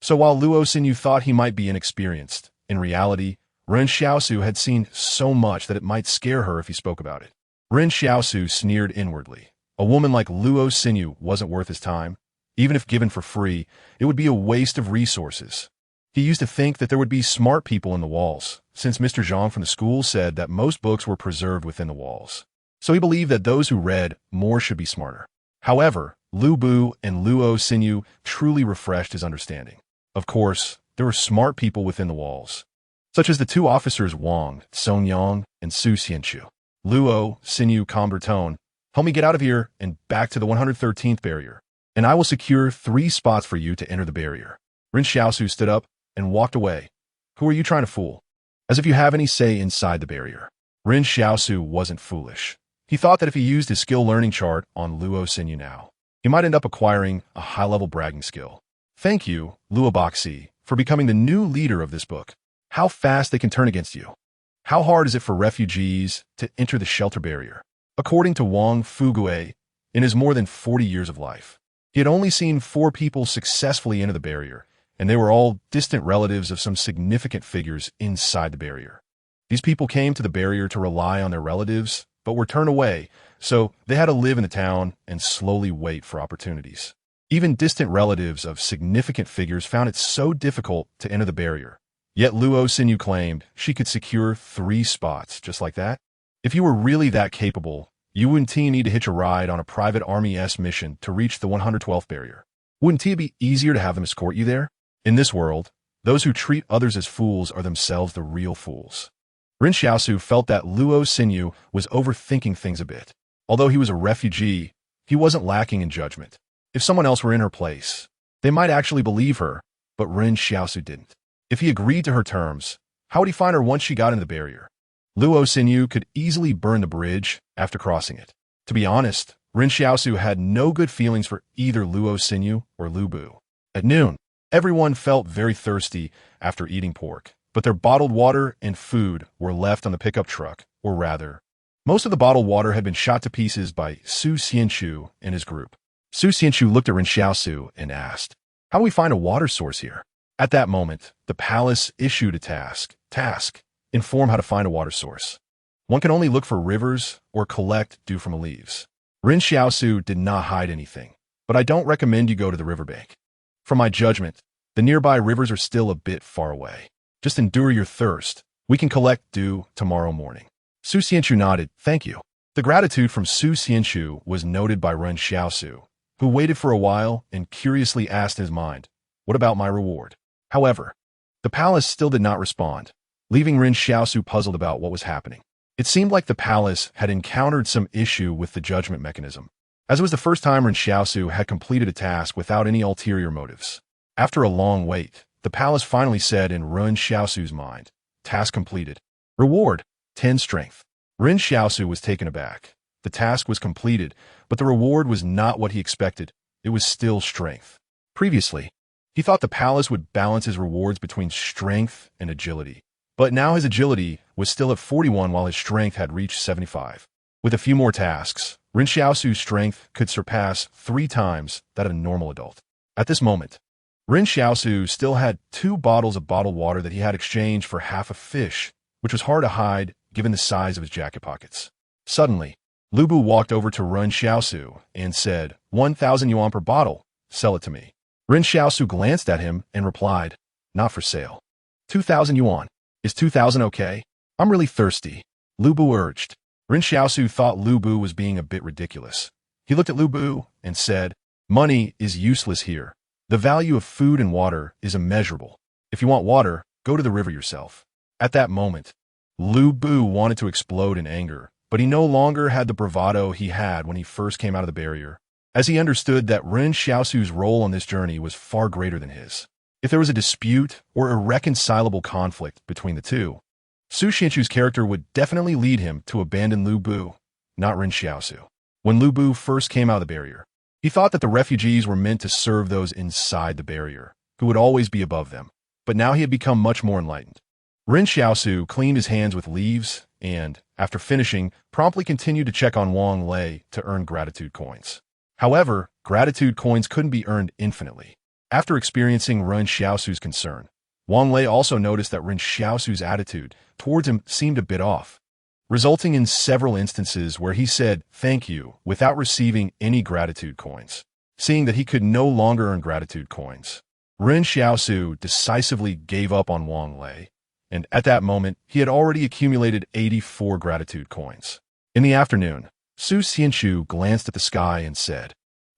Speaker 1: So while Luo Xinyu thought he might be inexperienced, in reality, Ren Xiaosu had seen so much that it might scare her if he spoke about it. Ren Xiaosu sneered inwardly. A woman like Luo Xinyu wasn't worth his time. Even if given for free, it would be a waste of resources. He used to think that there would be smart people in the walls, since Mr. Zhang from the school said that most books were preserved within the walls. So he believed that those who read more should be smarter. However, Lu Bu and Luo Xinyu truly refreshed his understanding. Of course, there were smart people within the walls, such as the two officers Wang, Song Yang, and Su Xianxu. Luo Xinyu calmed her tone. "Help me get out of here and back to the 113th barrier, and I will secure 3 spots for you to enter the barrier." Ren Xiaosu stood up and walked away. "Who are you trying to fool? As if you have any say inside the barrier." Ren Xiaosu wasn't foolish. He thought that if he used his skill learning chart on Luo Xinyu now, he might end up acquiring a high-level bragging skill. "Thank you, Luo Baxi, for becoming the new leader of this book. How fast they can turn against you. How hard is it for refugees to enter the shelter barrier?" According to Wang Fugue, in his more than 40 years of life, he had only seen 4 people successfully enter the barrier, and they were all distant relatives of some significant figures inside the barrier. These people came to the barrier to rely on their relatives, but were turned away, so they had to live in the town and slowly wait for opportunities. Even distant relatives of significant figures found it so difficult to enter the barrier. Yet Luo Xinyu claimed she could secure 3 spots just like that. If you were really that capable, you and T need to hitch a ride on a private Army S mission to reach the 112th barrier. Wouldn't it be easier to have them escort you there? In this world, those who treat others as fools are themselves the real fools. Ren Xiaosu felt that Luo Xinyu was overthinking things a bit. Although he was a refugee, he wasn't lacking in judgment. If someone else were in her place, they might actually believe her, but Ren Xiaosu didn't. If he agreed to her terms, how would he find her once she got into the barrier? Luo Xinyu could easily burn the bridge after crossing it. To be honest, Ren Xiaosu had no good feelings for either Luo Xinyu or Lu Bu. At noon, everyone felt very thirsty after eating pork, but their bottled water and food were left on the pickup truck, or rather, most of the bottled water had been shot to pieces by Su Xianchu and his group. Su Xianchu looked at Ren Xiaosu and asked, "How do we find a water source here?" At that moment, the palace issued a task, inform how to find a water source. One can only look for rivers or collect dew from leaves. Ren Xiaosu did not hide anything, but I don't recommend you go to the riverbank. From my judgment, the nearby rivers are still a bit far away. Just endure your thirst. We can collect dew tomorrow morning. Su Xianchu nodded, thank you. The gratitude from Su Xianchu was noted by Ren Xiaosu, who waited for a while and curiously asked in his mind, what about my reward? However, the palace still did not respond, leaving Ren Xiaosu puzzled about what was happening. It seemed like the palace had encountered some issue with the judgment mechanism, as it was the first time Ren Xiaosu had completed a task without any ulterior motives. After a long wait, the palace finally said in Ren Xiaosu's mind, task completed. Reward, 10 strength. Ren Xiaosu was taken aback. The task was completed, but the reward was not what he expected. It was still strength. Previously, he thought the palace would balance his rewards between strength and agility. But now his agility was still at 41 while his strength had reached 75. With a few more tasks, Ren Xiaosu's strength could surpass 3 times that of a normal adult. At this moment, Ren Xiaosu still had 2 bottles of bottled water that he had exchanged for half a fish, which was hard to hide given the size of his jacket pockets. Suddenly, Lu Bu walked over to Ren Xiaosu and said, 1,000 yuan per bottle, sell it to me. Ren Xiaosu glanced at him and replied, not for sale. 2,000 yuan. Is 2,000 okay? I'm really thirsty, Lu Bu urged. Ren Xiaosu thought Lu Bu was being a bit ridiculous. He looked at Lu Bu and said, money is useless here. The value of food and water is immeasurable. If you want water, go to the river yourself. At that moment, Lu Bu wanted to explode in anger, but he no longer had the bravado he had when he first came out of the barrier, as he understood that Ren Xiaosu's role on this journey was far greater than his. If there was a dispute or irreconcilable conflict between the two, Su Xianchu's character would definitely lead him to abandon Lu Bu, not Ren Xiaosu. When Lu Bu first came out of the barrier, he thought that the refugees were meant to serve those inside the barrier, who would always be above them, but now he had become much more enlightened. Ren Xiaosu cleaned his hands with leaves and, after finishing, promptly continued to check on Wang Lei to earn gratitude coins. However, gratitude coins couldn't be earned infinitely. After experiencing Ren Xiaosu's concern, Wang Lei also noticed that Ren Xiaosu's attitude towards him seemed a bit off, resulting in several instances where he said thank you without receiving any gratitude coins. Seeing that he could no longer earn gratitude coins, Ren Xiaosu decisively gave up on Wang Lei, and at that moment, he had already accumulated 84 gratitude coins. In the afternoon, Su Xianchu glanced at the sky and said,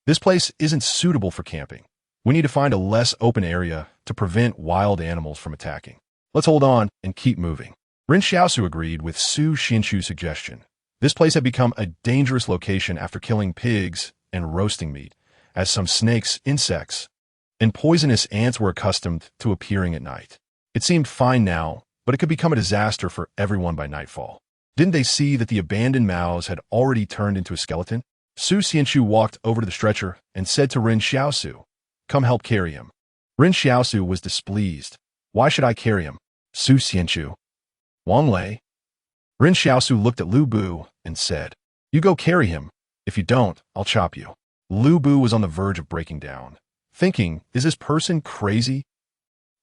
Speaker 1: this place isn't suitable for camping. We need to find a less open area to prevent wild animals from attacking. Let's hold on and keep moving. Ren Xiaosu agreed with Su Xianchu's suggestion. This place had become a dangerous location after killing pigs and roasting meat, as some snakes, insects, and poisonous ants were accustomed to appearing at night. It seemed fine now, but it could become a disaster for everyone by nightfall. Didn't they see that the abandoned Maos had already turned into a skeleton? Su Xianchu walked over to the stretcher and said to Ren Xiaosu, come help carry him. Ren Xiaosu was displeased. Why should I carry him? Su Xianchu. Wang Lei. Ren Xiaosu looked at Lu Bu and said, You go carry him. If you don't, I'll chop you. Lu Bu was on the verge of breaking down, thinking, is this person crazy?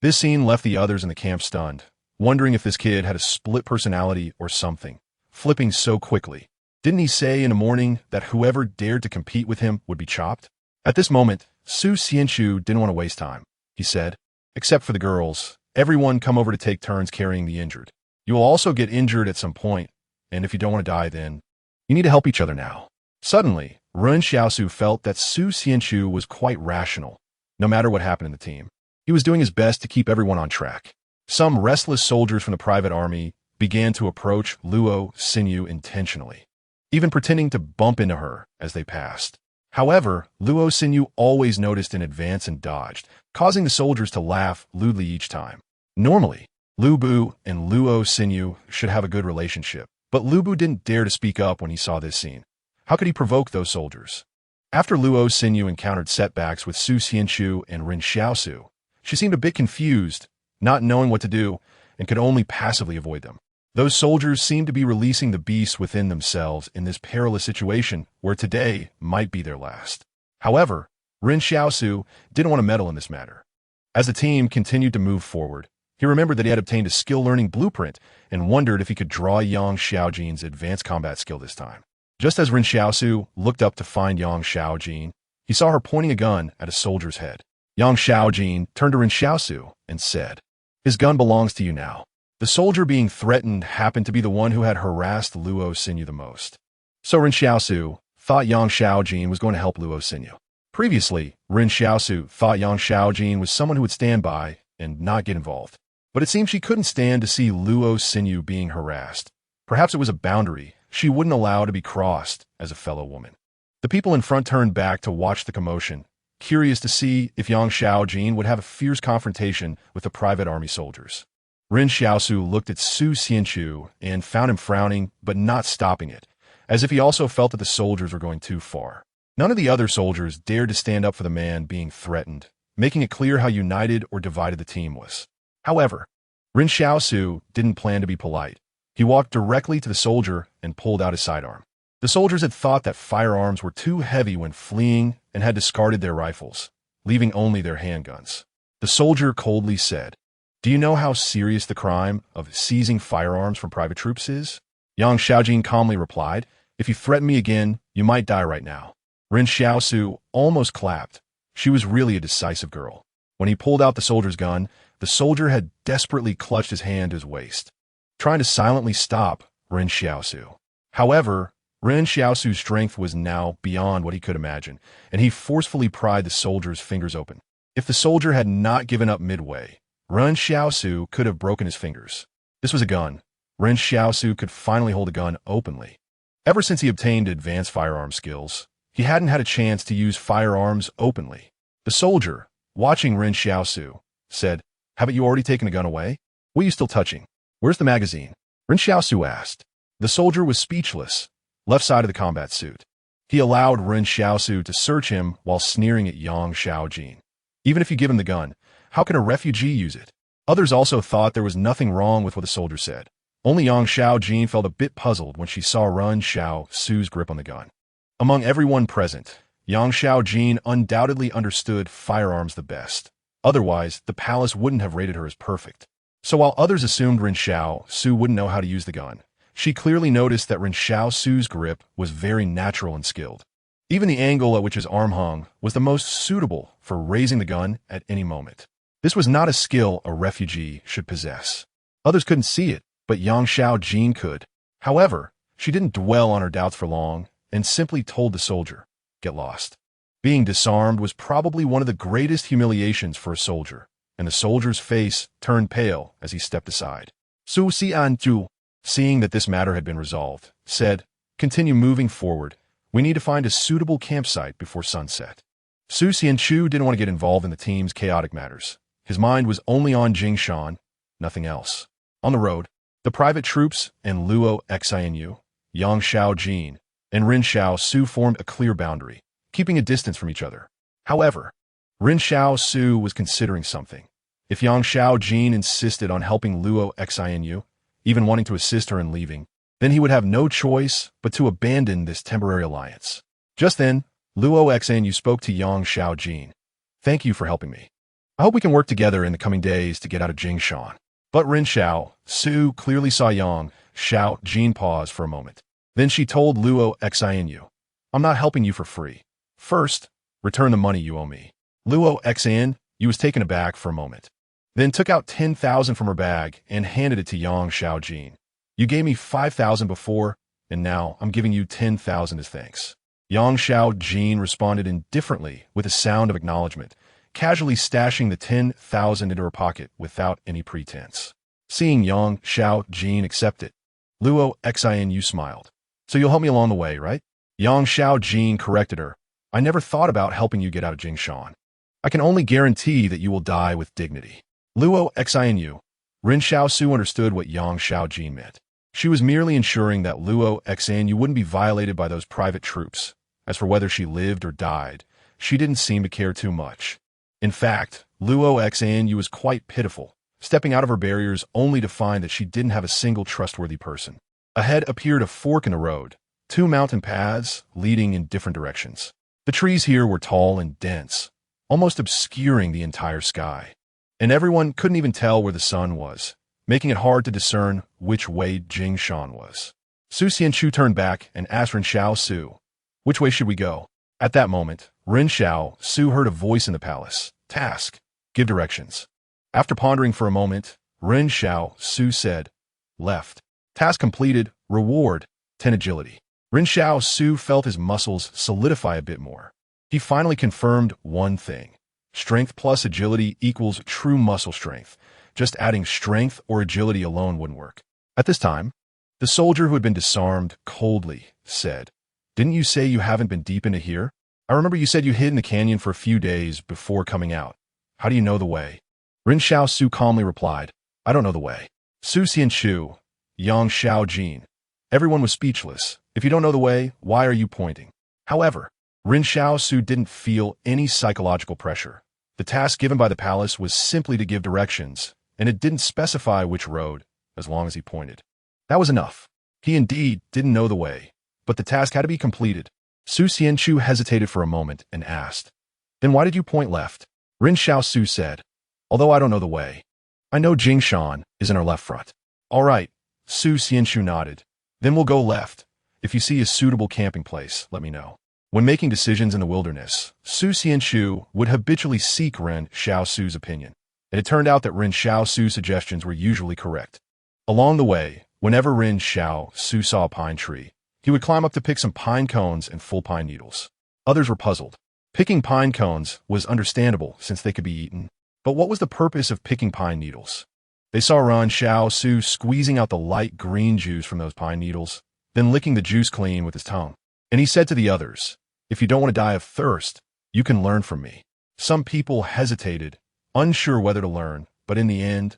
Speaker 1: This scene left the others in the camp stunned, wondering if this kid had a split personality or something, flipping so quickly. Didn't he say in the morning that whoever dared to compete with him would be chopped? At this moment, Su Xianchu didn't want to waste time. He said, except for the girls, everyone come over to take turns carrying the injured. You will also get injured at some point, and if you don't want to die then, you need to help each other now. Suddenly, Ren Xiaosu felt that Su Xianchu was quite rational, no matter what happened in the team. He was doing his best to keep everyone on track. Some restless soldiers from the private army began to approach Luo Xinyu intentionally, even pretending to bump into her as they passed. However, Luo Xinyu always noticed in advance and dodged, causing the soldiers to laugh lewdly each time. Normally, Lu Bu and Luo Xinyu should have a good relationship, but Lu Bu didn't dare to speak up when he saw this scene. How could he provoke those soldiers? After Luo Xinyu encountered setbacks with Su Xianchu and Ren Xiaosu, she seemed a bit confused, not knowing what to do, and could only passively avoid them. Those soldiers seemed to be releasing the beast within themselves in this perilous situation where today might be their last. However, Ren Xiaosu didn't want to meddle in this matter. As the team continued to move forward, he remembered that he had obtained a skill-learning blueprint and wondered if he could draw Yang Xiaojin's advanced combat skill this time. Just as Ren Xiaosu looked up to find Yang Xiaojin, he saw her pointing a gun at a soldier's head. Yang Xiaojin turned to Ren Xiaosu and said, "His gun belongs to you now." The soldier being threatened happened to be the one who had harassed Luo Xinyu the most. So Ren Xiaosu thought Yang Xiaojin was going to help Luo Xinyu. Previously, Ren Xiaosu thought Yang Xiaojin was someone who would stand by and not get involved. But it seemed she couldn't stand to see Luo Xinyu being harassed. Perhaps it was a boundary she wouldn't allow to be crossed as a fellow woman. The people in front turned back to watch the commotion, curious to see if Yang Xiaojin would have a fierce confrontation with the private army soldiers. Ren Xiaosu looked at Su Xianchu and found him frowning but not stopping it, as if he also felt that the soldiers were going too far. None of the other soldiers dared to stand up for the man being threatened, making it clear how united or divided the team was. However, Ren Xiaosu didn't plan to be polite. He walked directly to the soldier and pulled out his sidearm. The soldiers had thought that firearms were too heavy when fleeing and had discarded their rifles, leaving only their handguns. The soldier coldly said, "Do you know how serious the crime of seizing firearms from private troops is?" Yang Xiaojin calmly replied, "If you threaten me again, you might die right now." Ren Xiaosu almost clapped. She was really a decisive girl. When he pulled out the soldier's gun, the soldier had desperately clutched his hand to his waist, trying to silently stop Ren Xiaosu. However, Ren Xiaosu's strength was now beyond what he could imagine, and he forcefully pried the soldier's fingers open. If the soldier had not given up midway, Ren Xiaosu could have broken his fingers. This was a gun. Ren Xiaosu could finally hold a gun openly. Ever since he obtained advanced firearm skills, he hadn't had a chance to use firearms openly. The soldier, watching Ren Xiaosu, said, "Haven't you already taken the gun away? What are you still touching? Where's the magazine?" Ren Xiaosu asked. The soldier was speechless, left side of the combat suit. He allowed Ren Xiaosu to search him while sneering at Yang Xiaojin. Even if you give him the gun, how can a refugee use it? Others also thought there was nothing wrong with what the soldier said. Only Yang Xiaojin felt a bit puzzled when she saw Ren Xiaosu's grip on the gun. Among everyone present, Yang Xiaojin undoubtedly understood firearms the best. Otherwise, the palace wouldn't have rated her as perfect. So while others assumed Ren Xiaosu wouldn't know how to use the gun, she clearly noticed that Ren Xiaosu's grip was very natural and skilled. Even the angle at which his arm hung was the most suitable for raising the gun at any moment. This was not a skill a refugee should possess. Others couldn't see it, but Yang Xiaojin could. However, she didn't dwell on her doubts for long and simply told the soldier, "Get lost." Being disarmed was probably one of the greatest humiliations for a soldier, and the soldier's face turned pale as he stepped aside. Su Xianchu, seeing that this matter had been resolved, said, "Continue moving forward. We need to find a suitable campsite before sunset." Su Xianchu didn't want to get involved in the team's chaotic matters. His mind was only on Jingshan, nothing else. On the road, the private troops and Luo Xinyu, Yang Xiaojin, and Ren Xiaosu formed a clear boundary, keeping a distance from each other. However, Ren Xiaosu was considering something. If Yang Xiaojin insisted on helping Luo Xinyu, even wanting to assist her in leaving, then he would have no choice but to abandon this temporary alliance. Just then, Luo Xan spoke to Yang Xiaojin. Thank you for helping me. I hope we can work together in the coming days to get out of Jingshan. But Ren Xiaosu clearly saw Yang Xiaojin pause for a moment. Then she told Luo Xan, I'm not helping you for free. First, return the money you owe me. Luo Xan was taken aback for a moment. Then took out 10,000 from her bag and handed it to Yang Xiaojin. You gave me 5,000 before, and now I'm giving you 10,000 as thanks. Yang Xiaojin responded indifferently with a sound of acknowledgement, casually stashing the 10,000 into her pocket without any pretense. Seeing Yang Xiaojin accept it, Luo Xan smiled. So you'll help me along the way, right? Yang Xiaojin corrected her. I never thought about helping you get out of Jingshan. I can only guarantee that you will die with dignity. Luo Xan, Ren Xiaosu understood what Yang Xiaojin meant. She was merely ensuring that Luo Xan wouldn't be violated by those private troops. As for whether she lived or died, she didn't seem to care too much. In fact, Luo Xan was quite pitiful, stepping out of her barriers only to find that she didn't have a single trustworthy person. Ahead appeared a fork in the road, 2 mountain paths leading in different directions. The trees here were tall and dense, almost obscuring the entire sky. And everyone couldn't even tell where the sun was, making it hard to discern which way Jingshan was. Su Xianchu turned back and asked Ren Xiaosu, which way should we go? At that moment, Ren Xiaosu heard a voice in the palace. Task. Give directions. After pondering for a moment, Ren Xiaosu said, left. Task completed. Reward, 10 agility. Ren Xiaosu felt his muscles solidify a bit more. He finally confirmed one thing. Strength plus agility equals true muscle strength. Just adding strength or agility alone wouldn't work. At this time, the soldier who had been disarmed coldly said, Didn't you say you haven't been deep into here? I remember you said you hid in the canyon for a few days before coming out. How do you know the way? Ren Xiaosu calmly replied, I don't know the way. Su Xianchu, Yang Xiaojin. Everyone was speechless. If you don't know the way, why are you pointing? However, Ren Xiaosu didn't feel any psychological pressure. The task given by the palace was simply to give directions, and it didn't specify which road, as long as he pointed. That was enough. He indeed didn't know the way, but the task had to be completed. Su Xianchu hesitated for a moment and asked, Then why did you point left? Ren Xiaosu said, Although I don't know the way, I know Jingshan is in our left front. All right, Su Xianchu nodded. Then we'll go left. If you see a suitable camping place, let me know. When making decisions in the wilderness, Su Xianchu would habitually seek Ren Xiaosu's opinion, and it turned out that Ren Xiaosu's suggestions were usually correct. Along the way, whenever Ren Xiaosu saw a pine tree, he would climb up to pick some pine cones and full pine needles. Others were puzzled. Picking pine cones was understandable since they could be eaten. But what was the purpose of picking pine needles? They saw Ren Xiaosu squeezing out the light green juice from those pine needles, then licking the juice clean with his tongue. And he said to the others, If you don't want to die of thirst, you can learn from me. Some people hesitated, unsure whether to learn, but in the end,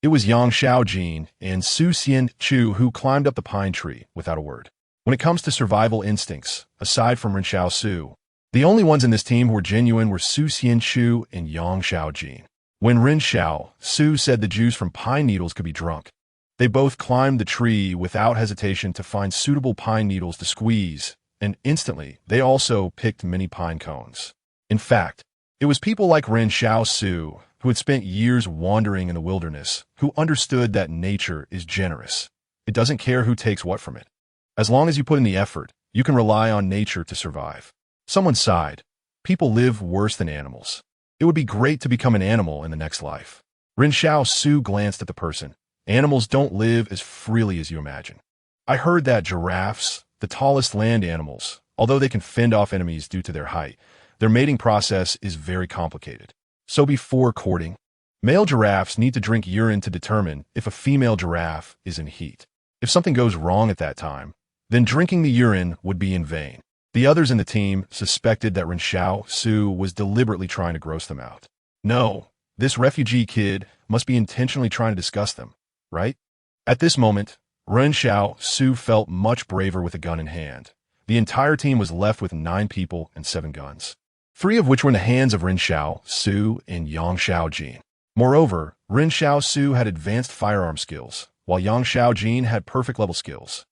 Speaker 1: it was Yang Xiaojin and Su Xianchu who climbed up the pine tree without a word. When it comes to survival instincts, aside from Ren Xiaosu, the only ones in this team who were genuine were Su Xianchu and Yang Xiaojin. When Ren Xiaosu said the juice from pine needles could be drunk, they both climbed the tree without hesitation to find suitable pine needles to squeeze, and instantly they also picked many pine cones. In fact, it was people like Ren Xiaosu who had spent years wandering in the wilderness who understood that nature is generous. It doesn't care who takes what from it. As long as you put in the effort, you can rely on nature to survive. Someone sighed. People live worse than animals. It would be great to become an animal in the next life. Ren Xiaosu glanced at the person. Animals don't live as freely as you imagine. I heard that giraffes, the tallest land animals, although they can fend off enemies due to their height, their mating process is very complicated. So before courting, male giraffes need to drink urine to determine if a female giraffe is in heat. If something goes wrong at that time, then drinking the urine would be in vain. The others in the team suspected that Ren Xiaosu was deliberately trying to gross them out. No, this refugee kid must be intentionally trying to disgust them, right? At this moment, Ren Xiaosu felt much braver with a gun in hand. The entire team was left with 9 people and 7 guns, 3 of which were in the hands of Ren Xiaosu and Yang Xiaojin. Moreover, Ren Xiaosu had advanced firearm skills, while Yang Xiaojin had perfect level skills.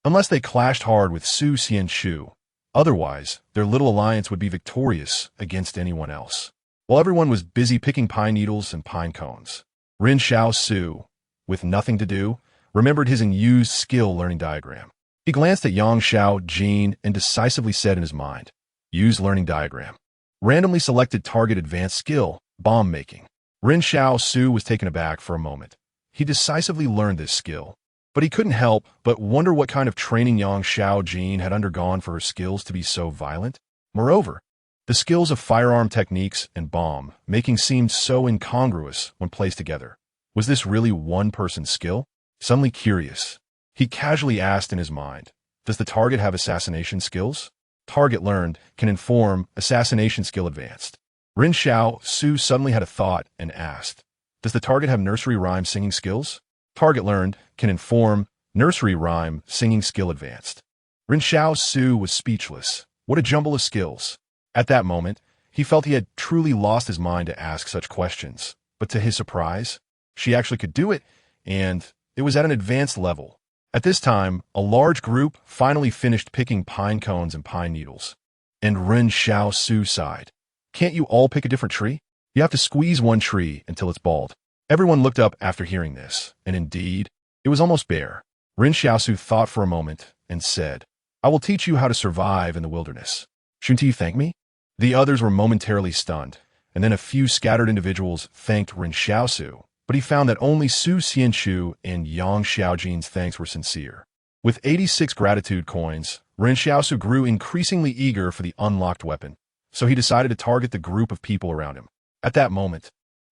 Speaker 1: unless they clashed hard with Su Xianshu. Otherwise, their little alliance would be victorious against anyone else. While everyone was busy picking pine needles and pine cones, Ren Xiaosu, with nothing to do, remembered his unused skill learning diagram. He glanced at Yang Xiao Jin and decisively said in his mind, "Use learning diagram." Randomly selected target advanced skill, bomb making. Ren Xiaosu was taken aback for a moment. He decisively learned this skill, but he couldn't help but wonder what kind of training Yang Xiao Jin had undergone for her skills to be so violent. Moreover, the skills of firearm techniques and bomb making seemed so incongruous when placed together. Was this really one person's skill? Suddenly curious, he casually asked in his mind, "Does the target have assassination skills?" Target learned can inform assassination skill advanced. Ren Xiaosu suddenly had a thought and asked, "Does the target have nursery rhyme singing skills?" Target learned can inform nursery rhyme singing skill advanced. Ren Xiaosu was speechless. What a jumble of skills. At that moment, he felt he had truly lost his mind to ask such questions. But to his surprise, she actually could do it, and it was at an advanced level. At this time, a large group finally finished picking pine cones and pine needles. And Ren Xiaosu sighed. "Can't you all pick a different tree? You have to squeeze one tree until it's bald." Everyone looked up after hearing this, and indeed, it was almost bare. Ren Xiaosu thought for a moment and said, "I will teach you how to survive in the wilderness. Shouldn't you thank me?" The others were momentarily stunned, and then a few scattered individuals thanked Ren Xiaosu, but he found that only Su Xianshu and Yang Xiaojin's thanks were sincere. With 86 gratitude coins, Ren Xiaosu grew increasingly eager for the unlocked weapon, so he decided to target the group of people around him. At that moment,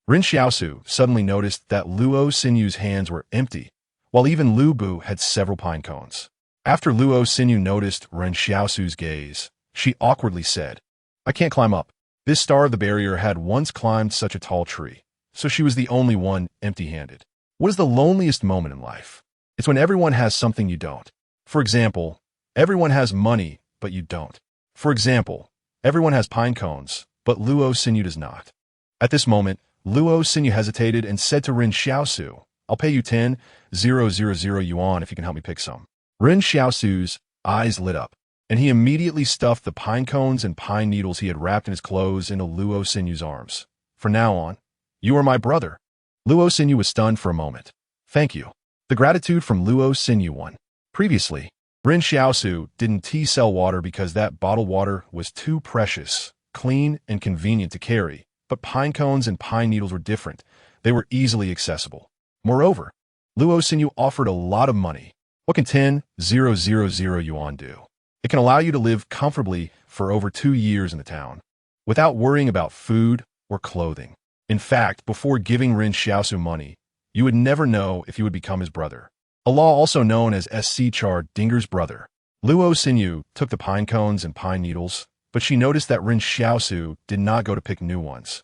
Speaker 1: Ren Xiaosu suddenly noticed that Luo Sinyu's hands were empty, while even Lu Bu had several pine cones. After Luo Sinyu noticed Ren Xiaosu's gaze, she awkwardly said, "I can't climb up." This star of the barrier had once climbed such a tall tree, so she was the only one empty-handed. What is the loneliest moment in life? It's when everyone has something you don't. For example, everyone has money, but you don't. For example, everyone has pine cones, but Luo Sinyu does not. At this moment, Luo Sinyu hesitated and said to Ren Xiaosu, "I'll pay you 10,000 yuan if you can help me pick some." Ren Xiaosu's eyes lit up, and he immediately stuffed the pine cones and pine needles he had wrapped in his clothes into Luo Sinyu's arms. "From now on, you are my brother." Luo Sinyu was stunned for a moment. "Thank you." The gratitude from Luo Sinyu won. Previously, Ren Xiaosu didn't sell water because that bottled water was too precious, clean, and convenient to carry, but pine cones and pine needles were different. They were easily accessible. Moreover, Luo Sinyu offered a lot of money. What can 10,000 yuan do? It can allow you to live comfortably for over 2 years in the town, without worrying about food or clothing. In fact, before giving Ren Xiaosu money, you would never know if you would become his brother. A law also known as SC Char Dinger's brother. Luo Sinyu took the pine cones and pine needles, but she noticed that Ren Xiaosu did not go to pick new ones.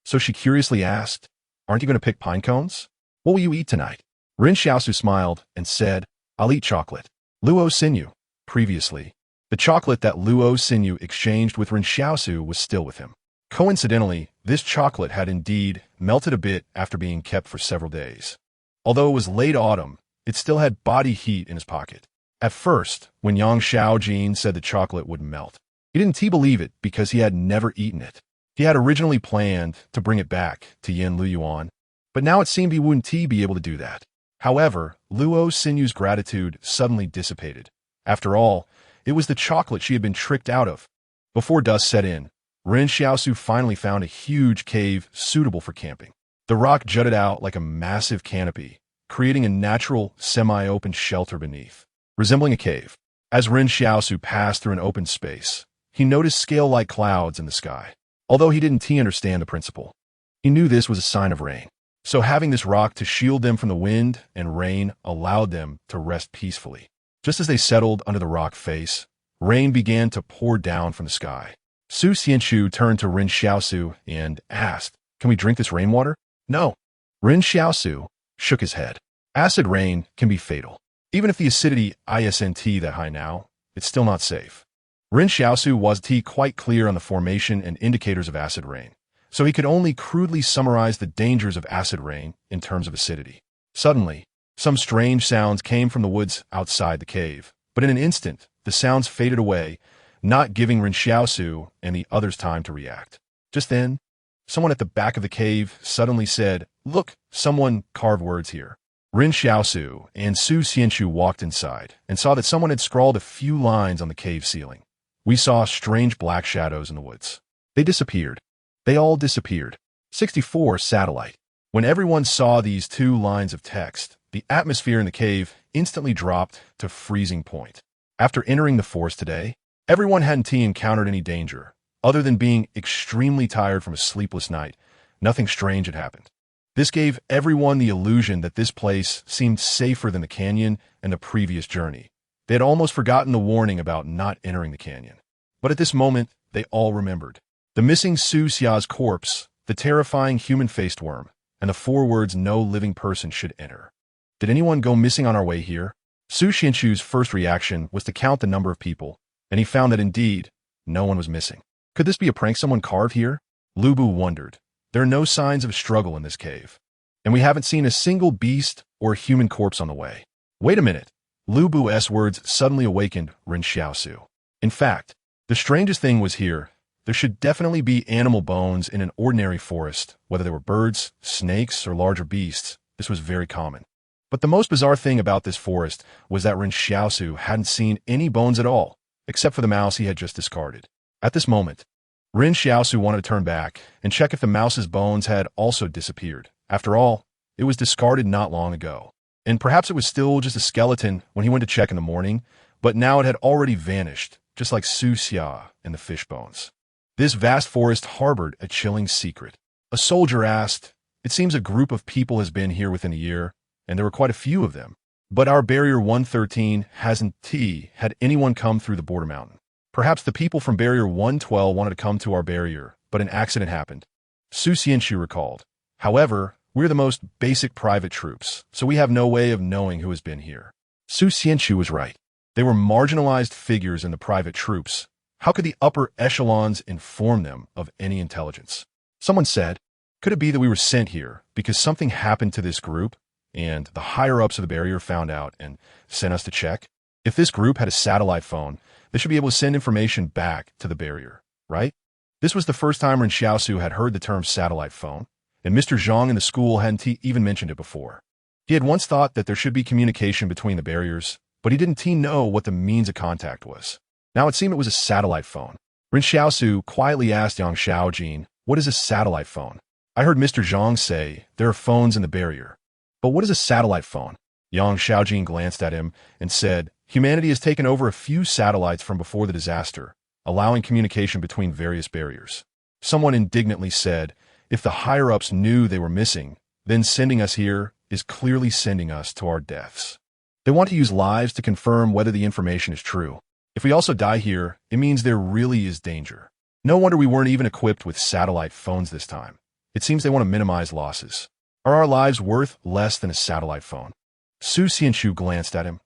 Speaker 1: So she curiously asked, "Aren't you going to pick pine cones? What will you eat tonight?" Ren Xiaosu smiled and said, "I'll eat chocolate." Luo Sinyu. Previously, the chocolate that Luo Sinyu exchanged with Ren Xiaosu was still with him. Coincidentally, this chocolate had indeed melted a bit after being kept for several days. Although it was late autumn, it still had body heat in his pocket. At first, when Yang Xiaojin said the chocolate would melt, he didn't believe it because he had never eaten it. He had originally planned to bring it back to Yin Luyuan, but now it seemed he wouldn't be able to do that. However, Luo Sinyu's gratitude suddenly dissipated. After all, it was the chocolate she had been tricked out of. Before dusk set in, Ren Xiaosu finally found a huge cave suitable for camping. The rock jutted out like a massive canopy, creating a natural, semi-open shelter beneath, resembling a cave. As Ren Xiaosu passed through an open space, he noticed scale-like clouds in the sky. Although he didn't understand the principle, he knew this was a sign of rain. So having this rock to shield them from the wind and rain allowed them to rest peacefully. Just as they settled under the rock face, rain began to pour down from the sky. Su Xianshu turned to Ren Xiaosu and asked, "Can we drink this rainwater?" "No." Ren Xiaosu shook his head. Acid rain can be fatal. Even if the acidity isn't that high now, it's still not safe. Ren Xiaosu was quite clear on the formation and indicators of acid rain, so he could only crudely summarize the dangers of acid rain in terms of acidity. Suddenly, some strange sounds came from the woods outside the cave, But in an instant, the sounds faded away, not giving Ren Xiaosu and the others time to react. Just then, someone at the back of the cave suddenly said, "Look, someone carved words here." Ren Xiaosu and Su Xianxu walked inside and saw that someone had scrawled a few lines on the cave ceiling. We saw strange black shadows in the woods. They disappeared. They all disappeared. 64 satellite. When everyone saw these 2 lines of text, the atmosphere in the cave instantly dropped to freezing point. After entering the forest today, everyone hadn't encountered any danger. Other than being extremely tired from a sleepless night, nothing strange had happened. This gave everyone the illusion that this place seemed safer than the canyon and the previous journey. They had almost forgotten the warning about not entering the canyon. But at this moment, they all remembered. The missing Su Xia's corpse, the terrifying human-faced worm, and the 4 words no living person should enter. Did anyone go missing on our way here? Su Xianxu's first reaction was to count the number of people, and he found that indeed, no one was missing. Could this be a prank someone carved here? Lu Bu wondered. There are no signs of struggle in this cave, and we haven't seen a single beast or human corpse on the way. Wait a minute. Lu Bu's words suddenly awakened Ren Xiaosu. In fact, the strangest thing was here. There should definitely be animal bones in an ordinary forest, whether they were birds, snakes, or larger beasts. This was very common. But the most bizarre thing about this forest was that Ren Xiaosu hadn't seen any bones at all, except for the mouse he had just discarded. At this moment, Ren Xiaosu wanted to turn back and check if the mouse's bones had also disappeared. After all, it was discarded not long ago. And perhaps it was still just a skeleton when he went to check in the morning, but now it had already vanished, just like Su Xia and the fish bones. This vast forest harbored a chilling secret. A soldier asked, "It seems a group of people has been here within a year, and there were quite a few of them. But our barrier 113 hasn't had anyone come through the border mountain. Perhaps the people from barrier 112 wanted to come to our barrier, but an accident happened." Su Xianxu recalled. "However, we're the most basic private troops, so we have no way of knowing who has been here." Su Xianxu was right. They were marginalized figures in the private troops. How could the upper echelons inform them of any intelligence? Someone said, "Could it be that we were sent here because something happened to this group, and the higher-ups of the barrier found out and sent us to check? If this group had a satellite phone, they should be able to send information back to the barrier, right?" This was the first time Ren Xiaosu had heard the term satellite phone, and Mr. Zhang in the school hadn't even mentioned it before. He had once thought that there should be communication between the barriers, but he didn't know what the means of contact was. Now it seemed it was a satellite phone. Ren Xiaosu quietly asked Yang Xiaojin, "What is a satellite phone?" "I heard Mr. Zhang say there are phones in the barrier. But what is a satellite phone?" Yang Xiaojin glanced at him and said, "Humanity has taken over a few satellites from before the disaster, allowing communication between various barriers." Someone indignantly said, "If the higher-ups knew they were missing, then sending us here is clearly sending us to our deaths. They want to use lives to confirm whether the information is true. If we also die here, it means there really is danger. No wonder we weren't even equipped with satellite phones this time. It seems they want to minimize losses. Are our lives worth less than a satellite phone?" Su Xianxu glanced at him.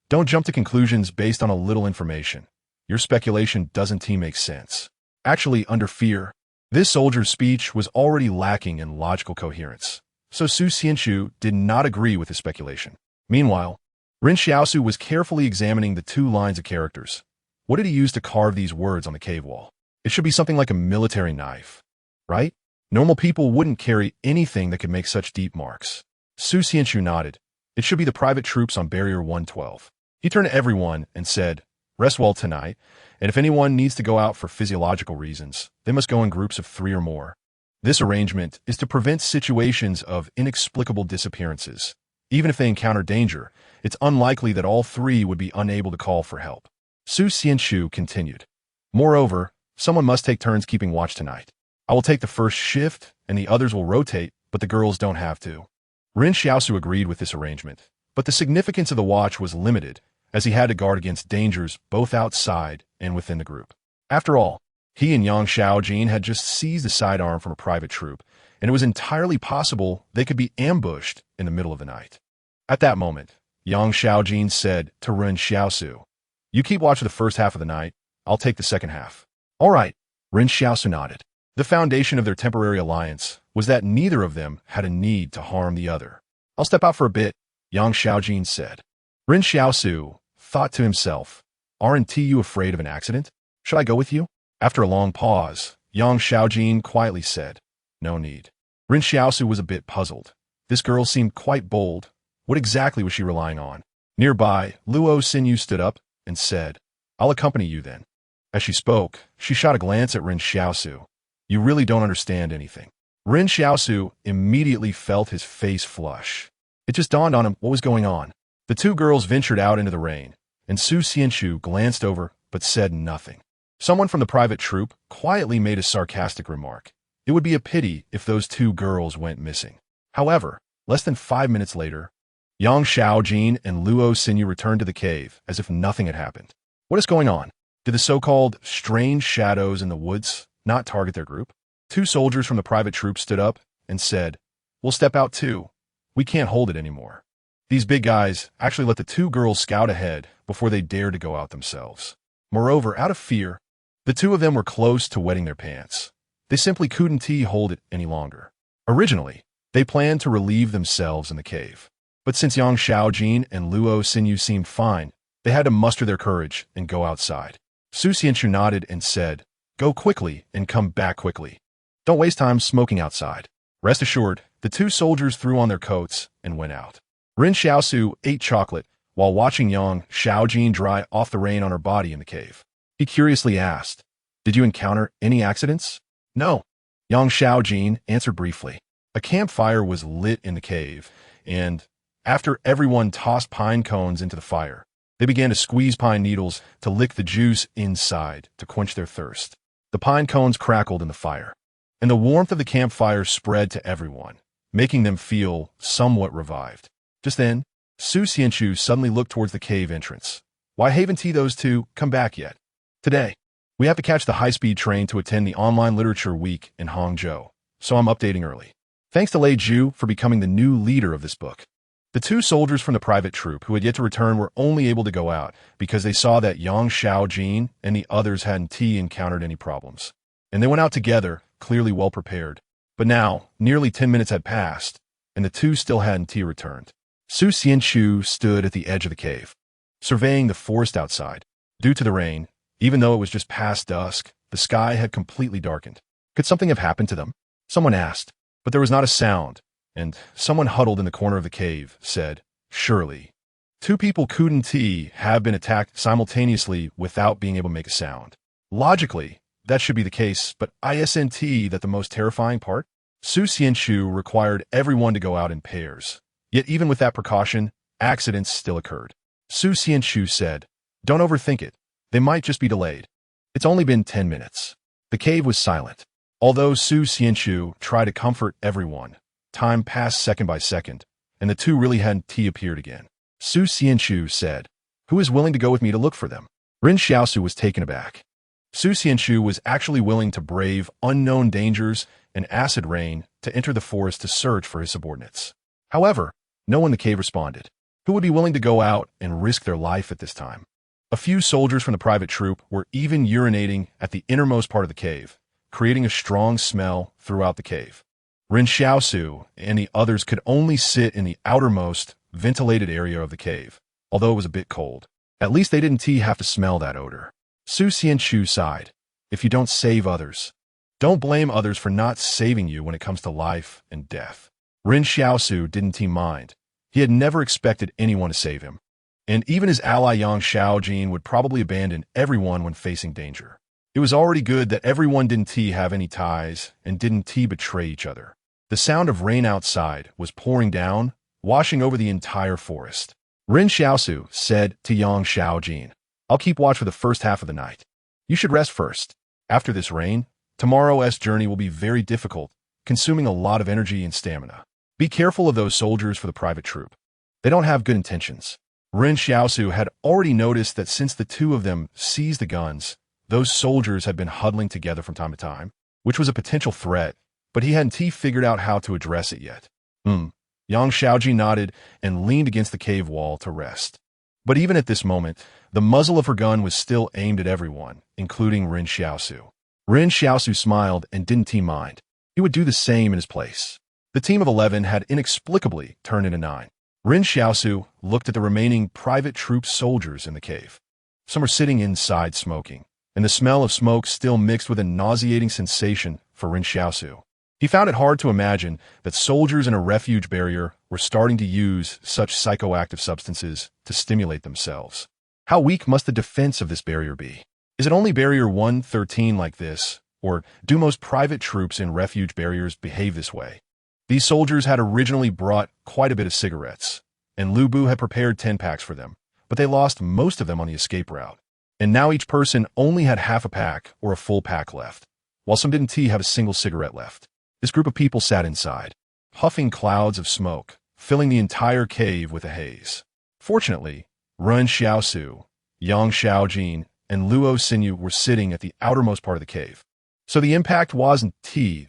Speaker 1: "Don't jump to conclusions based on a little information. Your speculation doesn't make sense. Actually, under fear." This soldier's speech was already lacking in logical coherence, so Su Xianxu did not agree with his speculation. Meanwhile, Ren Xiaosu was carefully examining the 2 lines of characters. What did he use to carve these words on the cave wall? It should be something like a military knife, right? Normal people wouldn't carry anything that could make such deep marks. Su Xianxu nodded. It should be the private troops on barrier 112. He turned to everyone and said, "Rest well tonight, and if anyone needs to go out for physiological reasons, they must go in groups of 3 or more. This arrangement is to prevent situations of inexplicable disappearances. Even if they encounter danger, it's unlikely that all 3 would be unable to call for help." Su Xianxu continued. "Moreover, someone must take turns keeping watch tonight. I will take the first shift, and the others will rotate, but the girls don't have to." Ren Xiaosu agreed with this arrangement, but the significance of the watch was limited, as he had to guard against dangers both outside and within the group. After all, he and Yang Xiaojin had just seized a sidearm from a private troop, and it was entirely possible they could be ambushed in the middle of the night. At that moment, Yang Xiaojin said to Ren Xiaosu, "You keep watch of the first half of the night. I'll take the second half." "All right," Ren Xiaosu nodded. The foundation of their temporary alliance was that neither of them had a need to harm the other. "I'll step out for a bit," Yang Xiaojin said. Ren Xiaosu thought to himself, "Aren't you afraid of an accident? Should I go with you?" After a long pause, Yang Xiaojin quietly said, "No need." Ren Xiaosu was a bit puzzled. This girl seemed quite bold. What exactly was she relying on? Nearby, Luo Xinyu stood up and said, "I'll accompany you then." As she spoke, she shot a glance at Ren Xiaosu. "You really don't understand anything." Ren Xiaosu immediately felt his face flush. It just dawned on him what was going on. The two girls ventured out into the rain, and Su Xianxu glanced over but said nothing. Someone from the private troop quietly made a sarcastic remark. It would be a pity if those two girls went missing. However, less than 5 minutes later, Yang Xiaojin and Luo Xinyu returned to the cave as if nothing had happened. What is going on? Did the so-called strange shadows in the woods not target their group? Two soldiers from the private troop stood up and said, "We'll step out too. We can't hold it anymore." These big guys actually let the two girls scout ahead before they dared to go out themselves. Moreover, out of fear, the two of them were close to wetting their pants. They simply couldn't hold it any longer. Originally, they planned to relieve themselves in the cave. But since Yang Xiaojin and Luo Xinyu seemed fine, they had to muster their courage and go outside. Su Xianxu nodded and said, "Go quickly and come back quickly. Don't waste time smoking outside." Rest assured, the two soldiers threw on their coats and went out. Ren Xiaosu ate chocolate while watching Yang Xiaojin dry off the rain on her body in the cave. He curiously asked, "Did you encounter any accidents?" "No," Yang Xiaojin answered briefly. A campfire was lit in the cave, and after everyone tossed pine cones into the fire, they began to squeeze pine needles to lick the juice inside to quench their thirst. The pine cones crackled in the fire, and the warmth of the campfire spread to everyone, making them feel somewhat revived. Just then, Su Xianxu suddenly looked towards the cave entrance. "Why haven't those two come back yet? Today, we have to catch the high-speed train to attend the Online Literature Week in Hangzhou, so I'm updating early. Thanks to Lei Ju for becoming the new leader of this book." The two soldiers from the private troop who had yet to return were only able to go out because they saw that Yang Xiaojin and the others hadn't encountered any problems. And they went out together, clearly well prepared. But now, nearly 10 minutes had passed, and the two still hadn't returned. Su Xianxu stood at the edge of the cave, surveying the forest outside. Due to the rain, even though it was just past dusk, the sky had completely darkened. Could something have happened to them? Someone asked, but there was not a sound, and someone huddled in the corner of the cave said, "Surely. Two people couldn't have been attacked simultaneously without being able to make a sound. Logically, that should be the case, but isn't that the most terrifying part?" Su Xianxu required everyone to go out in pairs. Yet even with that precaution, accidents still occurred. Su Xianxu said, "Don't overthink it. They might just be delayed. It's only been 10 minutes. The cave was silent. Although Su Xianxu tried to comfort everyone, time passed second by second, and the two really hadn't appeared again. Su Xianxu said, "Who is willing to go with me to look for them?" Ren Xiaosu was taken aback. Su Xianxu was actually willing to brave unknown dangers and acid rain to enter the forest to search for his subordinates. However, no one in the cave responded. Who would be willing to go out and risk their life at this time? A few soldiers from the private troop were even urinating at the innermost part of the cave, creating a strong smell throughout the cave. Ren Xiaosu and the others could only sit in the outermost, ventilated area of the cave, although it was a bit cold. At least they didn't have to smell that odor. Su Xianxu sighed. "If you don't save others, don't blame others for not saving you when it comes to life and death." Ren Xiaosu didn't mind. He had never expected anyone to save him. And even his ally Yang Xiaojin would probably abandon everyone when facing danger. It was already good that everyone didn't have any ties and didn't betray each other. The sound of rain outside was pouring down, washing over the entire forest. Ren Xiaosu said to Yang Xiaojin, "I'll keep watch for the first half of the night. You should rest first. After this rain, tomorrow's journey will be very difficult, consuming a lot of energy and stamina. Be careful of those soldiers for the private troop. They don't have good intentions." Ren Xiaosu had already noticed that since the two of them seized the guns, those soldiers had been huddling together from time to time, which was a potential threat, but he hadn't figured out how to address it yet. Yang Xiaojin nodded and leaned against the cave wall to rest. But even at this moment, the muzzle of her gun was still aimed at everyone, including Ren Xiaosu. Ren Xiaosu smiled and didn't mind. He would do the same in his place. The team of 11 had inexplicably turned into 9. Ren Xiaosu looked at the remaining private troop soldiers in the cave. Some were sitting inside smoking, and the smell of smoke still mixed with a nauseating sensation for Ren Xiaosu. He found it hard to imagine that soldiers in a refuge barrier were starting to use such psychoactive substances to stimulate themselves. How weak must the defense of this barrier be? Is it only Barrier 113 like this, or do most private troops in refuge barriers behave this way? These soldiers had originally brought quite a bit of cigarettes, and Lu Bu had prepared 10 packs for them, but they lost most of them on the escape route. And now each person only had half a pack or a full pack left, while some didn't have a single cigarette left. This group of people sat inside, puffing clouds of smoke, filling the entire cave with a haze. Fortunately, Ren Xiaosu, Yang Xiaojin, and Luo Xinyu were sitting at the outermost part of the cave, so the impact wasn't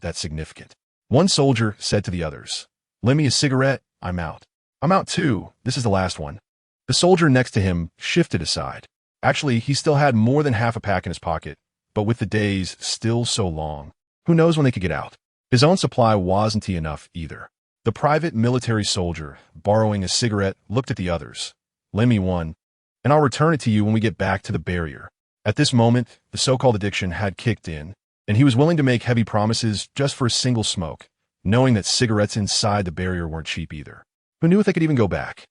Speaker 1: that significant. One soldier said to the others, "Lend me a cigarette, I'm out." "I'm out too, this is the last one." The soldier next to him shifted aside. Actually, he still had more than half a pack in his pocket, but with the days still so long, who knows when they could get out. His own supply wasn't enough either. The private military soldier, borrowing a cigarette, looked at the others. "Lend me one, and I'll return it to you when we get back to the barrier." At this moment, the so-called addiction had kicked in, and he was willing to make heavy promises just for a single smoke, knowing that cigarettes inside the barrier weren't cheap either. Who knew if they could even go back?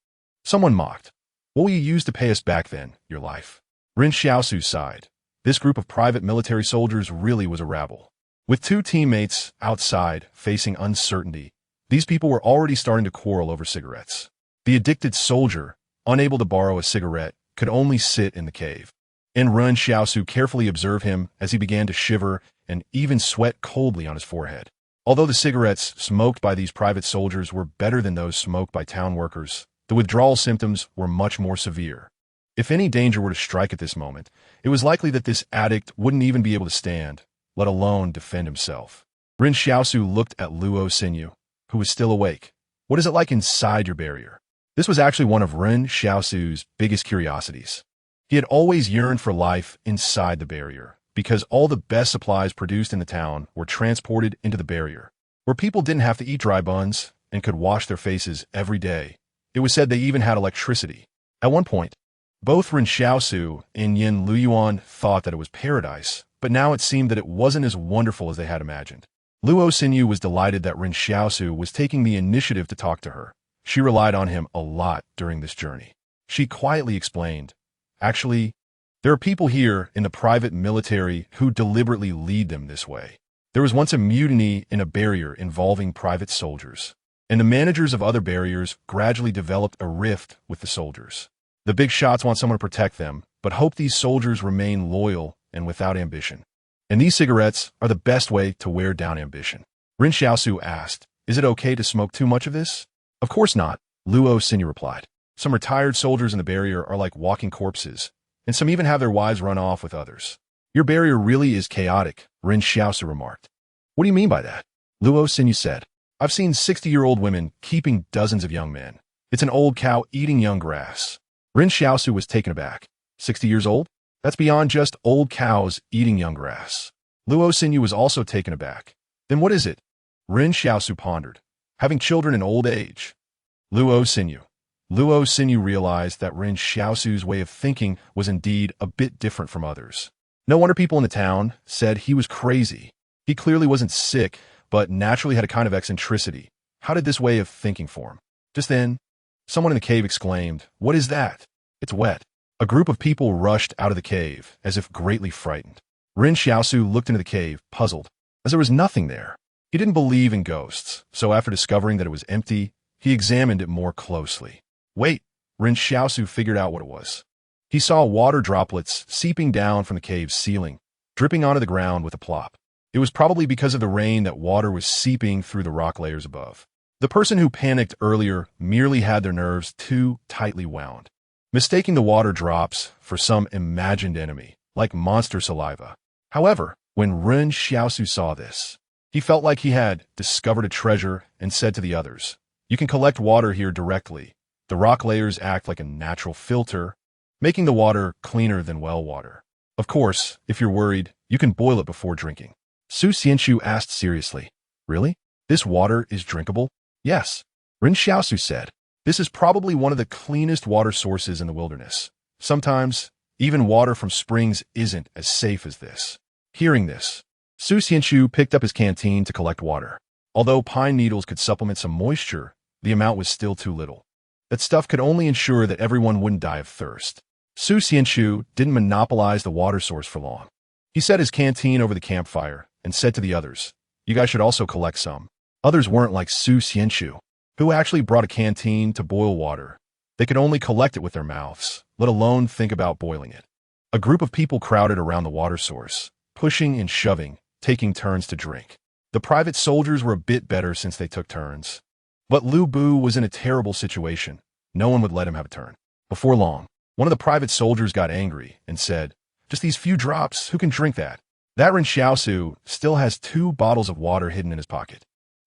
Speaker 1: Someone mocked. "What will you use to pay us back then, your life?" Ren Xiaosu sighed. This group of private military soldiers really was a rabble. With two teammates outside facing uncertainty, these people were already starting to quarrel over cigarettes. The addicted soldier, unable to borrow a cigarette, could only sit in the cave. And Ren Xiaosu carefully observed him as he began to shiver and even sweat coldly on his forehead. Although the cigarettes smoked by these private soldiers were better than those smoked by town workers, the withdrawal symptoms were much more severe. If any danger were to strike at this moment, it was likely that this addict wouldn't even be able to stand, let alone defend himself. Ren Xiaosu looked at Luo Xinyu, who was still awake. "What is it like inside your barrier?" This was actually one of Ren Xiaosu's biggest curiosities. He had always yearned for life inside the barrier, because all the best supplies produced in the town were transported into the barrier, where people didn't have to eat dry buns and could wash their faces every day. It was said they even had electricity. At one point, both Ren Xiaosu and Yin Luyuan thought that it was paradise, but now it seemed that it wasn't as wonderful as they had imagined. Luo Xinyu was delighted that Ren Xiaosu was taking the initiative to talk to her. She relied on him a lot during this journey. She quietly explained, "Actually, there are people here in the private military who deliberately lead them this way. There was once a mutiny in a barrier involving private soldiers, and the managers of other barriers gradually developed a rift with the soldiers. The big shots want someone to protect them, but hope these soldiers remain loyal and without ambition. And these cigarettes are the best way to wear down ambition." Ren Xiaosu asked, "Is it okay to smoke too much of this?" "Of course not," Luo Xinyu replied. "Some retired soldiers in the barrier are like walking corpses, and some even have their wives run off with others." "Your barrier really is chaotic," Ren Xiaosu remarked. "What do you mean by that?" Luo Xinyu said. "I've seen 60-year-old women keeping dozens of young men. It's an old cow eating young grass." Ren Xiaosu was taken aback. 60 years old? That's beyond just old cows eating young grass. Luo Xinyu was also taken aback. "Then what is it?" Ren Xiaosu pondered. "Having children in old age." Luo Xinyu realized that Ren Xiaosu's way of thinking was indeed a bit different from others. No wonder people in the town said he was crazy. He clearly wasn't sick, but naturally had a kind of eccentricity. How did this way of thinking form? Just then, someone in the cave exclaimed, "What is that? It's wet." A group of people rushed out of the cave, as if greatly frightened. Ren Xiaosu looked into the cave, puzzled, as there was nothing there. He didn't believe in ghosts, so after discovering that it was empty, he examined it more closely. Wait, Ren Xiaosu figured out what it was. He saw water droplets seeping down from the cave's ceiling, dripping onto the ground with a plop. It was probably because of the rain that water was seeping through the rock layers above. The person who panicked earlier merely had their nerves too tightly wound, mistaking the water drops for some imagined enemy, like monster saliva. However, when Ren Xiaosu saw this, he felt like he had discovered a treasure and said to the others, "You can collect water here directly. The rock layers act like a natural filter, making the water cleaner than well water. Of course, if you're worried, you can boil it before drinking." Su Xianxu asked seriously, "Really? This water is drinkable?" "Yes," Ren Xiaosu said. This is probably one of the cleanest water sources in the wilderness. Sometimes, even water from springs isn't as safe as this. Hearing this, Su Xianxu picked up his canteen to collect water. Although pine needles could supplement some moisture, the amount was still too little. That stuff could only ensure that everyone wouldn't die of thirst. Su Xianxu didn't monopolize the water source for long. He set his canteen over the campfire and said to the others, "You guys should also collect some." Others weren't like Su Xianxu, who actually brought a canteen to boil water. They could only collect it with their mouths, let alone think about boiling it. A group of people crowded around the water source, pushing and shoving, taking turns to drink. The private soldiers were a bit better since they took turns. But Lu Bu was in a terrible situation. No one would let him have a turn. Before long, one of the private soldiers got angry and said, "Just these few drops, who can drink that?" That Ren Xiaosu still has 2 bottles of water hidden in his pocket.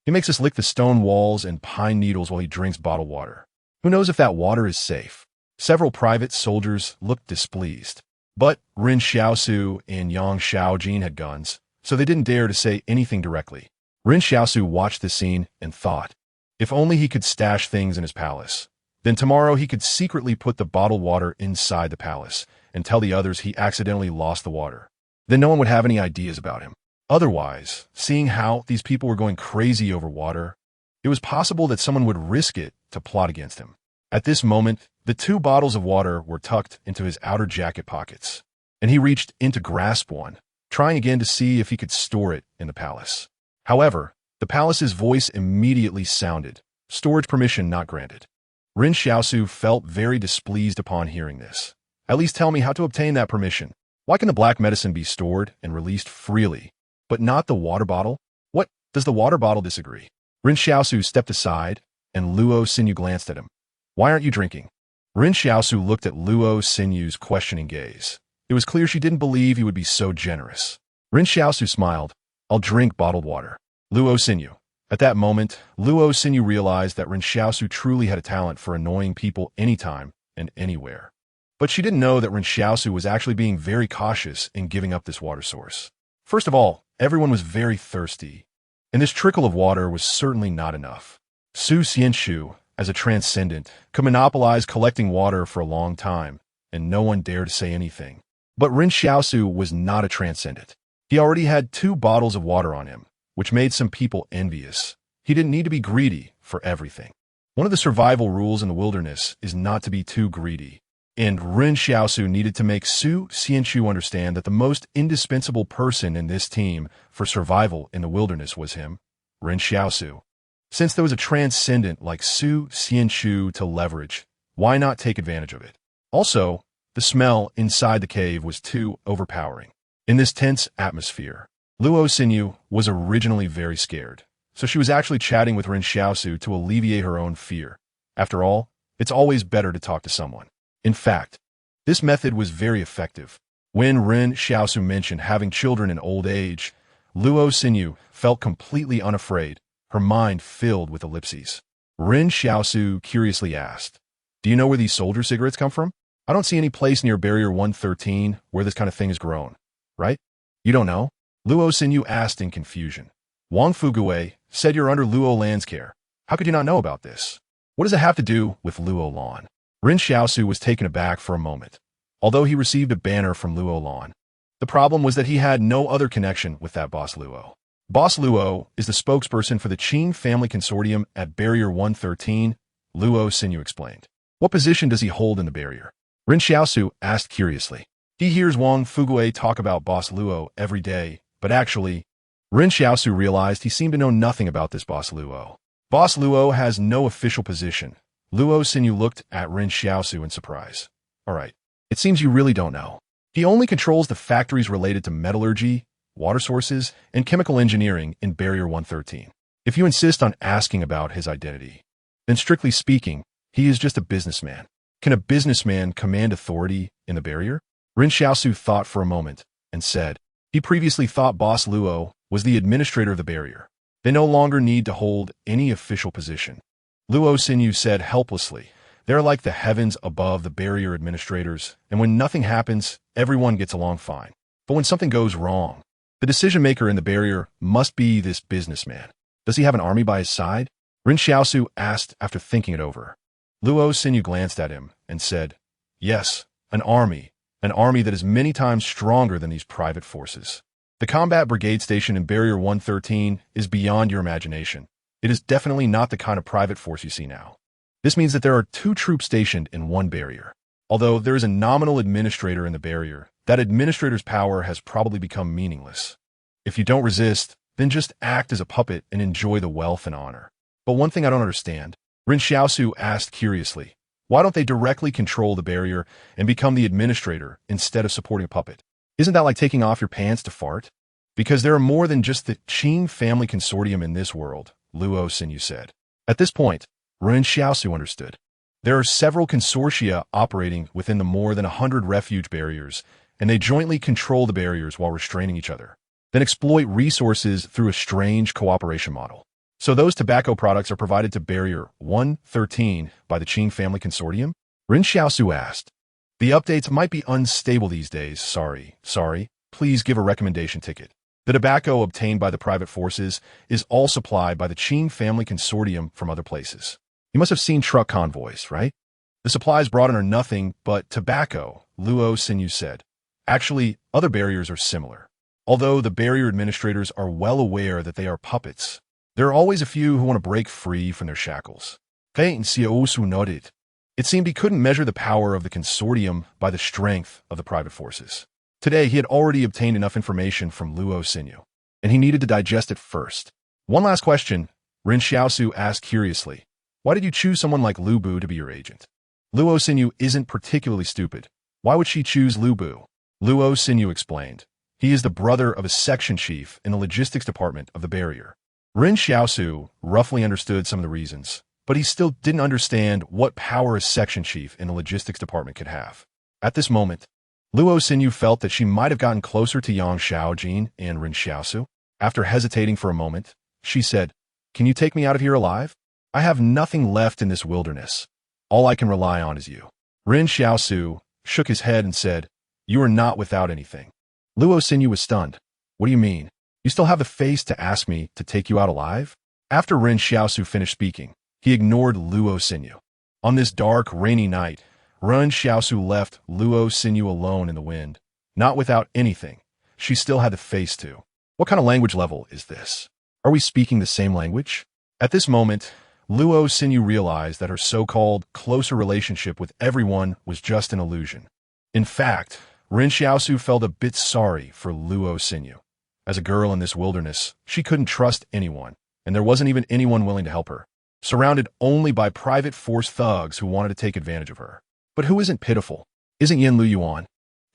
Speaker 1: He makes us lick the stone walls and pine needles while he drinks bottled water. Who knows if that water is safe? Several private soldiers looked displeased. But Ren Xiaosu and Yang Xiaojin had guns, so they didn't dare to say anything directly. Ren Xiaosu watched this scene and thought, if only he could stash things in his palace. Then tomorrow he could secretly put the bottled water inside the palace and tell the others he accidentally lost the water. Then no one would have any ideas about him. Otherwise, seeing how these people were going crazy over water, it was possible that someone would risk it to plot against him. At this moment, the 2 bottles of water were tucked into his outer jacket pockets, and he reached in to grasp one, trying again to see if he could store it in the palace. However, the palace's voice immediately sounded, "Storage permission not granted." Ren Xiaosu felt very displeased upon hearing this. "At least tell me how to obtain that permission. Why can the black medicine be stored and released freely, but not the water bottle? What, does the water bottle disagree?" Ren Xiaosu stepped aside, and Luo Xinyu glanced at him. "Why aren't you drinking?" Ren Xiaosu looked at Luo Xinyu's questioning gaze. It was clear she didn't believe he would be so generous. Ren Xiaosu smiled. "I'll drink bottled water." Luo Xinyu. At that moment, Luo Xinyu realized that Ren Xiaosu truly had a talent for annoying people anytime and anywhere. But she didn't know that Ren Xiaosu was actually being very cautious in giving up this water source. First of all, everyone was very thirsty, and this trickle of water was certainly not enough. Su Xianxu, as a transcendent, could monopolize collecting water for a long time, and no one dared to say anything. But Ren Xiaosu was not a transcendent. He already had 2 bottles of water on him, which made some people envious. He didn't need to be greedy for everything. One of the survival rules in the wilderness is not to be too greedy, and Ren Xiaosu needed to make Su Xianxu understand that the most indispensable person in this team for survival in the wilderness was him, Ren Xiaosu. Since there was a transcendent like Su Xianxu to leverage, why not take advantage of it? Also, the smell inside the cave was too overpowering. In this tense atmosphere, Luo Xinyu was originally very scared, so she was actually chatting with Ren Xiaosu to alleviate her own fear. After all, it's always better to talk to someone. In fact, this method was very effective. When Ren Xiaosu mentioned having children in old age, Luo Xinyu felt completely unafraid, her mind filled with ellipses. Ren Xiaosu curiously asked, "Do you know where these soldier cigarettes come from? I don't see any place near Barrier 113 where this kind of thing is grown, right?" "You don't know?" Luo Xinyu asked in confusion. "Wang Fuguwei said you're under Luo Lan's care. How could you not know about this? What does it have to do with Luo Lan?" Ren Xiaosu was taken aback for a moment, although he received a banner from Luo Lan. The problem was that he had no other connection with that boss Luo. Boss Luo is the spokesperson for the Qing family consortium at Barrier 113, Luo Xinyu explained. "What position does he hold in the barrier?" Ren Xiaosu asked curiously. He hears Wang Fuguwei talk about boss Luo every day, but actually, Ren Xiaosu realized he seemed to know nothing about this boss Luo. Boss Luo has no official position. Luo Xinyu looked at Ren Xiaosu in surprise. "All right, it seems you really don't know. He only controls the factories related to metallurgy, water sources, and chemical engineering in Barrier 113. If you insist on asking about his identity, then strictly speaking, he is just a businessman. Can a businessman command authority in the barrier?" Ren Xiaosu thought for a moment and said, he previously thought boss Luo was the administrator of the barrier. They no longer need to hold any official position. Luo Xinyu said helplessly, "They're like the heavens above the barrier administrators, and when nothing happens, everyone gets along fine. But when something goes wrong, the decision maker in the barrier must be this businessman. Does he have an army by his side?" Ren Xiaosu asked after thinking it over. Luo Xinyu glanced at him and said, "Yes, an army that is many times stronger than these private forces. The combat brigade station in Barrier 113 is beyond your imagination. It is definitely not the kind of private force you see now. This means that there are 2 troops stationed in one barrier. Although there is a nominal administrator in the barrier, that administrator's power has probably become meaningless. If you don't resist, then just act as a puppet and enjoy the wealth and honor. But one thing I don't understand," Ren Xiaosu asked curiously, "why don't they directly control the barrier and become the administrator instead of supporting a puppet? Isn't that like taking off your pants to fart?" "Because there are more than just the Qing family consortium in this world," Luo Xinyu said. At this point, Ren Xiaosu understood. There are several consortia operating within the more than 100 refuge barriers, and they jointly control the barriers while restraining each other, then exploit resources through a strange cooperation model. "So those tobacco products are provided to Barrier 113 by the Qing family consortium?" Ren Xiaosu asked. "The updates might be unstable these days. Sorry. Please give a recommendation ticket. The tobacco obtained by the private forces is all supplied by the Qing family consortium from other places. You must have seen truck convoys, right? The supplies brought in are nothing but tobacco," Luo Xinyu said. "Actually, other barriers are similar. Although the barrier administrators are well aware that they are puppets, there are always a few who want to break free from their shackles." Ren Xiaosu nodded. It seemed he couldn't measure the power of the consortium by the strength of the private forces. Today, he had already obtained enough information from Luo Xinyu, and he needed to digest it first. "One last question," Ren Xiaosu asked curiously. "Why did you choose someone like Lu Bu to be your agent?" "Luo Xinyu isn't particularly stupid. Why would she choose Lu Bu?" Luo Xinyu explained. "He is the brother of a section chief in the logistics department of the barrier." Ren Xiaosu roughly understood some of the reasons, but he still didn't understand what power a section chief in the logistics department could have. At this moment, Luo Xinyu felt that she might have gotten closer to Yang Xiaojin and Ren Xiaosu. After hesitating for a moment, she said, "Can you take me out of here alive? I have nothing left in this wilderness. All I can rely on is you." Ren Xiaosu shook his head and said, "You are not without anything." Luo Xinyu was stunned. "What do you mean? You still have the face to ask me to take you out alive?" After Ren Xiaosu finished speaking, he ignored Luo Xinyu. On this dark, rainy night, Ren Xiaosu left Luo Xinyu alone in the wind. Not without anything. She still had the face to. What kind of language level is this? Are we speaking the same language? At this moment, Luo Xinyu realized that her so-called closer relationship with everyone was just an illusion. In fact, Ren Xiaosu felt a bit sorry for Luo Xinyu. As a girl in this wilderness, she couldn't trust anyone, and there wasn't even anyone willing to help her. Surrounded only by private force thugs who wanted to take advantage of her. But who isn't pitiful? Isn't Yin Luyuan,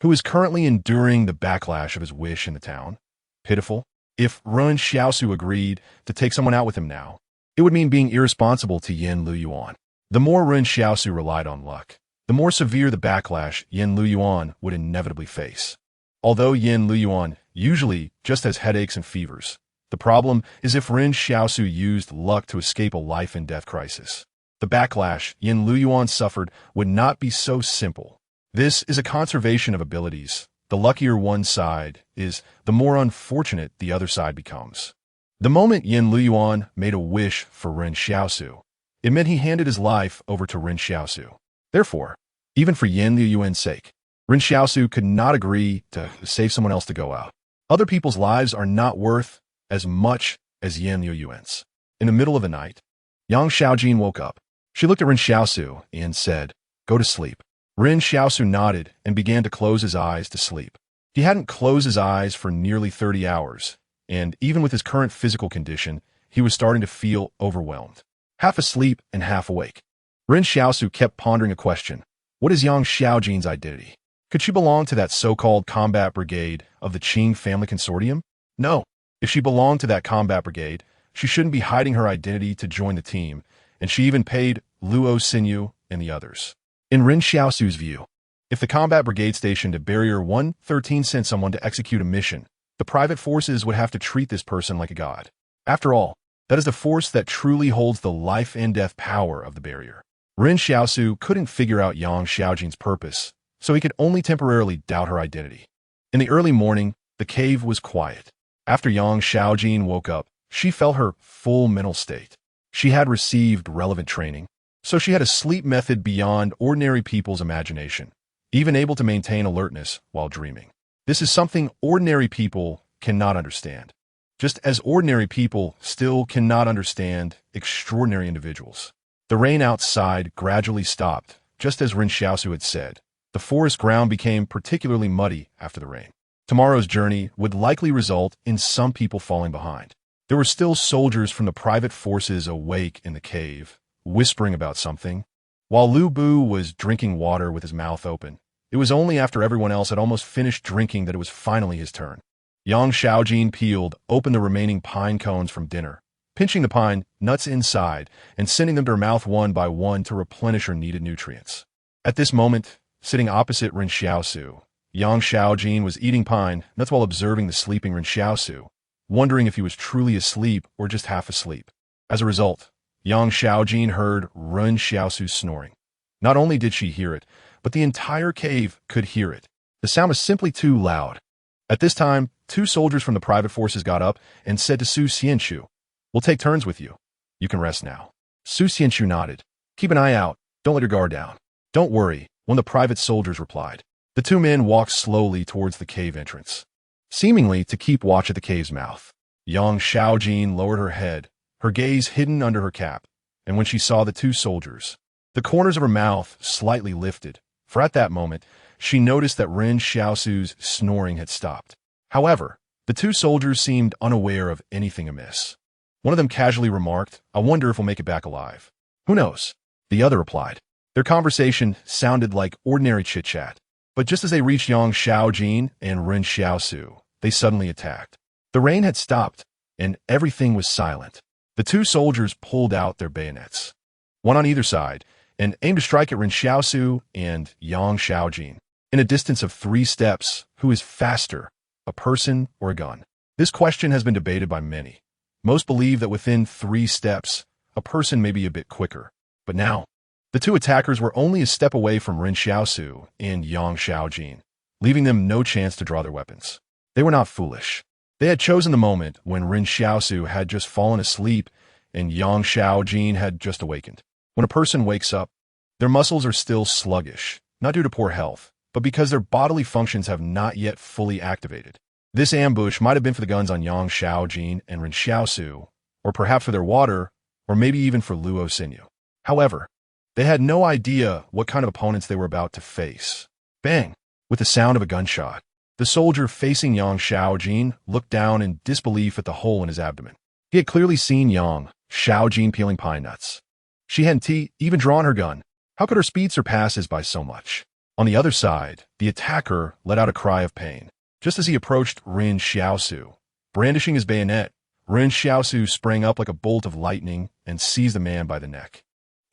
Speaker 1: who is currently enduring the backlash of his wish in the town, pitiful? If Ren Xiaosu agreed to take someone out with him now, it would mean being irresponsible to Yin Luyuan. The more Ren Xiaosu relied on luck, the more severe the backlash Yin Luyuan would inevitably face. Although Yin Luyuan usually just has headaches and fevers, the problem is if Ren Xiaosu used luck to escape a life-and-death crisis. The backlash Yin Luyuan suffered would not be so simple. This is a conservation of abilities. The luckier one side is, the more unfortunate the other side becomes. The moment Yin Luyuan made a wish for Ren Xiaosu, it meant he handed his life over to Ren Xiaosu. Therefore, even for Yin Luyuan's sake, Ren Xiaosu could not agree to save someone else to go out. Other people's lives are not worth as much as Yin Luyuan's. In the middle of the night, Yang Xiaojin woke up. She looked at Ren Xiaosu and said, "Go to sleep." Ren Xiaosu nodded and began to close his eyes to sleep. He hadn't closed his eyes for nearly 30 hours, and even with his current physical condition, he was starting to feel overwhelmed. Half asleep and half awake. Ren Xiaosu kept pondering a question. What is Yang Xiaojin's identity? Could she belong to that so-called combat brigade of the Qing family consortium? No. If she belonged to that combat brigade, she shouldn't be hiding her identity to join the team, and she even paid Luo Xinyu and the others. In Ren Xiaosu's view, if the combat brigade stationed at Barrier 113 sent someone to execute a mission, the private forces would have to treat this person like a god. After all, that is the force that truly holds the life and death power of the barrier. Ren Xiaosu couldn't figure out Yang Xiaojin's purpose, so he could only temporarily doubt her identity. In the early morning, the cave was quiet. After Yang Xiaojin woke up, she felt her full mental state. She had received relevant training, So she had a sleep method beyond ordinary people's imagination, even able to maintain alertness while dreaming. This is something ordinary people cannot understand, just as ordinary people still cannot understand extraordinary individuals. The rain outside gradually stopped, just as Ren Xiaosu had said. The forest ground became particularly muddy after the rain. Tomorrow's journey would likely result in some people falling behind. There were still soldiers from the private forces awake in the cave, whispering about something. While Lu Bu was drinking water with his mouth open, it was only after everyone else had almost finished drinking that it was finally his turn. Yang Xiaojin peeled open the remaining pine cones from dinner, pinching the pine nuts inside and sending them to her mouth one by one to replenish her needed nutrients. At this moment, sitting opposite Ren Xiaosu, Yang Xiaojin was eating pine nuts while observing the sleeping Ren Xiaosu, wondering if he was truly asleep or just half asleep. As a result, Yang Xiaojin heard Ren Xiaosu snoring. Not only did she hear it, but the entire cave could hear it. The sound was simply too loud. At this time, 2 soldiers from the private forces got up and said to Su Xianxu, "We'll take turns with you. You can rest now." Su Xianxu nodded. "Keep an eye out. Don't let your guard down." "Don't worry," one of the private soldiers replied. The 2 men walked slowly towards the cave entrance, seemingly to keep watch at the cave's mouth. Yang Xiaojin lowered her head, her gaze hidden under her cap, and when she saw the 2 soldiers, the corners of her mouth slightly lifted, for at that moment, she noticed that Ren Xiaosu's snoring had stopped. However, the 2 soldiers seemed unaware of anything amiss. One of them casually remarked, "I wonder if we'll make it back alive." "Who knows?" the other replied. Their conversation sounded like ordinary chit-chat. But just as they reached Yang Xiaojin and Ren Xiaosu, they suddenly attacked. The rain had stopped, and everything was silent. The 2 soldiers pulled out their bayonets, one on either side, and aimed to strike at Ren Xiaosu and Yang Xiaojin. In a distance of 3 steps, who is faster, a person or a gun? This question has been debated by many. Most believe that within 3 steps, a person may be a bit quicker. But now, the 2 attackers were only a step away from Ren Xiaosu and Yang Xiaojin, leaving them no chance to draw their weapons. They were not foolish. They had chosen the moment when Ren Xiaosu had just fallen asleep and Yang Xiaojin had just awakened. When a person wakes up, their muscles are still sluggish, not due to poor health, but because their bodily functions have not yet fully activated. This ambush might have been for the guns on Yang Xiaojin and Ren Xiaosu, or perhaps for their water, or maybe even for Luo Xinyu. However, they had no idea what kind of opponents they were about to face. Bang! With the sound of a gunshot, the soldier facing Yang Xiaojin looked down in disbelief at the hole in his abdomen. He had clearly seen Yang Xiaojin peeling pine nuts. She hadn't even drawn her gun. How could her speed surpass his by so much? On the other side, the attacker let out a cry of pain. Just as he approached Ren Xiaosu, brandishing his bayonet, Ren Xiaosu sprang up like a bolt of lightning and seized the man by the neck.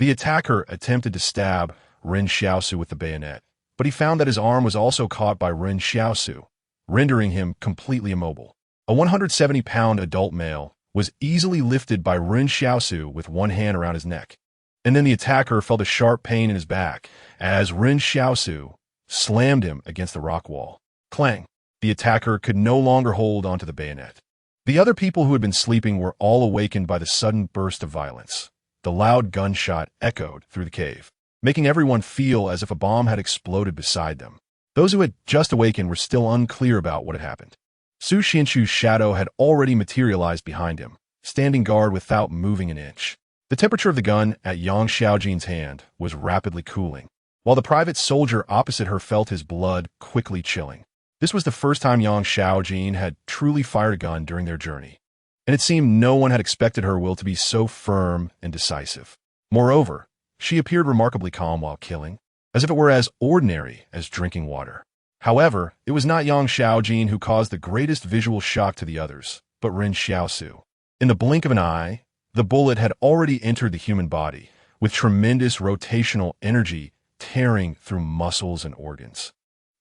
Speaker 1: The attacker attempted to stab Ren Xiaosu with the bayonet, but he found that his arm was also caught by Ren Xiaosu, rendering him completely immobile. A 170-pound adult male was easily lifted by Ren Xiaosu with one hand around his neck. And then the attacker felt a sharp pain in his back as Ren Xiaosu slammed him against the rock wall. Clang! The attacker could no longer hold onto the bayonet. The other people who had been sleeping were all awakened by the sudden burst of violence. The loud gunshot echoed through the cave, making everyone feel as if a bomb had exploded beside them. Those who had just awakened were still unclear about what had happened. Su Xianxu's shadow had already materialized behind him, standing guard without moving an inch. The temperature of the gun at Yang Xiaojin's hand was rapidly cooling, while the private soldier opposite her felt his blood quickly chilling. This was the first time Yang Xiaojin had truly fired a gun during their journey, and it seemed no one had expected her will to be so firm and decisive. Moreover, she appeared remarkably calm while killing, as if it were as ordinary as drinking water. However, it was not Yang Xiaojin who caused the greatest visual shock to the others, but Ren Xiaosu. In the blink of an eye, the bullet had already entered the human body, with tremendous rotational energy tearing through muscles and organs,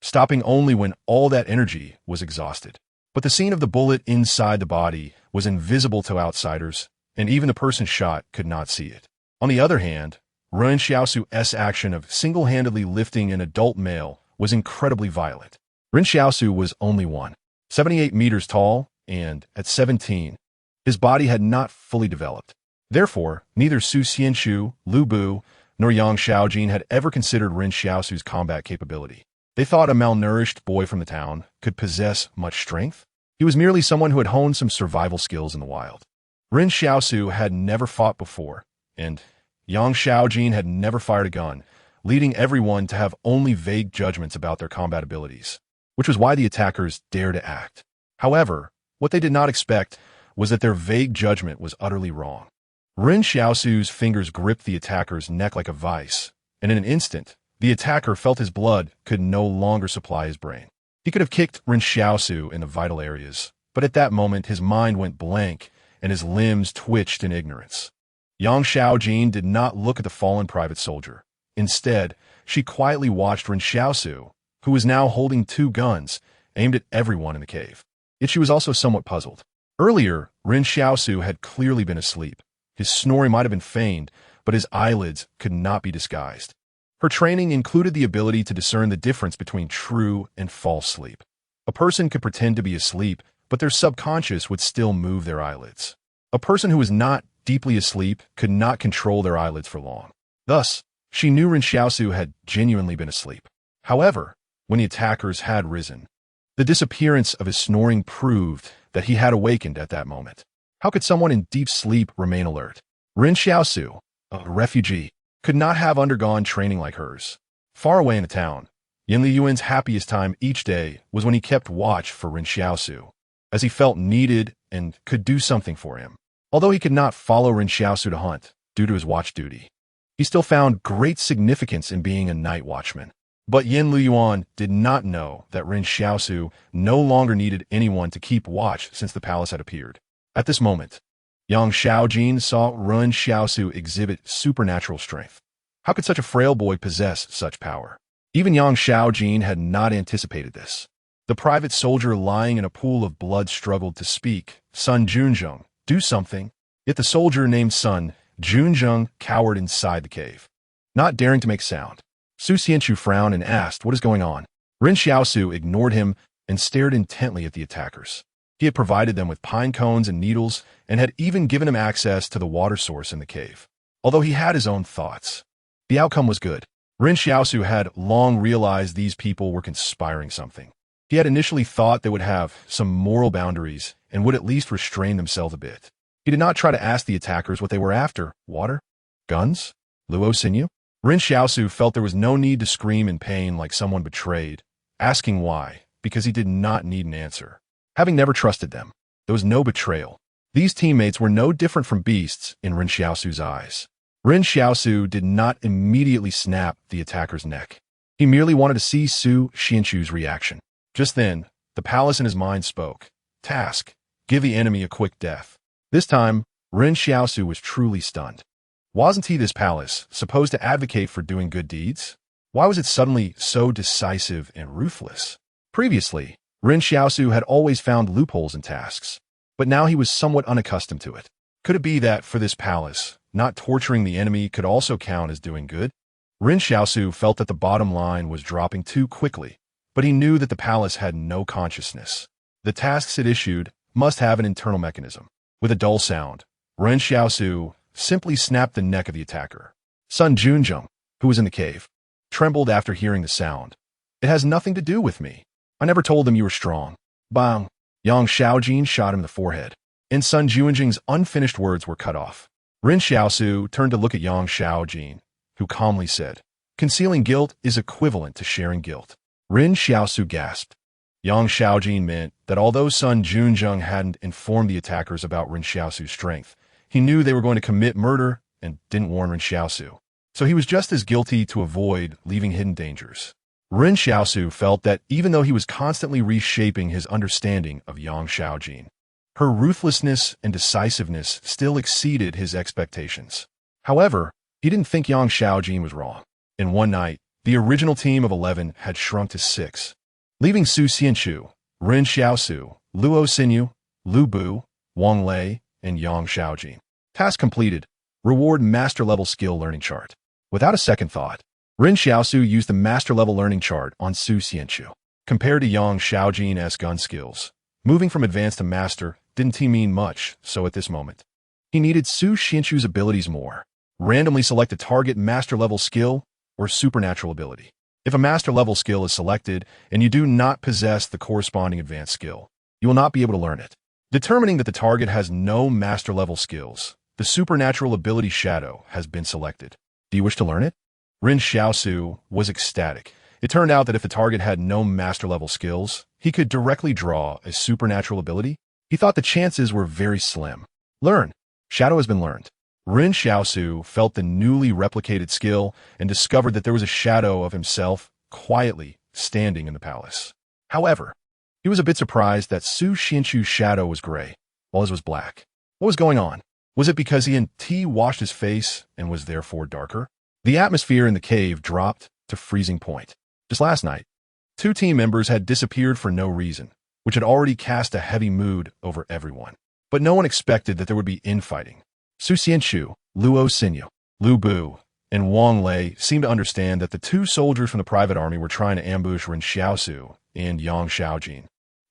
Speaker 1: stopping only when all that energy was exhausted. But the scene of the bullet inside the body was invisible to outsiders, and even the person shot could not see it. On the other hand, Ren Xiaosu's action of single-handedly lifting an adult male was incredibly violent. Ren Xiaosu was only 1.78 meters tall, and at 17, his body had not fully developed. Therefore, neither Su Xianxu, Lu Bu, nor Yang Xiaojin had ever considered Ren Xiaosu's combat capability. They thought a malnourished boy from the town could possess much strength. He was merely someone who had honed some survival skills in the wild. Ren Xiaosu had never fought before, and Yang Xiaojin had never fired a gun, leading everyone to have only vague judgments about their combat abilities, which was why the attackers dared to act. However, what they did not expect was that their vague judgment was utterly wrong. Ren Xiaosu's fingers gripped the attacker's neck like a vice, and in an instant, the attacker felt his blood could no longer supply his brain. He could have kicked Ren Xiaosu in the vital areas, but at that moment his mind went blank and his limbs twitched in ignorance. Yang Xiaojin did not look at the fallen private soldier. Instead, she quietly watched Ren Xiaosu, who was now holding two guns, aimed at everyone in the cave. Yet she was also somewhat puzzled. Earlier, Ren Xiaosu had clearly been asleep. His snoring might have been feigned, but his eyelids could not be disguised. Her training included the ability to discern the difference between true and false sleep. A person could pretend to be asleep, but their subconscious would still move their eyelids. A person who was not deeply asleep could not control their eyelids for long. Thus, she knew Ren Xiaosu had genuinely been asleep. However, when the attackers had risen, the disappearance of his snoring proved that he had awakened at that moment. How could someone in deep sleep remain alert? Ren Xiaosu, a refugee, could not have undergone training like hers. Far away in the town, Yin Liyuan's happiest time each day was when he kept watch for Ren Xiaosu, as he felt needed and could do something for him. Although he could not follow Ren Xiaosu to hunt, due to his watch duty, he still found great significance in being a night watchman. But Yin Liyuan did not know that Ren Xiaosu no longer needed anyone to keep watch since the palace had appeared. At this moment, Yang Xiaojin saw Ren Xiaosu exhibit supernatural strength. How could such a frail boy possess such power? Even Yang Xiaojin had not anticipated this. The private soldier lying in a pool of blood struggled to speak. Sun Junzheng, do something. Yet the soldier named Sun Junzheng cowered inside the cave, not daring to make sound. Su Xianchu frowned and asked, "What is going on?" Ren Xiaosu ignored him and stared intently at the attackers. He had provided them with pine cones and needles and had even given him access to the water source in the cave. Although he had his own thoughts, the outcome was good. Ren Xiaosu had long realized these people were conspiring something. He had initially thought they would have some moral boundaries and would at least restrain themselves a bit. He did not try to ask the attackers what they were after. Water? Guns? Luo sinew? Ren Xiaosu felt there was no need to scream in pain like someone betrayed, asking why, because he did not need an answer. Having never trusted them, there was no betrayal. These teammates were no different from beasts in Ren Xiaosu's eyes. Ren Xiaosu did not immediately snap the attacker's neck. He merely wanted to see Su Xianchu's reaction. Just then, the palace in his mind spoke. Task: give the enemy a quick death. This time, Ren Xiaosu was truly stunned. Wasn't he, this palace, supposed to advocate for doing good deeds? Why was it suddenly so decisive and ruthless? Previously, Ren Xiaosu had always found loopholes in tasks, but now he was somewhat unaccustomed to it. Could it be that, for this palace, not torturing the enemy could also count as doing good? Ren Xiaosu felt that the bottom line was dropping too quickly, but he knew that the palace had no consciousness. The tasks it issued must have an internal mechanism. With a dull sound, Ren Xiaosu simply snapped the neck of the attacker. Sun Junzheng, who was in the cave, trembled after hearing the sound. It has nothing to do with me. I never told them you were strong. Bang! Yang Xiaojin shot him in the forehead, and Sun Junzheng's unfinished words were cut off. Ren Xiaosu turned to look at Yang Xiaojin, who calmly said, "Concealing guilt is equivalent to sharing guilt." Ren Xiaosu gasped. Yang Xiaojin meant that although Sun Junzheng hadn't informed the attackers about Ren Xiaosu's strength, he knew they were going to commit murder and didn't warn Ren Xiaosu. So he was just as guilty to avoid leaving hidden dangers. Ren Xiaosu felt that even though he was constantly reshaping his understanding of Yang Xiaojin, her ruthlessness and decisiveness still exceeded his expectations. However, he didn't think Yang Xiaojin was wrong. In one night, the original team of 11 had shrunk to 6, leaving Su Xianchu, Ren Xiaosu, Luo Sinew, Lu Bu, Wang Lei, and Yang Xiaojin. Task completed. Reward master-level skill learning chart. Without a second thought, Ren Xiaosu used the master-level learning chart on Su Xianchu. Compared to Yang Xiaojin's gun skills, moving from advanced to master didn't mean much, so at this moment, he needed Su Xianchu's abilities more. Randomly select a target master-level skill or supernatural ability. If a master-level skill is selected and you do not possess the corresponding advanced skill, you will not be able to learn it. Determining that the target has no master-level skills, the supernatural ability Shadow has been selected. Do you wish to learn it? Ren Xiaosu was ecstatic. It turned out that if the target had no master-level skills, he could directly draw a supernatural ability. He thought the chances were very slim. Learn. Shadow has been learned. Ren Xiaosu felt the newly replicated skill and discovered that there was a shadow of himself quietly standing in the palace. However, he was a bit surprised that Su Xianchu's shadow was gray, while his was black. What was going on? Was it because he and T washed his face and was therefore darker? The atmosphere in the cave dropped to freezing point. Just last night, 2 team members had disappeared for no reason, which had already cast a heavy mood over everyone. But no one expected that there would be infighting. Su Xianchu, Luo Xinyu, Lu Bu, and Wang Lei seemed to understand that the 2 soldiers from the private army were trying to ambush Ren Xiaosu and Yang Xiaojin.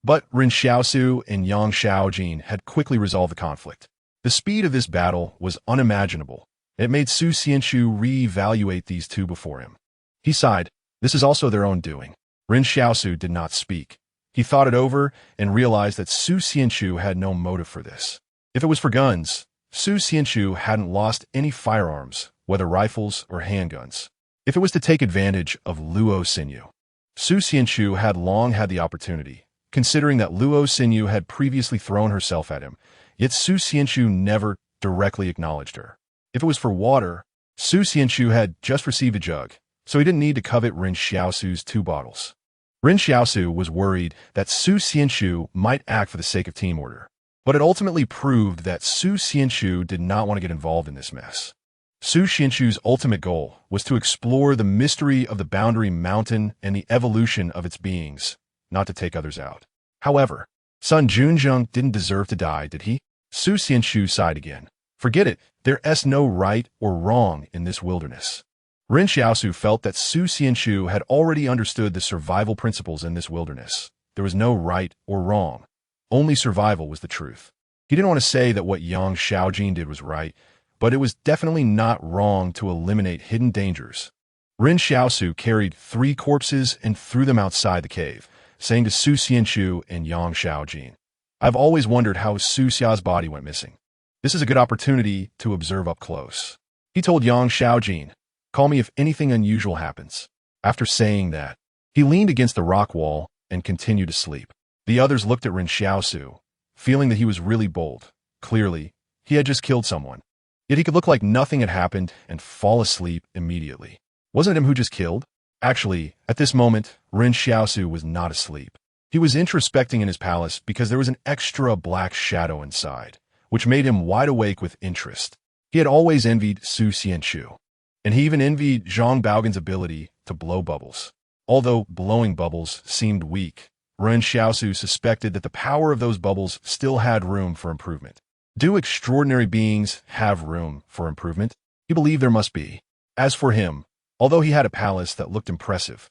Speaker 1: But Ren Xiaosu and Yang Xiaojin had quickly resolved the conflict. The speed of this battle was unimaginable. It made Su Xianchu re-evaluate these 2 before him. He sighed. This is also their own doing. Ren Xiaosu did not speak. He thought it over and realized that Su Xianchu had no motive for this. If it was for guns, Su Xianchu hadn't lost any firearms, whether rifles or handguns. If it was to take advantage of Luo Xinyu, Su Xianchu had long had the opportunity, considering that Luo Xinyu had previously thrown herself at him, yet Su Xianchu never directly acknowledged her. If it was for water, Su Xianchu had just received a jug, so he didn't need to covet Ren Xiaosu's 2 bottles. Ren Xiaosu was worried that Su Xianchu might act for the sake of team order, but it ultimately proved that Su Xianchu did not want to get involved in this mess. Su Xianchu's ultimate goal was to explore the mystery of the Boundary Mountain and the evolution of its beings, not to take others out. However, Sun Junzheng didn't deserve to die, did he? Su Xianchu sighed again. Forget it, there's no right or wrong in this wilderness. Ren Xiaosu felt that Su Xianchu had already understood the survival principles in this wilderness. There was no right or wrong. Only survival was the truth. He didn't want to say that what Yang Xiaojin did was right, but it was definitely not wrong to eliminate hidden dangers. Ren Xiaosu carried 3 corpses and threw them outside the cave, saying to Su Xianchu and Yang Xiaojin, I've always wondered how Su Xia's body went missing. This is a good opportunity to observe up close. He told Yang Xiaojin, call me if anything unusual happens. After saying that, he leaned against the rock wall and continued to sleep. The others looked at Ren Xiaosu, feeling that he was really bold. Clearly, he had just killed someone. Yet he could look like nothing had happened and fall asleep immediately. Wasn't it him who just killed? Actually, at this moment, Ren Xiaosu was not asleep. He was introspecting in his palace because there was an extra black shadow inside, which made him wide awake with interest. He had always envied Su Xianchu, and he even envied Zhang Baogan's ability to blow bubbles. Although blowing bubbles seemed weak, Ren Xiaosu suspected that the power of those bubbles still had room for improvement. Do extraordinary beings have room for improvement? He believed there must be. As for him, although he had a palace that looked impressive,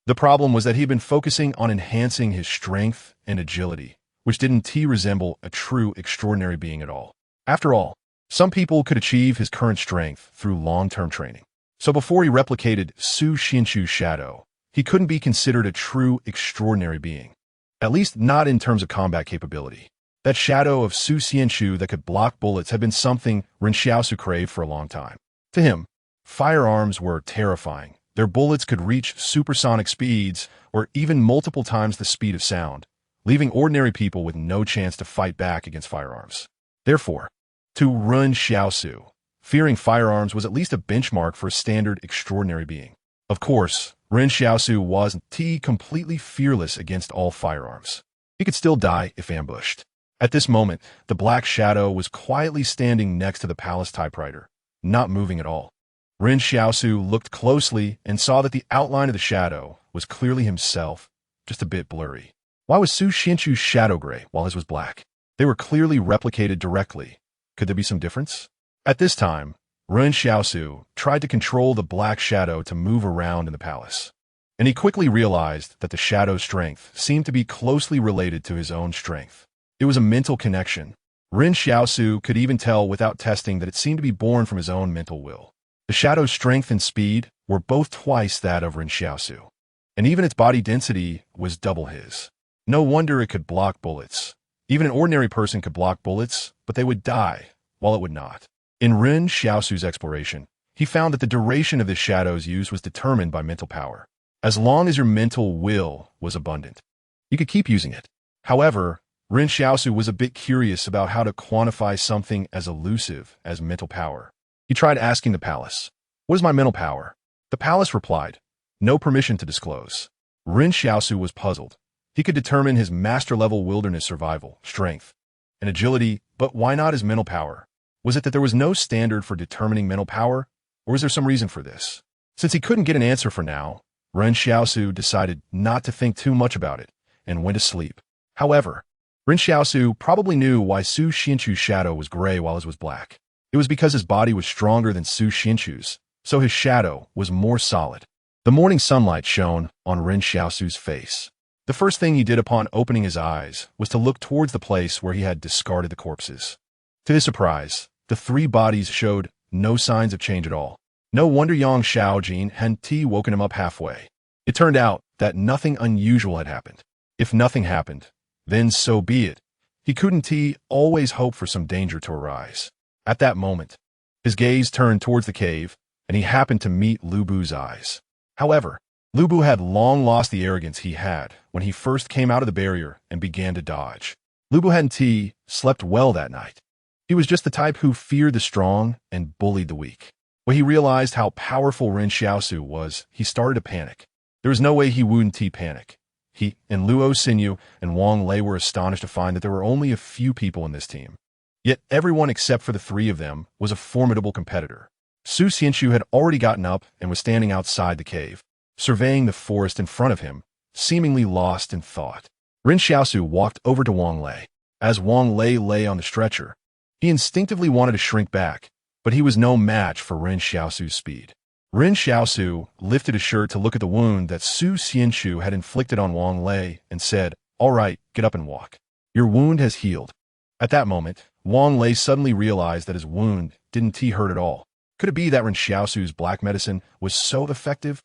Speaker 1: the problem was that he had been focusing on enhancing his strength and agility, which didn't resemble a true extraordinary being at all. After all, some people could achieve his current strength through long-term training. So before he replicated Su Xianchu's shadow, he couldn't be considered a true extraordinary being. At least not in terms of combat capability. That shadow of Su Xianchu that could block bullets had been something Ren Xiaosu craved for a long time. To him, firearms were terrifying. Their bullets could reach supersonic speeds or even multiple times the speed of sound, leaving ordinary people with no chance to fight back against firearms. Therefore, to Ren Xiaosu, fearing firearms was at least a benchmark for a standard extraordinary being. Of course, Ren Xiaosu wasn't completely fearless against all firearms. He could still die if ambushed. At this moment, the black shadow was quietly standing next to the palace typewriter, not moving at all. Ren Xiaosu looked closely and saw that the outline of the shadow was clearly himself, just a bit blurry. Why was Su Xianchu's shadow gray while his was black? They were clearly replicated directly. Could there be some difference? At this time, Ren Xiaosu tried to control the black shadow to move around in the palace, and he quickly realized that the shadow's strength seemed to be closely related to his own strength. It was a mental connection. Ren Xiaosu could even tell without testing that it seemed to be born from his own mental will. The shadow's strength and speed were both twice that of Ren Xiaosu, and even its body density was double his. No wonder it could block bullets. Even an ordinary person could block bullets, but they would die, while it would not. In Ren Xiaosu's exploration, he found that the duration of this shadow's use was determined by mental power. As long as your mental will was abundant, you could keep using it. However, Ren Xiaosu was a bit curious about how to quantify something as elusive as mental power. He tried asking the palace, "What is my mental power?" The palace replied, "No permission to disclose." Ren Xiaosu was puzzled. He could determine his master-level wilderness survival, strength, and agility, but why not his mental power? Was it that there was no standard for determining mental power, or is there some reason for this? Since he couldn't get an answer for now, Ren Xiaosu decided not to think too much about it and went to sleep. However, Ren Xiaosu probably knew why Su Xianchu's shadow was gray while his was black. It was because his body was stronger than Su Xianchu's, so his shadow was more solid. The morning sunlight shone on Ren Xiaosu's face. The first thing he did upon opening his eyes was to look towards the place where he had discarded the corpses. To his surprise, the three bodies showed no signs of change at all. No wonder Yang Xiaojin hadn't woken him up halfway. It turned out that nothing unusual had happened. If nothing happened, then so be it. He couldn't always hope for some danger to arise. At that moment, his gaze turned towards the cave, and he happened to meet Lu Bu's eyes. However, Lu Bu had long lost the arrogance he had when he first came out of the barrier and began to dodge. Lu Bu hadn't slept well that night. He was just the type who feared the strong and bullied the weak. When he realized how powerful Ren Xiaosu was, he started to panic. There was no way he wouldn't panic. He and Luo Xinyu and Wang Lei were astonished to find that there were only a few people in this team. Yet everyone except for the three of them was a formidable competitor. Su Xianchu had already gotten up and was standing outside the cave, surveying the forest in front of him, seemingly lost in thought. Ren Xiaosu walked over to Wang Lei. As Wang Lei lay on the stretcher, he instinctively wanted to shrink back, but he was no match for Ren Xiaosu's speed. Ren Xiaosu lifted his shirt to look at the wound that Su Xianchu had inflicted on Wang Lei and said, "All right, get up and walk. Your wound has healed." At that moment, Wang Lei suddenly realized that his wound didn't hurt at all. Could it be that Ren Xiaosu's black medicine was so effective?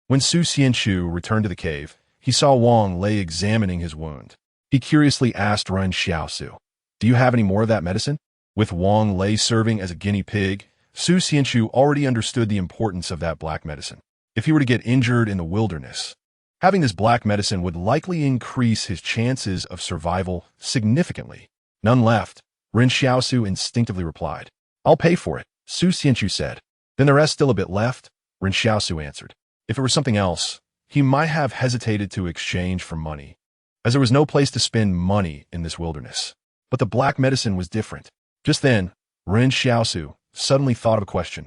Speaker 1: When Su Xianchu returned to the cave, he saw Wang Lei examining his wound. He curiously asked Ren Xiaosu, "Do you have any more of that medicine?" With Wang Lei serving as a guinea pig, Su Xianchu already understood the importance of that black medicine. If he were to get injured in the wilderness, having this black medicine would likely increase his chances of survival significantly. "None left," Ren Xiaosu instinctively replied. "I'll pay for it," Su Xianchu said. "Then the rest still a bit left?" Ren Xiaosu answered. If it were something else, he might have hesitated to exchange for money, as there was no place to spend money in this wilderness. But the black medicine was different. Just then, Ren Xiaosu suddenly thought of a question.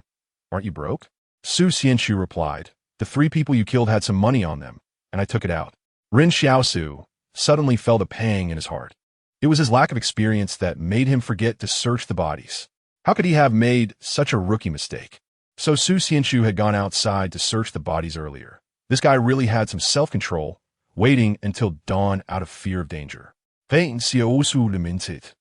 Speaker 1: "Aren't you broke?" Su Xianchu replied, "The three people you killed had some money on them, and I took it out." Ren Xiaosu suddenly felt a pang in his heart. It was his lack of experience that made him forget to search the bodies. How could he have made such a rookie mistake? So Su Xianchu had gone outside to search the bodies earlier. This guy really had some self-control, waiting until dawn out of fear of danger. Ren Xiaosu lamented.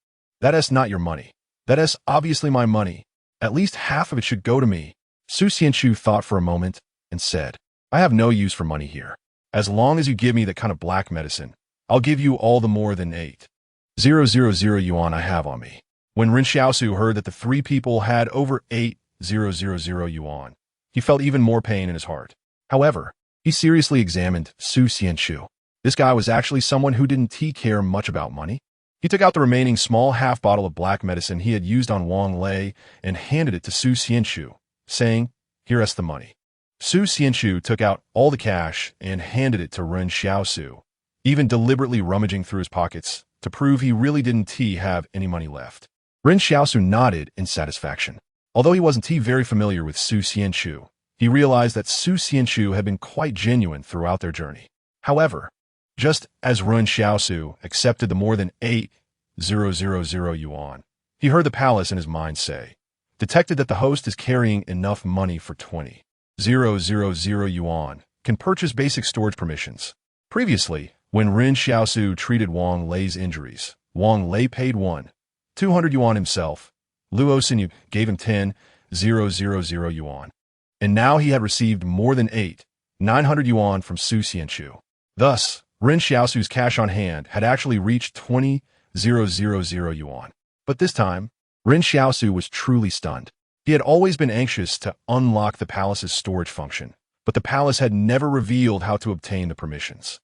Speaker 1: "That is not your money. That is obviously my money. At least half of it should go to me." Su Xianchu thought for a moment and said, "I have no use for money here. As long as you give me that kind of black medicine, I'll give you all the more than 8,000 yuan I have on me." When Ren Xiaosu heard that the three people had over 8,000 yuan, he felt even more pain in his heart. However, he seriously examined Su Xianchu. This guy was actually someone who didn't care much about money. He took out the remaining small half bottle of black medicine he had used on Wang Lei and handed it to Su Xianchu, saying, "Here is the money." Su Xianchu took out all the cash and handed it to Ren Xiaosu, even deliberately rummaging through his pockets to prove he really didn't have any money left. Ren Xiaosu nodded in satisfaction. Although he wasn't very familiar with Su Xianchu, he realized that Su Xianchu had been quite genuine throughout their journey. However, just as Ren Xiaosu accepted the more than 8,000 yuan, he heard the palace in his mind say, detected that the host is carrying enough money for 20,000 yuan, can purchase basic storage permissions. Previously, when Ren Xiaosu treated Wang Lei's injuries, Wang Lei paid 1 200 yuan himself. Luo Xinyu gave him 10,000 yuan. And now he had received more than 900 yuan from Su Xianchu. Thus, Ren Xiaosu's cash on hand had actually reached 20,000 yuan. But this time, Ren Xiaosu was truly stunned. He had always been anxious to unlock the palace's storage function, but the palace had never revealed how to obtain the permissions.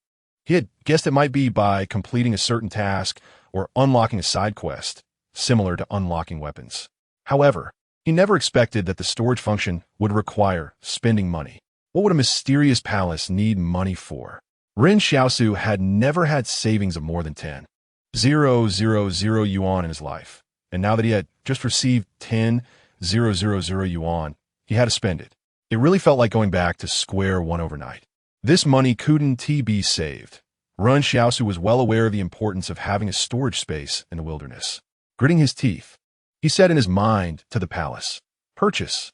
Speaker 1: He had guessed it might be by completing a certain task or unlocking a side quest, similar to unlocking weapons. However, he never expected that the storage function would require spending money. What would a mysterious palace need money for? Ren Xiaosu had never had savings of more than 10,000 yuan in his life, and now that he had just received 10,000 yuan, he had to spend it. It really felt like going back to square one overnight. This money couldn't be saved. Ren Xiaosu was well aware of the importance of having a storage space in the wilderness. Gritting his teeth, he said in his mind to the palace, Purchase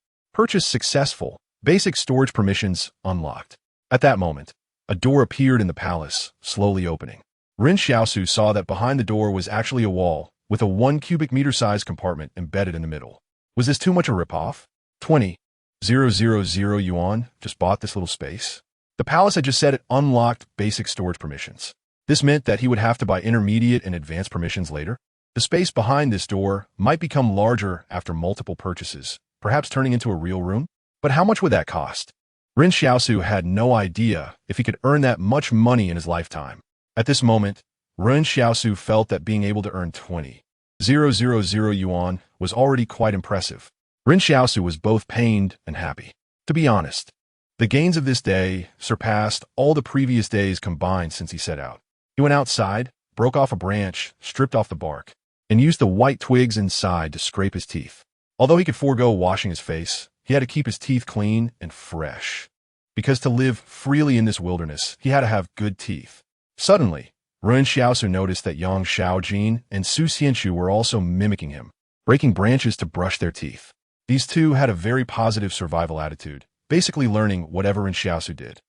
Speaker 1: successful. Basic storage permissions unlocked. At that moment, a door appeared in the palace, slowly opening. Ren Xiaosu saw that behind the door was actually a wall with a 1 cubic meter sized compartment embedded in the middle. Was this too much a ripoff? 20,000 yuan just bought this little space? The palace had just said it unlocked basic storage permissions. This meant that he would have to buy intermediate and advanced permissions later. The space behind this door might become larger after multiple purchases, perhaps turning into a real room. But how much would that cost? Ren Xiaosu had no idea if he could earn that much money in his lifetime. At this moment, Ren Xiaosu felt that being able to earn 20,000 yuan was already quite impressive. Ren Xiaosu was both pained and happy. To be honest, the gains of this day surpassed all the previous days combined since he set out. He went outside, broke off a branch, stripped off the bark, and used the white twigs inside to scrape his teeth. Although he could forego washing his face, he had to keep his teeth clean and fresh. Because to live freely in this wilderness, he had to have good teeth. Suddenly, Ren Xiaosu noticed that Yang Xiaojin and Su Xianchu were also mimicking him, breaking branches to brush their teeth. These two had a very positive survival attitude, basically learning whatever Ren Xiaosu did.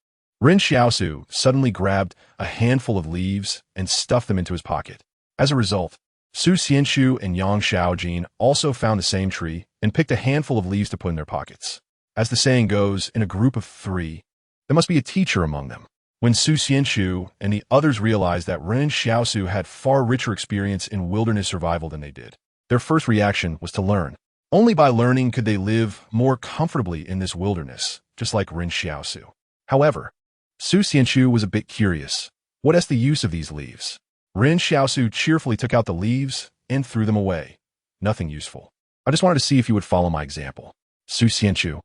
Speaker 1: Ren Xiaosu suddenly grabbed a handful of leaves and stuffed them into his pocket. As a result, Su Xianchu and Yang Xiaojin also found the same tree and picked a handful of leaves to put in their pockets. As the saying goes, in a group of 3, there must be a teacher among them. When Su Xianchu and the others realized that Ren Xiaosu had far richer experience in wilderness survival than they did, their first reaction was to learn. Only by learning could they live more comfortably in this wilderness, just like Ren Xiaosu. However, Su Xianchu was a bit curious. What is the use of these leaves? Ren Xiaosu cheerfully took out the leaves and threw them away. Nothing useful. I just wanted to see if you would follow my example. Su Xianchu.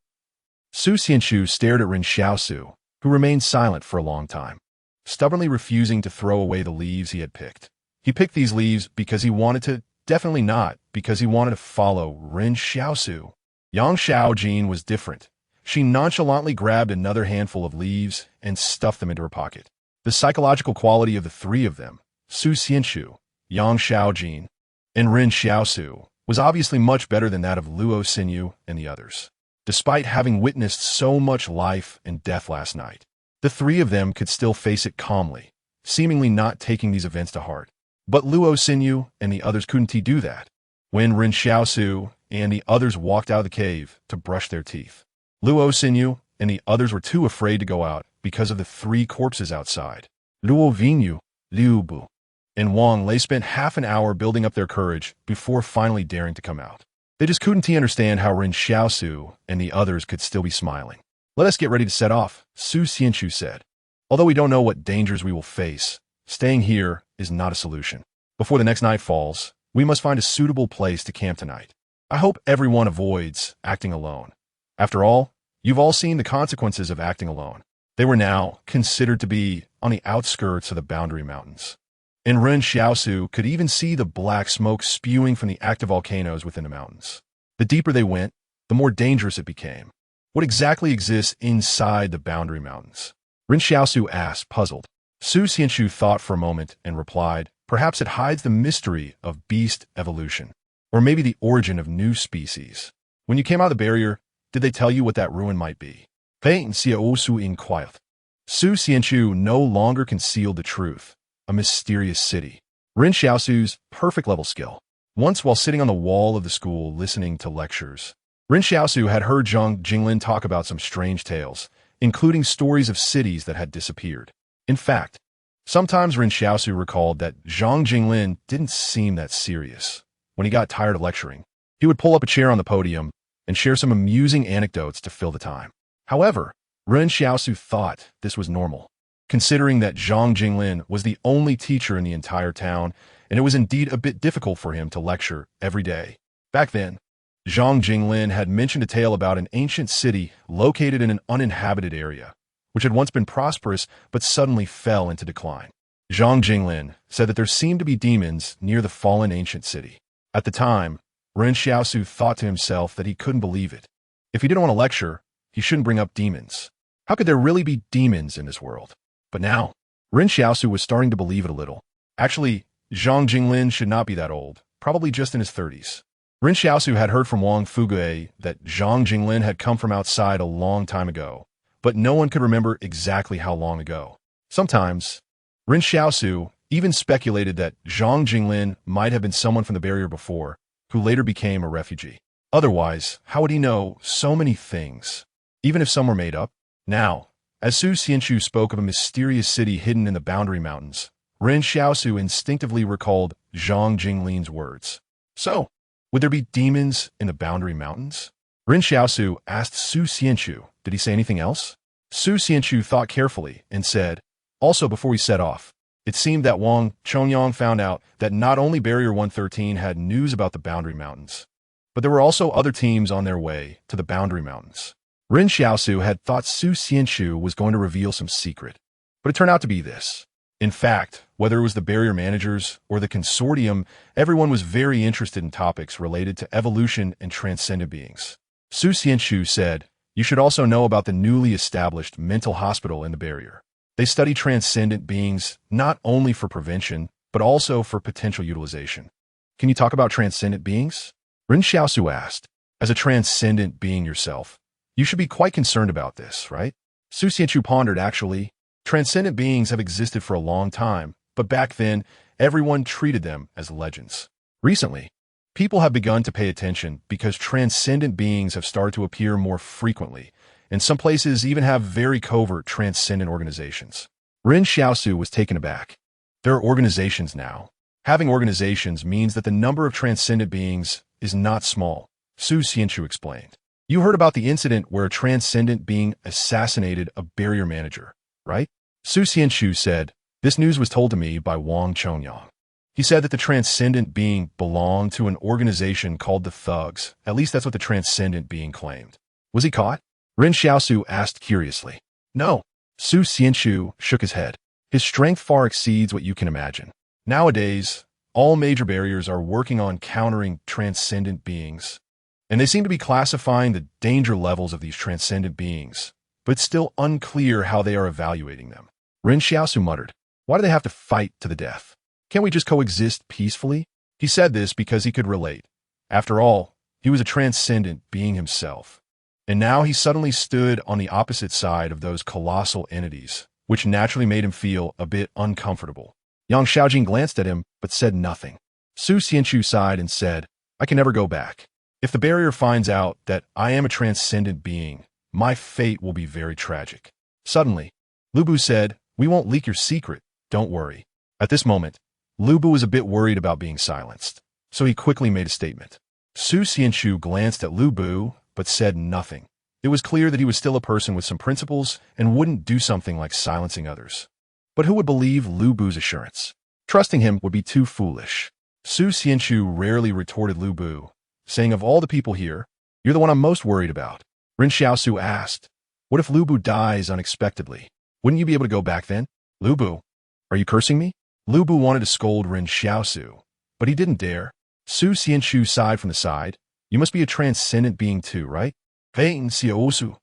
Speaker 1: Su Xianchu stared at Ren Xiaosu, who remained silent for a long time, stubbornly refusing to throw away the leaves he had picked. He picked these leaves because he wanted to, definitely not because he wanted to follow Ren Xiaosu. Yang Xiaojin was different. She nonchalantly grabbed another handful of leaves and stuffed them into her pocket. The psychological quality of the 3 of them, Su Xianchu, Yang Xiaojin, and Ren Xiaosu, was obviously much better than that of Luo Xinyu and the others. Despite having witnessed so much life and death last night, the 3 of them could still face it calmly, seemingly not taking these events to heart. But Luo Xinyu and the others couldn't do that. When Ren Xiaosu and the others walked out of the cave to brush their teeth, Luo Xinyu and the others were too afraid to go out because of the 3 corpses outside. Luo Vinyu, Liu Bu, and Wang Lei spent half an hour building up their courage before finally daring to come out. They just couldn't understand how Ren Xiaosu and the others could still be smiling. Let us get ready to set off, Su Xianchu said. Although we don't know what dangers we will face, staying here is not a solution. Before the next night falls, we must find a suitable place to camp tonight. I hope everyone avoids acting alone. After all, you've all seen the consequences of acting alone. They were now considered to be on the outskirts of the boundary mountains. And Ren Xiaosu could even see the black smoke spewing from the active volcanoes within the mountains. The deeper they went, the more dangerous it became. What exactly exists inside the boundary mountains? Ren Xiaosu asked, puzzled. Su Xianchu thought for a moment and replied, perhaps it hides the mystery of beast evolution, or maybe the origin of new species. When you came out of the barrier, did they tell you what that ruin might be? Ren Xiaosu inquired. Su Xianchu no longer concealed the truth. A mysterious city. Ren Xiaosu's perfect level skill. Once, while sitting on the wall of the school listening to lectures, Ren Xiaosu had heard Zhang Jinglin talk about some strange tales, including stories of cities that had disappeared. In fact, sometimes Ren Xiaosu recalled that Zhang Jinglin didn't seem that serious. When he got tired of lecturing, he would pull up a chair on the podium and share some amusing anecdotes to fill the time. However, Ren Xiaosu thought this was normal, considering that Zhang Jinglin was the only teacher in the entire town, and it was indeed a bit difficult for him to lecture every day. Back then, Zhang Jinglin had mentioned a tale about an ancient city located in an uninhabited area, which had once been prosperous but suddenly fell into decline. Zhang Jinglin said that there seemed to be demons near the fallen ancient city. At the time, Ren Xiaosu thought to himself that he couldn't believe it. If he didn't want to lecture, he shouldn't bring up demons. How could there really be demons in this world? But now, Ren Xiaosu was starting to believe it a little. Actually, Zhang Jinglin should not be that old, probably just in his 30s. Ren Xiaosu had heard from Wang Fugue that Zhang Jinglin had come from outside a long time ago, but no one could remember exactly how long ago. Sometimes, Ren Xiaosu even speculated that Zhang Jinglin might have been someone from the barrier before, who later became a refugee. Otherwise, how would he know so many things, even if some were made up? Now, as Su Xianchu spoke of a mysterious city hidden in the Boundary Mountains, Ren Xiaosu instinctively recalled Zhang Jinglin's words. So, would there be demons in the Boundary Mountains? Ren Xiaosu asked Su Xianchu, did he say anything else? Su Xianchu thought carefully and said, also before he set off, it seemed that Wang Chongyang found out that not only Barrier 113 had news about the Boundary Mountains, but there were also other teams on their way to the Boundary Mountains. Ren Xiaosu had thought Su Xianchu was going to reveal some secret, but it turned out to be this. In fact, whether it was the barrier managers or the consortium, everyone was very interested in topics related to evolution and transcendent beings. Su Xianchu said, you should also know about the newly established mental hospital in the barrier. They study transcendent beings not only for prevention, but also for potential utilization. Can you talk about transcendent beings? Ren Xiaosu asked. As a transcendent being yourself, you should be quite concerned about this, right? Su Xianchu pondered. Actually, transcendent beings have existed for a long time, but back then, everyone treated them as legends. Recently, people have begun to pay attention because transcendent beings have started to appear more frequently, and some places even have very covert transcendent organizations. Ren Xiaosu was taken aback. There are organizations now. Having organizations means that the number of transcendent beings is not small, Su Xianchu explained. You heard about the incident where a transcendent being assassinated a barrier manager, right? Su Xianchu said, this news was told to me by Wang Chongyang. He said that the transcendent being belonged to an organization called the Thugs. At least that's what the transcendent being claimed. Was he caught? Ren Xiaosu asked curiously. No. Su Xianchu shook his head. His strength far exceeds what you can imagine. Nowadays, all major barriers are working on countering transcendent beings, and they seem to be classifying the danger levels of these transcendent beings, but it's still unclear how they are evaluating them. Ren Xiaosu muttered, why do they have to fight to the death? Can't we just coexist peacefully? He said this because he could relate. After all, he was a transcendent being himself. And now he suddenly stood on the opposite side of those colossal entities, which naturally made him feel a bit uncomfortable. Yang Xiaojing glanced at him, but said nothing. Su Xianchu sighed and said, I can never go back. If the barrier finds out that I am a transcendent being, my fate will be very tragic. Suddenly, Lu Bu said, we won't leak your secret, don't worry. At this moment, Lu Bu was a bit worried about being silenced, so he quickly made a statement. Su Xianchu glanced at Lu Bu, but said nothing. It was clear that he was still a person with some principles and wouldn't do something like silencing others. But who would believe Lu Bu's assurance? Trusting him would be too foolish. Su Xianchu rarely retorted Lu Bu, saying, of all the people here, you're the one I'm most worried about. Ren Xiaosu asked, what if Lu Bu dies unexpectedly? Wouldn't you be able to go back then? Lu Bu, are you cursing me? Lu Bu wanted to scold Ren Xiaosu, but he didn't dare. Su Xianchu sighed from the side. You must be a transcendent being too, right? Ren Xiaosu.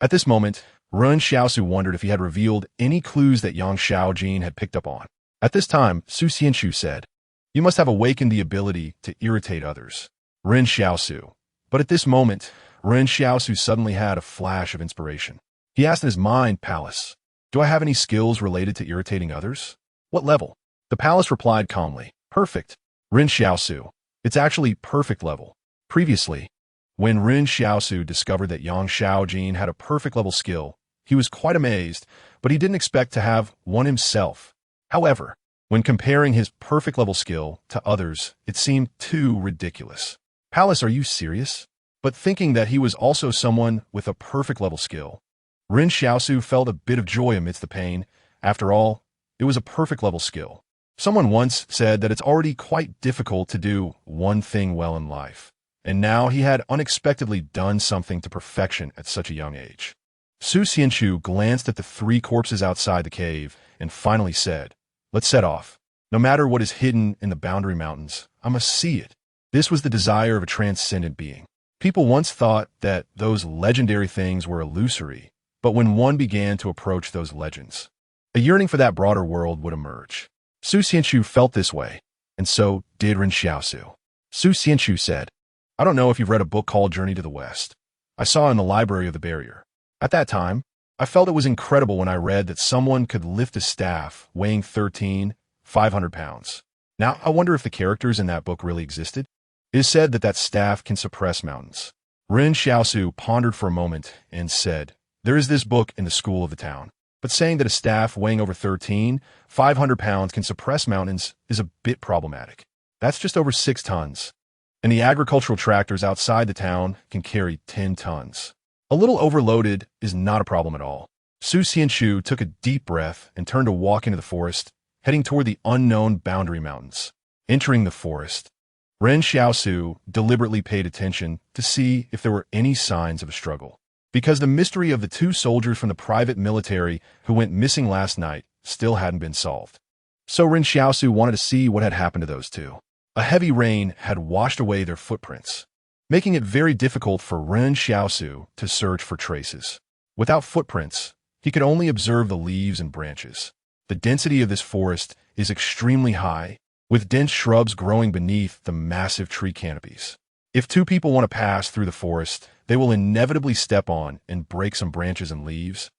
Speaker 1: At this moment, Ren Xiaosu wondered if he had revealed any clues that Yang Xiaojin had picked up on. At this time, Su Xianchu said, you must have awakened the ability to irritate others. Ren Xiaosu. But at this moment, Ren Xiaosu suddenly had a flash of inspiration. He asked in his mind, Palace, do I have any skills related to irritating others? What level? The Palace replied calmly, perfect. Ren Xiaosu, It's actually perfect level. Previously, when Ren Xiaosu discovered that Yang Xiaojin had a perfect level skill, he was quite amazed, but he didn't expect to have one himself. However, when comparing his perfect level skill to others, it seemed too ridiculous. Palace, are you serious? But thinking that he was also someone with a perfect level skill, Ren Xiaosu felt a bit of joy amidst the pain. After all, it was a perfect level skill. Someone once said that it's already quite difficult to do one thing well in life, and now he had unexpectedly done something to perfection at such a young age. Su Xianchu glanced at the 3 corpses outside the cave and finally said, "Let's set off. No matter what is hidden in the boundary mountains, I must see it." This was the desire of a transcendent being. People once thought that those legendary things were illusory, but when one began to approach those legends, a yearning for that broader world would emerge. Su Xianchu felt this way, and so did Ren Xiaosu. Su Xianchu said, "I don't know if you've read a book called Journey to the West. I saw it in the library of the barrier. At that time, I felt it was incredible when I read that someone could lift a staff weighing 500 pounds. Now, I wonder if the characters in that book really existed. It is said that that staff can suppress mountains." Ren Xiaosu pondered for a moment and said, "There is this book in the school of the town, but saying that a staff weighing over 500 pounds can suppress mountains is a bit problematic. That's just over 6 tons. And the agricultural tractors outside the town can carry 10 tons. A little overloaded is not a problem at all." Su Xianchu took a deep breath and turned to walk into the forest, heading toward the unknown boundary mountains. Entering the forest, Ren Xiaosu deliberately paid attention to see if there were any signs of a struggle, because the mystery of the 2 soldiers from the private military who went missing last night still hadn't been solved. So Ren Xiaosu wanted to see what had happened to those 2. A heavy rain had washed away their footprints, making it very difficult for Ren Xiaosu to search for traces. Without footprints, he could only observe the leaves and branches. The density of this forest is extremely high, with dense shrubs growing beneath the massive tree canopies. If 2 people want to pass through the forest, they will inevitably step on and break some branches and leaves,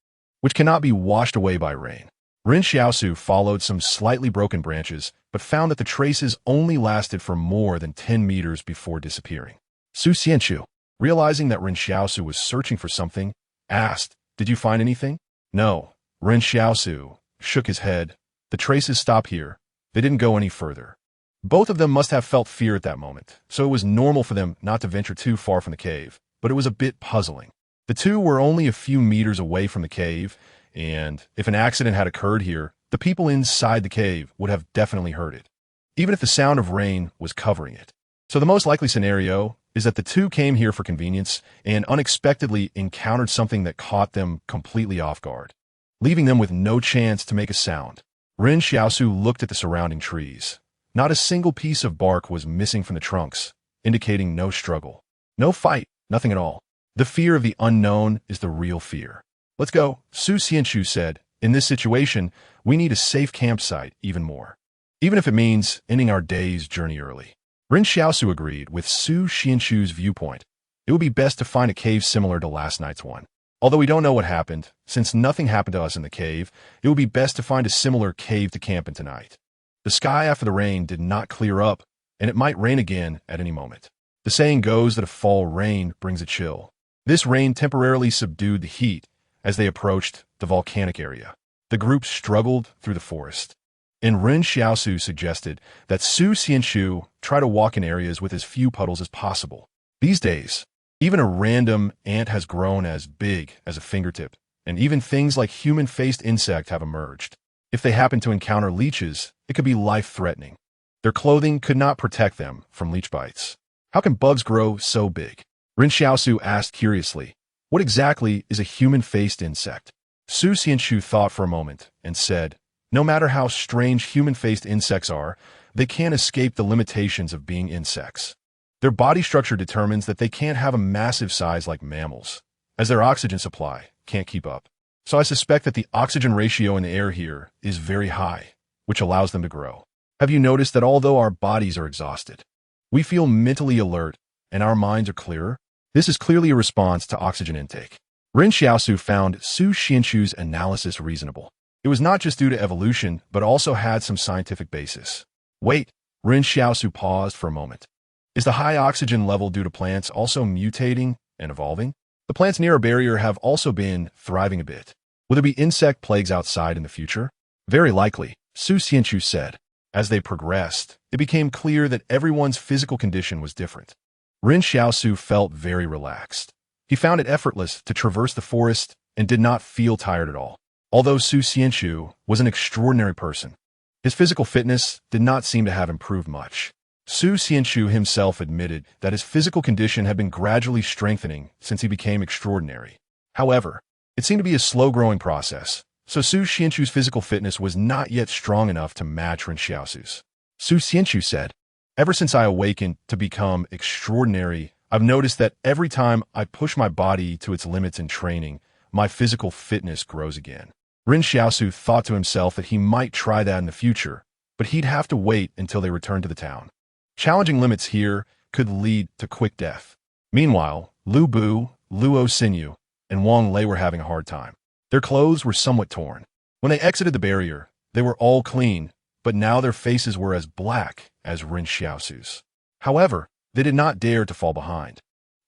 Speaker 1: which cannot be washed away by rain. Ren Xiaosu followed some slightly broken branches, but found that the traces only lasted for more than 10 meters before disappearing. Su Xianchu, realizing that Ren Xiaosu was searching for something, asked, "Did you find anything?" "No." Ren Xiaosu shook his head. "The traces stop here. They didn't go any further." Both of them must have felt fear at that moment, so it was normal for them not to venture too far from the cave, but it was a bit puzzling. The 2 were only a few meters away from the cave, and if an accident had occurred here, the people inside the cave would have definitely heard it, even if the sound of rain was covering it. So the most likely scenario is that the 2 came here for convenience and unexpectedly encountered something that caught them completely off guard, leaving them with no chance to make a sound. Ren Xiaosu looked at the surrounding trees. Not a single piece of bark was missing from the trunks, indicating no struggle, no fight, nothing at all. The fear of the unknown is the real fear. "Let's go," Su Xianchu said. "In this situation, we need a safe campsite even more, even if it means ending our day's journey early." Ren Xiaosu agreed with Su Xianchu's viewpoint. It would be best to find a cave similar to last night's one. Although we don't know what happened, since nothing happened to us in the cave, it would be best to find a similar cave to camp in tonight. The sky after the rain did not clear up, and it might rain again at any moment. The saying goes that a fall rain brings a chill. This rain temporarily subdued the heat as they approached the volcanic area. The group struggled through the forest, and Ren Xiaosu suggested that Su Xianchu try to walk in areas with as few puddles as possible. These days, even a random ant has grown as big as a fingertip, and even things like human-faced insects have emerged. If they happen to encounter leeches, it could be life-threatening. Their clothing could not protect them from leech bites. How can bugs grow so big? Ren Xiaosu asked curiously, "What exactly is a human-faced insect?" Su Xianchu thought for a moment and said, "No matter how strange human-faced insects are, they can't escape the limitations of being insects. Their body structure determines that they can't have a massive size like mammals, as their oxygen supply can't keep up. So I suspect that the oxygen ratio in the air here is very high, which allows them to grow. Have you noticed that although our bodies are exhausted, we feel mentally alert and our minds are clearer? This is clearly a response to oxygen intake." Ren Xiaosu found Su Xianchu's analysis reasonable. It was not just due to evolution, but also had some scientific basis. "Wait," Ren Xiaosu paused for a moment. Is the high oxygen level due to plants also mutating and evolving? The plants near a barrier have also been thriving a bit. Will there be insect plagues outside in the future? Very likely, Su Xianchu said. As they progressed, it became clear that everyone's physical condition was different. Ren Xiaosu felt very relaxed. He found it effortless to traverse the forest and did not feel tired at all. Although Su Xianchu was an extraordinary person, his physical fitness did not seem to have improved much. Su Xianchu himself admitted that his physical condition had been gradually strengthening since he became extraordinary. However, it seemed to be a slow-growing process, so Su Xianchu's physical fitness was not yet strong enough to match Ren Xiaosu's. Su Xianchu said, "Ever since I awakened to become extraordinary, I've noticed that every time I push my body to its limits in training, my physical fitness grows again." Ren Xiaosu thought to himself that he might try that in the future, but he'd have to wait until they returned to the town. Challenging limits here could lead to quick death. Meanwhile, Lu Bu, Luo Xinyu, and Wang Lei were having a hard time. Their clothes were somewhat torn. When they exited the barrier, they were all clean, but now their faces were as black as Ren Xiaosu's. However, they did not dare to fall behind,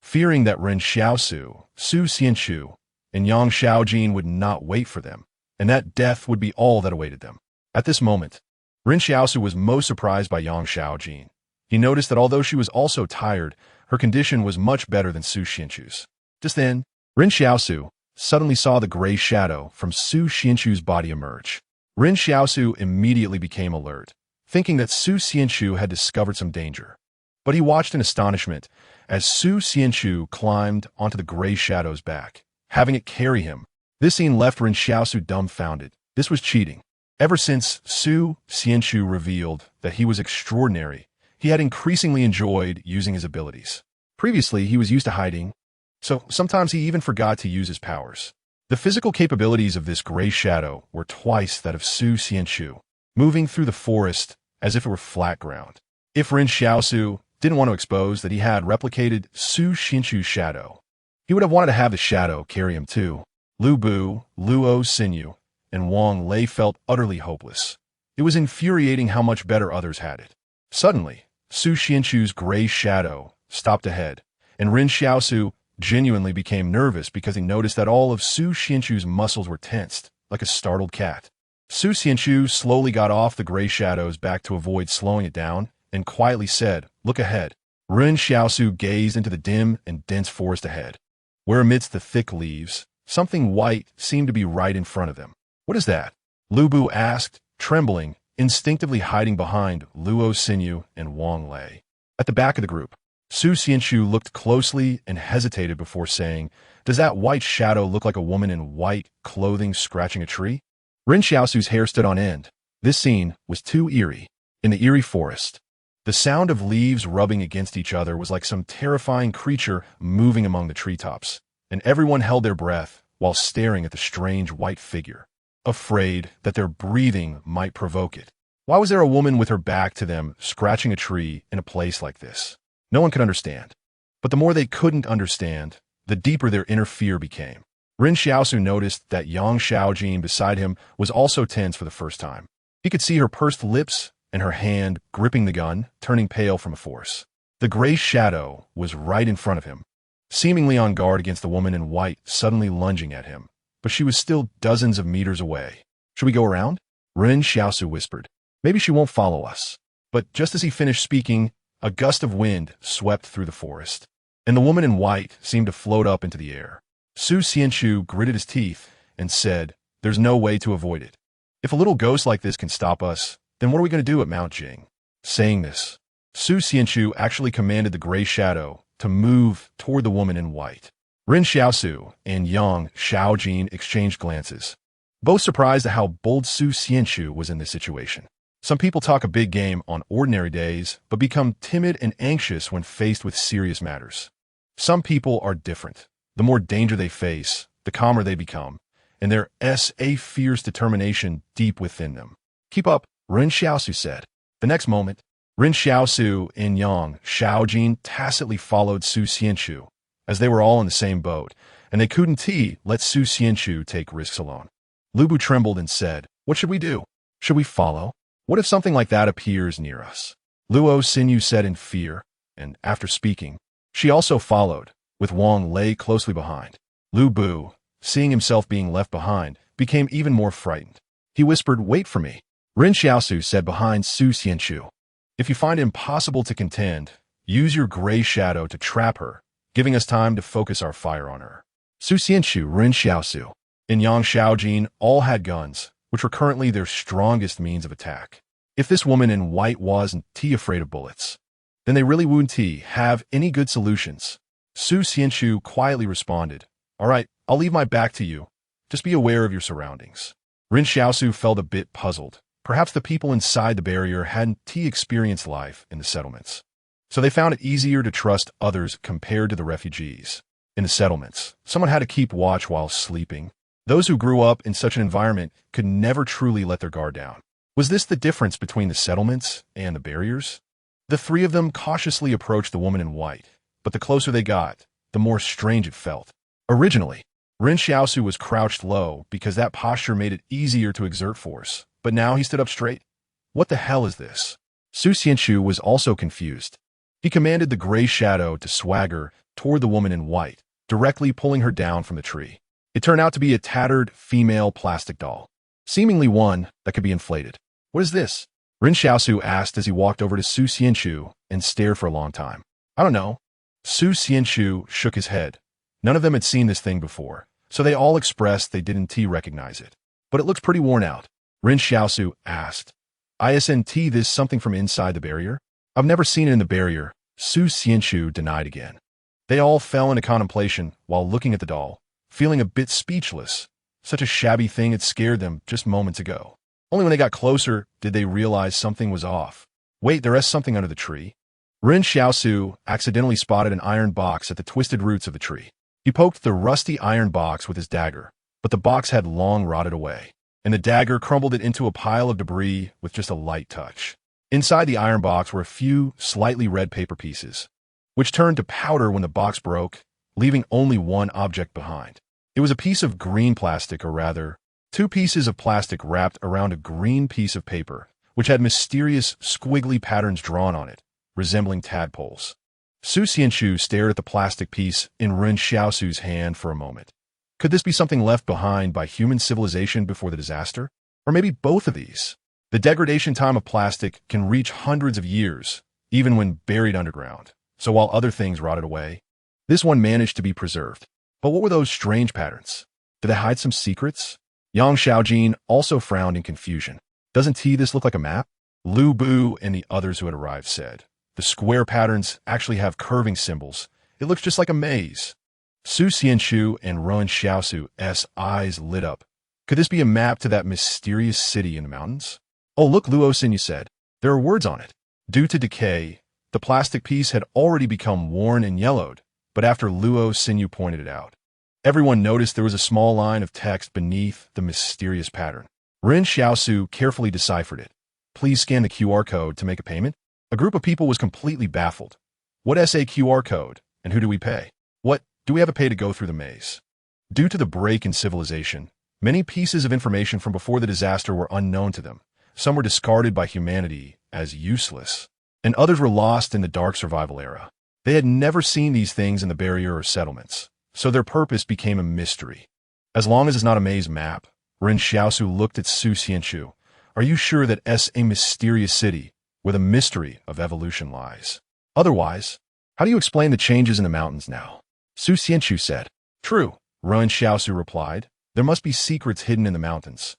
Speaker 1: fearing that Ren Xiaosu, Su Xianchu, and Yang Xiaojin would not wait for them, and that death would be all that awaited them. At this moment, Ren Xiaosu was most surprised by Yang Xiaojin. He noticed that although she was also tired, her condition was much better than Su Xianchu's. Just then, Ren Xiaosu suddenly saw the gray shadow from Su Xianchu's body emerge. Ren Xiaosu immediately became alert, thinking that Su Xianchu had discovered some danger. But he watched in astonishment as Su Xianchu climbed onto the gray shadow's back, having it carry him. This scene left Ren Xiaosu dumbfounded. This was cheating. Ever since Su Xianchu revealed that he was extraordinary, he had increasingly enjoyed using his abilities. Previously, he was used to hiding, so sometimes he even forgot to use his powers. The physical capabilities of this gray shadow were twice that of Su Xianchu, moving through the forest as if it were flat ground. If Ren Xiaosu didn't want to expose that he had replicated Su Xianchu's shadow, he would have wanted to have the shadow carry him too. Lu Bu, Luo Xinyu, and Wang Lei felt utterly hopeless. It was infuriating how much better others had it. Suddenly, Su Xianchu's gray shadow stopped ahead, and Ren Xiaosu genuinely became nervous because he noticed that all of Su Xianchu's muscles were tensed, like a startled cat. Su Xianchu slowly got off the gray shadow's back to avoid slowing it down, and quietly said, "Look ahead." Ren Xiaosu gazed into the dim and dense forest ahead, where amidst the thick leaves, something white seemed to be right in front of them. "What is that?" Lu Bu asked, trembling, instinctively hiding behind Luo Xinyu and Wang Lei. At the back of the group, Su Xianchu looked closely and hesitated before saying, "Does that white shadow look like a woman in white clothing scratching a tree?" Ren Xiaosu's hair stood on end. This scene was too eerie. In the eerie forest, the sound of leaves rubbing against each other was like some terrifying creature moving among the treetops, and everyone held their breath while staring at the strange white figure, afraid that their breathing might provoke it. Why was there a woman with her back to them scratching a tree in a place like this? No one could understand. But the more they couldn't understand, the deeper their inner fear became. Ren Xiaosu noticed that Yang Xiaojin beside him was also tense for the first time. He could see her pursed lips and her hand gripping the gun, turning pale from a force. The gray shadow was right in front of him, seemingly on guard against the woman in white suddenly lunging at him, but she was still dozens of meters away. "Should we go around?" Ren Xiaosu whispered. "Maybe she won't follow us." But just as he finished speaking, a gust of wind swept through the forest, and the woman in white seemed to float up into the air. Su Xianchu gritted his teeth and said, "There's no way to avoid it. If a little ghost like this can stop us, then what are we going to do at Mount Jing?" Saying this, Su Xianchu actually commanded the gray shadow to move toward the woman in white. Ren Xiaosu and Yang Xiaojin exchanged glances, both surprised at how bold Su Xianchu was in this situation. Some people talk a big game on ordinary days, but become timid and anxious when faced with serious matters. Some people are different. The more danger they face, the calmer they become, and there is a fierce determination deep within them. "Keep up," Ren Xiaosu said. The next moment, Ren Xiaosu and Yang Xiaojin tacitly followed Su Xianchu, as they were all in the same boat, and they couldn't let Su Xianchu take risks alone. Lu Bu trembled and said, "What should we do? Should we follow? What if something like that appears near us?" Luo Xinyu said in fear, and after speaking, she also followed, with Wang Lei closely behind. Lu Bu, seeing himself being left behind, became even more frightened. He whispered, "Wait for me." Ren Xiaosu said behind Su Xianchu, "If you find it impossible to contend, use your gray shadow to trap her, giving us time to focus our fire on her." Su Xianchu, Ren Xiaosu, and Yang Xiaojin all had guns, which were currently their strongest means of attack. If this woman in white wasn't afraid of bullets, then they really wouldn't have any good solutions. Su Xianchu quietly responded, "All right, I'll leave my back to you. Just be aware of your surroundings." Ren Xiaosu felt a bit puzzled. Perhaps the people inside the barrier hadn't experienced life in the settlements, so they found it easier to trust others compared to the refugees. In the settlements, someone had to keep watch while sleeping. Those who grew up in such an environment could never truly let their guard down. Was this the difference between the settlements and the barriers? The three of them cautiously approached the woman in white, but the closer they got, the more strange it felt. Originally, Ren Xiaosu was crouched low because that posture made it easier to exert force, but now he stood up straight. What the hell is this? Su Xianchu was also confused. He commanded the gray shadow to swagger toward the woman in white, directly pulling her down from the tree. It turned out to be a tattered female plastic doll, seemingly one that could be inflated. "What is this?" Ren Xiaosu asked as he walked over to Su Xianchu and stared for a long time. "I don't know." Su Xianchu shook his head. None of them had seen this thing before, so they all expressed they didn't recognize it. "But it looks pretty worn out." Ren Xiaosu asked, "Isn't this something from inside the barrier?" "I've never seen it in the barrier," Su Xianchu denied again. They all fell into contemplation while looking at the doll, feeling a bit speechless. Such a shabby thing had scared them just moments ago. Only when they got closer did they realize something was off. "Wait, there is something under the tree." Ren Xiaosu accidentally spotted an iron box at the twisted roots of the tree. He poked the rusty iron box with his dagger, but the box had long rotted away, and the dagger crumbled it into a pile of debris with just a light touch. Inside the iron box were a few slightly red paper pieces, which turned to powder when the box broke, leaving only one object behind. It was a piece of green plastic, or rather, two pieces of plastic wrapped around a green piece of paper, which had mysterious squiggly patterns drawn on it, resembling tadpoles. Su Xianchu stared at the plastic piece in Ren Xiaosu's hand for a moment. Could this be something left behind by human civilization before the disaster? Or maybe both of these? The degradation time of plastic can reach hundreds of years, even when buried underground. So while other things rotted away, this one managed to be preserved. But what were those strange patterns? Did they hide some secrets? Yang Xiaojin also frowned in confusion. "Doesn't this look like a map?" Lu Bu and the others who had arrived said. "The square patterns actually have curving symbols. It looks just like a maze." Su Xianchu and Ren Xiaosu's eyes lit up. Could this be a map to that mysterious city in the mountains? "Oh, look," Luo Xinyu said. "There are words on it." Due to decay, the plastic piece had already become worn and yellowed, but after Luo Xinyu pointed it out, everyone noticed there was a small line of text beneath the mysterious pattern. Ren Xiaosu carefully deciphered it. "Please scan the QR code to make a payment." A group of people was completely baffled. "What is a QR code, and who do we pay? What, do we have to pay to go through the maze?" Due to the break in civilization, many pieces of information from before the disaster were unknown to them. Some were discarded by humanity as useless, and others were lost in the dark survival era. They had never seen these things in the barrier or settlements, so their purpose became a mystery. "As long as it's not a maze map," Ren Xiaosu looked at Su Xianchu. "Are you sure that it's a mysterious city where the mystery of evolution lies? Otherwise, how do you explain the changes in the mountains now?" Su Xianchu said. "True," Ren Xiaosu replied. "There must be secrets hidden in the mountains.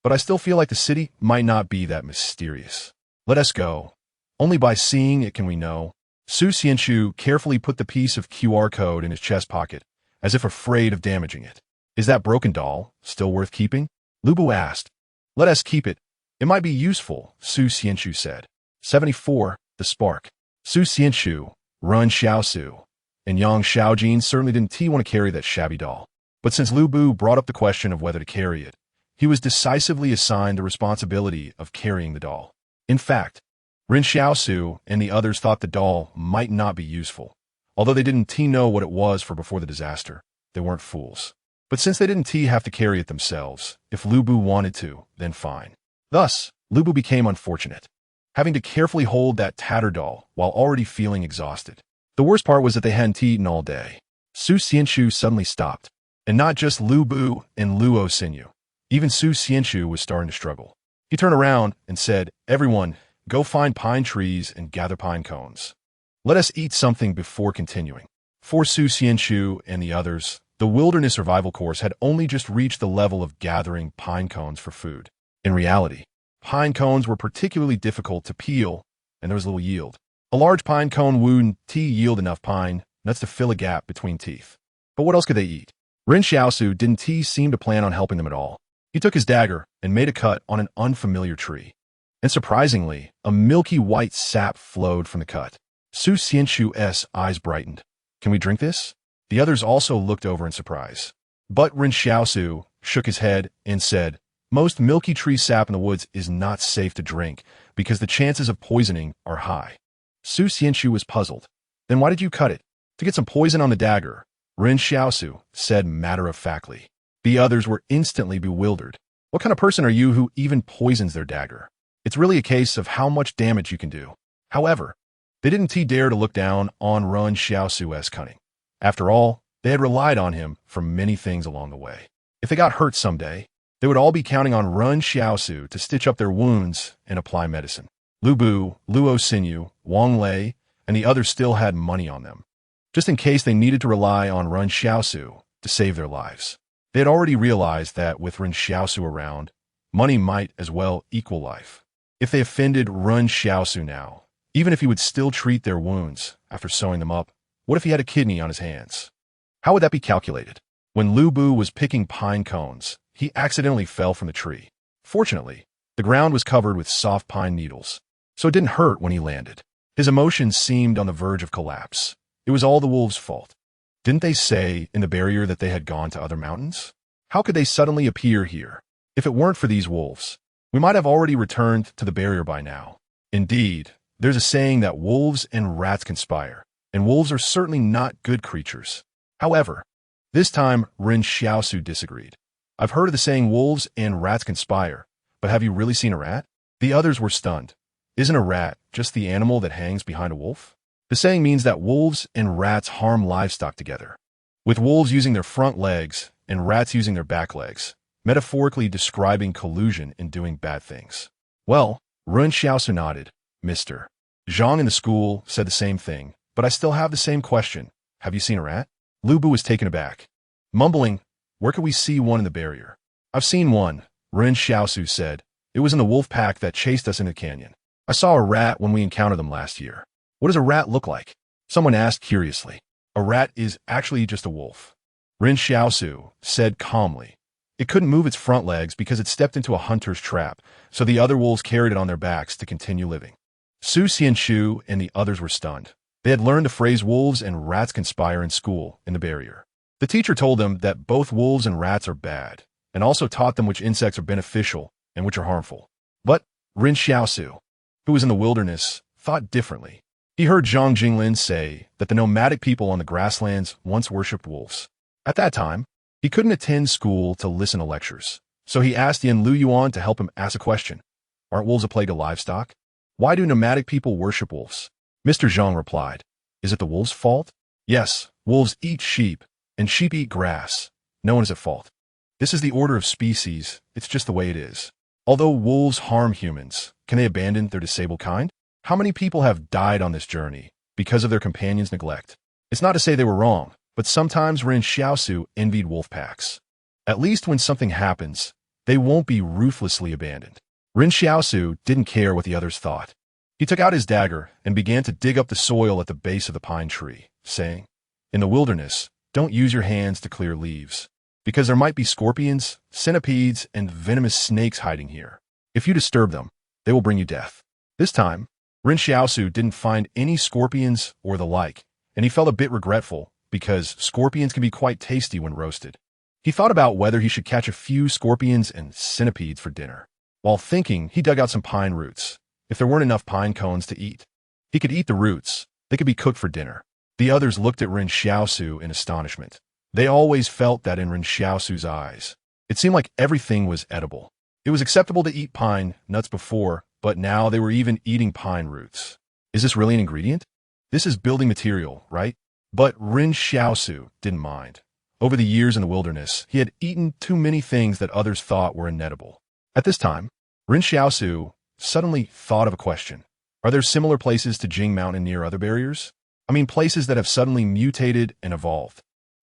Speaker 1: But I still feel like the city might not be that mysterious. Let us go. Only by seeing it can we know." Su Xianchu carefully put the piece of QR code in his chest pocket, as if afraid of damaging it. "Is that broken doll still worth keeping?" Lu Bu asked. "Let us keep it. It might be useful," Su Xianchu said. 74. The Spark. Su Xianchu, Ren Xiaosu, and Yang Xiaojin certainly didn't want to carry that shabby doll. But since Lu Bu brought up the question of whether to carry it, he was decisively assigned the responsibility of carrying the doll. In fact, Ren Xiaosu and the others thought the doll might not be useful. Although they didn't know what it was for before the disaster, they weren't fools. But since they didn't have to carry it themselves, if Lu Bu wanted to, then fine. Thus, Lu Bu became unfortunate. having to carefully hold that tattered doll while already feeling exhausted. The worst part was that they hadn't eaten all day. Su Xianxu suddenly stopped. And not just Lu Bu and Luo Xinyu. Even Su Xianxu was starting to struggle. He turned around and said, "Everyone, go find pine trees and gather pine cones. Let us eat something before continuing." For Su Xianxu and the others, the wilderness survival course had only just reached the level of gathering pine cones for food. In reality, pine cones were particularly difficult to peel, and there was little yield. A large pine cone wouldn't yield enough pine nuts to fill a gap between teeth. But what else could they eat? Ren Xiaosu didn't seem to plan on helping them at all. He took his dagger and made a cut on an unfamiliar tree. And surprisingly, a milky white sap flowed from the cut. Su Xianxu's eyes brightened. "Can we drink this?" The others also looked over in surprise. But Ren Xiaosu shook his head and said, "Most milky tree sap in the woods is not safe to drink because the chances of poisoning are high." Su Xianxu was puzzled. "Then why did you cut it?" "To get some poison on the dagger," Ren Xiaosu said matter-of-factly. The others were instantly bewildered. "What kind of person are you who even poisons their dagger? It's really a case of how much damage you can do." However, they didn't dare to look down on Ren Xiaosu's cunning. After all, they had relied on him for many things along the way. If they got hurt someday, they would all be counting on Ren Xiaosu to stitch up their wounds and apply medicine. Lu Bu, Luo Xinyu, Wang Lei, and the others still had money on them, just in case they needed to rely on Ren Xiaosu to save their lives. They had already realized that with Ren Xiaosu around, money might as well equal life. If they offended Ren Xiaosu now, even if he would still treat their wounds after sewing them up, what if he had a kidney on his hands? How would that be calculated? When Lu Bu was picking pine cones, he accidentally fell from the tree. Fortunately, the ground was covered with soft pine needles, so it didn't hurt when he landed. His emotions seemed on the verge of collapse. It was all the wolves' fault. Didn't they say in the barrier that they had gone to other mountains? How could they suddenly appear here? If it weren't for these wolves, we might have already returned to the barrier by now. Indeed, there's a saying that wolves and rats conspire, and wolves are certainly not good creatures. However, this time Ren Xiaosu disagreed. "I've heard of the saying wolves and rats conspire, but have you really seen a rat?" The others were stunned. Isn't a rat just the animal that hangs behind a wolf? The saying means that wolves and rats harm livestock together, with wolves using their front legs and rats using their back legs, metaphorically describing collusion in doing bad things. Well, Ren Xiaosu nodded. "Mr. Zhang in the school said the same thing, but I still have the same question. Have you seen a rat?" Lu Bu was taken aback. Mumbling, "Where could we see one in the barrier?" "I've seen one," Ren Xiaosu said. "It was in the wolf pack that chased us in the canyon. I saw a rat when we encountered them last year." "What does a rat look like?" someone asked curiously. "A rat is actually just a wolf," Ren Xiaosu said calmly. "It couldn't move its front legs because it stepped into a hunter's trap, so the other wolves carried it on their backs to continue living." Su Xianxu and the others were stunned. They had learned the phrase wolves and rats conspire in school in the barrier. The teacher told them that both wolves and rats are bad, and also taught them which insects are beneficial and which are harmful. But Ren Xiaosu, who was in the wilderness, thought differently. He heard Zhang Jinglin say that the nomadic people on the grasslands once worshipped wolves. At that time, he couldn't attend school to listen to lectures, so he asked Yin Lu Yuan to help him ask a question. "Aren't wolves a plague to livestock? Why do nomadic people worship wolves?" Mr. Zhang replied, "Is it the wolves' fault?" "Yes, wolves eat sheep, and sheep eat grass. No one is at fault. This is the order of species, it's just the way it is. Although wolves harm humans, can they abandon their disabled kind? How many people have died on this journey because of their companions' neglect? It's not to say they were wrong, but sometimes Ren Xiaosu envied wolf packs. At least when something happens, they won't be ruthlessly abandoned." Ren Xiaosu didn't care what the others thought. He took out his dagger and began to dig up the soil at the base of the pine tree, saying, "In the wilderness, don't use your hands to clear leaves, because there might be scorpions, centipedes, and venomous snakes hiding here. If you disturb them, they will bring you death." This time, Ren Xiaosu didn't find any scorpions or the like, and he felt a bit regretful because scorpions can be quite tasty when roasted. He thought about whether he should catch a few scorpions and centipedes for dinner. While thinking, he dug out some pine roots. If there weren't enough pine cones to eat, he could eat the roots. They could be cooked for dinner. The others looked at Ren Xiaosu in astonishment. They always felt that in Ren Xiaosu's eyes. It seemed like everything was edible. It was acceptable to eat pine nuts before, but now they were even eating pine roots. Is this really an ingredient? This is building material, right? But Ren Xiaosu didn't mind. Over the years in the wilderness, he had eaten too many things that others thought were inedible. At this time, Ren Xiaosu suddenly thought of a question. Are there similar places to Jing Mountain near other barriers? I mean, places that have suddenly mutated and evolved.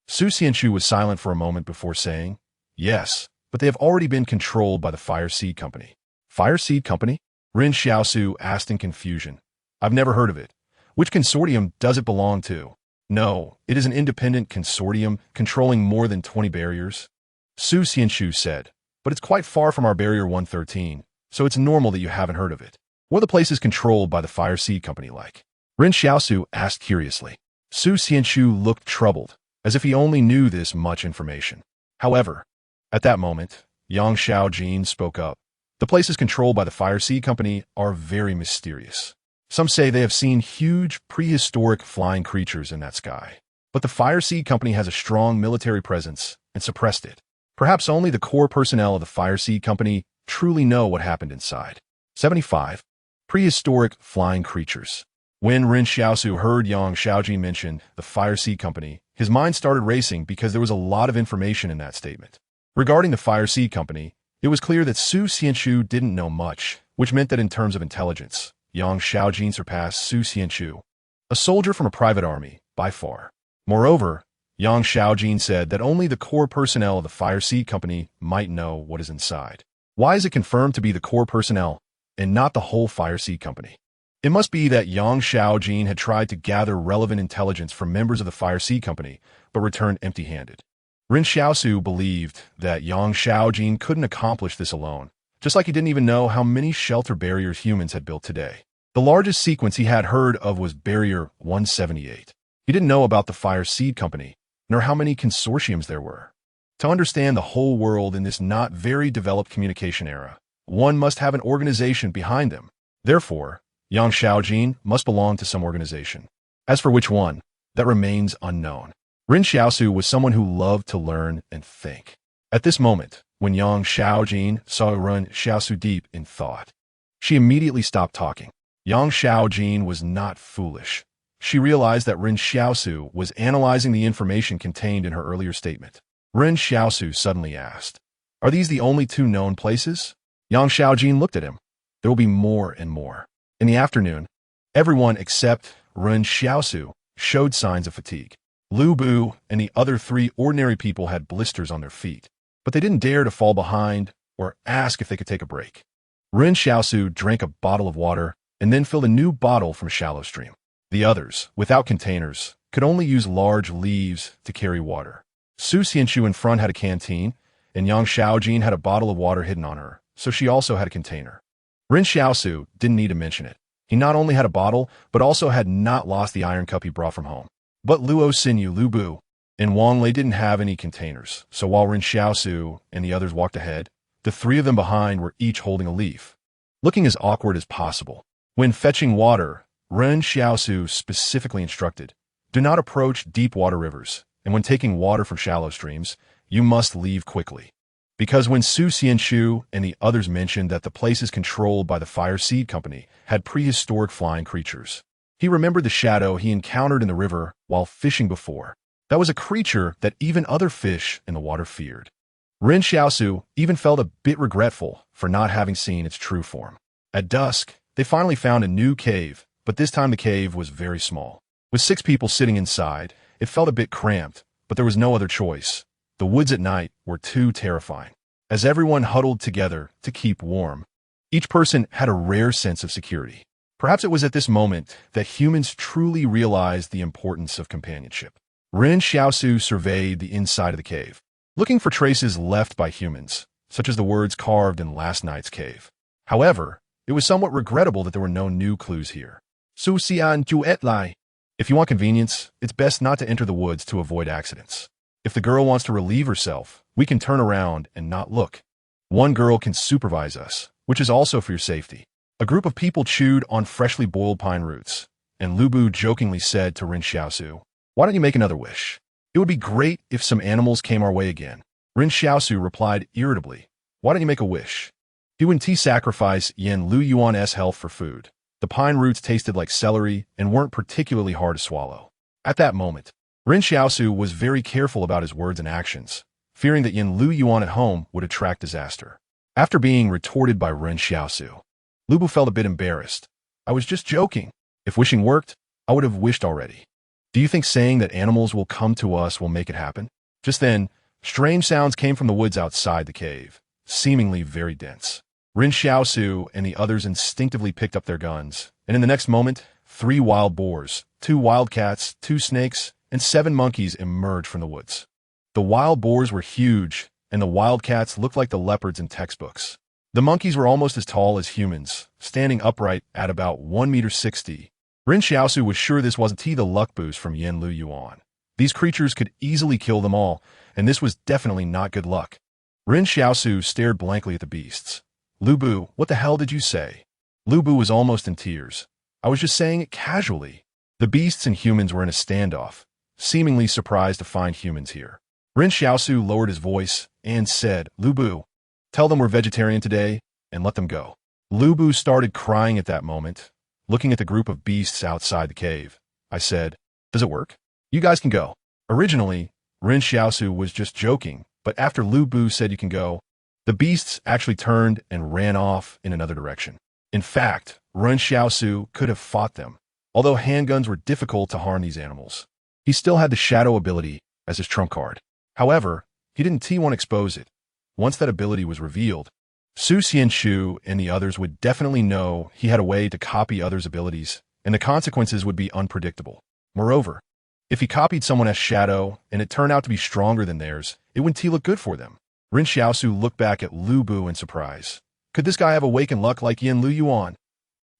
Speaker 1: Su Xianchu was silent for a moment before saying, yes, but they have already been controlled by the Fire Seed Company. Fire Seed Company? Ren Xiaosu asked in confusion. I've never heard of it. Which consortium does it belong to? No, it is an independent consortium controlling more than 20 barriers. Su Xianchu said, but it's quite far from our Barrier 113, so it's normal that you haven't heard of it. What are the places controlled by the Fire Seed Company like? Ren Xiaosu asked curiously. Su Xianchu looked troubled, as if he only knew this much information. However, at that moment, Yang Xiaojin spoke up. The places controlled by the Fire Seed Company are very mysterious. Some say they have seen huge, prehistoric flying creatures in that sky. But the Fire Seed Company has a strong military presence and suppressed it. Perhaps only the core personnel of the Fire Seed Company truly know what happened inside. 75. Prehistoric flying creatures. When Ren Xiaosu heard Yang Xiaojin mention the Fire Seed Company, his mind started racing because there was a lot of information in that statement. Regarding the Fire Seed Company, it was clear that Su Xianchu didn't know much, which meant that in terms of intelligence, Yang Xiaojin surpassed Su Xianchu, a soldier from a private army, by far. Moreover, Yang Xiaojin said that only the core personnel of the Fire Seed Company might know what is inside. Why is it confirmed to be the core personnel and not the whole Fire Seed Company? It must be that Yang Xiaojin had tried to gather relevant intelligence from members of the Fire Seed Company, but returned empty-handed. Ren Xiaosu believed that Yang Xiaojin couldn't accomplish this alone, just like he didn't even know how many shelter barriers humans had built today. The largest sequence he had heard of was Barrier 178. He didn't know about the Fire Seed Company, nor how many consortiums there were. To understand the whole world in this not very developed communication era, one must have an organization behind them. Therefore, Yang Xiaojin must belong to some organization. As for which one, that remains unknown. Ren Xiaosu was someone who loved to learn and think. At this moment, when Yang Xiaojin saw Ren Xiaosu deep in thought, she immediately stopped talking. Yang Xiaojin was not foolish. She realized that Ren Xiaosu was analyzing the information contained in her earlier statement. Ren Xiaosu suddenly asked, are these the only two known places? Yang Xiaojin looked at him. There will be more and more. In the afternoon, everyone except Ren Xiaosu showed signs of fatigue. Lu Bu and the other three ordinary people had blisters on their feet, but they didn't dare to fall behind or ask if they could take a break. Ren Xiaosu drank a bottle of water and then filled a new bottle from a shallow stream. The others, without containers, could only use large leaves to carry water. Su Xianchu in front had a canteen, and Yang Xiaojin had a bottle of water hidden on her, so she also had a container. Ren Xiaosu didn't need to mention it. He not only had a bottle, but also had not lost the iron cup he brought from home. But Luo Xinyu, Lu Bu, and Wang Lei didn't have any containers, so while Ren Xiaosu and the others walked ahead, the three of them behind were each holding a leaf, looking as awkward as possible. When fetching water, Ren Xiaosu specifically instructed, do not approach deep water rivers, and when taking water from shallow streams, you must leave quickly. Because when Su Xianchu and the others mentioned that the places controlled by the Fire Seed Company had prehistoric flying creatures, he remembered the shadow he encountered in the river while fishing before. That was a creature that even other fish in the water feared. Ren Xiaosu even felt a bit regretful for not having seen its true form. At dusk, they finally found a new cave, but this time the cave was very small. With 6 people sitting inside, it felt a bit cramped, but there was no other choice. The woods at night were too terrifying. As everyone huddled together to keep warm, each person had a rare sense of security. Perhaps it was at this moment that humans truly realized the importance of companionship. Ren Xiaosu surveyed the inside of the cave, looking for traces left by humans, such as the words carved in last night's cave. However, it was somewhat regrettable that there were no new clues here. Su Xian Ju Et Lai. If you want convenience, it's best not to enter the woods to avoid accidents. If the girl wants to relieve herself, we can turn around and not look. One girl can supervise us, which is also for your safety. A group of people chewed on freshly boiled pine roots, and Lu Bu jokingly said to Ren Xiaosu, why don't you make another wish? It would be great if some animals came our way again. Ren Xiaosu replied irritably, why don't you make a wish? He wouldn't sacrifice Yen Lu Yuan's health for food. The pine roots tasted like celery and weren't particularly hard to swallow. At that moment, Ren Xiaosu was very careful about his words and actions, fearing that Yen Lu Yuan at home would attract disaster. After being retorted by Ren Xiaosu, Lu Bu felt a bit embarrassed. I was just joking. If wishing worked, I would have wished already. Do you think saying that animals will come to us will make it happen? Just then, strange sounds came from the woods outside the cave, seemingly very dense. Ren Xiaosu and the others instinctively picked up their guns, and in the next moment, 3 wild boars, 2 wildcats, 2 snakes, and 7 monkeys emerged from the woods. The wild boars were huge, and the wildcats looked like the leopards in textbooks. The monkeys were almost as tall as humans, standing upright at about 1.60 meters. Ren Xiaosu was sure this wasn't the luck boost from Yen Lu Yuan. These creatures could easily kill them all, and this was definitely not good luck. Ren Xiaosu stared blankly at the beasts. Lu Bu, what the hell did you say? Lu Bu was almost in tears. I was just saying it casually. The beasts and humans were in a standoff, seemingly surprised to find humans here. Ren Xiaosu lowered his voice and said, Lu Bu, tell them we're vegetarian today and let them go. Lu Bu started crying at that moment, looking at the group of beasts outside the cave. I said, does it work? You guys can go. Originally, Ren Xiaosu was just joking, but after Lu Bu said you can go, the beasts actually turned and ran off in another direction. In fact, Ren Xiaosu could have fought them. Although handguns were difficult to harm these animals, he still had the shadow ability as his trump card. However, he didn't T1 expose it. Once that ability was revealed, Su Xianshu and the others would definitely know he had a way to copy others' abilities, and the consequences would be unpredictable. Moreover, if he copied someone else's shadow and it turned out to be stronger than theirs, it wouldn't look good for them. Ren Xiaosu looked back at Lu Bu in surprise. Could this guy have awakened luck like Yen Lu Yuan?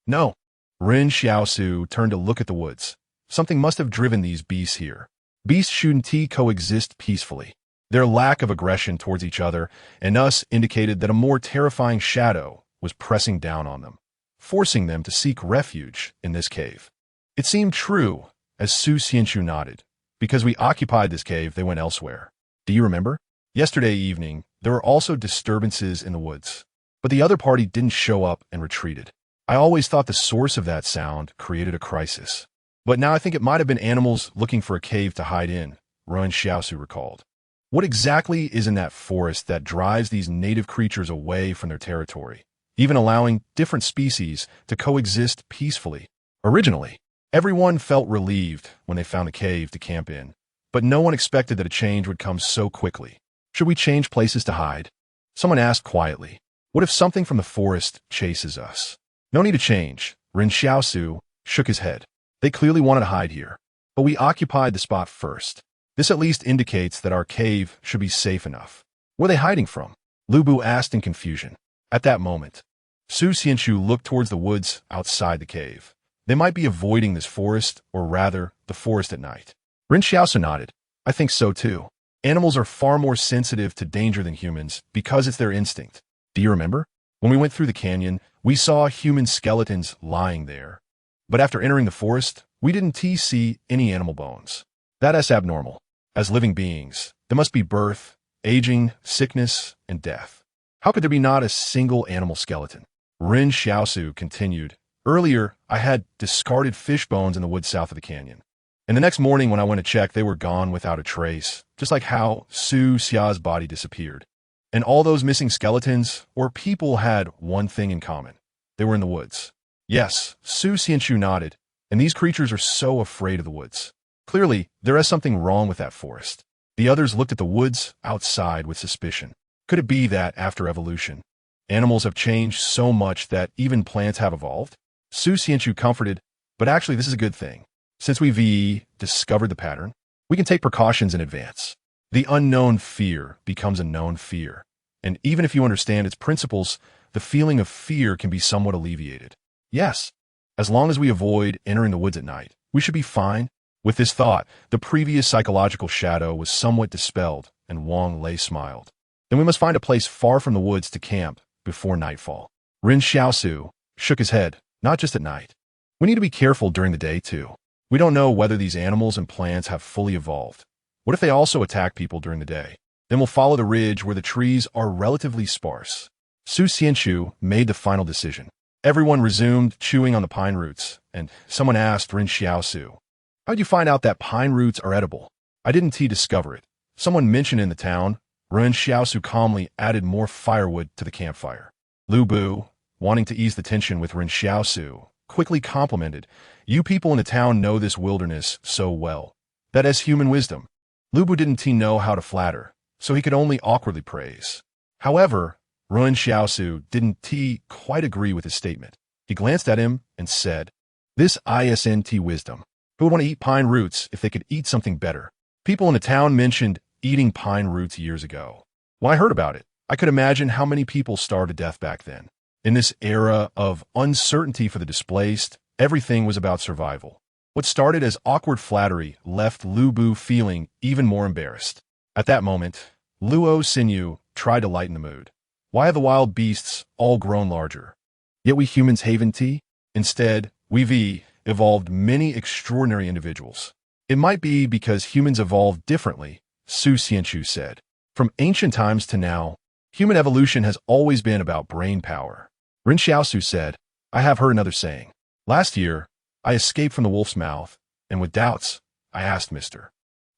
Speaker 1: No. Ren Xiaosu turned to look at the woods. Something must have driven these beasts here. Beasts shouldn't coexist peacefully. Their lack of aggression towards each other and us indicated that a more terrifying shadow was pressing down on them, forcing them to seek refuge in this cave. It seemed true, as Su Xianshu nodded. Because we occupied this cave, they went elsewhere. Do you remember? Yesterday evening, there were also disturbances in the woods, but the other party didn't show up and retreated. I always thought the source of that sound created a crisis. But now I think it might have been animals looking for a cave to hide in, Ren Xiaosu recalled. What exactly is in that forest that drives these native creatures away from their territory, even allowing different species to coexist peacefully? Originally, everyone felt relieved when they found a cave to camp in, but no one expected that a change would come so quickly. Should we change places to hide? Someone asked quietly. What if something from the forest chases us? No need to change. Ren Xiaosu shook his head. They clearly wanted to hide here, but we occupied the spot first. This at least indicates that our cave should be safe enough. Where are they hiding from? Lu Bu asked in confusion. At that moment, Su Xianshu looked towards the woods outside the cave. They might be avoiding this forest, or rather, the forest at night. Ren Xiaosu nodded. I think so too. Animals are far more sensitive to danger than humans because it's their instinct. Do you remember? When we went through the canyon, we saw human skeletons lying there. But after entering the forest, we didn't see any animal bones. That's abnormal. As living beings, there must be birth, aging, sickness, and death. How could there be not a single animal skeleton? Ren Xiaosu continued. Earlier, I had discarded fish bones in the woods south of the canyon. And the next morning when I went to check, they were gone without a trace, just like how Su Xia's body disappeared. And all those missing skeletons or people had one thing in common. They were in the woods. Yes, Su Xianshu nodded, and these creatures are so afraid of the woods. Clearly, there is something wrong with that forest. The others looked at the woods outside with suspicion. Could it be that, after evolution, animals have changed so much that even plants have evolved? Su Xianshu comforted, but actually this is a good thing. Since we've discovered the pattern, we can take precautions in advance. The unknown fear becomes a known fear. And even if you understand its principles, the feeling of fear can be somewhat alleviated. Yes, as long as we avoid entering the woods at night, we should be fine. With this thought, the previous psychological shadow was somewhat dispelled, and Wang Lei smiled. Then we must find a place far from the woods to camp before nightfall. Ren Xiaosu shook his head, not just at night. We need to be careful during the day, too. We don't know whether these animals and plants have fully evolved. What if they also attack people during the day? Then we'll follow the ridge where the trees are relatively sparse. Su Xianchu made the final decision. Everyone resumed chewing on the pine roots, and someone asked Ren Xiaosu, "How'd you find out that pine roots are edible?" "I didn't discover it. Someone mentioned in the town." Ren Xiaosu calmly added more firewood to the campfire. Lu Bu, wanting to ease the tension with Ren Xiaosu, quickly complimented, "You people in the town know this wilderness so well. That is human wisdom." Lu Bu didn't know how to flatter, so he could only awkwardly praise. However, Ren Xiaosu didn't quite agree with his statement. He glanced at him and said, "This isn't wisdom. Who would want to eat pine roots if they could eat something better?" People in the town mentioned eating pine roots years ago. When I heard about it, I could imagine how many people starved to death back then. In this era of uncertainty for the displaced, everything was about survival. What started as awkward flattery left Lu Bu feeling even more embarrassed. At that moment, Luo Xinyu tried to lighten the mood. "Why have the wild beasts all grown larger? Yet we humans haven't tea? Instead, we've evolved many extraordinary individuals." "It might be because humans evolved differently," Su Xianchu said. "From ancient times to now, human evolution has always been about brain power." Ren Xiaosu said, "I have heard another saying. Last year, I escaped from the wolf's mouth, and with doubts, I asked Mr.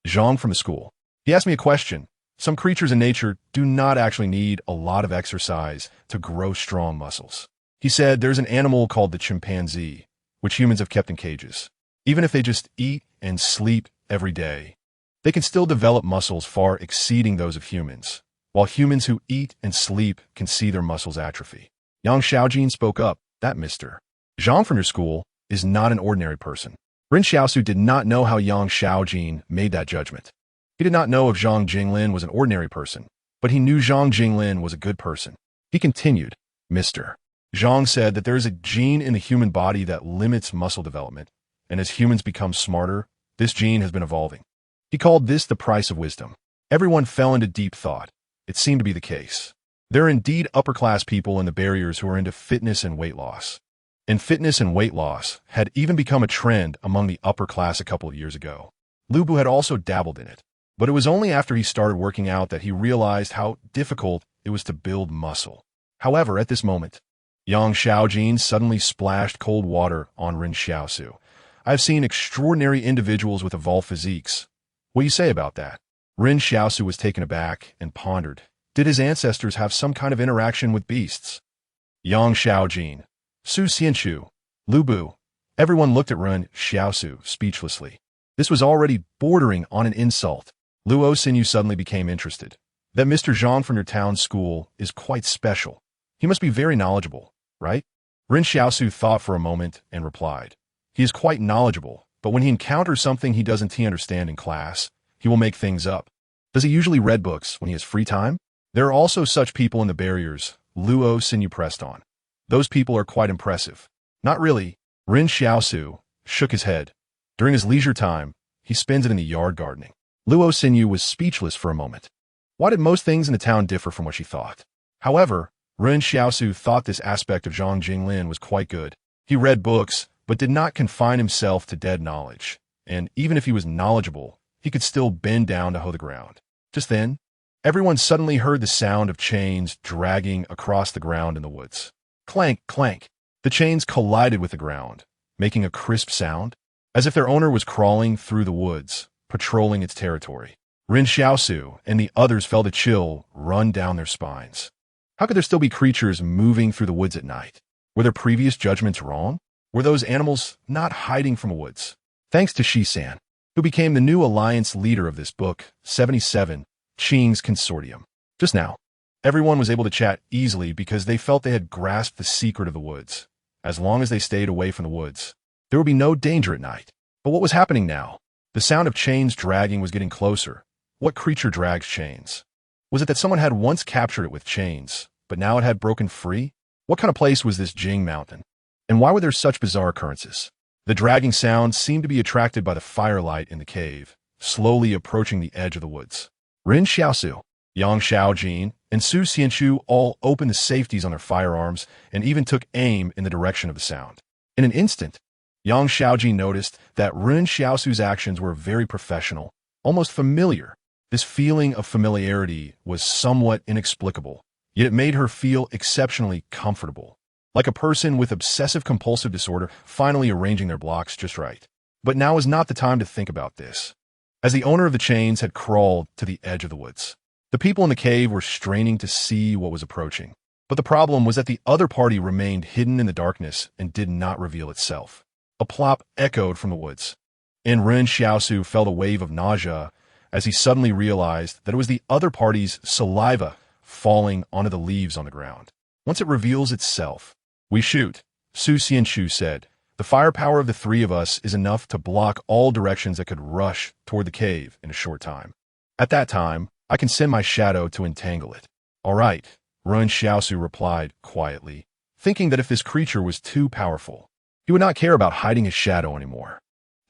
Speaker 1: Zhang from the school. He asked me a question. Some creatures in nature do not actually need a lot of exercise to grow strong muscles. He said there's an animal called the chimpanzee, which humans have kept in cages. Even if they just eat and sleep every day, they can still develop muscles far exceeding those of humans, while humans who eat and sleep can see their muscles atrophy." Yang Xiaojin spoke up, "That Mr. Zhang from your school is not an ordinary person." Ren Xiaosu did not know how Yang Xiaojin made that judgment. He did not know if Zhang Jinglin was an ordinary person, but he knew Zhang Jinglin was a good person. He continued, "Mr. Zhang said that there is a gene in the human body that limits muscle development, and as humans become smarter, this gene has been evolving. He called this the price of wisdom." Everyone fell into deep thought. It seemed to be the case. There are indeed upper-class people in the barriers who are into fitness and weight loss. And fitness and weight loss had even become a trend among the upper class a couple of years ago. Lu Bu had also dabbled in it, but it was only after he started working out that he realized how difficult it was to build muscle. However, at this moment, Yang Xiaojin suddenly splashed cold water on Ren Xiaosu. "I've seen extraordinary individuals with evolved physiques. What do you say about that?" Ren Xiaosu was taken aback and pondered. Did his ancestors have some kind of interaction with beasts? Yang Xiaojin, Su Xianchu, Lu Bu. Everyone looked at Ren Xiaosu speechlessly. This was already bordering on an insult. Luo Xinyu suddenly became interested. "That Mr. Zhang from your town school is quite special. He must be very knowledgeable, right?" Ren Xiaosu thought for a moment and replied, "He is quite knowledgeable, but when he encounters something he doesn't understand in class, he will make things up." "Does he usually read books when he has free time?" "There are also such people in the barriers," Luo Xinyu pressed on. "Those people are quite impressive." "Not really." Ren Xiaosu shook his head. During his leisure time, he spends it in the yard gardening. Luo Xinyu was speechless for a moment. Why did most things in the town differ from what she thought? However, Ren Xiaosu thought this aspect of Zhang Jinglin was quite good. He read books, but did not confine himself to dead knowledge. And even if he was knowledgeable, he could still bend down to hoe the ground. Just then, everyone suddenly heard the sound of chains dragging across the ground in the woods. Clank, clank. The chains collided with the ground, making a crisp sound, as if their owner was crawling through the woods, patrolling its territory. Ren Xiaosu and the others felt a chill run down their spines. How could there still be creatures moving through the woods at night? Were their previous judgments wrong? Were those animals not hiding from woods? Thanks to Shi-san, who became the new alliance leader of this book, 77, Qing's Consortium. Just now, everyone was able to chat easily because they felt they had grasped the secret of the woods. As long as they stayed away from the woods, there would be no danger at night. But what was happening now? The sound of chains dragging was getting closer. What creature drags chains? Was it that someone had once captured it with chains, but now it had broken free? What kind of place was this Jing Mountain? And why were there such bizarre occurrences? The dragging sound seemed to be attracted by the firelight in the cave, slowly approaching the edge of the woods. Ren Xiaosu, Yang Xiaojin, and Su Xianchu all opened the safeties on their firearms and even took aim in the direction of the sound. In an instant, Yang Xiaojin noticed that Ren Xiaosu's actions were very professional, almost familiar. This feeling of familiarity was somewhat inexplicable, yet it made her feel exceptionally comfortable, like a person with obsessive-compulsive disorder finally arranging their blocks just right. But now is not the time to think about this. As the owner of the chains had crawled to the edge of the woods, the people in the cave were straining to see what was approaching. But the problem was that the other party remained hidden in the darkness and did not reveal itself. A plop echoed from the woods, and Ren Xiaosu felt a wave of nausea as he suddenly realized that it was the other party's saliva falling onto the leaves on the ground. Once it reveals itself, we shoot, Su Xianchu said. The firepower of the three of us is enough to block all directions that could rush toward the cave in a short time. At that time, I can send my shadow to entangle it. All right, Ren Xiaosu replied quietly, thinking that if this creature was too powerful, he would not care about hiding his shadow anymore.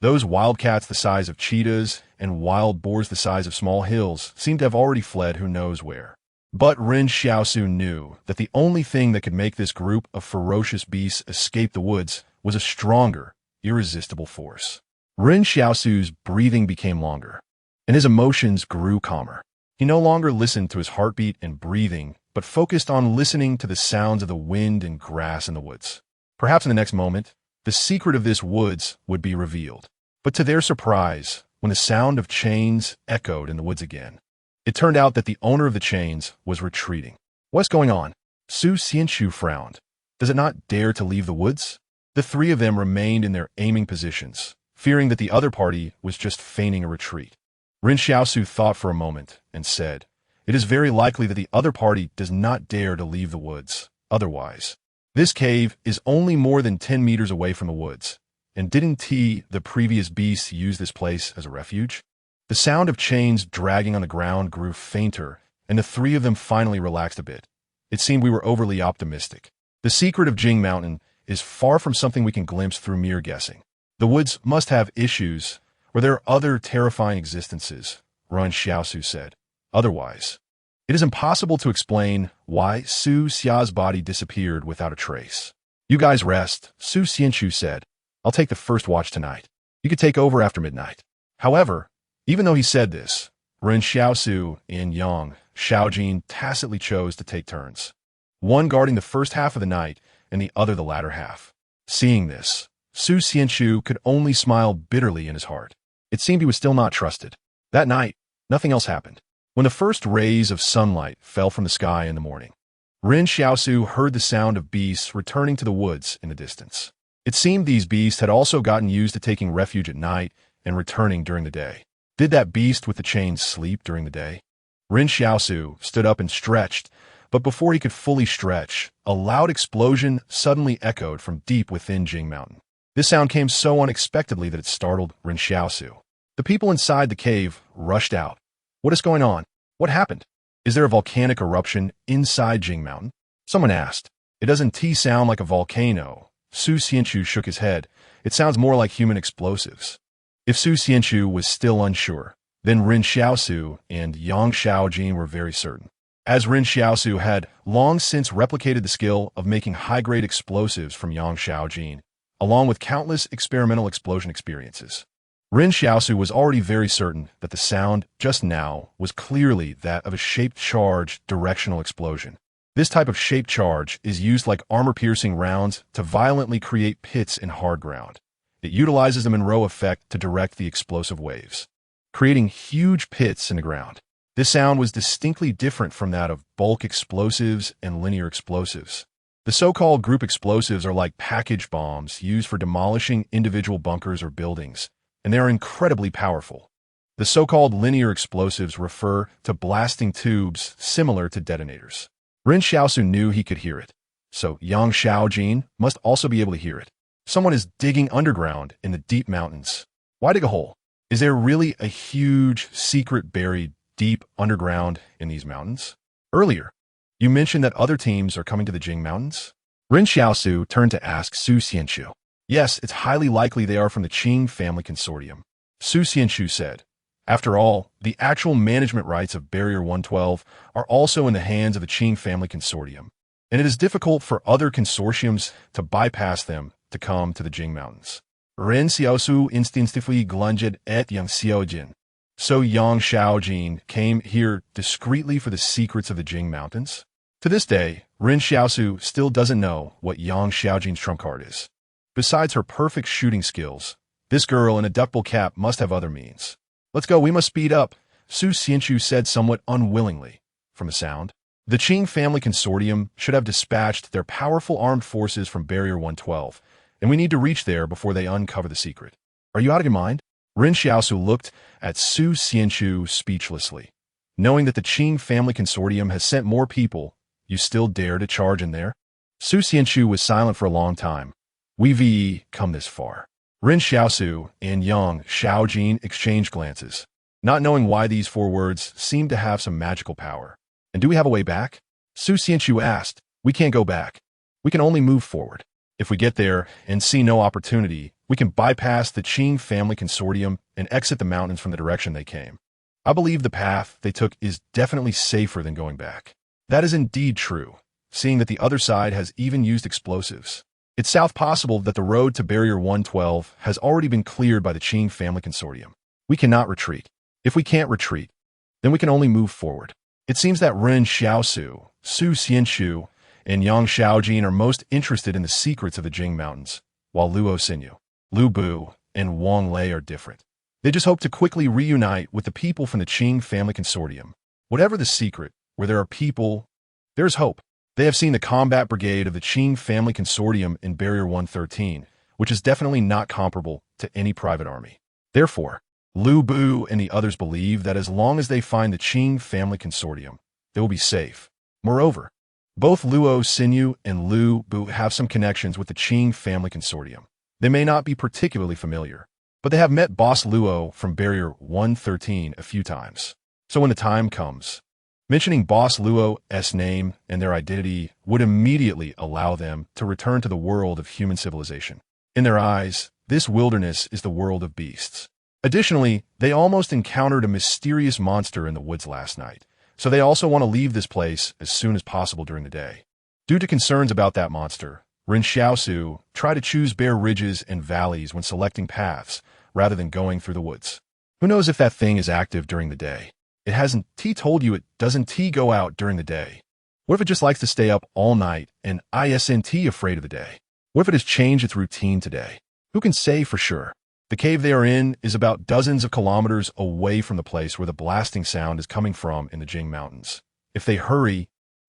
Speaker 1: Those wildcats the size of cheetahs and wild boars the size of small hills seemed to have already fled who knows where. But Ren Xiaosu knew that the only thing that could make this group of ferocious beasts escape the woods was a stronger, irresistible force. Ren Xiaosu's breathing became longer, and his emotions grew calmer. He no longer listened to his heartbeat and breathing, but focused on listening to the sounds of the wind and grass in the woods. Perhaps in the next moment, the secret of this woods would be revealed. But to their surprise, when the sound of chains echoed in the woods again, it turned out that the owner of the chains was retreating. What's going on? Su Xianchu frowned. Does it not dare to leave the woods? The three of them remained in their aiming positions, fearing that the other party was just feigning a retreat. Ren Xiaosu thought for a moment and said, "It is very likely that the other party does not dare to leave the woods. Otherwise, this cave is only more than 10 meters away from the woods, and didn't the previous beasts use this place as a refuge?" The sound of chains dragging on the ground grew fainter, and the three of them finally relaxed a bit. It seemed we were overly optimistic. The secret of Jing Mountain is far from something we can glimpse through mere guessing. The woods must have issues, or there are other terrifying existences, Ren Xiaosu said. Otherwise, it is impossible to explain why Su Xia's body disappeared without a trace. You guys rest, Su Xianchu said. I'll take the first watch tonight. You could take over after midnight. However, even though he said this, Ren Xiaosu and Yang Xiaojin tacitly chose to take turns, one guarding the first half of the night and the other the latter half. Seeing this, Su Xianchu could only smile bitterly in his heart. It seemed he was still not trusted. That night, nothing else happened. When the first rays of sunlight fell from the sky in the morning, Ren Xiaosu heard the sound of beasts returning to the woods in the distance. It seemed these beasts had also gotten used to taking refuge at night and returning during the day. Did that beast with the chains sleep during the day? Ren Xiaosu stood up and stretched, but before he could fully stretch, a loud explosion suddenly echoed from deep within Jing Mountain. This sound came so unexpectedly that it startled Ren Xiaosu. The people inside the cave rushed out. What is going on? What happened? Is there a volcanic eruption inside Jing Mountain? Someone asked. It doesn't sound like a volcano. Su Xianchu shook his head. It sounds more like human explosives. If Su Xianchu was still unsure, then Ren Xiaosu and Yang Xiaojin were very certain. As Ren Xiaosu had long since replicated the skill of making high-grade explosives from Yang Xiaojin, along with countless experimental explosion experiences, Ren Xiaosu was already very certain that the sound just now was clearly that of a shaped charge directional explosion. This type of shaped charge is used like armor-piercing rounds to violently create pits in hard ground. It utilizes the Monroe effect to direct the explosive waves, creating huge pits in the ground. This sound was distinctly different from that of bulk explosives and linear explosives. The so-called group explosives are like package bombs used for demolishing individual bunkers or buildings, and they are incredibly powerful. The so-called linear explosives refer to blasting tubes similar to detonators. Ren Xiaosu knew he could hear it, so Yang Xiaojin must also be able to hear it. Someone is digging underground in the deep mountains. Why dig a hole? Is there really a huge secret buried deep underground in these mountains? Earlier, you mentioned that other teams are coming to the Jing Mountains? Ren Xiaosu turned to ask Su Xianchu. Yes, it's highly likely they are from the Qing family consortium, Su Xianchu said. After all, the actual management rights of Barrier 112 are also in the hands of the Qing family consortium, and it is difficult for other consortiums to bypass them to come to the Jing Mountains. Ren Xiaosu instinctively glunged at Yang Xiaojin. So Yang Xiaojin came here discreetly for the secrets of the Jing Mountains? To this day, Ren Xiaosu still doesn't know what Yang Xiaojin's trump card is. Besides her perfect shooting skills, this girl in a duckbill cap must have other means. Let's go, we must speed up, Su Xianchu said somewhat unwillingly. From the sound, the Qing family consortium should have dispatched their powerful armed forces from Barrier 112, and we need to reach there before they uncover the secret. Are you out of your mind? Ren Xiaosu looked at Su Xianchu speechlessly. Knowing that the Qing family consortium has sent more people, you still dare to charge in there? Su Xianchu was silent for a long time. We've come this far. Ren Xiaosu and Yang Xiaojin exchanged glances, not knowing why these 4 words seemed to have some magical power. And do we have a way back? Su Xianchu asked. We can't go back. We can only move forward. If we get there and see no opportunity, we can bypass the Qing family consortium and exit the mountains from the direction they came. I believe the path they took is definitely safer than going back. That is indeed true, seeing that the other side has even used explosives. It's south possible that the road to Barrier 112 has already been cleared by the Qing family consortium. We cannot retreat. If we can't retreat, then we can only move forward. It seems that Ren Xiaosu, Su Xianchu, and Yang Xiaojin are most interested in the secrets of the Jing Mountains, while Luo Xinyu, Lu Bu, and Wang Lei are different. They just hope to quickly reunite with the people from the Qing family consortium. Whatever the secret, where there are people, there's hope. They have seen the combat brigade of the Qing family consortium in Barrier 113, which is definitely not comparable to any private army. Therefore, Lu Bu and the others believe that as long as they find the Qing family consortium, they will be safe. Moreover, both Luo Xinyu and Lu Bu have some connections with the Qing family consortium. They may not be particularly familiar, but they have met Boss Luo from Barrier 113 a few times. So when the time comes, mentioning Boss Luo's name and their identity would immediately allow them to return to the world of human civilization. In their eyes, this wilderness is the world of beasts. Additionally, they almost encountered a mysterious monster in the woods last night, so they also want to leave this place as soon as possible during the day. Due to concerns about that monster, Ren Xiaosu tried to choose bare ridges and valleys when selecting paths, rather than going through the woods. Who knows if that thing is active during the day? It hasn't told you it doesn't go out during the day. What if it just likes to stay up all night and isn't afraid of the day? What if it has changed its routine today? Who can say for sure? The cave they are in is about dozens of kilometers away from the place where the blasting sound is coming from in the Jing Mountains. If they hurry,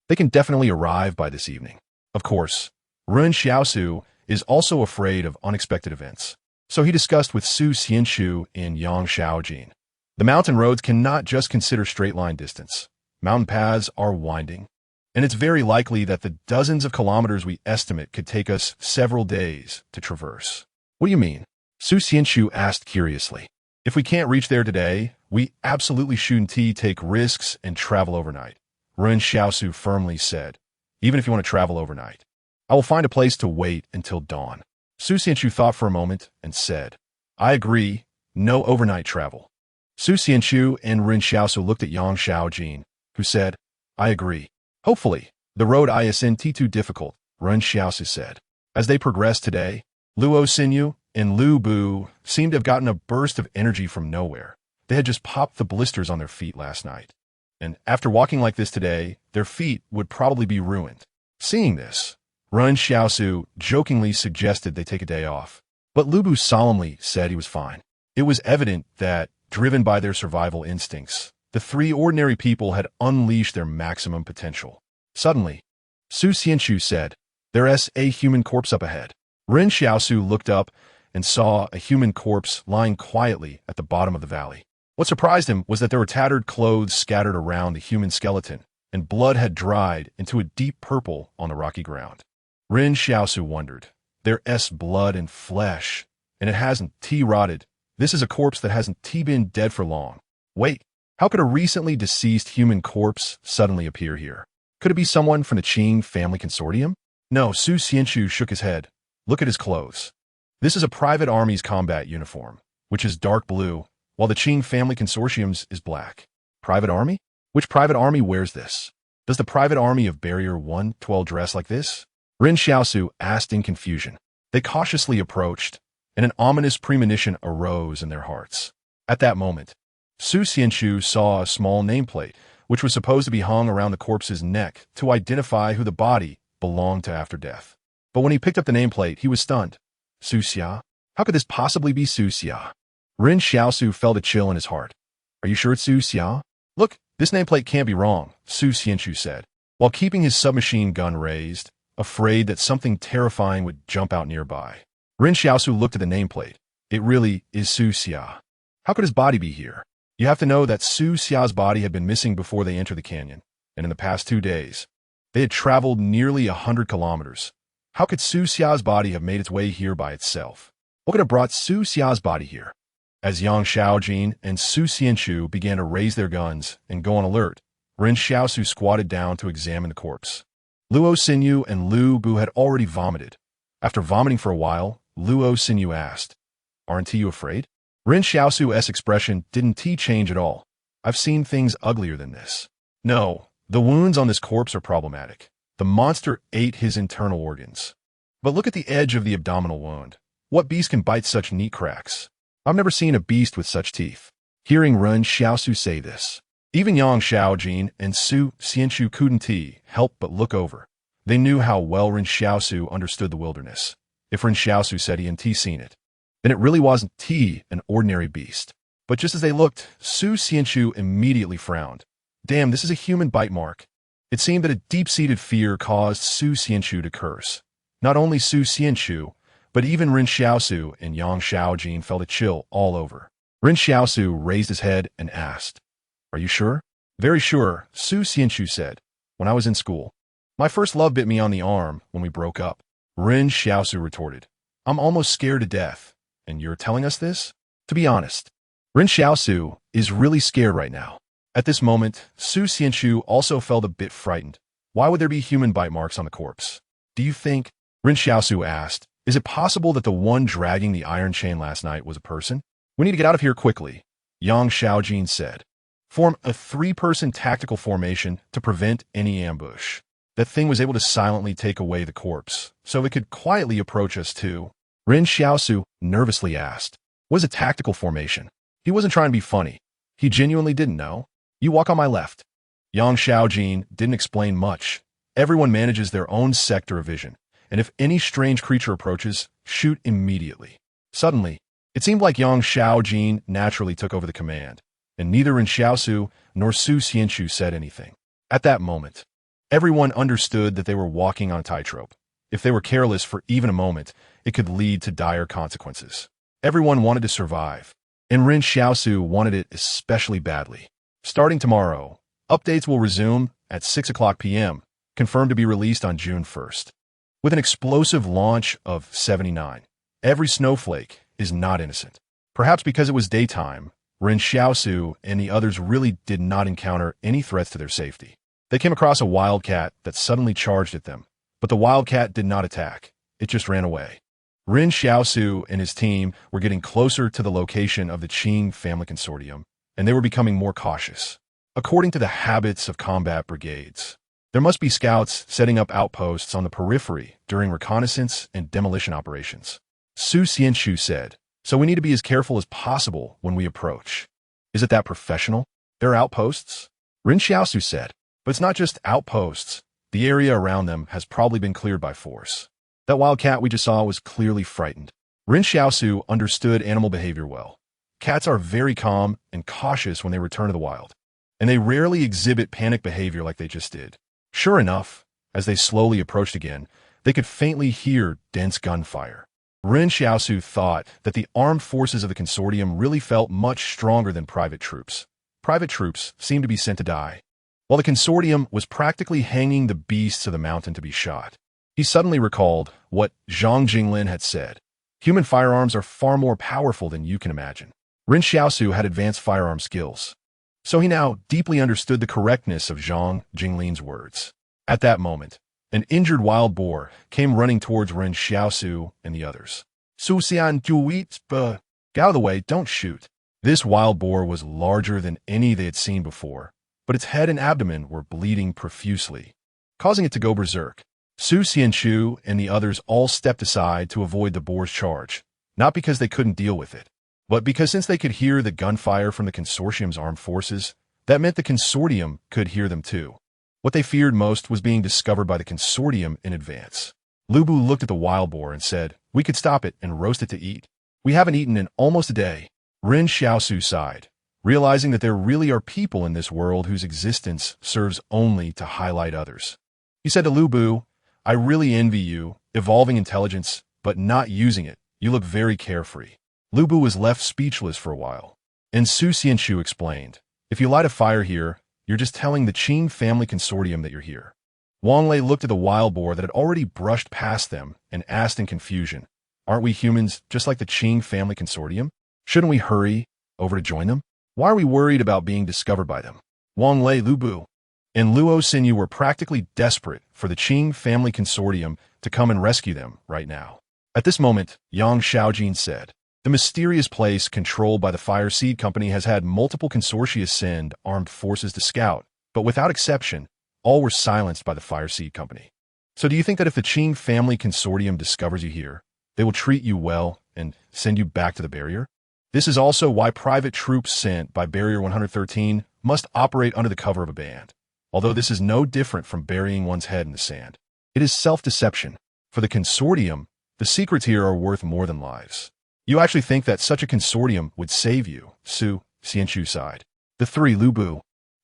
Speaker 1: they can definitely arrive by this evening. Of course, Ren Xiaosu is also afraid of unexpected events, so he discussed with Su Xianchu and Yang Xiaojin. The mountain roads cannot just consider straight-line distance. Mountain paths are winding, and it's very likely that the dozens of kilometers we estimate could take us several days to traverse. What do you mean? Su Xianchu asked curiously. If we can't reach there today, we absolutely shouldn't take risks and travel overnight, Ren Xiaosu firmly said. Even if you want to travel overnight, I will find a place to wait until dawn. Su Xianchu thought for a moment and said, I agree, no overnight travel. Su Xianchu and Ren Xiaosu looked at Yang Xiaojin, who said, I agree. Hopefully, the road isn't too difficult, Ren Xiaosu said. As they progressed today, Luo Xinyu and Lu Bu seemed to have gotten a burst of energy from nowhere. They had just popped the blisters on their feet last night. And after walking like this today, their feet would probably be ruined. Seeing this, Ren Xiaosu jokingly suggested they take a day off. But Lu Bu solemnly said he was fine. It was evident that, driven by their survival instincts, the 3 ordinary people had unleashed their maximum potential. Suddenly, Su Xianchu said, There's a human corpse up ahead. Ren Xiaosu looked up and saw a human corpse lying quietly at the bottom of the valley. What surprised him was that there were tattered clothes scattered around the human skeleton, and blood had dried into a deep purple on the rocky ground. Ren Xiaosu wondered, There's blood and flesh, and it hasn't rotted. This is a corpse that hasn't been dead for long. Wait, how could a recently deceased human corpse suddenly appear here? Could it be someone from the Qing family consortium? No, Su Xianchu shook his head. Look at his clothes. This is a private army's combat uniform, which is dark blue, while the Qing family consortium's is black. Private army? Which private army wears this? Does the private army of Barrier 112 dress like this? Ren Xiaosu asked in confusion. They cautiously approached, and an ominous premonition arose in their hearts. At that moment, Su Xianchu saw a small nameplate which was supposed to be hung around the corpse's neck to identify who the body belonged to after death. But when he picked up the nameplate, he was stunned. Su Xia? How could this possibly be Su Xia? Ren Xiaosu felt a chill in his heart. Are you sure it's Su Xia? Look, this nameplate can't be wrong, Su Xianchu said, while keeping his submachine gun raised, afraid that something terrifying would jump out nearby. Ren Xiaosu looked at the nameplate. It really is Su Xia. How could his body be here? You have to know that Su Xia's body had been missing before they entered the canyon, and in the past 2 days, they had traveled nearly 100 kilometers. How could Su Xia's body have made its way here by itself? What could have brought Su Xia's body here? As Yang Xiaojin and Su Xianchu began to raise their guns and go on alert, Ren Xiaosu squatted down to examine the corpse. Luo Xinyu and Lu Bu had already vomited. After vomiting for a while, Luo Xinyu asked, "Aren't you afraid?" Ren Xiaosu's expression didn't change at all. "I've seen things uglier than this." "No, the wounds on this corpse are problematic. The monster ate his internal organs. But look at the edge of the abdominal wound. What beast can bite such neat cracks? I've never seen a beast with such teeth." Hearing Ren Xiaosu say this, even Yang Xiaojin and Su Xianchu couldn't help but look over. They knew how well Ren Xiaosu understood the wilderness. If Ren Xiaosu said he hadn't seen it, then it really wasn't an ordinary beast. But just as they looked, Su Xianchu immediately frowned. Damn, this is a human bite mark. It seemed that a deep-seated fear caused Su Xianchu to curse. Not only Su Xianchu, but even Ren Xiaosu and Yang Xiaojin felt a chill all over. Ren Xiaosu raised his head and asked, "Are you sure?" "Very sure," Su Xianchu said. "When I was in school, my first love bit me on the arm when we broke up." Ren Xiaosu retorted, "I'm almost scared to death, and you're telling us this?" To be honest, Ren Xiaosu is really scared right now. At this moment, Su Xianchu also felt a bit frightened. Why would there be human bite marks on the corpse? "Do you think," Ren Xiaosu asked, "is it possible that the one dragging the iron chain last night was a person?" "We need to get out of here quickly," Yang Xiaojin said. "Form a 3-person tactical formation to prevent any ambush." That thing was able to silently take away the corpse, so it could quietly approach us too. Ren Xiaosu nervously asked, "What is a tactical formation?" He wasn't trying to be funny. He genuinely didn't know. "You walk on my left." Yang Xiaojin didn't explain much. Everyone manages their own sector of vision, and if any strange creature approaches, shoot immediately. Suddenly, it seemed like Yang Xiaojin naturally took over the command, and neither Ren Xiaosu nor Su Xianchu said anything. At that moment, everyone understood that they were walking on a tightrope. If they were careless for even a moment, it could lead to dire consequences. Everyone wanted to survive, and Ren Xiaosu wanted it especially badly. Starting tomorrow, updates will resume at 6 p.m., confirmed to be released on June 1st. With an explosive launch of 79, every snowflake is not innocent. Perhaps because it was daytime, Ren Xiaosu and the others really did not encounter any threats to their safety. They came across a wildcat that suddenly charged at them, but the wildcat did not attack. It just ran away. Ren Xiaosu and his team were getting closer to the location of the Qing family consortium, and they were becoming more cautious. According to the habits of combat brigades, there must be scouts setting up outposts on the periphery during reconnaissance and demolition operations. Su Xianchu said, "So we need to be as careful as possible when we approach." "Is it that professional? There are outposts?" Ren Xiaosu said, "But it's not just outposts. The area around them has probably been cleared by force. That wildcat we just saw was clearly frightened." Ren Xiaosu understood animal behavior well. Cats are very calm and cautious when they return to the wild, and they rarely exhibit panic behavior like they just did. Sure enough, as they slowly approached again, they could faintly hear dense gunfire. Ren Xiaosu thought that the armed forces of the consortium really felt much stronger than private troops. Private troops seemed to be sent to die, while the consortium was practically hanging the beasts of the mountain to be shot. He suddenly recalled what Zhang Jinglin had said. Human firearms are far more powerful than you can imagine. Ren Xiaosu had advanced firearm skills, so he now deeply understood the correctness of Zhang Jinglin's words. At that moment, an injured wild boar came running towards Ren Xiaosu and the others. "Su Xian Juit, get out of the way, don't shoot." This wild boar was larger than any they had seen before, but its head and abdomen were bleeding profusely, causing it to go berserk. Su Xianchu and the others all stepped aside to avoid the boar's charge, not because they couldn't deal with it, but because since they could hear the gunfire from the consortium's armed forces, That meant the consortium could hear them too. What they feared most was being discovered by the consortium in advance. Lu Bu looked at the wild boar and said, "We could stop it and roast it to eat. We haven't eaten in almost a day." Ren Xiaosu sighed, realizing that there really are people in this world whose existence serves only to highlight others. He said to Lu Bu, "I really envy you, evolving intelligence, but not using it. You look very carefree." Lu Bu was left speechless for a while. And Su Xianxu explained, "If you light a fire here, you're just telling the Qing family consortium that you're here." Wang Lei looked at the wild boar that had already brushed past them and asked in confusion, "Aren't we humans just like the Qing family consortium? Shouldn't we hurry over to join them? Why are we worried about being discovered by them?" Wang Lei, Lu Bu, and Luo Xinyu were practically desperate for the Qing family consortium to come and rescue them right now. At this moment, Yang Xiaojin said, "The mysterious place controlled by the Fire Seed Company has had multiple consortia send armed forces to scout, but without exception, all were silenced by the Fire Seed Company. So do you think that if the Qing family consortium discovers you here, they will treat you well and send you back to the barrier? This is also why private troops sent by Barrier 113 must operate under the cover of a band. Although this is no different from burying one's head in the sand. It is self-deception. For the consortium, the secrets here are worth more than lives. You actually think that such a consortium would save you?" Su Xianxu sighed. The three, Lu Bu,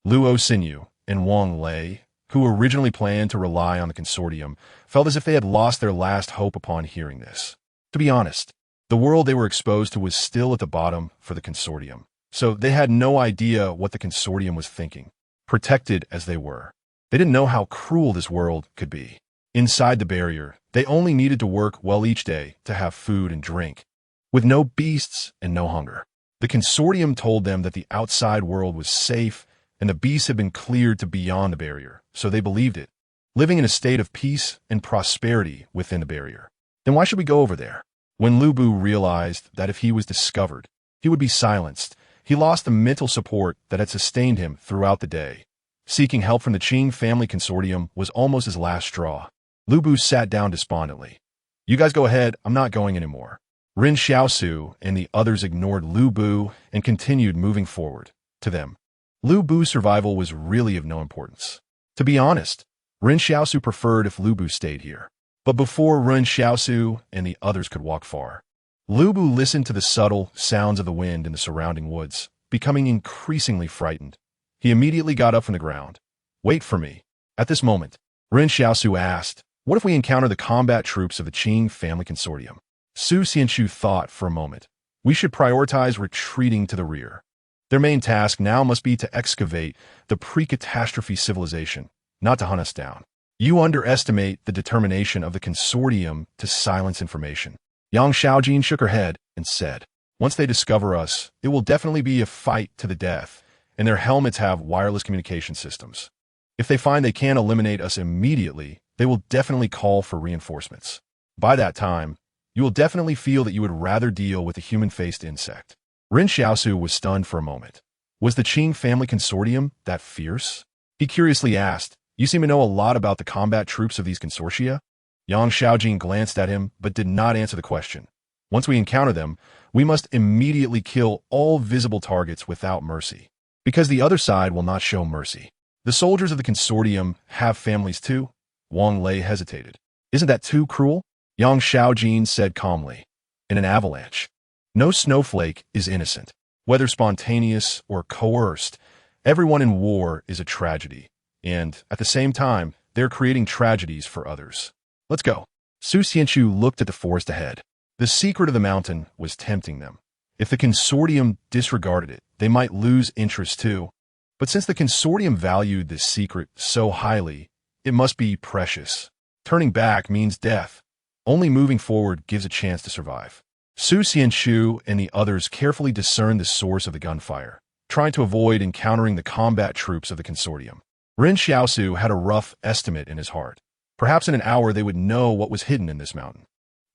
Speaker 1: Luo Xinyu, and Wang Lei, who originally planned to rely on the consortium, felt as if they had lost their last hope upon hearing this. To be honest, the world they were exposed to was still at the bottom for the consortium, so they had no idea what the consortium was thinking, protected as they were. They didn't know how cruel this world could be. Inside the barrier, they only needed to work well each day to have food and drink, with no beasts and no hunger. The consortium told them that the outside world was safe and the beasts had been cleared to beyond the barrier, so they believed it, living in a state of peace and prosperity within the barrier. Then why should we go over there? When Lu Bu realized that if he was discovered, he would be silenced, he lost the mental support that had sustained him throughout the day. Seeking help from the Qing family consortium was almost his last straw. Lu Bu sat down despondently. "You guys go ahead, I'm not going anymore." Ren Xiaosu and the others ignored Lu Bu and continued moving forward. To them, Lu Bu's survival was really of no importance. To be honest, Ren Xiaosu preferred if Lu Bu stayed here. But before Ren Xiaosu and the others could walk far, Lu Bu listened to the subtle sounds of the wind in the surrounding woods, becoming increasingly frightened. He immediately got up from the ground. "Wait for me." At this moment, Ren Xiaosu asked, "What if we encounter the combat troops of the Qing family consortium?" Su Xianxu thought for a moment. "We should prioritize retreating to the rear. Their main task now must be to excavate the pre-catastrophe civilization, not to hunt us down. You underestimate the determination of the consortium to silence information." Yang Xiaojin shook her head and said, "Once they discover us, it will definitely be a fight to the death, and their helmets have wireless communication systems. If they find they can't eliminate us immediately, they will definitely call for reinforcements. By that time, you will definitely feel that you would rather deal with a human-faced insect." Ren Xiaosu was stunned for a moment. Was the Qing family consortium that fierce? He curiously asked, "You seem to know a lot about the combat troops of these consortia?" Yang Xiaojin glanced at him but did not answer the question. "Once we encounter them, we must immediately kill all visible targets without mercy, because the other side will not show mercy. The soldiers of the consortium have families too." Wang Lei hesitated. "Isn't that too cruel?" Yang Xiaojin said calmly. "In an avalanche, no snowflake is innocent. Whether spontaneous or coerced, everyone in war is a tragedy. And, at the same time, they're creating tragedies for others. Let's go." Su Xianxu looked at the forest ahead. The secret of the mountain was tempting them. If the consortium disregarded it, they might lose interest too. But since the consortium valued this secret so highly, it must be precious. Turning back means death. Only moving forward gives a chance to survive. Su Xianxu and the others carefully discerned the source of the gunfire, trying to avoid encountering the combat troops of the consortium. Ren Xiaosu had a rough estimate in his heart. Perhaps in an hour they would know what was hidden in this mountain.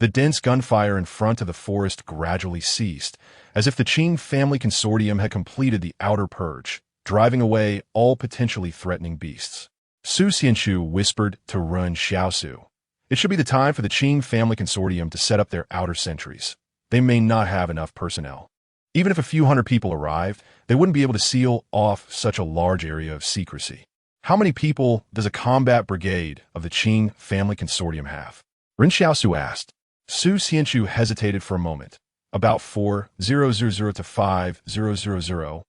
Speaker 1: The dense gunfire in front of the forest gradually ceased, as if the Qing family consortium had completed the outer purge, driving away all potentially threatening beasts. Su Xianxu whispered to Ren Xiaosu, "It should be the time for the Qing family consortium to set up their outer sentries. They may not have enough personnel." Even if a few hundred people arrived, they wouldn't be able to seal off such a large area of secrecy. How many people does a combat brigade of the Qing family consortium have? Ren Xiaosu asked. Su Xianchu hesitated for a moment. About 4,000 to 5,000.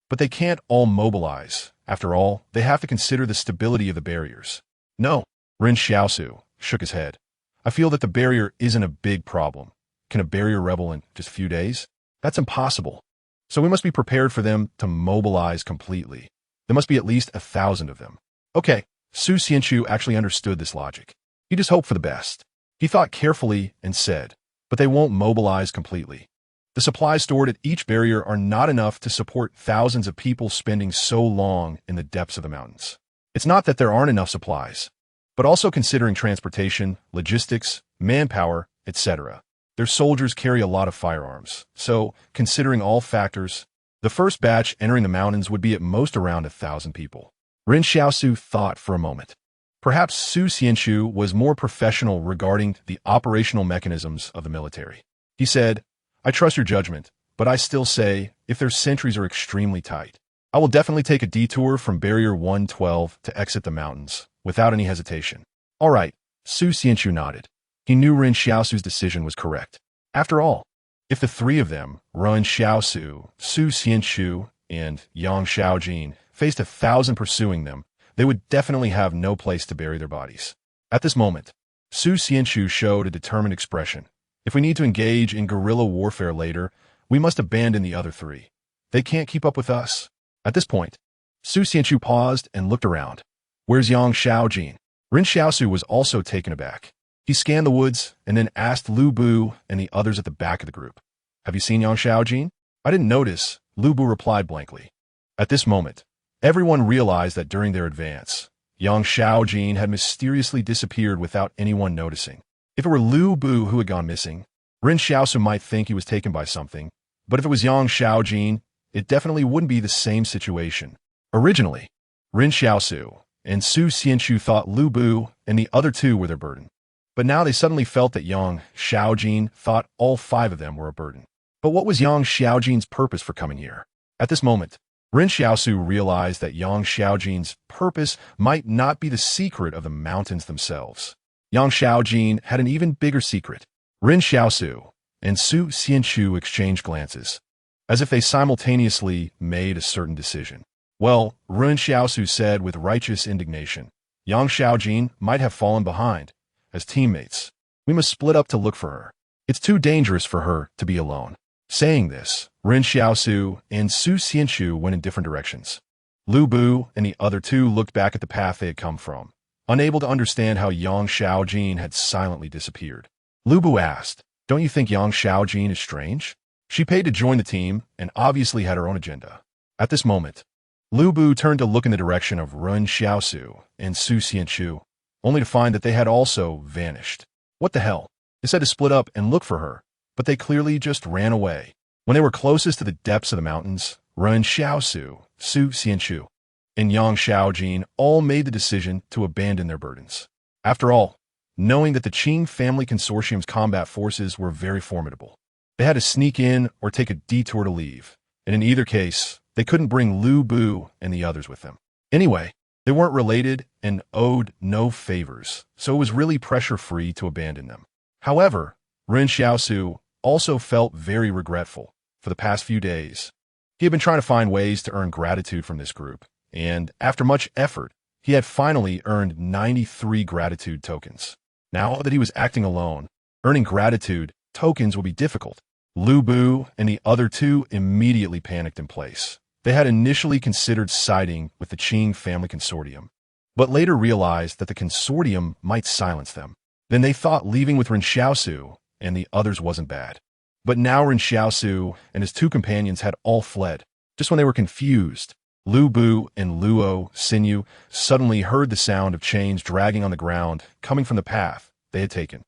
Speaker 1: But they can't all mobilize. After all, they have to consider the stability of the barriers. No, Ren Xiaosu shook his head. I feel that the barrier isn't a big problem. Can a barrier rebel in just a few days? That's impossible. So we must be prepared for them to mobilize completely. There must be at least 1,000 of them. Okay, Su Xianchu actually understood this logic. He just hoped for the best. He thought carefully and said, but they won't mobilize completely. The supplies stored at each barrier are not enough to support thousands of people spending so long in the depths of the mountains. It's not that there aren't enough supplies, but also considering transportation, logistics, manpower, etc. Their soldiers carry a lot of firearms, so, considering all factors, the first batch entering the mountains would be at most around 1,000 people. Ren Xiaosu thought for a moment. Perhaps Su Xianchu was more professional regarding the operational mechanisms of the military. He said, I trust your judgment, but I still say, if their sentries are extremely tight, I will definitely take a detour from Barrier 112 to exit the mountains, without any hesitation. All right, Su Xianchu nodded. He knew Ren Xiaosu's decision was correct. After all, if the three of them, Ren Xiaosu, Su Xianchu, and Yang Xiaojin, faced 1,000 pursuing them, they would definitely have no place to bury their bodies. At this moment, Su Xianchu showed a determined expression. If we need to engage in guerrilla warfare later, we must abandon the other three. They can't keep up with us. At this point, Su Xianchu paused and looked around. Where's Yang Xiaojin? Ren Xiaosu was also taken aback. He scanned the woods and then asked Lu Bu and the others at the back of the group. Have you seen Yang Xiaojin? I didn't notice, Lu Bu replied blankly. At this moment, everyone realized that during their advance, Yang Xiaojin had mysteriously disappeared without anyone noticing. If it were Lu Bu who had gone missing, Ren Xiaosu might think he was taken by something, but if it was Yang Xiaojin, it definitely wouldn't be the same situation. Originally, Ren Xiaosu and Su Xianchu thought Lu Bu and the other two were their burden. But now they suddenly felt that Yang Xiaojin thought all 5 of them were a burden. But what was Yang Xiaojin's purpose for coming here? At this moment, Ren Xiaosu realized that Yang Xiaojin's purpose might not be the secret of the mountains themselves. Yang Xiaojin had an even bigger secret. Ren Xiaosu and Su Xianchu exchanged glances, as if they simultaneously made a certain decision. Well, Ren Xiaosu said with righteous indignation, Yang Xiaojin might have fallen behind. As teammates, we must split up to look for her. It's too dangerous for her to be alone. Saying this, Ren Xiaosu and Su Xianchu went in different directions. Lu Bu and the other two looked back at the path they had come from, unable to understand how Yang Xiaojin had silently disappeared. Lu Bu asked, don't you think Yang Xiaojin is strange? She paid to join the team and obviously had her own agenda. At this moment, Lu Bu turned to look in the direction of Ren Xiaosu and Su Xianchu, only to find that they had also vanished. What the hell? They said to split up and look for her, but they clearly just ran away. When they were closest to the depths of the mountains, Ren Xiaosu, Su Xianchu, and Yang Xiaojin all made the decision to abandon their burdens. After all, knowing that the Qing family consortium's combat forces were very formidable, they had to sneak in or take a detour to leave, and in either case, they couldn't bring Lu Bu and the others with them. Anyway, they weren't related and owed no favors, so it was really pressure-free to abandon them. However, Ren Xiaosu also felt very regretful for the past few days. He had been trying to find ways to earn gratitude from this group, and after much effort, he had finally earned 93 gratitude tokens. Now that he was acting alone, earning gratitude tokens would be difficult. Lu Bu and the other two immediately panicked in place. They had initially considered siding with the Qing family consortium, but later realized that the consortium might silence them. Then they thought leaving with Ren Xiaosu and the others wasn't bad. But now Ren Xiaosu and his 2 companions had all fled. Just when they were confused, Lu Bu and Luo Xinyu suddenly heard the sound of chains dragging on the ground coming from the path they had taken.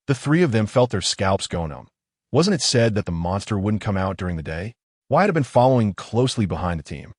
Speaker 1: The 3 of them felt their scalps go numb. Wasn't it said that the monster wouldn't come out during the day? Why had it been following closely behind the team?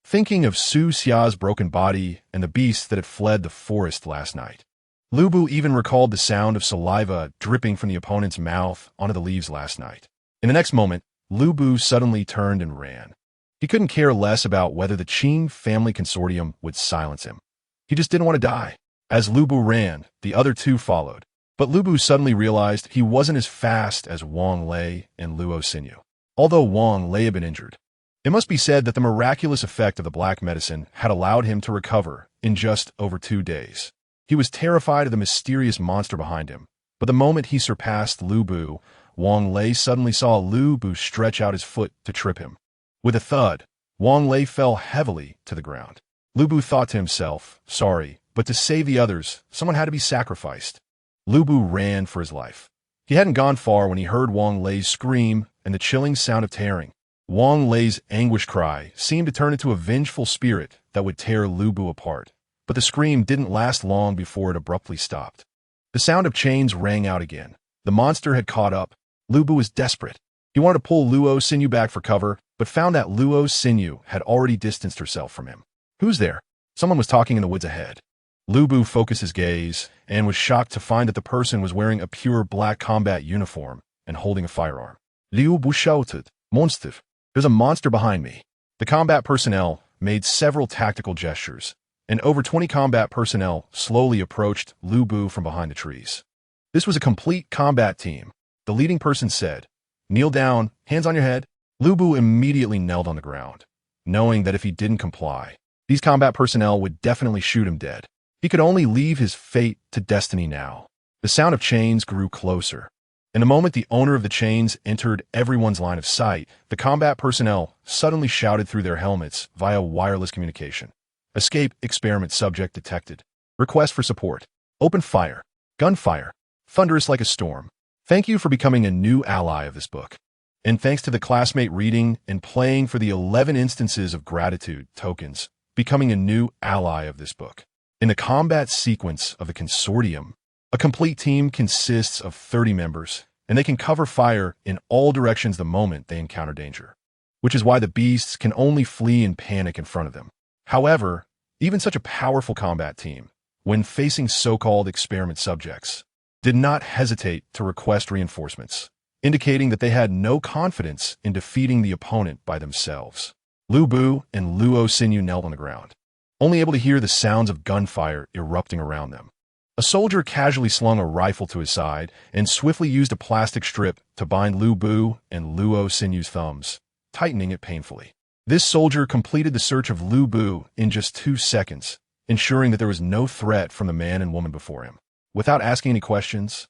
Speaker 1: Thinking of Su Xia's broken body and the beast that had fled the forest last night, Lu Bu even recalled the sound of saliva dripping from the opponent's mouth onto the leaves last night. In the next moment, Lu Bu suddenly turned and ran. He couldn't care less about whether the Qing family consortium would silence him. He just didn't want to die. As Lu Bu ran, the other two followed. But Lu Bu suddenly realized he wasn't as fast as Wang Lei and Luo Xinyu. Although Wang Lei had been injured, it must be said that the miraculous effect of the black medicine had allowed him to recover in just over 2 days. He was terrified of the mysterious monster behind him, but the moment he surpassed Lu Bu, Wang Lei suddenly saw Lu Bu stretch out his foot to trip him. With a thud, Wang Lei fell heavily to the ground. Lu Bu thought to himself, sorry, but to save the others, someone had to be sacrificed. Lu Bu ran for his life. He hadn't gone far when he heard Wang Lei's scream and the chilling sound of tearing. Wang Lei's anguish cry seemed to turn into a vengeful spirit that would tear Lu Bu apart. But the scream didn't last long before it abruptly stopped. The sound of chains rang out again. The monster had caught up. Lu Bu was desperate. He wanted to pull Luo Xinyu back for cover, but found that Luo Xinyu had already distanced herself from him. Who's there? Someone was talking in the woods ahead. Lu Bu focused his gaze and was shocked to find that the person was wearing a pure black combat uniform and holding a firearm. Liu Bu shouted, "Monster! There's a monster behind me." The combat personnel made several tactical gestures, and over 20 combat personnel slowly approached Lu Bu from behind the trees. This was a complete combat team. The leading person said, "Kneel down, hands on your head." Lu Bu immediately knelt on the ground, knowing that if he didn't comply, these combat personnel would definitely shoot him dead. He could only leave his fate to destiny now. The sound of chains grew closer. In the moment the owner of the chains entered everyone's line of sight, the combat personnel suddenly shouted through their helmets via wireless communication. Escape experiment subject detected. Request for support. Open fire. Gunfire. Thunderous like a storm. Thank you for becoming a new ally of this book. And thanks to the classmate reading and playing for the 11 instances of gratitude tokens, becoming a new ally of this book. In the combat sequence of the consortium, a complete team consists of 30 members, and they can cover fire in all directions the moment they encounter danger, which is why the beasts can only flee in panic in front of them. However, even such a powerful combat team, when facing so-called experiment subjects, did not hesitate to request reinforcements, indicating that they had no confidence in defeating the opponent by themselves. Lu Bu and Luo Xinyu knelt on the ground, only able to hear the sounds of gunfire erupting around them. A soldier casually slung a rifle to his side and swiftly used a plastic strip to bind Lu Bu and Luo Xinyu's thumbs, tightening it painfully. This soldier completed the search of Lu Bu in just 2 seconds, ensuring that there was no threat from the man and woman before him. Without asking any questions,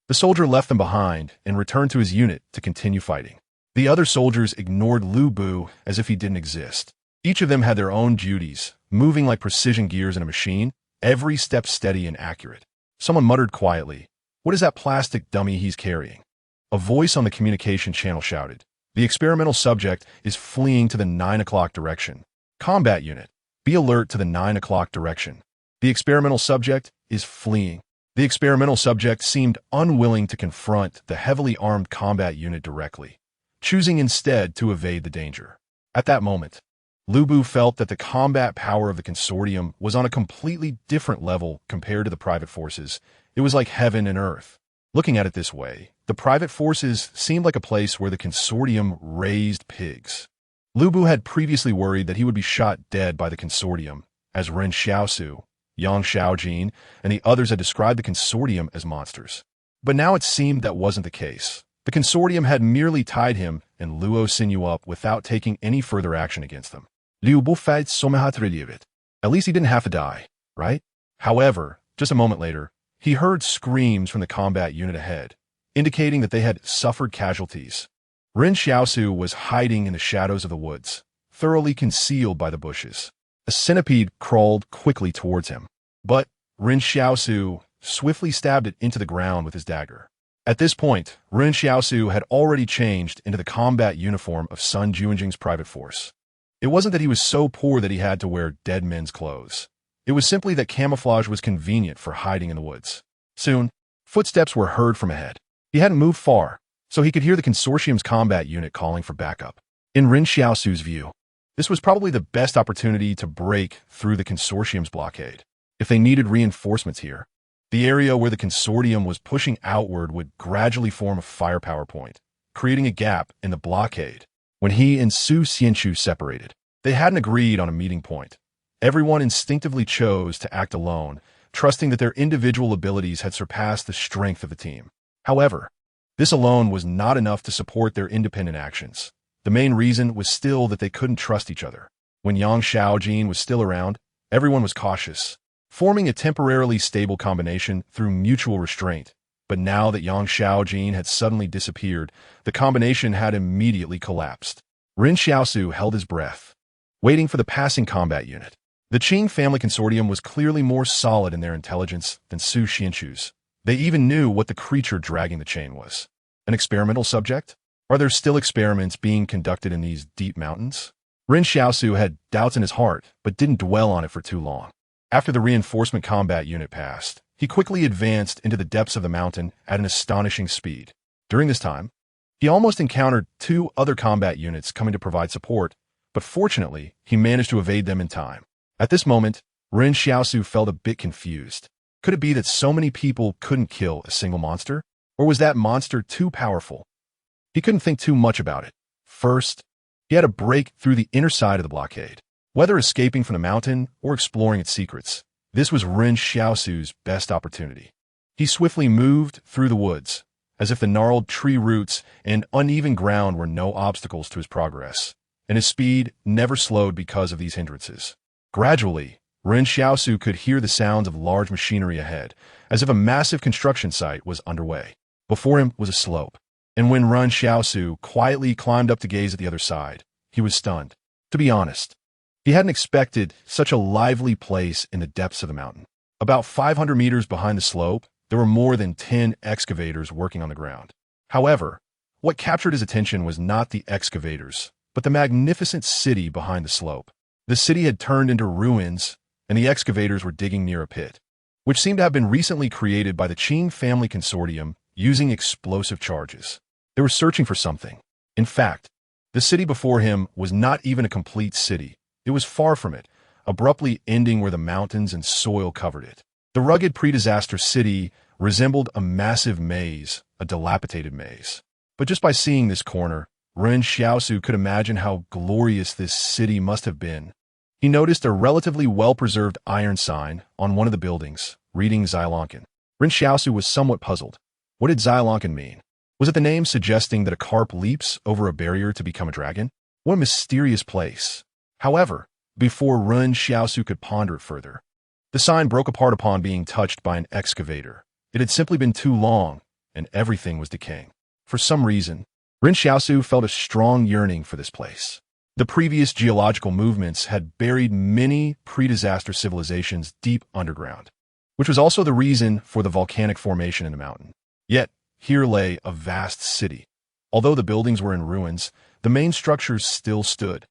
Speaker 1: the soldier left them behind and returned to his unit to continue fighting. The other soldiers ignored Lu Bu as if he didn't exist. Each of them had their own duties, moving like precision gears in a machine, every step steady and accurate. Someone muttered quietly, "What is that plastic dummy he's carrying?" A voice on the communication channel shouted, "The experimental subject is fleeing to the 9 o'clock direction. Combat unit, be alert to the 9 o'clock direction. The experimental subject is fleeing." The experimental subject seemed unwilling to confront the heavily armed combat unit directly, choosing instead to evade the danger. At that moment, Lu Bu felt that the combat power of the consortium was on a completely different level compared to the private forces. It was like heaven and earth. Looking at it this way, the private forces seemed like a place where the consortium raised pigs. Lu Bu had previously worried that he would be shot dead by the consortium, as Ren Xiaosu, Yang Xiaojin, and the others had described the consortium as monsters. But now it seemed that wasn't the case. The consortium had merely tied him and Luo Xinyu up without taking any further action against them. Liu Bu fight somehat. At least he didn't have to die, right? However, just a moment later, he heard screams from the combat unit ahead, indicating that they had suffered casualties. Ren Xiaosu was hiding in the shadows of the woods, thoroughly concealed by the bushes. A centipede crawled quickly towards him, but Ren Xiaosu swiftly stabbed it into the ground with his dagger. At this point, Ren Xiaosu had already changed into the combat uniform of Sun Juanjing's private force. It wasn't that he was so poor that he had to wear dead men's clothes. It was simply that camouflage was convenient for hiding in the woods. Soon, footsteps were heard from ahead. He hadn't moved far, so he could hear the consortium's combat unit calling for backup. In Ren Xiaosu's view, this was probably the best opportunity to break through the consortium's blockade. If they needed reinforcements here, the area where the consortium was pushing outward would gradually form a firepower point, creating a gap in the blockade. When he and Su Xianchu separated, they hadn't agreed on a meeting point. Everyone instinctively chose to act alone, trusting that their individual abilities had surpassed the strength of the team. However, this alone was not enough to support their independent actions. The main reason was still that they couldn't trust each other. When Yang Xiaojin was still around, everyone was cautious, forming a temporarily stable combination through mutual restraint. But now that Yang Xiaojin had suddenly disappeared, the combination had immediately collapsed. Ren Xiaosu held his breath, waiting for the passing combat unit. The Qing family consortium was clearly more solid in their intelligence than Su Xianchu's. They even knew what the creature dragging the chain was. An experimental subject? Are there still experiments being conducted in these deep mountains? Ren Xiaosu had doubts in his heart, but didn't dwell on it for too long. After the reinforcement combat unit passed, he quickly advanced into the depths of the mountain at an astonishing speed. During this time, he almost encountered 2 other combat units coming to provide support, but fortunately, he managed to evade them in time. At this moment, Ren Xiaosu felt a bit confused. Could it be that so many people couldn't kill a single monster? Or was that monster too powerful? He couldn't think too much about it. First, he had to break through the inner side of the blockade. Whether escaping from the mountain or exploring its secrets, this was Ren Xiaosu's best opportunity. He swiftly moved through the woods, as if the gnarled tree roots and uneven ground were no obstacles to his progress, and his speed never slowed because of these hindrances. Gradually, Ren Xiaosu could hear the sounds of large machinery ahead, as if a massive construction site was underway. Before him was a slope, and when Ren Xiaosu quietly climbed up to gaze at the other side, he was stunned. To be honest, he hadn't expected such a lively place in the depths of the mountain. About 500 meters behind the slope, there were more than 10 excavators working on the ground. However, what captured his attention was not the excavators, but the magnificent city behind the slope. The city had turned into ruins, and the excavators were digging near a pit, which seemed to have been recently created by the Qing family consortium using explosive charges. They were searching for something. In fact, the city before him was not even a complete city. It was far from it, abruptly ending where the mountains and soil covered it. The rugged pre-disaster city resembled a massive maze, a dilapidated maze. But just by seeing this corner, Ren Xiaosu could imagine how glorious this city must have been. He noticed a relatively well-preserved iron sign on one of the buildings, reading Xylankan. Ren Xiaosu was somewhat puzzled. What did Xylankan mean? Was it the name suggesting that a carp leaps over a barrier to become a dragon? What a mysterious place. However, before Ren Xiaosu could ponder it further, the sign broke apart upon being touched by an excavator. It had simply been too long, and everything was decaying. For some reason, Ren Xiaosu felt a strong yearning for this place. The previous geological movements had buried many pre-disaster civilizations deep underground, which was also the reason for the volcanic formation in the mountain. Yet, here lay a vast city. Although the buildings were in ruins, the main structures still stood.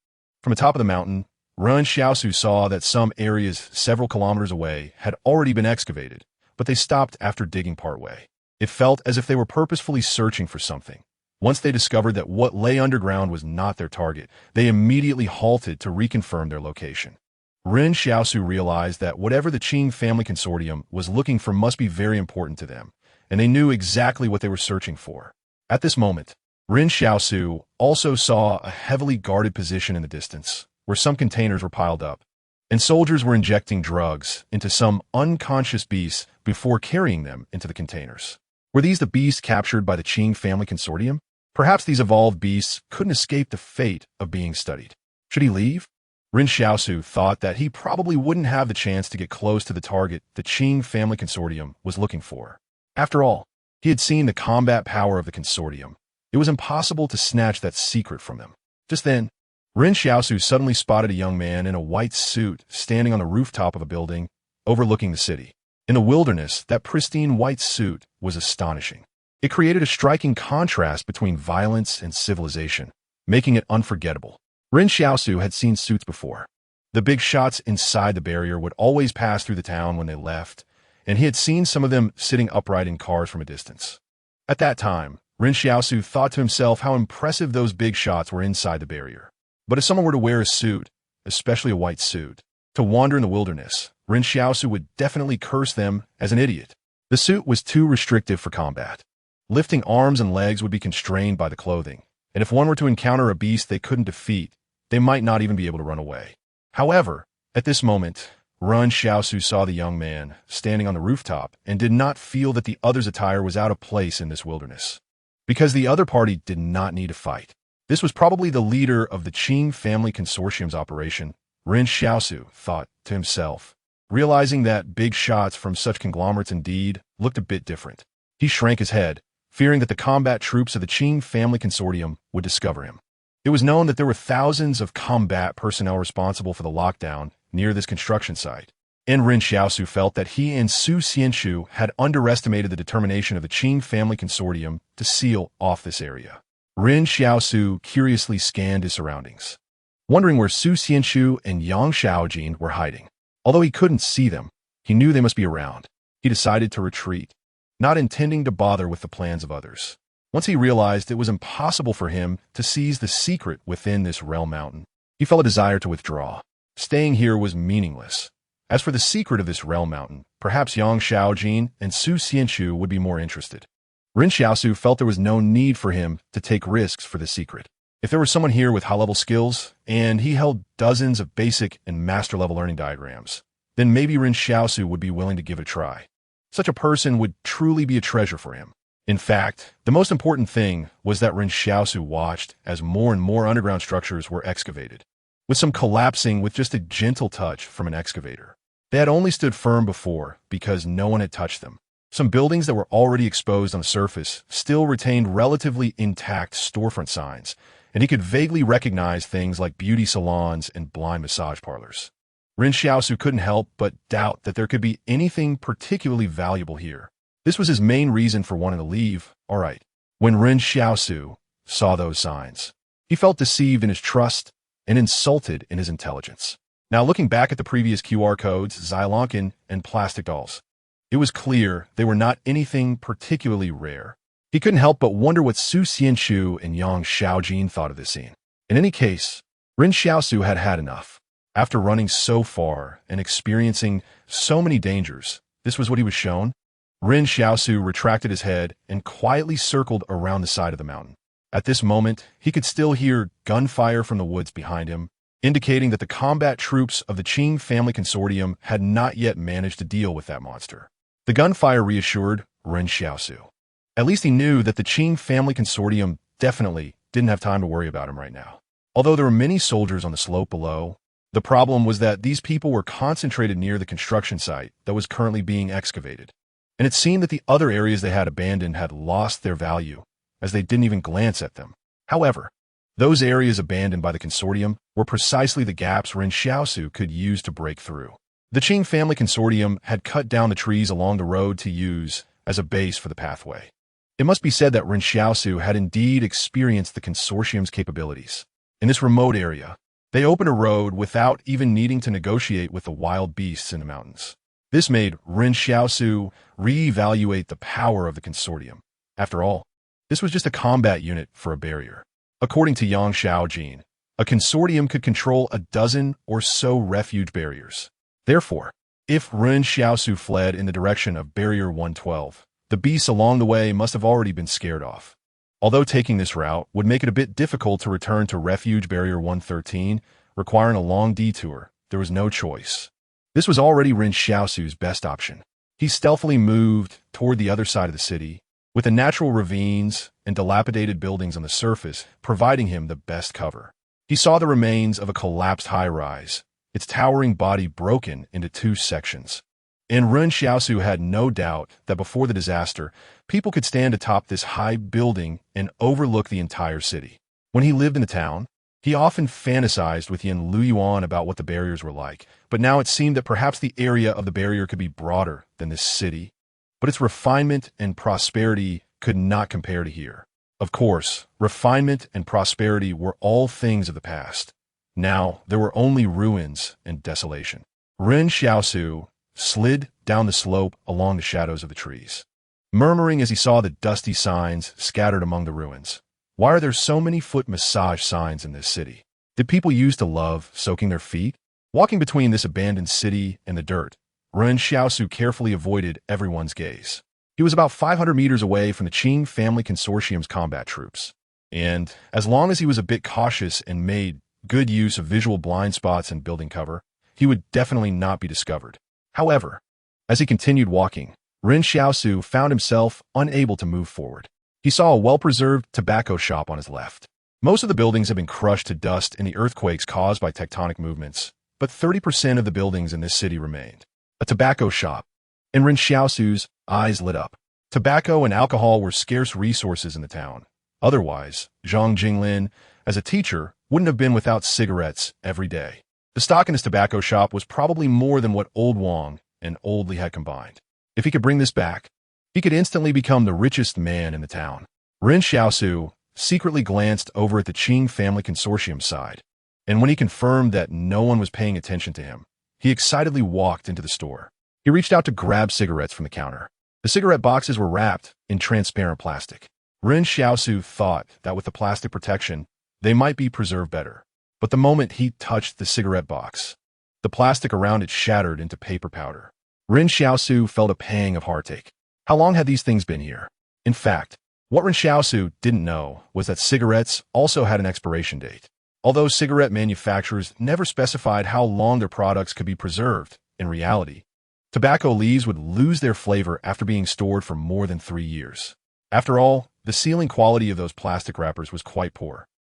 Speaker 1: From the top of the mountain, Ren Xiaosu saw that some areas several kilometers away had already been excavated, but they stopped after digging partway. It felt as if they were purposefully searching for something. Once they discovered that what lay underground was not their target, they immediately halted to reconfirm their location. Ren Xiaosu realized that whatever the Qing family consortium was looking for must be very important to them, and they knew exactly what they were searching for. At this moment, Ren Xiaosu also saw a heavily guarded position in the distance, where some containers were piled up, and soldiers were injecting drugs into some unconscious beasts before carrying them into the containers. Were these the beasts captured by the Qing family consortium? Perhaps these evolved beasts couldn't escape the fate of being studied. Should he leave? Ren Xiaosu thought that he probably wouldn't have the chance to get close to the target the Qing family consortium was looking for. After all, he had seen the combat power of the consortium. It was impossible to snatch that secret from them. Just then, Ren Xiaosu suddenly spotted a young man in a white suit standing on the rooftop of a building overlooking the city. In the wilderness, that pristine white suit was astonishing. It created a striking contrast between violence and civilization, making it unforgettable. Ren Xiaosu had seen suits before. The big shots inside the barrier would always pass through the town when they left, and he had seen some of them sitting upright in cars from a distance. At that time, Ren Xiaosu thought to himself how impressive those big shots were inside the barrier. But if someone were to wear a suit, especially a white suit, to wander in the wilderness, Ren Xiaosu would definitely curse them as an idiot. The suit was too restrictive for combat. Lifting arms and legs would be constrained by the clothing, and if one were to encounter a beast they couldn't defeat, they might not even be able to run away. However, at this moment, Ren Xiaosu saw the young man standing on the rooftop and did not feel that the other's attire was out of place in this wilderness. Because the other party did not need to fight. This was probably the leader of the Qing family consortium's operation, Ren Xiaosu thought to himself, realizing that big shots from such conglomerates indeed looked a bit different. He shrank his head, fearing that the combat troops of the Qing family consortium would discover him. It was known that there were thousands of combat personnel responsible for the lockdown near this construction site, and Ren Xiaosu felt that he and Su Xianxu had underestimated the determination of the Qing family consortium to seal off this area. Ren Xiaosu curiously scanned his surroundings, wondering where Su Xianxu and Yang Xiaojin were hiding. Although he couldn't see them, he knew they must be around. He decided to retreat, not intending to bother with the plans of others. Once he realized it was impossible for him to seize the secret within this realm mountain, he felt a desire to withdraw. Staying here was meaningless. As for the secret of this realm mountain, perhaps Yang Xiaojin and Su Xianxu would be more interested. Ren Xiaosu felt there was no need for him to take risks for the secret. If there was someone here with high-level skills, and he held dozens of basic and master-level learning diagrams, then maybe Ren Xiaosu would be willing to give it a try. Such a person would truly be a treasure for him. In fact, the most important thing was that Ren Xiaosu watched as more and more underground structures were excavated, with some collapsing with just a gentle touch from an excavator. They had only stood firm before because no one had touched them. Some buildings that were already exposed on the surface still retained relatively intact storefront signs, and he could vaguely recognize things like beauty salons and blind massage parlors. Ren Xiaosu couldn't help but doubt that there could be anything particularly valuable here. This was his main reason for wanting to leave. All right. When Ren Xiaosu saw those signs, he felt deceived in his trust and insulted in his intelligence. Now, looking back at the previous QR codes, Xylonkin and plastic dolls, it was clear they were not anything particularly rare. He couldn't help but wonder what Su Xianxu and Yang Xiaojin thought of this scene. In any case, Ren Xiaosu had had enough. After running so far and experiencing so many dangers, this was what he was shown. Ren Xiaosu retracted his head and quietly circled around the side of the mountain. At this moment, he could still hear gunfire from the woods behind him, indicating that the combat troops of the Qing family consortium had not yet managed to deal with that monster. The gunfire reassured Ren Xiaosu. At least he knew that the Qing family consortium definitely didn't have time to worry about him right now. Although there were many soldiers on the slope below, the problem was that these people were concentrated near the construction site that was currently being excavated. And it seemed that the other areas they had abandoned had lost their value, as they didn't even glance at them. However, those areas abandoned by the consortium were precisely the gaps Ren Xiaosu could use to break through. The Qing family consortium had cut down the trees along the road to use as a base for the pathway. It must be said that Ren Xiaosu had indeed experienced the consortium's capabilities. In this remote area, they opened a road without even needing to negotiate with the wild beasts in the mountains. This made Ren Xiaosu reevaluate the power of the consortium. After all, this was just a combat unit for a barrier. According to Yang Xiaojin, a consortium could control a dozen or so refuge barriers. Therefore, if Ren Xiaosu fled in the direction of Barrier 112, the beasts along the way must have already been scared off. Although taking this route would make it a bit difficult to return to Refuge Barrier 113, requiring a long detour, there was no choice. This was already Ren Xiaosu's best option. He stealthily moved toward the other side of the city, with the natural ravines and dilapidated buildings on the surface providing him the best cover. He saw the remains of a collapsed high-rise, its towering body broken into two sections. And Ren Xiaosu had no doubt that before the disaster, people could stand atop this high building and overlook the entire city. When he lived in the town, he often fantasized with Yin Luyuan about what the barriers were like, but now it seemed that perhaps the area of the barrier could be broader than this city. But its refinement and prosperity could not compare to here. Of course, refinement and prosperity were all things of the past. Now, there were only ruins and desolation. Ren Xiaosu slid down the slope along the shadows of the trees, murmuring as he saw the dusty signs scattered among the ruins. Why are there so many foot massage signs in this city? Did people used to love soaking their feet? Walking between this abandoned city and the dirt, Ren Xiaosu carefully avoided everyone's gaze. He was about 500 meters away from the Qing family consortium's combat troops. And as long as he was a bit cautious and made good use of visual blind spots and building cover, he would definitely not be discovered. However, as he continued walking, Ren Xiaosu found himself unable to move forward. He saw a well-preserved tobacco shop on his left. Most of the buildings had been crushed to dust in the earthquakes caused by tectonic movements, but 30% of the buildings in this city remained. A tobacco shop. And Ren Xiaosu's eyes lit up. Tobacco and alcohol were scarce resources in the town. Otherwise, Zhang Jinglin, as a teacher, wouldn't have been without cigarettes every day. The stock in his tobacco shop was probably more than what Old Wang and Old Li had combined. If he could bring this back, he could instantly become the richest man in the town. Ren Xiaosu secretly glanced over at the Qing family consortium side, and when he confirmed that no one was paying attention to him, he excitedly walked into the store. He reached out to grab cigarettes from the counter. The cigarette boxes were wrapped in transparent plastic. Ren Xiaosu thought that with the plastic protection, they might be preserved better. But the moment he touched the cigarette box, the plastic around it shattered into paper powder. Ren Xiaosu felt a pang of heartache. How long had these things been here? In fact, what Ren Xiaosu didn't know was that cigarettes also had an expiration date. Although cigarette manufacturers never specified how long their products could be preserved, in reality, tobacco leaves would lose their flavor after being stored for more than 3 years. After all, the sealing quality of those plastic wrappers was quite poor.